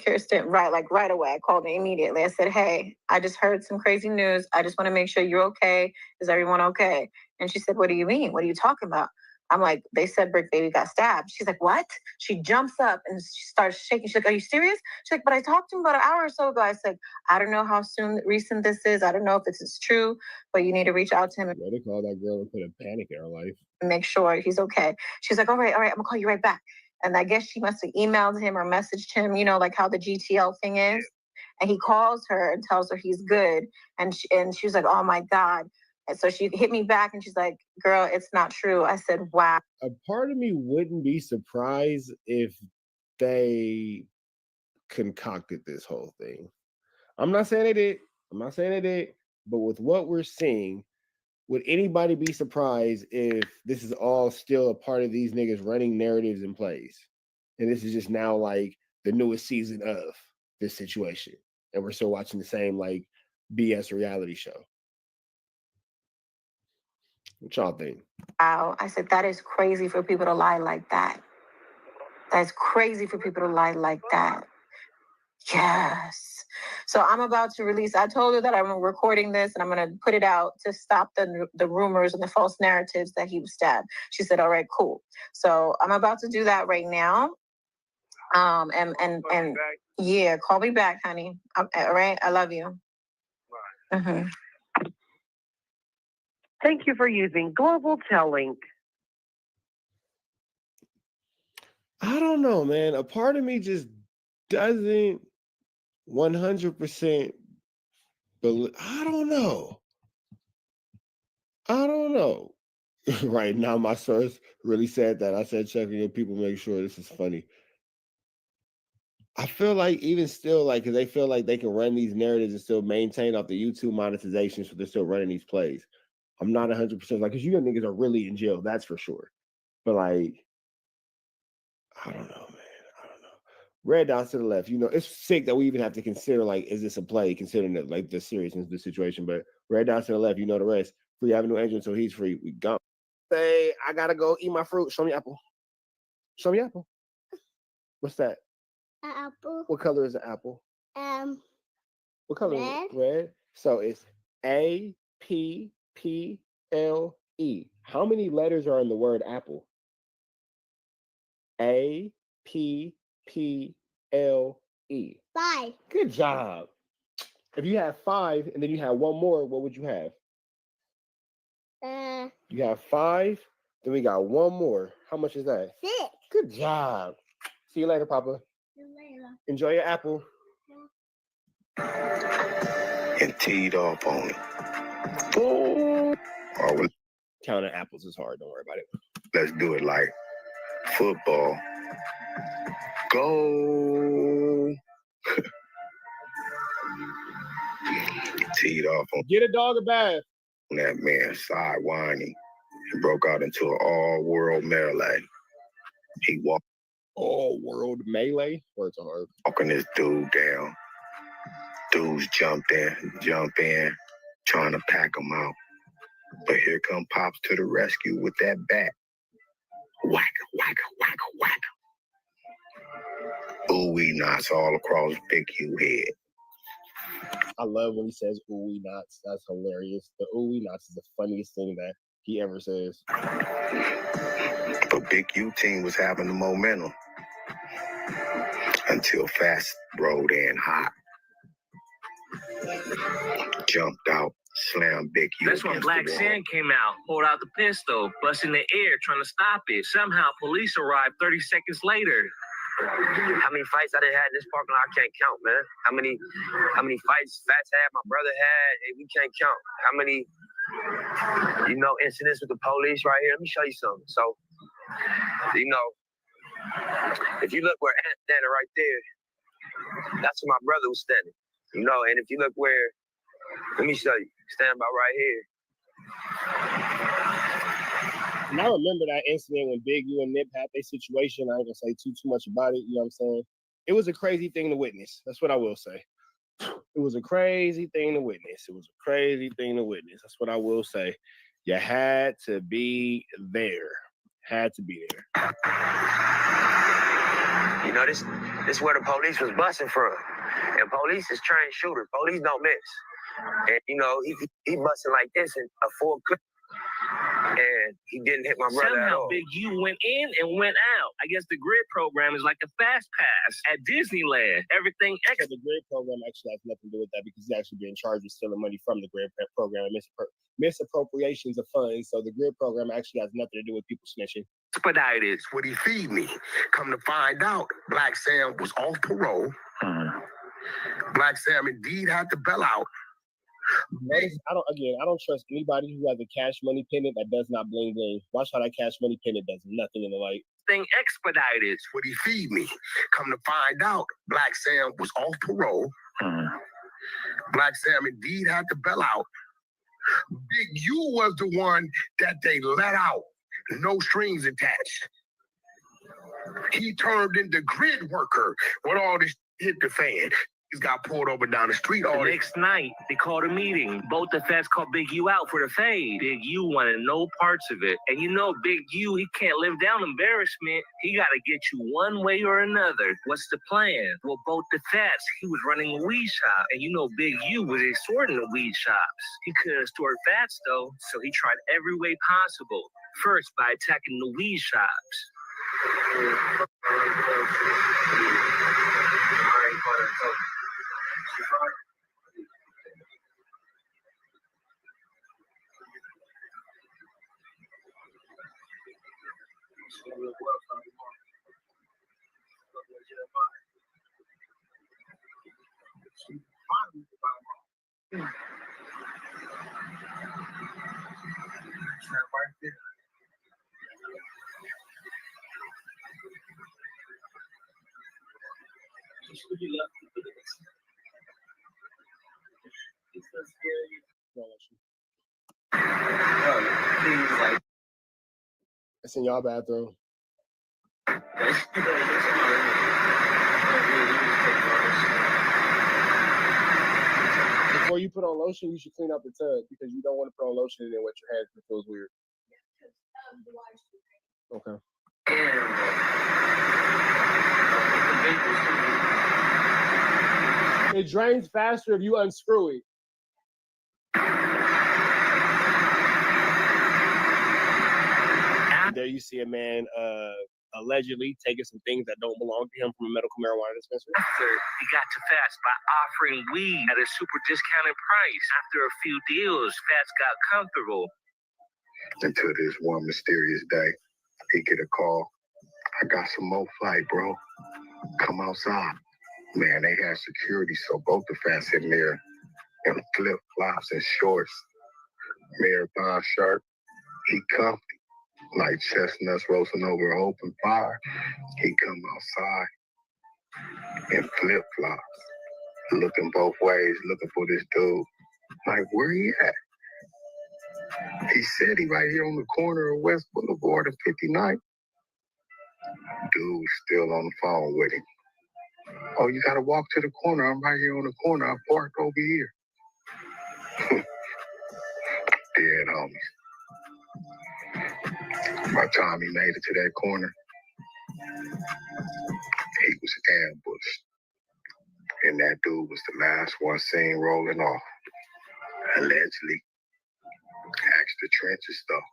Kirsten, right away. I called her immediately. I said, hey, I just heard some crazy news. I just want to make sure you're okay. Is everyone okay? And she said, what do you mean? What are you talking about? I'm like, they said Brick Baby got stabbed. She's like, what? She jumps up and she starts shaking. She's like, are you serious? She's like, but I talked to him about an hour or so ago. I said, I don't know how recent this is. I don't know if this is true, but you need to reach out to him. Yeah, they call that girl and put a panic in her life. Make sure he's okay. She's like, all right, I'm gonna call you right back. And I guess she must have emailed him or messaged him, like how the GTL thing is. And he calls her and tells her he's good. And she was like, oh my God. And so she hit me back and she's like, girl, it's not true. I said, wow. A part of me wouldn't be surprised if they concocted this whole thing. I'm not saying they did. But with what we're seeing, would anybody be surprised if this is all still a part of these niggas running narratives and plays? And this is just now like the newest season of this situation. And we're still watching the same like BS reality show. What y'all think? Wow. I said, that is crazy for people to lie like that. That's crazy for people to lie like that. Yes. So I'm about to release. I told her that I'm recording this and I'm going to put it out to stop the rumors and the false narratives that he was stabbed. She said, all right, cool. So I'm about to do that right now. And yeah, call me back, honey. All right. I love you. Mm-hmm. Thank you for using Global Telling. I don't know, man. A part of me just doesn't 100% But I don't know. Right now, my source really said that. I said, check with your people, make sure this is funny. I feel like even still, like, because they feel like they can run these narratives and still maintain off the YouTube monetization, so they're still running these plays. I'm not 100% like, because you know niggas are really in jail, that's for sure. But like, I don't know, man. I don't know. Red dots to the left. You know, it's sick that we even have to consider, like, is this a play, considering the, like, the seriousness of the situation. But red dots to the left, you know the rest. Free Avenue Angel until he's free. We gone. Say, I gotta go eat my fruit. Show me apple. Show me apple. What's that? Apple. What color is the apple? What color red. is it? Red. So it's APPLE. How many letters are in the word apple? APPLE. 5. Good job. If you have 5 and then you have one more, what would you have? You have 5, then we got one more. How much is that? 6. Good job. See you later, Papa. See you later. Enjoy your apple. And teed off on it. Oh, well, counting apples is hard. Don't worry about it. let's do it like football. Go. Teed off on Get a dog a bath. that man side whining and broke out into an all-world melee. He walked all-world melee? Words are hard. Walking this dude down. Dudes jumped in, trying to pack him out. But here come Pops to the rescue with that bat. Whack, whack, whack, whack. Ooh-wee knots all across Big U head. I love when he says ooh-wee knots. That's hilarious. The ooh-wee knots is the funniest thing that he ever says. But Big U team was having the momentum until Fast rode in hot. Jumped out, slammed Big U. That's when Black Sand came out, pulled out the pistol, busting the air, trying to stop it. Somehow police arrived 30 seconds later. How many fights I done had in this parking lot, I can't count, man. How many fights Fats had, my brother had, we can't count. How many, incidents with the police right here? Let me show you something. So, if you look where Ant's standing right there, that's where my brother was standing. And if you look where, let me show you, stand about right here. And I remember that incident when Big U and Nip had their situation. I ain't gonna say too much about it, you know what I'm saying? It was a crazy thing to witness. That's what I will say. It was a crazy thing to witness. That's what I will say. You had to be there. This where the police was busting from. And police is trained shooters. Police don't miss. And, he busting like this in a full clip. And he didn't hit my brother at all. Somehow Big U went in and went out. I guess the grid program is like the fast pass at Disneyland. Everything extra. The grid program actually has nothing to do with that because he's actually being charged with stealing money from the grid program and misappropriations of funds. So the grid program actually has nothing to do with people snitching. Expedited. That's what he feed me. Come to find out, Black Sam was off parole. Black Sam indeed had to bail out. Notice, I don't trust anybody who has a Cash Money pendant that does not bling bling. Watch how that Cash Money pendant does nothing in the light. Thing expedited. That's what he feed me. Come to find out, Black Sam was off parole. Black Sam indeed had to bail out. Big U was the one that they let out. No strings attached. He turned into grid worker when all this hit the fan. He's got pulled over down the street all the next night. They called a meeting. Both the feds called Big U out for the fade. Big U wanted no parts of it. And Big U, he can't live down embarrassment. He got to get you one way or another. What's the plan? Well, both the feds, he was running a weed shop. And Big U was extorting the weed shops. He couldn't extort fats, though, so he tried every way possible. First, by attacking the weed shops. It's in y'all bathroom. Before you put on lotion, you should clean up the tub because you don't want to put on lotion and then wet your hands. It feels weird. Okay. It drains faster if you unscrew it. There you see a man allegedly taking some things that don't belong to him from a medical marijuana dispensary. He got to Fats by offering weed at a super discounted price. After a few deals, Fats got comfortable. Until this one mysterious day, he get a call. I got some more flight, bro. Come outside. Man, they had security, so both the Fats in there in flip-flops and shorts. Marathon shirt. He comfy. Like chestnuts roasting over an open fire. He come outside in flip-flops, looking both ways, looking for this dude. Like, where he at? He said he right here on the corner of West Boulevard and 59th. Dude's still on the phone with him. Oh, you gotta walk to the corner. I'm right here on the corner. I parked over here. Dead homies. By the time he made it to that corner, he was ambushed. And that dude was the last one seen rolling off. Allegedly. Asked the trenches though.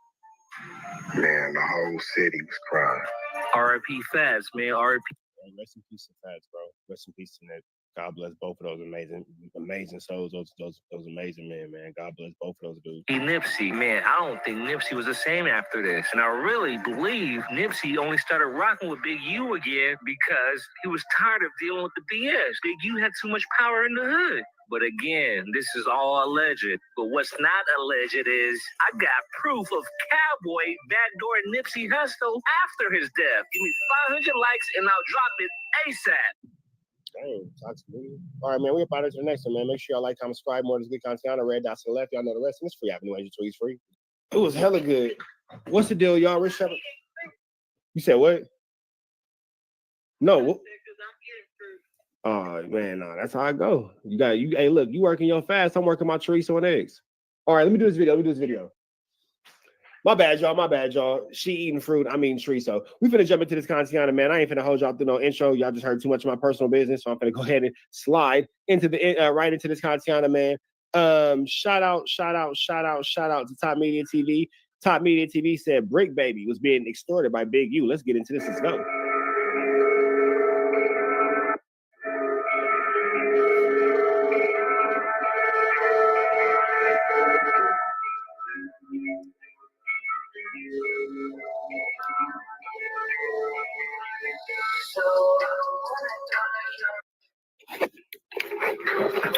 Man, the whole city was crying. R.I.P. Fats, man. R.I.P. Rest in peace to Fats, bro. Rest in peace to that. God bless both of those amazing souls, those amazing men, man. God bless both of those dudes. Nipsey, man, I don't think Nipsey was the same after this. And I really believe Nipsey only started rocking with Big U again because he was tired of dealing with the BS. Big U had too much power in the hood. But again, this is all alleged. But what's not alleged is I got proof of Cowboy backdoor Nipsey Hussle after his death. Give me 500 likes and I'll drop it ASAP. Dang, talk to me. All right, man, we're about to the next one, man. Make sure y'all like, comment, subscribe. More of this good content on the red dots to the left. Y'all know the rest. And it's free. Avenue Angel Tweets free. It was hella good. What's the deal, y'all? Rich Shepherd? You said what? No. Oh man, no, that's how I go. Hey, look, you working your fast. I'm working my chorizo and eggs. All right, let me do this video. My bad, y'all. She eating fruit. I mean chorizo. We finna jump into this content, man. I ain't finna hold y'all through no intro. Y'all just heard too much of my personal business, so I'm finna go ahead and slide into the right into this content, man. Shout out to Top Media TV. Top Media TV said Brick Baby was being extorted by Big U. Let's get into this. Let's go.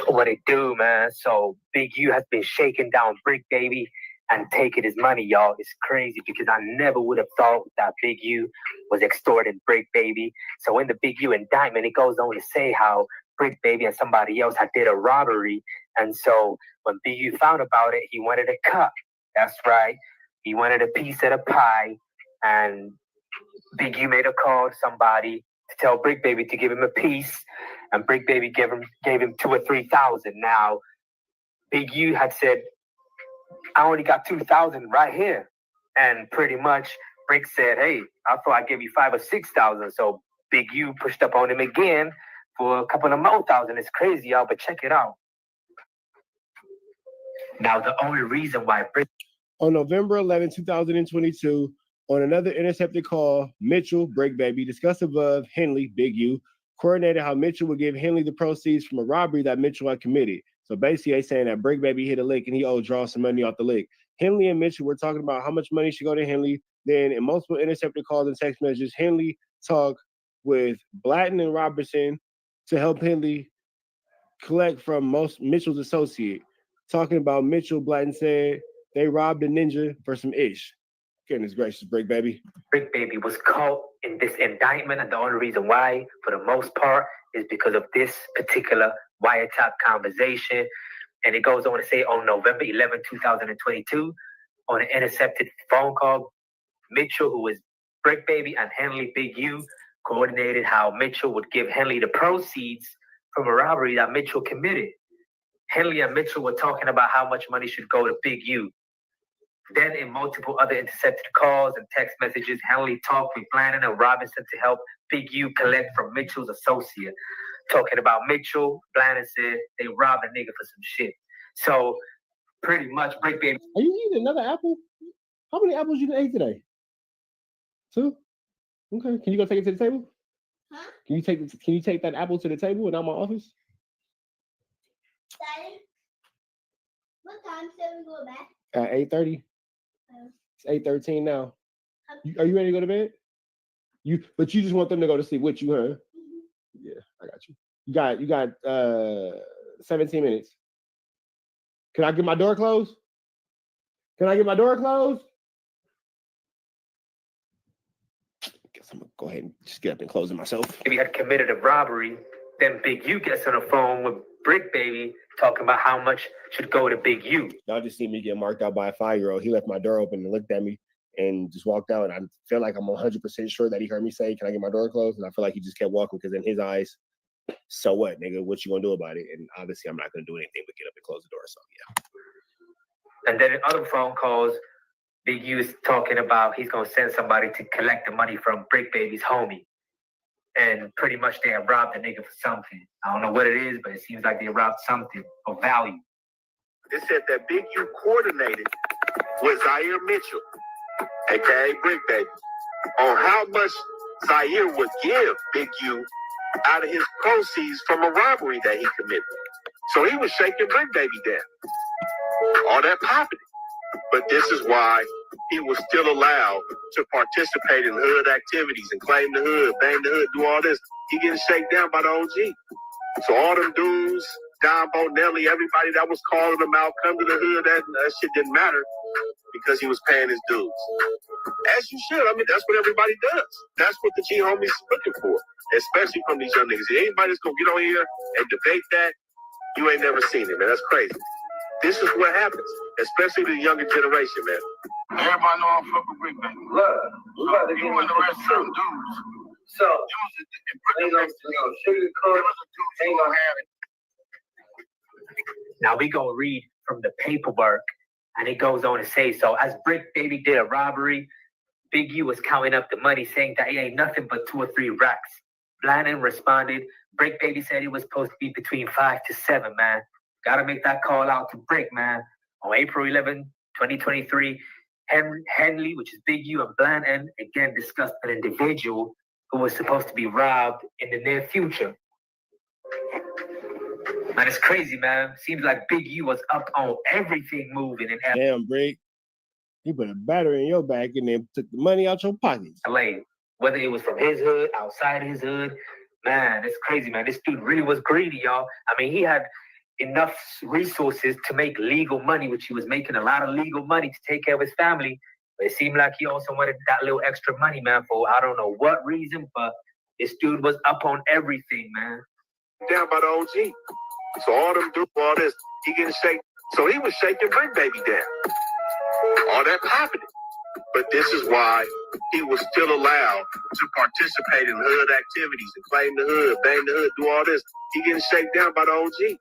What it do, man? So Big U has been shaking down Brick Baby and taking his money, y'all. It's crazy because I never would have thought that Big U was extorting Brick Baby. So in the Big U indictment, it goes on to say how Brick Baby and somebody else had did a robbery. And so when Big U found about it, he wanted a cut. That's right. He wanted a piece of the pie. And Big U made a call to somebody to tell Brick Baby to give him a piece. And Brick Baby gave him 2,000 or 3,000. Now, Big U had said, I only got 2,000 right here. And pretty much Brick said, hey, I thought I'd give you 5,000 or 6,000. So Big U pushed up on him again for a couple of more thousand. It's crazy, y'all, but check it out. Now, the only reason why Brick... On November 11, 2022, on another intercepted call, Mitchell, Brick Baby, discussed above, Henley, Big U, coordinated how Mitchell would give Henley the proceeds from a robbery that Mitchell had committed. So basically, they saying that Brick Baby hit a lick and he owed draw some money off the lick. Henley and Mitchell were talking about how much money should go to Henley. Then in multiple intercepted calls and text messages, Henley talked with Blatton and Robertson to help Henley collect from most Mitchell's associate. talking about Mitchell. Blatton said they robbed a ninja for some ish. Goodness gracious, Brick Baby. Brick Baby was caught in this indictment, and the only reason why, for the most part, is because of this particular wiretap conversation. And it goes on to say on November 11, 2022, on an intercepted phone call, Mitchell, who is Brick Baby, and Henley Big U coordinated how Mitchell would give Henley the proceeds from a robbery that Mitchell committed. Henley and Mitchell were talking about how much money should go to Big U. Then in multiple other intercepted calls and text messages, Henley talked with Blanton and Robinson to help Big U collect from Mitchell's associate. Talking about Mitchell, Blanton said they robbed a nigga for some shit. So pretty much Brick Baby. Are you eating another apple? How many apples you ate today? 2? Okay. Can you go take it to the table? Huh? Can you take that apple to the table and out my office? Daddy, what time should we go back? At 8:30. It's 8:13 now. Are you ready to go to bed? But you just want them to go to sleep with you, huh? Mm-hmm. Yeah, I got you. You got 17 minutes. Can I get my door closed? Can I get my door closed? Guess I'm gonna go ahead and just get up and close it myself. If he had committed a robbery, then Big U gets on the phone with Brick Baby talking about how much should go to Big U. Y'all just see me get marked out by a 5-year-old. He left my door open and looked at me and just walked out. I feel like I'm 100% sure that he heard me say, "Can I get my door closed?" And I feel like he just kept walking because in his eyes, so what, nigga? What you gonna do about it? And obviously, I'm not gonna do anything but get up and close the door. So yeah. And then in other phone calls, Big U is talking about he's gonna send somebody to collect the money from Brick Baby's homie. And pretty much they have robbed the nigga for something. I don't know what it is, but it seems like they robbed something of value. It said that Big U coordinated with Zaire Mitchell, aka Brick Baby, on how much Zaire would give Big U out of his proceeds from a robbery that he committed. So he was shaking Brick Baby down. All that popping. But this is why he was still allowed to participate in hood activities and claim the hood, bang the hood, do all this. He getting shaken down by the OG. So all them dudes, Don Bonelli, everybody that was calling him out, come to the hood, that shit didn't matter because he was paying his dues. As you should. I mean, that's what everybody does. That's what the G homies is looking for, especially from these young niggas. Anybody that's gonna get on here and debate that, you ain't never seen it, man. That's crazy. This is what happens, especially the younger generation, man. Everybody know I'm fucking Brick Baby. Look, we about to get You want to arrest some dudes. So, ain't gonna sugarcoat, ain't gonna have it. Now we gonna read from the paperwork, and it goes on to say, so as Brick Baby did a robbery, Big U was counting up the money, saying that it ain't nothing but 2 or 3 racks. Blanton responded, Brick Baby said it was supposed to be between 5 to 7, man. Gotta make that call out to Brick, man. On April 11, 2023, Henley, which is Big U, and Blanton again discussed an individual who was supposed to be robbed in the near future. Man, it's crazy, man. Seems like Big U was up on everything moving in LA. Damn, Brick. You put a battery in your back and then took the money out your pockets. LA, whether it was from his hood, outside his hood, man, it's crazy, man. This dude really was greedy, y'all. I mean, he had enough resources to make legal money, which he was making a lot of legal money to take care of his family. But it seemed like he also wanted that little extra money, man, for I don't know what reason, but this dude was up on everything, man. Down by the OG. So all them dudes, all this, he getting shaken. So he was shaking Brick Baby down. All that popping. But this is why he was still allowed to participate in hood activities and claim the hood, bang the hood, do all this. He getting shaken down by the OG.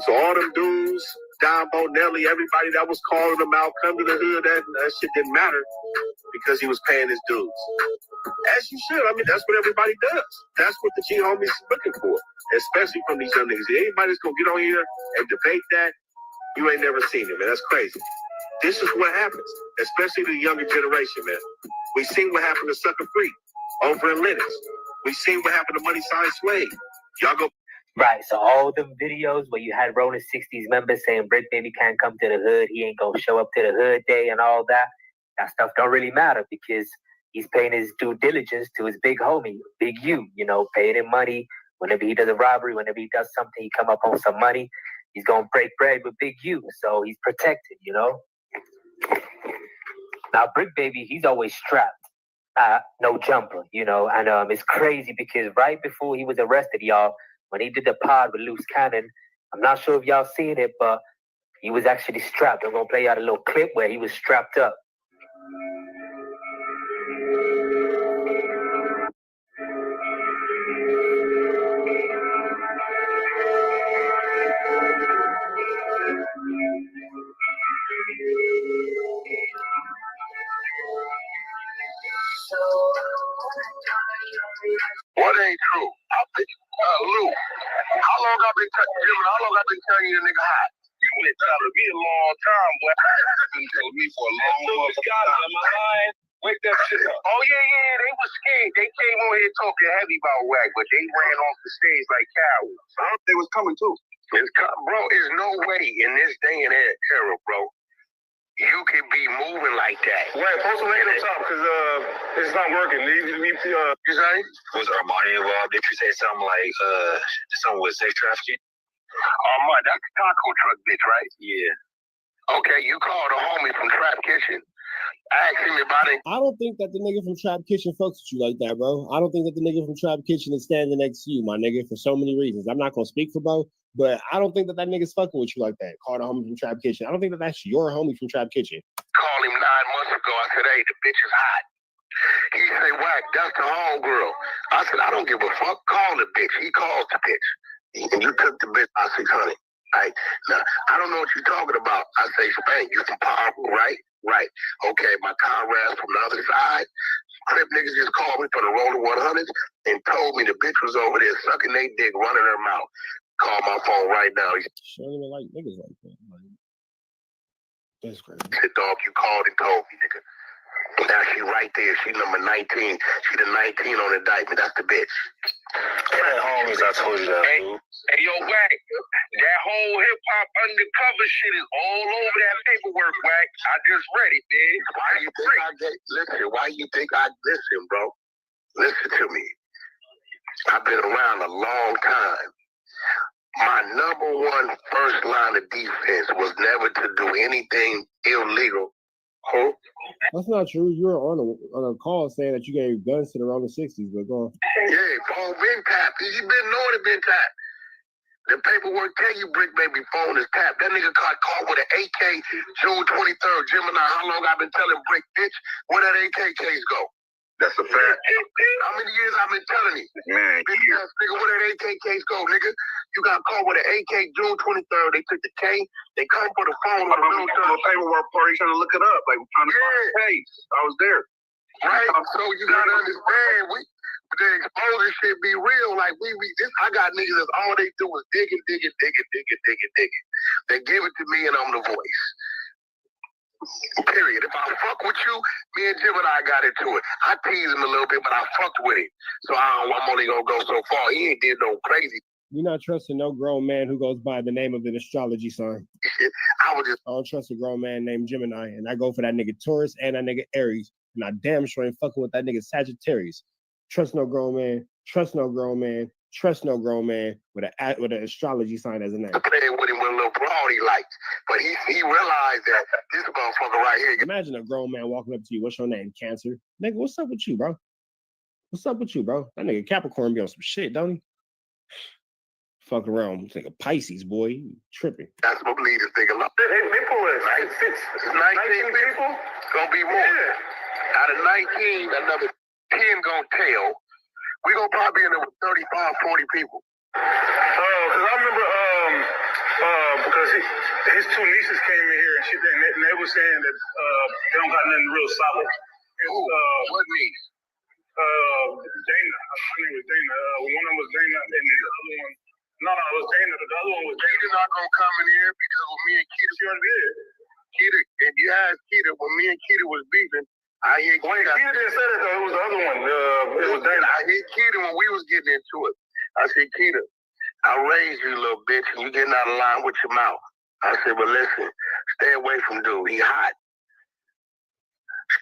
So all them dudes, Don Bonelli, everybody that was calling him out, come to the hood, that shit didn't matter because he was paying his dues. As you should. I mean, that's what everybody does. That's what the G homies is looking for, especially from these young niggas. Anybody that's gonna get on here and debate that, you ain't never seen it, man. That's crazy. This is what happens, especially the younger generation, man. We seen what happened to Sucker Free over in Lennox. We seen what happened to Money Sign Suede. Y'all go. Right, so all them videos where you had Rolling 60s members saying Brick Baby can't come to the hood, he ain't gonna show up to the hood day and all that, that stuff don't really matter because he's paying his due diligence to his big homie, Big U, you know, paying him money. Whenever he does a robbery, whenever he does something, he come up on some money. he's gonna break bread with Big U, so he's protected, you know. Now, Brick Baby, he's always strapped, no jumper, you know, and it's crazy because right before he was arrested, y'all, when he did the pod with Loose Cannon, I'm not sure if y'all seen it, but he was actually strapped. I'm gonna play out a little clip where he was strapped up. What ain't true? Lou, how long I been telling you the nigga hot? You been telling me a long time, boy. You've been telling me for a long time. Am I lying? Wake that shit up. Oh, yeah, they was scared. They came on here talking heavy about Wack, but they ran off the stage like cowards. They was coming too. Bro, there's no way in this day and era, bro, you can be moving like that. Wait, post a link up top, because it's not working. You say? Was Armani involved? Did you say something like something with sex trafficking? Armani, that's the taco truck bitch, right? Yeah. Okay, you called a homie from Trap Kitchen. I asked him about it. I don't think that the nigga from Trap Kitchen fucks with you like that, bro. I don't think that the nigga from Trap Kitchen is standing next to you, my nigga, for so many reasons. I'm not gonna speak for bro, but I don't think that that nigga's fucking with you like that. Called a homie from Trap Kitchen. I don't think that that's your homie from Trap Kitchen. Called him 9 months ago. I said, hey, the bitch is hot. He said, Wack, that's the homegirl. I said, I don't give a fuck. Call the bitch. He called the bitch. And you took the bitch by 600. Right? Now, I don't know what you're talking about. I say, Spank, you from Popeye, right? Right. Okay, my comrades from the other side, Crip niggas just called me for the roller 100s and told me the bitch was over there sucking their dick, running her mouth. Call my phone right now. She don't even like niggas like that. Like, that's crazy. He said, dog, you called and told me, nigga. Now she right there. She number 19. She the 19 on Indictment. That's the bitch. Hey, homies, I told you that. Hey, yo, Wack, that whole hip-hop undercover shit is all over that paperwork, Wack. I just read it, man. Why you think I listen, bro? Listen to me. I've been around a long time. My number one first line of defense was never to do anything illegal. Huh? That's not true. You were on a call saying that you gave guns to the Rolling 60s, but go on. Yeah, phone been tapped. You been knowing it been tapped. The paperwork tell you Brick Baby phone is tapped. That nigga got caught with an AK June 23rd. Gemini, how long I been telling Brick, bitch, where that AK case go? That's a fact. How many years I've been telling you? Man, bitch ass nigga, where that AK case go, nigga? You got caught with an AK June 23rd. They took the K. They come for the phone. I remember the paperwork party trying to look it up. Like, we're trying to find the case. I was there. Right? So you gotta understand, the exposure shit be real. Like, I got niggas that's all they do is digging. They give it to me and I'm the voice. Period. If I fuck with you, me and Gemini got into it. I teased him a little bit, but I fucked with it. So I'm only gonna go so far. He ain't did no crazy. You're not trusting no grown man who goes by the name of an astrology sign. I don't trust a grown man named Gemini, and I go for that nigga Taurus and that nigga Aries, and I damn sure ain't fucking with that nigga Sagittarius. Trust no grown man. Trust no grown man. Trust no grown man with an astrology sign as a name. I played with him with a little broad he liked, but he realized that this motherfucker right here. Imagine a grown man walking up to you. What's your name? Cancer. Nigga, what's up with you, bro? What's up with you, bro? That nigga Capricorn be on some shit, don't he? Fuck around. It's like a Pisces, boy. You tripping. That's what lead this nigga up. They pull it. 19 people? Gonna be more. Yeah. Out of 19, another 10 gonna tell. We gonna probably end up with 35, 40 people. Because I remember, because his two nieces came in here and shit, and they were saying that they don't got nothing real solid. What niece? Dana. Her name was Dana. One of them was Dana, and the other one, no, it was Dana. The other one was Dana. Keita not gonna come in here because when me and Keita, she already did. Keita, if you ask Keita, when me and Keita was beefing, I hit Keita. Keita didn't say that though. It was the other one. It was Dana. I hit Keita when we was getting into it. I said, Keita, I raised you, little bitch, and you getting out of line with your mouth. I said, but listen, stay away from dude. He hot.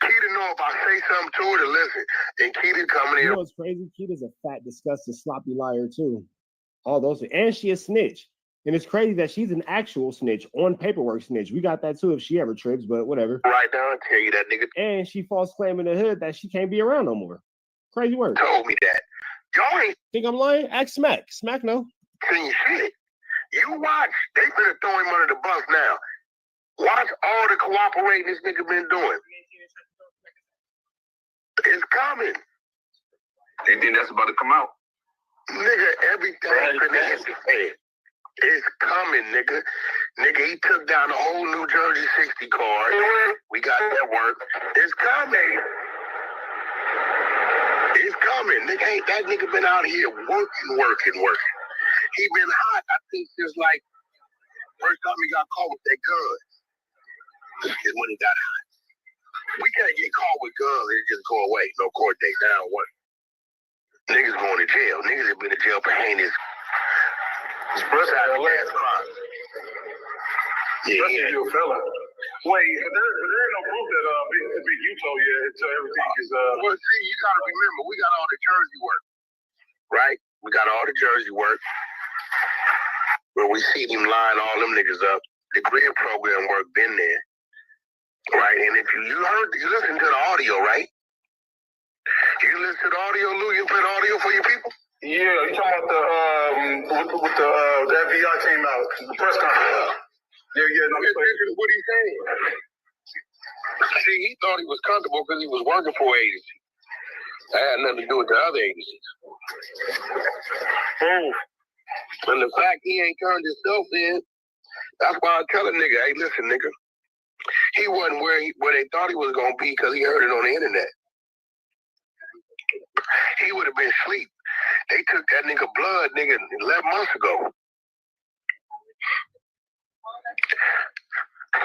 Keita know if I say something to her to listen, and Keita coming in. You know what's crazy? Keita's a fat, disgusting, sloppy liar too. All those, and she a snitch. And it's crazy that she's an actual snitch on paperwork snitch. We got that too if she ever trips, but whatever. Right now, I tell you that nigga And she false claiming the hood that she can't be around no more. Crazy word. told me that. Y'all ain't Think I'm lying? Ask Smack. Smack no. seen shit. You watch. They finna throw him under the bus now. Watch all the cooperating this nigga been doing. It's coming. You think that's about to come out? Nigga, everything finna hit the fan. It's coming, nigga. Nigga, he took down the whole New Jersey 60 card. We got that work. It's coming. It's coming. Nigga, ain't that nigga been out here working. He been hot, I think, since like first time he got caught with that gun. Is when he got hot. We can't get caught with guns and just go away. No court date down what? Niggas going to jail. Niggas have been in jail for heinous gas crimes. Yeah. You a fella. Wait, but there ain't no proof that Big U told you until everything is Well, see, you gotta remember, we got all the Jersey work, right? We got all the Jersey work where we see him line all them niggas up. The grid program work been there, right? And if you listen to the audio, right? You listen to the audio, Lou? You play the audio for your people? Yeah, you talking about the FBI came out, the press conference. Yeah, no, This is what he's saying. See, he thought he was comfortable because he was working for an agency. That had nothing to do with the other agencies. And the fact he ain't turned himself in, that's why I tell a nigga, hey, listen, nigga, he wasn't where they thought he was going to be because he heard it on the internet. He would have been asleep. They took that nigga blood, nigga, 11 months ago.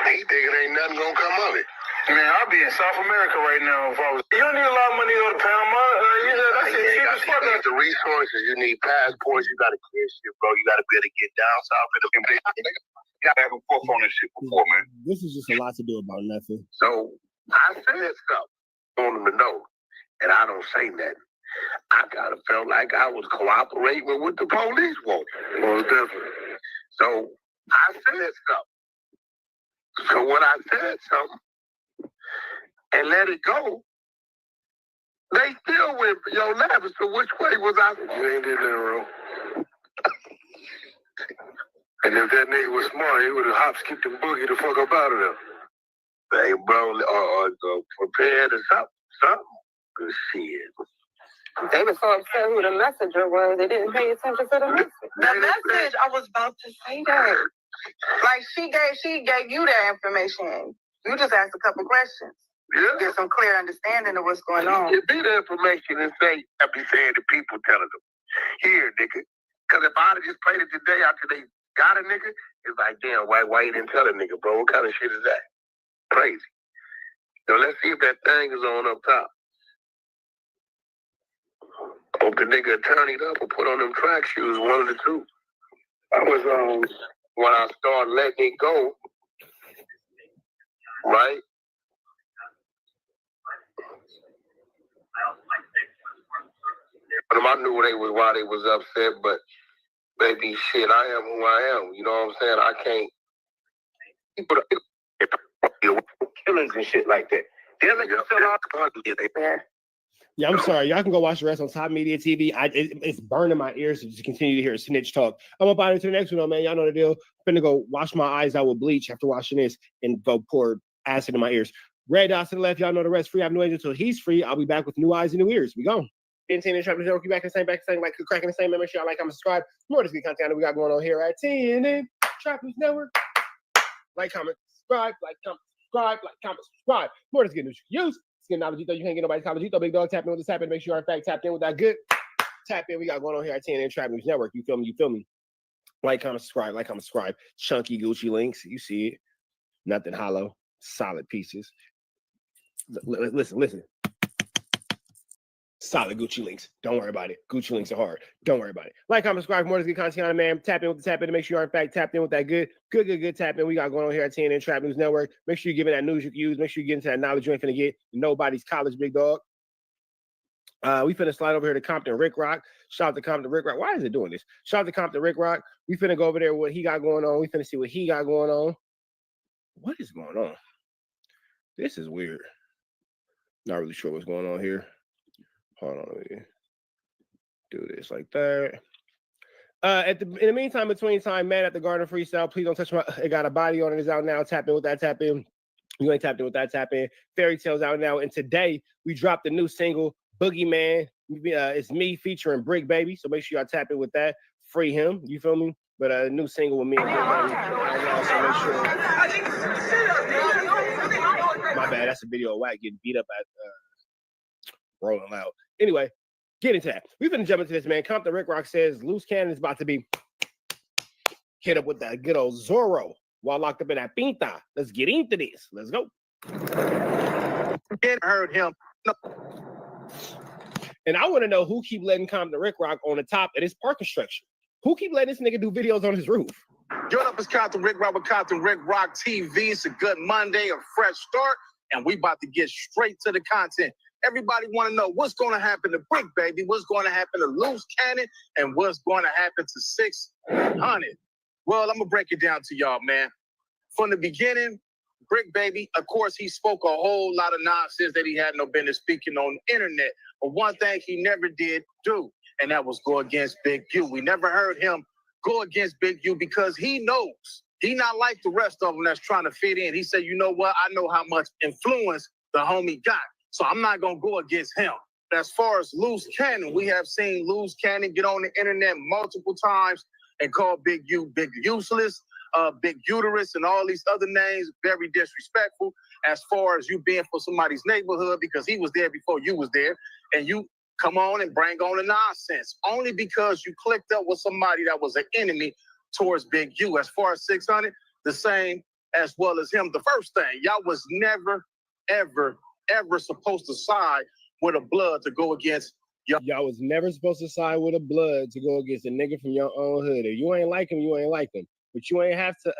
He thinking ain't nothing gonna come of it. Man, I'll be in South America right now if I was. You don't need a lot of money to go to Panama. You need the resources. You need passports. You gotta clear shit, bro. You gotta be able to get down south in the gotta have a forth on this shit before, man. This is just a lot to do about nothing. So I said something. I want them to know. And I don't say nothing. I kind of felt like I was cooperating with what the police want. Well, definitely. So I said something. So when I said something and let it go, they still went, yo, laughing. So which way was I? You ain't did that wrong. And if that nigga was smart, he would have hop, skipped, and boogie the fuck up out of there. Hey, bro, or prepared or something. Good shit. They were so upset who the messenger was. They didn't pay attention to the message. The message, I was about to say that. Like she gave you that information. You just asked a couple questions. Yeah. Get some clear understanding of what's going on. Give me the information and say, I be saying to people telling them, here, nigga. Because if I'd have just played it today after they got a nigga, it's like, damn, why you didn't tell a nigga, bro? What kind of shit is that? Crazy. So let's see if that thing is on up top. Hope the nigga turned it up or put on them track shoes, one of the two. I was when I started letting it go, right? I knew why they was upset, but baby, shit, I am who I am. You know what I'm saying? I can't. People killings and shit like that. Yeah, I'm sorry. Y'all can go watch the rest on Top Media TV. It's burning my ears to just continue to hear snitch talk. I'm about to the next one, man. Y'all know the deal. I'm finna go wash my eyes out with bleach after washing this and go pour acid in my ears. Red dots to the left. Y'all know the rest. Free. I have no angel until he's free. I'll be back with new eyes and new ears. We go. Intending to trap the joke. You back in the same, like cracking the same. Make sure y'all like, comment, subscribe. More of this good content that we got going on here at TNN Trap News Network. Like, comment, subscribe. Like, comment, subscribe. Like, comment, subscribe. More of this good news you can use. Skin knowledge, you can't get nobody's college. Big dog, tap in with this, tap in. Make sure you're in fact tapped in with that good. Tap in. We got going on here at TNN Trap News Network. You feel me? You feel me? Like, comment, subscribe. Like, comment, subscribe. Chunky Gucci links. You see it. Nothing hollow. Solid pieces. Listen. Solid Gucci links. Don't worry about it. Gucci links are hard. Don't worry about it. Like, comment, subscribe. More of this good content on it, man. Tap in with the tap in to make sure you're in fact tapped in with that good tap in. We got going on here at TNN Trap News Network. Make sure you're giving that news you can use. Make sure you get into that knowledge you ain't finna get nobody's college, big dog. We finna slide over here to Compton Rick Rock. Shout out to Compton Rick Rock. Why is it doing this? Shout out to Compton Rick Rock. We finna go over there what he got going on. We finna see what he got going on. What is going on? This is weird. Not really sure what's going on here. Hold on, let me do this like that. In the meantime, between time, man, at the Garden Freestyle, please don't touch my. It got a body on it. It's out now. Tap in with that. Tap in. You ain't tapped in with that. Tap in. Fairy Tale's out now. And today we dropped a new single, Boogeyman. It's me featuring Brick Baby. So make sure y'all tap in with that. Free him. You feel me? But a new single with me and Brick Baby. So make sure. My bad. That's a video of Wack getting beat up at Rolling Loud. Anyway, get into that. We've been jumping to this, man. Compton Rick Rock says Loose Cannon is about to be hit up with that good old Zorro while locked up in that pinta. Let's get into this. Let's go. Heard him. No. And I want to know who keep letting Compton Rick Rock on the top of this parking structure. Who keep letting this nigga do videos on his roof? What up, it's Compton Rick Rock with Compton Rick Rock TV. It's a good Monday, a fresh start, and we about to get straight to the content. Everybody want to know what's going to happen to Brick Baby, what's going to happen to Loose Cannon, and what's going to happen to 600. Well, I'm going to break it down to y'all, man. From the beginning, Brick Baby, of course, he spoke a whole lot of nonsense that he had no business speaking on the internet. But one thing he never did do, and that was go against Big U. We never heard him go against Big U because he knows he not like the rest of them that's trying to fit in. He said, you know what? I know how much influence the homie got, so I'm not going to go against him. As far as Loose Cannon, we have seen Loose Cannon get on the internet multiple times and call Big U big useless, big uterus, and all these other names, very disrespectful as far as you being for somebody's neighborhood because he was there before you was there, and you come on and bring on the nonsense only because you clicked up with somebody that was an enemy towards Big U. As far as 600, the same as well as him. The first thing, y'all was never, ever, ever supposed to side with a blood to go against y'all was never supposed to side with a blood to go against a nigga from your own hood. If you ain't like him, you ain't like him. But you ain't have to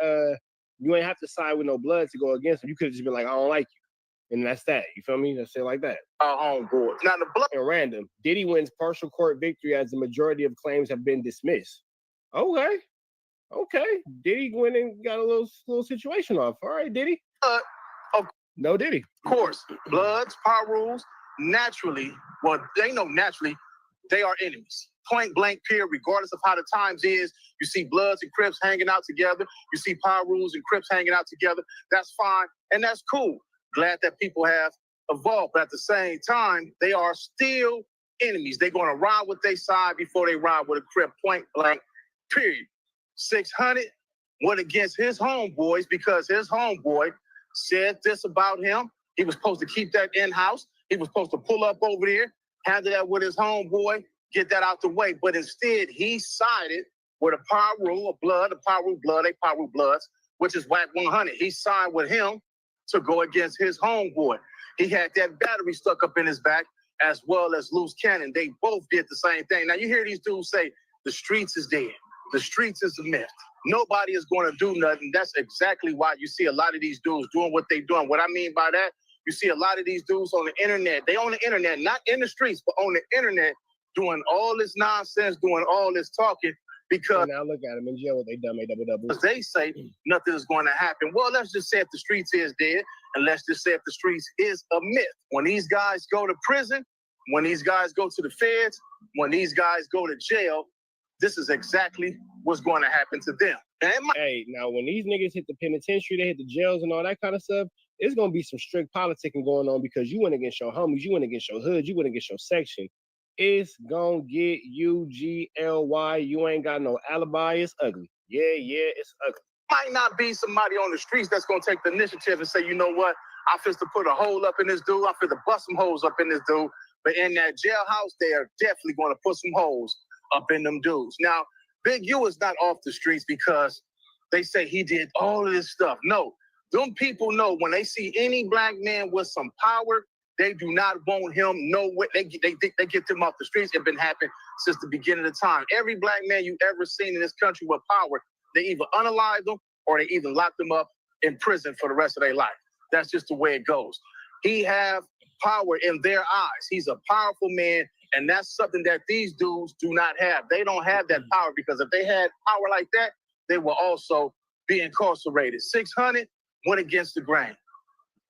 side with no blood to go against him. You could have just been like, I don't like you. And that's that. You feel me? That's it like that. Homeboy. Now the blood and random. Diddy wins partial court victory as the majority of claims have been dismissed. Okay. Diddy went and got a little situation off. All right, Diddy. No Diddy. Of course. Bloods, power rules, naturally, well, they know naturally they are enemies. Point blank period, regardless of how the times is. You see Bloods and Crips hanging out together. You see Power Rules and Crips hanging out together. That's fine, and that's cool. Glad that people have evolved, but at the same time, they are still enemies. They're going to ride with their side before they ride with a Crip, point blank period. 600 went against his homeboys because his homeboy said this about him. He was supposed to keep that in-house. He was supposed to pull up over there, handle that with his homeboy, get that out the way. But instead, he sided with a Power Rule of Blood, a Power Rule Blood, a Power Rule Bloods, which is Wack 100. He signed with him to go against his homeboy. He had that battery stuck up in his back as well as Loose Cannon. They both did the same thing. Now, you hear these dudes say, the streets is dead. The streets is a myth. Nobody is going to do nothing. That's exactly why you see a lot of these dudes doing what they're doing. What I mean by that, you see a lot of these dudes on the internet. They on the internet, not in the streets, but on the internet, doing all this nonsense, doing all this talking because now look at them in jail with they dumb double. They say nothing is going to happen. Well, let's just say if the streets is dead, and let's just say if the streets is a myth. When these guys go to prison, when these guys go to the feds, when these guys go to jail, this is exactly what's going to happen to them. Hey, now when these niggas hit the penitentiary, they hit the jails and all that kind of stuff, it's going to be some strict politicking going on because you went against your homies, you went against your hood, you went against your section. It's going to get UGLY. You ain't got no alibi. It's ugly. Yeah, it's ugly. Might not be somebody on the streets that's going to take the initiative and say, you know what, I fist to put a hole up in this dude. I fist to bust some holes up in this dude. But in that jailhouse, they are definitely going to put some holes up in them dudes. Now, Big U is not off the streets because they say he did all of this stuff. No, them people know when they see any black man with some power, they do not want him nowhere. They get them off the streets. It's been happening since the beginning of time. Every black man you ever seen in this country with power, they either unalived them or they either locked them up in prison for the rest of their life. That's just the way it goes. He have power in their eyes. He's a powerful man, and that's something that these dudes do not have. They don't have that power, because if they had power like that, they will also be incarcerated. 600 went against the grain.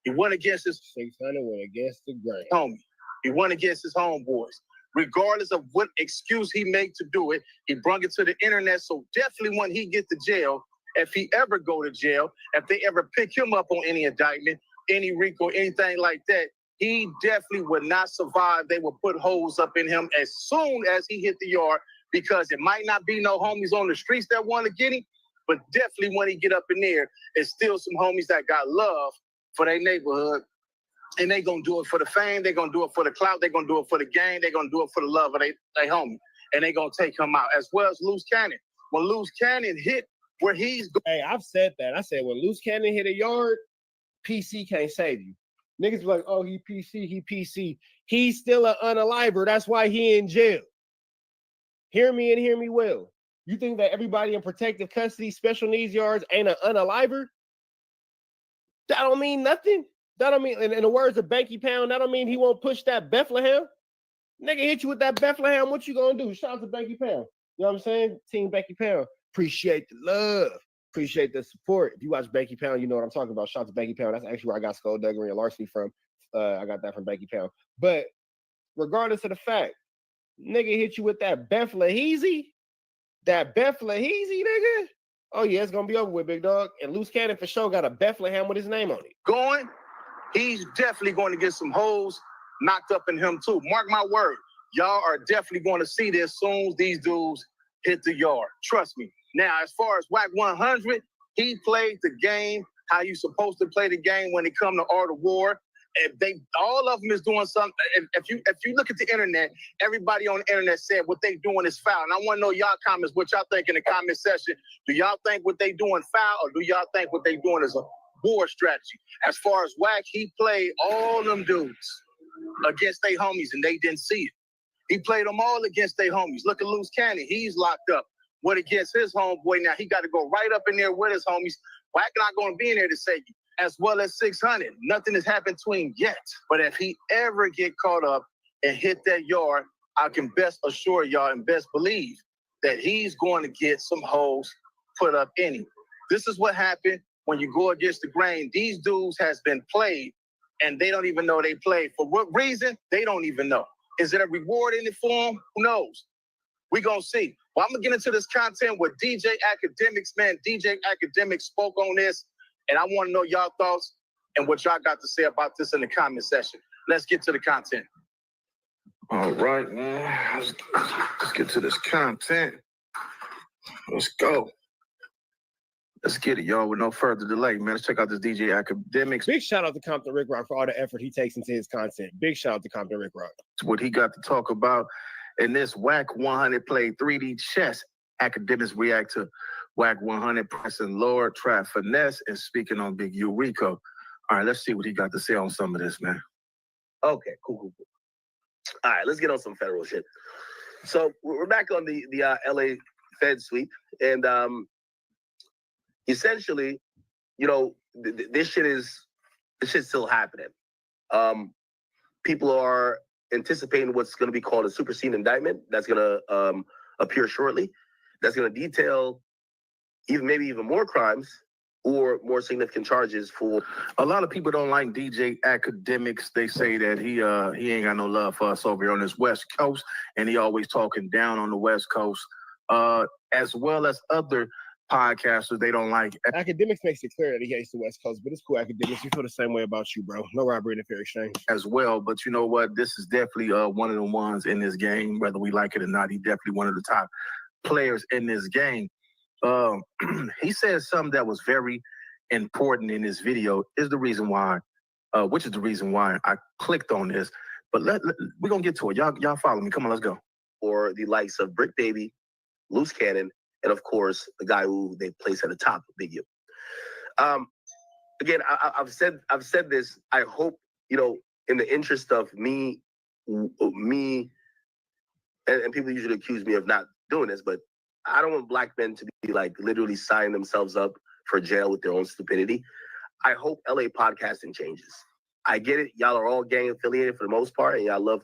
He went against his 600 went against the grain. Homie. He went against his homeboys. Regardless of what excuse he made to do it, he brung it to the internet. So definitely when he get to jail, if he ever go to jail, if they ever pick him up on any indictment, any Rico, anything like that, he definitely would not survive. They will put holes up in him as soon as he hit the yard, because it might not be no homies on the streets that want to get him, but definitely when he get up in there, it's still some homies that got love for their neighborhood. And they gonna do it for the fame, they gonna do it for the clout, they gonna do it for the gang, they gonna do it for the love of they homie. And they gonna take him out, as well as Loose Cannon. When Loose Cannon hit where he's going. Hey, I've said that. I said when Loose Cannon hit a yard, PC can't save you. Niggas be like, oh, he PC. He's still an unaliver. That's why he in jail. Hear me and hear me well. You think that everybody in protective custody, special needs yards ain't an unaliver? That don't mean nothing. That don't mean, in the words of Banky Pound, that don't mean he won't push that Bethlehem. Nigga hit you with that Bethlehem, what you gonna do? Shout out to Banky Pound. You know what I'm saying? Team Banky Pound. Appreciate the love. Appreciate the support. If you watch Banky Pound, you know what I'm talking about. Shout out to Banky Pound. That's actually where I got skullduggery and larceny from. I got that from Banky Pound. But regardless of the fact, nigga hit you with that Bethleheezy, nigga. Oh yeah, it's gonna be over with, big dog. And Loose Cannon for sure got a Bethlehem with his name on it. Going, he's definitely going to get some holes knocked up in him too. Mark my word. Y'all are definitely going to see this soon as these dudes hit the yard. Trust me. Now, as far as Wack 100, he played the game how you supposed to play the game when it come to Art of War. If they, all of them is doing something. If you look at the internet, everybody on the internet said what they doing is foul. And I want to know y'all comments, what y'all think in the comment section. Do y'all think what they doing foul, or do y'all think what they doing is a war strategy? As far as Wack, he played all them dudes against their homies, and they didn't see it. He played them all against their homies. Look at Loose Cannon. He's locked up. What against his homeboy now? He got to go right up in there with his homies. Wack not going to be in there to save you. As well as 600. Nothing has happened to him yet. But if he ever get caught up and hit that yard, I can best assure y'all and best believe that he's going to get some holes put up in him. This is what happened when you go against the grain. These dudes has been played, and they don't even know they played. For what reason? They don't even know. Is it a reward in the form? Who knows? We gonna see. Well, I'm gonna get into this content with DJ Academics, man. DJ Academics spoke on this, and I want to know y'all thoughts and what y'all got to say about this in the comment section. Let's get to the content. All right, man. Let's get to this content. Let's go. Let's get it, y'all, with no further delay, man. Let's check out this DJ Academics. Big shout out to Compton Rick Rock for all the effort he takes into his content. Big shout out to Compton Rick Rock. It's what he got to talk about in this Wack 100 play 3D chess. Academics react to Wack 100 pressing lower trap finesse and speaking on Big U Rico. All right, let's see what he got to say on some of this, man. Okay, cool. All right, let's get on some federal shit. So we're back on the LA Fed sweep, and essentially, you know, this shit's still happening. People are anticipating what's going to be called a superseding indictment that's going to appear shortly. That's going to detail maybe even more crimes or more significant charges for. A lot of people don't like DJ Academics. They say that he ain't got no love for us over here on this West Coast, and he always talking down on the West Coast, as well as other podcasters they don't like. Academics makes it clear that he hates the West Coast, but it's cool, Academics. We feel the same way about you, bro. No robbery and fair exchange. As well, but you know what? This is definitely one of the ones in this game, whether we like it or not. He definitely one of the top players in this game. He said something that was very important in this video, is the reason why, which is the reason why I clicked on this. But we're gonna get to it. Y'all follow me. Come on, let's go. Or the likes of Brick Baby, Loose Cannon, and of course, the guy who they place at the top, Big U. Again, I've said this. I hope, you know, in the interest of me, and people usually accuse me of not doing this, but I don't want black men to be like literally signing themselves up for jail with their own stupidity. I hope LA podcasting changes. I get it. Y'all are all gang affiliated for the most part, and y'all love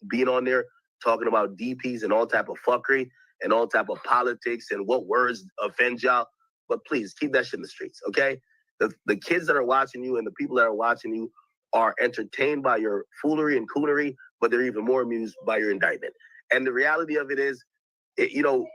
being on there talking about DPs and all type of fuckery and all type of politics and what words offend y'all. But please keep that shit in the streets, okay? The kids that are watching you and the people that are watching you are entertained by your foolery and coonery, but they're even more amused by your indictment. And the reality of it is, you know,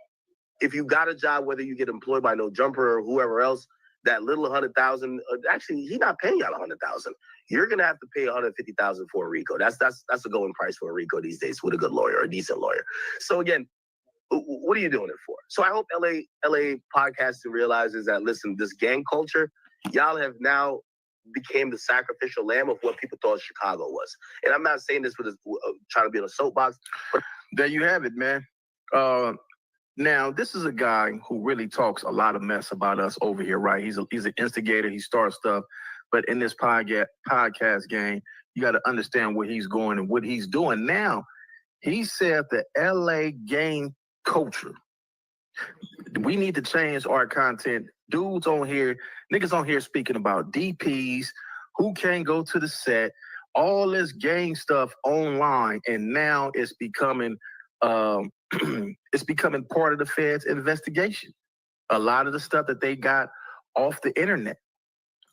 if you got a job, whether you get employed by No Jumper or whoever else, that little 100,000, actually, he's not paying y'all 100,000. You're gonna have to pay 150,000 for a Rico. That's the going price for a Rico these days with a good lawyer, a decent lawyer. So again, what are you doing it for? So I hope LA podcasting realizes that, listen, this gang culture, y'all have now became the sacrificial lamb of what people thought Chicago was. And I'm not saying this for trying to be on a soapbox, but there you have it, man. Now, this is a guy who really talks a lot of mess about us over here, right? He's an instigator. He starts stuff. But in this podcast game, you got to understand where he's going and what he's doing. Now, he said the LA gang culture. We need to change our content. Dudes on here, niggas on here speaking about DPs, who can't go to the set, all this gang stuff online, and now it's becoming it's becoming part of the Fed's investigation. A lot of the stuff that they got off the internet,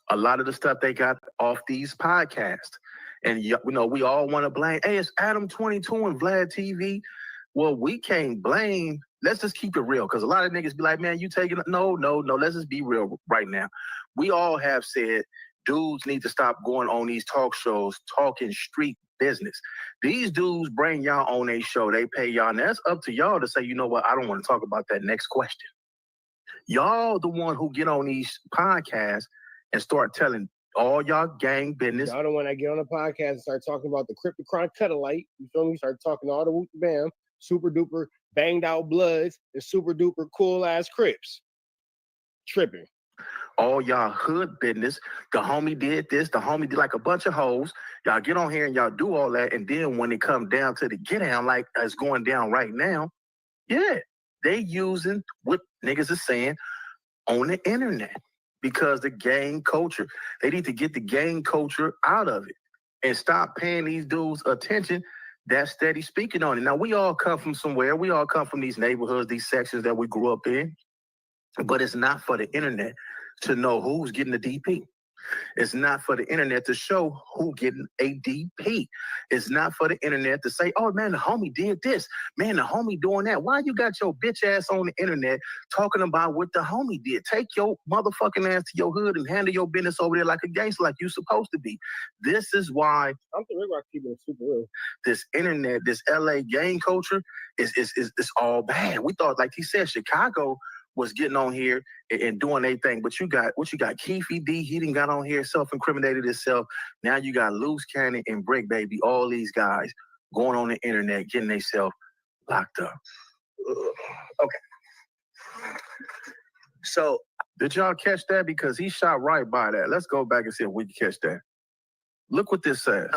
a lot of the stuff they got off these podcasts. And you know, we all want to blame, hey, it's Adam 22 and Vlad TV. Well, we can't blame. Let's just keep it real, because a lot of niggas be like, man, you taking it? No. Let's just be real right now. We all have said dudes need to stop going on these talk shows talking street business. These dudes bring y'all on a show. They pay y'all. And that's up to y'all to say, you know what? I don't want to talk about that next question. Y'all the one who get on these podcasts and start telling all y'all gang business. Y'all the one that get on the podcast and start talking about the Cryptochronic Cutter-Light. You feel me? Start talking all the whoop bam, super duper banged out Bloods, and super duper cool ass Crips. Tripping. All y'all hood business. The homie did this. The homie did, like a bunch of hoes. Y'all get on here and y'all do all that. And then when it comes down to the get down, like it's going down right now, yeah, they using what niggas are saying on the internet, because the gang culture, they need to get the gang culture out of it and stop paying these dudes attention that's steady speaking on it. Now, we all come from somewhere. We all come from these neighborhoods, these sections that we grew up in. But it's not for the internet to know who's getting the DP. It's not for the internet to show who getting a DP. It's not for the internet to say, oh, man, the homie did this. Man, the homie doing that. Why you got your bitch ass on the internet talking about what the homie did? Take your motherfucking ass to your hood and handle your business over there like a gangster, like you supposed to be. This is why I'm keeping it super real. This internet, this LA gang culture is all bad. We thought, like he said, Chicago was getting on here and doing their thing. But you got Keefe D, he done got on here, self-incriminated himself. Now you got Loose Cannon and Brick Baby, all these guys going on the internet, getting themselves locked up. Okay. So did y'all catch that? Because he shot right by that. Let's go back and see if we can catch that. Look what this says.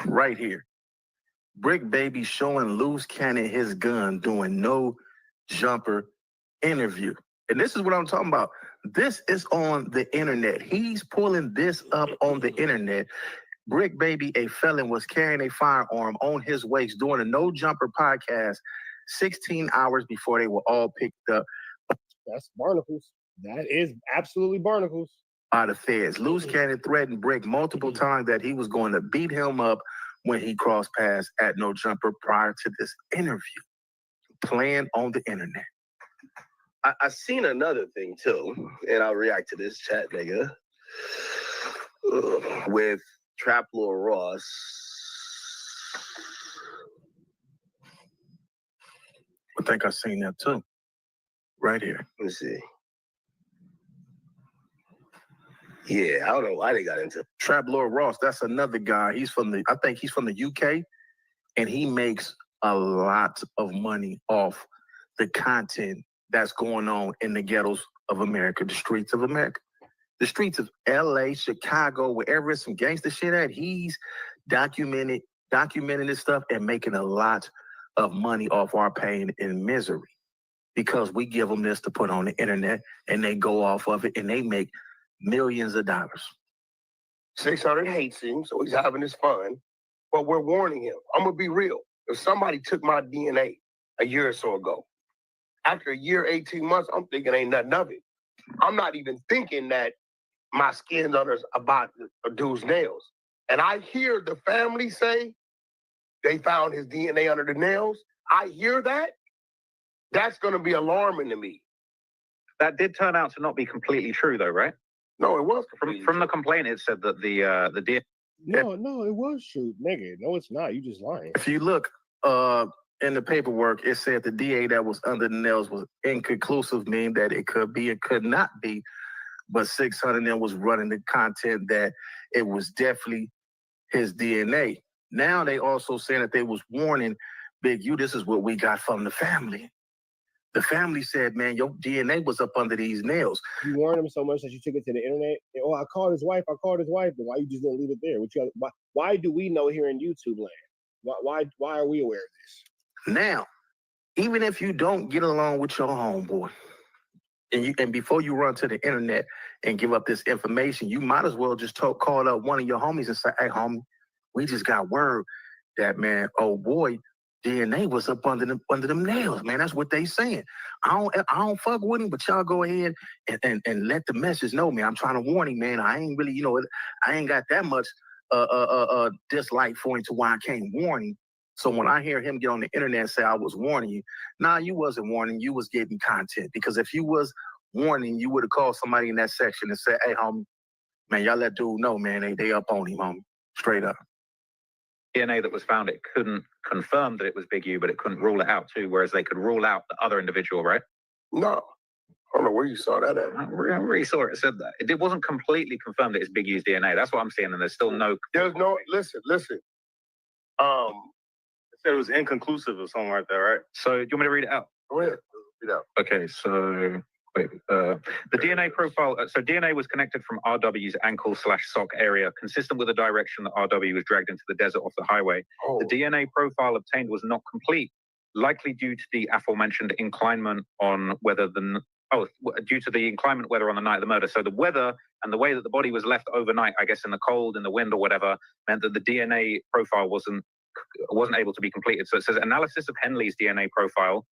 Right here. Brick Baby showing Loose Cannon his gun doing No Jumper interview. And this is what I'm talking about. This is on the internet. He's pulling this up on the internet. Brick Baby, a felon, was carrying a firearm on his waist doing a No Jumper podcast 16 hours before they were all picked up. That's barnacles. That is absolutely barnacles. By the feds. Loose Cannon threatened Brick multiple times that he was going to beat him up when he crossed paths at No Jumper prior to this interview. Playing on the internet. I seen another thing too, and I'll react to this chat, nigga. With Trap Lord Ross. I think I seen that too. Right here. Let me see. Yeah, I don't know why they got into it. Trap Lord Ross, that's another guy. I think he's from the UK, and he makes a lot of money off the content that's going on in the ghettos of America, the streets of America. The streets of LA, Chicago, wherever it's some gangster shit at, he's documenting this stuff and making a lot of money off our pain and misery, because we give them this to put on the internet and they go off of it and they make millions of dollars. 600 hates him, so he's having his fun. But we're warning him. I'm gonna be real. If somebody took my DNA a year or so ago, after a year, 18 months, I'm thinking ain't nothing of it. I'm not even thinking that my skin's under about a dude's nails. And I hear the family say they found his DNA under the nails. I hear that. That's gonna be alarming to me. That did turn out to not be completely true, though, right? No, it was from the complaint. It said that the DNA. No, it was true, nigga. No, it's not. You just lying. If you look in the paperwork, it said the DA that was under the nails was inconclusive, meaning that it could be, it could not be. But 600 then was running the content that it was definitely his DNA. Now they also saying that they was warning Big U, this is what we got from the family. The family said, man, your DNA was up under these nails. You warned him so much that you took it to the internet. Oh, I called his wife. Then why you just didn't leave it there? Why do we know here in YouTube land? Why are we aware of this? Now, even if you don't get along with your homeboy, and before you run to the internet and give up this information, you might as well just call up one of your homies and say, hey, homie, we just got word that, man, oh boy, DNA was up under them nails, man. That's what they saying. I don't fuck with him, but y'all go ahead and let the message know, man. I'm trying to warn him, man. I ain't really, I ain't got that much dislike for him to why I can't warn him. So when I hear him get on the internet and say I was warning you, nah, you wasn't warning, you was getting content. Because if you was warning, you would have called somebody in that section and said, hey, homie, man, y'all let dude know, man, they up on him, homie. Straight up. DNA that was found, it couldn't confirm that it was Big U, but it couldn't rule it out too, whereas they could rule out the other individual, right? No. I don't know where you saw that at. I really saw it said that. It wasn't completely confirmed that it's Big U's DNA. That's what I'm saying, and there's still no... There's no... Listen. It said it was inconclusive or something like that, right? So, do you want me to read it out? Go ahead. Read it out. Okay, so... Wait, the DNA profile, so DNA was connected from RW's ankle/sock area, consistent with the direction that RW was dragged into the desert off the highway. Oh. The DNA profile obtained was not complete, likely due to the aforementioned inclinement on whether due to the inclement weather on the night of the murder. So the weather and the way that the body was left overnight, I guess in the cold, in the wind or whatever, meant that the DNA profile wasn't able to be completed. So it says analysis of Henley's DNA profile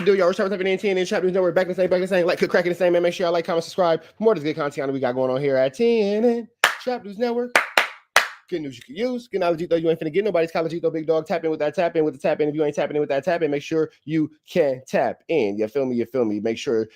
the deal, y'all. We're starting with TNT and Trap News Network. Back in the same. Like, click, cracking the same, man. Make sure y'all like, comment, subscribe. For more of this good content we got going on here at TNN Trap News Network. Good news you can use. Good knowledge, though. You ain't finna get nobody's college, though, big dog. Tap in with that tap in with the tap in. If you ain't tapping in with that tap in, make sure you can tap in. You feel me? You feel me? Make sure.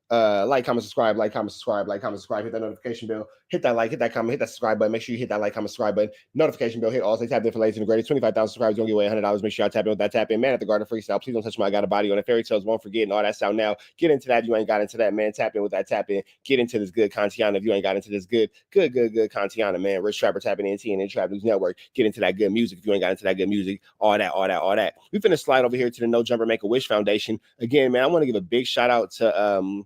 Like, comment, subscribe, like, comment, subscribe, like, comment, subscribe, hit that notification bell, hit that like, hit that comment, hit that subscribe button. Make sure you hit that like, comment, subscribe button, notification bell, hit all. Say tap in for latest and the greatest. 25,000 subscribers, don't give away $100. Make sure y'all tap in with that tap in. Man at the Garden Freestyle. Please don't touch my got a body on it. Fairy tales won't forget and all that sound now. Get into that. If you ain't got into that, man. Tap in with that tap in. Get into this good content. If you ain't got into this good content, man. Rich Trapper tapping in TNN Trap News Network. Get into that good music. If you ain't got into that good music, all that. We finna slide over here to the No Jumper Make a Wish Foundation. Again, man, I want to give a big shout out to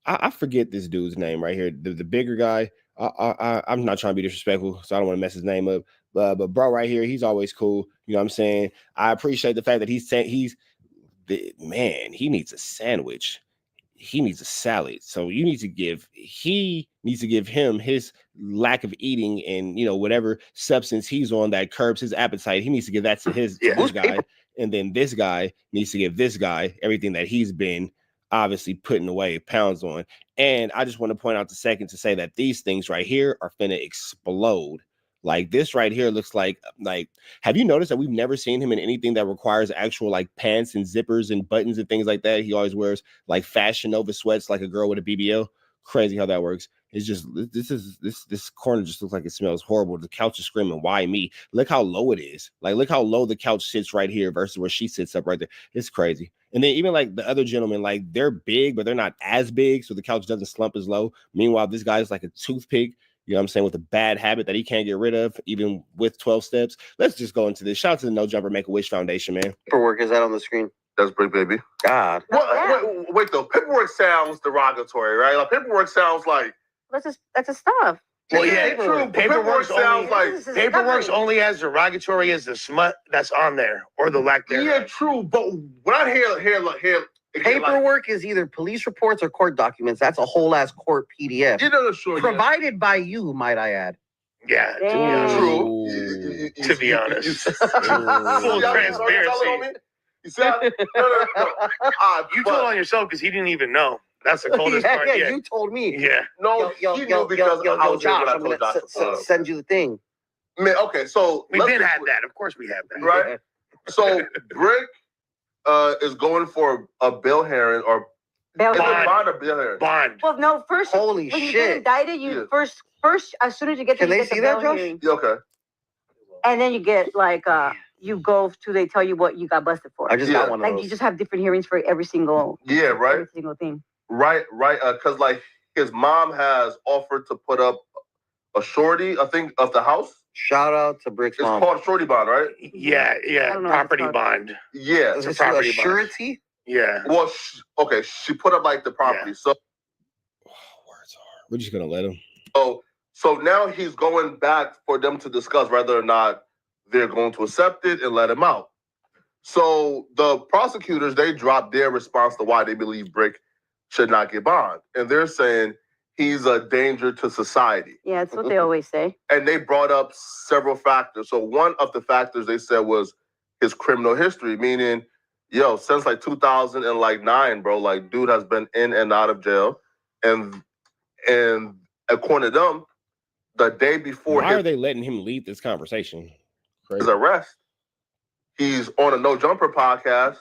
I forget this dude's name right here, the bigger guy. I'm not trying to be disrespectful, so I don't want to mess his name up. But bro, right here, he's always cool. You know what I'm saying? I appreciate the fact that he's saying he needs a sandwich. He needs a salad. So he needs to give him his lack of eating and, you know, whatever substance he's on that curbs his appetite. He needs to give that to his guy. And then this guy needs to give this guy everything that he's been obviously putting away pounds on. And I just want to point out the second to say that these things right here are finna explode. Like this right here looks like have you noticed that we've never seen him in anything that requires actual like pants and zippers and buttons and things like that? He always wears like Fashion Nova sweats like a girl with a BBL. Crazy how that works. It's just this corner just looks like it smells horrible. The couch is screaming, why me? Look how low it is. Like look how low the couch sits right here versus where she sits up right there. It's crazy. And then even like the other gentlemen, like they're big, but they're not as big, so the couch doesn't slump as low. Meanwhile, this guy's like a toothpick. You know what I'm saying, with a bad habit that he can't get rid of, even with 12 steps. Let's just go into this. Shout out to the No Jumper Make a Wish Foundation, man. Paperwork is that on the screen? That's Brick Baby. God. Wait, though. Paperwork sounds derogatory, right? Like paperwork sounds like That's just stuff. Well, yeah, true. Paperwork sounds like Paperwork's only as derogatory as the smut that's on there or the lack thereof. Yeah, true. But when I hear paperwork is either police reports or court documents. That's a whole ass court PDF. You know, sure. Provided by you, might I add. Yeah, to be honest. True. To be honest. Full transparency. You see how, no. You told on yourself because he didn't even know. That's the coldest part. Yeah, you told me. Yeah. No, he knew because I was Josh, I'm going to send you the thing. Man, okay, so we did have that. Of course we have that. Right? So Brick is going for a bail hearing or bond or bail hearing? Bond. Well, no, first Holy when shit. you get indicted, you first as soon as you get Can there, they you get see the that, bail Josh? hearing. Yeah, okay. And then you get like you go to they tell you what you got busted for. I just got one of like those. you just have different hearings for every single every single thing. Right. Because like his mom has offered to put up a shorty, I think, of the house. Shout out to Brick's mom. It's called shorty bond, right? Yeah. Property bond. Yeah. Is It's this a a property bond. surety? Yeah. Well, she put up like the property. So We're just gonna let him. So now he's going back for them to discuss whether or not they're going to accept it and let him out. So the prosecutors, they dropped their response to why they believe Brick should not get bond. And they're saying he's a danger to society. Yeah, that's what they always say. And they brought up several factors. So one of the factors they said was his criminal history, meaning, since like 2009, bro, like dude has been in and out of jail. And according to them, the day before why are they letting him lead this conversation? His arrest, he's on a No Jumper podcast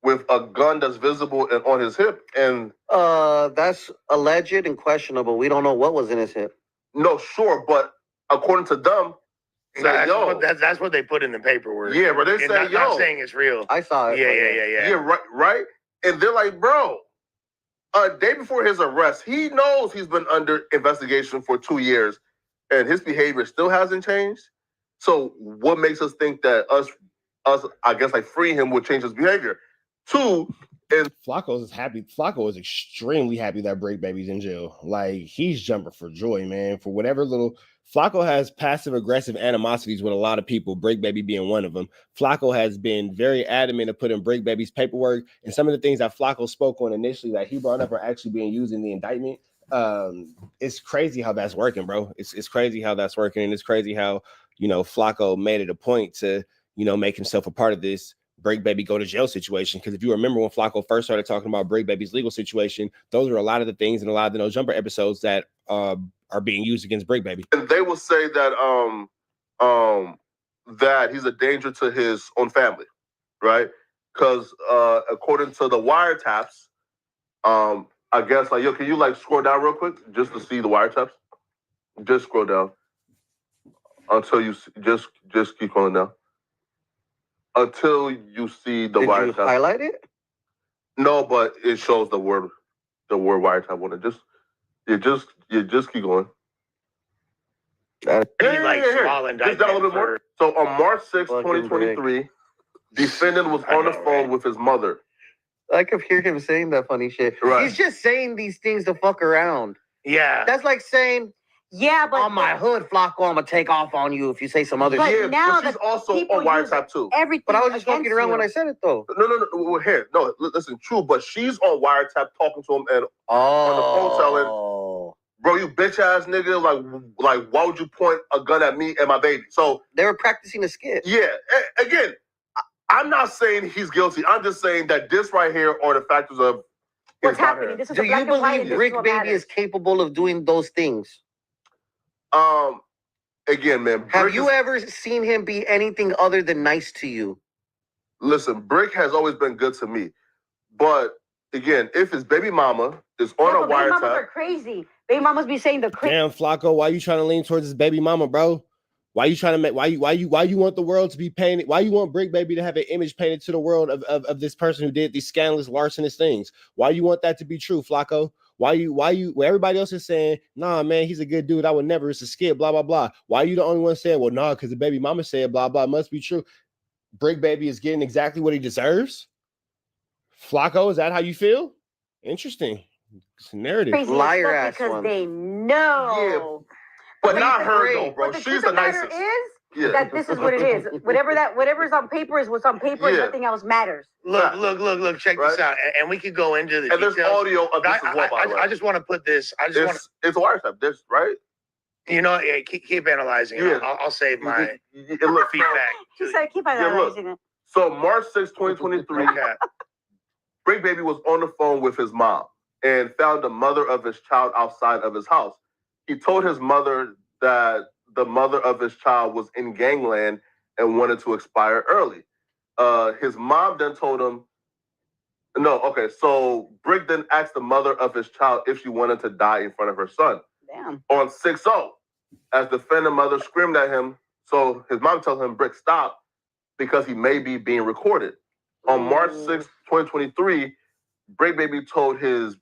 with a gun that's visible and on his hip. And that's alleged and questionable. We don't know what was in his hip. No, sure, but according to them, That's what they put in the paperwork. Yeah, but they say, not saying it's real. I saw it. Yeah. Right. And they're like, bro, a day before his arrest, he knows he's been under investigation for 2 years, and his behavior still hasn't changed. So what makes us think that us, I guess, like freeing him would change his behavior? Two, is FLAKKO is happy. FLAKKO is extremely happy that Break Baby's in jail. Like he's jumping for joy, man. For whatever little FLAKKO has passive aggressive animosities with a lot of people, Break Baby being one of them. FLAKKO has been very adamant of putting Break Baby's paperwork, and some of the things that FLAKKO spoke on initially that he brought up are actually being used in the indictment. It's crazy how that's working, bro. It's crazy how that's working, and it's crazy how FLAKKO made it a point to make himself a part of this Break Baby go to jail situation. Because if you remember when FLAKKO first started talking about Break Baby's legal situation, those are a lot of the things in a lot of the No Jumper episodes that are being used against Break Baby. And they will say that that he's a danger to his own family, right? Because according to the wiretaps, I guess like, yo, can you like scroll down real quick just to see the wiretaps? Just scroll down until you see, just keep going down until you see the wiretaps. Did you highlight it? No, but it shows the word wiretap on it. You just keep going. swallowing Just down a little bit more. So on March 6, 2023, defendant was on the phone with his mother. I could hear him saying that funny shit. Right. He's just saying these things to fuck around. Yeah. That's like saying, yeah, but on my hood, FLAKKO, I'm gonna take off on you if you say some other But shit. now But she's the also people on wiretap too. everything But I was just against fucking around you. when I said it though. No. Well, here, no. Listen, true, but she's on wiretap talking to him and on the phone telling, bro, you bitch ass nigga, like, why would you point a gun at me and my baby? So they were practicing a skit. Yeah. Again, I'm not saying he's guilty. I'm just saying that this right here are the factors of What's happening? This is Do a you black and white, believe and this Brick is what Baby matters. is capable of doing those things? Again, man. Have you ever seen him be anything other than nice to you? Listen, Brick has always been good to me. But again, if his baby mama is on a Baby mamas wiretap. are crazy. Baby mamas be saying the crazy. Damn, FLAKKO, why you trying to lean towards his baby mama, bro? Why you trying to make why you want the world to be painted? Why you want Brick Baby to have an image painted to the world of this person who did these scandalous, larcenous things? Why you want that to be true, FLAKKO? Why everybody else is saying, nah, man, he's a good dude. I would never, it's a skit, blah, blah, blah. Why you the only one saying, well, nah, because the baby mama said blah, blah, it must be true. Brick Baby is getting exactly what he deserves. FLAKKO, is that how you feel? Interesting. It's a narrative. Crazy Liar as ass fuck because one. they know. But not her though, bro. But the She's truth the of the matter nicest. is that this is what it is. Whatever's on paper is what's on paper, and nothing else matters. Look, check this out. And we could go into the And there's details. audio of this as well, by the way. I just want to put this. It's a wiretap, this, right? You know, keep analyzing. Yeah. I'll save my Look, feedback. She said, keep on Yeah, look. analyzing it. So March 6, 2023, Brick Baby was on the phone with his mom and found the mother of his child outside of his house. He told his mother that the mother of his child was in gangland and wanted to expire early. His mom then told him, so Brick then asked the mother of his child if she wanted to die in front of her son. Damn. On 6-0, as the defendant mother screamed at him, so his mom told him, Brick, stop, because he may be being recorded. On March 6, 2023, Brick Baby told his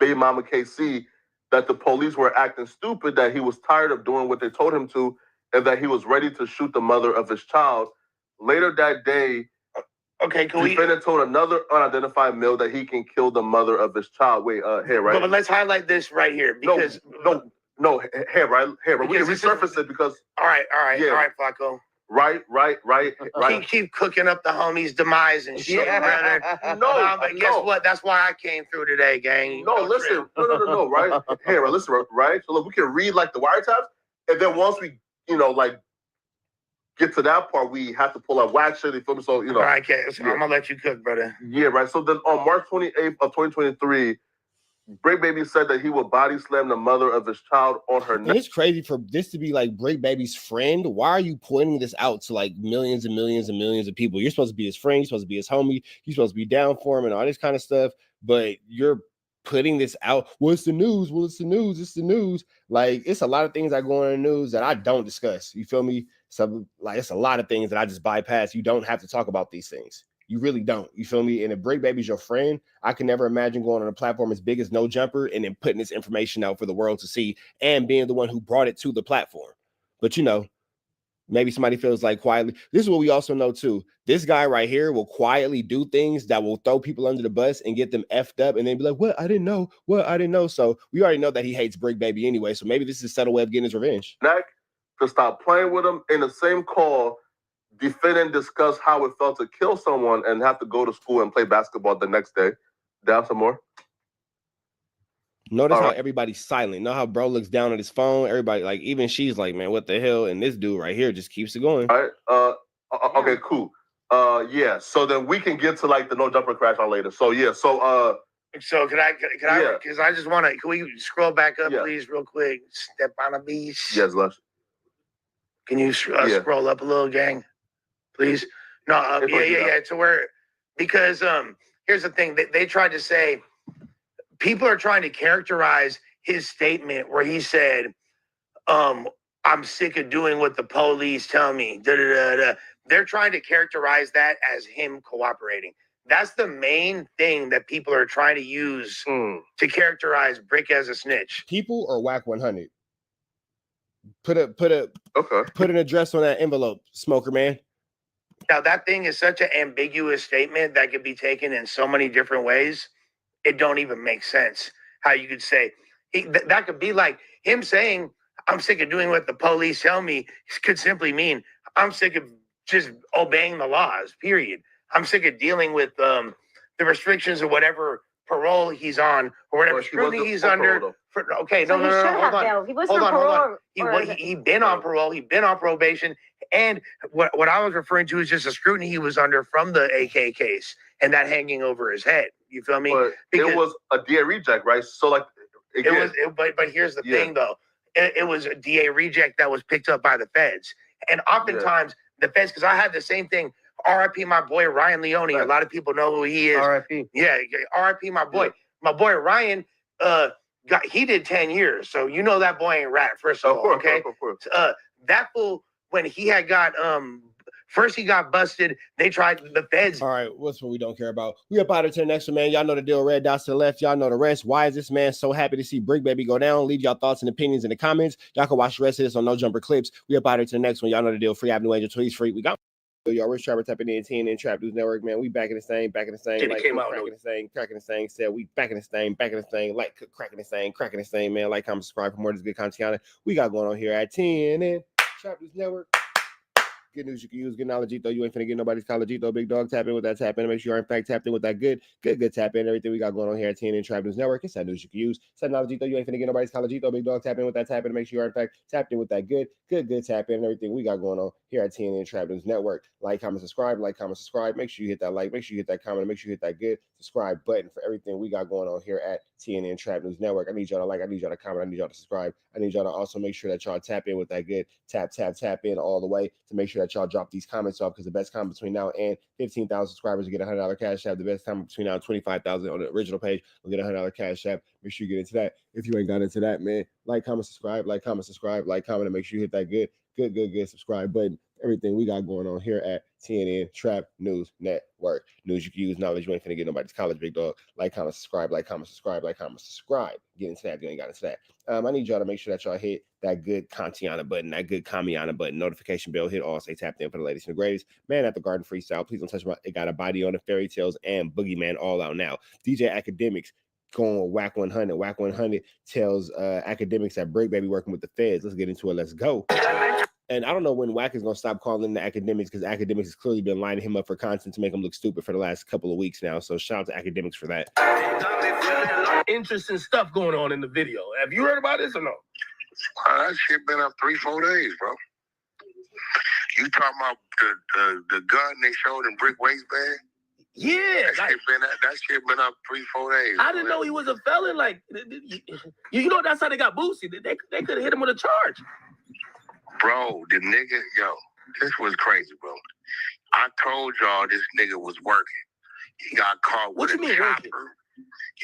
baby mama KC that the police were acting stupid, that he was tired of doing what they told him to, and that he was ready to shoot the mother of his child. Later that day, defendant told another unidentified male that he can kill the mother of his child. Wait, here, right? But let's highlight this right here because no, here, right? We can resurface it because all right, FLAKKO. Right. Keep cooking up the homie's demise and shit, brother. But guess what? That's why I came through today, gang. No, listen. No, right? Here, listen, right? So look, we can read like the wiretaps, and then once we, get to that part, we have to pull out Wack shit. So, All right, okay. So I'm gonna let you cook, brother. Yeah, right. So then on March 28th of 2023, Brick Baby said that he would body slam the mother of his child on her neck. And it's crazy for this to be like Brick Baby's friend. Why are you pointing this out to like millions and millions and millions of people? You're supposed to be his friend. You're supposed to be his homie. You're supposed to be down for him and all this kind of stuff. But you're putting this out. Well, it's the news. It's the news. Like, it's a lot of things that go on in the news that I don't discuss. You feel me? So, like, it's a lot of things that I just bypass. You don't have to talk about these things. You really don't. You feel me? And if Brick Baby's your friend, I can never imagine going on a platform as big as No Jumper and then putting this information out for the world to see and being the one who brought it to the platform. But, maybe somebody feels like quietly. This is what we also know, too. This guy right here will quietly do things that will throw people under the bus and get them effed up and then be like, what? I didn't know. So we already know that he hates Brick Baby anyway. So maybe this is a subtle way of getting his revenge. Neck to stop playing with him. In the same call, defendant discussed how it felt to kill someone and have to go to school and play basketball the next day. Down some more. Notice how everybody's silent. Know how bro looks down at his phone. Everybody, like, even she's like, man, what the hell? And this dude right here just keeps it going. All right. Okay, cool. Yeah. So then we can get to like the no jumper crash on later. So yeah. So can I? Because I just want to. Can we scroll back up, please, real quick? Step on a beach. Yes, Lush. Can you scroll up a little, gang? Please. No. Yeah. To where, because here's the thing. They tried to say, people are trying to characterize his statement where he said, I'm sick of doing what the police tell me. Da, da, da, da. They're trying to characterize that as him cooperating. That's the main thing that people are trying to use to characterize Brick as a snitch. People or Wack 100? Put an address on that envelope, smoker man. Now that thing is such an ambiguous statement that could be taken in so many different ways. It don't even make sense how you could say that could be like him saying, I'm sick of doing what the police tell me, could simply mean I'm sick of just obeying the laws, period. I'm sick of dealing with the restrictions or whatever parole he's on or whatever scrutiny he's under. No, hold on. He was on parole. He been on parole. He been on probation. And what I was referring to is just the scrutiny he was under from the AK case and that hanging over his head. You feel me? But it was a DA reject, right? So like, again, but here's the thing though. It was a DA reject that was picked up by the feds. And oftentimes the feds, because I had the same thing, RIP my boy Ryan Leone. A lot of people know who he is. RIP. Yeah, RIP my boy. My boy Ryan, he did 10 years. So you know that boy ain't rat, first of all, okay? Of course. That fool, when he had got first he got busted, they tried the feds. All right, what's what we don't care about? We up out of to the next one, man. Y'all know the deal. Red dots to the left. Y'all know the rest. Why is this man so happy to see Brick Baby go down? Leave y'all thoughts and opinions in the comments. Y'all can watch the rest of this on No Jumper Clips. We up out of to the next one. Y'all know the deal. Free Avenue Angel Tweets free. We got y'all. Rich Trapper tapping in 10 and Trap News Network, man. We back in the same. Like, cracking the same. Said we back in the same. Like cracking the same, man. Like, comment, subscribe for more of this good content we got going on here at 10 and Trap News Network. Good news you can use. Good knowledge, though. You ain't finna get nobody's college, though. Big dog, tap in with that tap in. Make sure you are, in fact, tapped in with that good tap in. Everything we got going on here at TNN and Trap News Network. It's that news you can use. It's that knowledge, though. You ain't finna get nobody's college, though. Big dog, tap in with that tap in. Make sure you are, in fact, tapped in with that good tap in. And everything we got going on here at TNN and Trap News Network. Like, comment, subscribe. Make sure you hit that like. Make sure you hit that comment. Make sure you hit that good subscribe button for everything we got going on here at TNN and Trap News Network. I need y'all to like. I need y'all to comment. I need y'all to subscribe. I need y'all to also make sure that y'all tap in with that good tap in all the way to make sure that y'all drop these comments off, because the best comment between now and 15,000 subscribers will get $100 cash app. The best comment between now and 25,000 on the original page will get $100 cash app. Make sure you get into that. If you ain't got into that, man, like, comment, subscribe, and make sure you hit that good subscribe button. Everything we got going on here at TNN Trap News Network. News you can use, knowledge you ain't finna get nobody's college, big dog. Like, comment, subscribe. Get into that if you ain't got into that. I need y'all to make sure that y'all hit that good Kantiana button, that good Kamiana button, notification bell, hit all, say tapped in for the latest and the greatest. Man at the Garden Freestyle. Please don't touch my, it got a body on the Fairy Tales and Boogeyman all out now. DJ Academics going with Wack 100. Wack 100 tells Academics that Brick Baby working with the feds. Let's get into it. Let's go. And I don't know when Wack is going to stop calling the Academics, because Academics has clearly been lining him up for content to make him look stupid for the last couple of weeks now. So shout out to Academics for that. Interesting stuff going on in the video. Have you heard about this or no? That shit been up 3-4 days, bro. You talking about the gun they showed in Brick waistband? Yeah, that shit been up 3-4 days. I didn't know he was a felon. Like, you know, that's how they got Boosie. They could have hit him with a charge. Bro, the nigga, this was crazy, bro. I told y'all this nigga was working. He got caught with a chopper.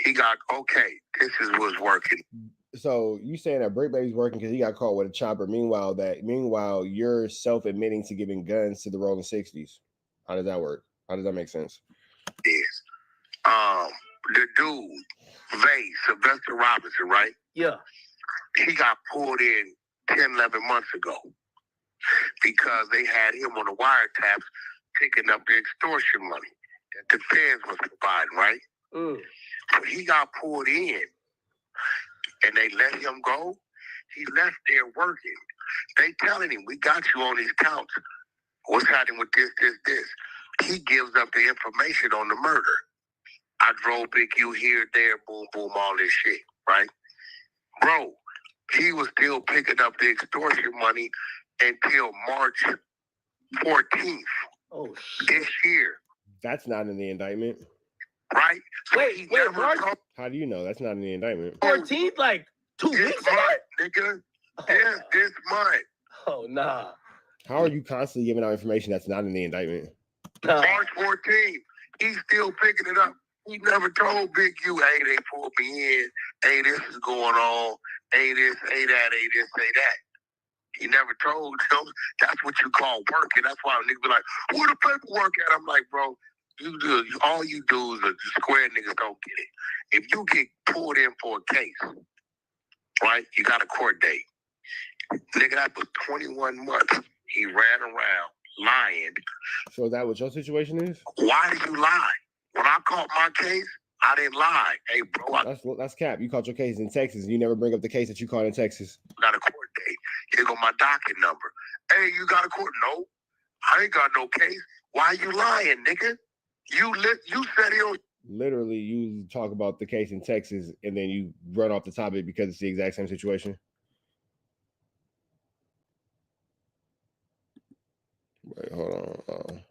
This was working. So you saying that Brick Baby's working because he got caught with a chopper. Meanwhile, you're self-admitting to giving guns to the Rolling 60s. How does that work? How does that make sense? Yes. The dude, Sylvester Robinson, right? Yeah. He got pulled in 10, 11 months ago because they had him on the wiretaps picking up the extortion money that the feds was providing, right? But he got pulled in and they let him go. He left there working. They telling him, we got you on these counts. What's happening with this? He gives up the information on the murder. I drove Big U here, there, boom, boom, all this shit, right? Bro, he was still picking up the extortion money until March 14th. Oh, this year. That's not in the indictment. Right? So wait, March? How do you know that's not in the indictment? 14th, like 2 weeks ago? Nigga. Yes, this month. Oh, nah. How are you constantly giving out information that's not in the indictment? March 14th. He's still picking it up. He never told Big U, hey, they pulled me in. Hey, this is going on. Hey, this, hey, that, hey, this, hey, that. He never told them. That's what you call working. That's why niggas be like, where the paperwork at? I'm like, bro, you do all you do is square niggas don't get it. If you get pulled in for a case, right, you got a court date. Nigga, that was 21 months. He ran around lying. So is that what your situation is? Why did you lie? When I caught my case, I didn't lie. Hey, bro, that's cap. You caught your case in Texas, and you never bring up the case that you caught in Texas. Got a court date. Here go my docket number. Hey, you got a court? No, I ain't got no case. Why you lying, nigga? You said it. Literally, you talk about the case in Texas, and then you run off the topic because it's the exact same situation. Wait, hold on.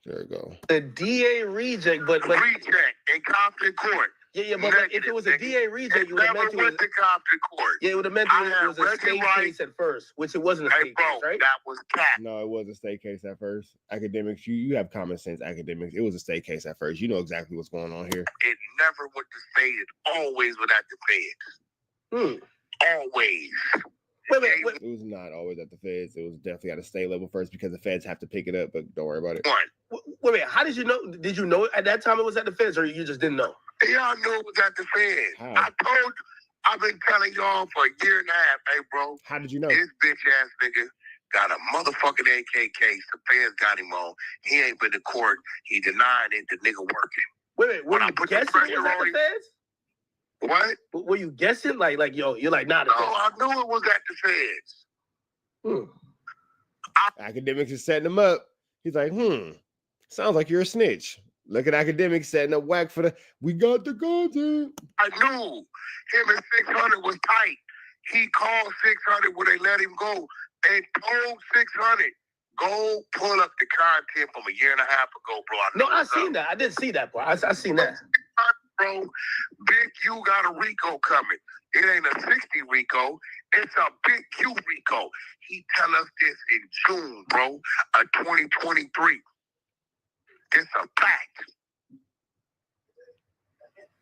There we go. The DA reject, but reject in Compton court. Yeah, but like, if it was a DA reject, you would have meant to Compton court. Yeah, it would have meant it was a state case at first, which it wasn't a state case, right? That was cat. No, it was a state case at first. Academics, you have common sense. Academics, it was a state case at first. You know exactly what's going on here. It never went to state. It always went at the feds. Always. Wait. It was not always at the feds. It was definitely at a state level first because the feds have to pick it up, but don't worry about it. Wait, how did you know? Did you know at that time it was at the feds, or you just didn't know? Yeah, I knew it was at the feds. I've been telling y'all for a year and a half, hey, bro. How did you know? This bitch ass nigga got a motherfucking AK case. The feds got him on. He ain't been to court. He denied it. The nigga working. Wait, were you guessing it was at the feds? What? Were you guessing? Like, yo, you're like, nah. No, I knew it was at the feds. Academics is setting him up. He's like, sounds like you're a snitch. Look at Academics setting up Wack for the, we got the content. I knew him and 600 was tight. He called 600 when they let him go. They told 600, go pull up the content from a year and a half ago, bro. I seen that. I didn't see that, bro. I seen that. Bro, Big U got a Rico coming. It ain't a 60 Rico. It's a Big U Rico. He tell us this in June, bro, of 2023. It's a fact.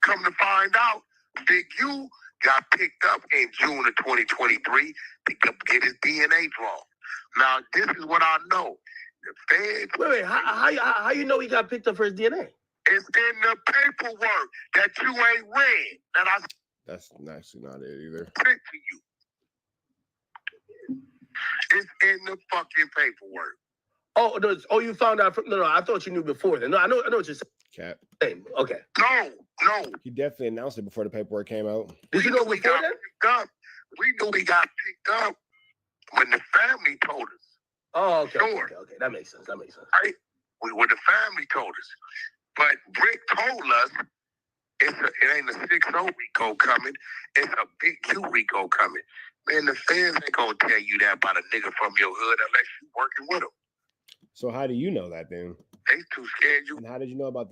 Come to find out, Big U got picked up in June of 2023 to get his DNA drawn. Now, this is what I know. The feds... Wait, how you know he got picked up for his DNA? It's in the paperwork that you ain't read. That's actually not it either. Sent to you. It's in the fucking paperwork. Oh, no, you found out from... No, I thought you knew before then. No, I know what you're saying. Cap. Okay. No. He definitely announced it before the paperwork came out. Did you know we got picked up? We knew he got picked up when the family told us. Oh, okay. Sure. Okay. That makes sense. Right? When the family told us. But Rick told us it ain't a 6-0 Rico coming. It's a Big Q Rico coming. Man, the fans ain't gonna tell you that about a nigga from your hood unless you working with them. So how do you know that then? They too scared you. And how did you know about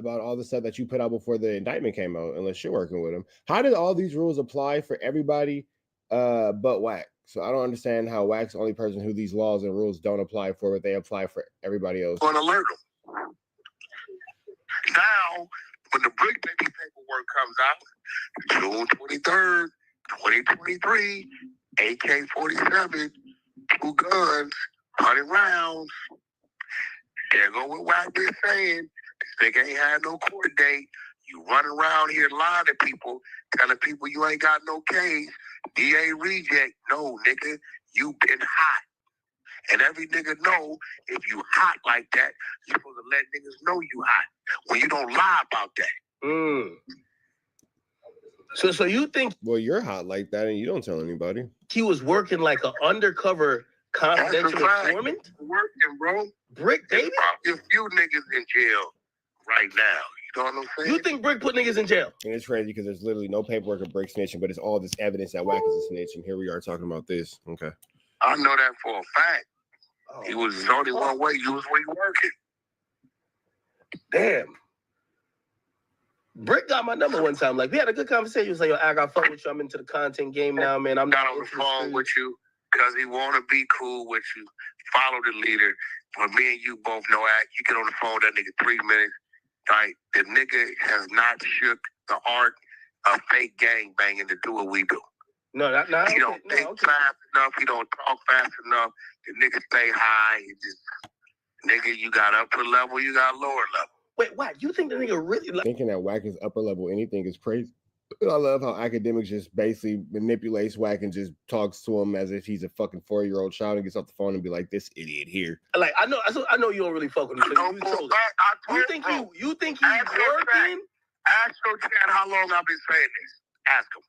all the stuff that you put out before the indictment came out? Unless you're working with them, how did all these rules apply for everybody but Wack? So I don't understand how Wack's the only person who these laws and rules don't apply for, but they apply for everybody else. Gonna alert them. Now, when the Brick Baby paperwork comes out, June 23rd, 2023, AK-47, 2 guns, 100 rounds. There go what Wack been saying. This nigga ain't had no court date. You running around here lying to people, telling people you ain't got no case. DA reject. No, nigga, you been hot. And every nigga know if you hot like that, you're supposed to let niggas know you hot. When you don't lie about that. So you think... Well, you're hot like that and you don't tell anybody. He was working like an undercover confidential informant? Working, bro. Brick, baby? There's a few niggas in jail right now. You know what I'm saying? You think Brick put niggas in jail? And it's crazy because there's literally no paperwork of Brick snitching, but it's all this evidence that Wack is a snitch. And here we are talking about this. Okay. I know that for a fact. He was only one way. You was where you working. Damn. Brick got my number one time. Like, we had a good conversation. He was like, yo, I got fuck with you. I'm into the content game now, man. I'm not on the phone with you because he want to be cool with you. Follow the leader. When me and you both know Act, you get on the phone with that nigga 3 minutes. Right? The nigga has not shook the art of fake gang banging to do what we do. No, he don't think fast enough. He don't talk fast enough. The nigga stay high. He just, nigga, you got upper level, you got lower level. Wait, Wack, you think the nigga really thinking that Wack is upper level anything is crazy? I love how Academics just basically manipulates Wack and just talks to him as if he's a fucking 4-year-old child and gets off the phone and be like, "This idiot here." Like, I know you don't really fuck with him. So you think he's working? Ask your chat how long I've been saying this. Ask him.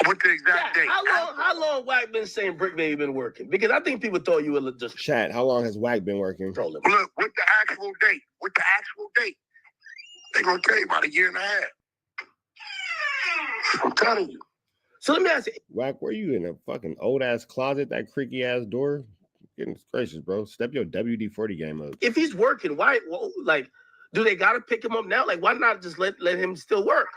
What the exact date? How long Wack been saying Brick Baby been working? Because I think people thought you were just chat. How long has Wack been working? Look, with the actual date. They gonna tell you about a year and a half. I'm telling you. So let me ask you, Wack, were you in a fucking old ass closet, that creaky ass door? Goodness gracious, bro. Step your WD-40 game up. If he's working, why? Well, like, do they gotta pick him up now? Like, why not just let him still work?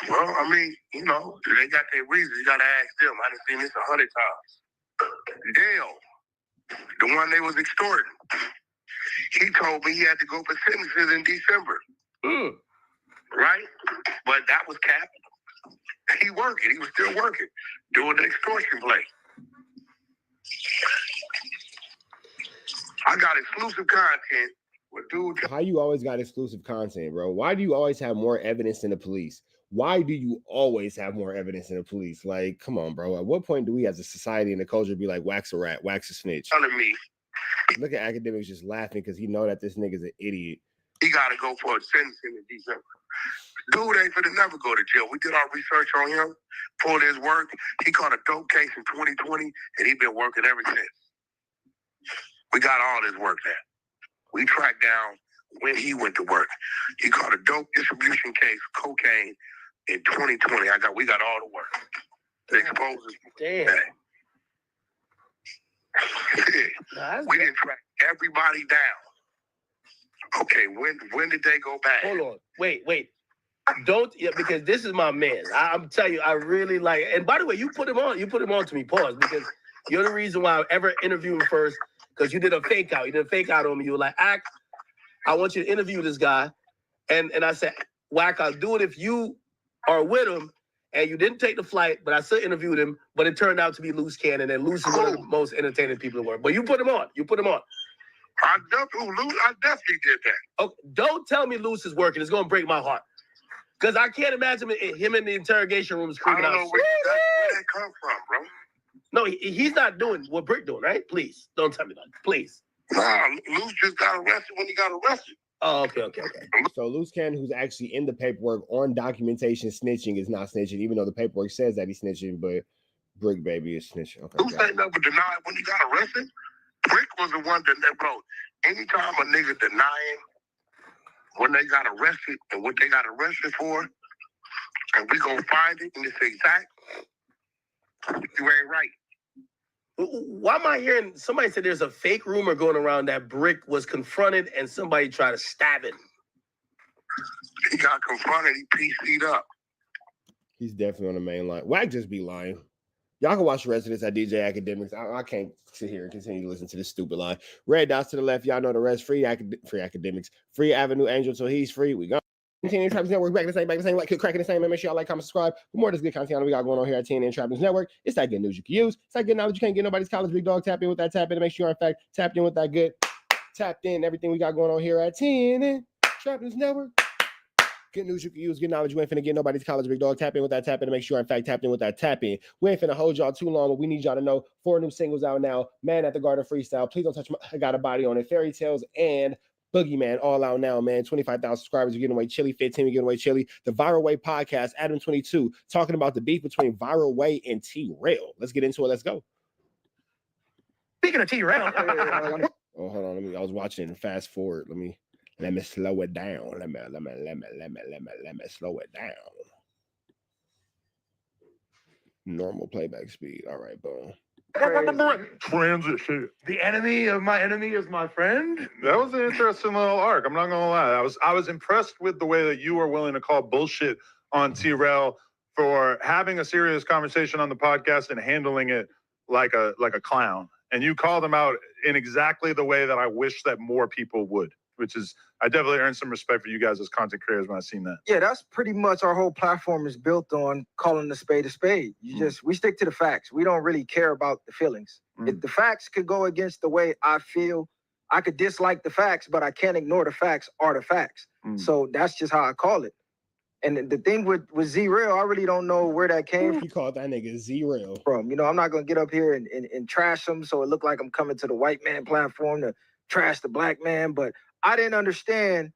Well, I mean, you know, they got their reasons. You gotta ask them. I done seen this 100 times. Dale, the one they was extorting, he told me he had to go for sentences in December. Right? But that was cap. He working. He was still working, doing the extortion play. I got exclusive content with dude. How you always got exclusive content, bro? Why do you always have more evidence than the police? Why do you always have more evidence than the police? Like, come on, bro. At what point do we as a society and the culture be like, Wack's a rat, Wack's a snitch? Telling me. Look at Academics just laughing because he know that this nigga's an idiot. He got to go for a sentencing in December. Dude ain't finna never go to jail. We did our research on him, pulled his work. He caught a dope case in 2020, and he been working ever since. We got all his work there. We tracked down when he went to work. He caught a dope distribution case, cocaine, in 2020. We got all the work. The exposures. Damn. We didn't track everybody down. Okay, when did they go back? Hold on. Wait. Don't, because this is my man. I'm telling you, I really like, and by the way, you put him on to me, pause, because you're the reason why I ever interviewed him first, because you did a fake out. You did a fake out on me. You were like, Act, I want you to interview this guy. And I said, Wack, I'll do it if you are with him, and you didn't take the flight, but I still interviewed him, but it turned out to be Loose Cannon, and Loose is one of the most entertaining people in the world. But you put him on. I definitely did that. Okay, don't tell me Loose is working. It's going to break my heart. Because I can't imagine him in the interrogation room screaming out. I don't know where that come from, bro. No, he's not doing what Brick doing, right? Please, don't tell me that. Please. Nah, Loose just got arrested when he got arrested. Oh, okay. So Loose Cannon, who's actually in the paperwork on documentation snitching, is not snitching, even though the paperwork says that he's snitching, but Brick Baby is snitching. Okay, Loose ain't never denied when he got arrested. Brick was the one that, bro, anytime a nigga denying when they got arrested and what they got arrested for, and we gonna find it in this exact, you ain't right. Why am I hearing somebody said there's a fake rumor going around that Brick was confronted and somebody tried to stab him? He got confronted, he PC'd up. He's definitely on the main line. Wack just be lying. Y'all can watch the rest of this at DJ Academics. I can't sit here and continue to listen to this stupid line. Red dots to the left. Y'all know the rest. Free Academics. Free Avenue Angel till he's free. We go. TNN Trappers Network back the same, like cracking the same. Make sure y'all like, comment, subscribe. For more of this good content we got going on here at TNN Trappers Network. It's that good news you can use. It's that good knowledge you can't get nobody's college. Big dog, tap in with that tap in to make sure you're in fact tapped in with that good. Tapped in everything we got going on here at TNN Trappers Network. Good news you can use, good knowledge. You ain't finna get nobody's college, big dog. Tap in with that tap in to make sure, in fact, tapped in with that tap in. We ain't finna hold y'all too long, but we need y'all to know 4 new singles out now. Man at the Garden Freestyle. Please don't touch my, I got a body on it. Fairy Tales and Boogeyman all out now, man. 25,000 subscribers. We're giving away Chili. 15, we're giving away Chili. The Viral Way podcast, Adam 22, talking about the beef between Viral Way and T-Rail. Let's get into it. Let's go. Speaking of T-Rail. Oh, hold on. I was watching it and fast forward. Let me slow it down. Let me slow it down. Normal playback speed. All right, boom. Transition. The enemy of my enemy is my friend. That was an interesting little arc. I'm not gonna lie. I was impressed with the way that you were willing to call bullshit on T-Rail for having a serious conversation on the podcast and handling it like a clown. And you called him out in exactly the way that I wish that more people would, which is, I definitely earned some respect for you guys as content creators when I seen that. Yeah, that's pretty much our whole platform is built on calling a spade a spade. We stick to the facts. We don't really care about the feelings. If the facts could go against the way I feel, I could dislike the facts, but I can't ignore the facts are the facts. So that's just how I call it. And the thing with Z-Real, I really don't know where that came from. You called that nigga Z-Real. From. You know, I'm not going to get up here and trash him so it look like I'm coming to the white man platform to trash the black man, but I didn't understand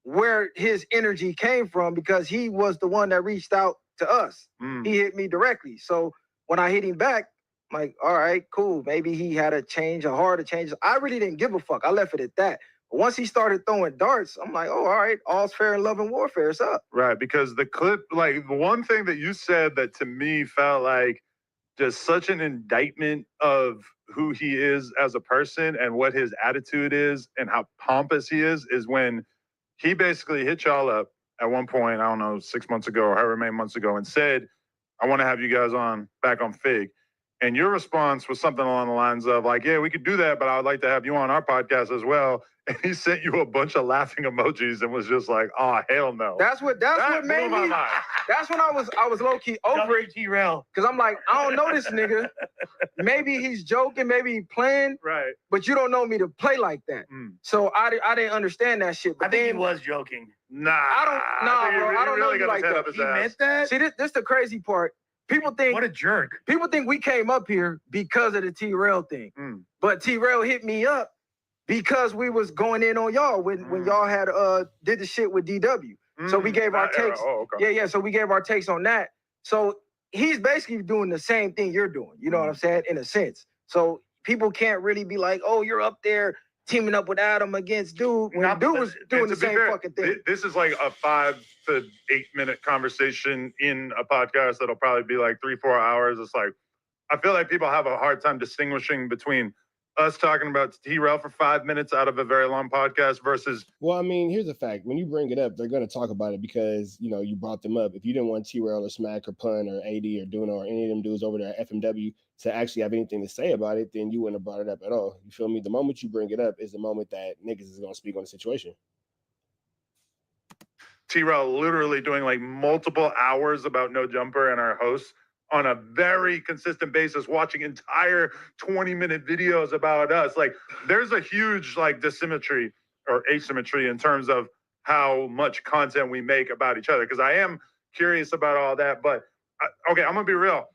where his energy came from because he was the one that reached out to us. He hit me directly. So when I hit him back, I'm like, all right, cool. Maybe he had a heart to change. I really didn't give a fuck. I left it at that. But once he started throwing darts, I'm like, oh, all right, all's fair in love and warfare. It's up. Right, because the clip, like the one thing that you said that to me felt like just such an indictment of who he is as a person and what his attitude is and how pompous he is when he basically hit y'all up at one point, I don't know, 6 months ago or however many months ago, and said, I want to have you guys back on Fig. And your response was something along the lines of like, yeah, we could do that, but I would like to have you on our podcast as well. And he sent you a bunch of laughing emojis and was just like, oh, hell no. That's what made me. That's when I was low key over it, T-Rail. Because I'm like, I don't know this nigga. Maybe he's joking, maybe he playing. Right. But you don't know me to play like that. So I didn't understand that shit. But I think he was joking. Bro. I don't know you like that. He meant that? See, this the crazy part. People think what a jerk. People think we came up here because of the T-Rail thing. But T-Rail hit me up because we was going in on y'all when y'all had did the shit with DW. So we gave our takes. Yeah. So we gave our takes on that. So he's basically doing the same thing you're doing. You know what I'm saying? In a sense. So people can't really be like, oh, you're up there teaming up with Adam against Dude. When Dude was doing the same fucking thing. This is like a 5 to 8 minute conversation in a podcast that'll probably be like 3-4 hours. It's like, I feel like people have a hard time distinguishing between us talking about T-Rail for 5 minutes out of a very long podcast versus. Well, I mean, here's the fact. When you bring it up, they're going to talk about it because, you know, you brought them up. If you didn't want T-Rail or Smack or Pun or AD or Duna or any of them dudes over there at FMW to actually have anything to say about it, then you wouldn't have brought it up at all. You feel me? The moment you bring it up is the moment that niggas is going to speak on the situation. T-Rail literally doing like multiple hours about No Jumper and our hosts on a very consistent basis, watching entire 20-minute videos about us. Like, there's a huge like dissymmetry or asymmetry in terms of how much content we make about each other. Because I am curious about all that. But okay, I'm gonna be real.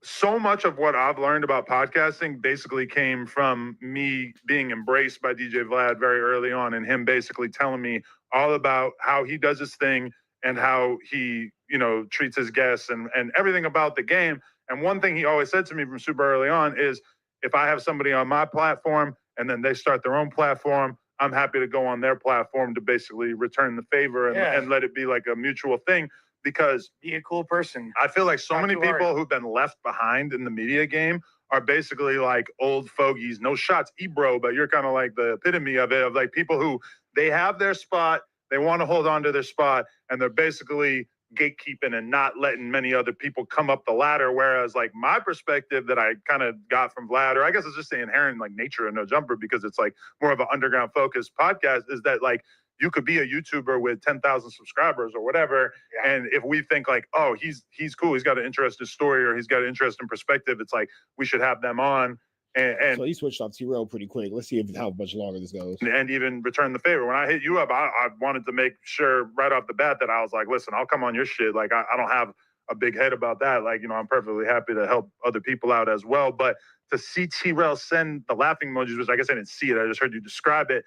So much of what I've learned about podcasting basically came from me being embraced by DJ Vlad very early on, and him basically telling me all about how he does his thing and how he, you know, treats his guests and everything about the game. And one thing he always said to me from super early on is, if I have somebody on my platform and then they start their own platform, I'm happy to go on their platform to basically return the favor and let it be like a mutual thing. Because be a cool person. I feel like so many people who've been left behind in the media game are basically like old fogies. No shots, Ebro, but you're kind of like the epitome of it, of like people who they have their spot, they want to hold on to their spot, and they're basically gatekeeping and not letting many other people come up the ladder. Whereas like my perspective that I kind of got from Vlad, or I guess it's just the inherent like nature of No Jumper, because it's like more of an underground focused podcast, is that like you could be a YouTuber with 10,000 subscribers or whatever. Yeah. And if we think like, oh, he's cool, he's got an interesting story or he's got an interesting perspective, it's like we should have them on. And so he switched off T-Rail pretty quick. Let's see how much longer this goes. And even return the favor. When I hit you up, I wanted to make sure right off the bat that I was like, listen, I'll come on your shit. Like, I don't have a big head about that. Like, you know, I'm perfectly happy to help other people out as well. But to see T-Rail send the laughing emojis, which I guess I didn't see it, I just heard you describe it.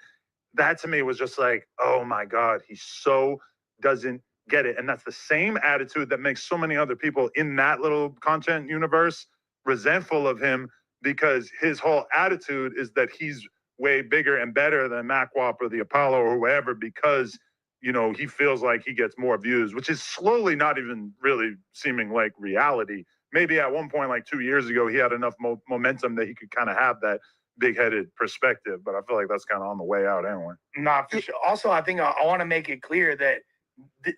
That to me was just like, oh my God, he so doesn't get it. And that's the same attitude that makes so many other people in that little content universe resentful of him, because his whole attitude is that he's way bigger and better than MacWop or the Apollo or whoever, because, you know, he feels like he gets more views, which is slowly not even really seeming like reality, maybe at one point, like 2 years ago, he had enough momentum that he could kind of have that big-headed perspective. But I feel like that's kind of on the way out anyway. Nah, for sure. Also, I think I want to make it clear that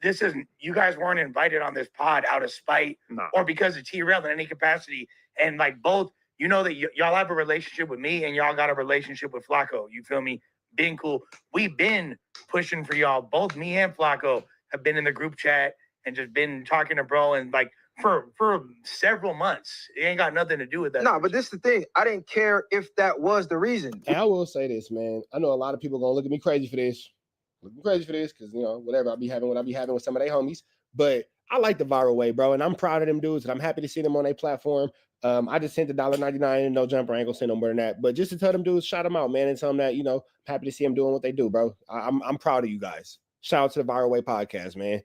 this isn't, you guys weren't invited on this pod out of spite or because of T-Rail in any capacity. And like both, you know that y'all have a relationship with me and y'all got a relationship with FLAKKO. You feel me? Being cool. We've been pushing for y'all. Both me and FLAKKO have been in the group chat and just been talking to bro and like for several months. It ain't got nothing to do with that. No, but this is the thing. I didn't care if that was the reason. And I will say this, man. I know a lot of people gonna look at me crazy for this. Because, you know, whatever I'll be having, what I'll be having with some of their homies. But I like the viral way, bro. And I'm proud of them dudes. And I'm happy to see them on their platform. I just sent $1.99 and no jumper. I ain't gonna send no more than that. But just to tell them dudes, shout them out, man. And tell them that, you know, I'm happy to see them doing what they do, bro. I'm proud of you guys. Shout out to the Viral Way podcast, man.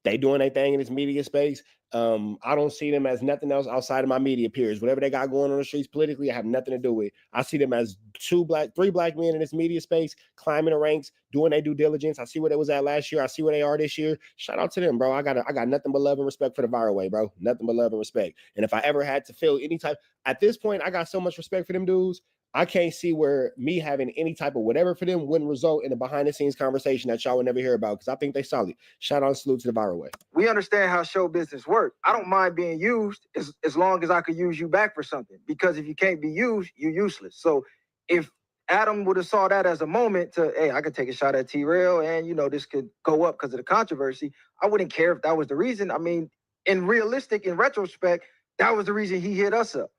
They doing their thing in this media space. I don't see them as nothing else outside of my media peers. Whatever they got going on the streets politically, I have nothing to do with. I see them as three black men in this media space, climbing the ranks, doing their due diligence. I see where they was at last year. I see where they are this year. Shout out to them, bro. I got nothing but love and respect for the Viral Way, bro. Nothing but love and respect. And if I ever had to feel any type, at this point, I got so much respect for them dudes. I can't see where me having any type of whatever for them wouldn't result in a behind-the-scenes conversation that y'all would never hear about, because I think they solid. Shout out and salute to the Viral Way. We understand how show business works. I don't mind being used as long as I could use you back for something, because if you can't be used, you're useless. So if Adam would have saw that as a moment to, hey, I could take a shot at T-Rail and, you know, this could go up because of the controversy, I wouldn't care if that was the reason. I mean, in retrospect, that was the reason he hit us up.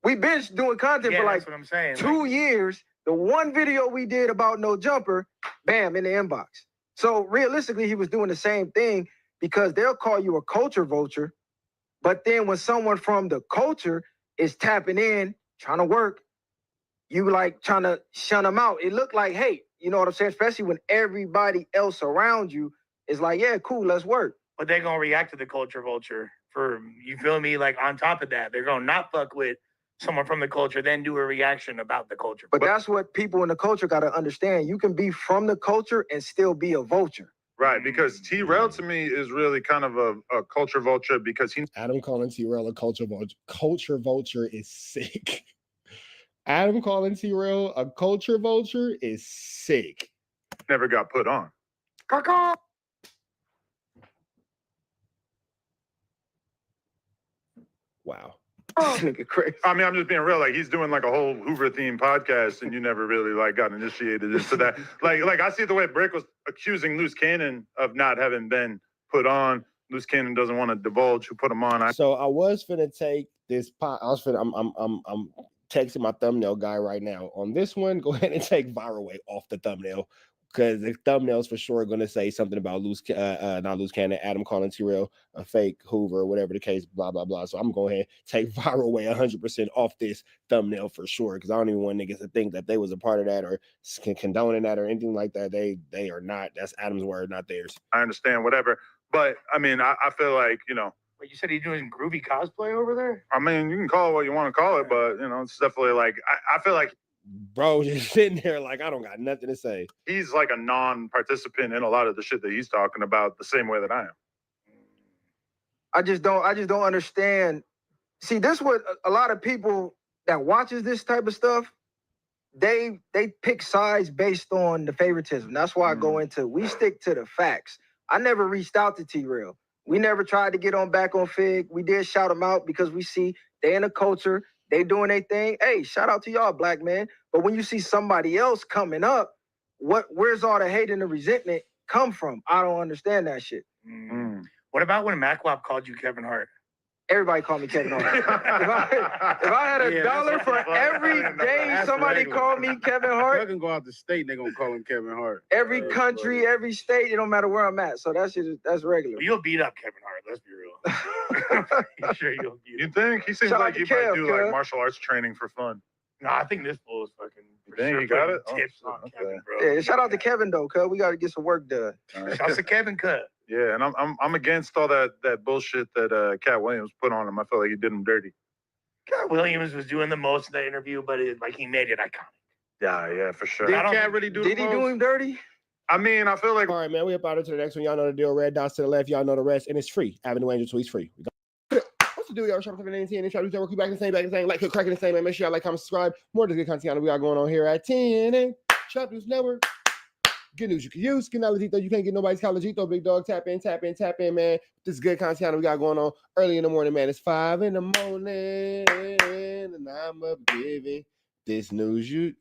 We've been doing content for like 2 years. The one video we did about No Jumper, bam, in the inbox. So realistically, he was doing the same thing, because they'll call you a culture vulture. But then when someone from the culture is tapping in, trying to work, you like trying to shun them out. It looked like hate. You know what I'm saying? Especially when everybody else around you is like, yeah, cool, let's work. But they're going to react to the culture vulture for, you feel me? Like on top of that, they're going to not fuck with someone from the culture, then do a reaction about the culture. But that's what people in the culture got to understand. You can be from the culture and still be a vulture. Right, because T-Rail to me is really kind of a culture vulture, because he... Adam calling T-Rail a culture vulture is sick. Adam calling T-Rail a culture vulture is sick. Never got put on. Wow. Oh, nigga crazy. I mean, I'm just being real. Like, he's doing like a whole Hoover themed podcast, and you never really like got initiated into that. Like I see the way Brick was accusing Loose Cannon of not having been put on. Loose Cannon doesn't want to divulge who put him on. So I was finna take this pot. I'm texting my thumbnail guy right now. On this one, go ahead and take Viral Way off the thumbnail, because the thumbnail's for sure going to say something about not Loose Cannon, Adam calling T-Rail a fake Hoover, whatever the case, blah, blah, blah. So I'm going to take Viral Way 100% off this thumbnail for sure, because I don't even want niggas to think that they was a part of that or condoning that or anything like that. They are not. That's Adam's word, not theirs. I understand, whatever. But, I mean, I feel like, you know. But you said he's doing groovy cosplay over there? I mean, you can call it what you want to call it, but, you know, it's definitely like, I feel like. Bro, just sitting there like, I don't got nothing to say. He's like a non-participant in a lot of the shit that he's talking about, the same way that I am. I just don't understand. See, this what a lot of people that watches this type of stuff, they pick sides based on the favoritism. That's why I go into, we stick to the facts. I never reached out to T-Rail. We never tried to get on back on Fig. We did shout them out because we see they in the culture. They doing their thing. Hey, shout out to y'all, black men. But when you see somebody else coming up, where's all the hate and the resentment come from? I don't understand that shit. What about when MacWap called you Kevin Hart? Everybody called me Kevin Hart. if I had $1 for every day somebody called me Kevin Hart, I can go out the state and they're gonna call him Kevin Hart. Every country, every state, it don't matter where I'm at. So that's regular. You'll beat up Kevin Hart, let's be real. Sure you'll beat You think? He seems like he might do like martial arts training for fun. No, I think this bull is fucking. You think he got it? Tips on Kevin, bro. Yeah, shout out to Kevin though, cuz we got to get some work done. Shout out to Kevin, cuz. Yeah, and I'm against all that bullshit that Cat Williams put on him. I feel like he did him dirty. Cat Williams was doing the most in the interview, but he made it iconic. Yeah, for sure. Did Cat really do Did he do him dirty? I mean, I feel like. All right, man, we up out to the next one. Y'all know the deal. Red dots to the left. Y'all know the rest, and it's free. Avenue Angel Tweets free. What's the to do? Y'all shop for the name 10 and try to work you back in the same, like cracking the same, man. Make sure y'all like, comment, subscribe. More of the good content we got going on here at 10 and Trap News Network. Good news you can use. Canalajito, you can't get nobody's Calajito, big dog. Tap in, man. This is good content we got going on early in the morning, man. It's 5 in the morning, and I'm up giving this news to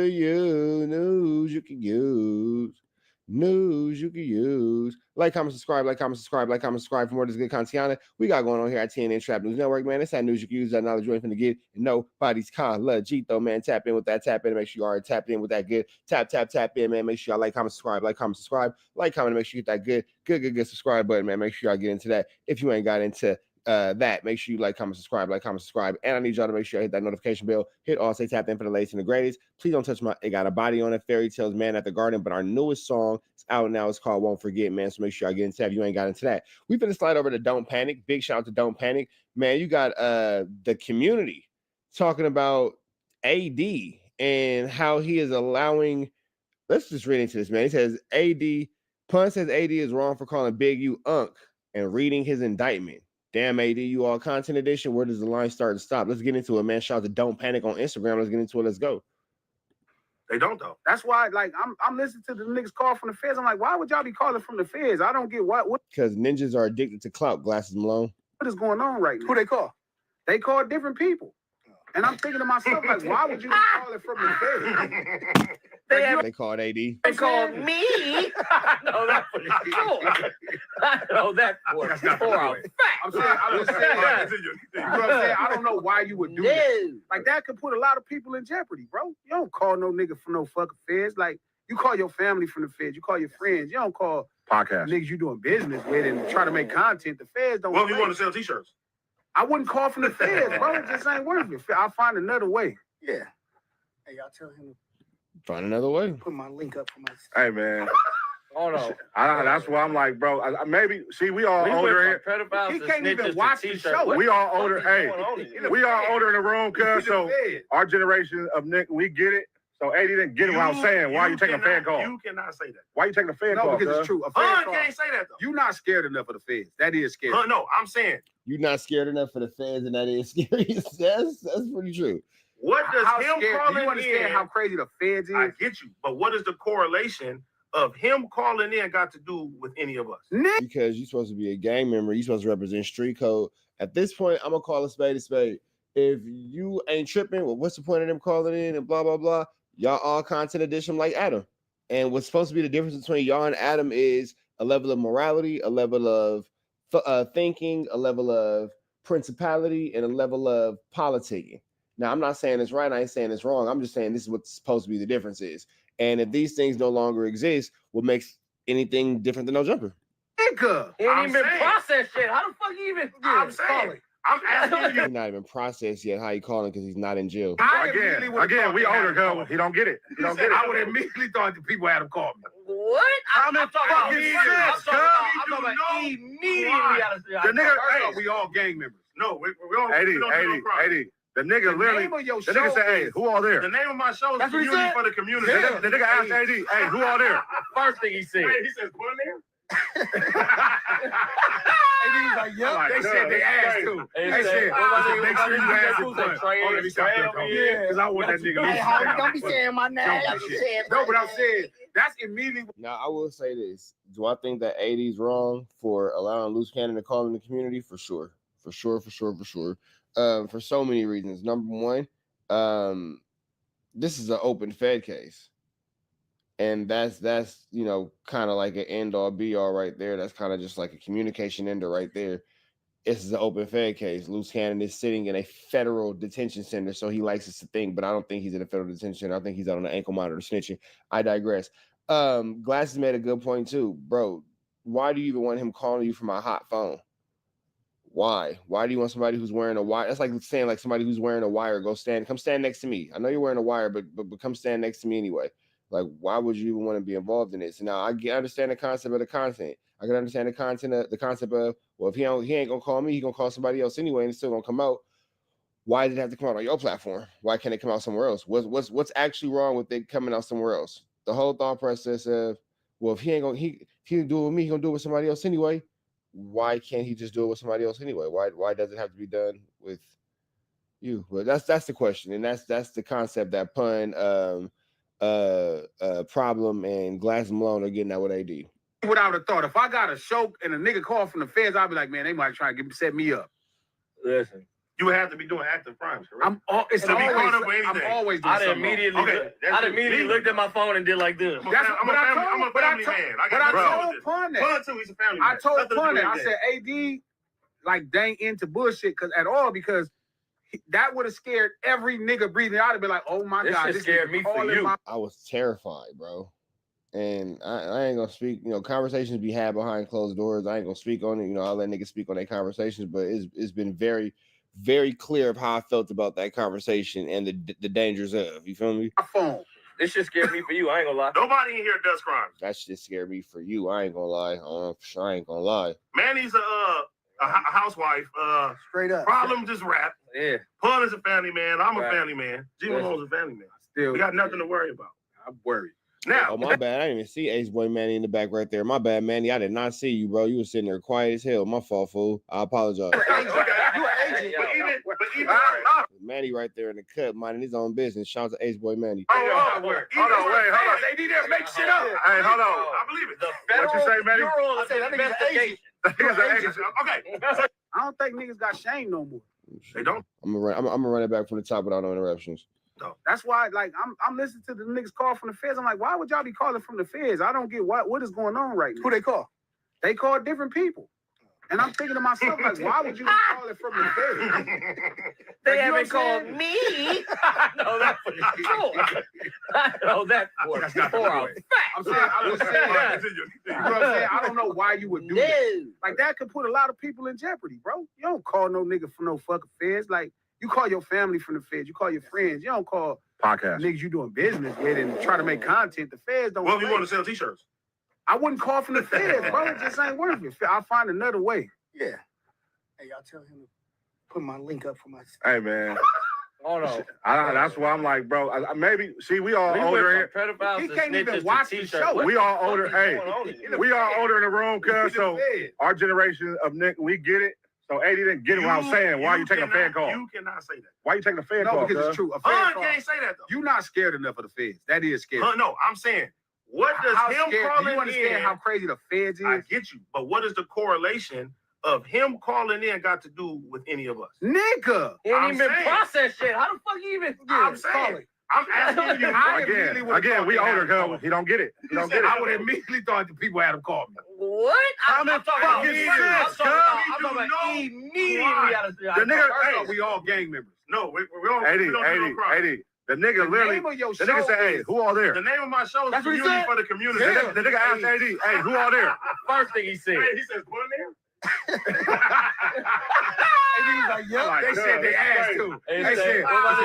you. News you can use. News you can use. Like, comment, subscribe for more of this good content we got going on here at TNN Trap News Network, man. It's that news you can use, that knowledge you ain't finna get, and nobody's Calajito, man. Tap in with that, make sure you are tapped in with that good. Tap in, man. Make sure y'all like, comment, subscribe, make sure you hit that good subscribe button, man. Make sure y'all get into that. If you ain't got into that, make sure you like, comment, subscribe, and I need y'all to make sure you hit that notification bell. Hit all, say tap in for the latest and the greatest. Please don't touch it got a body on it, Fairy Tales, Man at the Garden, but our newest song is out now. It's called Won't Forget, man. So make sure y'all get into that if you ain't got into that. We finna slide over to Don't Panic. Big shout out to Don't Panic, man. You got the community talking about AD and how he is allowing. Let's just read into this, man. He says Pun says AD is wrong for calling Big U Unk and reading his indictment. Damn, AD, you all content edition. Where does the line start and stop? Let's get into it, man. Shout out to Don't Panic on Instagram. Let's get into it. Let's go. They don't, though. That's why, like, I'm listening to the niggas call from the feds. I'm like, why would y'all be calling from the feds? I don't get what Because ninjas are addicted to clout, Glasses Malone. What is going on right now? Who they call? They call different people. And I'm thinking to myself, like, why would you be calling from the feds? They called AD. They called me. I know that for sure. I know that for a fact. I'm just saying that. You know what I'm saying? I don't know why you would do that. Like, that could put a lot of people in jeopardy, bro. You don't call no nigga from no fucking feds. Like, you call your family from the feds. You call your friends. You don't call podcast niggas you doing business with and try to make content. The feds don't. Well, if you want to sell t-shirts. I wouldn't call from the feds, bro. It just ain't worth it. I'll find another way. Yeah. Hey, y'all tell him Find another way. to put my link up for my. Hey, man. Hold on. That's why I'm like, bro. Maybe see, we all older. He can't even watch the show. We all older. Hey, we all older in the room, cuz. So our generation of Nick, we get it. So 80 didn't get what I was saying. Why are you taking a fan call? You cannot say that. Why are you taking a fan call? No, because it's true. A fan call. Can't say that though. You're not scared enough of the feds. That is scary. No, I'm saying You're not scared enough for the feds, and that is scary. that's pretty true. what does him calling do you understand in? how crazy the feds is? I get you, but what is the correlation of him calling in got to do with any of us? Because you're supposed to be a gang member, you're supposed to represent street code. At this point, I'm gonna call a spade a spade. If you ain't tripping, well, what's the point of them calling in and blah blah blah? Y'all all content edition like Adam. And what's supposed to be the difference between y'all and Adam is a level of morality, a level of thinking, a level of principality, and a level of politicking. Now, I'm not saying it's right. I ain't saying it's wrong. I'm just saying this is what's supposed to be the difference is. And if these things no longer exist, what makes anything different than No Jumper? Nigga. He ain't even processed shit. How the fuck you even I'm saying. I'm asking you. He's not even processed yet. How you calling because he's not in jail. Again, we older, cuz. He don't get it. He don't get it. I would immediately thought the people had him call me. What? I'm talking about immediately. The nigga, hey, we all gang members. No, we don't. 80. We don't do no crime. The nigga literally. The nigga said, "Hey, who all there?" The name of my show is Community for the Community. The nigga asked AD, "Hey, who all there?" First thing he said. He says, "Put in there." And he was like, "Yep." They said they asked too. They said, "Make sure you ask him." Yeah, because I want that nigga. Don't be saying my name. No, but I'm saying that's immediately. Now, I will say this. Do I think that 80 is wrong for allowing loose cannon to call in the community? For sure. For so many reasons. Number one, this is an open Fed case. And that's kind of like an end all be all right there. That's kind of just like a communication ender right there. This is an open Fed case. Loose cannon is sitting in a federal detention center, so he likes us to think, but I don't think he's in a federal detention center. I think he's out on an ankle monitor snitching. I digress. Glasses made a good point too, bro. Why do you even want him calling you from a hot phone? Why? Why do you want somebody who's wearing a wire? That's like saying like somebody who's wearing a wire, come stand next to me. I know you're wearing a wire, but come stand next to me anyway. Like, why would you even want to be involved in this? Now, I understand the concept of the content. I can understand the concept of, well, if he ain't gonna call me, he gonna call somebody else anyway, and it's still gonna come out. Why did it have to come out on your platform? Why can't it come out somewhere else? What's actually wrong with it coming out somewhere else? The whole thought process of, well, if he can do it with me, he gonna do it with somebody else anyway. why can't he just do it with somebody else anyway? Why does it have to be done with you? Well, that's the question, and that's the concept that Pun, Problem, and Glass Malone are getting at with AD. Without a thought, if I got a show and a nigga call from the feds, I'll be like, man, they might try to set me up. Listen, you would have to be doing active crimes, correct? I'm always doing I'd immediately looked at my phone and did like this. I'm a family man. I told Pun that. Pun too, he's a family man. I told Pun that. I said, AD, like, they ain't into bullshit because that would have scared every nigga breathing out and be like, oh my God, this scared me for you. I was terrified, bro. And I ain't gonna speak, conversations be had behind closed doors. I ain't gonna speak on it. I'll let niggas speak on their conversations, but it's been very, very clear of how I felt about that conversation and the dangers of. You feel me? My phone. This shit scared me for you. I ain't gonna lie. Nobody in here does crimes. That shit scared me for you. I ain't gonna lie. I ain't gonna lie. Manny's a housewife. Straight up. Problem just rap. Yeah. Pun is a family man. I'm a family man. G Malone's a family man. Still, we got nothing to worry about. I'm worried. Now, oh my bad. I didn't even see Ace Boy Manny in the back right there. My bad, Manny. I did not see you, bro. You were sitting there quiet as hell. My fault, fool. I apologize. But even Manny right there in the cut, minding his own business. Shout out to Ace Boy Manny. Hold on. They need to make shit up. Hey, hold on. I believe it. The federal what you say, Manny? I say that nigga's an agent. Okay. I don't think niggas got shame no more. They don't. I'm gonna run it back from the top without no interruptions. No. That's why, like, I'm listening to the niggas call from the feds. I'm like, why would y'all be calling from the feds? I don't get what is going on right now. Who they call? They call different people. And I'm thinking to myself, like, why would you be calling from the feds? They haven't called me. I know that for sure. I know that for a fact. I'm saying, you know what I'm saying? I don't know why you would do that. Like, that could put a lot of people in jeopardy, bro. You don't call no nigga from no fucking feds. Like, you call your family from the feds. You call your friends. You don't call niggas you doing business with and try to make content. The feds don't. Well, if you want to sell t-shirts. I wouldn't call from the feds, bro. It just ain't worth it. I'll find another way. Yeah. Hey, y'all tell him to put my link up for my. Hey, man. Hold on. That's why I'm like, bro. Maybe see, we all older. He can't even watch the show. We all older. Hey, we all older in the room, cuz. So our generation of Nick, we get it. So 80 didn't get what I was saying. Why are you taking a fan call? You cannot say that. Why are you taking a fan call? No, because it's true. A fan call. Can't say that though. You're not scared enough of the feds. That is scary. No, I'm saying, what does him calling in? You understand how crazy the feds is? I get you, but what is the correlation of him calling in got to do with any of us? Nigga, he ain't even process shit. How the fuck you even? I'm saying. I'm asking you again. We older, cuz he don't get it. He don't get it. I would immediately thought the people had him call me. What? I'm talking about immediately. The nigga, we all gang members. No, we all 80. The nigga literally. The nigga said, "Hey, who all there?" The name of my show is Community for the Community. The nigga asked AD, "Hey, who all there?" First thing he said. He says, "Put in there." And he was like, "Yeah." They said they asked too. They said,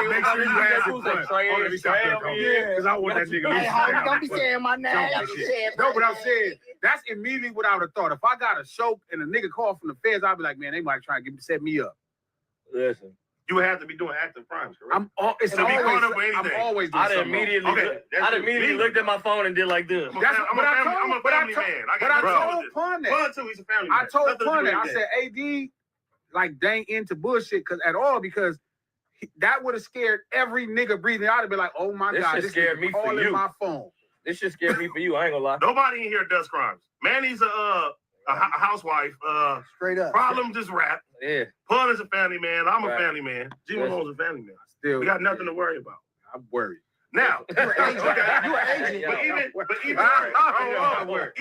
"Make sure you ask him." Because I want that nigga. Hey, don't be saying my name. No, but I'm saying that's immediately what I would have thought. If I got a show and a nigga call from the feds, I'd be like, man, they might try and set me up. Listen. You would have to be doing active crimes, correct? I'm always doing I'd immediately looked at my phone and did like this. I'm a family man. But I told Pun that. Pun too, he's a family man. I told Pun that. I said, AD, like, they ain't into bullshit because that would have scared every nigga breathing out and be like, oh my God, this scared me for you. My phone. This shit scared me for you. I ain't gonna lie. Nobody in here does crimes. Manny's a housewife. Straight up. Problem just rap. Yeah. Pun is a family man. I'm a family man. G Malone's a family man. Still, we got nothing to worry about. I'm worried. Now, you're an agent. But even hold on.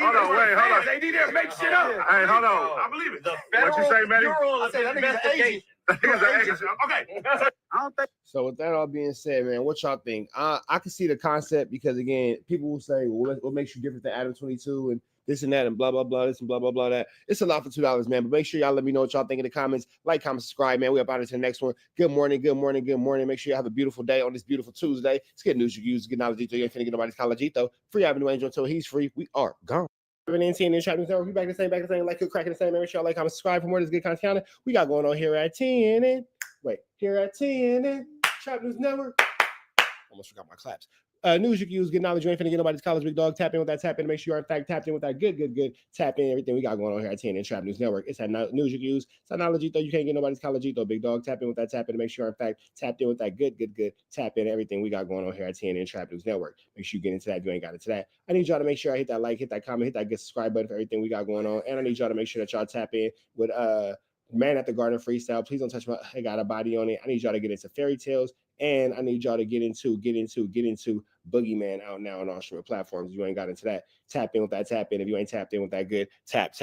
They need to make shit up. Hey, hold on. I believe it. What you say, Manny? I say that nigga's an agent. Okay. I don't think. So with that all being said, man, what y'all think? I can see the concept because again, people will say, well, what makes you different than Adam 22 and this and that and blah blah blah this and blah blah blah that. It's a lot for $2, man. But make sure y'all let me know what y'all think in the comments. Like, comment, subscribe, man. We up out into the next one. Good morning. Make sure you have a beautiful day on this beautiful Tuesday. It's good news you can use. Good knowledge. You ain't finna get nobody's college. Free Avenue Angel until he's free. We are gone. We back the same. Like, cracking the same. Make sure y'all like, comment, subscribe for more of this good content we got going on here at TNN. Here at TNN Trap News Network. Almost forgot my claps. News you can use, good knowledge. You ain't finna get nobody's college, big dog. Tap in with that, tap in. Make sure you are, in fact, tapped in with that good. Tap in everything we got going on here at TNN Trap News Network. It's that news you can use. It's that knowledge, though. You can't get nobody's college, though, big dog. Tap in with that, tap in. Make sure you are, in fact, tapped in with that good. Tap in everything we got going on here at TNN Trap News Network. Make sure you get into that if you ain't got into that. I need y'all to make sure I hit that like, hit that comment, hit that good subscribe button for everything we got going on. And I need y'all to make sure that y'all tap in with Man at the Garden freestyle. Please don't touch my, I got a body on it. I need y'all to get into fairy tales. And I need y'all to get into Boogeyman out now on all streaming platforms. If you ain't got into that, tap in with that, tap in. If you ain't tapped in with that good, tap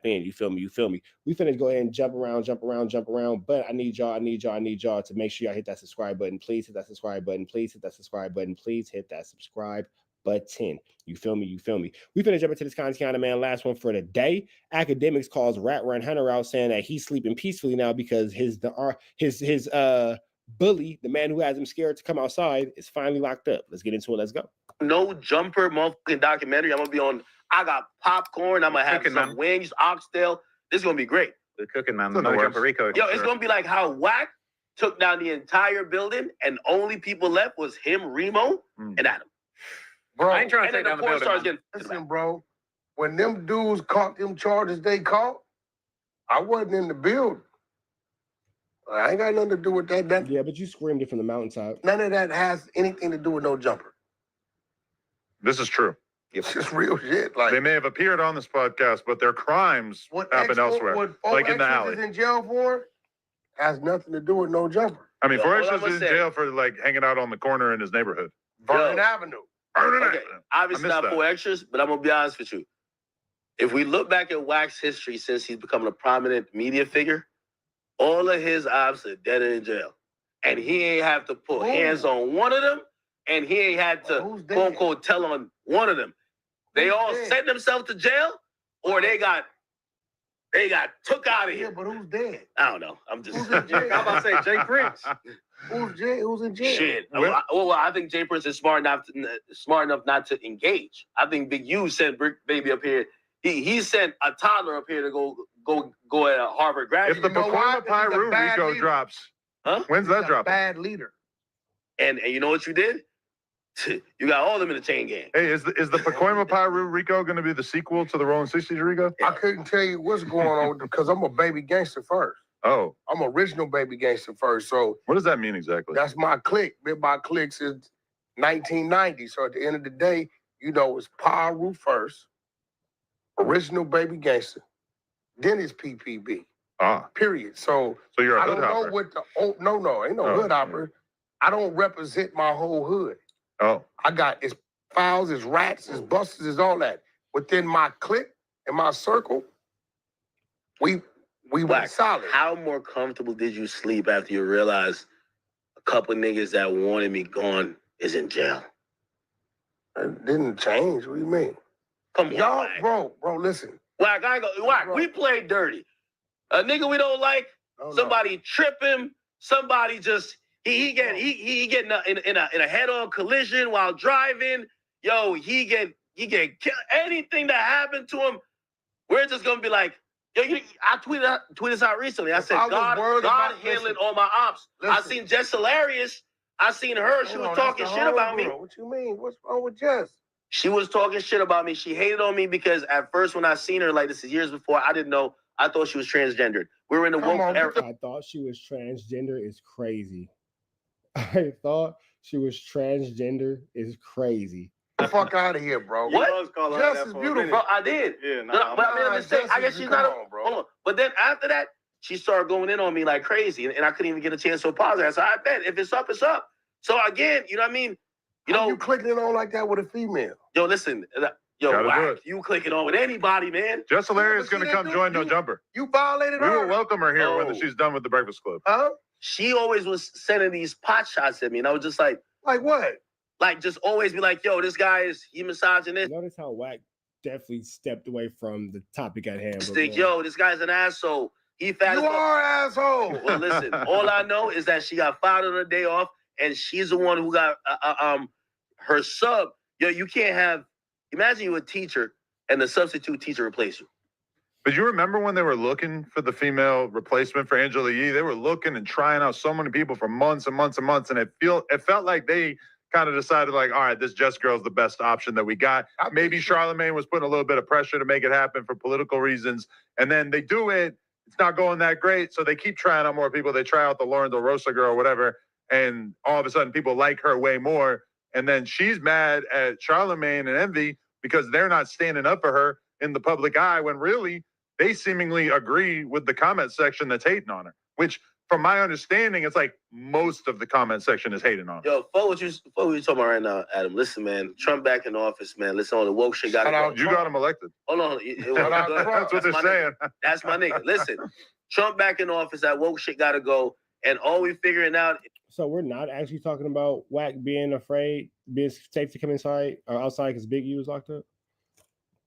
in. You feel me? We finna go ahead and jump around. But I need y'all to make sure y'all hit that subscribe button. Please hit that subscribe button. Please hit that subscribe button. Please hit that subscribe button. You feel me? We finna jump into this content, man. Last one for the day. Academics calls Rat Run Hunter out, saying that he's sleeping peacefully now because his bully, the man who has him scared to come outside, is finally locked up. Let's get into it. Let's go. No Jumper motherfucking documentary. I'm gonna be on. I got popcorn. I'm gonna have some wings, oxtail. This is gonna be great. The cooking man, no Jumper Rico. Yo, it's gonna be like how Wack took down the entire building, and only people left was him, Remo, and Adam. Bro, I ain't trying to take down the building. Listen, bro. When them dudes caught them charges they caught, I wasn't in the building. I ain't got nothing to do with that. Yeah, but you screamed it from the mountaintop. None of that has anything to do with no Jumper. This is true. It's just real shit. Like they may have appeared on this podcast, but their crimes happen elsewhere, like in the alley. Is in jail for has nothing to do with no Jumper. I mean, Forrest is in jail for like hanging out on the corner in his neighborhood. Vernon Avenue. Obviously not 4 extras, but I'm gonna be honest with you. If we look back at Wack's history since he's become a prominent media figure, all of his ops are dead in jail. And he ain't have to put hands on one of them, and he ain't had to, quote unquote, tell on one of them. They all sent themselves to jail, or they got took out of here. Yeah, but who's dead? I don't know. I'm just. Who's in jail? I'm about to say Jay Prince. Who's in jail? Shit. Well, I think Jay Prince is smart enough not to engage. I think Big U sent Brick Baby up here. He sent a toddler up here to go at Harvard graduate. If the Pacoima Pyru Rico drops, when's that drop? Bad leader. And you know what you did? You got all of them in the chain gang. Hey, is the Pacoima Pyru Rico going to be the sequel to the Rolling 60s Rico? I couldn't tell you what's going on because I'm a baby gangster first. Oh. I'm original baby gangster first. So what does that mean exactly? That's my clique. Been my clique since 1990. So at the end of the day, it's Pyru first, original baby gangster, then it's PPB. Period. So you're a I hood don't hopper. know what the no, ain't no hood hopper. I don't represent my whole hood. Oh. I got it's files, it's rats, it's busters, it's all that. Within my clique and my circle, we went solid. How more comfortable did you sleep after you realized a couple niggas that wanted me gone is in jail? It didn't change. What do you mean? Come on, y'all, Wack. bro, listen. Wack, we played dirty. A nigga we don't like, somebody trip him, somebody just he get in a head-on collision while driving. Yo, he get killed. Anything that happened to him, we're just gonna be like, yo, I tweeted this out recently. I said, God handling all my ops. I seen Jess Hilarious. I seen her. She was talking shit about me. What you mean? What's wrong with Jess? She was talking shit about me. She hated on me because at first when I seen her, like this is years before, I didn't know. I thought she was transgendered. We were in the woke era. I thought she was transgender is crazy. I thought she was transgender is crazy. The fuck out of here, bro. What? Jess is beautiful. Bro, I did. Yeah, but I mean, I'm just saying, I guess she's not bro. Hold on. But then after that, she started going in on me like crazy, and I couldn't even get a chance to apologize. So I bet if it's up, it's up. So again, you know what I mean? You clicking it on like that with a female? Yo, listen. Wack, you click it on with anybody, man. Jess Hilarious is going to come join No Jumper. You violated We her. will welcome her here when she's done with the Breakfast Club. Huh? She always was sending these pot shots at me, and I was just like what? Like just always be like, yo, this guy he misogynist. Notice how Wack definitely stepped away from the topic at hand. Yo, this guy's an asshole. He fat. You are an asshole. Well, listen. All I know is that she got fired on her day off, and she's the one who got her sub. Yo, you can't have. Imagine you a teacher and the substitute teacher replace you. But you remember when they were looking for the female replacement for Angela Yee? They were looking and trying out so many people for months and months and months, and it felt like they kind of decided like, all right, this Just Girl's the best option that we got. Maybe Charlemagne was putting a little bit of pressure to make it happen for political reasons. And then they do it. It's not going that great. So they keep trying out more people. They try out the Lauren Del Rosa girl or whatever. And all of a sudden people like her way more. And then she's mad at Charlemagne and Envy because they're not standing up for her in the public eye when really they seemingly agree with the comment section that's hating on her, which from my understanding, it's like most of the comment section is hating on her. Yo, what you talking about right now, Adam? Listen, man, Trump back in office, man. Listen, all the woke shit got to go. You got him elected. Hold on. That's what they're saying. That's my nigga. Listen, Trump back in office, that woke shit got to go. And all we figuring out. So we're not actually talking about Wack being afraid, being safe to come inside or outside because Big U was locked up?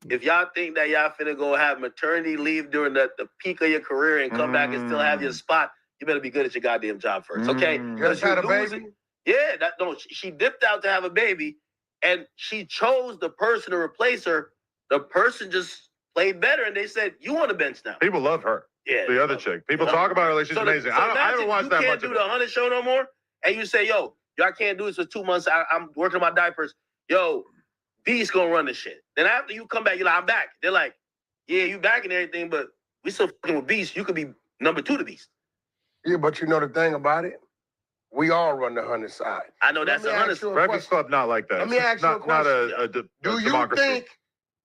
If y'all think that y'all finna go have maternity leave during the peak of your career and come back and still have your spot, you better be good at your goddamn job first, okay? Just had a baby? Yeah, she dipped out to have a baby, and she chose the person to replace her. The person just played better, and they said, you on the bench now. People love her. Yeah. The other chick. People talk about her like she's amazing. I haven't watched that much. You can't do the 100 show no more, and you say, yo, I can't do this for 2 months. I'm working on my diapers. Yo, B's gonna run this shit. Then after you come back, you're like, I'm back. They're like, yeah, you back and everything, but we still fucking with Beast. You could be number 2 to Beast. Yeah, but you know the thing about it? We all run the 100 side. I know that's the 100. Breakfast Club not like that. Let me ask you a question. Do you think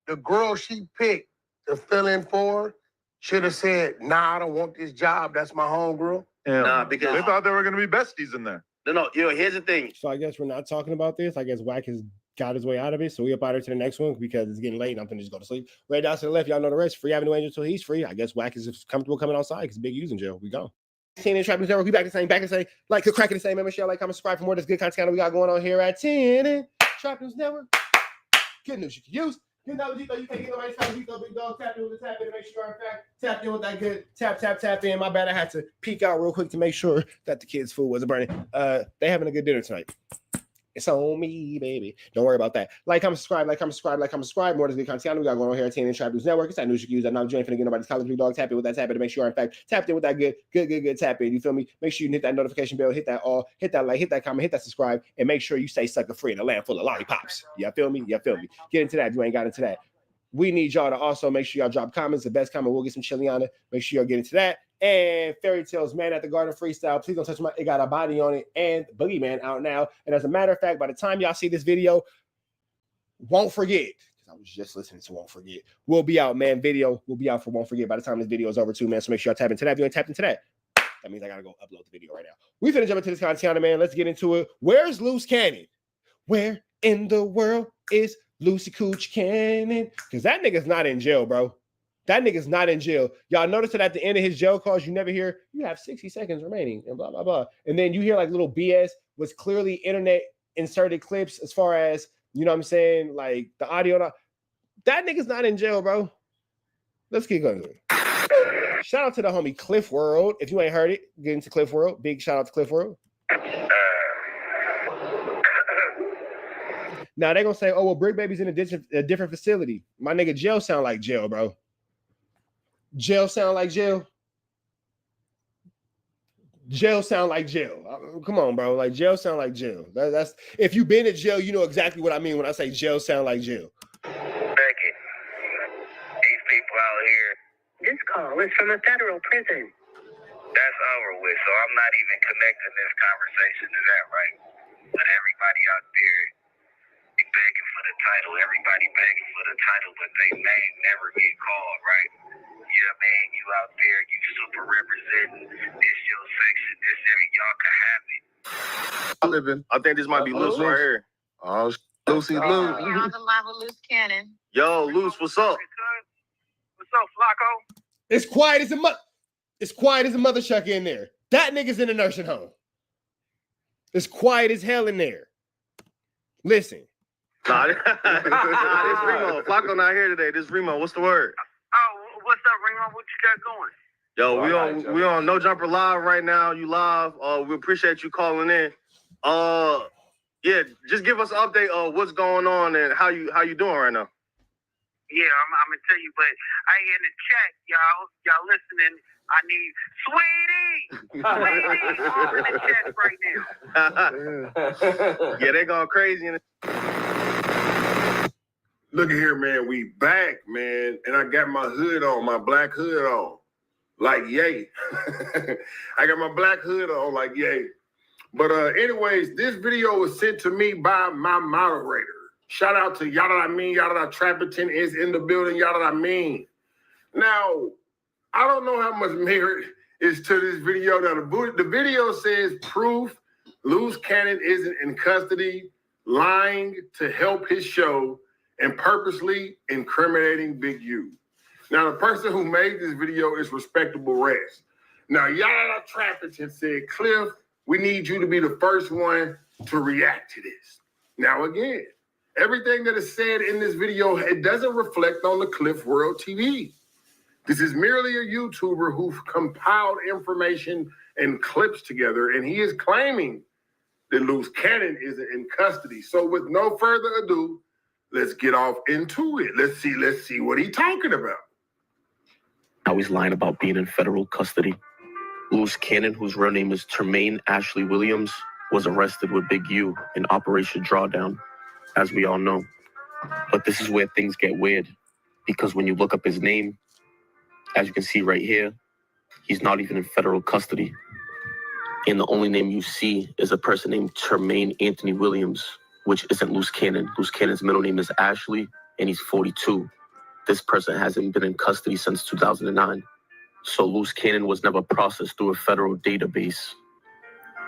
the girl she picked to fill in for her should have said, nah, I don't want this job. That's my homegirl? Yeah. Nah, because they thought they were going to be besties in there. No, here's the thing. So I guess we're not talking about this. I guess Wack has got his way out of it. So we up out here to the next one because it's getting late and I'm going to just go to sleep. Right down to the left, y'all know the rest. Free Avenue Angel until he's free. I guess Wack is comfortable coming outside because Big U's in jail. We go. TNN Trap News Network. We back to the same. Like to crack in the same membership. Like, comment, subscribe for more of this good content we got going on here at TNN Trap News Network. Good news you can use. You know, you can't get nobody's time. Big dog tap in with the tap in to make sure, in fact, tapped in with that good tap in. My bad. I had to peek out real quick to make sure that the kids' food wasn't burning. They having a good dinner tonight. It's on me, baby. Don't worry about that. Like, comment, subscribe. More of this good content we got going on here at TNN Trap News Network. It's that news you can use. I'm not joining for get nobody's college. Big dog tap in with that tap in to make sure, in fact, tapped in with that good tap in. You feel me? Make sure you hit that notification bell, hit that all, hit that like, hit that comment, hit that subscribe, and make sure you stay sucker free in a land full of lollipops. You feel me? Get into that if you ain't got into that. We need y'all to also make sure y'all drop comments. The best comment, we'll get some chili on it. Make sure y'all get into that. And Fairy Tales, Man at the Garden Freestyle. Please don't touch my, it got a body on it. And Boogeyman out now. And as a matter of fact, by the time y'all see this video, Won't Forget. I was just listening to Won't Forget. We'll be out, man. Video will be out for Won't Forget by the time this video is over too, man. So make sure y'all tap into that. If you ain't tapped into that, that means I gotta go upload the video right now. We finna jump into this content, man. Let's get into it. Where's Loose Cannon? Where in the world is Lucy Cooch Cannon? Because that nigga's not in jail, bro. That nigga's not in jail. Y'all notice that at the end of his jail calls, you never hear, you have 60 seconds remaining and blah, blah, blah. And then you hear like little BS was clearly internet inserted clips as far as, you know what I'm saying? Like the audio. That nigga's not in jail, bro. Let's keep going. Shout out to the homie Cliff World. If you ain't heard it, get into Cliff World. Big shout out to Cliff World. Now they're gonna say, oh, well, Brick Baby's in a different facility. My nigga, jail sound like jail, bro. Jail sound like jail. Jail sound like jail. Come on, bro. Like jail sound like jail. That's if you've been to jail, you know exactly what I mean when I say jail sound like jail. Becky, these people out here. This call is from a federal prison. That's over with, so I'm not even connecting this conversation to that, right? But everybody out there be begging for the title. Everybody begging for the title, but they name never get called, right? Yeah, man, you out there, you super representing this your section, this area, y'all can have it. I think this might be Loose right here. Oh, Lucy Lou. You're on the line with Loose Cannon. Yo, Loose, what's up? What's up, FLAKKO? It's quiet as a mother chucker in there. That nigga's in a nursing home. It's quiet as hell in there. Listen. Nah, this Remo. FLAKKO not here today. This Remo. What's the word? Oh, what's up, Remo? What you got going? Yo, we on No Jumper Live right now. You live. We appreciate you calling in. Yeah, just give us an update of what's going on and how you doing right now. Yeah, I'm gonna tell you, but I in the chat, y'all listening. I need Sweetie in the chat right now. Yeah, they going crazy. Look at here, man. We back, man. And I got my hood on, my black hood on. Like, yay. I got my black hood on, like, yay. But anyways, this video was sent to me by my moderator. Shout out to Yada I Mean, Yada Trapperton is in the building, Yada I Mean. Now, I don't know how much merit is to this video. Now, the video says proof Loose Cannon isn't in custody, lying to help his show, and purposely incriminating Big U. Now, the person who made this video is Respectable Rest. Now, Yada Trapperton said, Cliff, we need you to be the first one to react to this. Now, again, everything that is said in this video, it doesn't reflect on the Cliff World TV. This is merely a YouTuber who compiled information and clips together, and he is claiming that Loose Cannon isn't in custody. So with no further ado, let's get off into it. Let's see what he's talking about. Now he's lying about being in federal custody. Loose Cannon, whose real name is Tremaine Ashley Williams, was arrested with Big U in Operation Drawdown, as we all know. But this is where things get weird, because when you look up his name, as you can see right here, he's not even in federal custody. And the only name you see is a person named Tremaine Anthony Williams, which isn't Loose Cannon. Loose Cannon's middle name is Ashley, and he's 42. This person hasn't been in custody since 2009. So Loose Cannon was never processed through a federal database.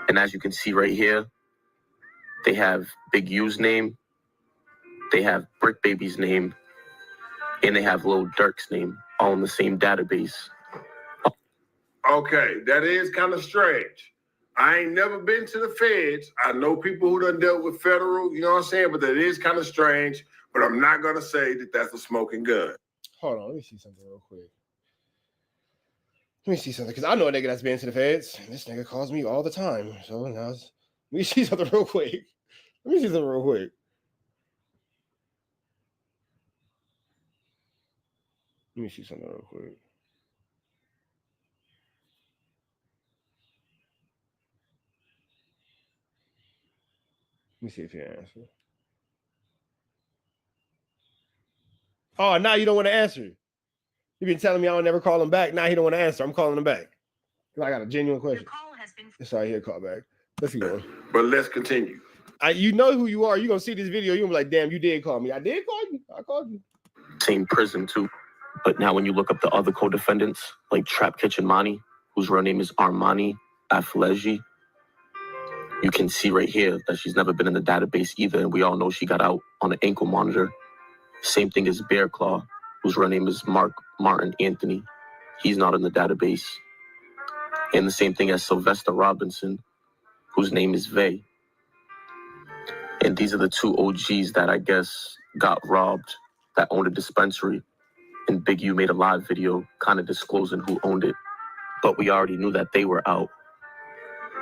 And as you can see right here, they have Big U's name, they have Brick Baby's name, and they have Lil Durk's name, all in the same database. Okay, that is kind of strange. I ain't never been to the feds. I know people who done dealt with federal, you know what I'm saying? But that is kind of strange. But I'm not going to say that that's a smoking gun. Hold on, let me see something real quick. Let me see something, because I know a nigga that's been to the feds. And this nigga calls me all the time. So now let me see something real quick. Let me see something real quick. Let me see something real quick. Let me see if you answer. Oh, now you don't want to answer. You've been telling me I don't never call him back. Now he don't want to answer. I'm calling him back. I got a genuine question. Sorry, here, call back. Let's keep going. But let's continue. You know who you are. You're going to see this video. You're going to be like, damn, you did call me. I did call you. I called you. Same prison, too. But now when you look up the other co-defendants, like Trap Kitchen Monty, whose real name is Armani Afleji, you can see right here that she's never been in the database either, and we all know she got out on an ankle monitor. Same thing as Bear Claw, whose real name is Mark Martin Anthony. He's not in the database. And the same thing as Sylvester Robinson, whose name is Vay. And these are the two OGs that I guess got robbed, that owned a dispensary. And Big U made a live video kind of disclosing who owned it. But we already knew that they were out.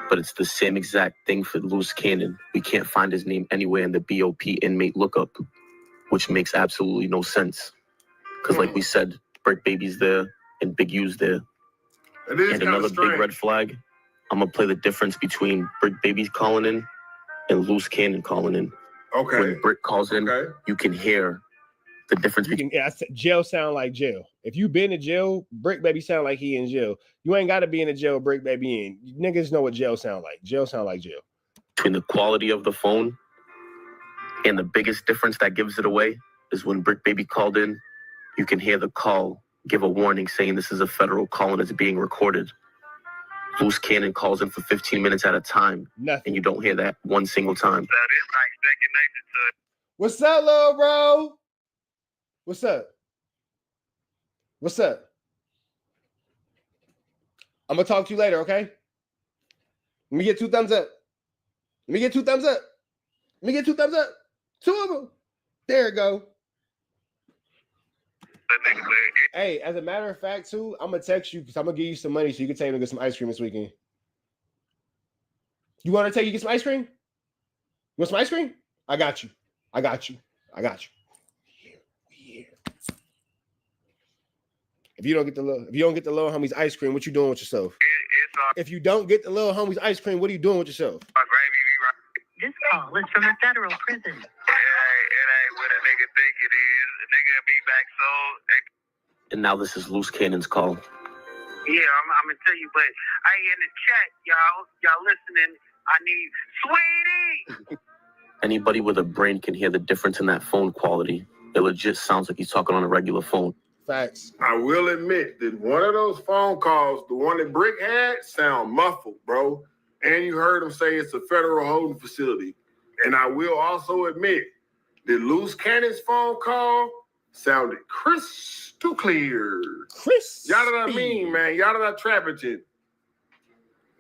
But it's the same exact thing for Loose Cannon. We can't find his name anywhere in the BOP inmate lookup, which makes absolutely no sense. Because like we said, Brick Baby's there and Big U's there. And another big red flag, I'm going to play the difference between Brick Baby's calling in and Loose Cannon calling in. Okay. When Brick calls in, you can hear the difference between... Jail sound like jail. If you been in jail, Brick Baby sound like he in jail. You ain't got to be in a jail, Brick Baby in. Niggas know what jail sound like. Jail sound like jail. Between the quality of the phone and the biggest difference that gives it away is when Brick Baby called in, you can hear the call give a warning saying this is a federal call and it's being recorded. Loose Cannon calls in for 15 minutes at a time. Nothing. And you don't hear that one single time. What's up, little bro? What's up? What's up? I'm going to talk to you later, okay? Let me get 2 thumbs up. Let me get 2 thumbs up. Let me get 2 thumbs up. 2 of them. There it go. Hey, as a matter of fact, too, I'm going to text you because I'm going to give you some money so you can take me to get some ice cream this weekend. You want to take you get some ice cream? You want some ice cream? I got you. I got you. I got you. If you don't get the little homie's ice cream, what you doing with yourself? If you don't get the little homie's ice cream, what are you doing with yourself? This call is from a federal prison. It ain't what a nigga think it is. A nigga be back so. And now this is Loose Cannon's call. Yeah, I'm gonna tell you, but I in the chat, y'all listening. I need Sweetie. Anybody with a brain can hear the difference in that phone quality. It legit sounds like he's talking on a regular phone. Facts. I will admit that one of those phone calls, the one that Brick had, sound muffled, bro. And you heard him say it's a federal holding facility. And I will also admit that Loose Cannon's phone call sounded crystal clear. Y'all know what I mean, man. Y'all know that Trapperton.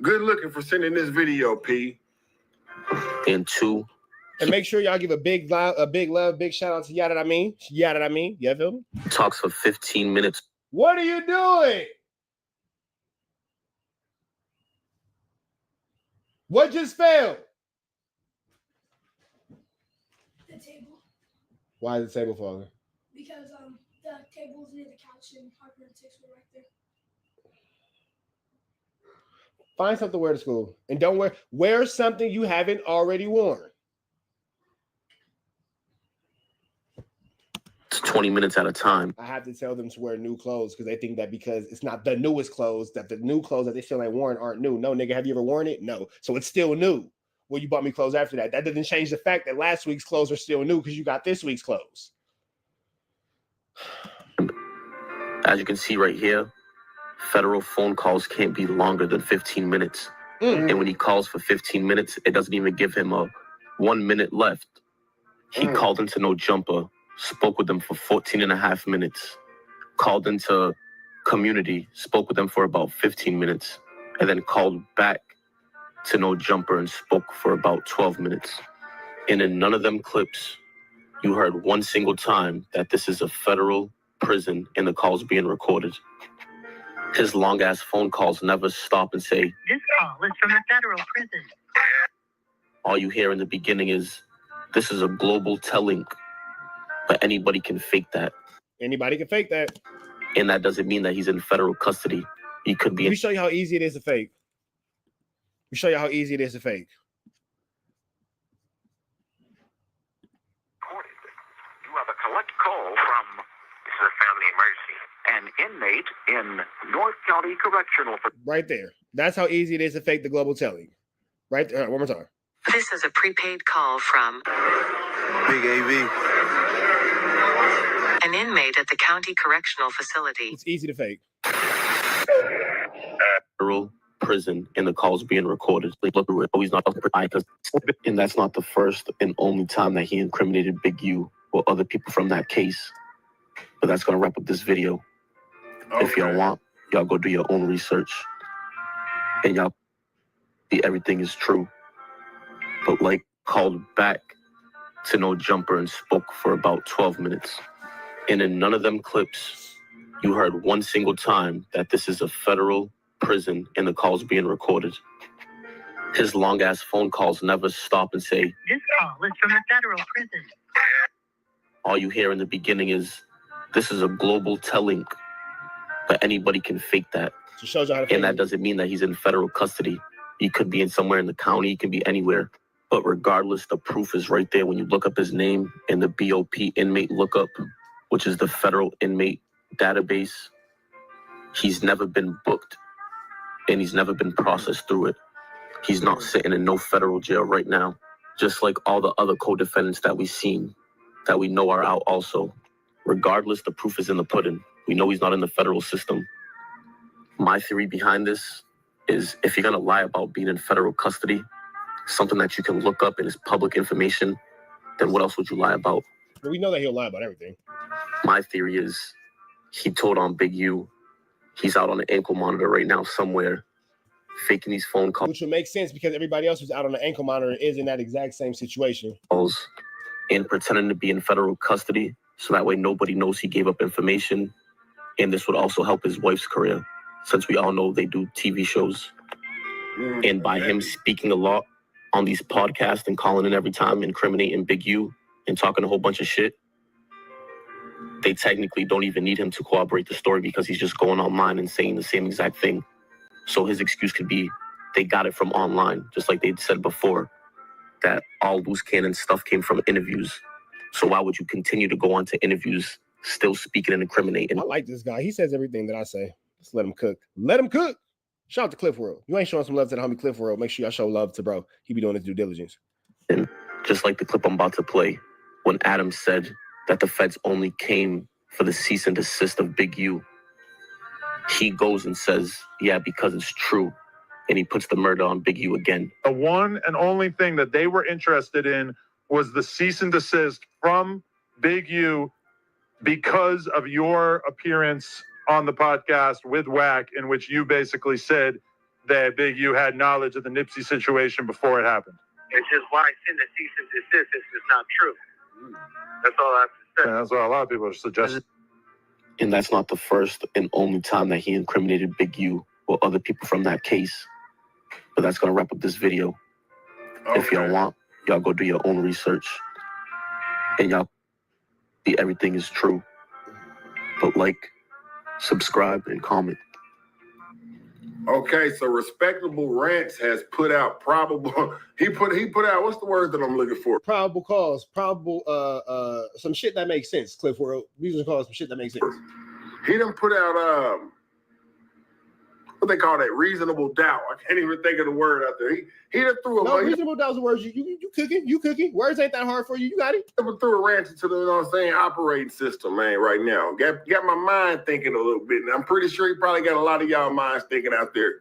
Good looking for sending this video, P. And 2. And make sure y'all give a big love, big shout out to Yada I mean. Yada I mean. You feel me? Talks for 15 minutes. What are you doing? What just failed? The table. Why is the table falling? Because the table was near the couch and Harper and Six were right there. Find something to wear to school. And don't wear something you haven't already worn. It's 20 minutes at a time. I have to tell them to wear new clothes because they think that because it's not the newest clothes, that the new clothes that they still ain't worn aren't new. No, nigga, have you ever worn it? No. So it's still new. Well, you bought me clothes after that. That doesn't change the fact that last week's clothes are still new because you got this week's clothes. As you can see right here, federal phone calls can't be longer than 15 minutes. And when he calls for 15 minutes, it doesn't even give him a 1 minute left. He called into No Jumper, spoke with them for 14 and a half minutes, called into Community, spoke with them for about 15 minutes, and then called back to No Jumper and spoke for about 12 minutes. And in none of them clips, you heard one single time that this is a federal prison and the calls being recorded. His long-ass phone calls never stop and say, This call is from a federal prison. all you hear in the beginning is, this is a global telling. But anybody can fake that. Anybody can fake that. And that doesn't mean that he's in federal custody. He could be. Let me show you how easy it is to fake. Let me show you how easy it is to fake. You have a collect call from, this is a family emergency, an inmate in North County Correctional. Right there. That's how easy it is to fake the global telling. Right there. All right, one more time. This is a prepaid call from Big AV. an inmate at the county correctional facility. It's easy to fake. Federal prison and the calls being recorded. Like, look, he's not because, and that's not the first and only time that he incriminated Big U or other people from that case. But that's gonna wrap up this video. Okay. If y'all want, y'all go do your own research, and y'all see everything is true. But like, called back to No Jumper and spoke for about 12 minutes. And in none of them clips, you heard one single time that this is a federal prison and the calls being recorded. His long-ass phone calls never stop and say, This call is from a federal prison. all you hear in the beginning is, this is a global telling. But anybody can fake that. Shows you how to fake and that doesn't mean that he's in federal custody. He could be in somewhere in the county, he could be anywhere. But regardless, the proof is right there when you look up his name in the BOP inmate lookup, which is the federal inmate database. He's never been booked and he's never been processed through it. He's not sitting in no federal jail right now, just like all the other co-defendants that we've seen, that we know are out also. Regardless, the proof is in the pudding. We know he's not in the federal system. My theory behind this is, if you're gonna lie about being in federal custody, something that you can look up and is public information, then what else would you lie about? But we know that he'll lie about everything. My theory is he told on Big U. He's out on an ankle monitor right now somewhere, faking these phone calls. Which would make sense because everybody else who's out on the ankle monitor is in that exact same situation. And pretending to be in federal custody, so that way nobody knows he gave up information. And this would also help his wife's career, since we all know they do TV shows. And by him speaking a lot on these podcasts and calling in every time, incriminating Big U and talking a whole bunch of shit, they technically don't even need him to corroborate the story because he's just going online and saying the same exact thing. So his excuse could be they got it from online, just like they said before, that all loose cannon stuff came from interviews. So why would you continue to go on to interviews still speaking and incriminating? I like this guy. He says everything that I say. Just let him cook. Let him cook. Shout out to Cliff World. You ain't showing some love to the homie Cliff World. Make sure y'all show love to bro. He be doing his due diligence. And just like the clip I'm about to play, when Adam said that the feds only came for the cease and desist of Big U, he goes and says, yeah, because it's true. And he puts the murder on Big U again. The one and only thing that they were interested in was the cease and desist from Big U because of your appearance on the podcast with Wack, in which you basically said that Big U had knowledge of the Nipsey situation before it happened. It's just why send a cease and desist if it's not true. That's all I have to say. And that's what a lot of people are suggesting. And that's not the first and only time that he incriminated Big U or other people from that case. But that's going to wrap up this video. Okay. If y'all want, y'all go do your own research. And y'all see everything is true. But like, subscribe, and comment. Okay, so Respectable Rants has put out probable. He put out, what's the word that I'm looking for? Probable cause, some shit that makes sense. Cliff World, usually call some shit that makes sense. He done put out what they call that, reasonable doubt. I can't even think of the word out there. He done threw a reasonable doubt is a word you cooking. Words ain't that hard for you. You got it. He threw a rant into the, you know what I'm saying, operating system, man, right now. Got my mind thinking a little bit. And I'm pretty sure he probably got a lot of y'all minds thinking out there.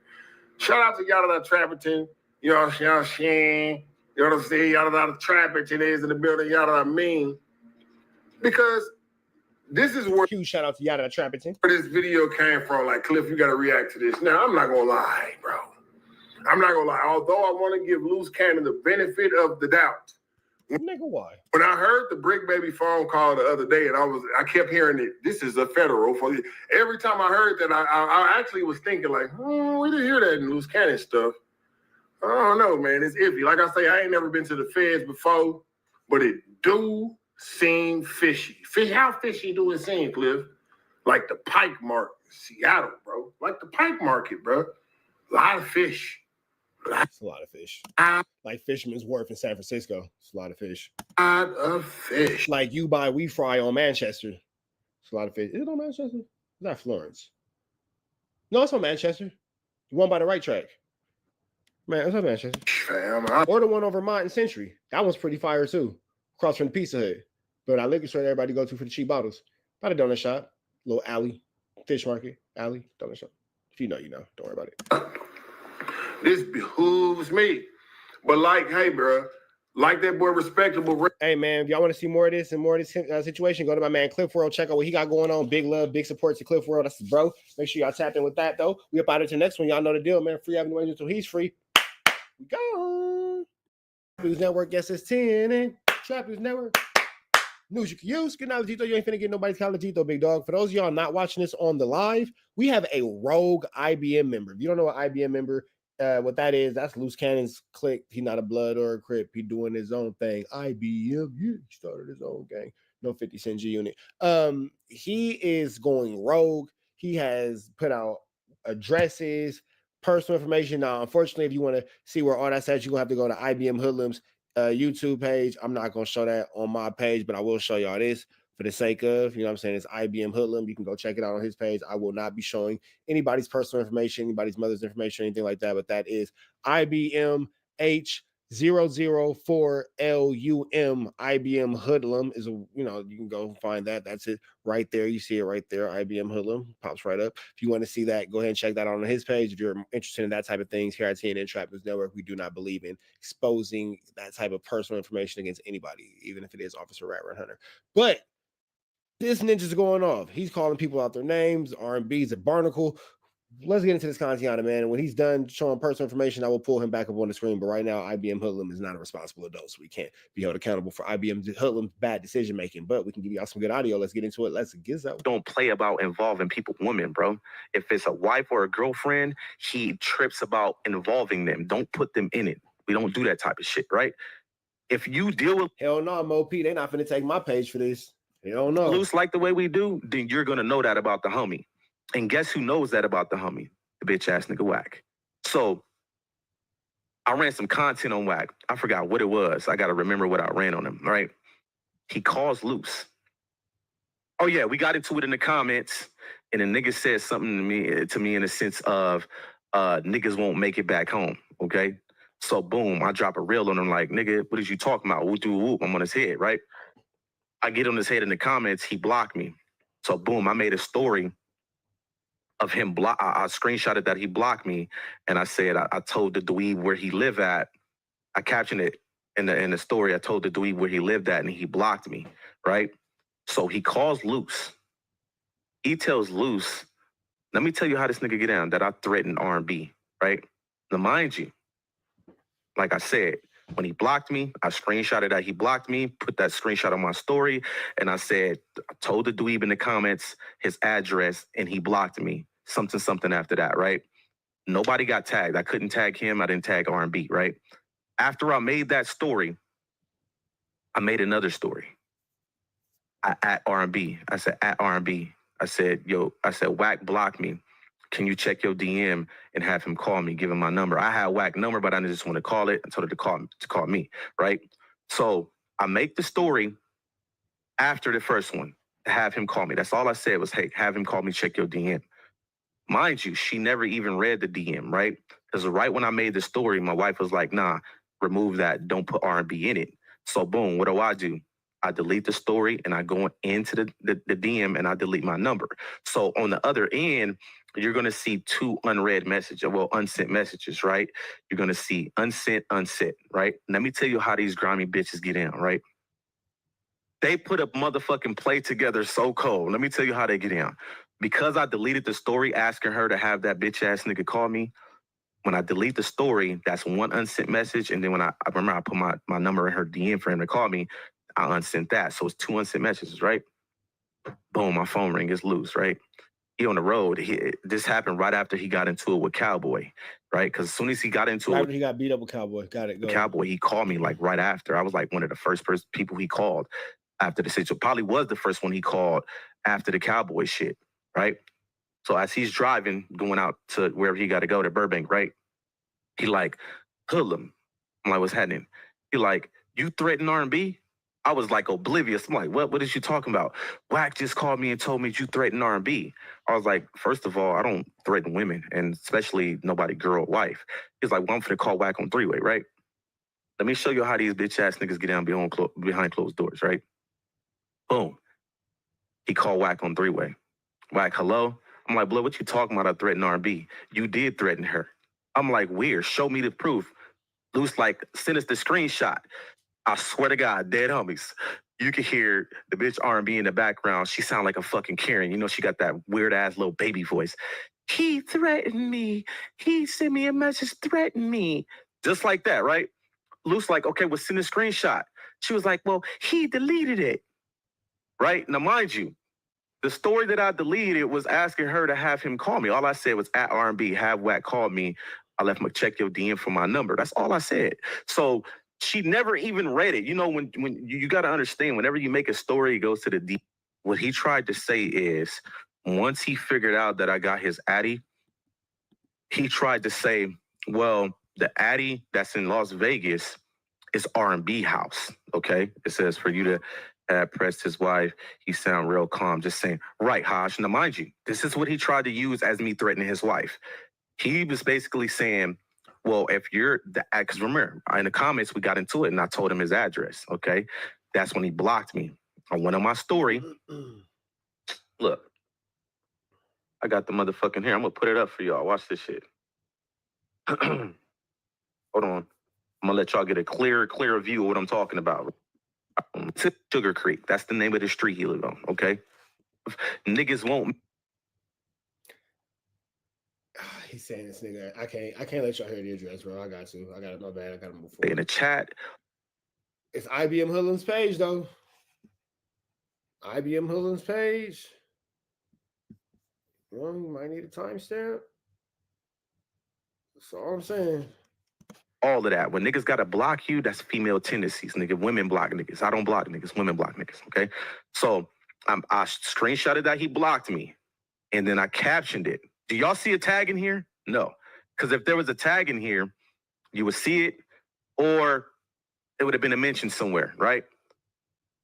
Shout out to y'all that Trapperton. You know what I'm saying? You know what I'm saying? Y'all that Trapperton is in the building. Y'all that I mean. Because this is where huge shout out to Yada Trapperton. Where this video came from. Like, Cliff, you got to react to this. Now, I'm not going to lie, bro. I'm not going to lie. Although I want to give Loose Cannon the benefit of the doubt. Nigga, why? When I heard the Brick Baby phone call the other day, and I kept hearing it, this is a federal. Every time I heard that, I actually was thinking like, we didn't hear that in Loose Cannon stuff. I don't know, man. It's iffy. Like I say, I ain't never been to the feds before, but it do seem fishy. How fishy do it seem, Cliff? Like the Pike Market, Seattle, bro. Like the Pike Market, bro. A lot of fish. It's a lot of fish. Like Fisherman's Wharf in San Francisco. It's a lot of fish. A lot of fish. Like you buy We Fry on Manchester. It's a lot of fish. Is it on Manchester? It's not Florence. No, it's on Manchester. You want by the right track. Man, it's on Manchester. Or the one over Mott and Century. That one's pretty fire too. Across from the Pizza Hut. But I liquor store everybody go to for the cheap bottles. By the donut shop. Little alley. Fish market. Alley. Donut shop. If you know, you know. Don't worry about it. This behooves me. But like, hey, bro, like that boy Respectable. Hey, man, if y'all want to see more of this and more of this situation, go to my man Cliff World. Check out what he got going on. Big love, big support to Cliff World. That's his bro. Make sure y'all tap in with that, though. We up out of the next one. Y'all know the deal, man. Free Avenue until he's free. We go. News Network, yes, it's 10. And Trap News Network. News you can use. Good night, Gito. You ain't finna get nobody's Calagito, big dog. For those of y'all not watching this on the live, we have a rogue IBM member. If you don't know what IBM member what that is, that's Loose Cannon's clique. He not a blood or a crip. He doing his own thing. IBM, he started his own gang. No 50 Cent G Unit. He is going rogue. He has put out addresses, personal information. Now, unfortunately, if you want to see where all that's at, you're gonna have to go to IBM Hoodlums YouTube page. I'm not gonna show that on my page, but I will show y'all this for the sake of, you know what I'm saying, it's IBM Hoodlum. You can go check it out on his page. I will not be showing anybody's personal information, anybody's mother's information, anything like that, but that is IBM H004LUM. IBM Hoodlum is, you know, you can go find that. That's it right there. You see it right there. IBM Hoodlum pops right up. If you want to see that, go ahead and check that out on his page. If you're interested in that type of things, here at TNN Trap News Network, we do not believe in exposing that type of personal information against anybody, even if it is Officer Rat Run Hunter. But this ninja's going off. He's calling people out their names. R&B's a barnacle. Let's get into this Kantiana, man. And when he's done showing personal information, I will pull him back up on the screen. But right now, IBM Hoodlum is not a responsible adult, so we can't be held accountable for IBM Hoodlum's bad decision making. But we can give y'all some good audio. Let's get into it. Let's get out. Don't play about involving people, women, bro. If it's a wife or a girlfriend, he trips about involving them. Don't put them in it. We don't do that type of shit, right? If you deal with hell no, Mo P, they not finna take my page for this. You don't know. Loose like the way we do, then you're gonna know that about the homie. And guess who knows that about the homie? The bitch ass nigga Wack. So I ran some content on Wack. I forgot what it was. I gotta remember what I ran on him, right? He calls Loose. Oh yeah, we got into it in the comments, and the nigga said something to me in the sense of niggas won't make it back home. Okay. So boom, I drop a reel on him like, nigga, what is you talking about? Whoop, whoop, I'm on his head, right? I get on his head in the comments, he blocked me. So boom, I made a story of him I screenshotted that he blocked me, and I said I told the dweeb where he lived at. I captioned it in the story. I told the dweeb where he lived at, and he blocked me, right? So he calls Loose. He tells Loose, let me tell you how this nigga get down, that I threatened R&B, right? Now mind you, like I said, when he blocked me, I screenshotted that he blocked me, put that screenshot on my story, and I said, I told the dweeb in the comments his address, and he blocked me. Something after that, right? Nobody got tagged. I couldn't tag him. I didn't tag R&B, right? After I made that story, I made another story. At R&B. I said, at R&B. I said, Wack blocked me. Can you check your DM and have him call me, give him my number? I had Wack number, but I just want to call it. I told her to call me, right? So I make the story after the first one, have him call me. That's all I said was, hey, have him call me, check your DM. Mind you, she never even read the DM, right? Because right when I made the story, my wife was like, nah, remove that. Don't put R&B in it. So boom, what do? I delete the story and I go into the DM and I delete my number. So on the other end, you're going to see two unread messages, well, unsent messages, right? You're going to see unsent, right? Let me tell you how these grimy bitches get in, right? They put a motherfucking play together so cold. Let me tell you how they get in. Because I deleted the story asking her to have that bitch ass nigga call me, when I delete the story, that's one unsent message. And then when I remember I put my number in her DM for him to call me, I unsent that. So it's two unsent messages, right? Boom, my phone ring is Loose, right? He on the road. This happened right after he got into it with Cowboy, right? Because as soon as he got into it, he got beat up with Cowboy. Got it. Go Cowboy, he called me like right after. I was like one of the first people he called after the situation. Probably was the first one he called after the Cowboy shit, right? So as he's driving, going out to wherever he got to go, to Burbank, right? He like, hoodlum. I'm like, what's happening? He like, you threaten R&B? I was like oblivious. I'm like, what is you talking about? Wack just called me and told me you threaten R&B. I was like, first of all, I don't threaten women, and especially nobody girl or wife. He's like, well, I'm finna call Wack on three-way, right? Let me show you how these bitch ass niggas get down behind closed doors, right? Boom. He called Wack on three-way. Wack, hello? I'm like, blood, what you talking about? I threatened R&B. You did threaten her. I'm like, weird. Show me the proof. Loose like, send us the screenshot. I swear to God, dead homies. You can hear the bitch R&B in the background. She sound like a fucking Karen. You know, she got that weird ass little baby voice. He threatened me. He sent me a message, threatened me. Just like that, right? Loose like, okay, well, send a screenshot. She was like, well, he deleted it. Right? Now, mind you, the story that I deleted was asking her to have him call me. All I said was at R&B, have Wack call me. I left him check your DM for my number. That's all I said. So she never even read it. You know, when you got to understand, whenever you make a story, it goes to the deep. What he tried to say is, once he figured out that I got his Addy, he tried to say, well, the Addy that's in Las Vegas is R&B house, okay? It says for you to have pressed his wife, he sound real calm, just saying, right, Hash. Now, mind you, this is what he tried to use as me threatening his wife. He was basically saying, well, if you're, because remember, in the comments, we got into it, and I told him his address, okay? That's when he blocked me. I went on my story. Look, I got the motherfucking hair. I'm going to put it up for y'all. Watch this shit. Hold on. I'm going to let y'all get a clearer view of what I'm talking about. Sugar Creek. That's the name of the street he lived on, okay? Niggas won't. He's saying this nigga. I can't let y'all hear the address, bro. I got to. I got it. My bad. I got to move forward. In the chat. It's IBM Hoodlum's page, though. IBM Hoodlum's page. Well, you might need a timestamp. That's all I'm saying. All of that. When niggas gotta block you, that's female tendencies, nigga. Women block niggas. I don't block niggas. Women block niggas, okay? So I screenshotted that he blocked me, and then I captioned it. Do y'all see a tag in here? No. Because if there was a tag in here, you would see it, or it would have been a mention somewhere, right?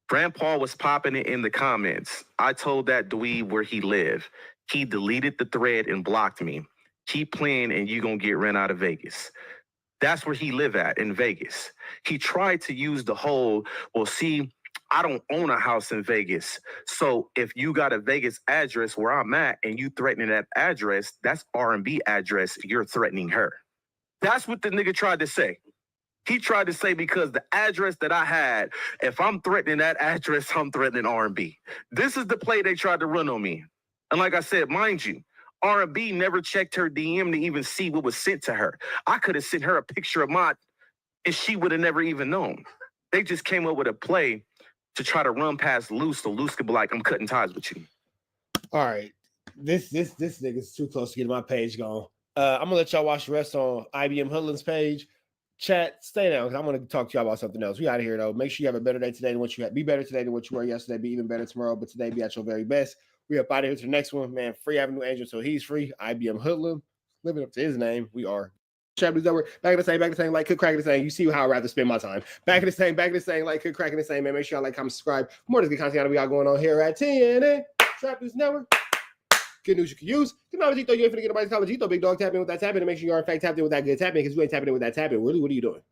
Grandpa was popping it in the comments. I told that dweeb where he lived. He deleted the thread and blocked me. Keep playing and you gonna get rent out of Vegas. That's where he live at, in Vegas. He tried to use the whole, well, see, I don't own a house in Vegas. So if you got a Vegas address where I'm at and you threatening that address, that's R&B address, you're threatening her. That's what the nigga tried to say. He tried to say because the address that I had, if I'm threatening that address, I'm threatening R&B. This is the play they tried to run on me. And like I said, mind you, R&B never checked her DM to even see what was sent to her. I could have sent her a picture of mine and she would have never even known. They just came up with a play to try to run past Luce so Luce could be like, I'm cutting ties with you. All right. This nigga's too close to getting my page gone. I'm gonna let y'all watch the rest on IBM Hoodlum's page. Chat, stay down because I'm gonna talk to y'all about something else. We out of here though. Make sure you have a better day today than what you had. Be better today than what you were yesterday. Be even better tomorrow. But today, be at your very best. We up out of here to the next one, man. Free Avenue Angel, so he's free. IBM Hoodlum, living up to his name. We are. Chapters over. Back in the same, like cook cracking the same. You see how I'd rather spend my time. Back in the same, like cook cracking the same, man. Make sure y'all like, comment, subscribe. More of this good content we got going on here at TNA Trap News Network. Good news you can use. Good knowledge, you ain't finna get nobody's college. Big dog, tap in with that tapping and make sure you are in fact tapped in with that good tapping because you ain't tapping in with that tapping. Really, what are you doing?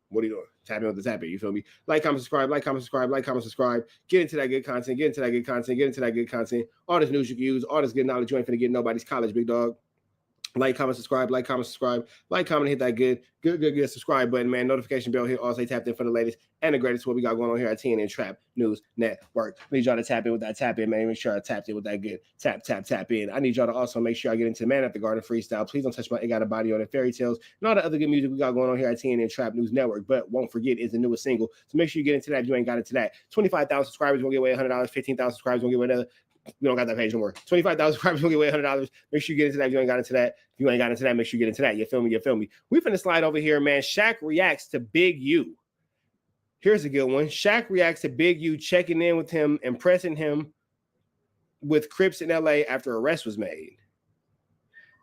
What are you doing? Tapping with the tapping, you feel me? Like, comment, subscribe, like, comment, subscribe, like, comment, subscribe. Get into that good content, get into that good content, get into that good content. All this news you can use, all this good knowledge you ain't finna get nobody's college, big dog. Like, comment, subscribe, like, comment, subscribe, like, comment, hit that good subscribe button, man. Notification bell here. Also tapped in for the latest and the greatest what we got going on here at TNN Trap News Network. I need y'all to tap in with that tap in, man. Make sure I tapped in with that good tap in. I need y'all to also make sure I get into Man at the Garden freestyle. Please don't touch my It Got a Body on it, Fairy Tales, and all the other good music we got going on here at TNN Trap News Network. But won't forget is the newest single. So make sure you get into that if you ain't got it to that. 25,000 subscribers will get away $100. 15,000 subscribers will get away another. We don't got that page no more. 25,000 subscribers will get away $100. Make sure you get into that if you ain't got into that. If you ain't got into that, make sure you get into that. You feel me? You feel me? We finna slide over here, man. Shaq reacts to Big U. Here's a good one. Shaq reacts to Big U checking in with him, impressing him with Crips in LA after arrest was made.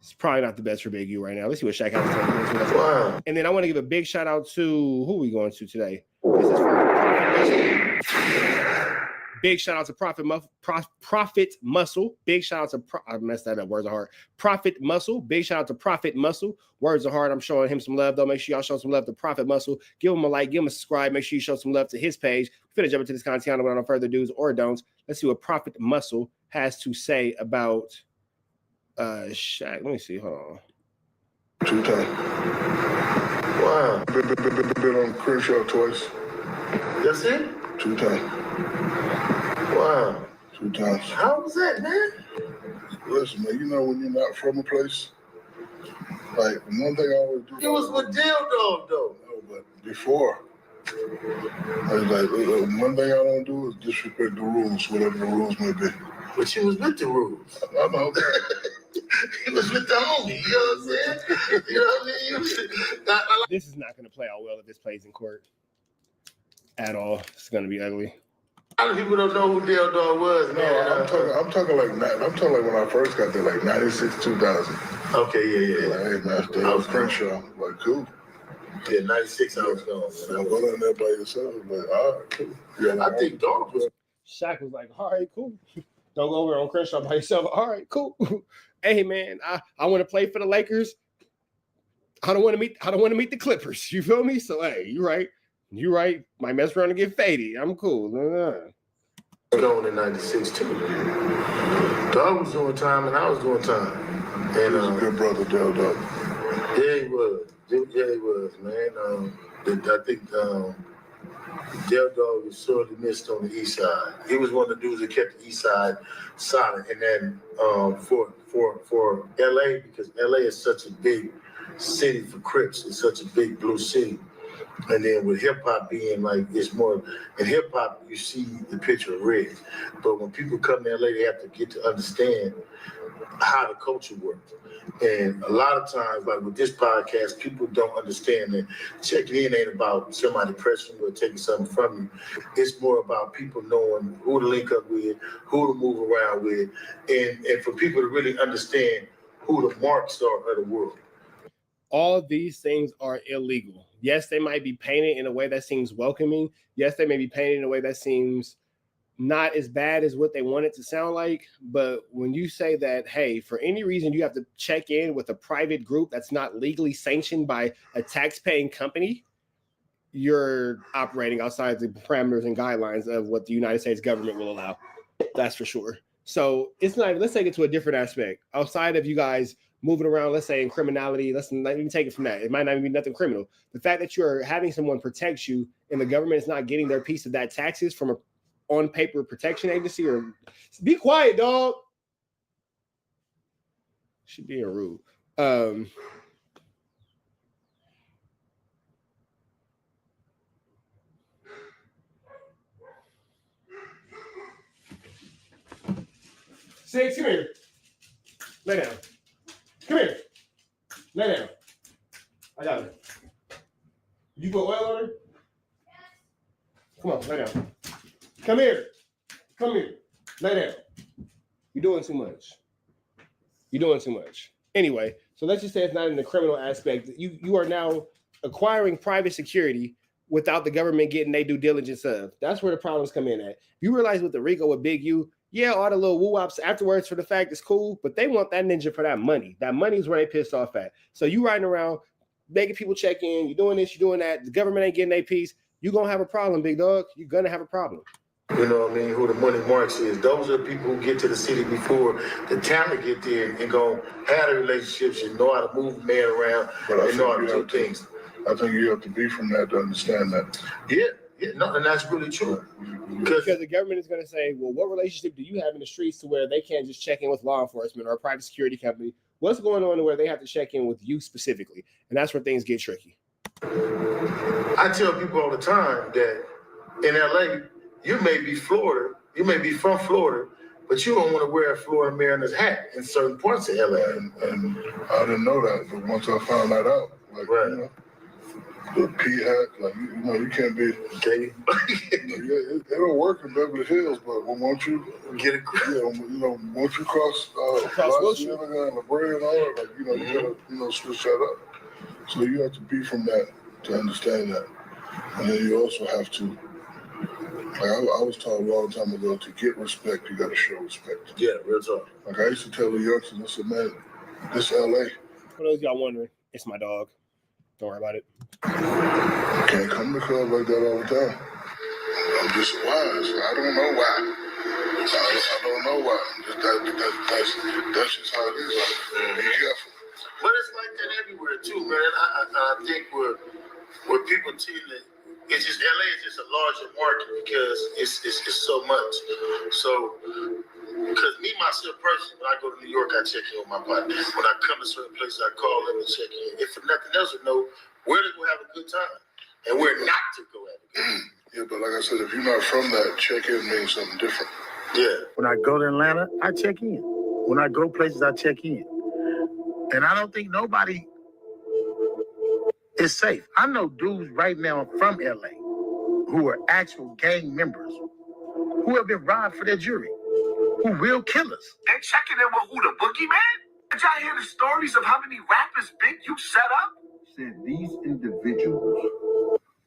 It's probably not the best for Big U right now. Let's see what Shaq has to say. Wow. And then I want to give a big shout out to who are we going to today? This is big shout out to Prophet Muscle. Big shout out to I messed that up. Words are hard. Prophet Muscle. Big shout out to Prophet Muscle. Words are hard. I'm showing him some love though. Make sure y'all show some love to Prophet Muscle. Give him a like. Give him a subscribe. Make sure you show some love to his page. We're gonna jump into this content without no further do's or don'ts. Let's see what Prophet Muscle has to say about Shaq. Let me see. Hold on. 2 times. Wow. Been on Crenshaw twice. That's it? 2 times. Wow. 2 times. How was that, man? Listen, man, you know when you're not from a place, like one thing I always do. It was with Dildo, though. No, but before, I was like, one thing I don't do is disrespect the rules, whatever the rules may be. But you was with the rules. I know. He was with the homie, you know what I'm saying? You know what I mean? This is not going to play out well if this plays in court at all. It's going to be ugly. A lot of people don't know who Dale Dog was, man. No, I'm talking like when I first got there, like 96, 2000. Okay, yeah. Like, hey, man, I was Crenshaw. Like, cool. Yeah, 96, I was gone. So go down there by yourself. Like, all right, cool. Yeah, I think Dog was. Shaq was like, all right, cool. Don't go over on Crenshaw by yourself. All right, cool. Hey, man, I want to play for the Lakers. I don't want to meet the Clippers. You feel me? So, hey, you right. Might mess around and get faded. I'm cool. Going in 96 too. Dog was doing time and I was doing time. And he was a good brother, Del Dog. Yeah, he was. Yeah, he was, man. I think Del Dog was sorely missed on the east side. He was one of the dudes that kept the east side solid. And then for LA, because LA is such a big city for Crips, it's such a big blue city. And then with hip hop being like, it's more, in hip hop, you see the picture of red. But when people come to LA, they have to get to understand how the culture works. And a lot of times, like with this podcast, people don't understand that checking in ain't about somebody pressing you or taking something from you. It's more about people knowing who to link up with, who to move around with, and for people to really understand who the marks are of the world. All of these things are illegal. Yes, they might be painted in a way that seems welcoming. Yes, they may be painted in a way that seems not as bad as what they want it to sound like. But when you say that, hey, for any reason you have to check in with a private group that's not legally sanctioned by a tax-paying company, you're operating outside the parameters and guidelines of what the United States government will allow. That's for sure. So it's not, let's take it to a different aspect. Outside of you guys moving around, let's say in criminality, let's not even take it from that. It might not even be nothing criminal. The fact that you're having someone protect you and the government is not getting their piece of that taxes from a on paper protection agency, or be quiet, dog. She being rude. Six, come here. Lay down. Come here. Lay down. I got it. You put oil on her? Come on, lay down. Come here. Come here. Lay down. You're doing too much. You're doing too much. Anyway, so let's just say it's not in the criminal aspect. You are now acquiring private security without the government getting their due diligence of. That's where the problems come in at. You realize with the Rico with Big U, yeah, all the little woo-wops afterwards for the fact it's cool, but they want that ninja for that money. That money is where they pissed off at. So you riding around, making people check in, you're doing this, you're doing that, the government ain't getting their piece, you're going to have a problem, big dog. You're going to have a problem. You know what I mean? Who the money marks is. Those are the people who get to the city before the talent get there and go have the relationships and know how to move a man around and know how to do things. I think you have to be from that to understand that. Yeah, no, and that's really true. Because the government is going to say, well, what relationship do you have in the streets to where they can't just check in with law enforcement or a private security company? What's going on to where they have to check in with you specifically? And that's where things get tricky. I tell people all the time that in LA, you may be Florida, you may be from Florida, but you don't want to wear a Florida Mariners hat in certain parts of LA. And I didn't know that, but once I found that out, like, you know, the P hat, like, you know, you can't be, okay. It don't work in Beverly Hills, but once you get it, once you cross Louisiana and La Brea and all that, like, you know, you gotta, you know, switch that up. So you have to be from that to understand that. And then you also have to, like I was taught a long time ago, to get respect, you gotta show respect. Yeah, real talk. Like I used to tell the youngsters, I said, man, this LA. For those of y'all wondering, it's my dog. Don't worry about it. Can't come to the club like that all the time. I'm just wise. I don't know why. I don't know why. That's just how it is. Be careful. But it's like that everywhere too, man. I think where people tend to, it's just LA is just a larger market because it's so much. So, because me myself personally, when I go to New York, I check in with my partner. When I come to certain places, I call them and check in. If for nothing else, I know where to go have a good time and where not to go have a good time. Yeah, but like I said, if you're not from that, check in means something different. Yeah. When I go to Atlanta, I check in. When I go places, I check in. And I don't think nobody is safe. I know dudes right now from LA who are actual gang members who have been robbed for their jewelry, who real killers. They checking in with who, the boogeyman? Did y'all hear the stories of how many rappers Big U set up? Said these individuals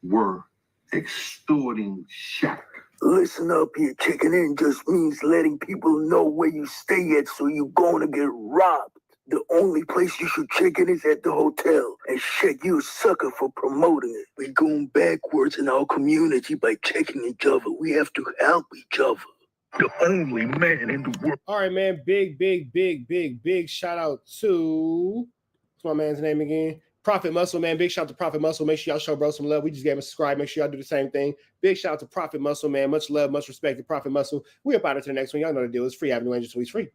were extorting Shaq. Listen up here, checking in just means letting people know where you stay at so you're gonna get robbed. The only place you should check in is at the hotel. And Shaq, you a sucker for promoting it. We're going backwards in our community by checking each other. We have to help each other. The only man in the world. All right, man. Big shout out to, what's my man's name again? Prophet Muscle, man. Big shout out to Prophet Muscle. Make sure y'all show bro some love. We just gave him a subscribe. Make sure y'all do the same thing. Big shout out to Prophet Muscle, man. Much love, much respect to Prophet Muscle. We up out to the next one. Y'all know the deal. It's free Avenue Angel, so it's free.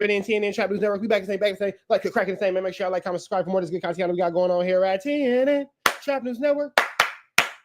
TNN Trap News Network. We back and say, like cracking the same, man. Make sure y'all like, comment, subscribe for more of this good content we got going on here at TNN Trap News Network.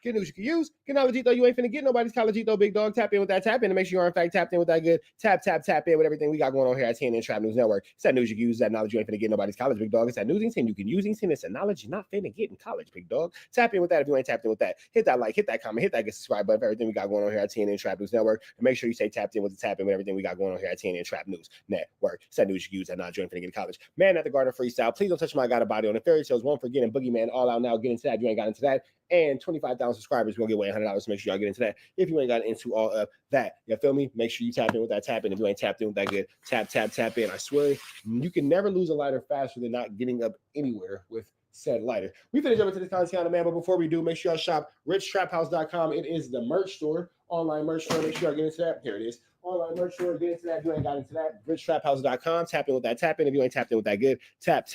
Get news you can use. Get knowledge though. You ain't finna get nobody's college though, big dog. Tap in with that tap in to make sure you are in fact tapped in with that good tap in with everything we got going on here at TNN Trap News Network. It's that news you can use, that knowledge you ain't finna get nobody's college, big dog. It's that news you can use. It's a knowledge you're not finna get in college, big dog. Tap in with that if you ain't tapped in with that. Hit that like, hit that comment, hit that get subscribe button for everything we got going on here at TNN Trap News Network. And make sure you stay tapped in with the tap in with everything we got going on here at TNN Trap News Network. It's that news you can use, that knowledge you ain't finna get in college. Man at the Garden Freestyle. Please don't touch my got a body on the fairy tales. Won't forget and Boogeyman all out now. Get into that. You ain't got into that. And 25,000 subscribers. We're gonna give away $100. Make sure y'all get into that. If you ain't got into all of that, you feel me? Make sure you tap in with that tap in. If you ain't tapped in with that good, tap in. I swear, you can never lose a lighter faster than not getting up anywhere with said lighter. We finish up into this content, man. But before we do, make sure y'all shop richtraphouse.com. It is the merch store, online merch store. Make sure y'all get into that. Here it is. Online merch store. Get into that. If you ain't got into that, richtraphouse.com. Tap in with that tap in. If you ain't tapped in with that good, tap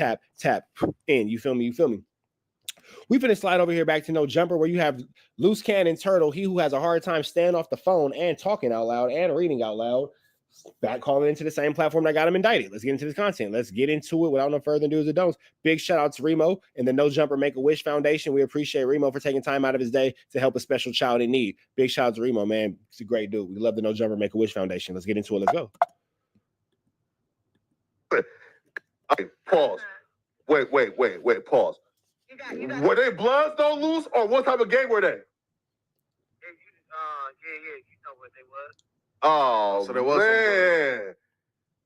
in. You feel me? We finna slide over here back to No Jumper, where you have Loose Cannon Turtle, he who has a hard time staying off the phone and talking out loud and reading out loud, back calling into the same platform that got him indicted. Let's get into this content. Let's get into it without no further do's or don'ts. Big shout out to Remo and the No Jumper Make-A-Wish Foundation. We appreciate Remo for taking time out of his day to help a special child in need. Big shout out to Remo, man. He's a great dude. We love the No Jumper Make-A-Wish Foundation. Let's get into it. Let's go. Okay, pause. Wait, pause. Were they Bloods don't lose, or what type of game were they? Yeah, you know what they was. Oh, so there was man.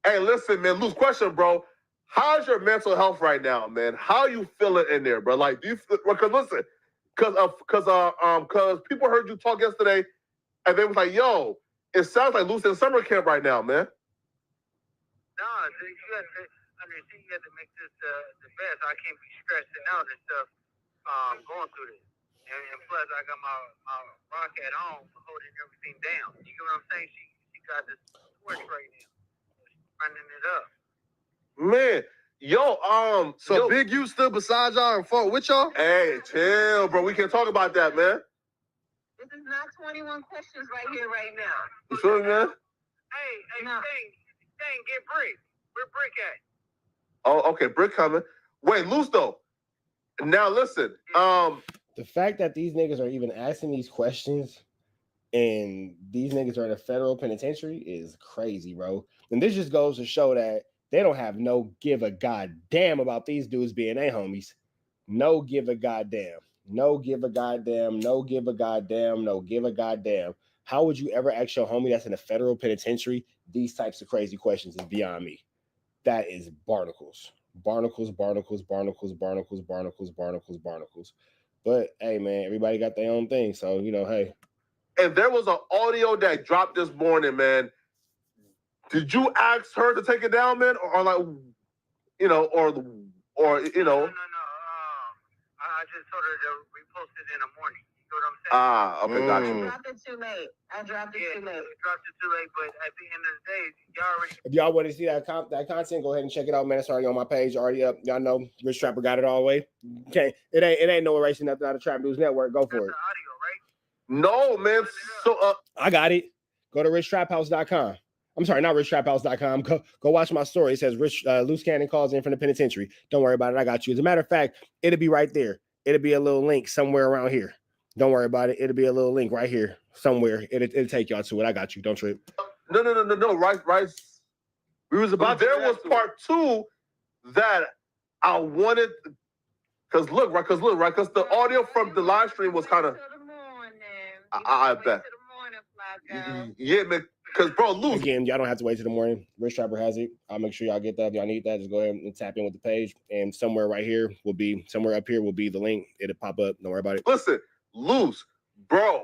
Hey, listen, man. Loose question, bro. How's your mental health right now, man? How you feeling in there, bro? Like, do you feel? Because listen, because people heard you talk yesterday, and they was like, "Yo, it sounds like Loose in summer camp right now, man." Nah, you have to make this the best. I can't be stressing out and stuff. Going through this, and plus I got my rock at home holding everything down. You get what I'm saying? She got this torch right now, running it up. Man, So Big U stood beside y'all and fought with y'all? Hey, chill, bro. We can't talk about that, man. This is not 21 questions right here, right now. You feel me, man? Hey, Sting, get Brick. Where Brick at? Oh, okay, Brick coming. Wait, Loose though. Now listen, the fact that these niggas are even asking these questions and these niggas are in a federal penitentiary is crazy, bro. And this just goes to show that they don't have no give a goddamn about these dudes being their homies. No give a goddamn. No give a goddamn. No give a goddamn. No give a goddamn. How would you ever ask your homie that's in a federal penitentiary these types of crazy questions is beyond me. That is barnacles. Barnacles. But hey, man, everybody got their own thing. So, hey. And there was an audio that dropped this morning, man. Did you ask her to take it down, man? Or like, or No. I just told her to repost it in the morning. You know what I'm saying? Okay, got you. I dropped it too late. I dropped it too late, but at the end of the day, y'all already... If y'all want to see that content, go ahead and check it out, man. It's already on my page, already up. Y'all know Rich Trapper got it all the way. Okay, it ain't no erasing nothing out of Trap News Network. Go for it. No, man. So I got it. Go to richtraphouse.com. I'm sorry, not richtraphouse.com. Go watch my story. It says Loose Cannon calls in from the penitentiary. Don't worry about it. I got you. As a matter of fact, it'll be right there. It'll be a little link somewhere around here. Don't worry about it. It'll be a little link right here somewhere. It'll take y'all to it. I got you. Don't trip. No. Right. We was about. There was part 2 that I wanted. Because the audio from the live stream was kind of. I bet. Yeah, man. Because, bro, Loose. Again, y'all don't have to wait till the morning. Rich Trapper has it. I'll make sure y'all get that. If y'all need that, just go ahead and tap in with the page. And somewhere up here will be the link. It'll pop up. Don't worry about it. Listen, Loose. I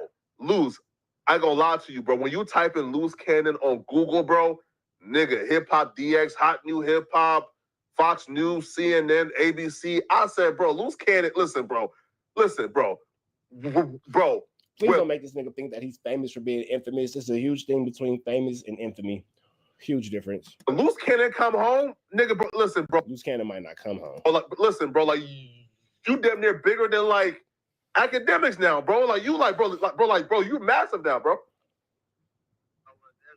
ain't gonna lie to you, bro. When you type in Loose Cannon on Google, bro, nigga, Hip Hop DX, Hot New Hip Hop, Fox News, CNN, ABC. I said, bro, Loose Cannon. Listen, bro. Please don't make this nigga think that he's famous for being infamous. There's a huge thing between famous and infamy. Huge difference. Loose Cannon come home, nigga. Bro, listen, bro. Loose Cannon might not come home. Listen, bro. Like you damn near bigger than like academics now, bro. Like you, bro. You massive now, bro. That's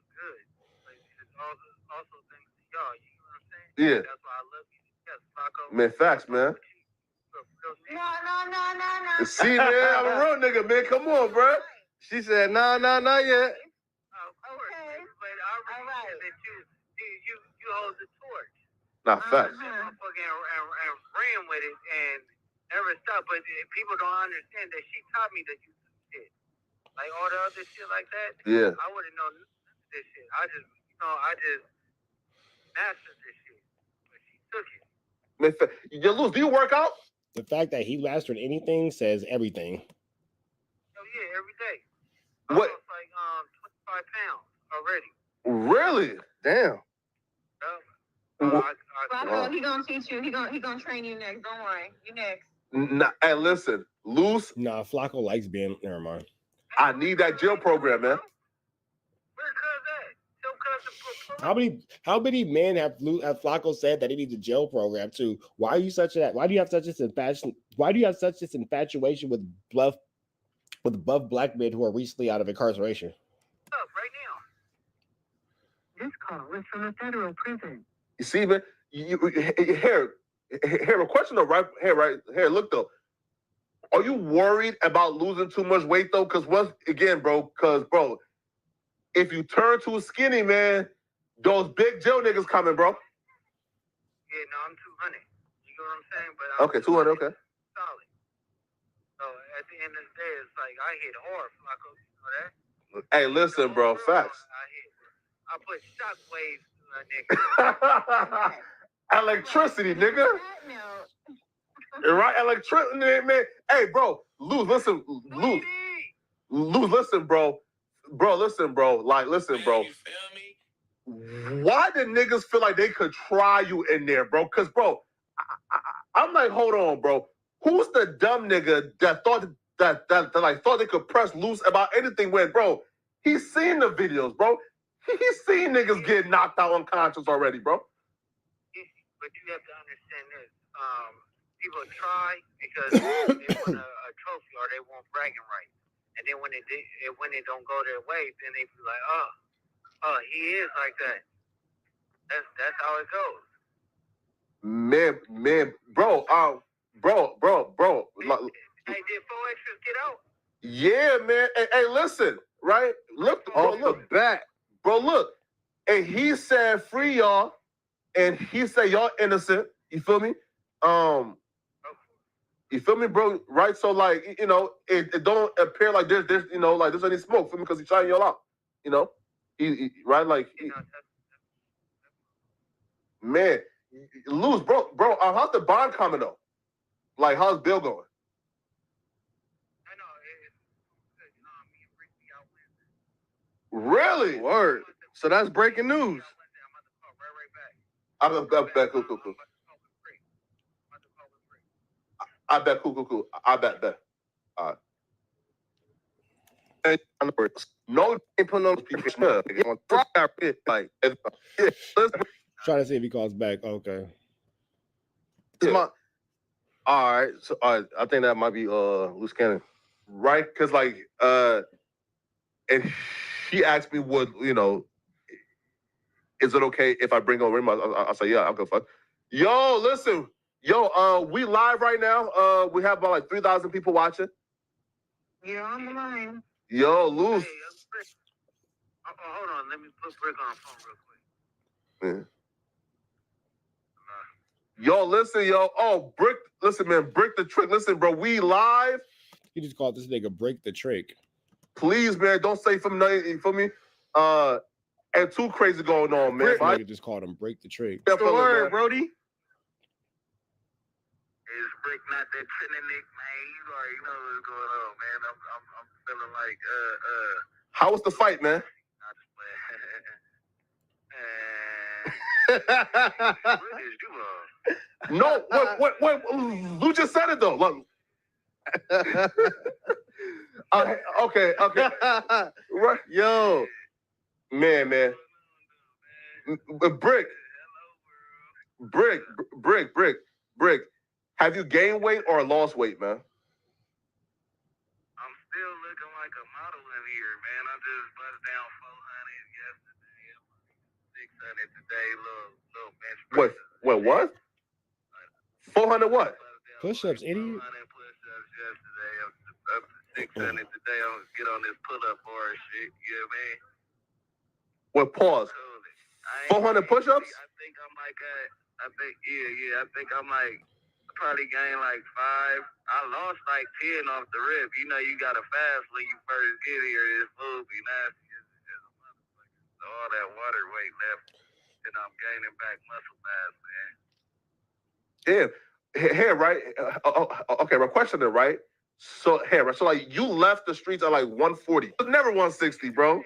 good. Like, it's also thanks to y'all. You know what I'm saying? Yeah. That's why I love you. Yes, FLAKKO. Man, facts, man. Real No. See, man, I'm a real nigga, man. Come on, bro. She said, nah, not yet. Okay. But I respect that you hold the torch. Nah, facts. And ran with it and never stopped. But people don't understand that she taught me to use some shit. Like all the other shit like that. Yeah. I wouldn't know this shit. I just mastered this shit. But she took it. Man, yo, Luz, do you work out? The fact that he mastered anything says everything. Oh yeah, every day. What? Almost like 25 pounds already. Really? Damn. Flacco, he gonna teach you. He gonna train you next. Don't worry. You next. Nah, hey, listen, Luz. Nah, Flacco likes being. Never mind. I need that jail program, man. How many men have Flacco said that he needs a jail program too? Why are you such that? Why do you have such this infatuation with buff black men who are recently out of incarceration? This call is from a federal prison. You see, man. Here, a question though, right here. Look though, are you worried about losing too much weight though? Because once again, bro, if you turn too skinny, man, those big jail niggas coming, bro. Yeah, no, I'm 200. You know what I'm saying? But Okay, 200. Okay. Solid. So at the end of the day, it's like I hit hard, Flacco. You know that? Hey, listen, bro. Facts. I put shockwaves, nigga. Electricity, nigga. Right, electricity, man. Hey, bro, Luz, listen, Luz, listen, bro. Listen, bro. Like, listen, bro. Why did niggas feel like they could try you in there, bro? Because, bro, I'm like, hold on, bro. Who's the dumb nigga that thought that thought they could press loose about anything when, bro, he's seen the videos, bro. He's seen niggas get knocked out unconscious already, bro. But you have to understand this. People try because they want a trophy or they want bragging rights. And then when it don't go their way, then they be like, oh, he is like that. That's how it goes. Man, bro. Hey, did 4X's get out? Yeah, man. Hey, listen, right? Look, bro, look back. Bro, look. And he said free y'all. And he said y'all innocent. You feel me? You feel me, bro? Right? So, like, you know, it don't appear like there's you know, like there's any smoke, feel me? Because he's trying y'all out. You know? Right? Like, man, Luz, bro, how's the bond coming though? Like, how's Bill going? Really? Word. So that's breaking news. I bet, cool. I bet, cool. I bet. All right. No, they put those people. Like, Trying to see if he calls back. Okay. All right. So I think that might be loose cannon, right? Because like and she asked me, "Would you know? Is it okay if I bring over him?" I say, "Yeah, I'll go fuck." Yo, listen, we live right now. We have about like 3,000 people watching. Yeah, on the line. Yo, Luz. Hey, hold on, let me put Brick on the phone real quick. Yeah. Yo, listen, Oh, Brick, listen, man, Brick the Trick. Listen, bro, we live. He just called this nigga Break the Trick. Please, man, don't say from nothing. You feel me? And too crazy going on, man. Nigga just called him Break the Trick. What's the word, Brody? It's Brick, not that cynic, man. You already know what's going on, man. I'm feeling like How was the fight, man? No, what? Who just said it though? Look. Okay. Right. Yo, man. Brick. Have you gained weight or lost weight, man? I'm still looking like a model in here, man. I just bust down 400 yesterday, 600 today, little bench press. Wait, what? 400 what? Push-ups, idiot. Push-ups yesterday, up to 600 today. I'm gonna get on this pull-up bar and shit. You know what I mean? What, pause? 400 push-ups? I think I'm like I think I'm like probably gained like 5. I lost like 10 off the rip. You know, you gotta fast when you first get here. This food be nasty as a motherfucker. So all that water weight left, and I'm gaining back muscle mass, man. Yeah. Here, right? Okay, my question is, right? So, here, right? So, like, you left the streets at like 140. It was never 160, bro.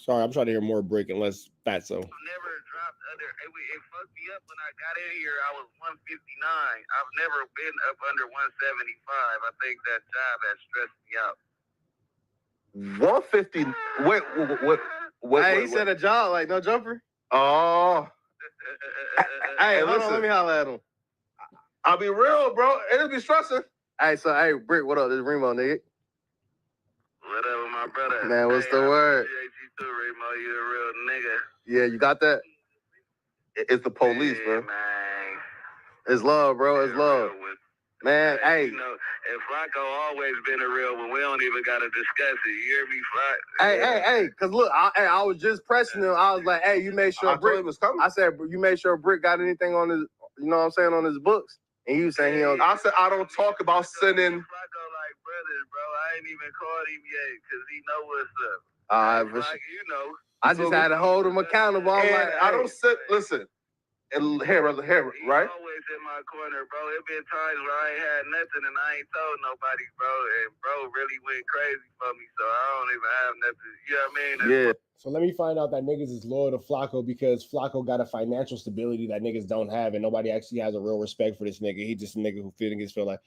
Sorry, I'm trying to hear more break and less fatso. Never dropped under. It fucked me up when I got in here. I was 159. I've never been up under 175. I think that job has stressed me out. 150. Wait. Hey, he said a job, like no jumper. Oh. Hey, hold on, let me holler at him. I'll be real, bro. It'll be stressing. Hey, so hey, Brick, what up? This is Remo, nigga. What up, my brother? Man, what's the word? You too, Remo. You a real nigga. Yeah, you got that? It's the police, bro. Man. It's love, bro. It's love. Man, hey. You know, and FLAKKO always been a real one. We don't even got to discuss it. You hear me, Flack? Hey, because look, I was just pressing him. I was like, hey, you made sure Brick was coming. I said, you made sure Brick got anything on his, you know what I'm saying, on his books? And you saying he don't. I said, I don't talk about sending. FLAKKO like brothers, bro. I ain't even called him yet because he know what's up. All right, Like, you know. I just had to hold him accountable. I'm like, I don't sit, listen. And here, right? Always in my corner, bro. It been times where I ain't had nothing and I ain't told nobody, bro. And bro really went crazy for me, so I don't even have nothing. You know what I mean? Yeah. So let me find out that niggas is loyal to FLAKKO because FLAKKO got a financial stability that niggas don't have, and nobody actually has a real respect for this nigga. He just a nigga who feel like,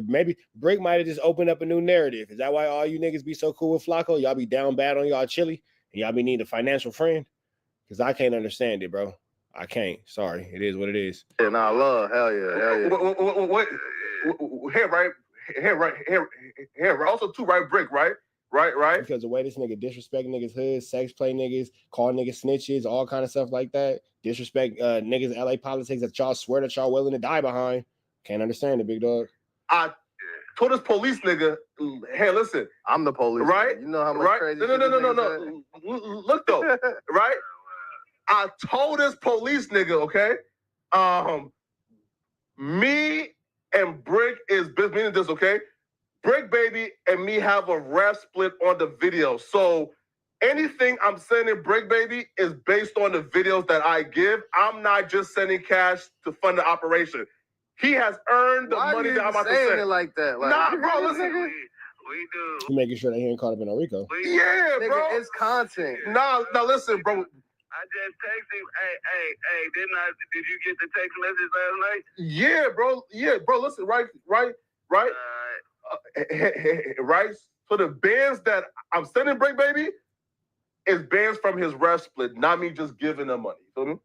maybe Brick might have just opened up a new narrative. Is that why all you niggas be so cool with FLAKKO? Y'all be down bad on y'all chili, and y'all be need a financial friend? Because I can't understand it, bro. I can't. Sorry. It is what it is. Yeah, nah, love. Hell yeah. What? Here, right? Also, too, right? Brick, right? Right? Because the way this nigga disrespect niggas' hood, sex play niggas, call niggas snitches, all kind of stuff like that. Disrespect niggas' LA politics that y'all swear that y'all willing to die behind. Can't understand it, big dog. I told this police nigga, hey, listen. I'm the police. Right? You know how much crazy No. Look, though. Right? I told this police nigga, okay? Me and Brick is business, meaning this, okay? Brick Baby and me have a ref split on the video. So anything I'm sending Brick Baby is based on the videos that I give. I'm not just sending cash to fund the operation. He has earned the money that I'm about to send. It like that? Like, nah, bro, listen. We do. You making sure that he ain't caught up in a Rico. Yeah, nigga, bro. It's content. Nah, listen, bro. I just texted him, hey, did you get the text message last night? Yeah, bro, listen, right? Right? So the bands that I'm sending Brick Baby is bands from his ref split, not me just giving them money. You feel me?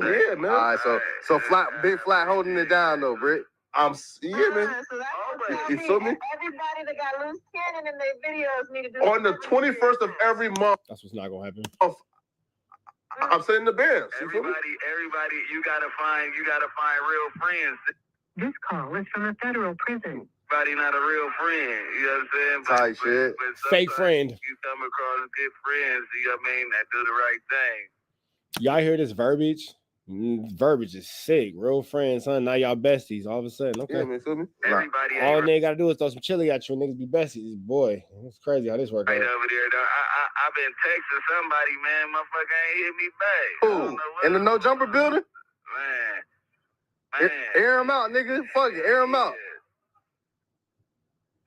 Yeah, man. All right, so Big Flat holding it down though, Brick. Man. So that's You feel me? everybody that got loose cannon in their videos need to do On the 21st of every month. That's what's not gonna happen. I'm sending the bands. Everybody, you gotta find real friends. This call is from a federal prison. Everybody not a real friend. You know what I'm saying? Tight shit. Fake friend. You come across good friends, you know what I mean, that do the right thing. Y'all hear this verbiage? Verbiage is sick. Real friends, son. Now y'all besties. All of a sudden, okay. Yeah, man, feel me? Everybody All nigga gotta do is throw some chili at you and niggas be besties. Boy, it's crazy how this works. Right over there, though. I've been texting somebody, man. Motherfucker ain't hit me back. Who? In the No Jumper building? Man. Air him out, nigga. Fuck it. Air him out.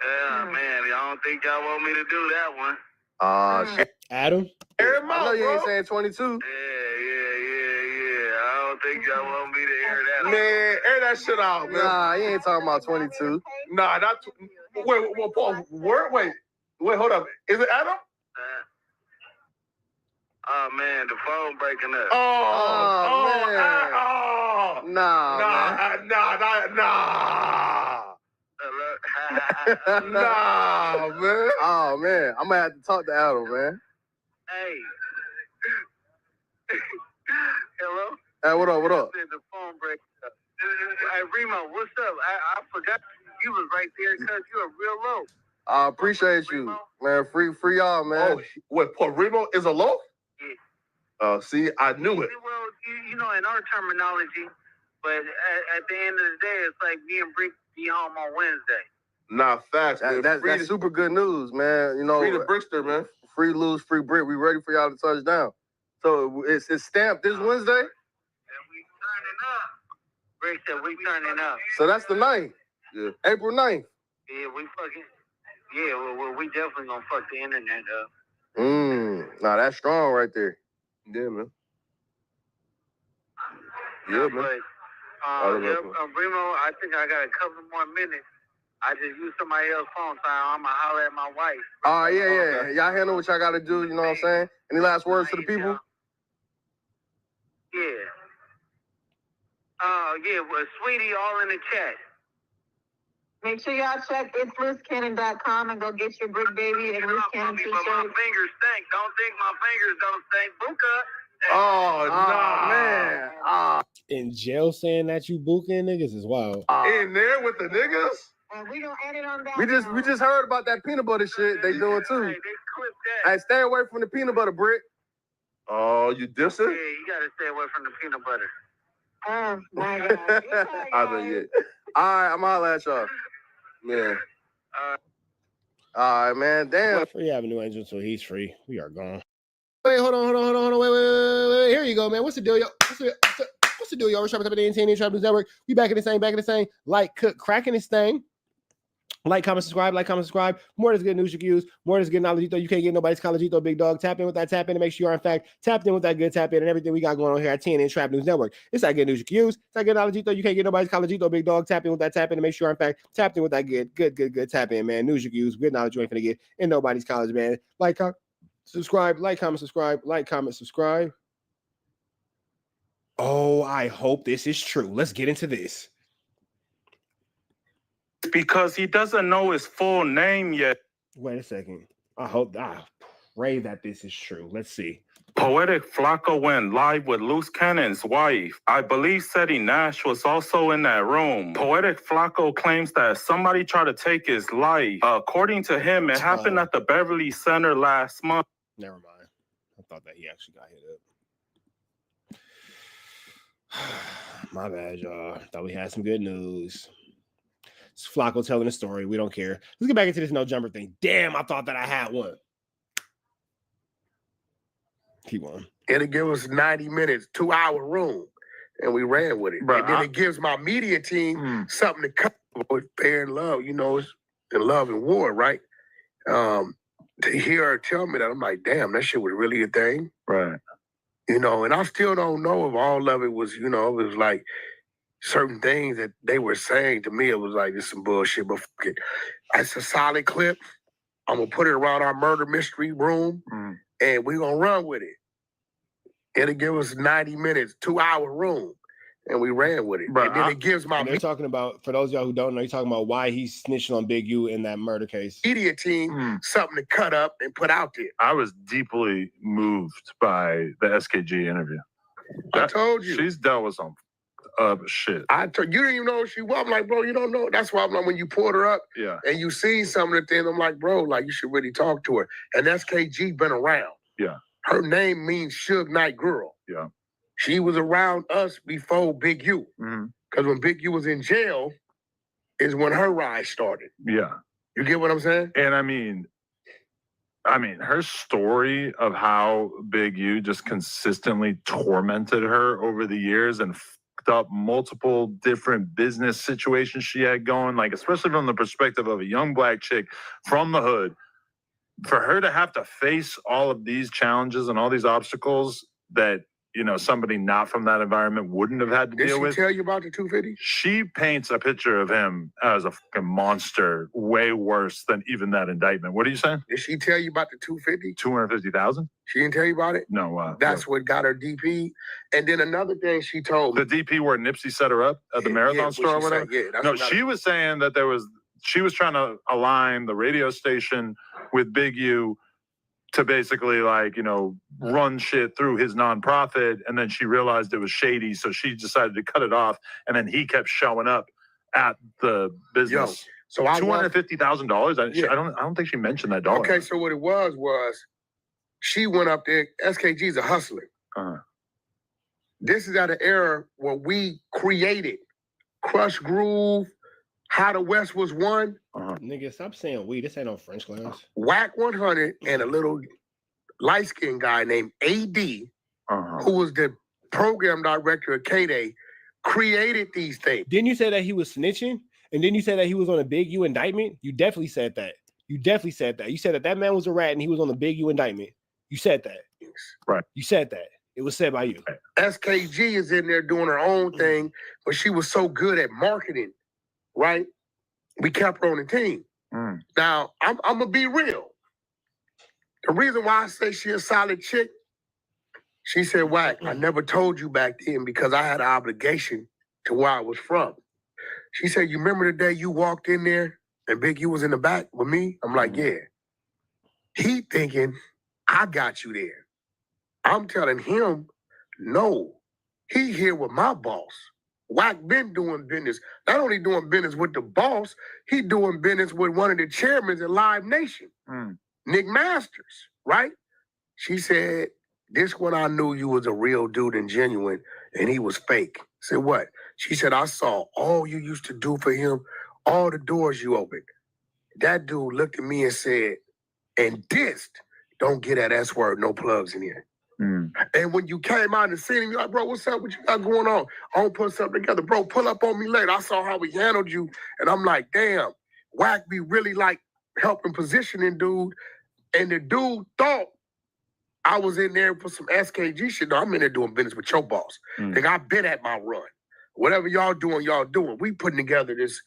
Yeah, man. I don't think y'all want me to do that one. Shit. Adam? Air him out, I know you bro. ain't saying 22. Yeah. I don't think y'all want me to air that Man, air that shit out, man. Nah, you ain't talking about 22. Nah, not. Wait, Paul. Wait, hold up. Is it Adam? Oh, man, the phone breaking up. Nah. Nah, man. Oh, man. I'm going to have to talk to Adam, man. Hey. Hello? Hey, what up? The phone breaking up. Hey, Remo, what's up? I forgot you was right there because you are real low. I appreciate you, man. Free y'all, man. Oh, what? Paul Remo is a low? Yeah. See, I knew it. Well, you know, in our terminology, but at the end of the day, it's like me and Brick be home on Wednesday. Nah, facts, man. That's super good news, man. You know, Free the Brickster, man. Free lose, free Brick. We ready for y'all to touch down. So it's stamped this Wednesday? And we turning up. Brick said we turning up. So that's the 9th. Yeah. April 9th. Yeah, we fucking... Yeah, well, we definitely gonna fuck the internet up. Nah, that's strong right there. Yeah, man. Yeah, man. But, Remo, I think I got a couple more minutes. I just used somebody else's phone, so I'm gonna holler at my wife. Yeah. Y'all handle what y'all gotta do, you know what I'm saying? Any last words to the people? Yeah. Well, Sweetie, all in the chat. Make sure y'all check itsloosecannon.com and go get your Brick Baby and Loose Cannon t-shirt. But my fingers stink. Don't think my fingers don't stink. Buka. Oh, nah, man. In jail saying that you booking niggas is wild. In there with the niggas? And we gonna edit on that. We just heard about that peanut butter shit they doing too. Hey, they clipped that. Hey, stay away from the peanut butter, Brick. Oh, you dissing? Yeah, you gotta stay away from the peanut butter. Oh my God. I know yet. All right, I'm holla at y'all. Man. All right, man. Damn. Free Avenue Angel, so he's free. We are gone. Wait, hold on. Wait. Here you go, man. What's the deal, yo? What's the deal, yo? We're Trap Top of the NTN Trap News Network. We back in the same. Like, cook, cracking this thing. Like, comment, subscribe. More of this good news you can use. More of this good knowledge you can't get nobody's collegito, big dog. Tap in with that tap in and make sure you are, in fact, tapped in with that good tap in and everything we got going on here at TNN Trap News Network. It's that good news you can use. It's that good knowledge you can't get nobody's collegito, big dog. Tap in with that tap in and make sure you are, in fact, tapped in with that good tap in, man. News you can use. Good knowledge you ain't finna get in nobody's college, man. Like, subscribe. Oh, I hope this is true. Let's get into this. Because he doesn't know his full name yet. Wait a second. I pray that this is true. Let's see. POETIK FLAKKO went live with Loose Cannon's wife. I believe Seti Nash was also in that room. POETIK FLAKKO claims that somebody tried to take his life. According to him, it happened at the Beverly Center last month. Never mind. I thought that he actually got hit up. My bad, y'all. Thought we had some good news. It's FLAKKO telling the story. We don't care. Let's get back into this no jumper thing. Damn, I thought that I had one. Keep on. It'll give us 90 minutes, 2-hour room, and we ran with it. And then it gives my media team something to cover with fair and love. You know, it's in love and war, right? To hear her tell me that, I'm like, damn, that shit was really a thing. Right. You know, and I still don't know if all of it was, you know, it was like certain things that they were saying to me. It was like, this is some bullshit, but fuck it. It's a solid clip. I'm going to put it around our murder mystery room, and we're going to run with it. It'll give us 90 minutes, 2-hour room, and we ran with it. And then it gives my... They're talking about, for those of y'all who don't know, you're talking about why he's snitching on Big U in that murder case. Media team, something to cut up and put out there. I was deeply moved by the SKG interview. I told you. She's dealt with some shit. You didn't even know who she was. I'm like, bro, you don't know. That's why I'm like, when you pulled her up and you seen something at the end, I'm like, bro, like, you should really talk to her. And SKG been around. Yeah. Her name means Suge Knight Girl. Yeah. She was around us before Big U. Because when Big U was in jail is when her rise started. Yeah. You get what I'm saying? And I mean, her story of how Big U just consistently tormented her over the years and fucked up multiple different business situations she had going, like, especially from the perspective of a young black chick from the hood, for her to have to face all of these challenges and all these obstacles that, you know, somebody not from that environment wouldn't have had to deal with. Did she tell you about the 250? She paints a picture of him as a fucking monster, way worse than even that indictment. What are you saying? Did she tell you about the 250? 250,000? She didn't tell you about it? No. That's what got her DP. And then another thing she told me. The DP where Nipsey set her up at the Marathon store or whatever? No, she was saying that she was trying to align the radio station with Big U to basically like, you know, run shit through his nonprofit. And then she realized it was shady. So she decided to cut it off. And then he kept showing up at the business. So I $250,000. I don't think she mentioned that dollar. Okay, so what it was she went up there. SKG's a hustler. This is at an era where we created Crush Groove, How the West Was Won. Nigga, stop saying we. This ain't no French class. Wack 100 and a little light-skinned guy named AD, who was the program director of K-Day, created these things. Didn't you say that he was snitching? And then you said that he was on a Big U indictment? You definitely said that. You said that that man was a rat and he was on a Big U indictment. You said that. Right. You said that. It was said by you. SKG is in there doing her own thing, but she was so good at marketing, right? We kept her on the team. Now, I'm going to be real. The reason why I say she a solid chick, she said, Wack, I never told you back then because I had an obligation to where I was from. She said, you remember the day you walked in there and Big U was in the back with me? I'm like, yeah. He thinking, I got you there. I'm telling him, no. He here with my boss. Wack been doing business. Not only doing business with the boss, he doing business with one of the chairmen at Live Nation, Nick Masters, right? She said, this when I knew you was a real dude and genuine, and he was fake. I said, what? She said, I saw all you used to do for him, all the doors you opened. That dude looked at me and said, and dissed, don't get that S word, no plugs in here. And when you came out and seen him, you're like, bro, what's up? What you got going on? I don't put something together. Bro, pull up on me later. I saw how we handled you. And I'm like, damn, Wack be really like helping positioning dude. And the dude thought I was in there for some SKG shit. No, I'm in there doing business with your boss. Like, I've been at my run. Whatever y'all doing, y'all doing. We putting together this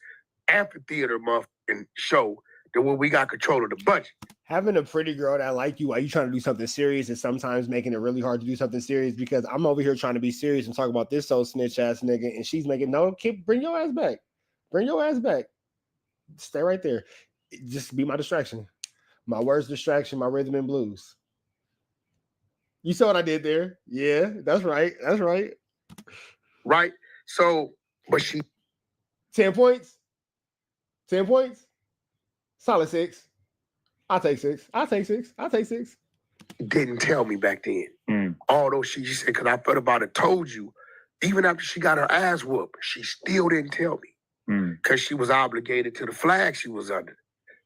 amphitheater motherfucking show to where we got control of the budget. Having a pretty girl that like you while you trying to do something serious is sometimes making it really hard to do something serious because I'm over here trying to be serious and talk about this old snitch ass nigga and she's making bring your ass back. Bring your ass back. Stay right there. Just be my distraction. My words distraction, my rhythm and blues. You saw what I did there? Yeah, that's right. That's right. Right? So, but she 10 points? 10 points? Solid 6. I'll take 6. I'll take 6. I'll take 6. Didn't tell me back then. Although she said, because I thought about it, told you, even after she got her ass whooped, she still didn't tell me. Because she was obligated to the flag she was under.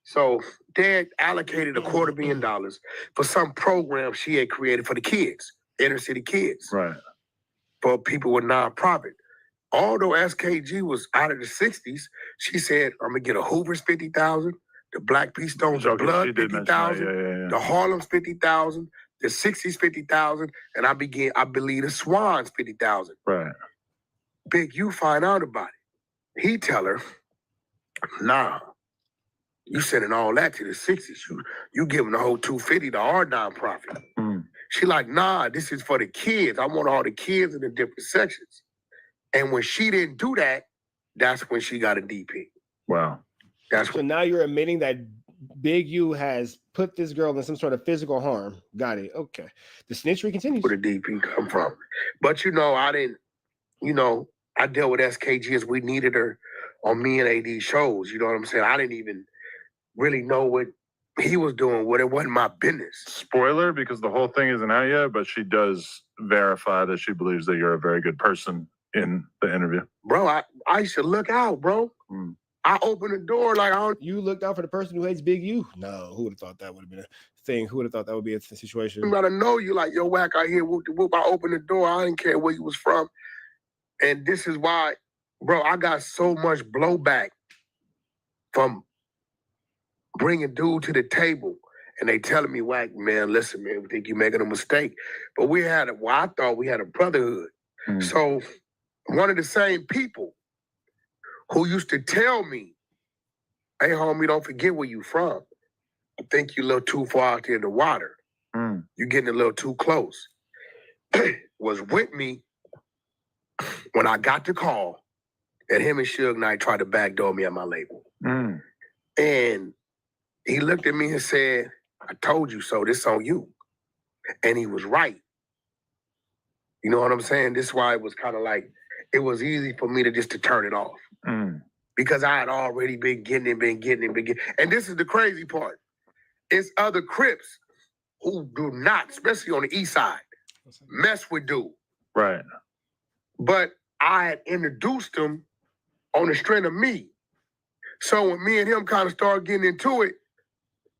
So Dad allocated $250 million for some program she had created for the kids, inner city kids. Right. For people with nonprofit. Although SKG was out of the 60s, she said, I'm going to get a Hoover's 50,000. The Black Peace Stones of Blood, 50,000. The Harlem's 50,000. The 60s, 50,000. And I believe the Swans, 50,000. Right. Big U find out about it. He tell her, nah, you sending all that to the 60s. You giving the whole 250 to our nonprofit. She like, nah, this is for the kids. I want all the kids in the different sections. And when she didn't do that, that's when she got a DP. Wow. So now you're admitting that Big U has put this girl in some sort of physical harm. Got it. Okay. The snitchery continues. Where the DP come from. But I didn't, I dealt with SKG as we needed her on me and AD shows. You know what I'm saying? I didn't even really know what he was doing. What it wasn't my business. Spoiler, because the whole thing isn't out yet, but she does verify that she believes that you're a very good person in the interview. Bro, I should look out, bro. I opened the door like You looked out for the person who hates Big U? No, who would have thought that would have been a thing? Who would have thought that would be a situation? I'm gonna know you like, yo, Wack out here, whoop de whoop. I opened the door. I didn't care where you was from. And this is why, bro, I got so much blowback from bringing dude to the table. And they telling me, Wack, man, listen, man, we think you're making a mistake. But I thought we had a brotherhood. So one of the same people who used to tell me, hey, homie, don't forget where you from. I think you're a little too far out there in the water. You're getting a little too close. Was with me when I got the call and him and Suge Knight tried to backdoor me at my label. And he looked at me and said, I told you so. This on you. And he was right. You know what I'm saying? This is why it was kind of like, it was easy for me to just to turn it off. Because I had already been getting it. And this is the crazy part. It's other Crips who do not, especially on the east side, mess with dude. Right. But I had introduced him on the strength of me. So when me and him kind of started getting into it,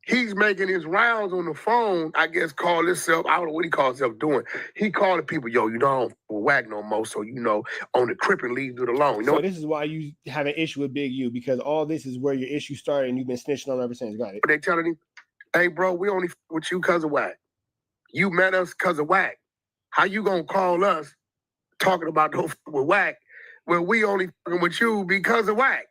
he's making his rounds on the phone, I guess call himself, I don't know what he calls himself doing. He calling people, yo, you know, I don't whack no more, so you know, on the Crip and leave it alone. You know? So this is why you have an issue with Big U, because all this is where your issue started and you've been snitching on ever since. Got it. But they telling him, hey, bro, we only f with you because of Wack. You met us because of Wack. How you gonna call us talking about no f with Wack when we only f***ing with you because of Wack?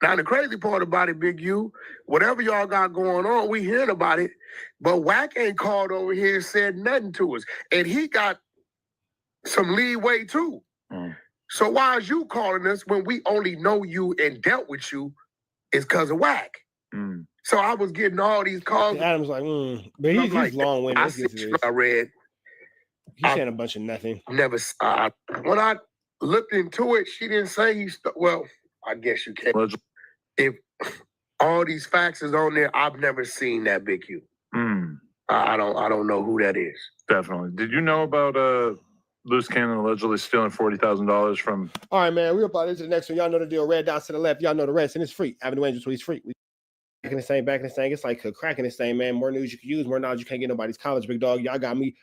Now, the crazy part about it, Big U, whatever y'all got going on, we hearing about it, but Wack ain't called over here and said nothing to us. And he got some leeway, too. So why is you calling us when we only know you and dealt with you is because of Wack? So I was getting all these calls. Adam's like, but he's like, long-winded. I read. He's saying a bunch of nothing. Never. When I looked into it, she didn't say well, I guess you can't. If all these facts is on there, I've never seen that Big U. I don't know who that is. Definitely. Did you know about Loose Cannon allegedly stealing $40,000 from? All right, man. We're about into the next one. Y'all know the deal. Red dots to the left. Y'all know the rest, and it's free. Avenue Angels, so he's free. Back in this thing. It's like cracking this thing, man. More news you can use, more knowledge you can't get nobody's college, big dog. Y'all got me.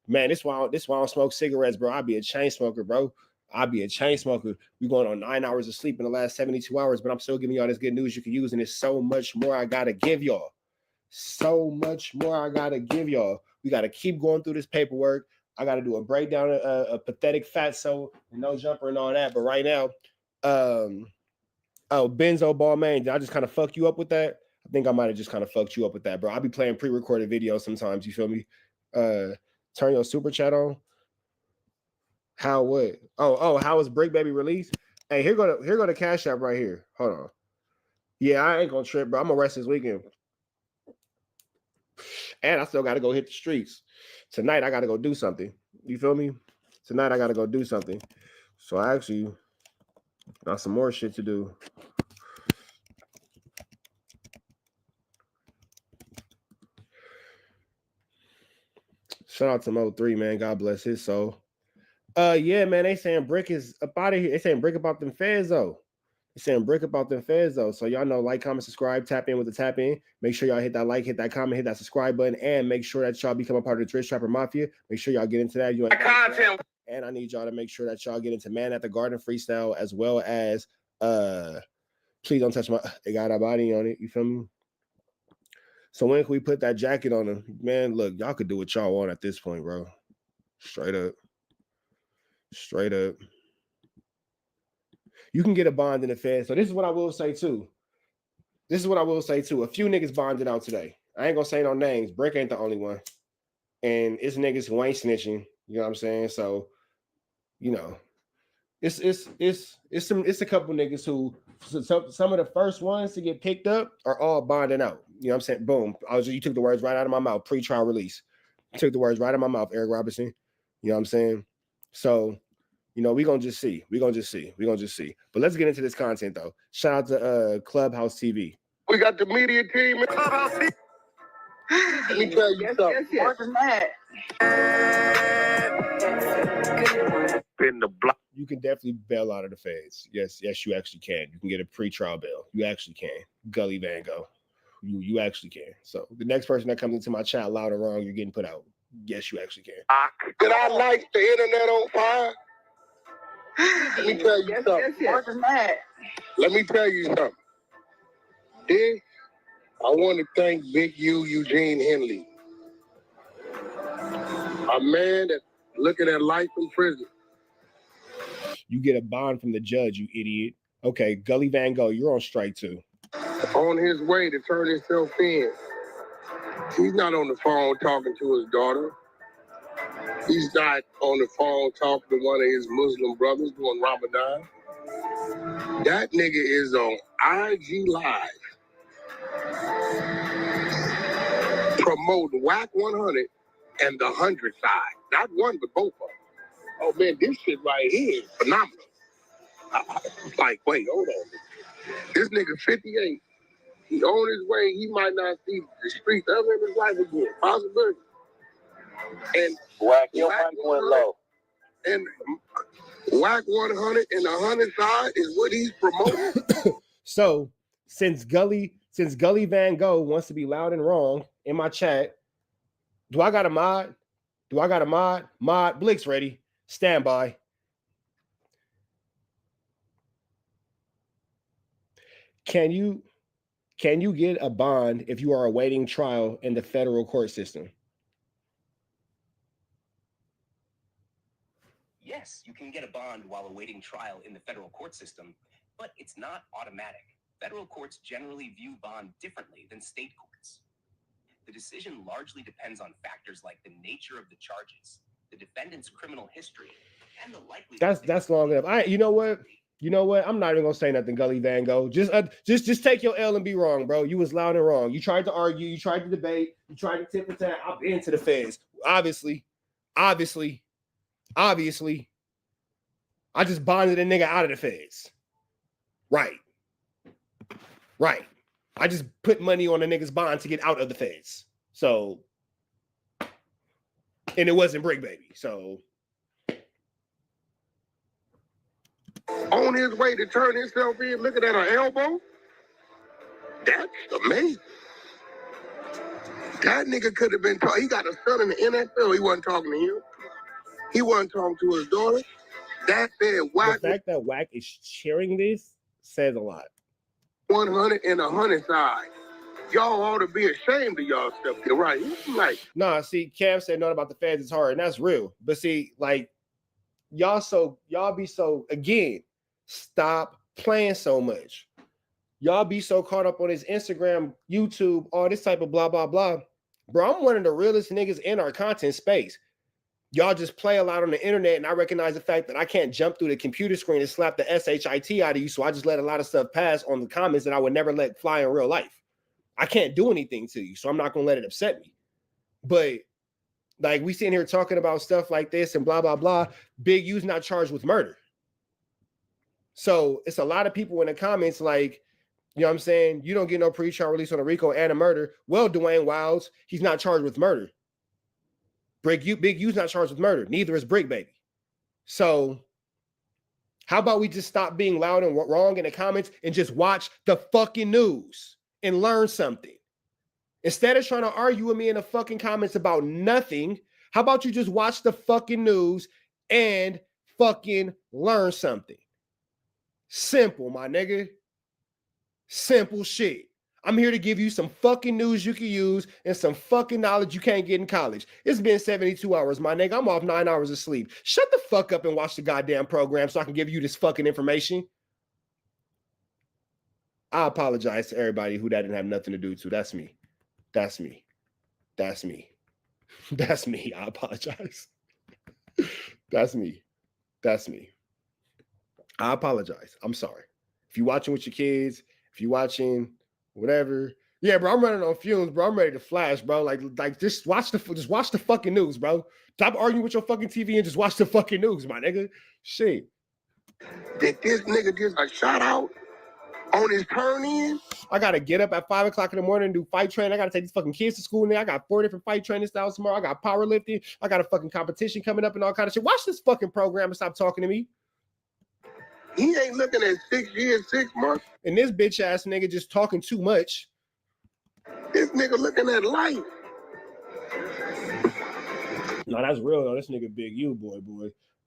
Man, this why I don't smoke cigarettes, bro. I be a chain smoker, bro. We going on 9 hours of sleep in the last 72 hours, but I'm still giving y'all this good news you can use, and there's so much more I gotta give y'all. We gotta keep going through this paperwork. I gotta do a breakdown of a pathetic fatso, no jumper and all that. But right now, Benzo Balmain, did I just kind of fuck you up with that? I think I might have just kind of fucked you up with that, bro. I'll be playing pre-recorded videos sometimes, you feel me? Turn your super chat on. How what? How was Brick Baby released? Hey, here go the Cash App right here. Hold on. Yeah, I ain't gonna trip, bro. I'm gonna rest this weekend. And I still gotta go hit the streets. Tonight I gotta go do something. You feel me? Tonight I gotta go do something. So I actually got some more shit to do. Shout out to Mo 3, man. God bless his soul. Yeah, man. They saying Brick is up out of here. They saying Brick about them feds though. So y'all know, like, comment, subscribe, tap in with the tap in. Make sure y'all hit that like, hit that comment, hit that subscribe button, and make sure that y'all become a part of the Twitch Trapper Mafia. Make sure y'all get into that. And I need y'all to make sure that y'all get into Man at the Garden freestyle, as well as please don't touch my. They got a body on it. You feel me? So when can we put that jacket on them? Man, look, y'all could do what y'all want at this point, bro. Straight up. You can get a bond in the Fed. So this is what I will say too. A few niggas bonded out today. I ain't gonna say no names. Brick ain't the only one. And it's niggas who ain't snitching. You know what I'm saying? So, you know, it's a couple niggas who some of the first ones to get picked up are all bonding out. You know what I'm saying? Boom. You took the words right out of my mouth. Pre-trial release. Took the words right out of my mouth, Eric Robertson. You know what I'm saying? So, you know, we gonna just see. But let's get into this content though. Shout out to Clubhouse TV. We got the media team in Clubhouse TV. Let me tell you something. More than that. In the block. You can definitely bail out of the feds. Yes, you actually can. You can get a pre-trial bail. You actually can. Gully Van Gogh. You actually can. So the next person that comes into my chat loud or wrong, you're getting put out. Yes, you actually can. Did I light the internet on fire? Let me tell you something. More than that. Let me tell you something. I want to thank Big U, Eugene Henley. A man that's looking at life in prison. You get a bond from the judge, you idiot. Okay, Gully Van Gogh, you're on strike too. On his way to turn himself in. He's not on the phone talking to his daughter. He's not on the phone talking to one of his Muslim brothers doing Ramadan. That nigga is on IG Live promoting Wack 100 and the 100 side. Not one, but both of them. Oh man, this shit right here is phenomenal. I was like, wait, hold on. This nigga 58. He on his way. He might not see the streets ever in his life again. Possibility. And Wack, your mic went low. And Wack 100 and the 100 side is what he's promoting. So since Gully Van Gogh wants to be loud and wrong in my chat, do I got a mod? Mod Blix ready. Stand by. Can you get a bond if you are awaiting trial in the federal court system? Yes, you can get a bond while awaiting trial in the federal court system, but it's not automatic. Federal courts generally view bond differently than state courts. The decision largely depends on factors like the nature of the charges, the defendant's criminal history, and the likelihood. That's long enough. You know what? I'm not even gonna say nothing, Gully Van Gogh. Just take your L and be wrong, bro. You was loud and wrong. You tried to argue, you tried to debate, you tried to tip and tap. I've been to the feds. Obviously. I just bonded a nigga out of the feds. Right. I just put money on a nigga's bond to get out of the feds. So, and it wasn't Brick Baby. So, on his way to turn himself in, looking at her elbow. That's amazing. That nigga could have been talking. He got a son in the NFL. He wasn't talking to him. He wasn't talking to his daughter. That said, Wack. The fact that Wack is sharing this says a lot. 100 and 100 side. Y'all ought to be ashamed of y'all stuff. Right? Like, nah, see, Cam said nothing about the feds is hard, and that's real. But see, like, y'all be so, again, stop playing so much. Y'all be so caught up on his Instagram, YouTube, all this type of blah, blah, blah. Bro, I'm one of the realest niggas in our content space. Y'all just play a lot on the internet, and I recognize the fact that I can't jump through the computer screen and slap the SHIT out of you, so I just let a lot of stuff pass on the comments that I would never let fly in real life. I can't do anything to you, so I'm not going to let it upset me. But, like, we sitting here talking about stuff like this and blah, blah, blah. Big U's not charged with murder. So it's a lot of people in the comments like, you know what I'm saying? You don't get no pre-trial release on a RICO and a murder. Well, Dwayne Wilds, he's not charged with murder. Big U's not charged with murder. Neither is Brick Baby. So how about we just stop being loud and wrong in the comments and just watch the fucking news and learn something? Instead of trying to argue with me in the fucking comments about nothing, how about you just watch the fucking news and fucking learn something? Simple, my nigga. Simple shit. I'm here to give you some fucking news you can use and some fucking knowledge you can't get in college. It's been 72 hours, my nigga. I'm off 9 hours of sleep. Shut the fuck up and watch the goddamn program so I can give you this fucking information. I apologize to everybody who that didn't have nothing to do to. That's me. That's me. That's me. That's me. I apologize. That's me. That's me. I apologize. I'm sorry. If you're watching with your kids, if you're watching whatever, yeah, bro, I'm running on fumes, bro. I'm ready to flash, bro. Like just watch the fucking news, bro. Stop arguing with your fucking TV and just watch the fucking news, my nigga. Shit. Did this nigga get a shout out on his turn in? I gotta get up at 5 o'clock in the morning and do fight training. I gotta take these fucking kids to school now. I got 4 different fight training styles tomorrow. I got powerlifting. I got a fucking competition coming up and all kind of shit. Watch this fucking program and stop talking to me. He ain't looking at 6 years, 6 months. And this bitch ass nigga just talking too much. This nigga looking at life. No, that's real though. This nigga Big U, boy.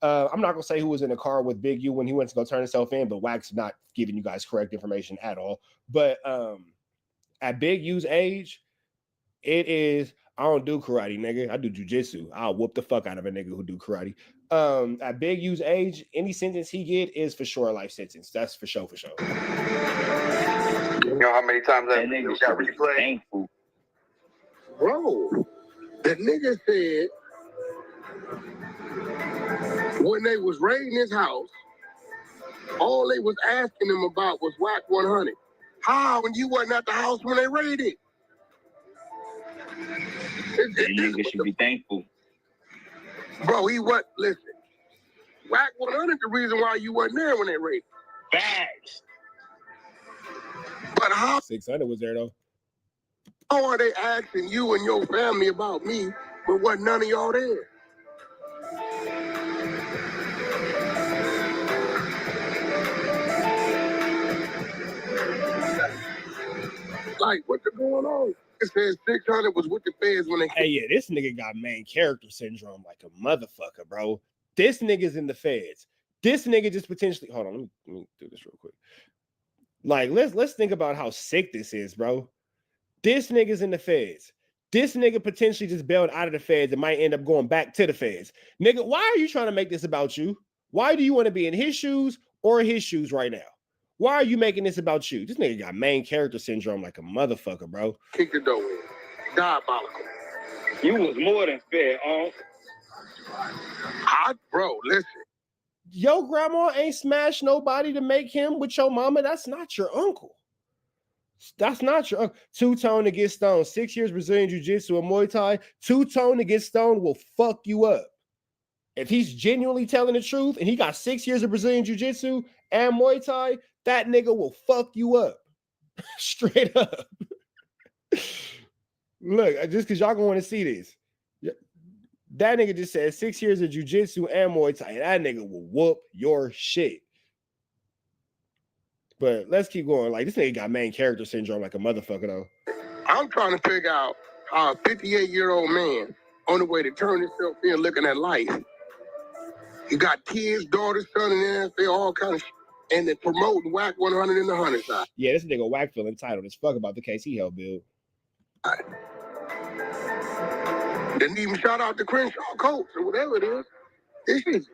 I'm not gonna say who was in the car with Big U when he went to go turn himself in, but Wack's not giving you guys correct information at all. But at Big U's age, it is, I don't do karate, nigga. I do jujitsu. I'll whoop the fuck out of a nigga who do karate. At Big U's age, any sentence he get is for sure a life sentence. That's for sure, for sure. You know how many times that nigga got replayed? Bro, the nigga said when they was raiding his house, all they was asking him about was Wack 100. How when you wasn't at the house when they raided? niggas should be thankful. Bro, he what? Listen, Wack 100 the reason why you wasn't there when they raped. Facts. But how 600 was there though. How are they asking you and your family about me, but wasn't none of y'all there? Like, what's going on? It says 600 was with the feds when they. Hey, yeah, this nigga got main character syndrome like a motherfucker, bro. This nigga's in the feds. This nigga just potentially. Hold on, let me do this real quick. Like, let's think about how sick this is, bro. This nigga's in the feds. This nigga potentially just bailed out of the feds and might end up going back to the feds. Nigga, why are you trying to make this about you? Why do you want to be in his shoes or his shoes right now? Why are you making this about you? This nigga got main character syndrome like a motherfucker, bro. Kick the door in. Diabolical. You was more than fair, Bro, listen. Your grandma ain't smashed nobody to make him with your mama. That's not your uncle. That's not your uncle. Two-tone to get stoned. 6 years Brazilian Jiu-Jitsu and Muay Thai. Two-tone to get stoned will fuck you up. If he's genuinely telling the truth and he got 6 years of Brazilian Jiu-Jitsu and Muay Thai, that nigga will fuck you up. Straight up. Look, just because y'all gonna want to see this. That nigga just said 6 years of Jiu-Jitsu and Muay Thai. That nigga will whoop your shit. But let's keep going. Like, this nigga got main character syndrome like a motherfucker, though. I'm trying to figure out how a 58-year-old man on the way to turn himself in looking at life. You got kids, daughters, son, and they all kind of shit. And they promoting Wack 100 in the 100 side. Yeah, this nigga Wack feel entitled as fuck about the case he helped build. Didn't even shout out to Crenshaw Coach or whatever it is. This is,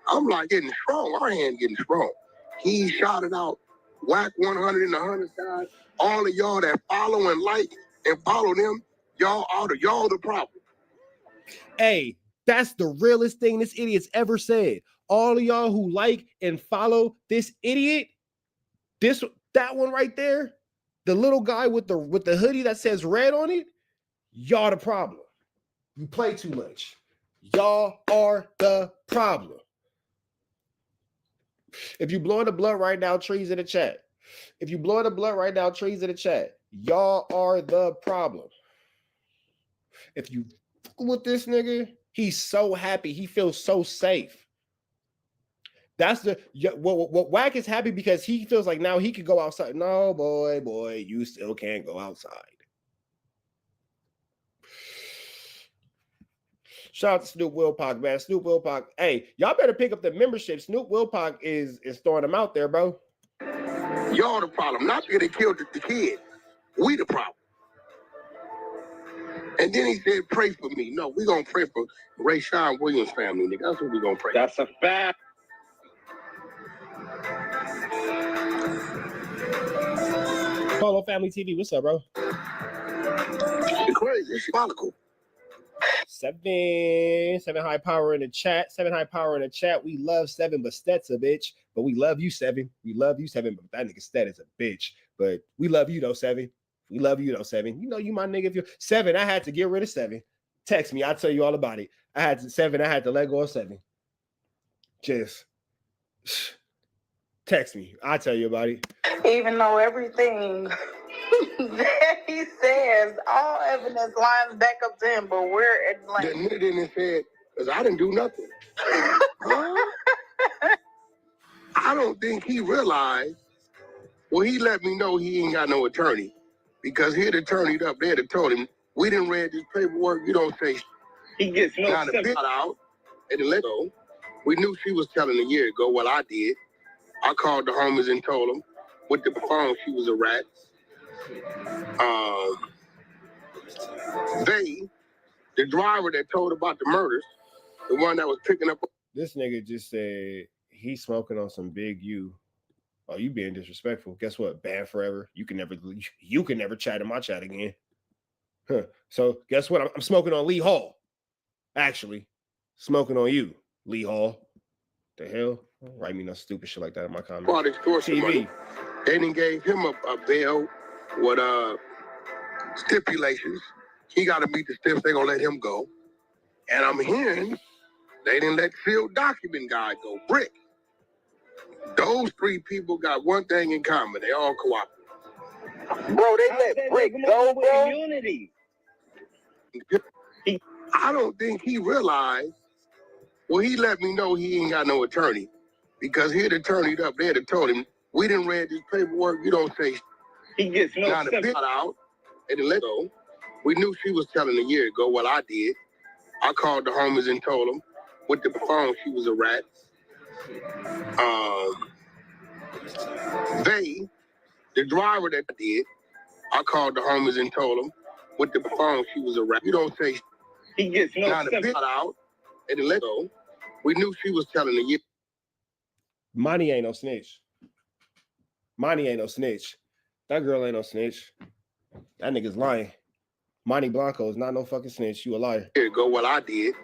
I'm like getting strong. Our hand getting strong. He shouted out Wack 100 in the 100 side. All of y'all that follow and like and follow them, y'all the problem. Hey, that's the realest thing this idiot's ever said. All of y'all who like and follow this idiot, that one right there, the little guy with the hoodie that says red on it, y'all the problem. You play too much. Y'all are the problem. If you blowing the blood right now, trees in the chat. If you blowing the blood right now, trees in the chat. Y'all are the problem. If you with this nigga, he's so happy. He feels so safe. That's what Wack is happy because he feels like now he could go outside. No, boy, you still can't go outside. Shout out to Snoop Wilpock, man. Snoop Wilpock. Hey, y'all better pick up the membership. Snoop Wilpock is throwing them out there, bro. Y'all the problem. Not because they killed the kid. We the problem. And then he said, pray for me. No, we're going to pray for Ray Sean Williams' family, nigga. That's what we're going to pray. That's a fact. Polo Family TV, what's up, bro? It's crazy. It's symbolical. 7 high power in the chat. 7 high power in the chat. We love 7, but Stet's a bitch. But we love you, 7. We love you, 7. But that nigga Stet is a bitch. But we love you though, 7. We love you though, 7. You know you my nigga. If you're 7, I had to get rid of 7. Text me, I'll tell you all about it. I had to let go of 7. Just text me. I'll tell you about it. Even though everything that he says, all evidence lines back up to him, but we're at blank. The nigga didn't say, because I didn't do nothing. I don't think he realized, well, he let me know he ain't got no attorney. Because he had attorneyed up there that told him, we didn't read this paperwork, you don't say. He gets no now the bitch out and let go. We knew she was telling a year ago. Well, I did. I called the homies and told them with the phone she was a rat. The driver that told about the murders, the one that was picking up. This nigga just said he's smoking on some Big U. Oh, you being disrespectful. Guess what? Banned forever. You can never chat in my chat again. Huh. So guess what? I'm smoking on Lee Hall. Actually, smoking on you, Lee Hall. The hell? Write me no stupid shit like that in my comments. Bought extortion money. They didn't gave him a bail with stipulations. He got to meet the steps. They're going to let him go. And I'm hearing they didn't let field document guy go. Brick. Those three people got one thing in common. They all cooperative. Bro, they let Brick go, bro. Immunity. I don't think he realized. Well, he let me know he ain't got no attorney because he had attorneyed up there to told him, we didn't read this paperwork. You don't say. He gets no now the bitch got out and let go. We knew she was telling a year ago. Well, I did. I called the homies and told them with the phone she was a rat. The driver that did, I called the homies and told them with the phone she was a rat. You don't say. He gets no now the bitch got out and let go. We knew she was telling a year. Monty ain't no snitch. Monty ain't no snitch. That girl ain't no snitch. That nigga's lying. Monty Blanco is not no fucking snitch. You a liar. Here you go. Well, I did.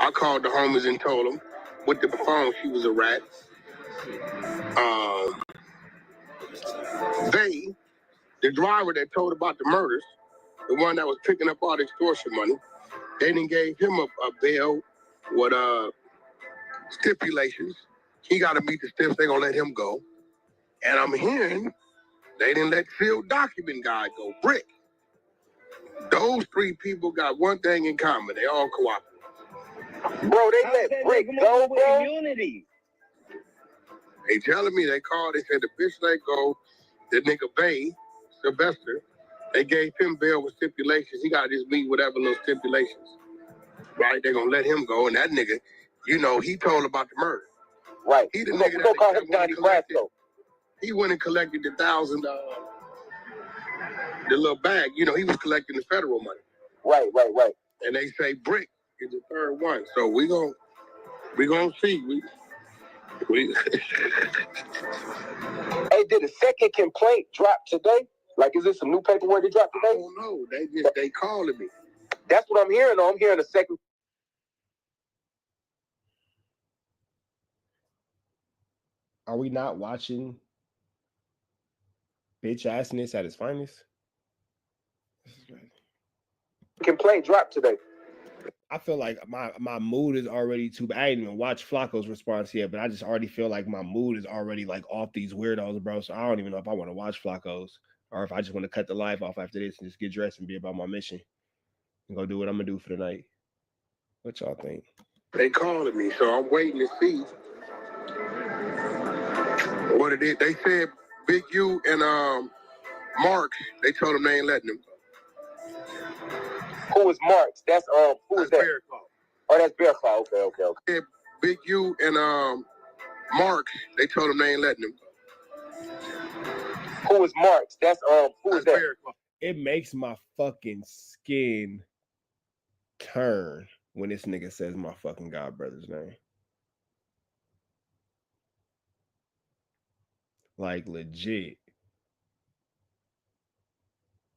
I called the homies and told them with the phone she was a rat. The driver that told about the murders, the one that was picking up all the extortion money, they didn't gave him a bail with stipulations. He got to meet the steps. They're going to let him go. And I'm hearing they didn't let field document guy go. Brick. Those three people got one thing in common. They all cooperative. Bro, they let Brick go, bro. Immunity. They telling me they called. They said the bitch let go. The nigga Bay, Sylvester, they gave him bail with stipulations. He got to just meet whatever little stipulations. Right? They're going to let him go. And that nigga, you know, he told about the murder. Right. He the we nigga gonna call him Johnny Brasco. He went and collected the $1,000, the little bag. You know, he was collecting the federal money. Right. And they say Brick is the third one. So we gonna see. We Hey, did a second complaint drop today? Like, is this some new paperwork that dropped today? I don't know. They calling me. That's what I'm hearing. I'm hearing a second. Are we not watching bitch assness at its finest? Complaint dropped today. I feel like my mood is already too bad. I didn't even watch Flacco's response yet, but I just already feel like my mood is already like off these weirdos, bro. So I don't even know if I want to watch Flacco's or if I just want to cut the live off after this and just get dressed and be about my mission and go do what I'm gonna do for the night. What y'all think? They calling me, so I'm waiting to see what it is. They said Big U and Marks. They told them they ain't letting them. Who is Marks? That's who is that? Bear Claw. Oh, that's Bear Claw. Okay. Big U and Marks. They told them they ain't letting them. Who is Marks? That's who is that? Bear Claw. It makes my fucking skin turn when this nigga says my fucking godbrother's name. Like legit.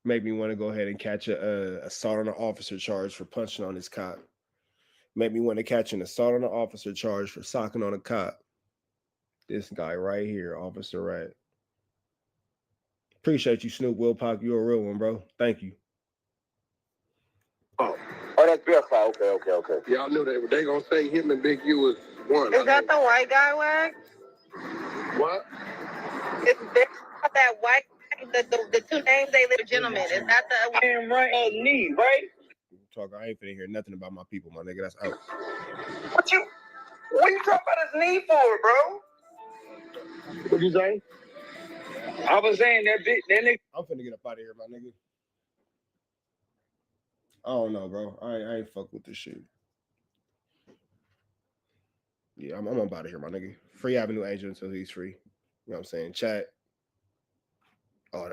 Make me want to go ahead and catch a assault on an officer charge for punching on his cop. Make me want to catch an assault on an officer charge for socking on a cop. This guy right here, Officer Rat. Appreciate you, Snoop Wilpock. You're a real one, bro. Thank you. Oh, that's Bear Claw. Okay. Y'all knew they gonna say him and Big U was one. Is that the white guy, Wack? What? Is that white? The two names they live gentlemen. Is that the right knee, right? Talk. I ain't finna hear nothing about my people, my nigga. That's out. What you talking about his knee for, bro? What you say? I was saying that nigga. I'm finna get up out of here, my nigga. I don't know, bro. I ain't fuck with this shit. Yeah, I'm up out of here, my nigga. Free Avenue Angel until he's free. You know what I'm saying? Chat. Oh,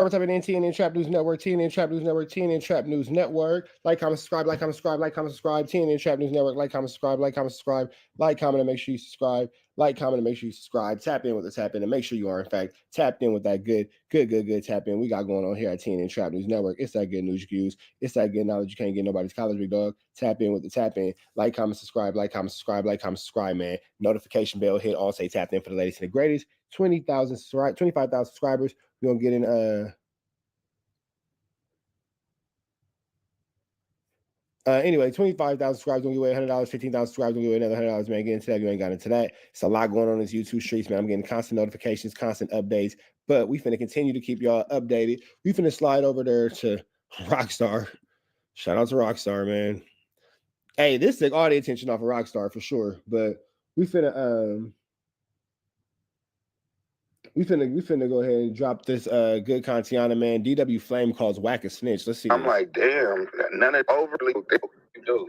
type in TNN Trap News Network, TNN Trap News Network, TNN Trap News Network. Like, comment, subscribe, like, comment, subscribe, like, comment, subscribe. TNN Trap News Network, like, comment, subscribe, like, comment, subscribe, like, comment, and make sure you subscribe. Like, comment, and make sure you subscribe. Tap in with the tap in and make sure you are, in fact, tapped in with that good tap in we got going on here at TNN Trap News Network. It's that good news you can use. It's that good knowledge you can't get nobody's college, big dog. Tap in with the tap in. Like, comment, subscribe, like, comment, subscribe, like, comment, subscribe, man. Notification bell hit. All say tapped in for the latest and the greatest. 25,000 subscribers. We're gonna get in Anyway, 25,000 subscribers gonna give away $100. 15,000 subscribers gonna give away another $100. Man, get into that. If you ain't got into that. It's a lot going on in these YouTube streets, man. I'm getting constant notifications, constant updates. But we finna continue to keep y'all updated. We finna slide over there to Rockstar. Shout out to Rockstar, man. Hey, this took all the attention off of Rockstar for sure. But we finna go ahead and drop this good Kantiana, man. DW Flame calls Wack a snitch. Let's see. I'm like, damn, none of overly you do.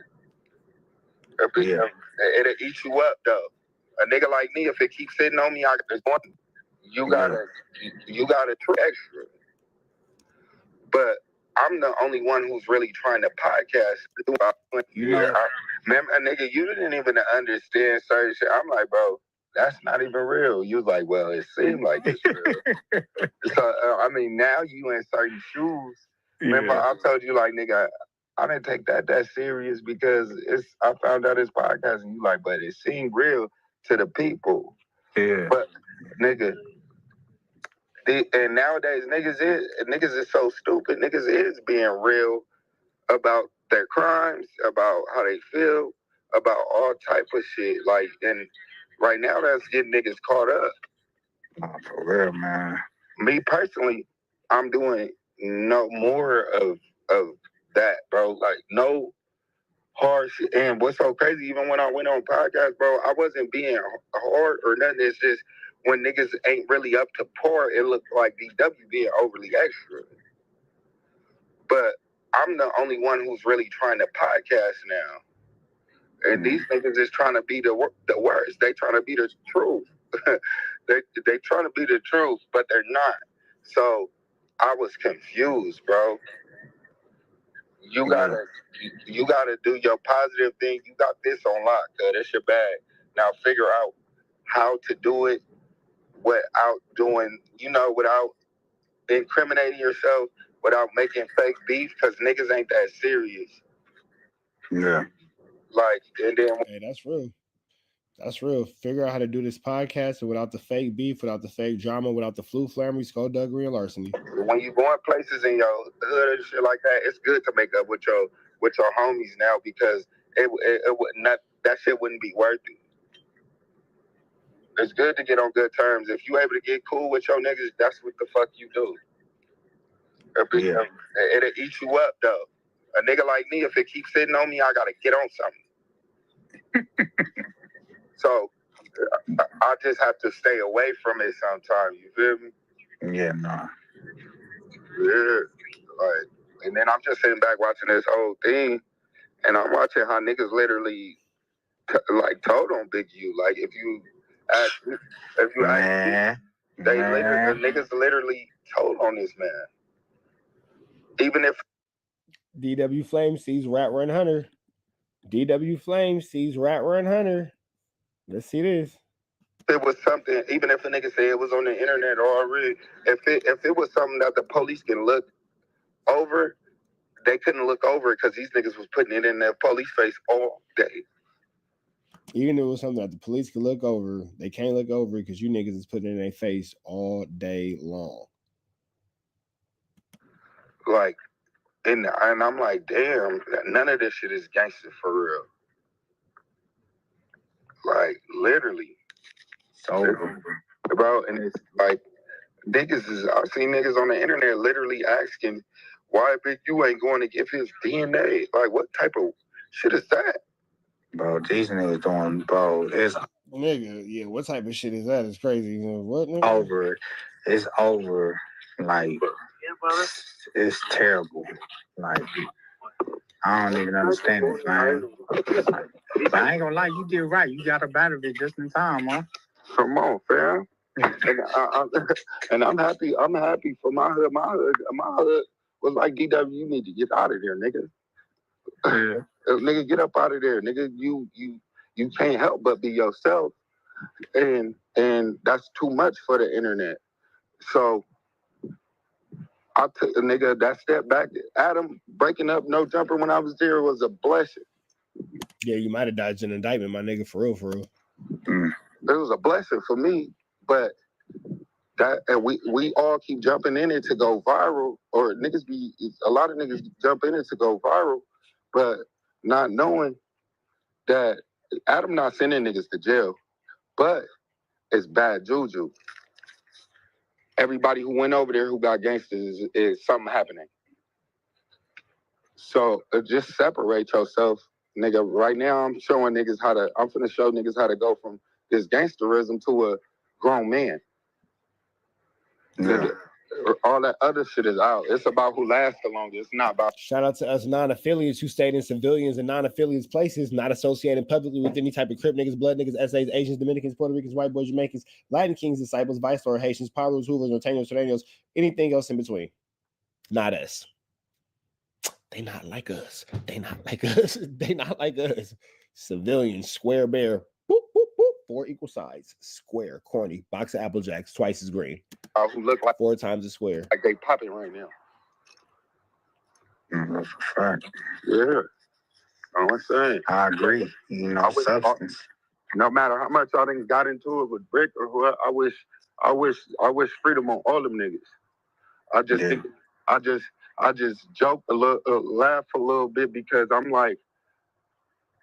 Yeah. It'll eat you up though. A nigga like me, if it keeps sitting on me, you gotta try extra. But I'm the only one who's really trying to podcast. Remember, nigga, you didn't even understand certain shit. I'm like, bro, that's not even real. You was like, well, it seemed like it's real. So, I mean, now you in certain shoes. Remember, I told you, like, nigga, I didn't take that serious because I found out it's podcast, and you like, but it seemed real to the people. Yeah. But, nigga, and nowadays, niggas is so stupid. Niggas is being real about their crimes, about how they feel, about all type of shit. Like, and right now, that's getting niggas caught up. Nah, for real, man. Me personally, I'm doing no more of that, bro. Like, no hard shit. And what's so crazy, even when I went on podcast, bro, I wasn't being hard or nothing. It's just when niggas ain't really up to par, it looked like DW being overly extra. But I'm the only one who's really trying to podcast now. And these niggas is trying to be the worst. They trying to be the truth. they trying to be the truth, but they're not. So I was confused, bro. You gotta do your positive thing. You got this on lock, cuz it's your bag. Now figure out how to do it without doing, without incriminating yourself, without making fake beef, because niggas ain't that serious. Yeah. Like, and then... Hey, that's real. That's real. Figure out how to do this podcast without the fake beef, without the fake drama, without the flu-flammery, skullduggery, and larceny. When you going places in your hood and shit like that, it's good to make up with your homies now, because it would not, that shit wouldn't be worth it. It's good to get on good terms. If you able to get cool with your niggas, that's what the fuck you do. Yeah. It'll eat you up though. A nigga like me, if it keeps sitting on me, I gotta get on something. So I just have to stay away from it sometimes. You feel me? Yeah, nah. Yeah. Like, and then I'm just sitting back watching this whole thing, and I'm watching how niggas literally told on Big U. Like, if you ask, niggas literally told on this man. Even if DW Flame sees Rat Run Hunter. DW Flame sees Rat Run Hunter. Let's see this. It was something, even if a nigga say it was on the internet already, if it was something that the police can look over, they couldn't look over it because these niggas was putting it in their police face all day. Even if it was something that the police could look over, they can't look over it because you niggas is putting it in their face all day long. Like, and I'm like, damn, none of this shit is gangster for real. Like, literally. So, bro, and it's like, I've seen niggas on the internet literally asking why Big U ain't going to give his DNA. Like, what type of shit is that? Bro, these niggas doing, bro, it's... Nigga, yeah, what type of shit is that? It's crazy. What, nigga? Over. It's over. Like, it's terrible. Like, I don't even understand it, man. But I ain't gonna lie, you did right. You got up out of it just in time, huh? Come on, fam. And I'm happy. I'm happy for my hood. My hood was like, DW, you need to get out of there, nigga. Yeah. Nigga, get up out of there, nigga. You can't help but be yourself, and that's too much for the internet. So I took a nigga that step back. Adam breaking up No Jumper when I was there was a blessing. Yeah, you might have dodged an indictment, my nigga, for real, for real. It was a blessing for me, but that, and we all keep jumping in it to go viral, or a lot of niggas jump in it to go viral, but not knowing that Adam not sending niggas to jail, but it's bad juju. Everybody who went over there who got gangsters is something happening. So just separate yourself, nigga. Right now, I'm finna show niggas how to go from this gangsterism to a grown man. Yeah. All that other shit is out. It's about who lasts the longest. It's not about. Shout out to us non-affiliates who stayed in civilians and non-affiliates places, not associated publicly with any type of Crip niggas, blood niggas, essays, Asians, Dominicans, Puerto Ricans, white boys, Jamaicans, Latin kings, disciples, vice lord, Haitians, Paros, Hoovers, Norteños, Sureños, anything else in between. Not us. They not like us. They not like us. They not like us. Civilians, square bear. Boop, boop, boop. 4 equal sides. Square, corny. Box of Apple Jacks, twice as green. Who look like 4 times as square. Like they popping right now. That's a fact. Yeah. I'm saying. I agree. You know, substance. No matter how much I done got into it with Brick or whoever, I wish freedom on all them niggas. I just joke a little, laugh a little bit because I'm like,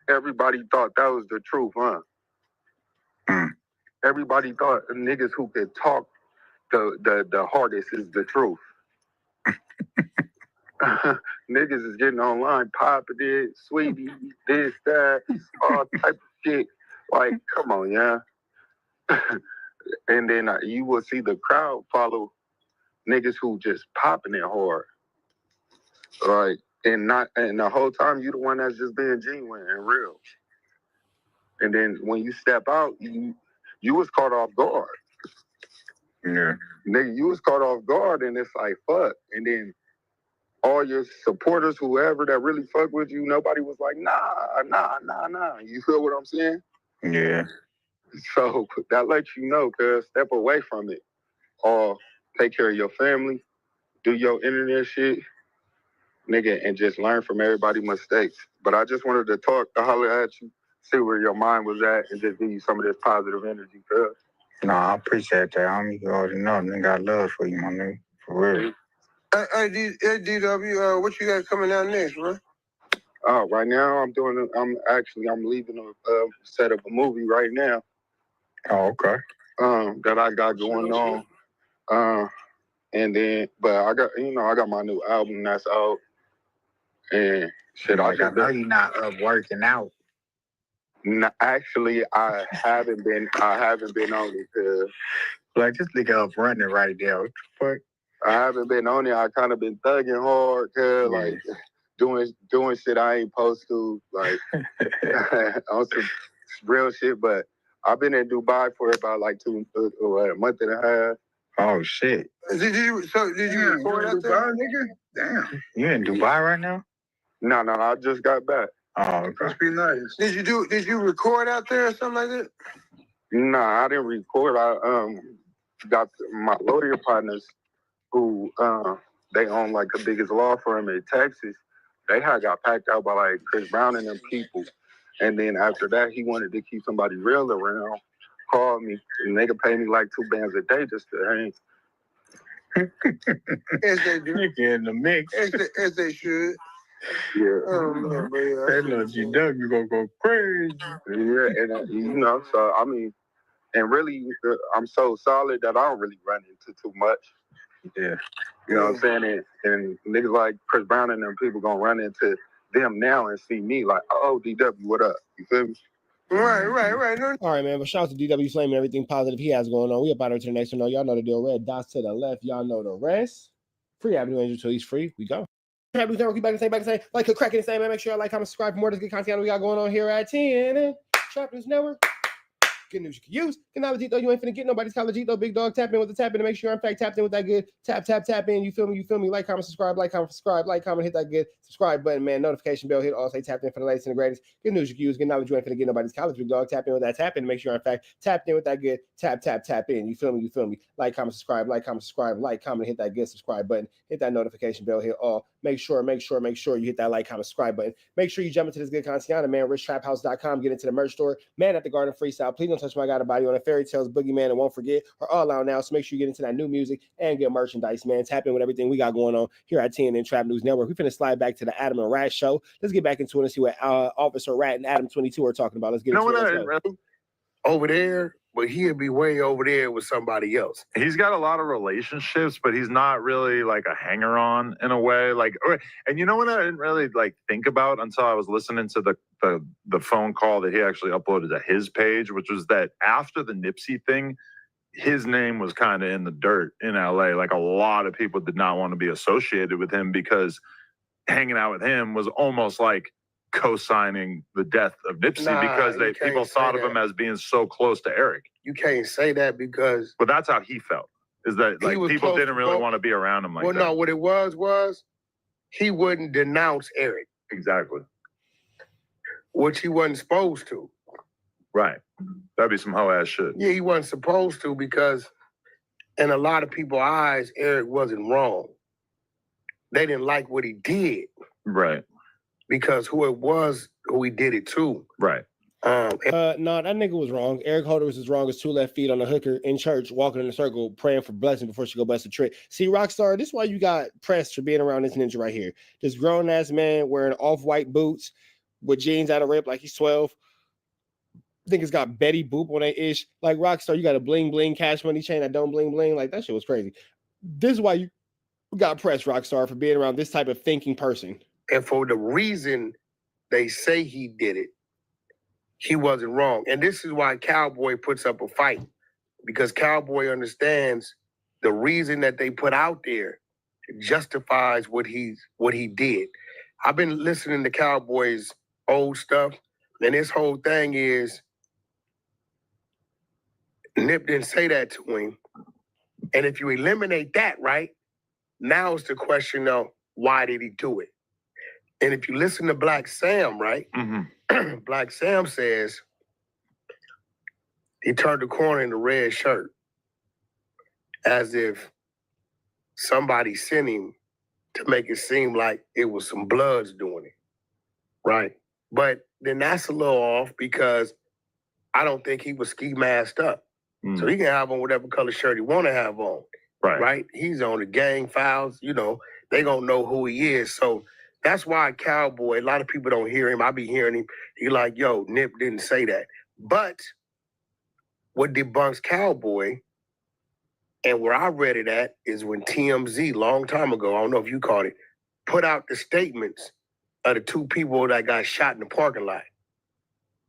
everybody thought that was the truth, huh? Everybody thought niggas who could talk the hardest is the truth. Niggas is getting online, Papa did, Sweetie, this, that, all type of shit. Like, come on, yeah. And then you will see the crowd follow niggas who just popping it hard. Like, and the whole time you the one that's just being genuine and real. And then when you step out, you was caught off guard. Yeah. Nigga, you was caught off guard and it's like, fuck. And then all your supporters, whoever that really fuck with you, nobody was like, nah. You feel what I'm saying? Yeah. So that lets you know, cuz step away from it. Or take care of your family, do your internet shit, nigga, and just learn from everybody's mistakes. But I just wanted to talk, to holler at you, see where your mind was at, and just give you some of this positive energy, cuz. No, I appreciate that, homie. You already know, nigga, got love for you, my nigga. For real. Hey, DW, what you got coming out next, bro? Right now I'm leaving a set of a movie right now. Oh, okay. That I got going on. And then, but I got my new album that's out. And shit, I know you're not up working out. No, actually, I haven't been on it, cuz. Like, this nigga up running right there. What the fuck? I haven't been on it. I kind of been thugging hard, cuz, like, doing shit I ain't supposed to, like, on some real shit. But I've been in Dubai for about, like, a month and a half. Oh, shit. Did you record out there, nigga? Damn. You in Dubai right now? No, I just got back. Oh, okay. Must be nice. Did you record out there or something like that? Nah, I didn't record. I got my lawyer partners who they own like the biggest law firm in Texas. They had got packed out by like Chris Brown and them people. And then after that, he wanted to keep somebody real around. Called me and they could pay me like $2 a day just to hang. As they do. Nigga in the mix. As they should. Yeah. That little GW gonna go crazy. Yeah, and so I mean, and really, I'm so solid that I don't really run into too much. Yeah. You know what I'm saying? And niggas like Chris Brown and them people gonna run into them now and see me like, oh, DW, what up? You feel me? Right. All right, man. But shout out to DW Flame and everything positive he has going on. We up out here to the next one. Y'all know the deal. Red dots to the left. Y'all know the rest. Free Avenue Angel till he's free. We go. We back and say, like a crack in the same, man. Make sure y'all like, comment, subscribe for more of this good content we got going on here at 10. Trap News Network. Good news you can use. Good knowledge, though. You ain't finna get nobody's college, though. Big dog, tap in with the tap in to make sure I'm in fact tapped in with that good tap in. You feel me? Like, comment, subscribe, hit that good subscribe button, man. Notification bell, hit all say tapped in for the latest and the greatest. Good news you can use. Good knowledge, you ain't finna get nobody's college, big dog. Tap in with that tap in to make sure I'm in fact tapped in with that good tap in. You feel me? Like, comment, subscribe, hit that good subscribe button, hit that notification bell, hit all. Make sure you hit that like, comment, subscribe button. Make sure you jump into this good content, man. RichTrapHouse.com. Get into the merch store, man at the Garden Freestyle. Please don't touch Touch My God, a Body on a Fairy Tales, Boogeyman, and Won't Forget are all out now. So make sure you get into that new music and get merchandise, man. Tap in with everything we got going on here at TNN Trap News Network. We're finna slide back to the Adam and Rat show. Let's get back into it and see what Officer Rat and Adam 22 are talking about. Let's get into it. Let's go. Over there, but he'll be way over there with somebody else. He's got a lot of relationships, but he's not really like a hanger-on in a way. Like, and you know what I didn't really like think about until I was listening to the phone call that he actually uploaded to his page, which was that after the Nipsey thing, his name was kind of in the dirt in LA. Like a lot of people did not want to be associated with him because hanging out with him was almost like co-signing the death of Nipsey because people thought of him as being so close to Eric. You can't say that because... But that's how he felt, is that like people didn't really want to be around him like that. Well, no, what it was he wouldn't denounce Eric. Exactly. Which he wasn't supposed to. Right. That'd be some hoe-ass shit. Yeah, he wasn't supposed to because in a lot of people's eyes, Eric wasn't wrong. They didn't like what he did. Right. Because who it was, who he did it to. Right. No, that nigga was wrong. Eric Holder was as wrong as 2 left feet on a hooker in church, walking in a circle, praying for blessing before she go bust a trick. See, Rockstar, this is why you got pressed for being around this ninja right here. This grown-ass man wearing off-white boots with jeans out of rip like he's 12. I think it's got Betty Boop on that ish. Like, Rockstar, you got a bling-bling cash money chain that don't bling-bling. Like, that shit was crazy. This is why you got pressed, Rockstar, for being around this type of thinking person. And for the reason they say he did it, he wasn't wrong. And this is why Cowboy puts up a fight. Because Cowboy understands the reason that they put out there justifies what he did. I've been listening to Cowboy's old stuff, and his whole thing is Nip didn't say that to him. And if you eliminate that, right, now it's the question of why did he do it? And if you listen to Black Sam, right, Black Sam says he turned the corner in the red shirt as if somebody sent him to make it seem like it was some Bloods doing it, right? But then that's a little off because I don't think he was ski masked up. So he can have on whatever color shirt he want to have on, right? He's on the gang files, you know, they gonna know who he is. So that's why Cowboy, a lot of people don't hear him. I be hearing him. He like, yo, Nip didn't say that. But what debunks Cowboy, and where I read it at, is when TMZ, long time ago, I don't know if you caught it, put out the statements of the 2 people that got shot in the parking lot.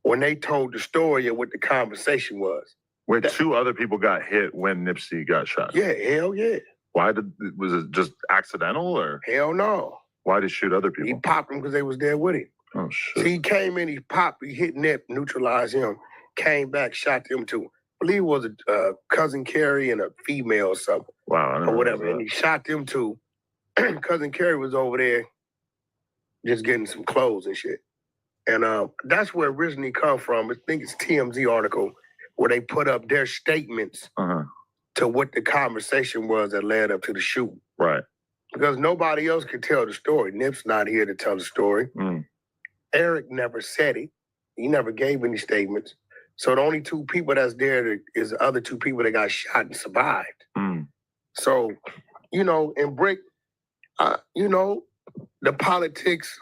When they told the story of what the conversation was. Where 2 other people got hit when Nipsey got shot. Yeah, hell yeah. Was it just accidental or? Hell no. Why did he shoot other people? He popped them because they was there with him. Oh, shit. See, he came in, he popped, he hit Nip, neutralized him, came back, shot them too. I believe it was a Cousin Carrie and a female or something. Wow. Or whatever. And he shot them too. Cousin Carrie was over there just getting some clothes and shit. And that's where it originally come from. I think it's TMZ article where they put up their statements to what the conversation was that led up to the shoot. Right. Because nobody else can tell the story. Nip's not here to tell the story. Eric never said it. He never gave any statements. So the only 2 people that's there is the other 2 people that got shot and survived. So, you know, and Brick, you know, the politics,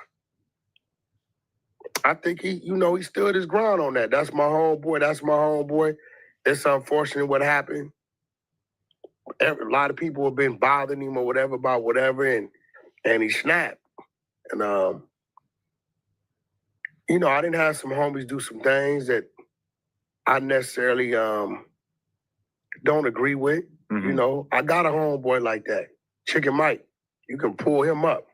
I think he stood his ground on that. That's my homeboy. It's unfortunate what happened. A lot of people have been bothering him or whatever about whatever, and he snapped. And, you know, I didn't have some homies do some things that I necessarily don't agree with. You know, I got a homeboy like that. Chicken Mike, you can pull him up.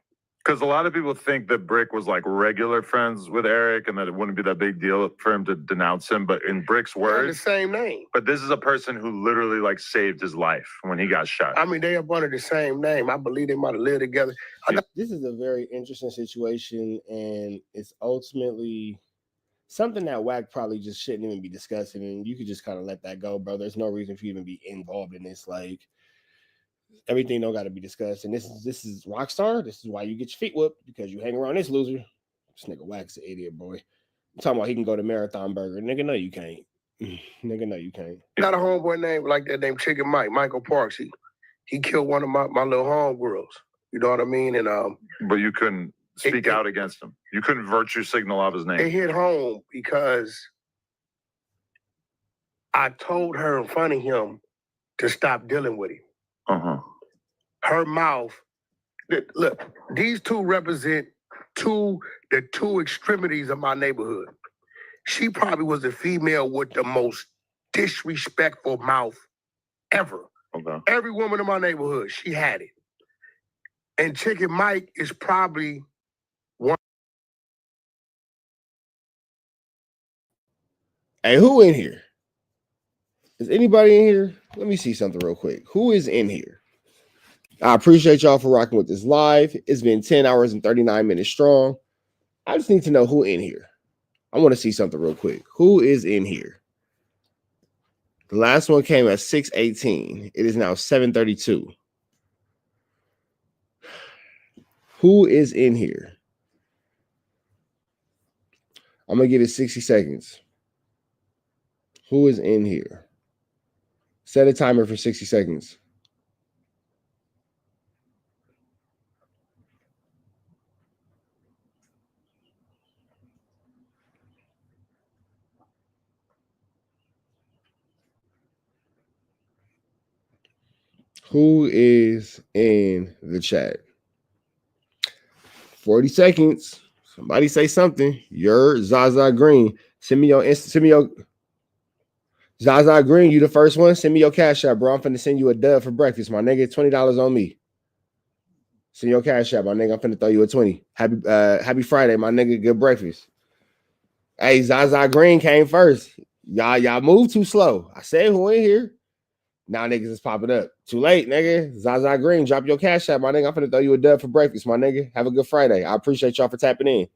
Because a lot of people think that Brick was like regular friends with Eric and that it wouldn't be that big deal for him to denounce him. But in Brick's words, the same name. But this is a person who literally like saved his life when he got shot. I mean, they up under the same name. I believe they might have lived together. This is a very interesting situation, and it's ultimately something that Wack probably just shouldn't even be discussing. And you could just kind of let that go, bro. There's no reason for you to even be involved in this. Like, everything don't got to be discussed. And this is Rockstar. This is why you get your feet whooped, because you hang around this loser. This nigga Wack's an idiot, boy. I'm talking about he can go to Marathon Burger. Nigga, no, you can't. Nigga, no, you can't. Got a homeboy name like that named Chicken Mike, Michael Parks. He killed one of my little homegirls. You know what I mean? And But you couldn't speak out against him. You couldn't virtue signal out his name. It hit home because I told her in front of him to stop dealing with him. Her mouth. Look, these two represent the two extremities of my neighborhood. She probably was the female with the most disrespectful mouth ever. Okay. Every woman in my neighborhood, she had it. And Chicken Mike is probably one. Hey, who in here? Is anybody in here? Let me see something real quick. Who is in here? I appreciate y'all for rocking with this live. It's been 10 hours and 39 minutes strong. I just need to know who in here. I want to see something real quick. Who is in here? The last one came at 6:18. It is now 7:32. Who is in here? I'm going to give it 60 seconds. Who is in here? Set a timer for 60 seconds. Who is in the chat? 40 seconds. Somebody say something. You're Zaza Green. Send me your Zaza Green. You the first one. Send me your cash app, bro. I'm finna send you a dub for breakfast, my nigga. $20 on me. Send your cash app, my nigga. I'm finna throw you a 20. Happy Friday, my nigga. Good breakfast. Hey, Zaza Green came first. Y'all move too slow. I said who in here. Now niggas is popping up. Too late, nigga. Zaza Green, drop your cash app, my nigga. I'm finna throw you a dub for breakfast, my nigga. Have a good Friday. I appreciate y'all for tapping in.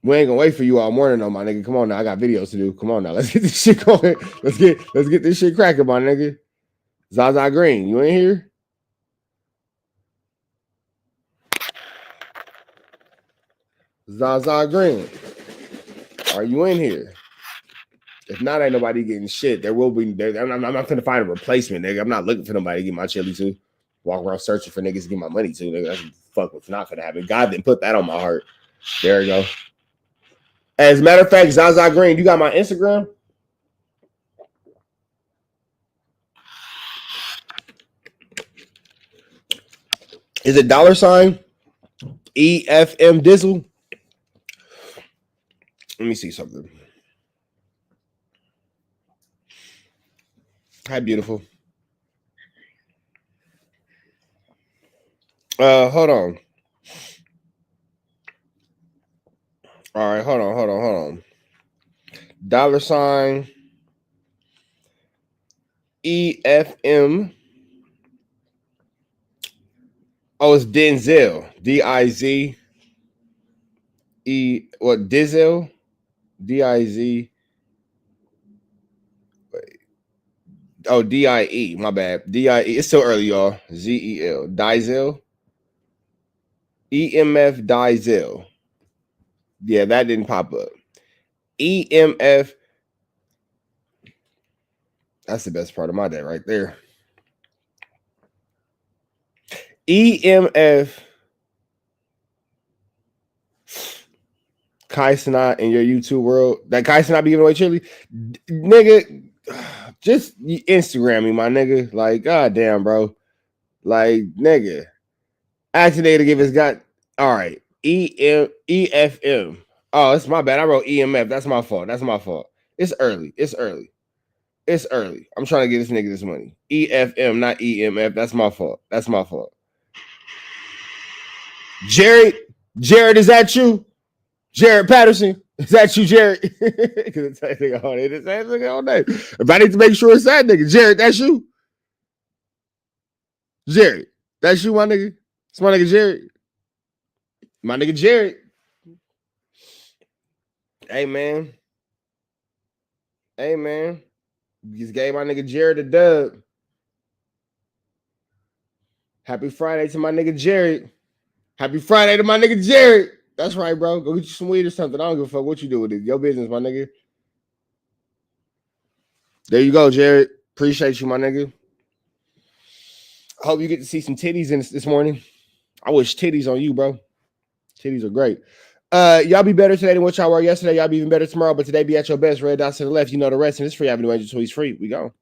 We ain't gonna wait for you all morning, though, my nigga. Come on now, I got videos to do. Come on now, let's get this shit going. Let's get this shit cracking, my nigga. Zaza Green, you in here? Zaza Green, are you in here? If not, ain't nobody getting shit. There will be. I'm not gonna find a replacement, nigga. I'm not looking for nobody to get my chili to. Walk around searching for niggas to get my money to, nigga. That's fuck what's not gonna happen. God didn't put that on my heart. There you go. As a matter of fact, Zaza Green, you got my Instagram? Is it $EFM Dizzle? Let me see something. Hi, beautiful. Hold on. All right, hold on. $EFM. Oh, it's Denzel. D-I-Z. What, Dizel? D-I-Z. Wait. Oh, D-I-E. My bad. D-I-E. It's still early, y'all. Z-E-L. Dizel. EMF Dizel. Yeah, that didn't pop up. EMF. That's the best part of my day right there. EMF. Kai Cenat in your YouTube world. That Kai Cenat be giving away chili? Nigga, just Instagram me, my nigga. Like, goddamn, bro. Like, nigga. Asking nigga to give his got. All right. EFM. Oh, it's my bad. I wrote EMF. That's my fault. It's early. I'm trying to get this nigga this money. EFM, not EMF. That's my fault. Jared, is that you? Jared Patterson, is that you, Jared? Because it's that nigga on it. It's that nigga all day. If I need to make sure it's that nigga, Jared, that's you? Jared, that's you, my nigga? It's my nigga Jared. My nigga Jared. Hey, man. Just gave my nigga Jared a dub. Happy Friday to my nigga Jared. Happy Friday to my nigga Jared. That's right, bro. Go get you some weed or something. I don't give a fuck what you do with it. Your business, my nigga. There you go, Jared. Appreciate you, my nigga. I hope you get to see some titties in this morning. I wish titties on you, bro. Titties are great. Y'all be better today than what y'all were yesterday. Y'all be even better tomorrow, but today be at your best. Red dots to the left. You know the rest. And it's free Avenue Angel, so he's free. We go.